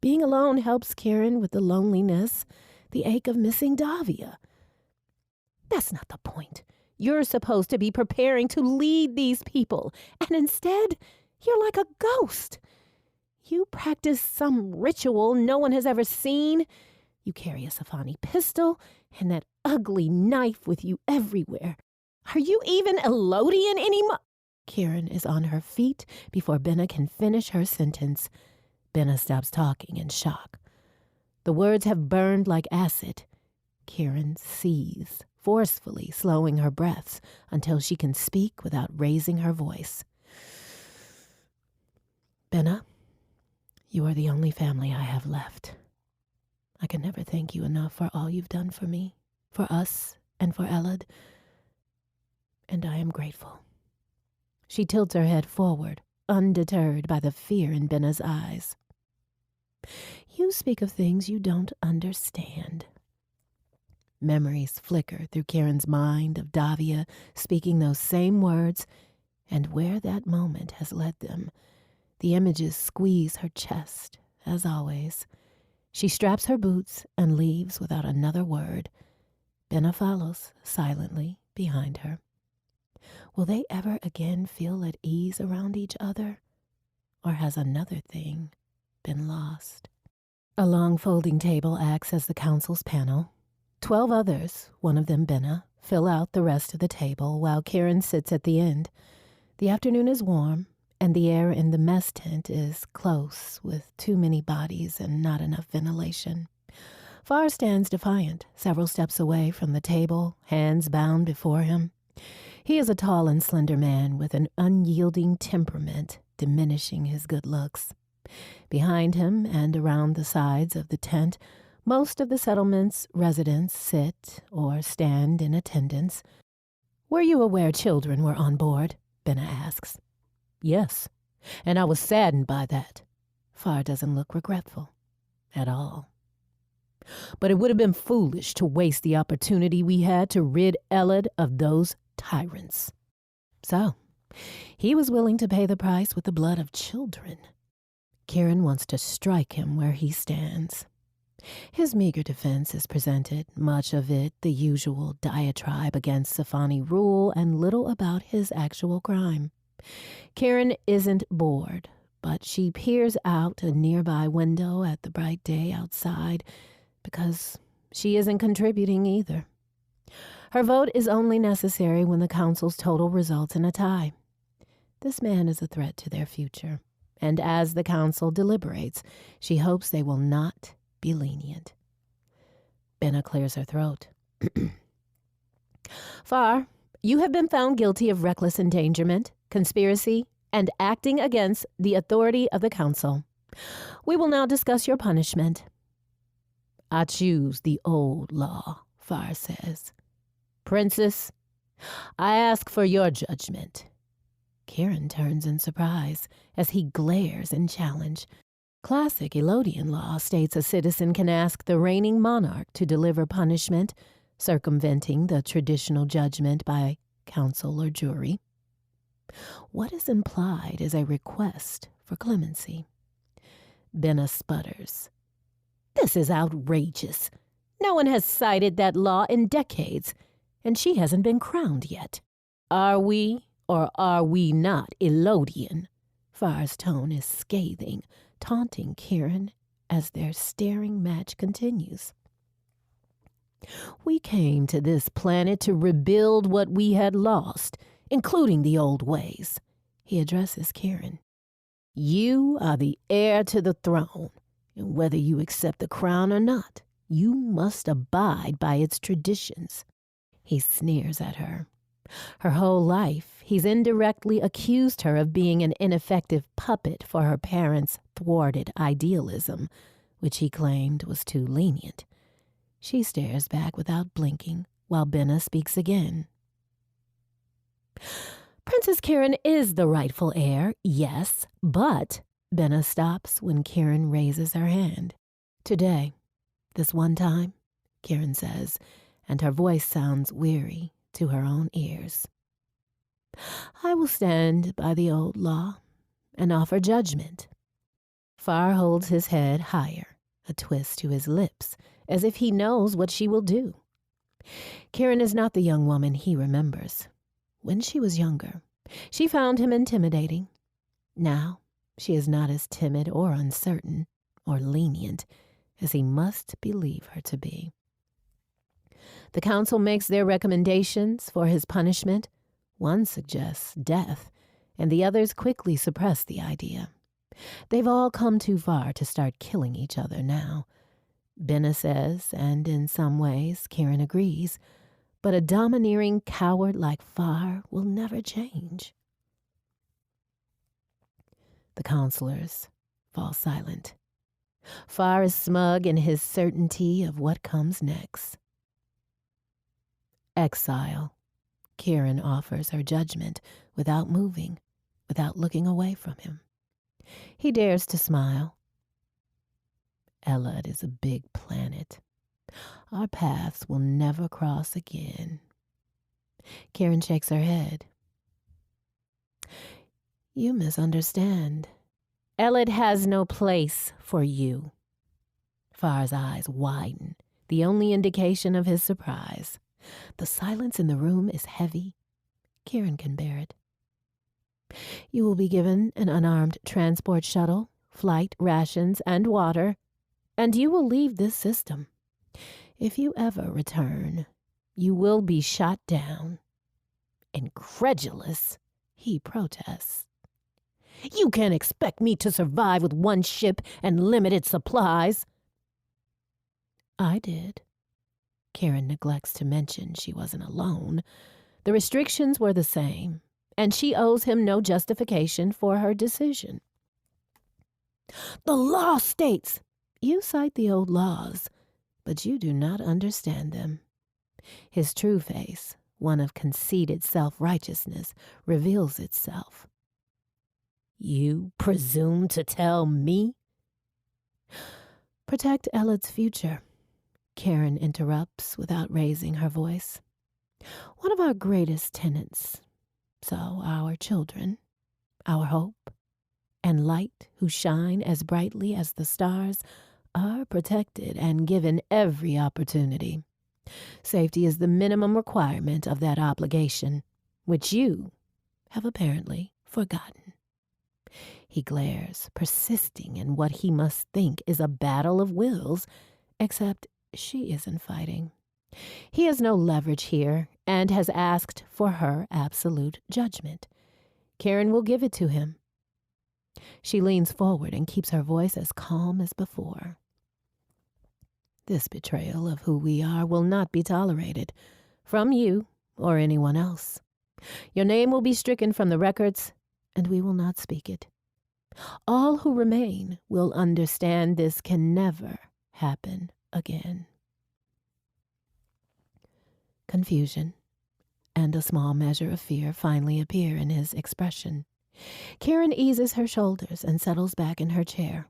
Being alone helps Kieran with the loneliness, the ache of missing Davia. That's not the point. You're supposed to be preparing to lead these people, and instead, you're like a ghost. You practice some ritual no one has ever seen. You carry a Sci-Fi pistol and that ugly knife with you everywhere. Are you even Elodian anymore? Kieran is on her feet before Benna can finish her sentence. Benna stops talking in shock. The words have burned like acid. Kieran seethes, forcefully slowing her breaths until she can speak without raising her voice. Benna, you are the only family I have left. I can never thank you enough for all you've done for me, for us, and for Elad. And I am grateful. She tilts her head forward, undeterred by the fear in Benna's eyes. You speak of things you don't understand. Memories flicker through Kieran's mind of Davia speaking those same words, and where that moment has led them. The images squeeze her chest, as always. She straps her boots and leaves without another word. Benna follows silently behind her. Will they ever again feel at ease around each other? Or has another thing been lost? A long folding table acts as the council's panel. 12 others, one of them Benna, fill out the rest of the table while Kieran sits at the end. The afternoon is warm, and the air in the mess tent is close with too many bodies and not enough ventilation. Far stands defiant, several steps away from the table, hands bound before him. He is a tall and slender man with an unyielding temperament diminishing his good looks. Behind him and around the sides of the tent, most of the settlement's residents sit or stand in attendance. Were you aware children were on board? Benna asks. Yes, and I was saddened by that. Far doesn't look regretful at all. But it would have been foolish to waste the opportunity we had to rid Elad of those tyrants. So, he was willing to pay the price with the blood of children. Kieran wants to strike him where he stands. His meager defense is presented, much of it the usual diatribe against Sci-Fi rule and little about his actual crime. Kieran isn't bored, but she peers out a nearby window at the bright day outside because she isn't contributing either. Her vote is only necessary when the council's total results in a tie. This man is a threat to their future, and as the council deliberates, she hopes they will not be lenient. Benna clears her throat. Far, you have been found guilty of reckless endangerment, conspiracy, and acting against the authority of the council. We will now discuss your punishment. I choose the old law, Far says. Princess, I ask for your judgment. Kieran turns in surprise as he glares in challenge. Classic Elodian law states a citizen can ask the reigning monarch to deliver punishment, circumventing the traditional judgment by council or jury. What is implied is a request for clemency. Benna sputters. This is outrageous. No one has cited that law in decades, and she hasn't been crowned yet. Are we or are we not Elodian? Far's tone is scathing, taunting Kieran as their staring match continues. We came to this planet to rebuild what we had lost, including the old ways. He addresses Kieran. You are the heir to the throne, and whether you accept the crown or not, you must abide by its traditions. He sneers at her. Her whole life, he's indirectly accused her of being an ineffective puppet for her parents' thwarted idealism, which he claimed was too lenient. She stares back without blinking, while Benna speaks again. Princess Kieran is the rightful heir, yes, but Benna stops when Kieran raises her hand. Today, this one time, Kieran says, and her voice sounds weary to her own ears. I will stand by the old law and offer judgment. Far holds his head higher, a twist to his lips, as if he knows what she will do. Kieran is not the young woman he remembers. When she was younger, she found him intimidating. Now, she is not as timid or uncertain or lenient as he must believe her to be. The council makes their recommendations for his punishment. One suggests death, and the others quickly suppress the idea. They've all come too far to start killing each other now. Benna says, and in some ways Kieran agrees, but a domineering coward like Far will never change. The counselors fall silent. Far is smug in his certainty of what comes next. Exile. Kieran offers her judgment without moving, without looking away from him. He dares to smile. Elad is a big planet. Our paths will never cross again. Kieran shakes her head. You misunderstand. Elad has no place for you. Far's eyes widen, the only indication of his surprise. The silence in the room is heavy. Kieran can bear it. You will be given an unarmed transport shuttle, flight rations, and water, and you will leave this system. If you ever return, you will be shot down. Incredulous, he protests. You can't expect me to survive with one ship and limited supplies. I did. Kieran neglects to mention she wasn't alone. The restrictions were the same, and she owes him no justification for her decision. The law states. You cite the old laws, but you do not understand them. His true face, one of conceited self-righteousness, reveals itself. You presume to tell me? Protect Elad's future, Kieran interrupts without raising her voice. One of our greatest tenets. So our children, our hope, and light who shine as brightly as the stars are protected and given every opportunity. Safety is the minimum requirement of that obligation, which you have apparently forgotten. He glares, persisting in what he must think is a battle of wills, except she isn't fighting. He has no leverage here and has asked for her absolute judgment. Kieran will give it to him. She leans forward and keeps her voice as calm as before. This betrayal of who we are will not be tolerated, from you or anyone else. Your name will be stricken from the records, and we will not speak it. All who remain will understand this can never happen again. Confusion and a small measure of fear finally appear in his expression. Kieran eases her shoulders and settles back in her chair.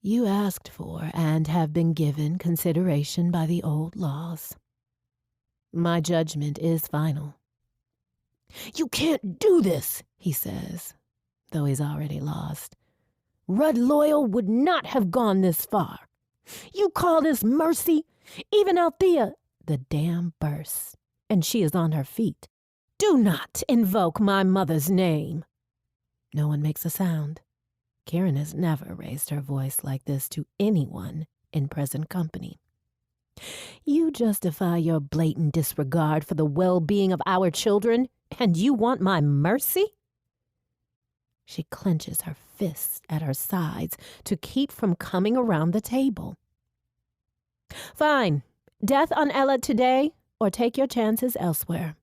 You asked for and have been given consideration by the old laws. My judgment is final. You can't do this, he says, though he's already lost. Rudd Loyal would not have gone this far. You call this mercy? Even Althea, the dam bursts, and she is on her feet. Do not invoke my mother's name. No one makes a sound. Kieran has never raised her voice like this to anyone in present company. You justify your blatant disregard for the well-being of our children, and you want my mercy? She clenches her fists at her sides to keep from coming around the table. Fine. Death on Elad today, or take your chances elsewhere.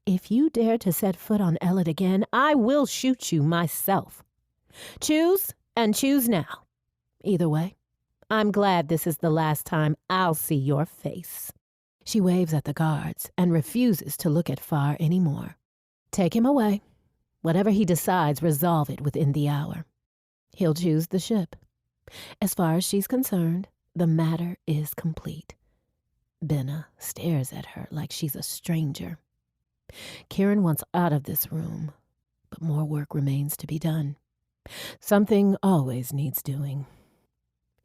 If you dare to set foot on Elad again, I will shoot you myself. Choose, and choose now. Either way, I'm glad this is the last time I'll see your face." She waves at the guards and refuses to look at Far anymore. Take him away. Whatever he decides, resolve it within the hour. He'll choose the ship. As far as she's concerned, the matter is complete. Benna stares at her like she's a stranger. Kieran wants out of this room, but more work remains to be done. Something always needs doing.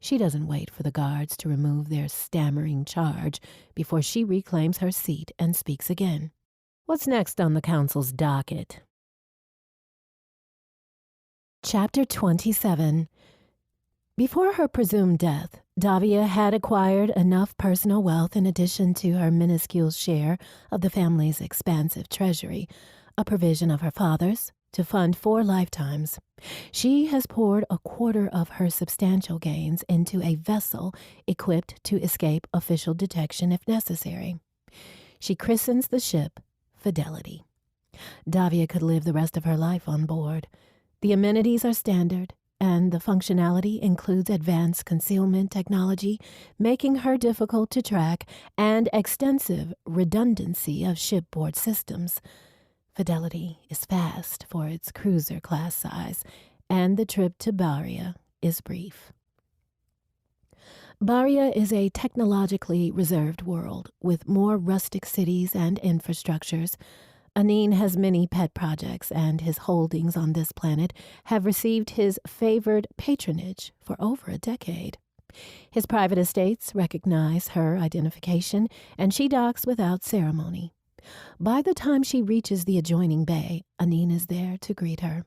She doesn't wait for the guards to remove their stammering charge before she reclaims her seat and speaks again. What's next on the council's docket? Chapter 27. Before her presumed death, Davia had acquired enough personal wealth in addition to her minuscule share of the family's expansive treasury, a provision of her father's, to fund 4 lifetimes. She has poured a quarter of her substantial gains into a vessel equipped to escape official detection if necessary. She christens the ship Fidelity. Davia could live the rest of her life on board. The amenities are standard, and the functionality includes advanced concealment technology, making her difficult to track, and extensive redundancy of shipboard systems. Fidelity is fast for its cruiser class size, and the trip to Baria is brief. Baria is a technologically reserved world with more rustic cities and infrastructures. Anin has many pet projects, and his holdings on this planet have received his favored patronage for over a decade. His private estates recognize her identification, and she docks without ceremony. By the time she reaches the adjoining bay, Anin is there to greet her.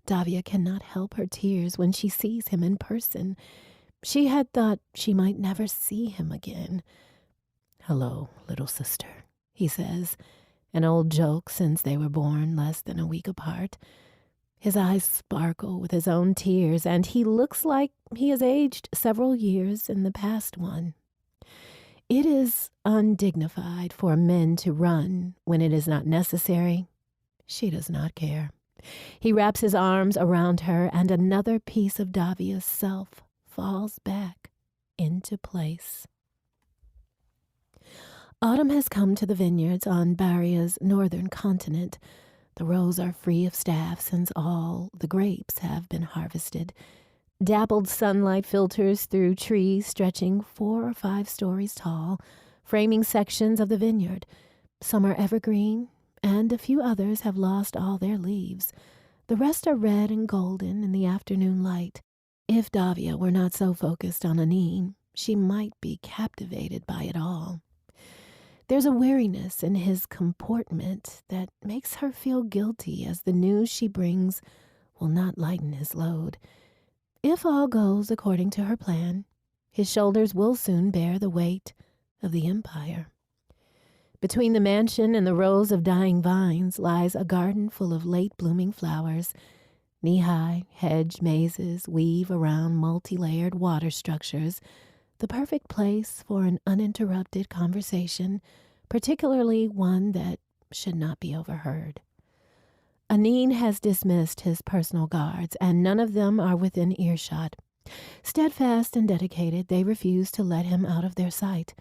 Davia cannot help her tears when she sees him in person. She had thought she might never see him again. "Hello, little sister," he says, an old joke since they were born less than a week apart. His eyes sparkle with his own tears, and he looks like he has aged several years in the past one. It is undignified for men to run when it is not necessary. She does not care. He wraps his arms around her, and another piece of Davia's self falls back into place. Autumn has come to the vineyards on Baria's northern continent. The rows are free of staff since all the grapes have been harvested. Dappled sunlight filters through trees stretching 4 or 5 stories tall, framing sections of the vineyard. Some are evergreen, and a few others have lost all their leaves. The rest are red and golden in the afternoon light. If Davia were not so focused on Anin, she might be captivated by it all. There's a weariness in his comportment that makes her feel guilty, as the news she brings will not lighten his load. If all goes according to her plan, his shoulders will soon bear the weight of the empire. Between the mansion and the rows of dying vines lies a garden full of late-blooming flowers. Knee-high hedge mazes weave around multi-layered water structures, the perfect place for an uninterrupted conversation, particularly one that should not be overheard. Anin has dismissed his personal guards, and none of them are within earshot. Steadfast and dedicated, they refuse to let him out of their sight.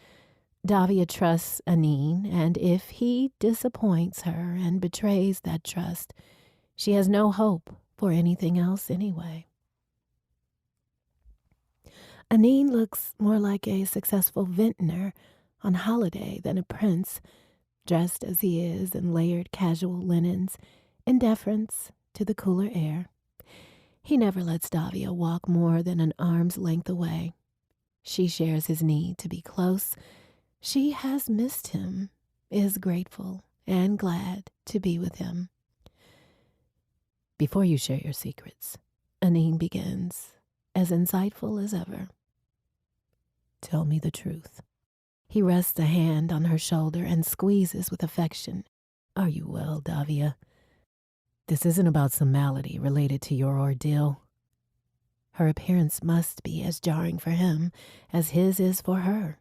Davia trusts Anin, and if he disappoints her and betrays that trust, she has no hope for anything else anyway. Anin looks more like a successful vintner on holiday than a prince, dressed as he is in layered casual linens, in deference to the cooler air. He never lets Davia walk more than an arm's length away. She shares his need to be close. She has missed him, is grateful and glad to be with him. "Before you share your secrets," Anin begins, as insightful as ever. "Tell me the truth." He rests a hand on her shoulder and squeezes with affection. "Are you well, Davia? This isn't about some malady related to your ordeal." Her appearance must be as jarring for him as his is for her.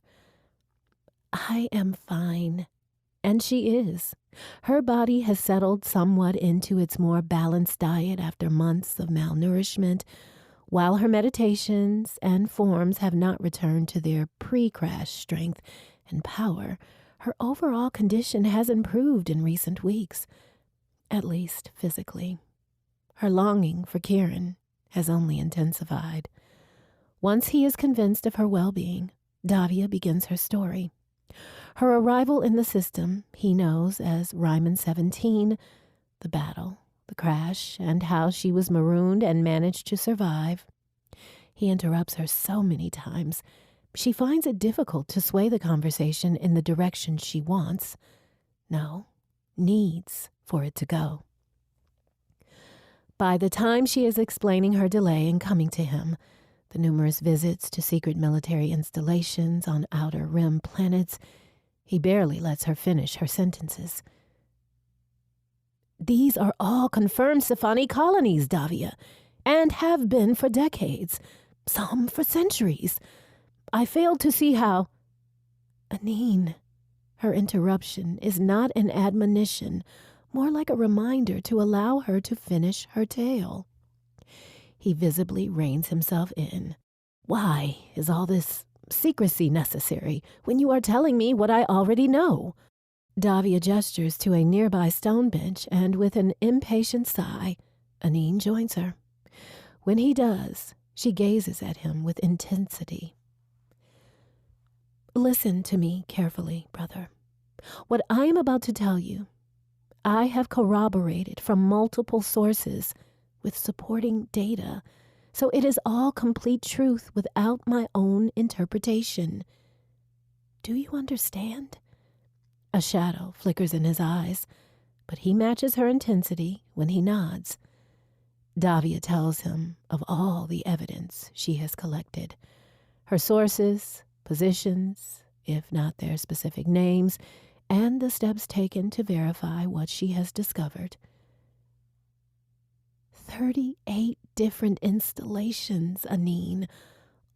"I am fine." And she is. Her body has settled somewhat into its more balanced diet after months of malnourishment. While her meditations and forms have not returned to their pre-crash strength and power, her overall condition has improved in recent weeks, at least physically. Her longing for Kieran has only intensified. Once he is convinced of her well-being, Davia begins her story. Her arrival in the system he knows as Ryman 17, the battle, the crash, and how she was marooned and managed to survive. He interrupts her so many times, she finds it difficult to sway the conversation in the direction she wants, no, needs for it to go. By the time she is explaining her delay in coming to him, the numerous visits to secret military installations on outer rim planets, he barely lets her finish her sentences. These are all confirmed Sifani colonies, Davia, and have been for decades, some for centuries. I failed to see how... Aneen, her interruption is not an admonition, more like a reminder to allow her to finish her tale. He visibly reins himself in. Why is all this secrecy necessary when you are telling me what I already know? Davia gestures to a nearby stone bench, and with an impatient sigh, Aneen joins her. When he does, she gazes at him with intensity. Listen to me carefully, brother. What I am about to tell you, I have corroborated from multiple sources with supporting data, so it is all complete truth without my own interpretation. Do you understand? A shadow flickers in his eyes, but he matches her intensity when he nods. Davia tells him of all the evidence she has collected, her sources, positions, if not their specific names, and the steps taken to verify what she has discovered. 38 different installations, Aneen,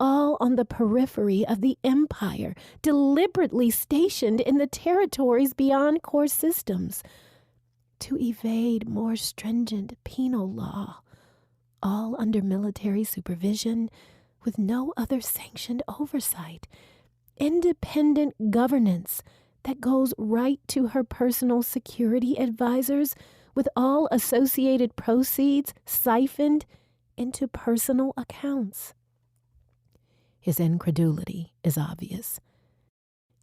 all on the periphery of the Empire, deliberately stationed in the territories beyond core systems to evade more stringent penal law, all under military supervision with no other sanctioned oversight, independent governance that goes right to her personal security advisors, with all associated proceeds siphoned into personal accounts. His incredulity is obvious.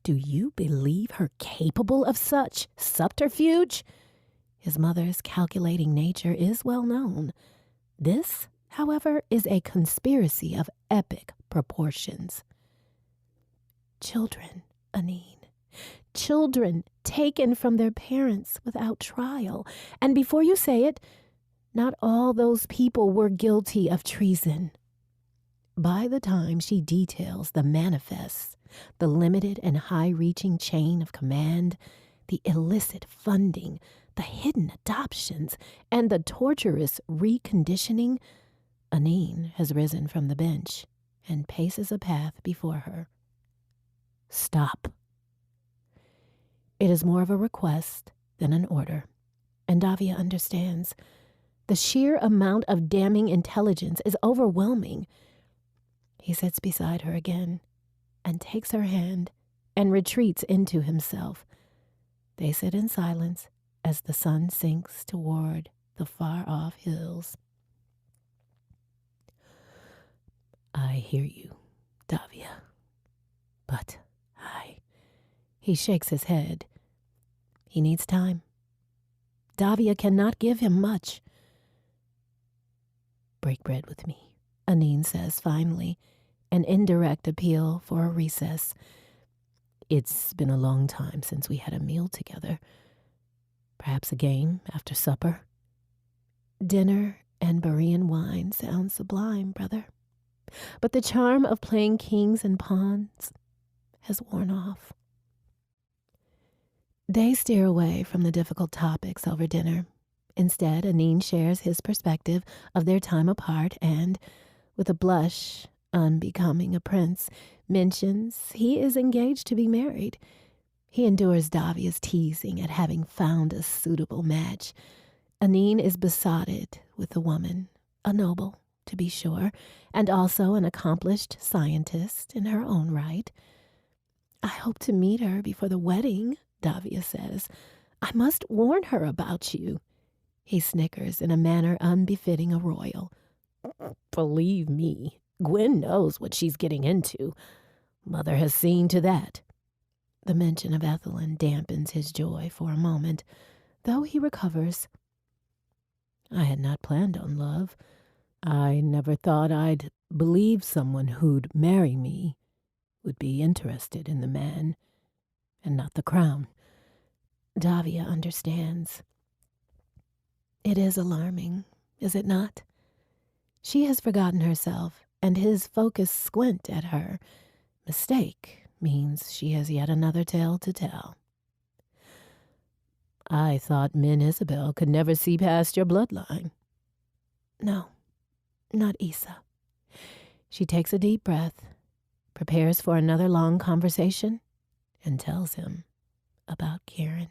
Do you believe her capable of such subterfuge? His mother's calculating nature is well known. This, however, is a conspiracy of epic proportions. Children, Aneen. Children taken from their parents without trial. And before you say it, not all those people were guilty of treason. By the time she details the manifests, the limited and high-reaching chain of command, the illicit funding, the hidden adoptions, and the torturous reconditioning, Aneen has risen from the bench and paces a path before her. Stop. It is more of a request than an order, and Davia understands. The sheer amount of damning intelligence is overwhelming. He sits beside her again and takes her hand and retreats into himself. They sit in silence as the sun sinks toward the far-off hills. I hear you, Davia, but He shakes his head. He needs time. Davia cannot give him much. Break bread with me, Aneen says finally, an indirect appeal for a recess. It's been a long time since we had a meal together. Perhaps a game after supper. Dinner and Barren wine sound sublime, brother. But the charm of playing kings and pawns has worn off. They steer away from the difficult topics over dinner. Instead, Aneen shares his perspective of their time apart and, with a blush unbecoming a prince, mentions he is engaged to be married. He endures Davia's teasing at having found a suitable match. Aneen is besotted with the woman, a noble, to be sure, and also an accomplished scientist in her own right. I hope to meet her before the wedding, Davia says. I must warn her about you. He snickers in a manner unbefitting a royal. Believe me, Gwen knows what she's getting into. Mother has seen to that. The mention of Ethelyn dampens his joy for a moment, though he recovers. I had not planned on love. I never thought I'd believe someone who'd marry me would be interested in the man, and not the crown. Davia understands. It is alarming, is it not? She has forgotten herself, and his focused squint at her mistake means she has yet another tale to tell. I thought Min Isabel could never see past your bloodline. No, not Issa. She takes a deep breath, prepares for another long conversation, and tells him about Kieran.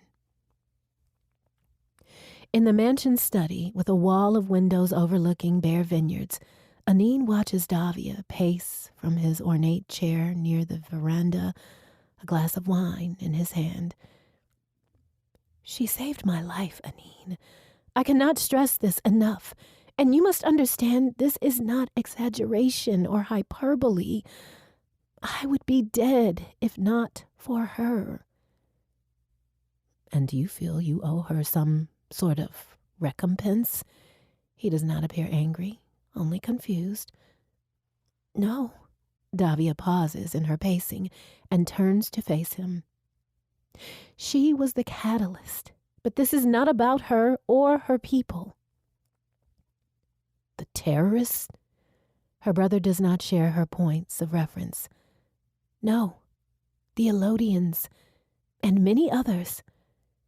In the mansion's study, with a wall of windows overlooking bare vineyards, Anine watches Davia pace from his ornate chair near the veranda, a glass of wine in his hand. She saved my life, Anine. I cannot stress this enough, and you must understand this is not exaggeration or hyperbole. I would be dead if not for her. And do you feel you owe her some sort of recompense? He does not appear angry, only confused. No. Davia pauses in her pacing and turns to face him. She was the catalyst, but this is not about her or her people. The terrorists? Her brother does not share her points of reference. No, the Elodians, and many others.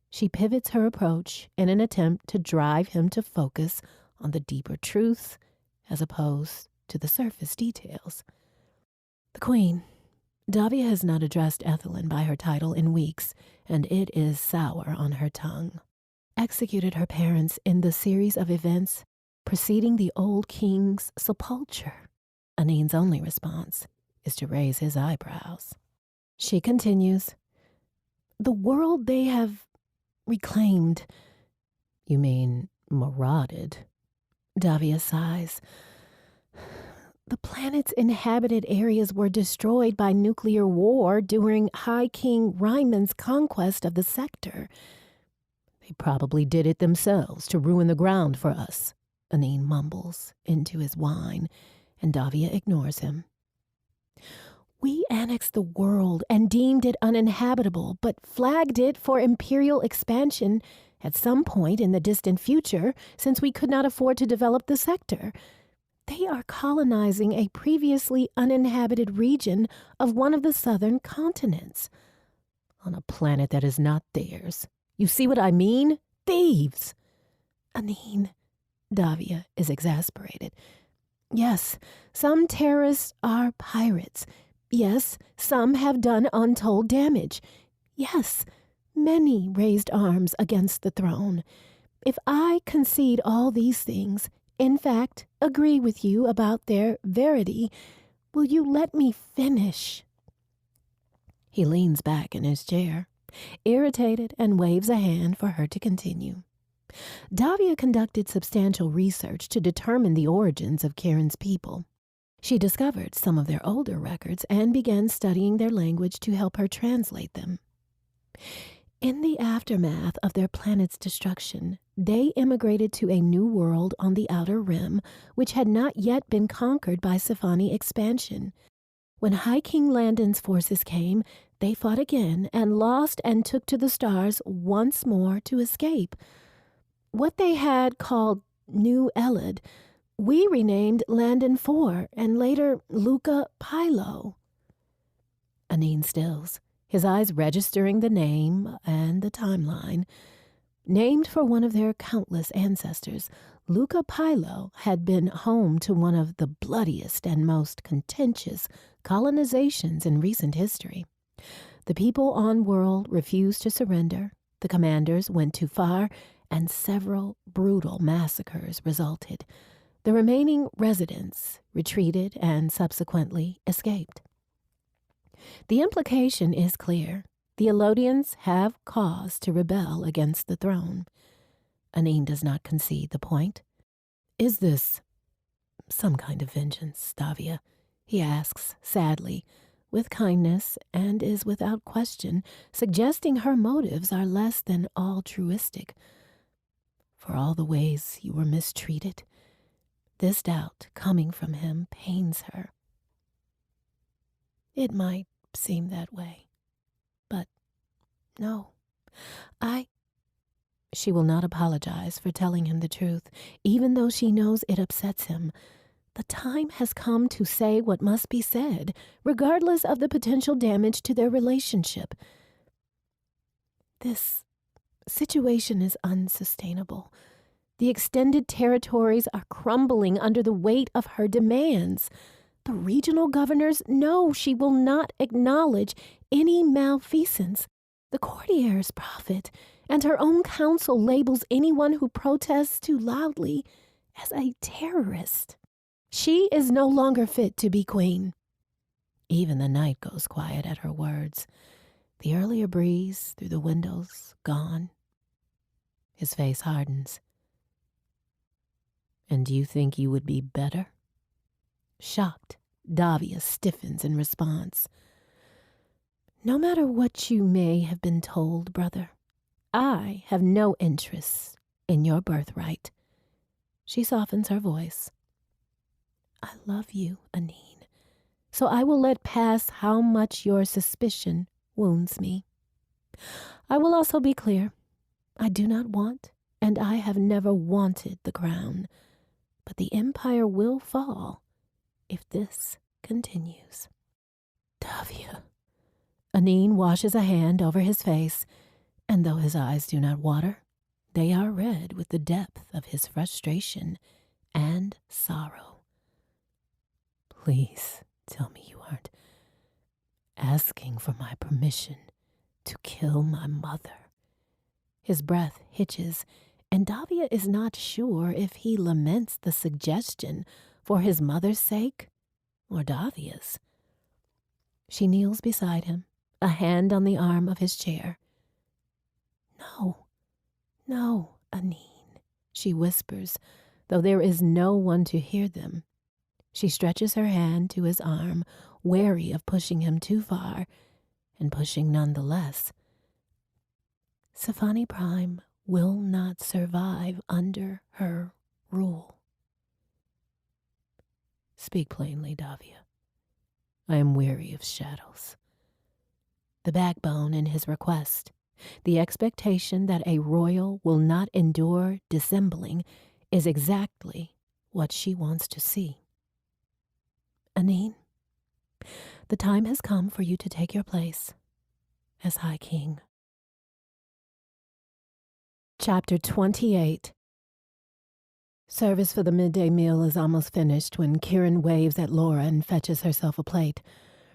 She pivots her approach in an attempt to drive him to focus on the deeper truth as opposed to the surface details. The Queen. Davia has not addressed Ethelyn by her title in weeks, and it is sour on her tongue. Executed her parents in the series of events preceding the old king's sepulture. Anine's only response is to raise his eyebrows. She continues, the world they have reclaimed. You mean marauded? Davia sighs. The planet's inhabited areas were destroyed by nuclear war during High King Ryman's conquest of the sector. They probably did it themselves to ruin the ground for us, Anine mumbles into his wine, and Davia ignores him. We annexed the world and deemed it uninhabitable, but flagged it for imperial expansion at some point in the distant future, since we could not afford to develop the sector. They are colonizing a previously uninhabited region of one of the southern continents, on a planet that is not theirs. You see what I mean? Thieves! Anine, Davia is exasperated. Yes, some terrorists are pirates. Yes, some have done untold damage. Yes, many raised arms against the throne. If I concede all these things, in fact, agree with you about their verity, will you let me finish? He leans back in his chair, irritated, and waves a hand for her to continue. Davia conducted substantial research to determine the origins of Kieran's people. She discovered some of their older records and began studying their language to help her translate them. In the aftermath of their planet's destruction, they immigrated to a new world on the Outer Rim, which had not yet been conquered by Sci-Fi expansion. When High King Landon's forces came, they fought again and lost and took to the stars once more to escape. What they had called New Elid, we renamed Landon 4 and later Luca Pylo. Anine stills, his eyes registering the name and the timeline. Named for one of their countless ancestors, Luca Pylo had been home to one of the bloodiest and most contentious colonizations in recent history. The people on world refused to surrender, the commanders went too far, and several brutal massacres resulted. The remaining residents retreated and subsequently escaped. The implication is clear. The Elodians have cause to rebel against the throne. Anine does not concede the point. Is this some kind of vengeance, Davia? He asks sadly, with kindness, and is without question suggesting her motives are less than altruistic. For all the ways you were mistreated, this doubt coming from him pains her. It might seem that way, but no, She will not apologize for telling him the truth, even though she knows it upsets him. The time has come to say what must be said, regardless of the potential damage to their relationship. This situation is unsustainable. The extended territories are crumbling under the weight of her demands. The regional governors know she will not acknowledge any malfeasance. The courtiers profit, and her own council labels anyone who protests too loudly as a terrorist. She is no longer fit to be queen. Even the night goes quiet at her words. The earlier breeze through the windows gone. His face hardens. And do you think you would be better? Shocked, Davia stiffens in response. No matter what you may have been told, brother, I have no interest in your birthright. She softens her voice. I love you, Anine, so I will let pass how much your suspicion wounds me. I will also be clear. I do not want, and I have never wanted the crown, but the empire will fall if this continues. Davia. Anine washes a hand over his face, and though his eyes do not water, they are red with the depth of his frustration and sorrow. Please tell me you aren't asking for my permission to kill my mother. His breath hitches, and Davia is not sure if he laments the suggestion for his mother's sake or Davia's. She kneels beside him, a hand on the arm of his chair. No, Anine, she whispers, though there is no one to hear them. She stretches her hand to his arm, wary of pushing him too far, and pushing nonetheless. Sci-Fi Prime will not survive under her rule. Speak plainly, Davia. I am weary of shadows. The backbone in his request, the expectation that a royal will not endure dissembling, is exactly what she wants to see. Anine, the time has come for you to take your place as High King. Chapter 28. Service for the midday meal is almost finished when Kieran waves at Laura and fetches herself a plate.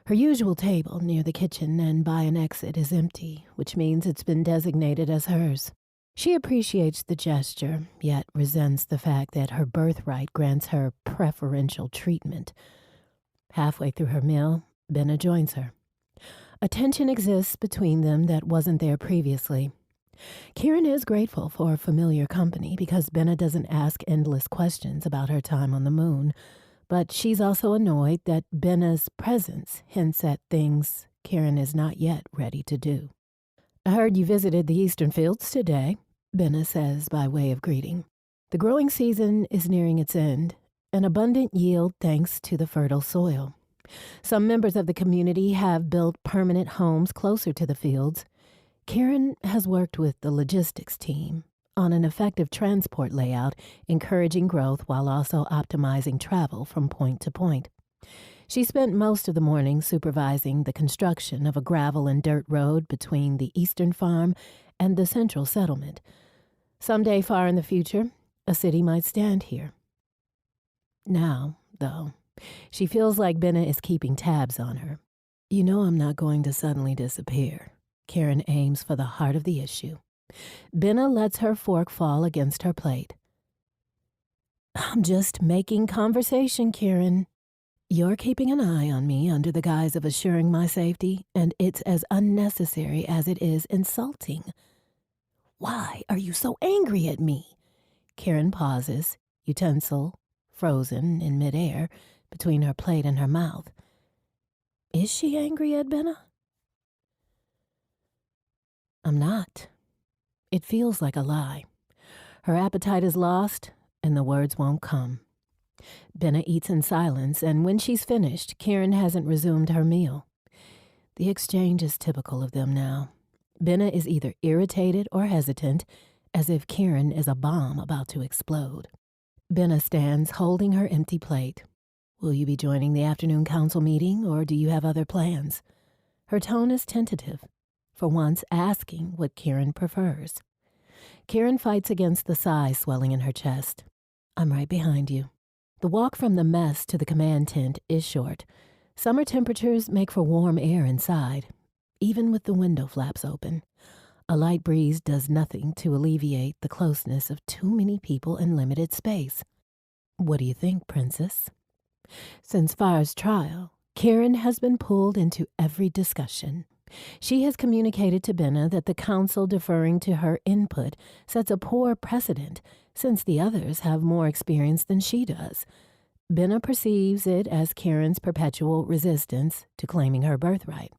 Her usual table near the kitchen and by an exit is empty, which means it's been designated as hers. She appreciates the gesture, yet resents the fact that her birthright grants her preferential treatment. Halfway through her meal, Benna joins her. A tension exists between them that wasn't there previously. Kieran is grateful for familiar company because Benna doesn't ask endless questions about her time on the moon, but she's also annoyed that Benna's presence hints at things Kieran is not yet ready to do. I heard you visited the eastern fields today, Benna says by way of greeting. The growing season is nearing its end, an abundant yield thanks to the fertile soil. Some members of the community have built permanent homes closer to the fields. Kieran has worked with the logistics team on an effective transport layout, encouraging growth while also optimizing travel from point to point. She spent most of the morning supervising the construction of a gravel and dirt road between the eastern farm and the central settlement. Someday far in the future, a city might stand here. Now, though, she feels like Benna is keeping tabs on her. You know I'm not going to suddenly disappear. Kieran aims for the heart of the issue. Benna lets her fork fall against her plate. I'm just making conversation, Kieran. You're keeping an eye on me under the guise of assuring my safety, and it's as unnecessary as it is insulting. Why are you so angry at me? Kieran pauses, utensil frozen in midair between her plate and her mouth. Is she angry at Benna? I'm not. It feels like a lie. Her appetite is lost, and the words won't come. Benna eats in silence, and when she's finished, Kieran hasn't resumed her meal. The exchange is typical of them now. Benna is either irritated or hesitant, as if Kieran is a bomb about to explode. Benna stands holding her empty plate. Will you be joining the afternoon council meeting, or do you have other plans? Her tone is tentative, for once asking what Kieran prefers. Kieran fights against the sigh swelling in her chest. I'm right behind you. The walk from the mess to the command tent is short. Summer temperatures make for warm air inside, even with the window flaps open. A light breeze does nothing to alleviate the closeness of too many people in limited space. What do you think, Princess? Since Fire's trial, Kieran has been pulled into every discussion. She has communicated to Benna that the council deferring to her input sets a poor precedent, since the others have more experience than she does. Benna perceives it as Kieran's perpetual resistance to claiming her birthright.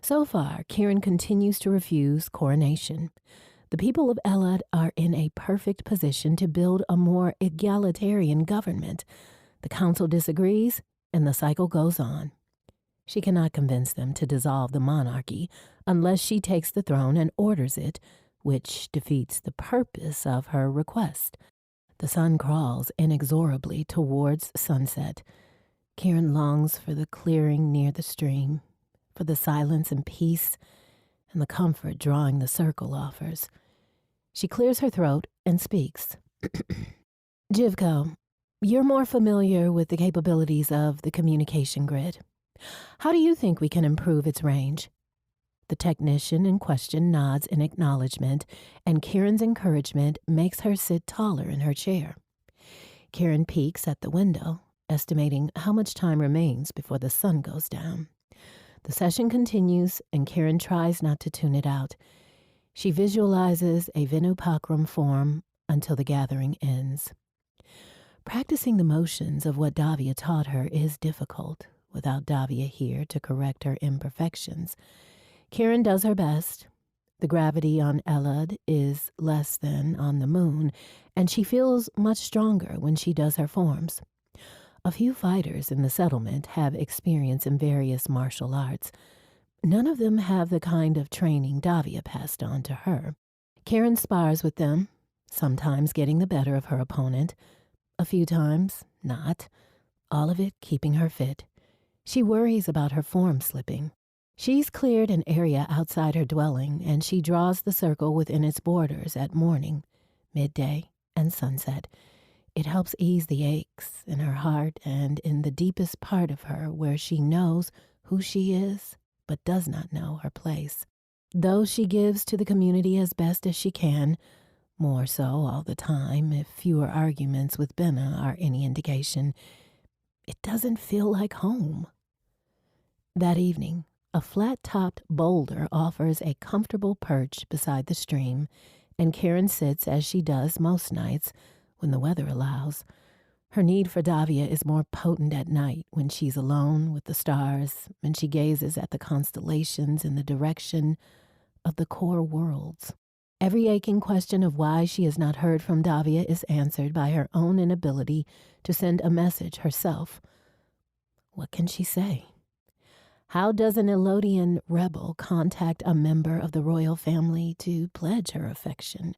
So far, Kieran continues to refuse coronation. The people of Elad are in a perfect position to build a more egalitarian government. The council disagrees, and the cycle goes on. She cannot convince them to dissolve the monarchy unless she takes the throne and orders it, which defeats the purpose of her request. The sun crawls inexorably towards sunset. Kieran longs for the clearing near the stream, for the silence and peace, and the comfort drawing the circle offers. She clears her throat and speaks. Jivko, you're more familiar with the capabilities of the communication grid. How do you think we can improve its range? The technician in question nods in acknowledgement, and Kieran's encouragement makes her sit taller in her chair. Kieran peeks at the window, estimating how much time remains before the sun goes down. The session continues, and Kieran tries not to tune it out. She visualizes a Vinupakram form until the gathering ends. Practicing the motions of what Davia taught her is difficult, without Davia here to correct her imperfections. Kieran does her best. The gravity on Elad is less than on the moon, and she feels much stronger when she does her forms. A few fighters in the settlement have experience in various martial arts. None of them have the kind of training Davia passed on to her. Kieran spars with them, sometimes getting the better of her opponent, a few times not, all of it keeping her fit. She worries about her form slipping. She's cleared an area outside her dwelling, and she draws the circle within its borders at morning, midday, and sunset. It helps ease the aches in her heart and in the deepest part of her where she knows who she is but does not know her place. Though she gives to the community as best as she can, more so all the time if fewer arguments with Benna are any indication, it doesn't feel like home. That evening, a flat-topped boulder offers a comfortable perch beside the stream, and Kieran sits as she does most nights when the weather allows. Her need for Davia is more potent at night when she's alone with the stars and she gazes at the constellations in the direction of the core worlds. Every aching question of why she has not heard from Davia is answered by her own inability to send a message herself. What can she say? How does an Elodian rebel contact a member of the royal family to pledge her affection?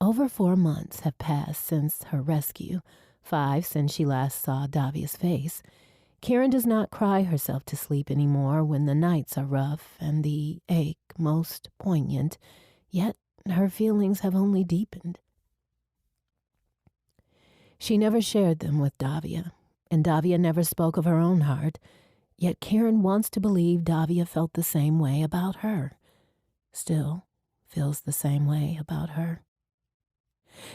Over 4 months have passed since her rescue, 5 since she last saw Davia's face. Kieran does not cry herself to sleep anymore when the nights are rough and the ache most poignant, yet her feelings have only deepened. She never shared them with Davia, and Davia never spoke of her own heart, yet Kieran wants to believe Davia felt the same way about her, still feels the same way about her.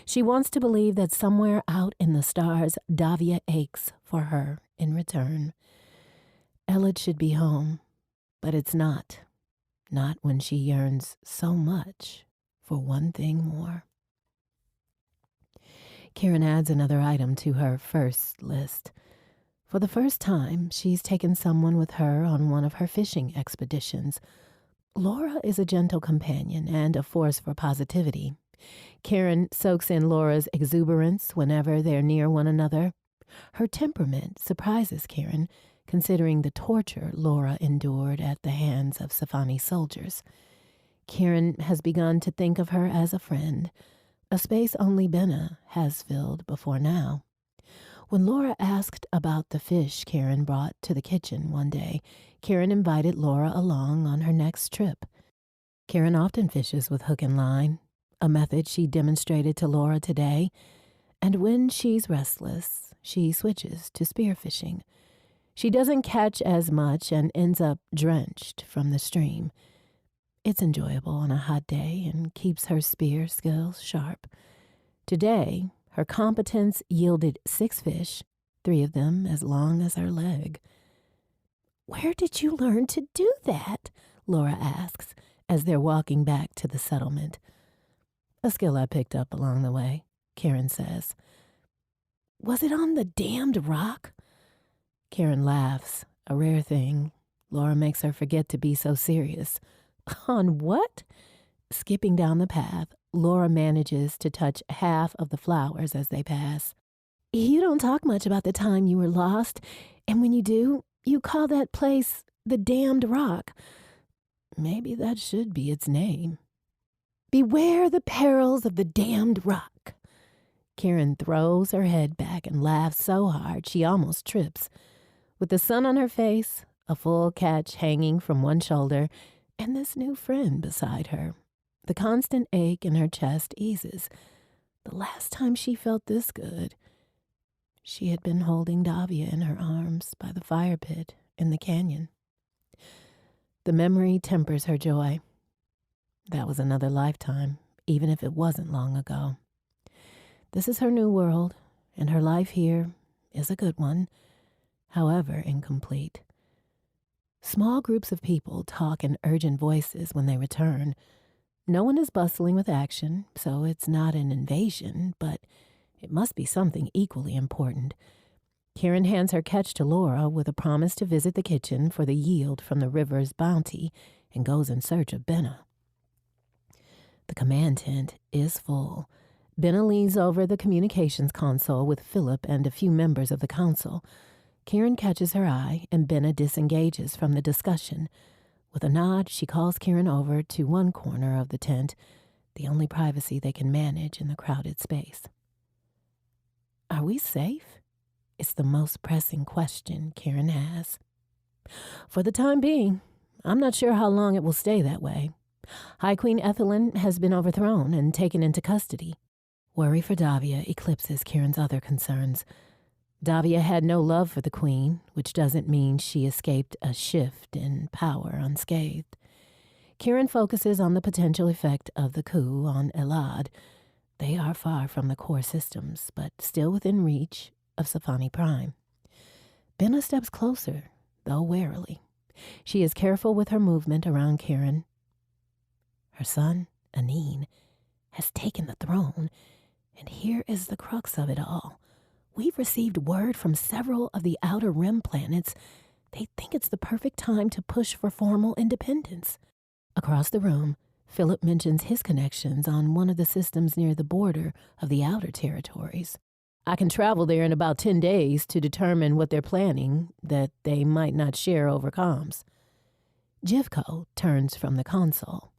She wants to believe that somewhere out in the stars, Davia aches for her in return. Elliot should be home, but it's not. Not when she yearns so much for one thing more. Karen adds another item to her first list. For the first time, she's taken someone with her on one of her fishing expeditions. Laura is a gentle companion and a force for positivity. Karen soaks in Laura's exuberance whenever they're near one another. Her temperament surprises Karen, considering the torture Laura endured at the hands of Sci-Fi soldiers. Karen has begun to think of her as a friend, a space only Benna has filled before now. When Laura asked about the fish Karen brought to the kitchen one day, Karen invited Laura along on her next trip. Karen often fishes with hook and line, a method she demonstrated to Laura today, and when she's restless, she switches to spearfishing. She doesn't catch as much and ends up drenched from the stream. It's enjoyable on a hot day and keeps her spear skills sharp. Today, her competence yielded 6 fish, 3 of them as long as her leg. "Where did you learn to do that?" Laura asks as they're walking back to the settlement. "A skill I picked up along the way," Karen says. "Was it on the damned rock?" Karen laughs, a rare thing. Laura makes her forget to be so serious. "On what?" Skipping down the path, Laura manages to touch half of the flowers as they pass. "You don't talk much about the time you were lost, and when you do, you call that place the Damned Rock. Maybe that should be its name." "Beware the perils of the Damned Rock." Karen throws her head back and laughs so hard she almost trips. With the sun on her face, a full catch hanging from one shoulder, and this new friend beside her, the constant ache in her chest eases. The last time she felt this good, she had been holding Davia in her arms by the fire pit in the canyon. The memory tempers her joy. That was another lifetime, even if it wasn't long ago. This is her new world, and her life here is a good one, however incomplete. Small groups of people talk in urgent voices when they return. No one is bustling with action, so it's not an invasion, but it must be something equally important. Karen hands her catch to Laura with a promise to visit the kitchen for the yield from the river's bounty and goes in search of Benna. The command tent is full. Benna leans over the communications console with Philip and a few members of the council. Karen catches her eye, and Benna disengages from the discussion. With a nod, she calls Karen over to one corner of the tent, the only privacy they can manage in the crowded space. "Are we safe?" It's the most pressing question Karen has. "For the time being. I'm not sure how long it will stay that way. High Queen Ethelyn has been overthrown and taken into custody." Worry for Davia eclipses Karen's other concerns. Davia had no love for the queen, which doesn't mean she escaped a shift in power unscathed. Karen focuses on the potential effect of the coup on Elad. They are far from the core systems, but still within reach of Sci-Fi Prime. Benna steps closer, though warily. She is careful with her movement around Karen. Her son, Anine, has taken the throne, and here is the crux of it all. We've received word from several of the Outer Rim planets. They think it's the perfect time to push for formal independence. Across the room, Philip mentions his connections on one of the systems near the border of the Outer Territories. "I can travel there in about 10 days to determine what they're planning that they might not share over comms." Jivko turns from the console.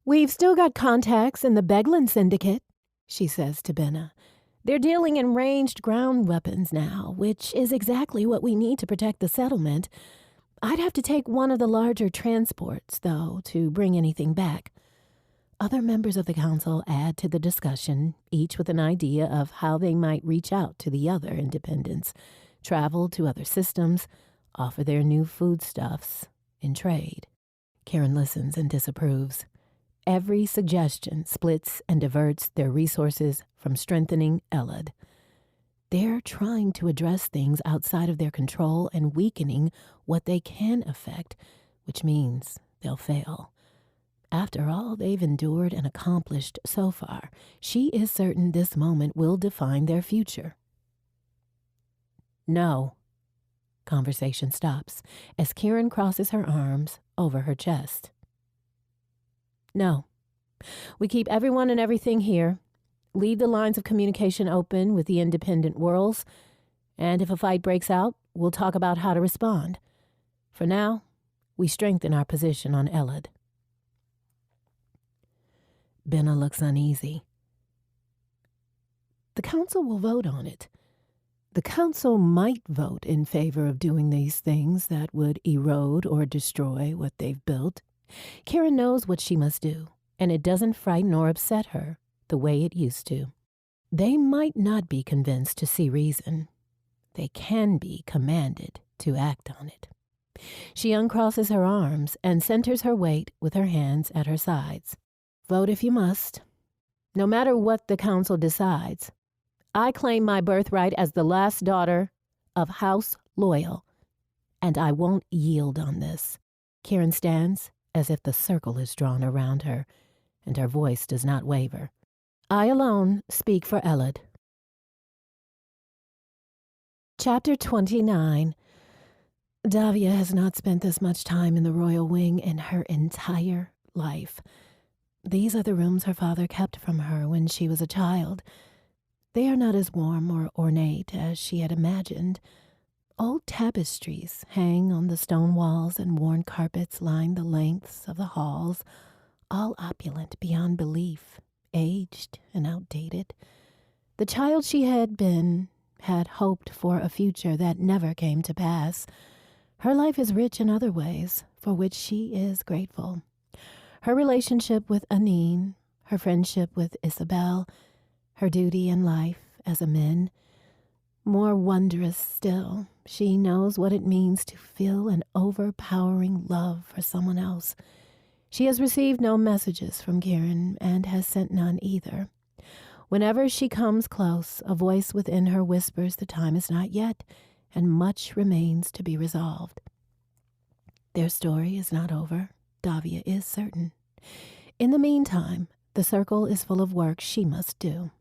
"We've still got contacts in the Beglin Syndicate," she says to Benna. "They're dealing in ranged ground weapons now, which is exactly what we need to protect the settlement. I'd have to take one of the larger transports, though, to bring anything back." Other members of the council add to the discussion, each with an idea of how they might reach out to the other independents, travel to other systems, offer their new foodstuffs in trade. Karen listens and disapproves. Every suggestion splits and diverts their resources from strengthening Elad. They're trying to address things outside of their control and weakening what they can affect, which means they'll fail. After all they've endured and accomplished so far, she is certain this moment will define their future. No. Conversation stops as Kieran crosses her arms over her chest. No. We keep everyone and everything here. Leave the lines of communication open with the independent worlds, and if a fight breaks out, we'll talk about how to respond. For now, we strengthen our position on Elad. Benna looks uneasy. The council will vote on it. The council might vote in favor of doing these things that would erode or destroy what they've built. Kieran knows what she must do, and it doesn't frighten or upset her the way it used to. They might not be convinced to see reason. They can be commanded to act on it. She uncrosses her arms and centers her weight with her hands at her sides. Vote if you must. No matter what the council decides, I claim my birthright as the last daughter of House Loyal, and I won't yield on this. Kieran stands as if the circle is drawn around her, and her voice does not waver. I alone speak for Elad. Chapter 29. Davia has not spent this much time in the royal wing in her entire life. These are the rooms her father kept from her when she was a child. They are not as warm or ornate as she had imagined. Old tapestries hang on the stone walls and worn carpets line the lengths of the halls, all opulent beyond belief, aged and outdated. The child she had been had hoped for a future that never came to pass. Her life is rich in other ways, for which she is grateful. Her relationship with Anine, her friendship with Isabel, her duty in life as a min. More wondrous still, she knows what it means to feel an overpowering love for someone else. She has received no messages from Kieran and has sent none either. Whenever she comes close, a voice within her whispers the time is not yet, and much remains to be resolved. Their story is not over, Davia is certain. In the meantime, the circle is full of work she must do.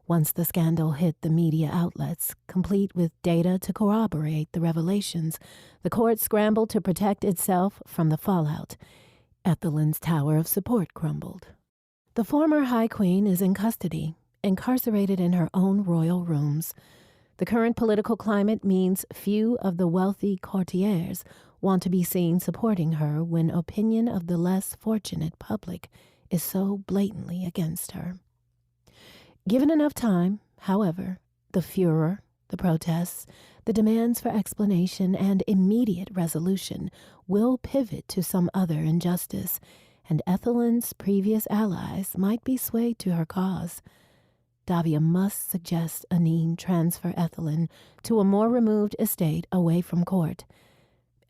Once the scandal hit the media outlets, complete with data to corroborate the revelations, the court scrambled to protect itself from the fallout. Ethelin's tower of support crumbled. The former High Queen is in custody, incarcerated in her own royal rooms. The current political climate means few of the wealthy courtiers want to be seen supporting her when opinion of the less fortunate public is so blatantly against her. Given enough time, however, the furor, the protests, the demands for explanation and immediate resolution will pivot to some other injustice, and Ethelin's previous allies might be swayed to her cause. Davia must suggest Anine transfer Ethelin to a more removed estate away from court.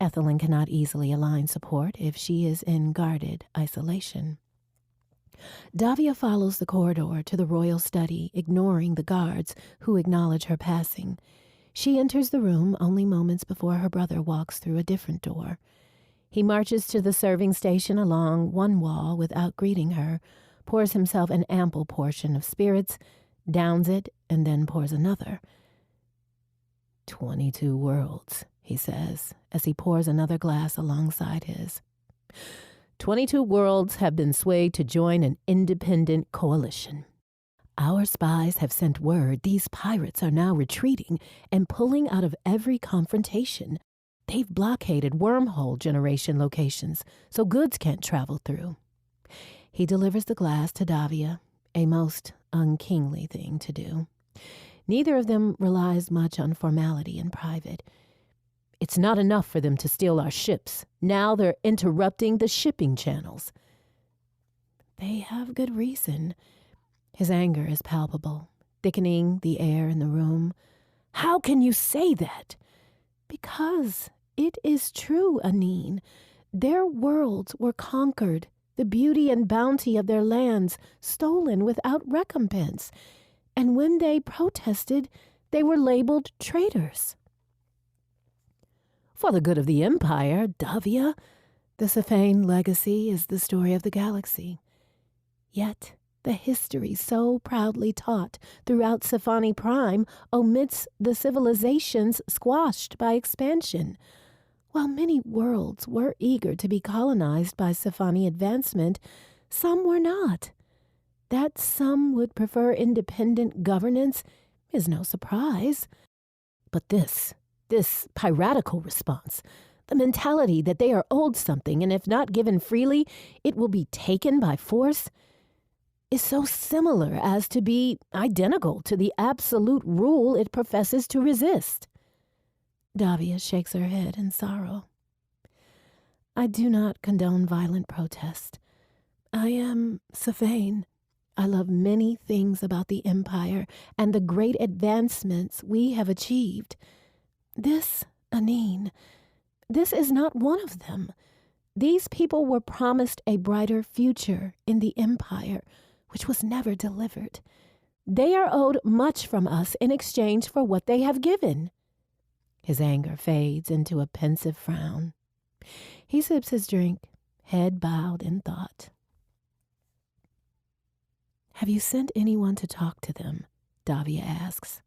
Ethelin cannot easily align support if she is in guarded isolation. Davia follows the corridor to the royal study, ignoring the guards who acknowledge her passing. She enters the room only moments before her brother walks through a different door. He marches to the serving station along one wall without greeting her, pours himself an ample portion of spirits, downs it, and then pours another. 22 worlds, he says, as he pours another glass alongside his. 22 worlds have been swayed to join an independent coalition. Our spies have sent word these pirates are now retreating and pulling out of every confrontation. They've blockaded wormhole generation locations so goods can't travel through. He delivers the glass to Davia, a most unkingly thing to do. Neither of them relies much on formality in private. It's not enough for them to steal our ships. Now they're interrupting the shipping channels. They have good reason. His anger is palpable, thickening the air in the room. How can you say that? Because it is true, Anine. Their worlds were conquered the beauty and bounty of their lands stolen without recompense, and when they protested, they were labeled traitors. For the good of the Empire, Davia, the Sci-Fi legacy is the story of the galaxy. Yet, the history so proudly taught throughout Sci-Fi Prime omits the civilizations squashed by expansion. While many worlds were eager to be colonized by Sci-Fi advancement, some were not. That some would prefer independent governance is no surprise. But this piratical response, the mentality that they are owed something, and if not given freely, it will be taken by force, is so similar as to be identical to the absolute rule it professes to resist. Davia shakes her head in sorrow. I do not condone violent protest. I am Sci-Fi. I love many things about the Empire and the great advancements we have achieved. This, Anine, this is not one of them. These people were promised a brighter future in the Empire, which was never delivered. They are owed much from us in exchange for what they have given. His anger fades into a pensive frown. He sips his drink, head bowed in thought. Have you sent anyone to talk to them? Davia asks.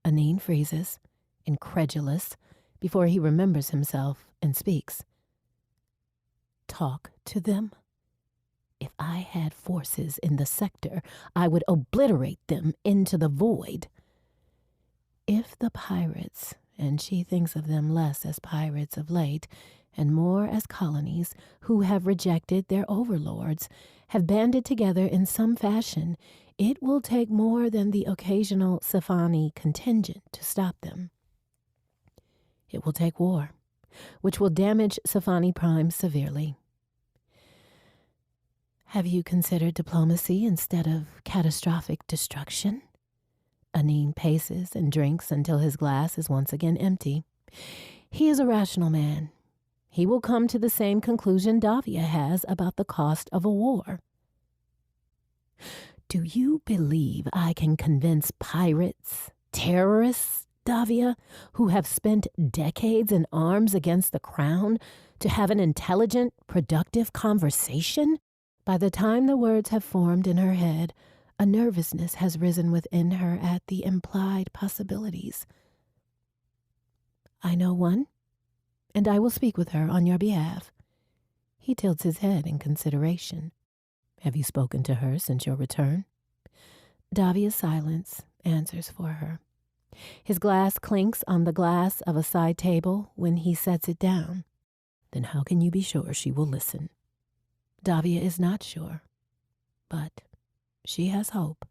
Anine freezes, incredulous, before he remembers himself and speaks. Talk to them? If I had forces in the sector, I would obliterate them into the void. If the pirates, and she thinks of them less as pirates of late, and more as colonies who have rejected their overlords, have banded together in some fashion, it will take more than the occasional Sci-Fi contingent to stop them. It will take war, which will damage Sci-Fi Prime severely. Have you considered diplomacy instead of catastrophic destruction? Anine paces and drinks until his glass is once again empty. He is a rational man. He will come to the same conclusion Davia has about the cost of a war. Do you believe I can convince pirates, terrorists, Davia, who have spent decades in arms against the crown, to have an intelligent, productive conversation? By the time the words have formed in her head, a nervousness has risen within her at the implied possibilities. I know one, and I will speak with her on your behalf. He tilts his head in consideration. Have you spoken to her since your return? Davia's silence answers for her. His glass clinks on the glass of a side table when he sets it down. Then how can you be sure she will listen? Davia is not sure, but she has hope.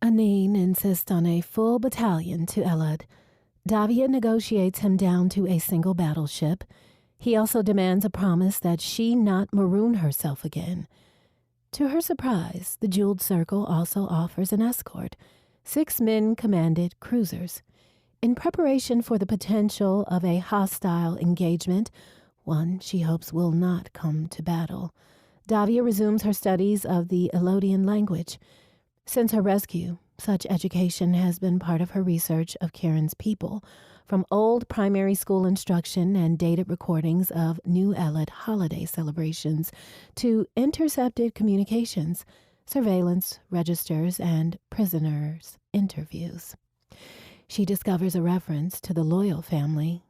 Anine insists on a full battalion to Elad. Davia negotiates him down to a single battleship. He also demands a promise that she not maroon herself again. To her surprise, the Jeweled Circle also offers an escort, 6 men-commanded cruisers. In preparation for the potential of a hostile engagement, one she hopes will not come to battle, Davia resumes her studies of the Elodian language. Since her rescue, such education has been part of her research of Kieran's people, from old primary school instruction and dated recordings of New Elad holiday celebrations to intercepted communications, surveillance registers, and prisoners' interviews. She discovers a reference to the Loyal family,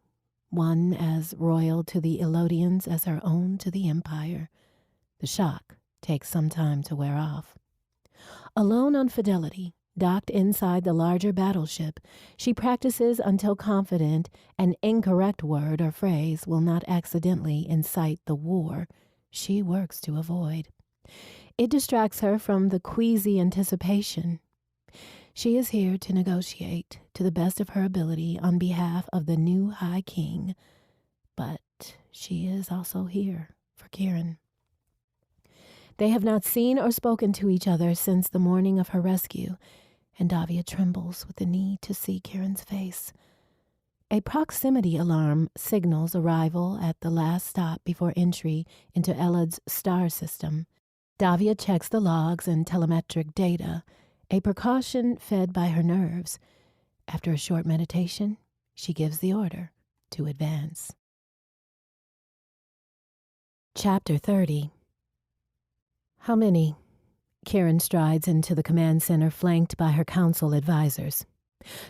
one as royal to the Elodians as her own to the Empire. The shock takes some time to wear off. Alone on Fidelity, docked inside the larger battleship, she practices until confident an incorrect word or phrase will not accidentally incite the war she works to avoid. It distracts her from the queasy anticipation. She is here to negotiate to the best of her ability on behalf of the new High King, but she is also here for Kieran. They have not seen or spoken to each other since the morning of her rescue, and Davia trembles with the need to see Kieran's face. A proximity alarm signals arrival at the last stop before entry into Elad's star system. Davia checks the logs and telemetric data, a precaution fed by her nerves. After a short meditation, she gives the order to advance. Chapter 30. How many? Kieran strides into the command center flanked by her council advisors.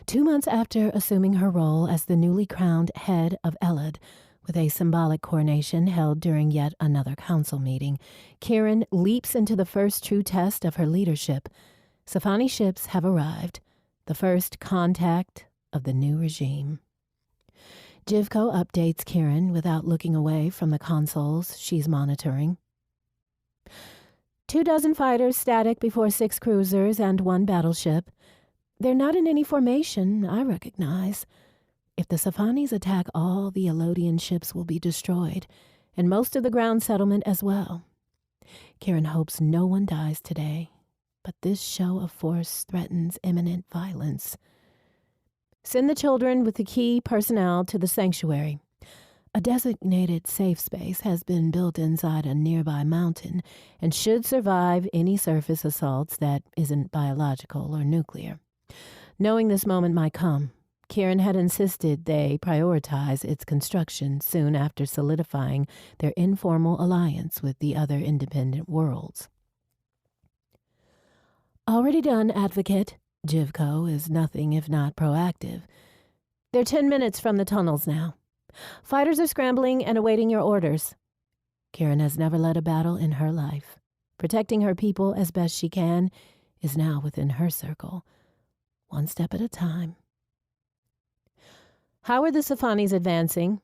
2 months after assuming her role as the newly crowned head of Elad, with a symbolic coronation held during yet another council meeting, Kieran leaps into the first true test of her leadership. Safani ships have arrived, the first contact of the new regime. Jivko updates Kieran without looking away from the consoles she's monitoring. 24 fighters static before 6 cruisers and 1 battleship. They're not in any formation, I recognize. If the Safanis attack, all the Elodian ships will be destroyed, and most of the ground settlement as well. Kieran hopes no one dies today, but this show of force threatens imminent violence. Send the children with the key personnel to the sanctuary. A designated safe space has been built inside a nearby mountain and should survive any surface assaults that isn't biological or nuclear. Knowing this moment might come, Kieran had insisted they prioritize its construction soon after solidifying their informal alliance with the other independent worlds. Already done, Advocate. Jivko is nothing if not proactive. They're 10 minutes from the tunnels now. Fighters are scrambling and awaiting your orders. Kieran has never led a battle in her life. Protecting her people as best she can is now within her circle, one step at a time. How are the Safanis advancing?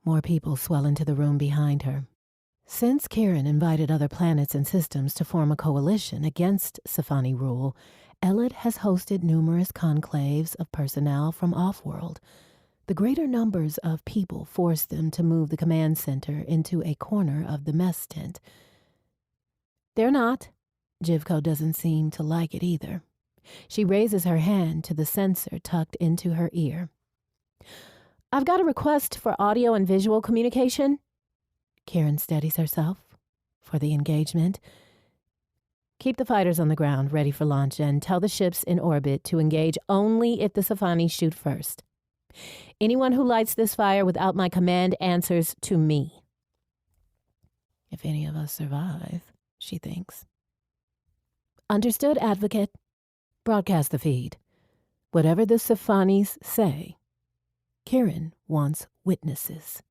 More people swell into the room behind her. Since Kieran invited other planets and systems to form a coalition against Safani rule, Elad has hosted numerous conclaves of personnel from off-world. The greater numbers of people forced them to move the command center into a corner of the mess tent. They're not. Jivko doesn't seem to like it either. She raises her hand to the sensor tucked into her ear. I've got a request for audio and visual communication. Kieran steadies herself for the engagement. Keep the fighters on the ground ready for launch and tell the ships in orbit to engage only if the Safanis shoot first. Anyone who lights this fire without my command answers to me. If any of us survive, she thinks. Understood, Advocate. Broadcast the feed. Whatever the Safanis say, Kieran wants witnesses.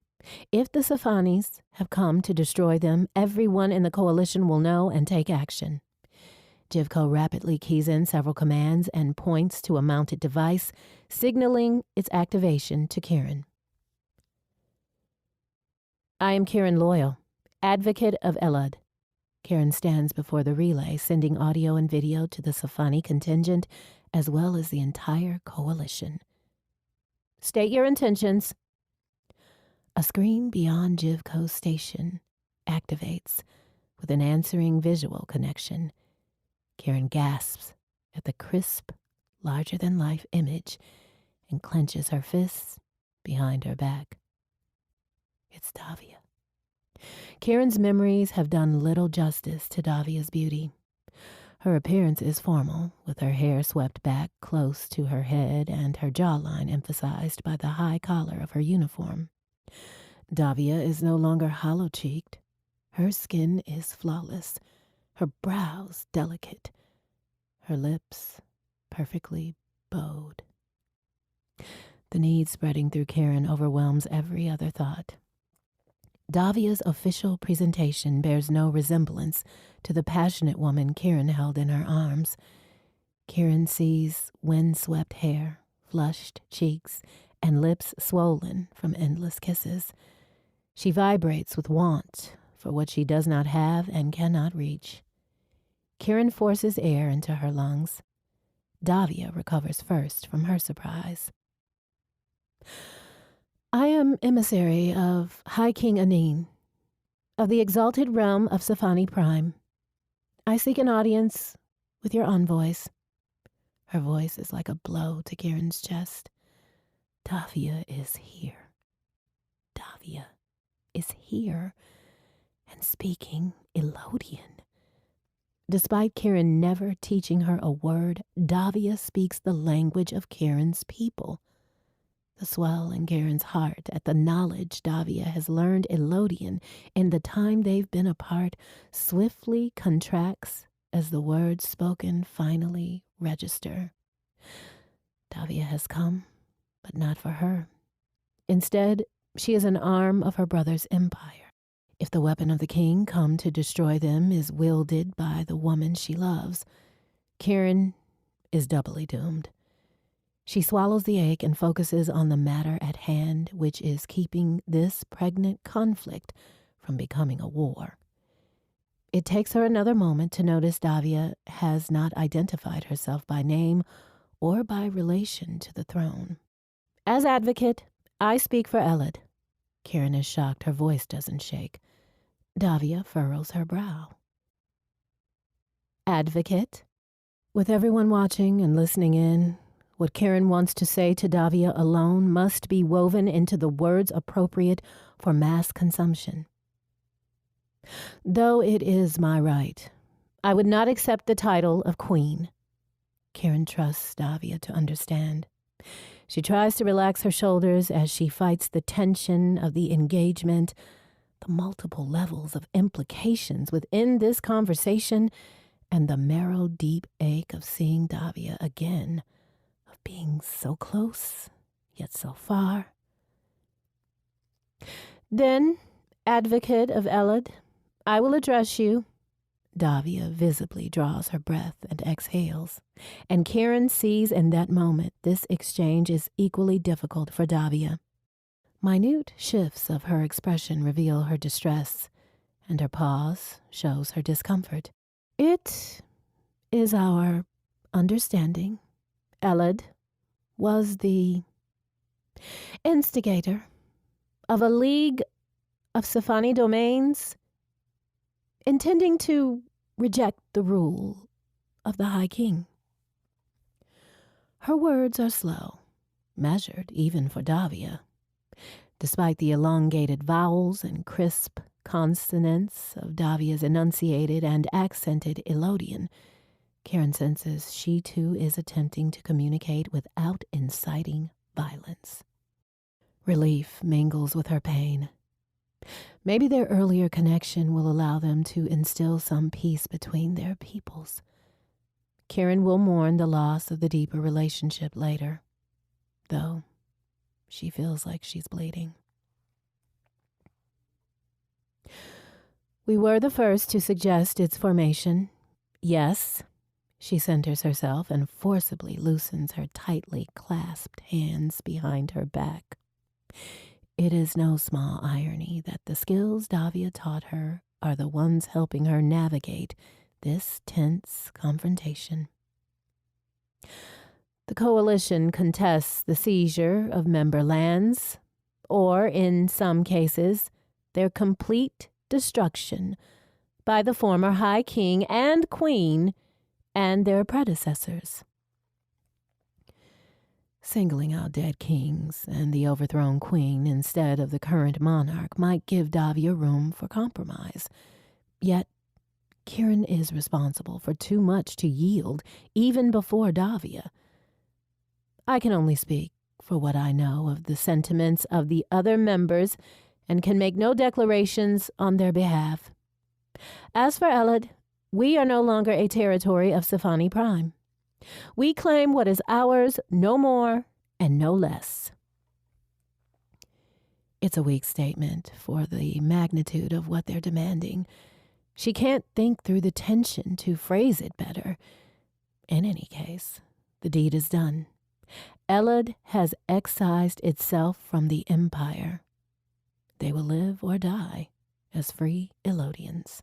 If the Safanis have come to destroy them, everyone in the coalition will know and take action. Jivko rapidly keys in several commands and points to a mounted device, signaling its activation to Kieran. I am Kieran Loyal, Advocate of Elad. Kieran stands before the relay, sending audio and video to the Safani contingent as well as the entire coalition. State your intentions. A screen beyond Jivko's station activates with an answering visual connection. Kieran gasps at the crisp, larger-than-life image and clenches her fists behind her back. It's Davia. Kieran's memories have done little justice to Davia's beauty. Her appearance is formal, with her hair swept back close to her head and her jawline emphasized by the high collar of her uniform. Davia is no longer hollow-cheeked. Her skin is flawless, her brows delicate, her lips perfectly bowed. The need spreading through Kieran overwhelms every other thought. Davia's official presentation bears no resemblance to the passionate woman Kieran held in her arms. Kieran sees wind-swept hair, flushed cheeks, and lips swollen from endless kisses. She vibrates with want for what she does not have and cannot reach. Kieran forces air into her lungs. Davia recovers first from her surprise. I am emissary of High King Anin, of the exalted realm of Safani Prime. I seek an audience with your envoys. Her voice is like a blow to Kieran's chest. Davia is here. Davia is here and speaking Elodian. Despite Kieran never teaching her a word, Davia speaks the language of Kieran's people. The swell in Kieran's heart at the knowledge Davia has learned Elodian in the time they've been apart swiftly contracts as the words spoken finally register. Davia has come, but not for her. Instead, she is an arm of her brother's empire. If the weapon of the king come to destroy them is wielded by the woman she loves, Kieran is doubly doomed. She swallows the ache and focuses on the matter at hand, which is keeping this pregnant conflict from becoming a war. It takes her another moment to notice Davia has not identified herself by name or by relation to the throne. As advocate, I speak for Elad. Kieran is shocked her voice doesn't shake. Davia furrows her brow. Advocate? With everyone watching and listening in, what Kieran wants to say to Davia alone must be woven into the words appropriate for mass consumption. Though it is my right, I would not accept the title of queen. Kieran trusts Davia to understand. She tries to relax her shoulders as she fights the tension of the engagement, the multiple levels of implications within this conversation, and the marrow-deep ache of seeing Davia again, of being so close, yet so far. Then, advocate of Elad, I will address you. Davia visibly draws her breath and exhales, and Kieran sees in that moment this exchange is equally difficult for Davia. Minute shifts of her expression reveal her distress, and her pause shows her discomfort. It is our understanding Elad was the instigator of a league of Sci-Fi domains intending to reject the rule of the High King. Her words are slow, measured even for Davia. Despite the elongated vowels and crisp consonants of Davia's enunciated and accented Elodian, Kieran senses she too is attempting to communicate without inciting violence. Relief mingles with her pain. Maybe their earlier connection will allow them to instill some peace between their peoples. Kieran will mourn the loss of the deeper relationship later, though she feels like she's bleeding. We were the first to suggest its formation. Yes, she centers herself and forcibly loosens her tightly clasped hands behind her back. It is no small irony that the skills Davia taught her are the ones helping her navigate this tense confrontation. The coalition contests the seizure of member lands, or in some cases, their complete destruction by the former High King and Queen and their predecessors. Singling out dead kings and the overthrown queen instead of the current monarch might give Davia room for compromise. Yet, Kieran is responsible for too much to yield even before Davia. I can only speak for what I know of the sentiments of the other members and can make no declarations on their behalf. As for Elad, we are no longer a territory of Sci-Fi Prime. We claim what is ours, no more and no less. It's a weak statement for the magnitude of what they're demanding. She can't think through the tension to phrase it better. In any case, the deed is done. Elad has excised itself from the empire. They will live or die as free Elodians.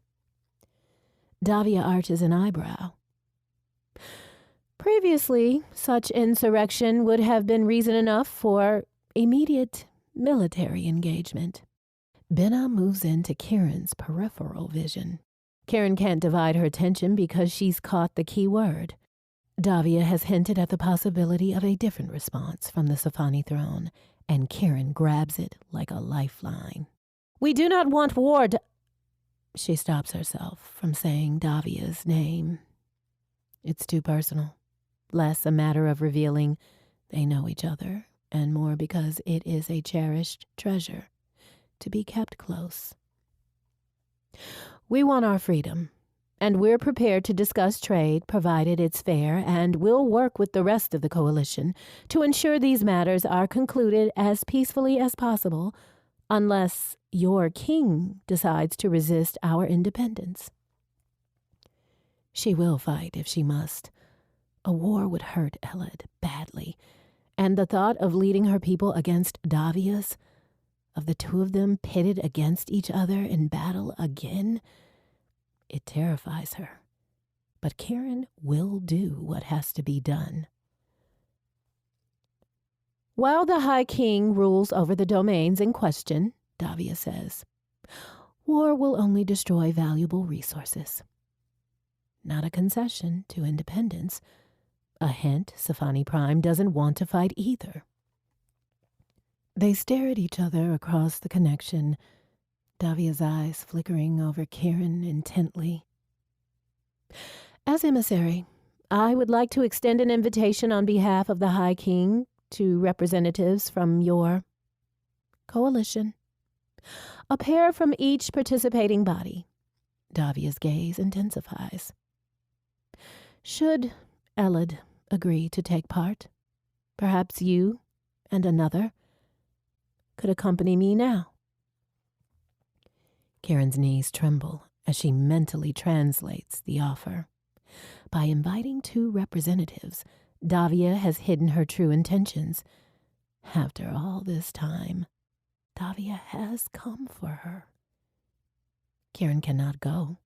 Davia arches an eyebrow. Previously, such insurrection would have been reason enough for immediate military engagement. Benna moves into Kieran's peripheral vision. Kieran can't divide her attention because she's caught the key word. Davia has hinted at the possibility of a different response from the Sci-Fi throne, and Kieran grabs it like a lifeline. We do not want war, She stops herself from saying Davia's name. It's too personal, less a matter of revealing they know each other, and more because it is a cherished treasure to be kept close. We want our freedom, and we're prepared to discuss trade, provided it's fair, and we'll work with the rest of the coalition to ensure these matters are concluded as peacefully as possible, unless your king decides to resist our independence. She will fight if she must. A war would hurt Eled badly, and the thought of leading her people against Davia's, of the two of them pitted against each other in battle again, it terrifies her. But Karen will do what has to be done. While the High King rules over the domains in question, Davia says, war will only destroy valuable resources. Not a concession to independence. A hint Safani Prime doesn't want to fight either. They stare at each other across the connection, Davia's eyes flickering over Kieran intently. As emissary, I would like to extend an invitation on behalf of the High King to representatives from your coalition. A pair from each participating body. Davia's gaze intensifies. Should Eled agree to take part, perhaps you and another could accompany me now. Karen's knees tremble as she mentally translates the offer. By inviting two representatives, Davia has hidden her true intentions. After all this time, Davia has come for her. Karen cannot go.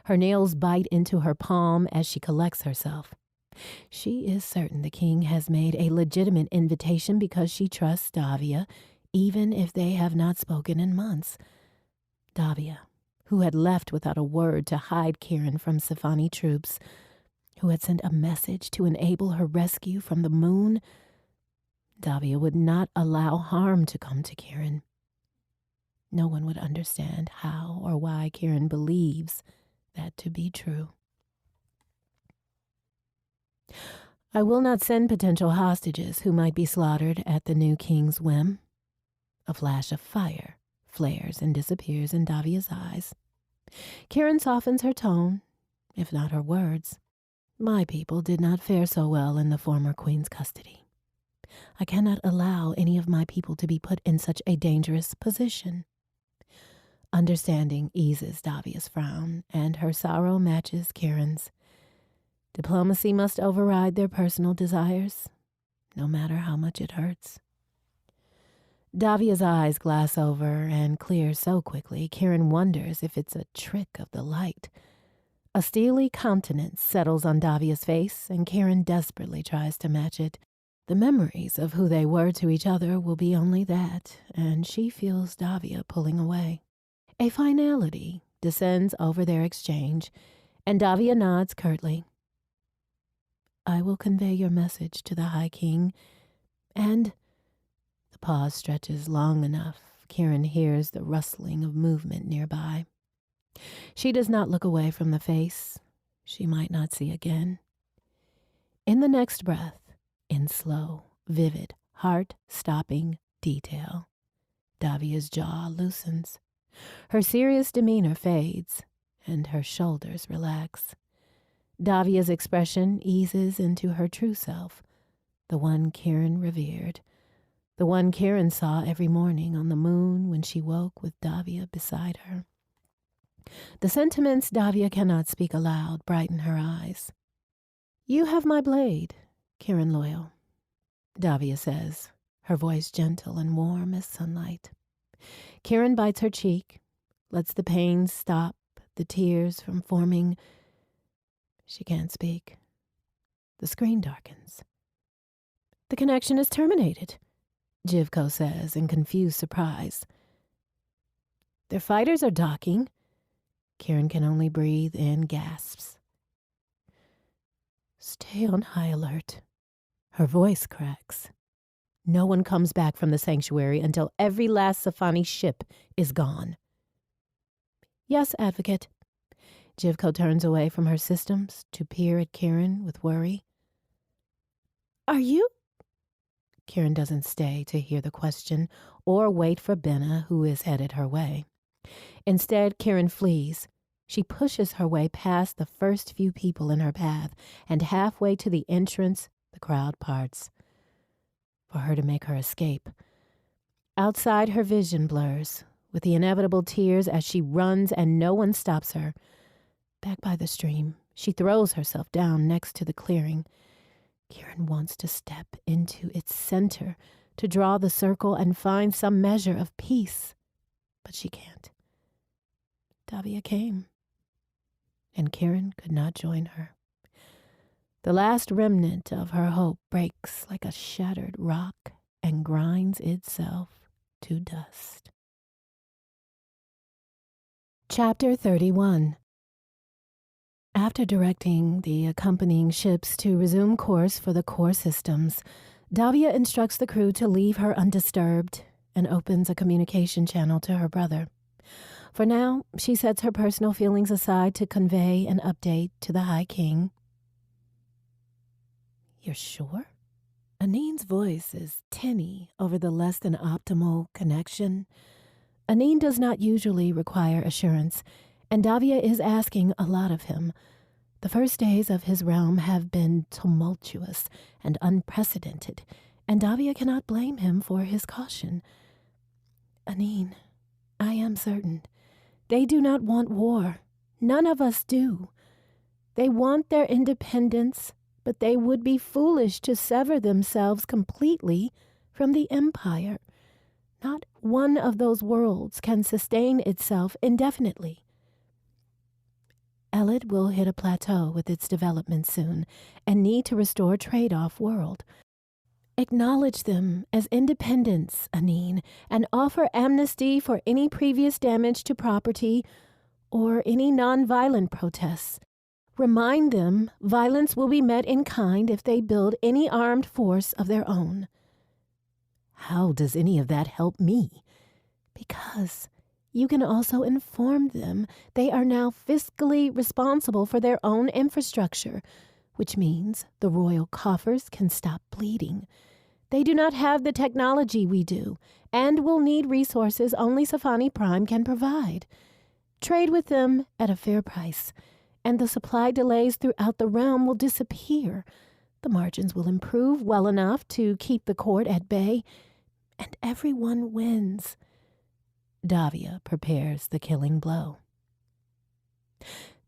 Her nails bite into her palm as she collects herself. She is certain the king has made a legitimate invitation because she trusts Davia, even if they have not spoken in months. Davia, who had left without a word to hide Karen from Safani troops, who had sent a message to enable her rescue from the moon. Davia would not allow harm to come to Karen. No one would understand how or why Karen believes that to be true. I will not send potential hostages who might be slaughtered at the new king's whim. A flash of fire flares and disappears in Davia's eyes. Karen softens her tone, if not her words. My people did not fare so well in the former queen's custody. I cannot allow any of my people to be put in such a dangerous position. Understanding eases Davia's frown, and her sorrow matches Karen's. Diplomacy must override their personal desires, no matter how much it hurts. Davia's eyes glass over and clear so quickly, Karen wonders if it's a trick of the light. A steely countenance settles on Davia's face, and Karen desperately tries to match it. The memories of who they were to each other will be only that, and she feels Davia pulling away. A finality descends over their exchange, and Davia nods curtly. I will convey your message to the High King, and the pause stretches long enough. Karen hears the rustling of movement nearby. She does not look away from the face she might not see again. In the next breath, in slow, vivid, heart-stopping detail, Davia's jaw loosens. Her serious demeanor fades, and her shoulders relax. Davia's expression eases into her true self, the one Karen revered, the one Karen saw every morning on the moon when she woke with Davia beside her. The sentiments Davia cannot speak aloud brighten her eyes. You have my blade, Karen Loyal, Davia says, her voice gentle and warm as sunlight. Karen bites her cheek, lets the pain stop, the tears from forming. She can't speak. The screen darkens. The connection is terminated, Jivko says in confused surprise. Their fighters are docking. Karen can only breathe in gasps. Stay on high alert. Her voice cracks. No one comes back from the sanctuary until every last Safani ship is gone. Yes, Advocate. Jivko turns away from her systems to peer at Kieran with worry. Are you? Kieran doesn't stay to hear the question or wait for Benna, who is headed her way. Instead, Kieran flees. She pushes her way past the first few people in her path, and halfway to the entrance, the crowd parts for her to make her escape. Outside, her vision blurs, with the inevitable tears as she runs and no one stops her. Back by the stream, she throws herself down next to the clearing. Kieran wants to step into its center to draw the circle and find some measure of peace, but she can't. Davia came, and Kieran could not join her. The last remnant of her hope breaks like a shattered rock and grinds itself to dust. Chapter 31. After directing the accompanying ships to resume course for the core systems, Davia instructs the crew to leave her undisturbed and opens a communication channel to her brother. For now, she sets her personal feelings aside to convey an update to the High King. You're sure? Aneen's voice is tinny over the less than optimal connection. Aneen does not usually require assurance, and Davia is asking a lot of him. The first days of his realm have been tumultuous and unprecedented, and Davia cannot blame him for his caution. Aneen, I am certain. They do not want war. None of us do. They want their independence, but they would be foolish to sever themselves completely from the Empire. Not one of those worlds can sustain itself indefinitely. Elid will hit a plateau with its development soon and need to restore trade-off world. Acknowledge them as independents, Aneen, and offer amnesty for any previous damage to property or any non-violent protests. Remind them violence will be met in kind if they build any armed force of their own. How does any of that help me? Because you can also inform them they are now fiscally responsible for their own infrastructure, which means the royal coffers can stop bleeding. They do not have the technology we do, and will need resources only Safani Prime can provide. Trade with them at a fair price, and the supply delays throughout the realm will disappear. The margins will improve well enough to keep the court at bay, and everyone wins. Davia prepares the killing blow.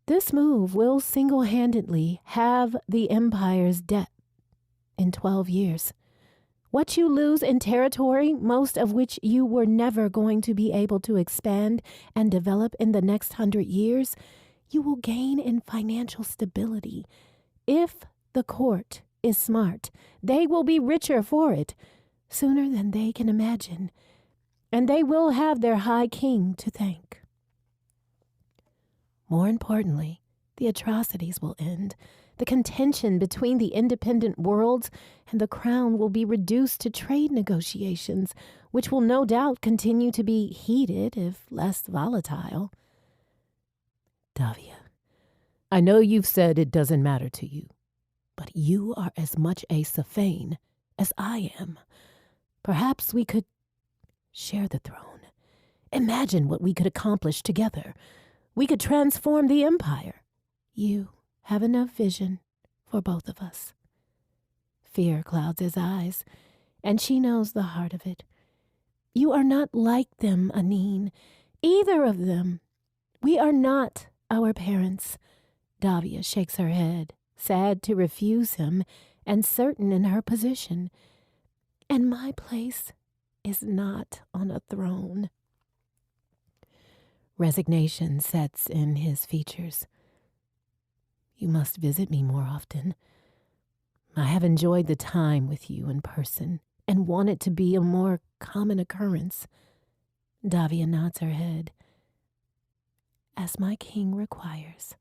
This move will single-handedly halve the Empire's debt in 12 years. What you lose in territory, most of which you were never going to be able to expand and develop in the next 100 years, you will gain in financial stability. If the court is smart, they will be richer for it, sooner than they can imagine, and they will have their High King to thank. More importantly, the atrocities will end. The contention between the independent worlds and the crown will be reduced to trade negotiations, which will no doubt continue to be heated if less volatile. Davia, I know you've said it doesn't matter to you, but you are as much a Safane as I am. Perhaps we could share the throne. Imagine what we could accomplish together. We could transform the Empire. You have enough vision for both of us. Fear clouds his eyes, and she knows the heart of it. You are not like them, Aneen. Either of them. We are not our parents. Davia shakes her head, sad to refuse him and certain in her position. And my place is not on a throne. Resignation sets in his features. You must visit me more often. I have enjoyed the time with you in person and want it to be a more common occurrence. Davia nods her head. As my king requires.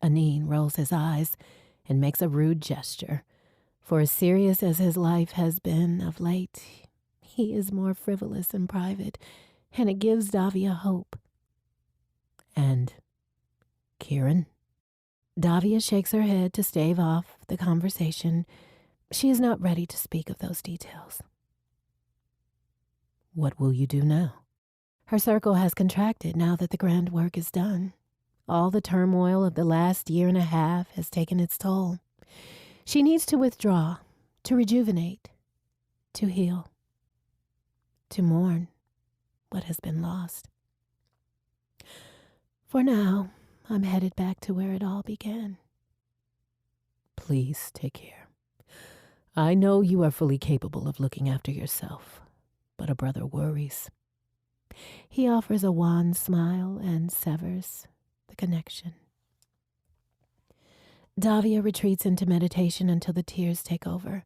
Aneen rolls his eyes and makes a rude gesture. For as serious as his life has been of late, he is more frivolous in private, and it gives Davia hope. And Kieran? Davia shakes her head to stave off the conversation. She is not ready to speak of those details. What will you do now? Her circle has contracted now that the grand work is done. All the turmoil of the last year and a half has taken its toll. She needs to withdraw, to rejuvenate, to heal, to mourn what has been lost. For now, I'm headed back to where it all began. Please take care. I know you are fully capable of looking after yourself, but a brother worries. He offers a wan smile and severs the connection. Davia retreats into meditation until the tears take over.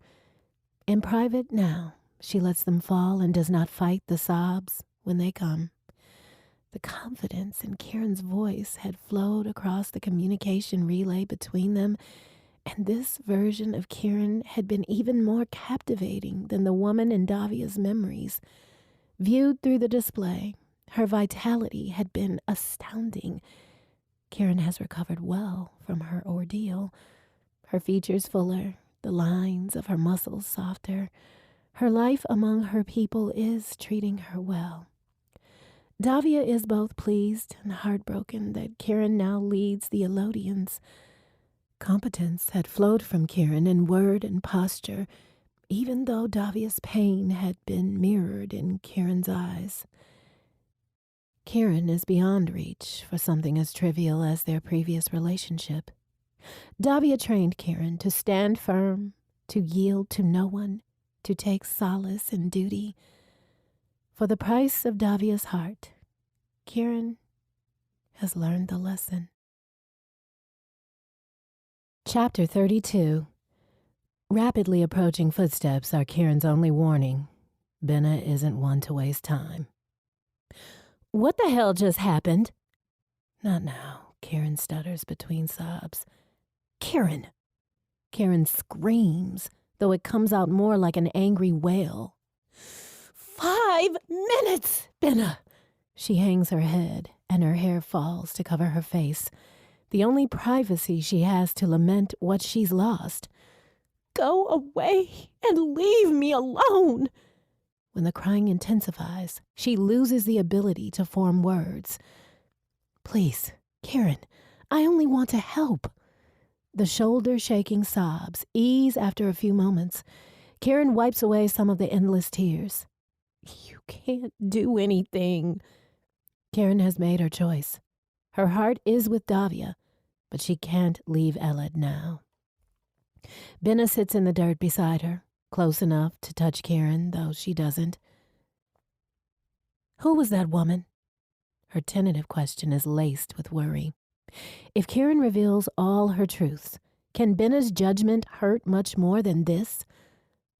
In private now, she lets them fall and does not fight the sobs when they come. The confidence in Kieran's voice had flowed across the communication relay between them, and this version of Kieran had been even more captivating than the woman in Davia's memories. Viewed through the display, her vitality had been astounding. Kieran has recovered well from her ordeal. Her features fuller, the lines of her muscles softer. Her life among her people is treating her well. Davia is both pleased and heartbroken that Kieran now leads the Elodians. Competence had flowed from Kieran in word and posture, even though Davia's pain had been mirrored in Kieran's eyes. Kieran is beyond reach for something as trivial as their previous relationship. Davia trained Kieran to stand firm, to yield to no one, to take solace in duty. For the price of Davia's heart, Kieran has learned the lesson. Chapter 32. Rapidly approaching footsteps are Kieran's only warning. Benna isn't one to waste time. What the hell just happened? Not now, Kieran stutters between sobs. Kieran! Kieran screams, though it comes out more like an angry wail. 5 minutes, Benna! She hangs her head, and her hair falls to cover her face, the only privacy she has to lament what she's lost. Go away and leave me alone! When the crying intensifies, she loses the ability to form words. Please, Kieran, I only want to help. The shoulder-shaking sobs ease after a few moments. Kieran wipes away some of the endless tears. You can't do anything. Kieran has made her choice. Her heart is with Davia, but she can't leave Eled now. Benna sits in the dirt beside her, close enough to touch Kieran, though she doesn't. Who was that woman? Her tentative question is laced with worry. If Kieran reveals all her truths, can Benna's judgment hurt much more than this?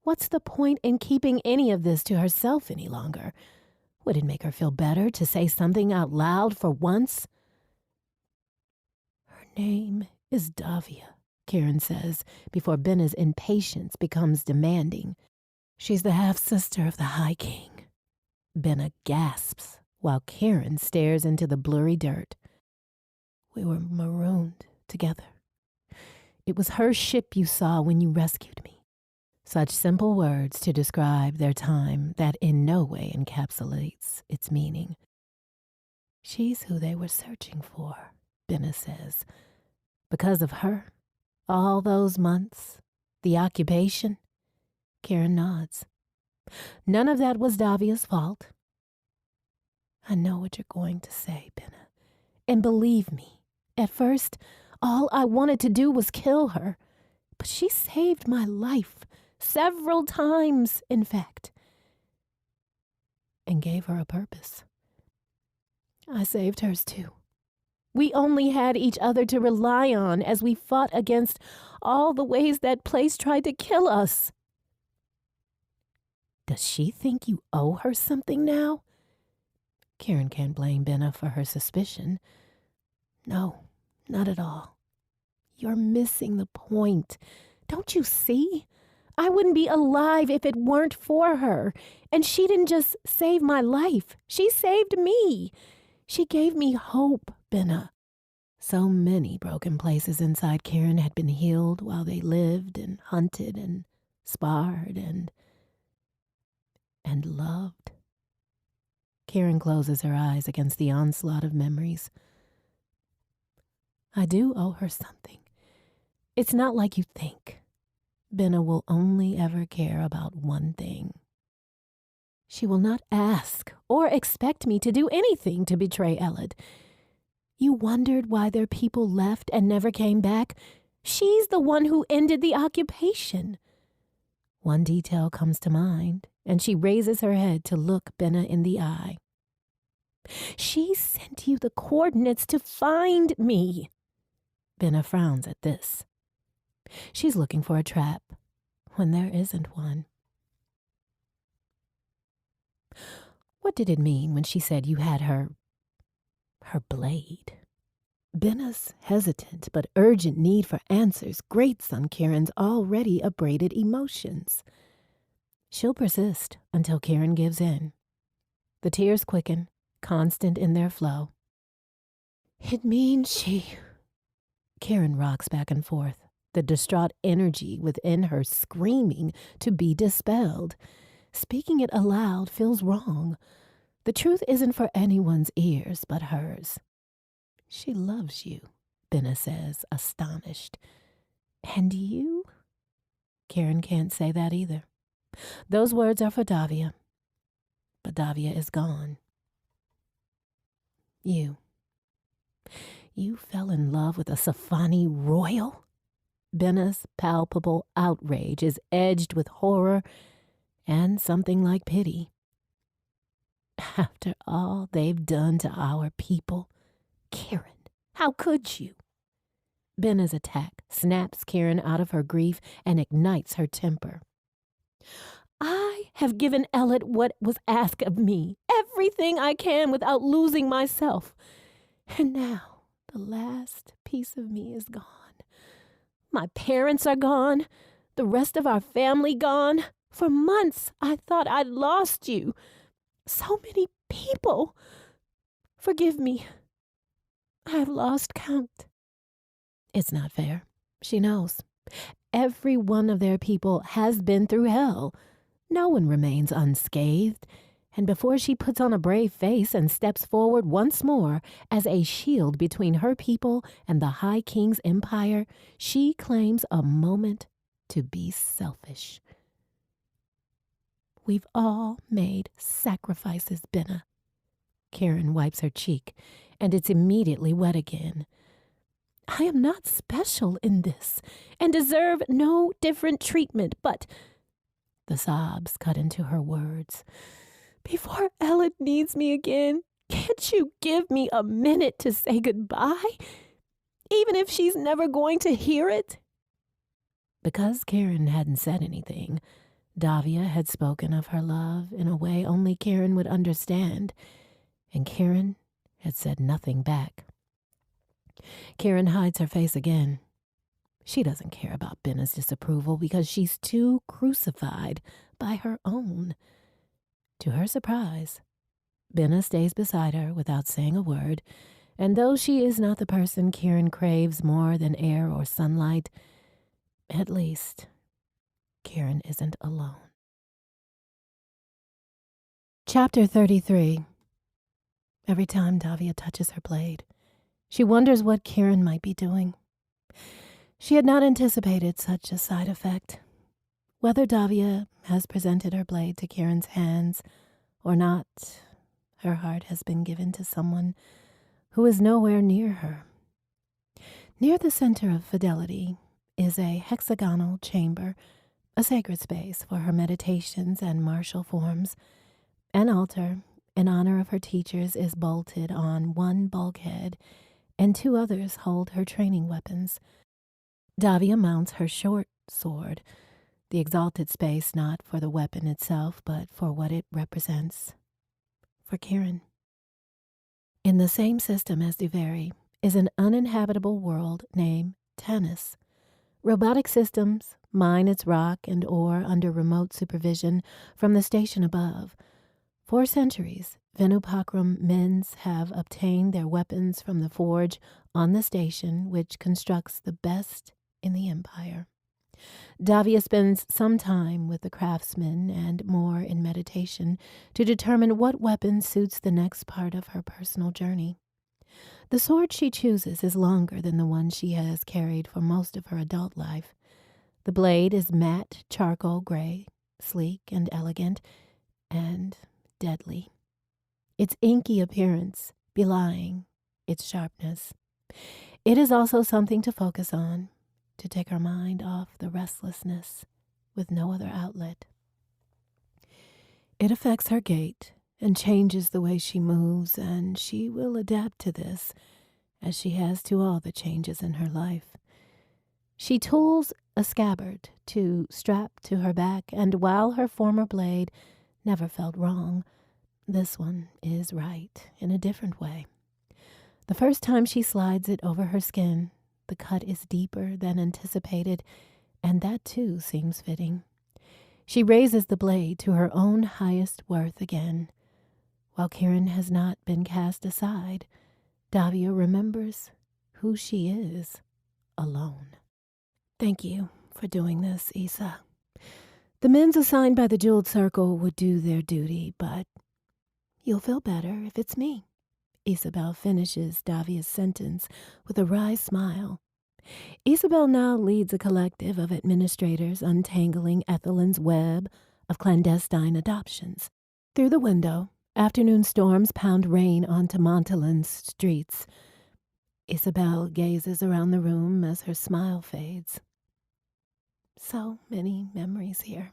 What's the point in keeping any of this to herself any longer? Would it make her feel better to say something out loud for once? Her name is Davia, Kieran says, before Benna's impatience becomes demanding. She's the half-sister of the High King. Benna gasps while Kieran stares into the blurry dirt. We were marooned together. It was her ship you saw when you rescued me. Such simple words to describe their time that in no way encapsulates its meaning. She's who they were searching for, Benna says. Because of her, all those months, the occupation. Kieran nods. None of that was Davia's fault. I know what you're going to say, Benna. And believe me, at first, all I wanted to do was kill her. But she saved my life. Several times, in fact. And gave her a purpose. I saved hers too. We only had each other to rely on as we fought against all the ways that place tried to kill us. Does she think you owe her something now? Kieran can't blame Benna for her suspicion. No, not at all. You're missing the point. Don't you see? I wouldn't be alive if it weren't for her. And she didn't just save my life. She saved me. She gave me hope Binna. So many broken places inside Karen had been healed while they lived and hunted and sparred and loved. Karen closes her eyes against the onslaught of memories. I do owe her something. It's not like you think. Binna will only ever care about one thing. She will not ask or expect me to do anything to betray Elad. You wondered why their people left and never came back? She's the one who ended the occupation. One detail comes to mind, and she raises her head to look Binna in the eye. She sent you the coordinates to find me. Binna frowns at this. She's looking for a trap when there isn't one. What did it mean when she said you had her blade? Binna's hesitant but urgent need for answers grates on Karen's already abraded emotions. She'll persist until Karen gives in. The tears quicken, constant in their flow. It means she... Karen rocks back and forth, the distraught energy within her screaming to be dispelled. Speaking it aloud feels wrong. The truth isn't for anyone's ears but hers. She loves you, Binna says, astonished. And you? Karen can't say that either. Those words are for Davia. But Davia is gone. You fell in love with a Safani royal? Binna's palpable outrage is edged with horror and something like pity. After all they've done to our people, Karen, how could you? Binna's attack snaps Karen out of her grief and ignites her temper. I have given Elad what was asked of me, everything I can without losing myself. And now the last piece of me is gone. My parents are gone, the rest of our family gone. For months I thought I'd lost you. So many people. Forgive me. I have lost count. It's not fair. She knows. Every one of their people has been through hell. No one remains unscathed. And before she puts on a brave face and steps forward once more as a shield between her people and the High King's empire, she claims a moment to be selfish. We've all made sacrifices, Binna. Karen wipes her cheek, and it's immediately wet again. I am not special in this, and deserve no different treatment, but... The sobs cut into her words. Before Elad needs me again, can't you give me a minute to say goodbye? Even if she's never going to hear it? Because Karen hadn't said anything, Davia had spoken of her love in a way only Karen would understand, and Karen had said nothing back. Karen hides her face again. She doesn't care about Binna's disapproval because she's too crucified by her own. To her surprise, Binna stays beside her without saying a word, and though she is not the person Karen craves more than air or sunlight, at least Karen isn't alone. Chapter 33. Every time Davia touches her blade, she wonders what Karen might be doing. She had not anticipated such a side effect. Whether Davia has presented her blade to Karen's hands or not, her heart has been given to someone who is nowhere near her. Near the center of Fidelity is a hexagonal chamber, a sacred space for her meditations and martial forms. An altar, in honor of her teachers, is bolted on one bulkhead, and two others hold her training weapons. Davia mounts her short sword, the exalted space not for the weapon itself, but for what it represents. For Karen. In the same system as Duveri is an uninhabitable world named Tanis. Robotic systems mine its rock and ore under remote supervision from the station above. For centuries, Venupakram men's have obtained their weapons from the forge on the station, which constructs the best in the empire. Davia spends some time with the craftsmen and more in meditation to determine what weapon suits the next part of her personal journey. The sword she chooses is longer than the one she has carried for most of her adult life. The blade is matte charcoal gray, sleek and elegant, and deadly, its inky appearance belying its sharpness. It is also something to focus on, to take her mind off the restlessness with no other outlet. It affects her gait and changes the way she moves, and she will adapt to this, as she has to all the changes in her life. She tools a scabbard to strap to her back, and while her former blade never felt wrong, this one is right in a different way. The first time she slides it over her skin, the cut is deeper than anticipated, and that too seems fitting. She raises the blade to her own highest worth again. While Kieran has not been cast aside, Davia remembers who she is alone. Thank you for doing this, Issa. The men's assigned by the Jeweled Circle would do their duty, but you'll feel better if it's me. Isabel finishes Davia's sentence with a wry smile. Isabel now leads a collective of administrators untangling Ethelyn's web of clandestine adoptions. Through the window, afternoon storms pound rain onto Montalin's streets. Isabel gazes around the room as her smile fades. So many memories here.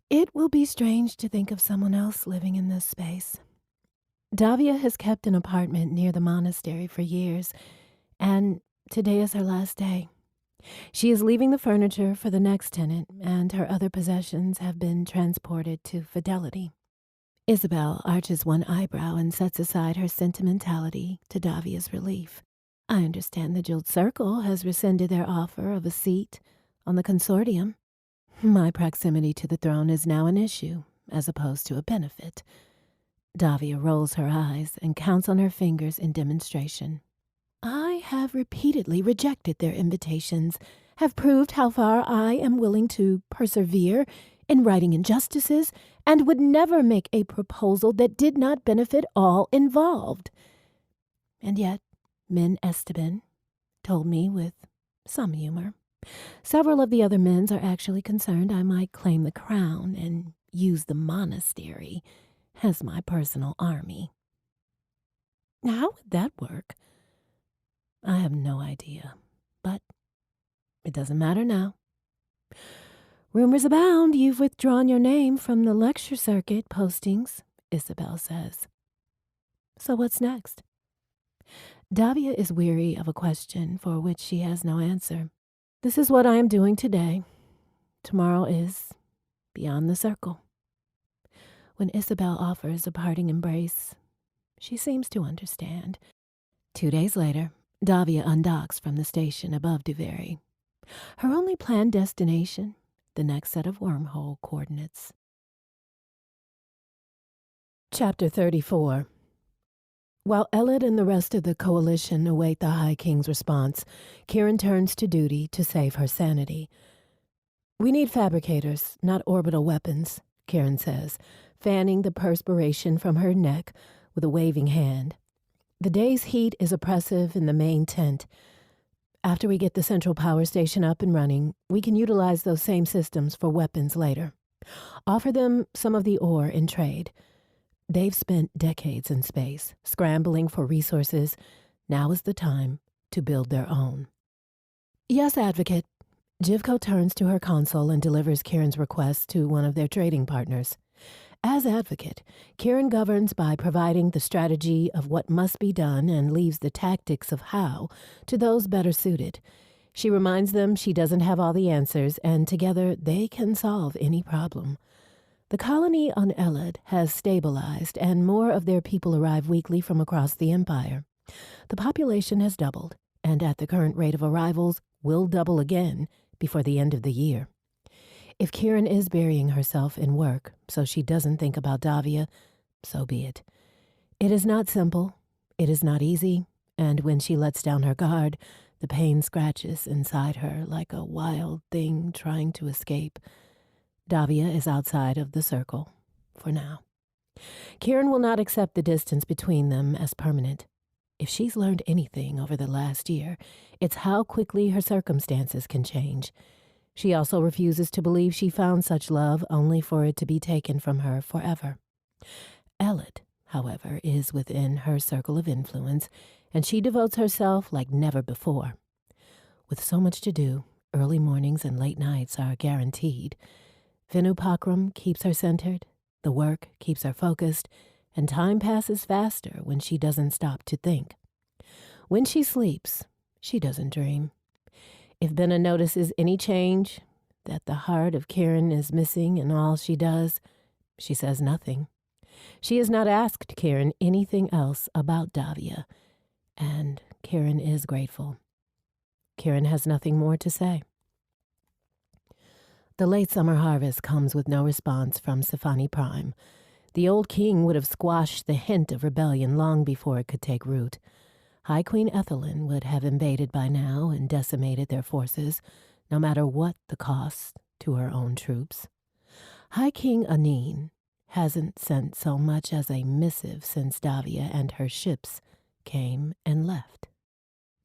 It will be strange to think of someone else living in this space. Davia has kept an apartment near the monastery for years, and today is her last day. She is leaving the furniture for the next tenant, and her other possessions have been transported to Fidelity. Isabel arches one eyebrow and sets aside her sentimentality to Davia's relief. I understand the Jeweled Circle has rescinded their offer of a seat on the consortium. My proximity to the throne is now an issue, as opposed to a benefit. Davia rolls her eyes and counts on her fingers in demonstration. I have repeatedly rejected their invitations, have proved how far I am willing to persevere in righting injustices, and would never make a proposal that did not benefit all involved. And yet, Min Esteban told me with some humor. Several of the other men's are actually concerned I might claim the crown and use the monastery as my personal army. How would that work? I have no idea, but it doesn't matter now. Rumors abound you've withdrawn your name from the lecture circuit postings, Isabel says. So what's next? Davia is weary of a question for which she has no answer. This is what I am doing today. Tomorrow is beyond the circle. When Isabel offers a parting embrace, she seems to understand. 2 days later, Davia undocks from the station above Duvary. Her only planned destination, the next set of wormhole coordinates. Chapter 34. While Elid and the rest of the coalition await the High King's response, Kieran turns to duty to save her sanity. We need fabricators, not orbital weapons, Kieran says, fanning the perspiration from her neck with a waving hand. The day's heat is oppressive in the main tent. After we get the central power station up and running, we can utilize those same systems for weapons later. Offer them some of the ore in trade. They've spent decades in space, scrambling for resources. Now is the time to build their own. Yes, Advocate. Jivko turns to her console and delivers Kieran's request to one of their trading partners. As Advocate, Kieran governs by providing the strategy of what must be done and leaves the tactics of how to those better suited. She reminds them she doesn't have all the answers, and together they can solve any problem. The colony on Elid has stabilized, and more of their people arrive weekly from across the Empire. The population has doubled, and at the current rate of arrivals, will double again before the end of the year. If Kieran is burying herself in work so she doesn't think about Davia, so be it. It is not simple, it is not easy, and when she lets down her guard, the pain scratches inside her like a wild thing trying to escape. Davia is outside of the circle, for now. Kieran will not accept the distance between them as permanent. If she's learned anything over the last year, it's how quickly her circumstances can change. She also refuses to believe she found such love only for it to be taken from her forever. Elliot, however, is within her circle of influence, and she devotes herself like never before. With so much to do, early mornings and late nights are guaranteed. Vinupakram keeps her centered, the work keeps her focused, and time passes faster when she doesn't stop to think. When she sleeps, she doesn't dream. If Binna notices any change, that the heart of Kieran is missing in all she does, she says nothing. She has not asked Kieran anything else about Davia, and Kieran is grateful. Kieran has nothing more to say. The late summer harvest comes with no response from Sifani Prime. The old king would have squashed the hint of rebellion long before it could take root. High Queen Ethelyn would have invaded by now and decimated their forces, no matter what the cost to her own troops. High King Anine hasn't sent so much as a missive since Davia and her ships came and left.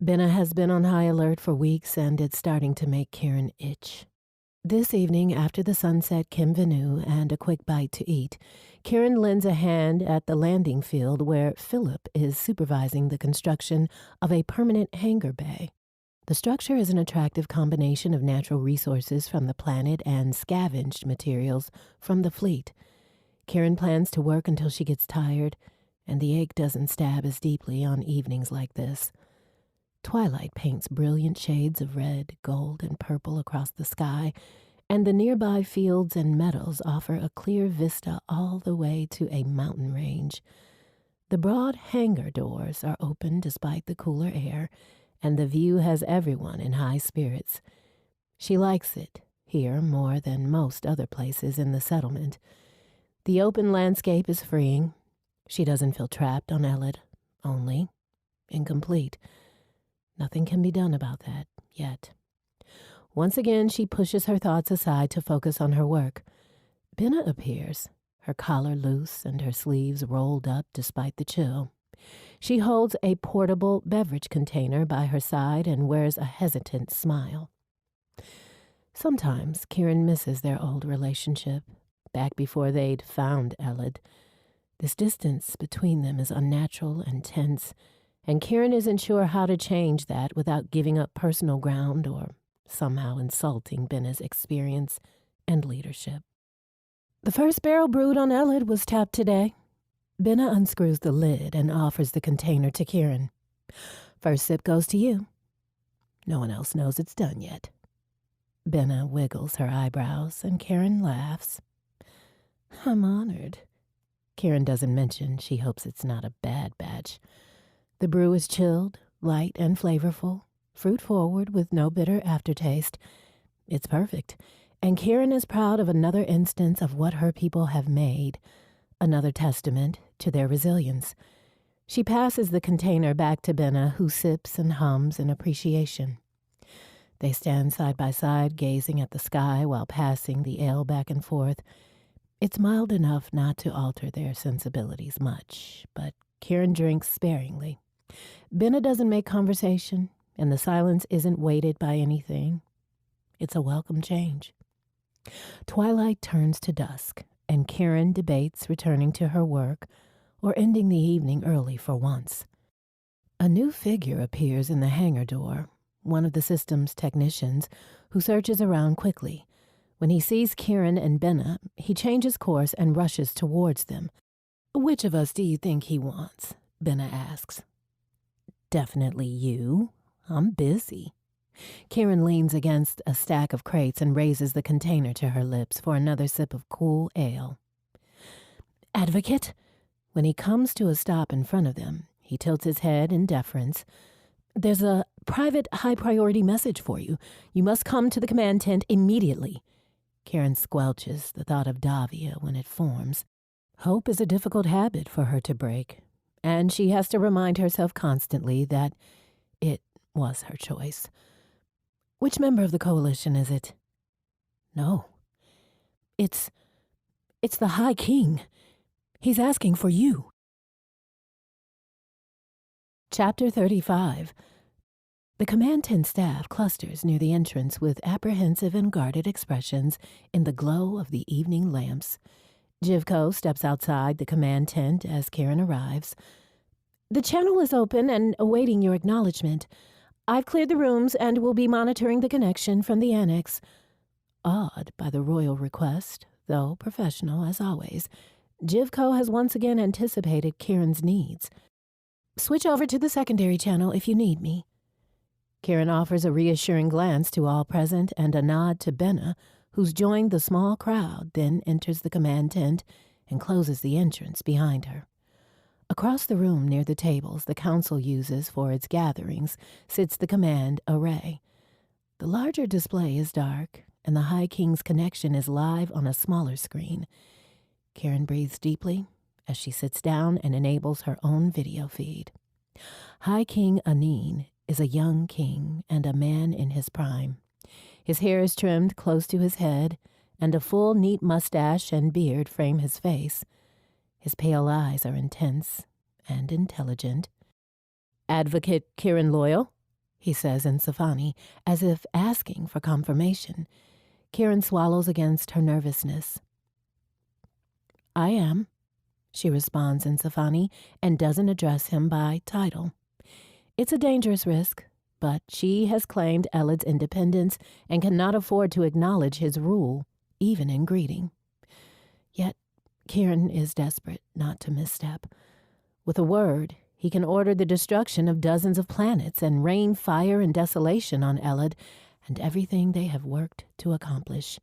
Binna has been on high alert for weeks, and it's starting to make Kieran itch. This evening, after the sunset Kim Venu and a quick bite to eat, Kieran lends a hand at the landing field where Philip is supervising the construction of a permanent hangar bay. The structure is an attractive combination of natural resources from the planet and scavenged materials from the fleet. Kieran plans to work until she gets tired, and the ache doesn't stab as deeply on evenings like this. Twilight paints brilliant shades of red, gold, and purple across the sky, and the nearby fields and meadows offer a clear vista all the way to a mountain range. The broad hangar doors are open despite the cooler air, and the view has everyone in high spirits. She likes it here more than most other places in the settlement. The open landscape is freeing. She doesn't feel trapped on Elid, only incomplete. Nothing can be done about that yet. Once again, she pushes her thoughts aside to focus on her work. Binna appears, her collar loose and her sleeves rolled up despite the chill. She holds a portable beverage container by her side and wears a hesitant smile. Sometimes Kieran misses their old relationship, back before they'd found Elid. This distance between them is unnatural and tense, and Kieran isn't sure how to change that without giving up personal ground or somehow insulting Binna's experience and leadership. The first barrel brewed on Elid was tapped today. Binna unscrews the lid and offers the container to Kieran. First sip goes to you. No one else knows it's done yet. Binna wiggles her eyebrows, and Kieran laughs. I'm honored. Kieran doesn't mention she hopes it's not a bad batch. The brew is chilled, light and flavorful, fruit-forward with no bitter aftertaste. It's perfect, and Kieran is proud of another instance of what her people have made, another testament to their resilience. She passes the container back to Binna, who sips and hums in appreciation. They stand side by side, gazing at the sky while passing the ale back and forth. It's mild enough not to alter their sensibilities much, but Kieran drinks sparingly. Binna doesn't make conversation, and the silence isn't weighted by anything. It's a welcome change. Twilight turns to dusk, and Kieran debates returning to her work or ending the evening early for once. A new figure appears in the hangar door, one of the system's technicians, who searches around quickly. When he sees Kieran and Binna, he changes course and rushes towards them. Which of us do you think he wants? Binna asks. Definitely you. I'm busy. Kieran leans against a stack of crates and raises the container to her lips for another sip of cool ale. Advocate? When he comes to a stop in front of them, he tilts his head in deference. There's a private high-priority message for you. You must come to the command tent immediately. Karen squelches the thought of Davia when it forms. Hope is a difficult habit for her to break, and she has to remind herself constantly that it was her choice. Which member of the coalition is it? No. It's the High King. He's asking for you. Chapter 35. The command tent staff clusters near the entrance with apprehensive and guarded expressions in the glow of the evening lamps. Jivko steps outside the command tent as Karen arrives. The channel is open and awaiting your acknowledgement. I've cleared the rooms and will be monitoring the connection from the annex. Awed by the royal request, though professional as always, Jivko has once again anticipated Karen's needs. Switch over to the secondary channel if you need me. Karen offers a reassuring glance to all present and a nod to Benna, who's joined the small crowd, then enters the command tent and closes the entrance behind her. Across the room near the tables the council uses for its gatherings sits the command array. The larger display is dark, and the High King's connection is live on a smaller screen. Karen breathes deeply as she sits down and enables her own video feed. High King Anine is a young king and a man in his prime. His hair is trimmed close to his head, and a full, neat mustache and beard frame his face. His pale eyes are intense and intelligent. Advocate Kieran Loyal, he says in Safani, as if asking for confirmation. Karen swallows against her nervousness. I am, she responds in Safani, and doesn't address him by title. It's a dangerous risk, but she has claimed Elad's independence and cannot afford to acknowledge his rule, even in greeting. Yet Kieran is desperate not to misstep. With a word, he can order the destruction of dozens of planets and rain fire and desolation on Elad and everything they have worked to accomplish.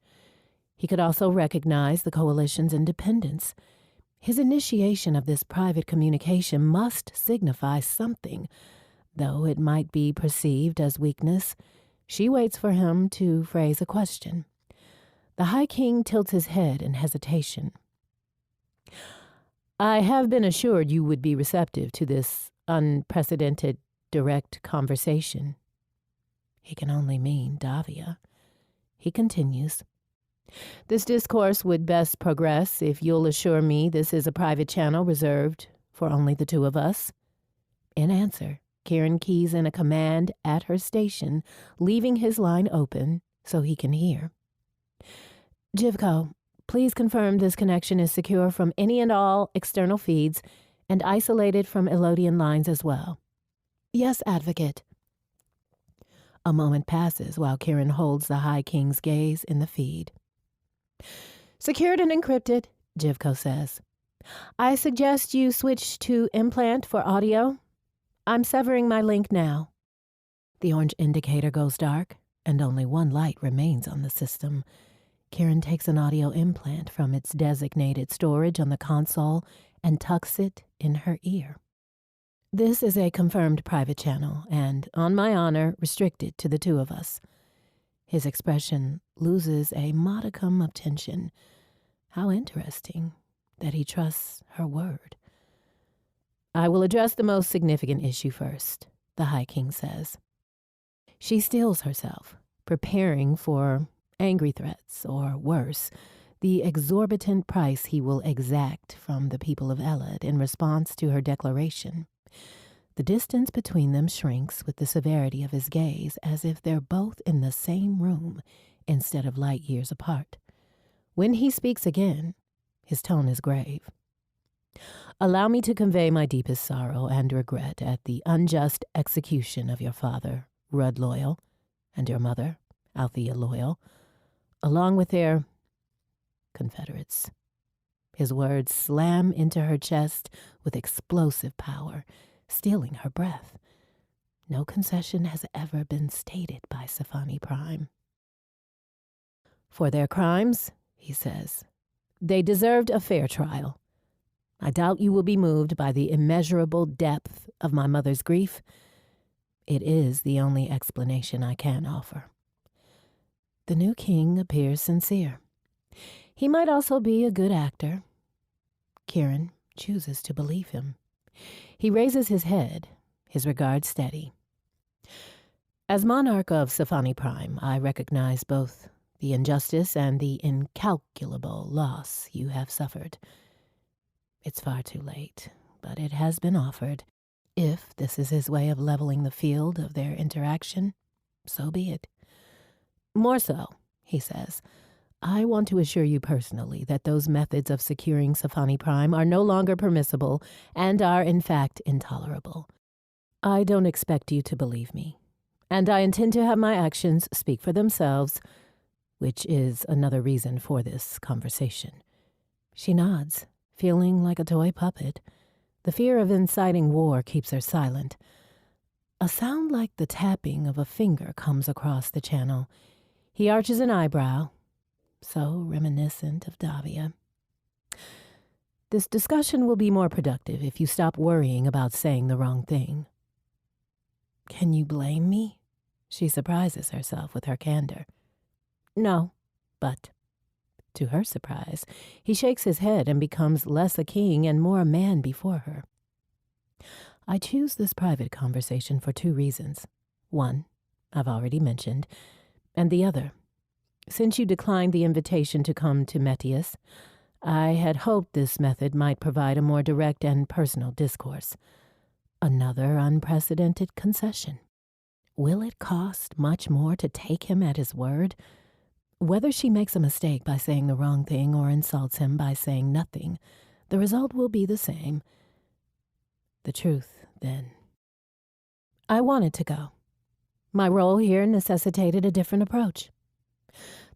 He could also recognize the coalition's independence. His initiation of this private communication must signify something, though it might be perceived as weakness. She waits for him to phrase a question. The High King tilts his head in hesitation. I have been assured you would be receptive to this unprecedented direct conversation. He can only mean Davia. He continues. This discourse would best progress if you'll assure me this is a private channel reserved for only the two of us. In answer, Karen keys in a command at her station, leaving his line open so he can hear. Jivko, please confirm this connection is secure from any and all external feeds and isolated from Elodian lines as well. Yes, Advocate. A moment passes while Karen holds the High King's gaze in the feed. Secured and encrypted, Jivko says. I suggest you switch to implant for audio. I'm severing my link now. The orange indicator goes dark, and only one light remains on the system. Karen takes an audio implant from its designated storage on the console and tucks it in her ear. This is a confirmed private channel, and, on my honor, restricted to the two of us. His expression loses a modicum of tension. How interesting that he trusts her word. I will address the most significant issue first, the High King says. She steels herself, preparing for angry threats, or worse, the exorbitant price he will exact from the people of Elad in response to her declaration. The distance between them shrinks with the severity of his gaze, as if they're both in the same room instead of light years apart. When he speaks again, his tone is grave. Allow me to convey my deepest sorrow and regret at the unjust execution of your father, Rudd Loyal, and your mother, Althea Loyal, along with their confederates. His words slam into her chest with explosive power, stealing her breath. No concession has ever been stated by Safani Prime. For their crimes, he says, they deserved a fair trial. I doubt you will be moved by the immeasurable depth of my mother's grief. It is the only explanation I can offer. The new king appears sincere. He might also be a good actor. Kieran chooses to believe him. He raises his head, his regard steady. As monarch of Sci-Fi Prime, I recognize both the injustice and the incalculable loss you have suffered. It's far too late, but it has been offered. If this is his way of leveling the field of their interaction, so be it. More so, he says, I want to assure you personally that those methods of securing Sci-Fi Prime are no longer permissible and are in fact intolerable. I don't expect you to believe me, and I intend to have my actions speak for themselves, which is another reason for this conversation. She nods, feeling like a toy puppet. The fear of inciting war keeps her silent. A sound like the tapping of a finger comes across the channel. He arches an eyebrow, so reminiscent of Davia. This discussion will be more productive if you stop worrying about saying the wrong thing. Can you blame me? She surprises herself with her candor. No, but, to her surprise, he shakes his head and becomes less a king and more a man before her. I choose this private conversation for two reasons. One, I've already mentioned, and the other, since you declined the invitation to come to Metius, I had hoped this method might provide a more direct and personal discourse. Another unprecedented concession. Will it cost much more to take him at his word? Whether she makes a mistake by saying the wrong thing or insults him by saying nothing, the result will be the same. The truth, then. I wanted to go. My role here necessitated a different approach.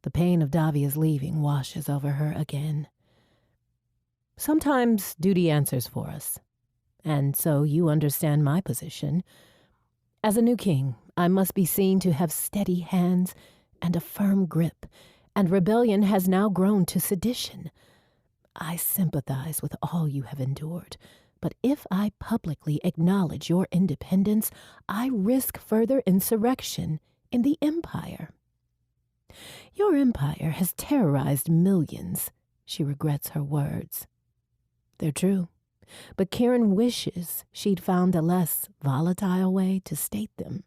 The pain of Davia's leaving washes over her again. Sometimes duty answers for us, and so you understand my position. As a new king, I must be seen to have steady hands and a firm grip, and rebellion has now grown to sedition. I sympathize with all you have endured, but if I publicly acknowledge your independence, I risk further insurrection in the Empire. Your empire has terrorized millions. She regrets her words. They're true, but Kieran wishes she'd found a less volatile way to state them.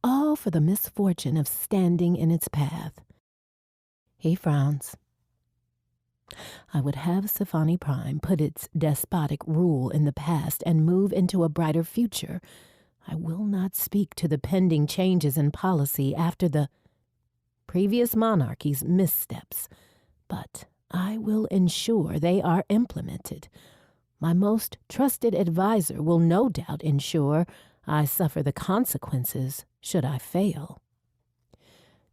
All for the misfortune of standing in its path. He frowns. I would have Sci-Fi Prime put its despotic rule in the past and move into a brighter future. I will not speak to the pending changes in policy after the previous monarchy's missteps, but I will ensure they are implemented. My most trusted advisor will no doubt ensure I suffer the consequences should I fail.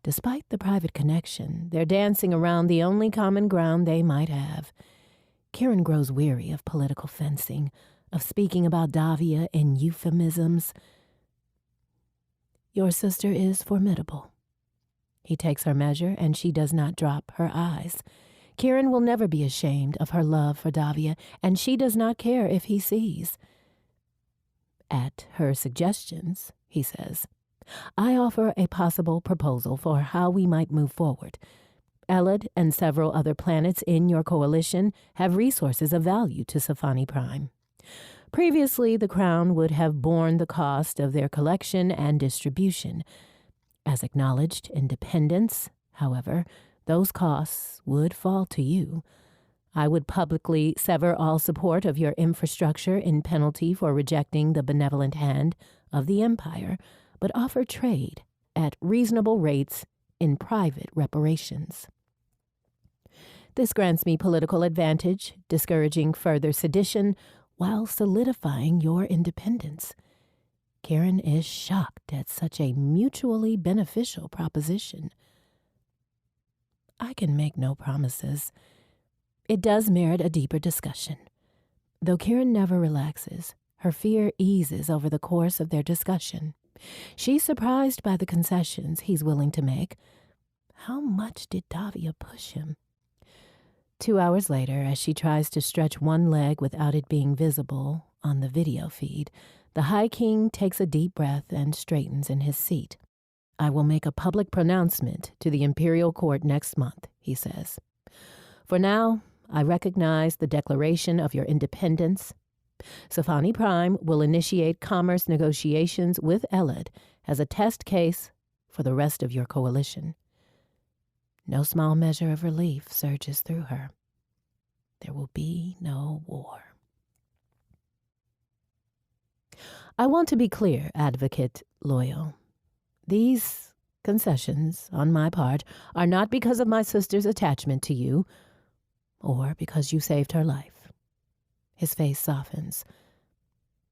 Despite the private connection, they're dancing around the only common ground they might have. Kieran grows weary of political fencing, of speaking about Davia in euphemisms. Your sister is formidable. He takes her measure, and she does not drop her eyes. Kieran will never be ashamed of her love for Davia, and she does not care if he sees. At her suggestions, he says, I offer a possible proposal for how we might move forward. Elad and several other planets in your coalition have resources of value to Sci-Fi Prime. Previously, the Crown would have borne the cost of their collection and distribution. As acknowledged independents, however, those costs would fall to you. I would publicly sever all support of your infrastructure in penalty for rejecting the benevolent hand of the Empire, but offer trade at reasonable rates in private reparations. This grants me political advantage, discouraging further sedition while solidifying your independence. Kieran is shocked at such a mutually beneficial proposition. I can make no promises. It does merit a deeper discussion. Though Kieran never relaxes, her fear eases over the course of their discussion. She's surprised by the concessions he's willing to make. How much did Davia push him? 2 hours later, as she tries to stretch one leg without it being visible on the video feed, the High King takes a deep breath and straightens in his seat. I will make a public pronouncement to the Imperial Court next month, he says. For now, I recognize the declaration of your independence. Sci-Fi Prime will initiate commerce negotiations with Elad as a test case for the rest of your coalition. No small measure of relief surges through her. There will be no war. I want to be clear, Advocate Loyal. These concessions on my part are not because of my sister's attachment to you or because you saved her life. His face softens.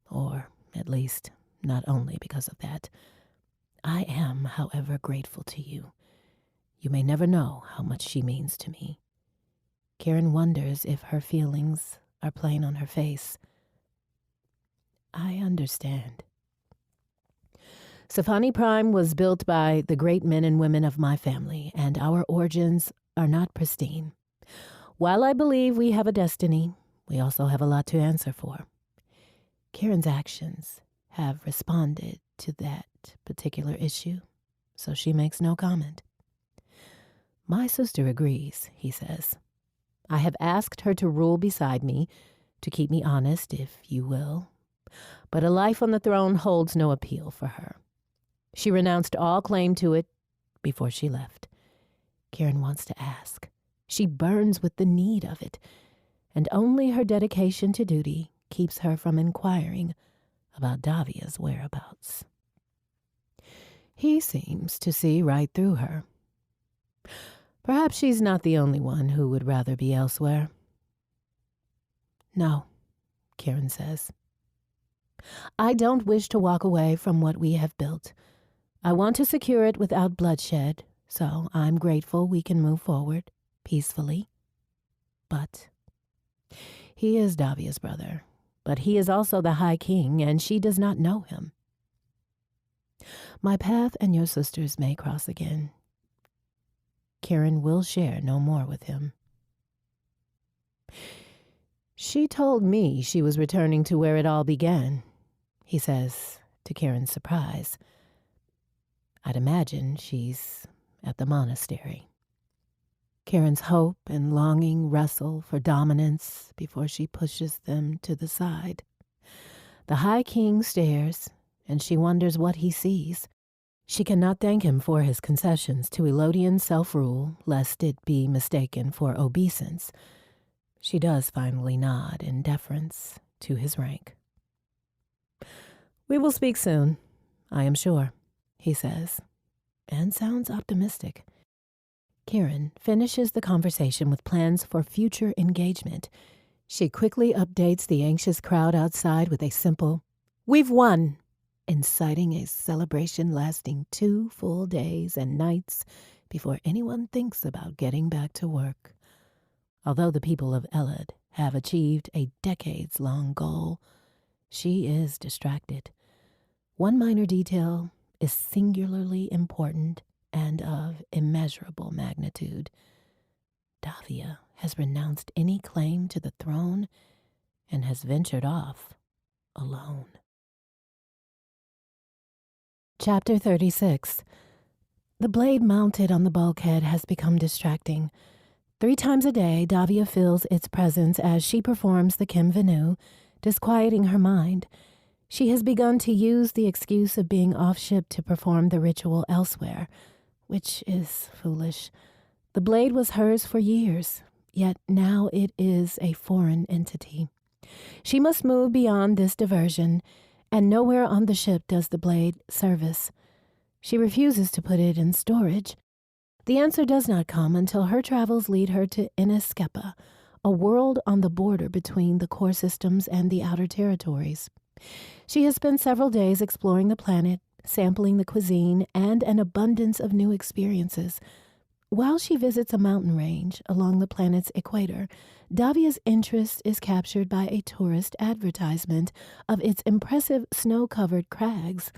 Or, at least, not only because of that. I am, however, grateful to you. You may never know how much she means to me. Karen wonders if her feelings are plain on her face. I understand. Sci-Fi Prime was built by the great men and women of my family, and our origins are not pristine. While I believe we have a destiny, we also have a lot to answer for. Karen's actions have responded to that particular issue, so she makes no comment. My sister agrees, he says. I have asked her to rule beside me, to keep me honest, if you will. But a life on the throne holds no appeal for her. She renounced all claim to it before she left. Karen wants to ask. She burns with the need of it, and only her dedication to duty keeps her from inquiring about Davia's whereabouts. He seems to see right through her. Perhaps she's not the only one who would rather be elsewhere. No, Karen says. I don't wish to walk away from what we have built. I want to secure it without bloodshed, so I'm grateful we can move forward peacefully. But he is Davia's brother, but he is also the High King, and she does not know him. My path and your sister's may cross again. Karen will share no more with him. She told me she was returning to where it all began, he says, to Karen's surprise. I'd imagine she's at the monastery. Karen's hope and longing wrestle for dominance before she pushes them to the side. The High King stares, and she wonders what he sees. She cannot thank him for his concessions to Elodian self-rule, lest it be mistaken for obeisance. She does finally nod in deference to his rank. We will speak soon, I am sure, he says, and sounds optimistic. Karen finishes the conversation with plans for future engagement. She quickly updates the anxious crowd outside with a simple, "We've won," inciting a celebration lasting 2 full days and nights before anyone thinks about getting back to work. Although the people of Elad have achieved a decades-long goal, she is distracted. One minor detail is singularly important and of immeasurable magnitude. Davia has renounced any claim to the throne and has ventured off alone. Chapter 36. The blade mounted on the bulkhead has become distracting. 3 times a day, Davia feels its presence as she performs the Kim Venu, disquieting her mind. She has begun to use the excuse of being off-ship to perform the ritual elsewhere, which is foolish. The blade was hers for years, yet now it is a foreign entity. She must move beyond this diversion, and nowhere on the ship does the blade service. She refuses to put it in storage. The answer does not come until her travels lead her to Ineskepa, a world on the border between the core systems and the outer territories. She has spent several days exploring the planet, sampling the cuisine, and an abundance of new experiences. While she visits a mountain range along the planet's equator, Davia's interest is captured by a tourist advertisement of its impressive snow-covered crags.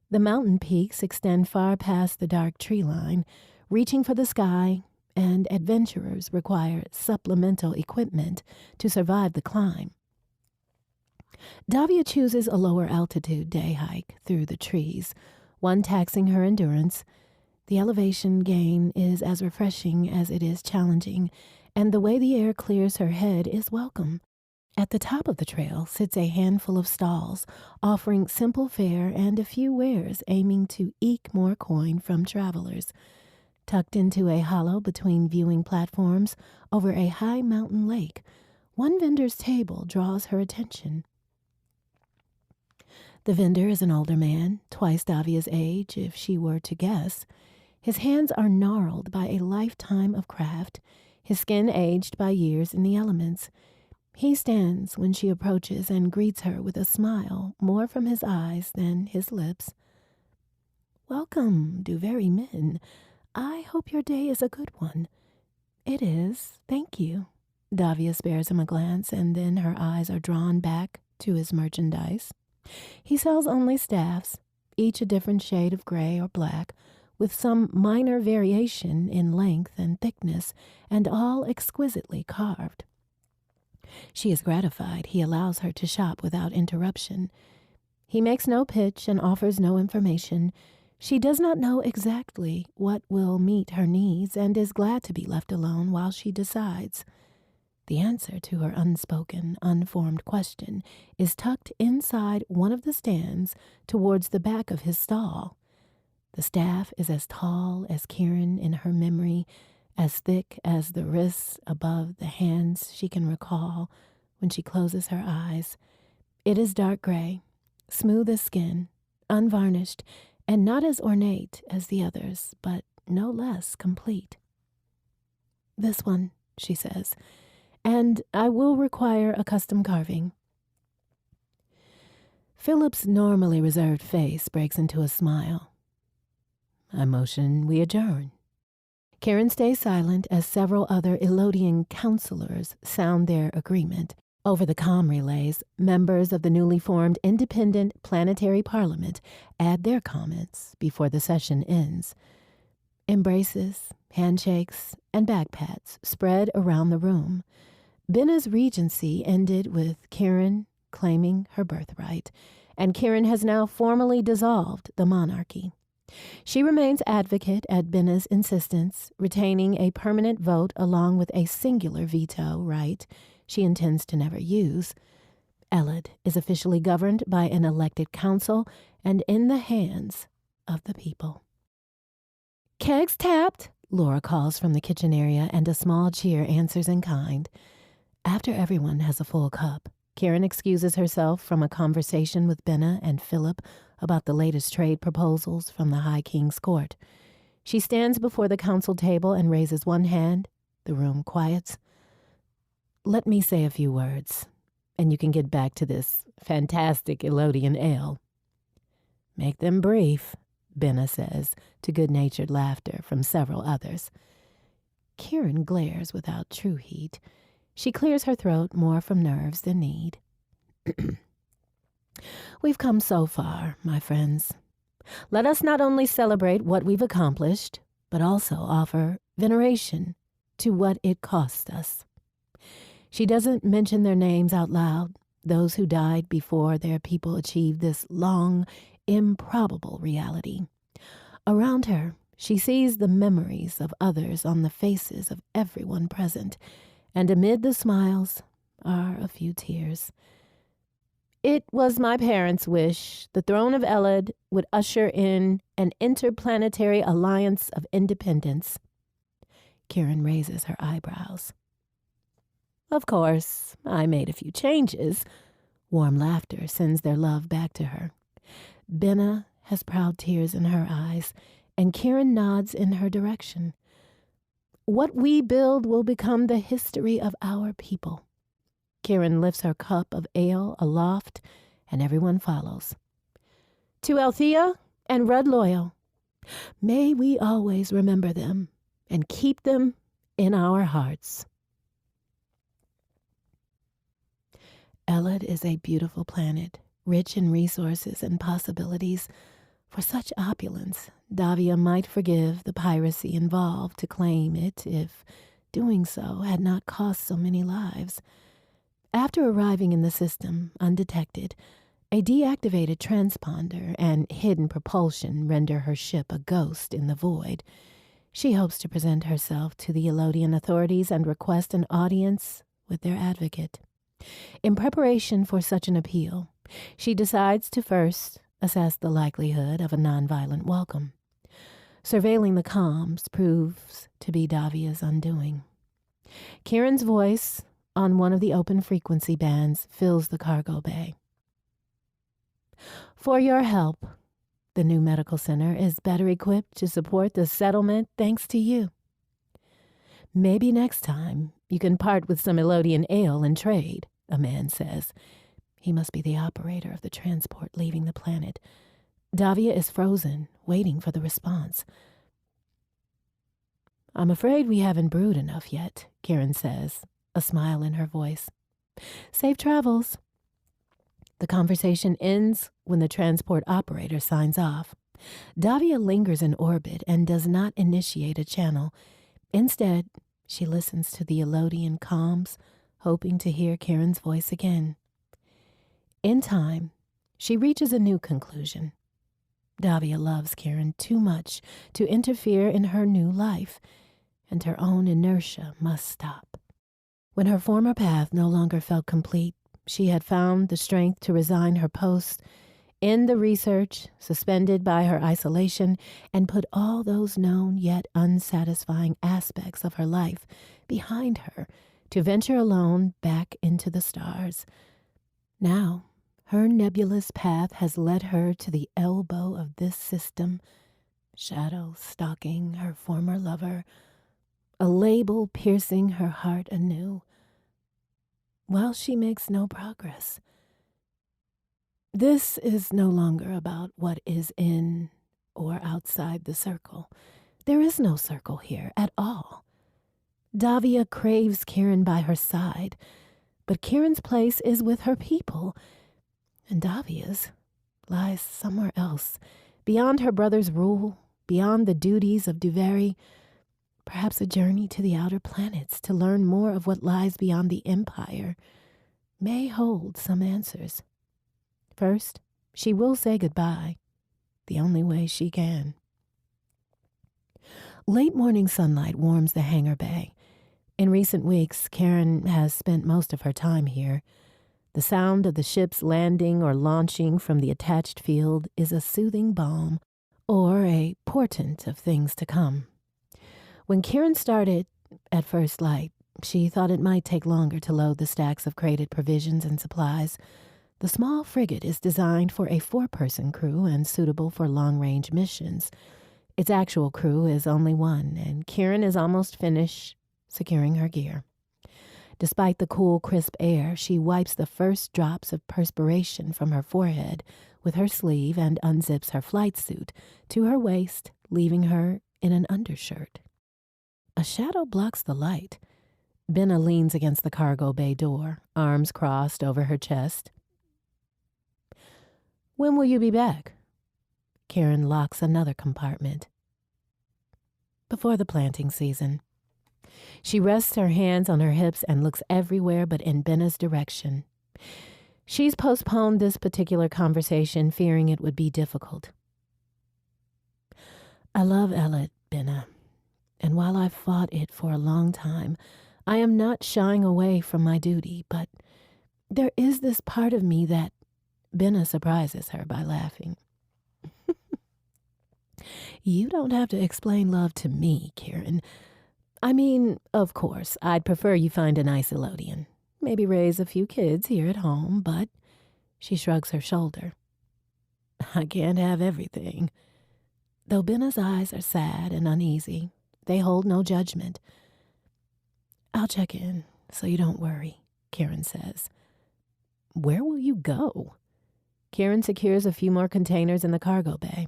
The mountain peaks extend far past the dark tree line, reaching for the sky, and adventurers require supplemental equipment to survive the climb. Davia chooses a lower altitude day hike through the trees, one taxing her endurance, The elevation gain is as refreshing as it is challenging, and the way the air clears her head is welcome. At the top of the trail sits a handful of stalls, offering simple fare and a few wares aiming to eke more coin from travelers. Tucked into a hollow between viewing platforms over a high mountain lake, one vendor's table draws her attention. The vendor is an older man, twice Davia's age if she were to guess. His hands are gnarled by a lifetime of craft, his skin aged by years in the elements. He stands when she approaches and greets her with a smile more from his eyes than his lips. "Welcome, very Min. I hope your day is a good one." "It is, thank you." Davia spares him a glance, and then her eyes are drawn back to his merchandise. He sells only staffs, each a different shade of gray or black, with some minor variation in length and thickness, and all exquisitely carved. She is gratified he allows her to shop without interruption. He makes no pitch and offers no information. She does not know exactly what will meet her needs and is glad to be left alone while she decides. The answer to her unspoken, unformed question is tucked inside one of the stands towards the back of his stall. The staff is as tall as Kieran in her memory, as thick as the wrists above the hands she can recall when she closes her eyes. It is dark gray, smooth as skin, unvarnished, and not as ornate as the others, but no less complete. "This one," she says, "and I will require a custom carving." Philip's normally reserved face breaks into a smile. "I motion we adjourn." Kieran stays silent as several other Elodian counselors sound their agreement. Over the comm relays, members of the newly formed Independent Planetary Parliament add their comments before the session ends. Embraces, handshakes, and backpats spread around the room. Benna's regency ended with Kieran claiming her birthright, and Kieran has now formally dissolved the monarchy. She remains advocate at Benna's insistence, retaining a permanent vote along with a singular veto right she intends to never use. Elad is officially governed by an elected council and in the hands of the people. "Kegs tapped," Laura calls from the kitchen area, and a small cheer answers in kind. After everyone has a full cup, Kieran excuses herself from a conversation with Benna and Philip about the latest trade proposals from the High King's court. She stands before the council table and raises one hand. The room quiets. "Let me say a few words, and you can get back to this fantastic Elodian ale." "Make them brief," Benna says, to good-natured laughter from several others. Kieran glares without true heat. She clears her throat more from nerves than need. "We've come so far, my friends. Let us not only celebrate what we've accomplished, but also offer veneration to what it cost us." She doesn't mention their names out loud, those who died before their people achieved this long, improbable reality. Around her, she sees the memories of others on the faces of everyone present, and amid the smiles are a few tears. "It was my parents' wish the throne of Elad would usher in an interplanetary alliance of independence." Kieran raises her eyebrows. "Of course, I made a few changes." Warm laughter sends their love back to her. Benna has proud tears in her eyes, and Kieran nods in her direction. "What we build will become the history of our people." Kieran lifts her cup of ale aloft, and everyone follows. "To Althea and Red Loyal, may we always remember them and keep them in our hearts." Elad is a beautiful planet, rich in resources and possibilities. For such opulence, Davia might forgive the piracy involved to claim it if doing so had not cost so many lives. After arriving in the system undetected, A deactivated transponder and hidden propulsion render her ship a ghost in the void. She hopes to present herself to the Elodian authorities and request an audience with their advocate. In preparation for such an appeal, she decides to first assess the likelihood of a nonviolent welcome. Surveilling the comms proves to be Davia's undoing. Kieran's voice on one of the open frequency bands fills the cargo bay. For your help, the new medical center is better equipped to support the settlement thanks to you. Maybe next time you can part with some Elodian ale and trade, a man says. He must be the operator of the transport leaving the planet. Davia is frozen, waiting for the response. I'm afraid we haven't brewed enough yet, Kieran says, a smile in her voice. Safe travels. The conversation ends when the transport operator signs off. Davia lingers in orbit and does not initiate a channel. Instead, she listens to the Elodian comms, hoping to hear Kieran's voice again. In time, she reaches a new conclusion. Davia loves Kieran too much to interfere in her new life, and her own inertia must stop. When her former path no longer felt complete, she had found the strength to resign her post, end the research suspended by her isolation, and put all those known yet unsatisfying aspects of her life behind her to venture alone back into the stars. Now, her nebulous path has led her to the elbow of this system, shadow stalking her former lover, a label piercing her heart anew, while she makes no progress. This is no longer about what is in or outside the circle. There is no circle here at all. Davia craves Kieran by her side, but Kieran's place is with her people, and Davia's lies somewhere else, beyond her brother's rule, beyond the duties of Duveri, perhaps a journey to the outer planets to learn more of what lies beyond the Empire may hold some answers. First, she will say goodbye, the only way she can. Late morning sunlight warms the hangar bay. In recent weeks, Karen has spent most of her time here. The sound of the ships landing or launching from the attached field is a soothing balm or a portent of things to come. When Karen started at first light, she thought it might take longer to load the stacks of crated provisions and supplies. The small frigate is designed for a 4-person crew and suitable for long-range missions. Its actual crew is only 1, and Karen is almost finished securing her gear. Despite the cool, crisp air, she wipes the first drops of perspiration from her forehead with her sleeve and unzips her flight suit to her waist, leaving her in an undershirt. A shadow blocks the light. Benna leans against the cargo bay door, arms crossed over her chest. When will you be back? Karen locks another compartment. Before the planting season. She rests her hands on her hips and looks everywhere but in Benna's direction. She's postponed this particular conversation, fearing it would be difficult. I love Ellet, Benna, and while I've fought it for a long time, I am not shying away from my duty, but there is this part of me that Benna surprises her by laughing. You don't have to explain love to me, Kieran. I mean, of course, I'd prefer you find a nice Elodian. Maybe raise a few kids here at home, but she shrugs her shoulder. I can't have everything. Though Benna's eyes are sad and uneasy, they hold no judgment. I'll check in, so you don't worry, Karen says. Where will you go? Karen secures a few more containers in the cargo bay.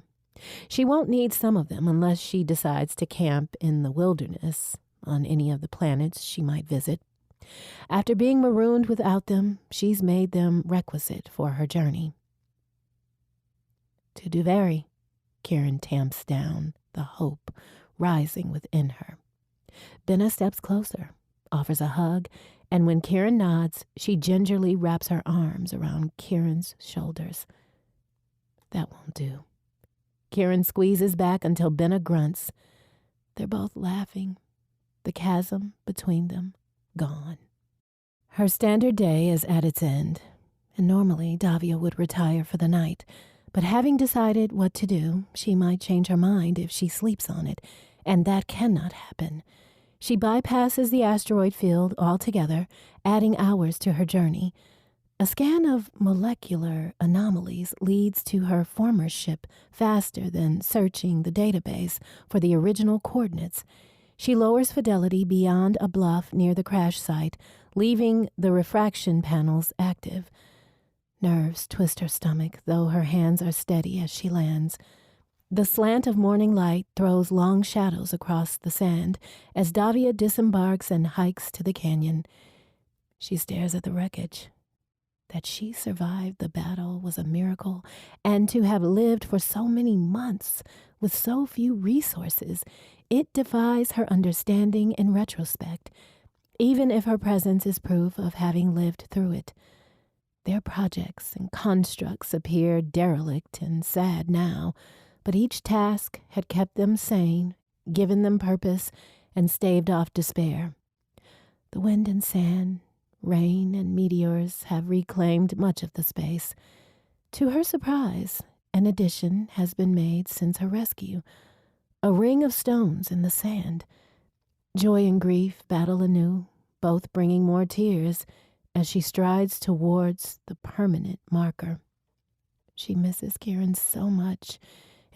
She won't need some of them unless she decides to camp in the wilderness on any of the planets she might visit. After being marooned without them, she's made them requisite for her journey. To Duveri, Karen tamps down the hope rising within her. Benna steps closer, offers a hug, and when Kieran nods, she gingerly wraps her arms around Kieran's shoulders. That won't do. Kieran squeezes back until Benna grunts. They're both laughing, the chasm between them gone. Her standard day is at its end, and normally Davia would retire for the night, but having decided what to do, she might change her mind if she sleeps on it, and that cannot happen. She bypasses the asteroid field altogether, adding hours to her journey. A scan of molecular anomalies leads to her former ship faster than searching the database for the original coordinates. She lowers fidelity beyond a bluff near the crash site, leaving the refraction panels active. Nerves twist her stomach, though her hands are steady as she lands. The slant of morning light throws long shadows across the sand as Davia disembarks and hikes to the canyon. She stares at the wreckage. That she survived the battle was a miracle, and to have lived for so many months with so few resources, it defies her understanding in retrospect, even if her presence is proof of having lived through it. Their projects and constructs appear derelict and sad now, but each task had kept them sane, given them purpose, and staved off despair. The wind and sand, rain and meteors have reclaimed much of the space. To her surprise, an addition has been made since her rescue, a ring of stones in the sand. Joy and grief battle anew, both bringing more tears as she strides towards the permanent marker. She misses Kieran so much,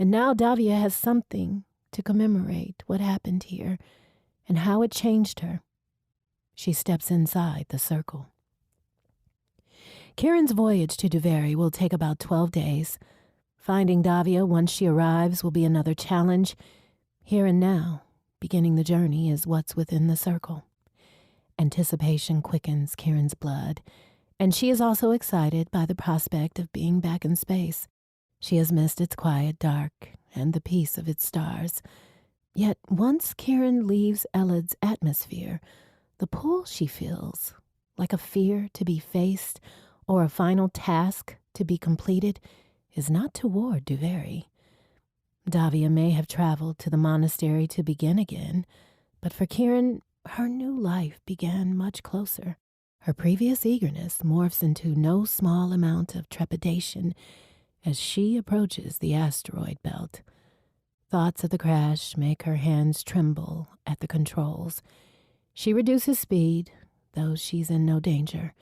and now Davia has something to commemorate what happened here and how it changed her. She steps inside the circle. Kieran's voyage to Duveri will take about 12 days. Finding Davia once she arrives will be another challenge. Here and now, beginning the journey is what's within the circle. Anticipation quickens Kieran's blood, and she is also excited by the prospect of being back in space. She has missed its quiet dark and the peace of its stars. Yet once Kieran leaves Elad's atmosphere, the pull she feels, like a fear to be faced or a final task to be completed, is not toward Duveri. Davia may have traveled to the monastery to begin again, but for Kieran, her new life began much closer. Her previous eagerness morphs into no small amount of trepidation as she approaches the asteroid belt. Thoughts of the crash make her hands tremble at the controls. She reduces speed, though she's in no danger.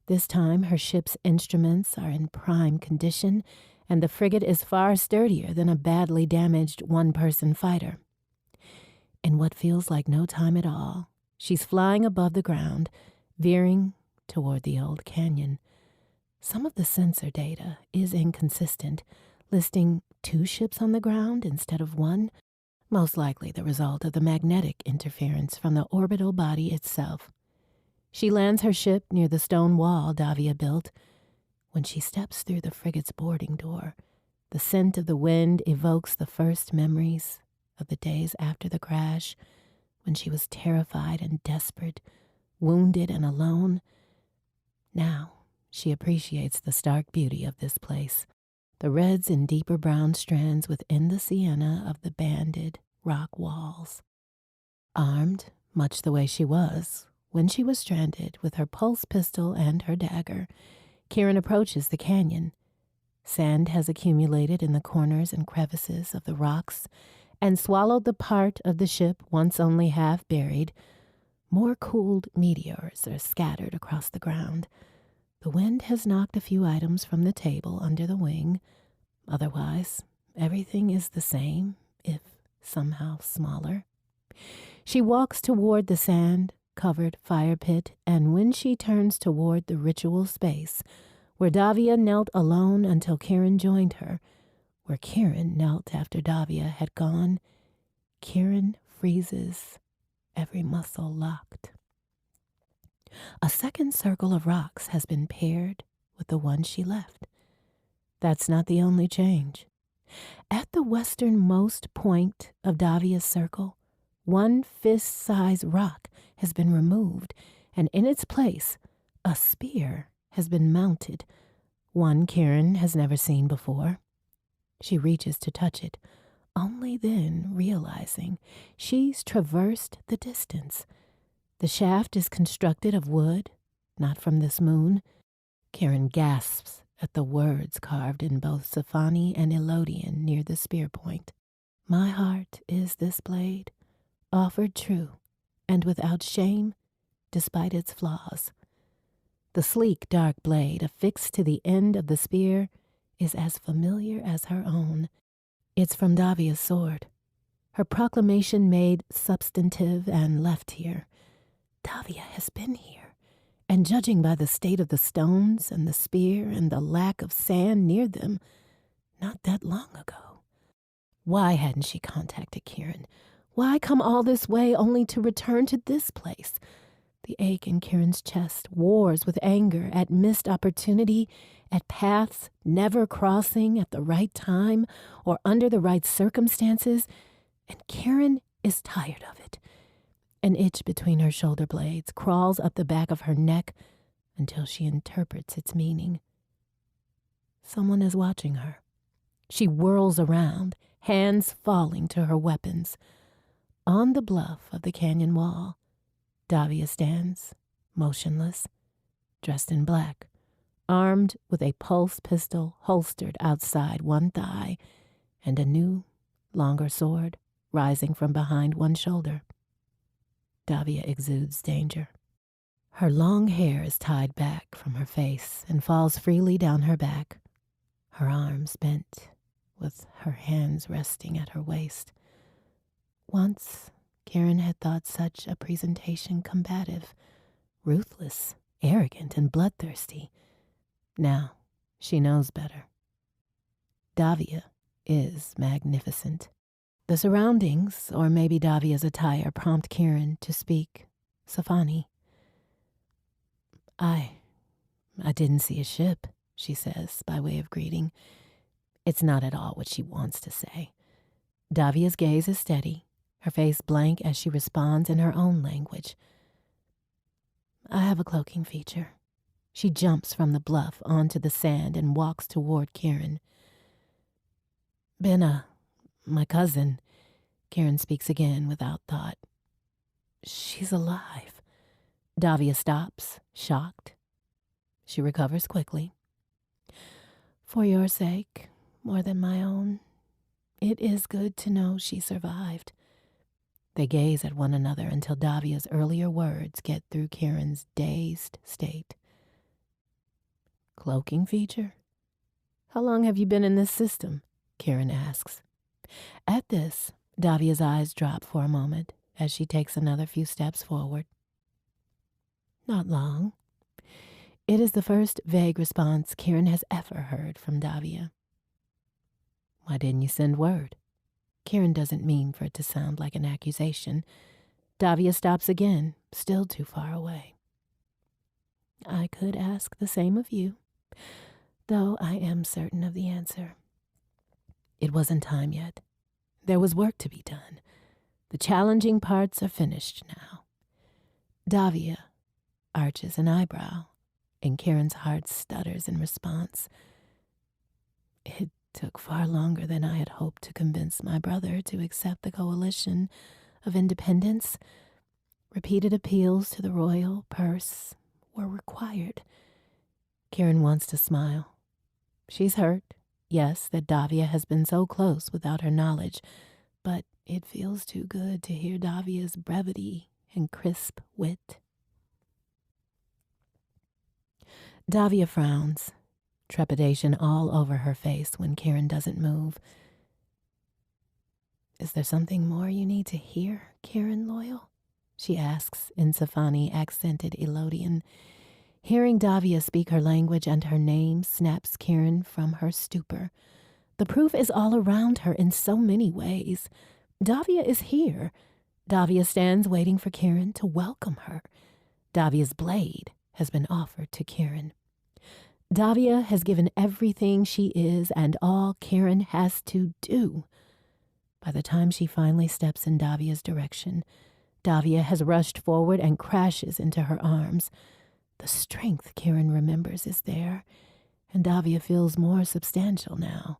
This time, her ship's instruments are in prime condition, and the frigate is far sturdier than a badly damaged one-person fighter. In what feels like no time at all, she's flying above the ground, veering toward the old canyon. Some of the sensor data is inconsistent, listing 2 ships on the ground instead of 1, most likely the result of the magnetic interference from the orbital body itself. She lands her ship near the stone wall Davia built. When she steps through the frigate's boarding door, the scent of the wind evokes the first memories of the days after the crash, when she was terrified and desperate, wounded and alone. Now she appreciates the stark beauty of this place, the reds and deeper brown strands within the sienna of the banded rock walls. Armed, much the way she was when she was stranded with her pulse pistol and her dagger, Kieran approaches the canyon. Sand has accumulated in the corners and crevices of the rocks and swallowed the part of the ship once only half buried. More cooled meteors are scattered across the ground. The wind has knocked a few items from the table under the wing. Otherwise, everything is the same, if somehow smaller. She walks toward the sand-covered fire pit, and when she turns toward the ritual space, where Davia knelt alone until Kieran joined her, where Kieran knelt after Davia had gone, Kieran freezes, every muscle locked. A second circle of rocks has been paired with the one she left. That's not the only change. At the westernmost point of Davia's circle, one fist-sized rock has been removed and in its place, a spear has been mounted, one Kieran has never seen before. She reaches to touch it, only then realizing she's traversed the distance. The shaft is constructed of wood, not from this moon. Kieran gasps at the words carved in both Sci-Fi and Elodian near the spear point. My heart is this blade, offered true, and without shame, despite its flaws. The sleek, dark blade affixed to the end of the spear is as familiar as her own. It's from Davia's sword, her proclamation made substantive and left here. Davia has been here, and judging by the state of the stones and the spear and the lack of sand near them, not that long ago. Why hadn't she contacted Kieran? Why come all this way only to return to this place? The ache in Kieran's chest wars with anger at missed opportunity, at paths never crossing at the right time or under the right circumstances, and Kieran is tired of it. An itch between her shoulder blades crawls up the back of her neck until she interprets its meaning. Someone is watching her. She whirls around, hands falling to her weapons. On the bluff of the canyon wall, Davia stands, motionless, dressed in black, armed with a pulse pistol holstered outside one thigh and a new, longer sword rising from behind one shoulder. Davia exudes danger. Her long hair is tied back from her face and falls freely down her back, her arms bent, with her hands resting at her waist. Once, Kieran had thought such a presentation combative, ruthless, arrogant, and bloodthirsty. Now, she knows better. Davia is magnificent. The surroundings, or maybe Davia's attire, prompt Kieran to speak. Sci-Fi. I didn't see a ship, she says, by way of greeting. It's not at all what she wants to say. Davia's gaze is steady, her face blank as she responds in her own language. I have a cloaking feature. She jumps from the bluff onto the sand and walks toward Kieran. Benna, my cousin, Kieran speaks again without thought. She's alive. Davia stops, shocked. She recovers quickly. For your sake, more than my own, it is good to know she survived. They gaze at one another until Davia's earlier words get through Kieran's dazed state. Cloaking feature? How long have you been in this system? Kieran asks. At this, Davia's eyes drop for a moment as she takes another few steps forward. Not long. It is the first vague response Kieran has ever heard from Davia. Why didn't you send word? Kieran doesn't mean for it to sound like an accusation. Davia stops again, still too far away. I could ask the same of you, though I am certain of the answer. It wasn't time yet. There was work to be done. The challenging parts are finished now. Davia arches an eyebrow, and Kieran's heart stutters in response. It took far longer than I had hoped to convince my brother to accept the coalition of independence. Repeated appeals to the royal purse were required. Kieran wants to smile. She's hurt, yes, that Davia has been so close without her knowledge, but it feels too good to hear Davia's brevity and crisp wit. Davia frowns, trepidation all over her face when Kieran doesn't move. Is there something more you need to hear, Kieran Loyal? She asks in Sci-Fi accented Elodian. Hearing Davia speak her language and her name snaps Kieran from her stupor. The proof is all around her in so many ways. Davia is here. Davia stands waiting for Kieran to welcome her. Davia's blade has been offered to Kieran. Davia has given everything she is and all Kieran has to do. By the time she finally steps in Davia's direction, Davia has rushed forward and crashes into her arms. The strength Kieran remembers is there, and Davia feels more substantial now.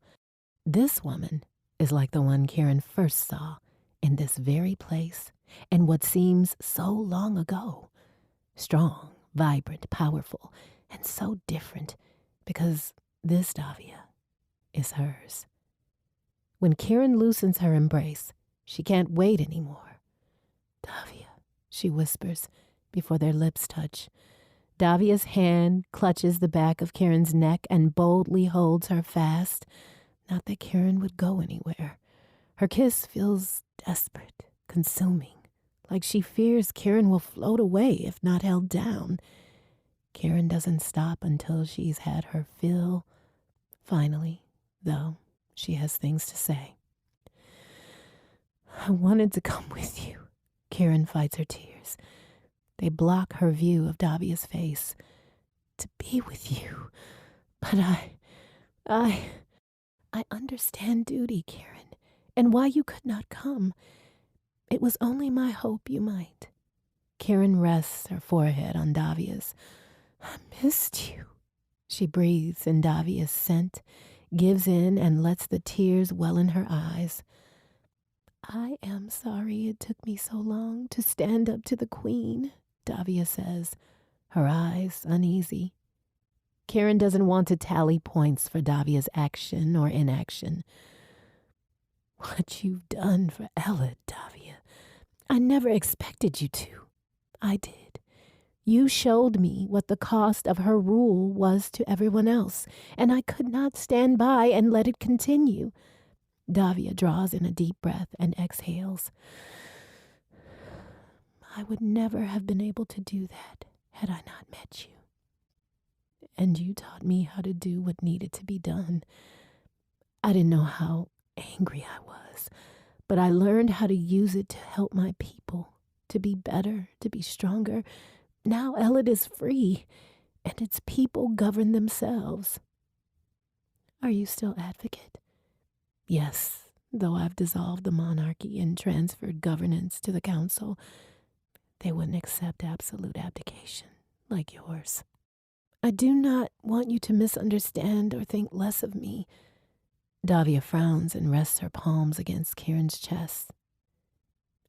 This woman is like the one Kieran first saw in this very place and what seems so long ago. Strong, vibrant, powerful, and so different because this Davia is hers. When Kieran loosens her embrace, she can't wait anymore. Davia, she whispers before their lips touch. Davia's hand clutches the back of Kieran's neck and boldly holds her fast. Not that Kieran would go anywhere. Her kiss feels desperate, consuming, like she fears Kieran will float away if not held down. Kieran doesn't stop until she's had her fill. Finally, though, she has things to say. I wanted to come with you. Kieran fights her tears. They block her view of Davia's face. To be with you. But I understand duty, Kieran, and why you could not come. It was only my hope you might. Kieran rests her forehead on Davia's. I missed you. She breathes in Davia's scent, gives in and lets the tears well in her eyes. I am sorry it took me so long to stand up to the queen, Davia says, her eyes uneasy. Kieran doesn't want to tally points for Davia's action or inaction. What you've done for Ella, Davia, I never expected you to. I did. You showed me what the cost of her rule was to everyone else, and I could not stand by and let it continue. Davia draws in a deep breath and exhales. I would never have been able to do that had I not met you. And you taught me how to do what needed to be done. I didn't know how angry I was, but I learned how to use it to help my people, to be better, to be stronger. Now Elid is free, and its people govern themselves. Are you still advocate? Yes, though I've dissolved the monarchy and transferred governance to the council. They wouldn't accept absolute abdication like yours. I do not want you to misunderstand or think less of me. Davia frowns and rests her palms against Kieran's chest.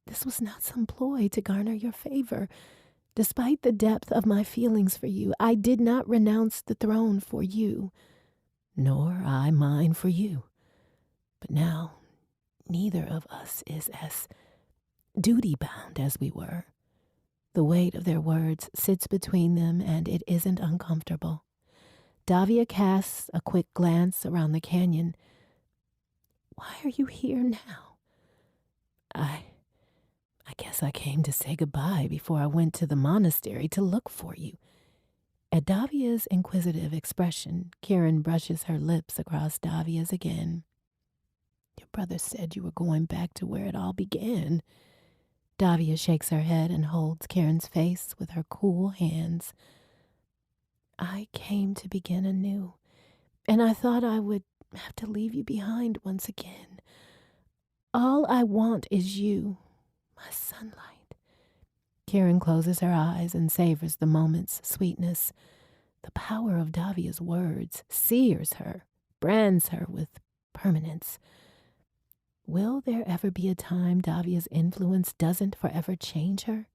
This was not some ploy to garner your favor. Despite the depth of my feelings for you, I did not renounce the throne for you, nor I mine for you. But now, neither of us is as duty-bound as we were. The weight of their words sits between them, and it isn't uncomfortable. Davia casts a quick glance around the canyon. Why are you here now? I guess I came to say goodbye before I went to the monastery to look for you. At Davia's inquisitive expression, Kieran brushes her lips across Davia's again. Your brother said you were going back to where it all began. Davia shakes her head and holds Kieran's face with her cool hands. I came to begin anew, and I thought I would have to leave you behind once again. All I want is you, my sunlight. Kieran closes her eyes and savors the moment's sweetness. The power of Davia's words sears her, brands her with permanence. Will there ever be a time Davia's influence doesn't forever change her?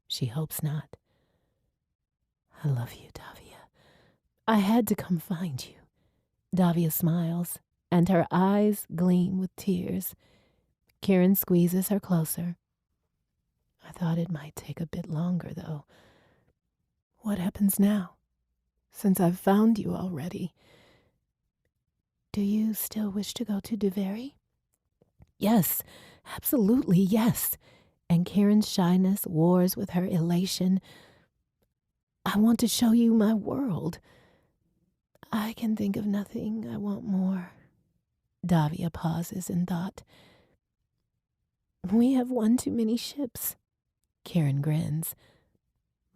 She hopes not. I love you, Davia. I had to come find you. Davia smiles, and her eyes gleam with tears. Kieran squeezes her closer. I thought it might take a bit longer, though. What happens now, since I've found you already? Do you still wish to go to Duveri? Yes, absolutely yes. And Kieran's shyness wars with her elation. I want to show you my world. I can think of nothing I want more. Davia pauses in thought. We have one too many ships. Kieran grins.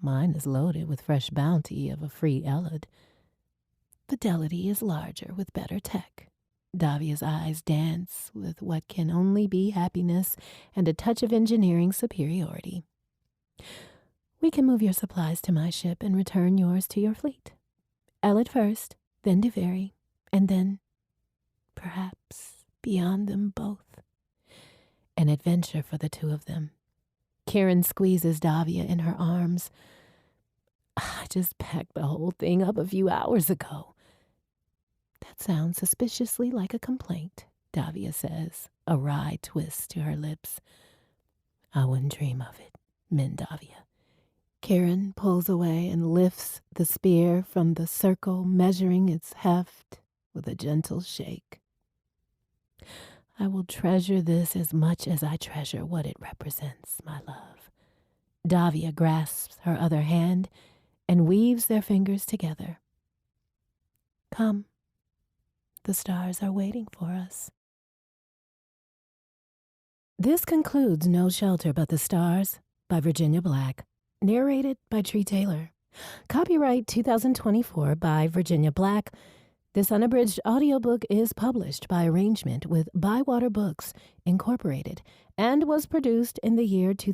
Mine is loaded with fresh bounty of a free Elid. Fidelity is larger with better tech. Davia's eyes dance with what can only be happiness and a touch of engineering superiority. We can move your supplies to my ship and return yours to your fleet. Ellet first, then Duveri, and then, perhaps, beyond them both. An adventure for the two of them. Kieran squeezes Davia in her arms. I just packed the whole thing up a few hours ago. That sounds suspiciously like a complaint, Davia says, a wry twist to her lips. I wouldn't dream of it, min Davia. Kieran pulls away and lifts the spear from the circle, measuring its heft with a gentle shake. I will treasure this as much as I treasure what it represents, my love. Davia grasps her other hand and weaves their fingers together. Come. The stars are waiting for us. This concludes No Shelter But the Stars by Virginia Black, narrated by Tree Taylor. Copyright 2024 by Virginia Black. This unabridged audiobook is published by arrangement with Bywater Books, Incorporated, and was produced in the year 2000.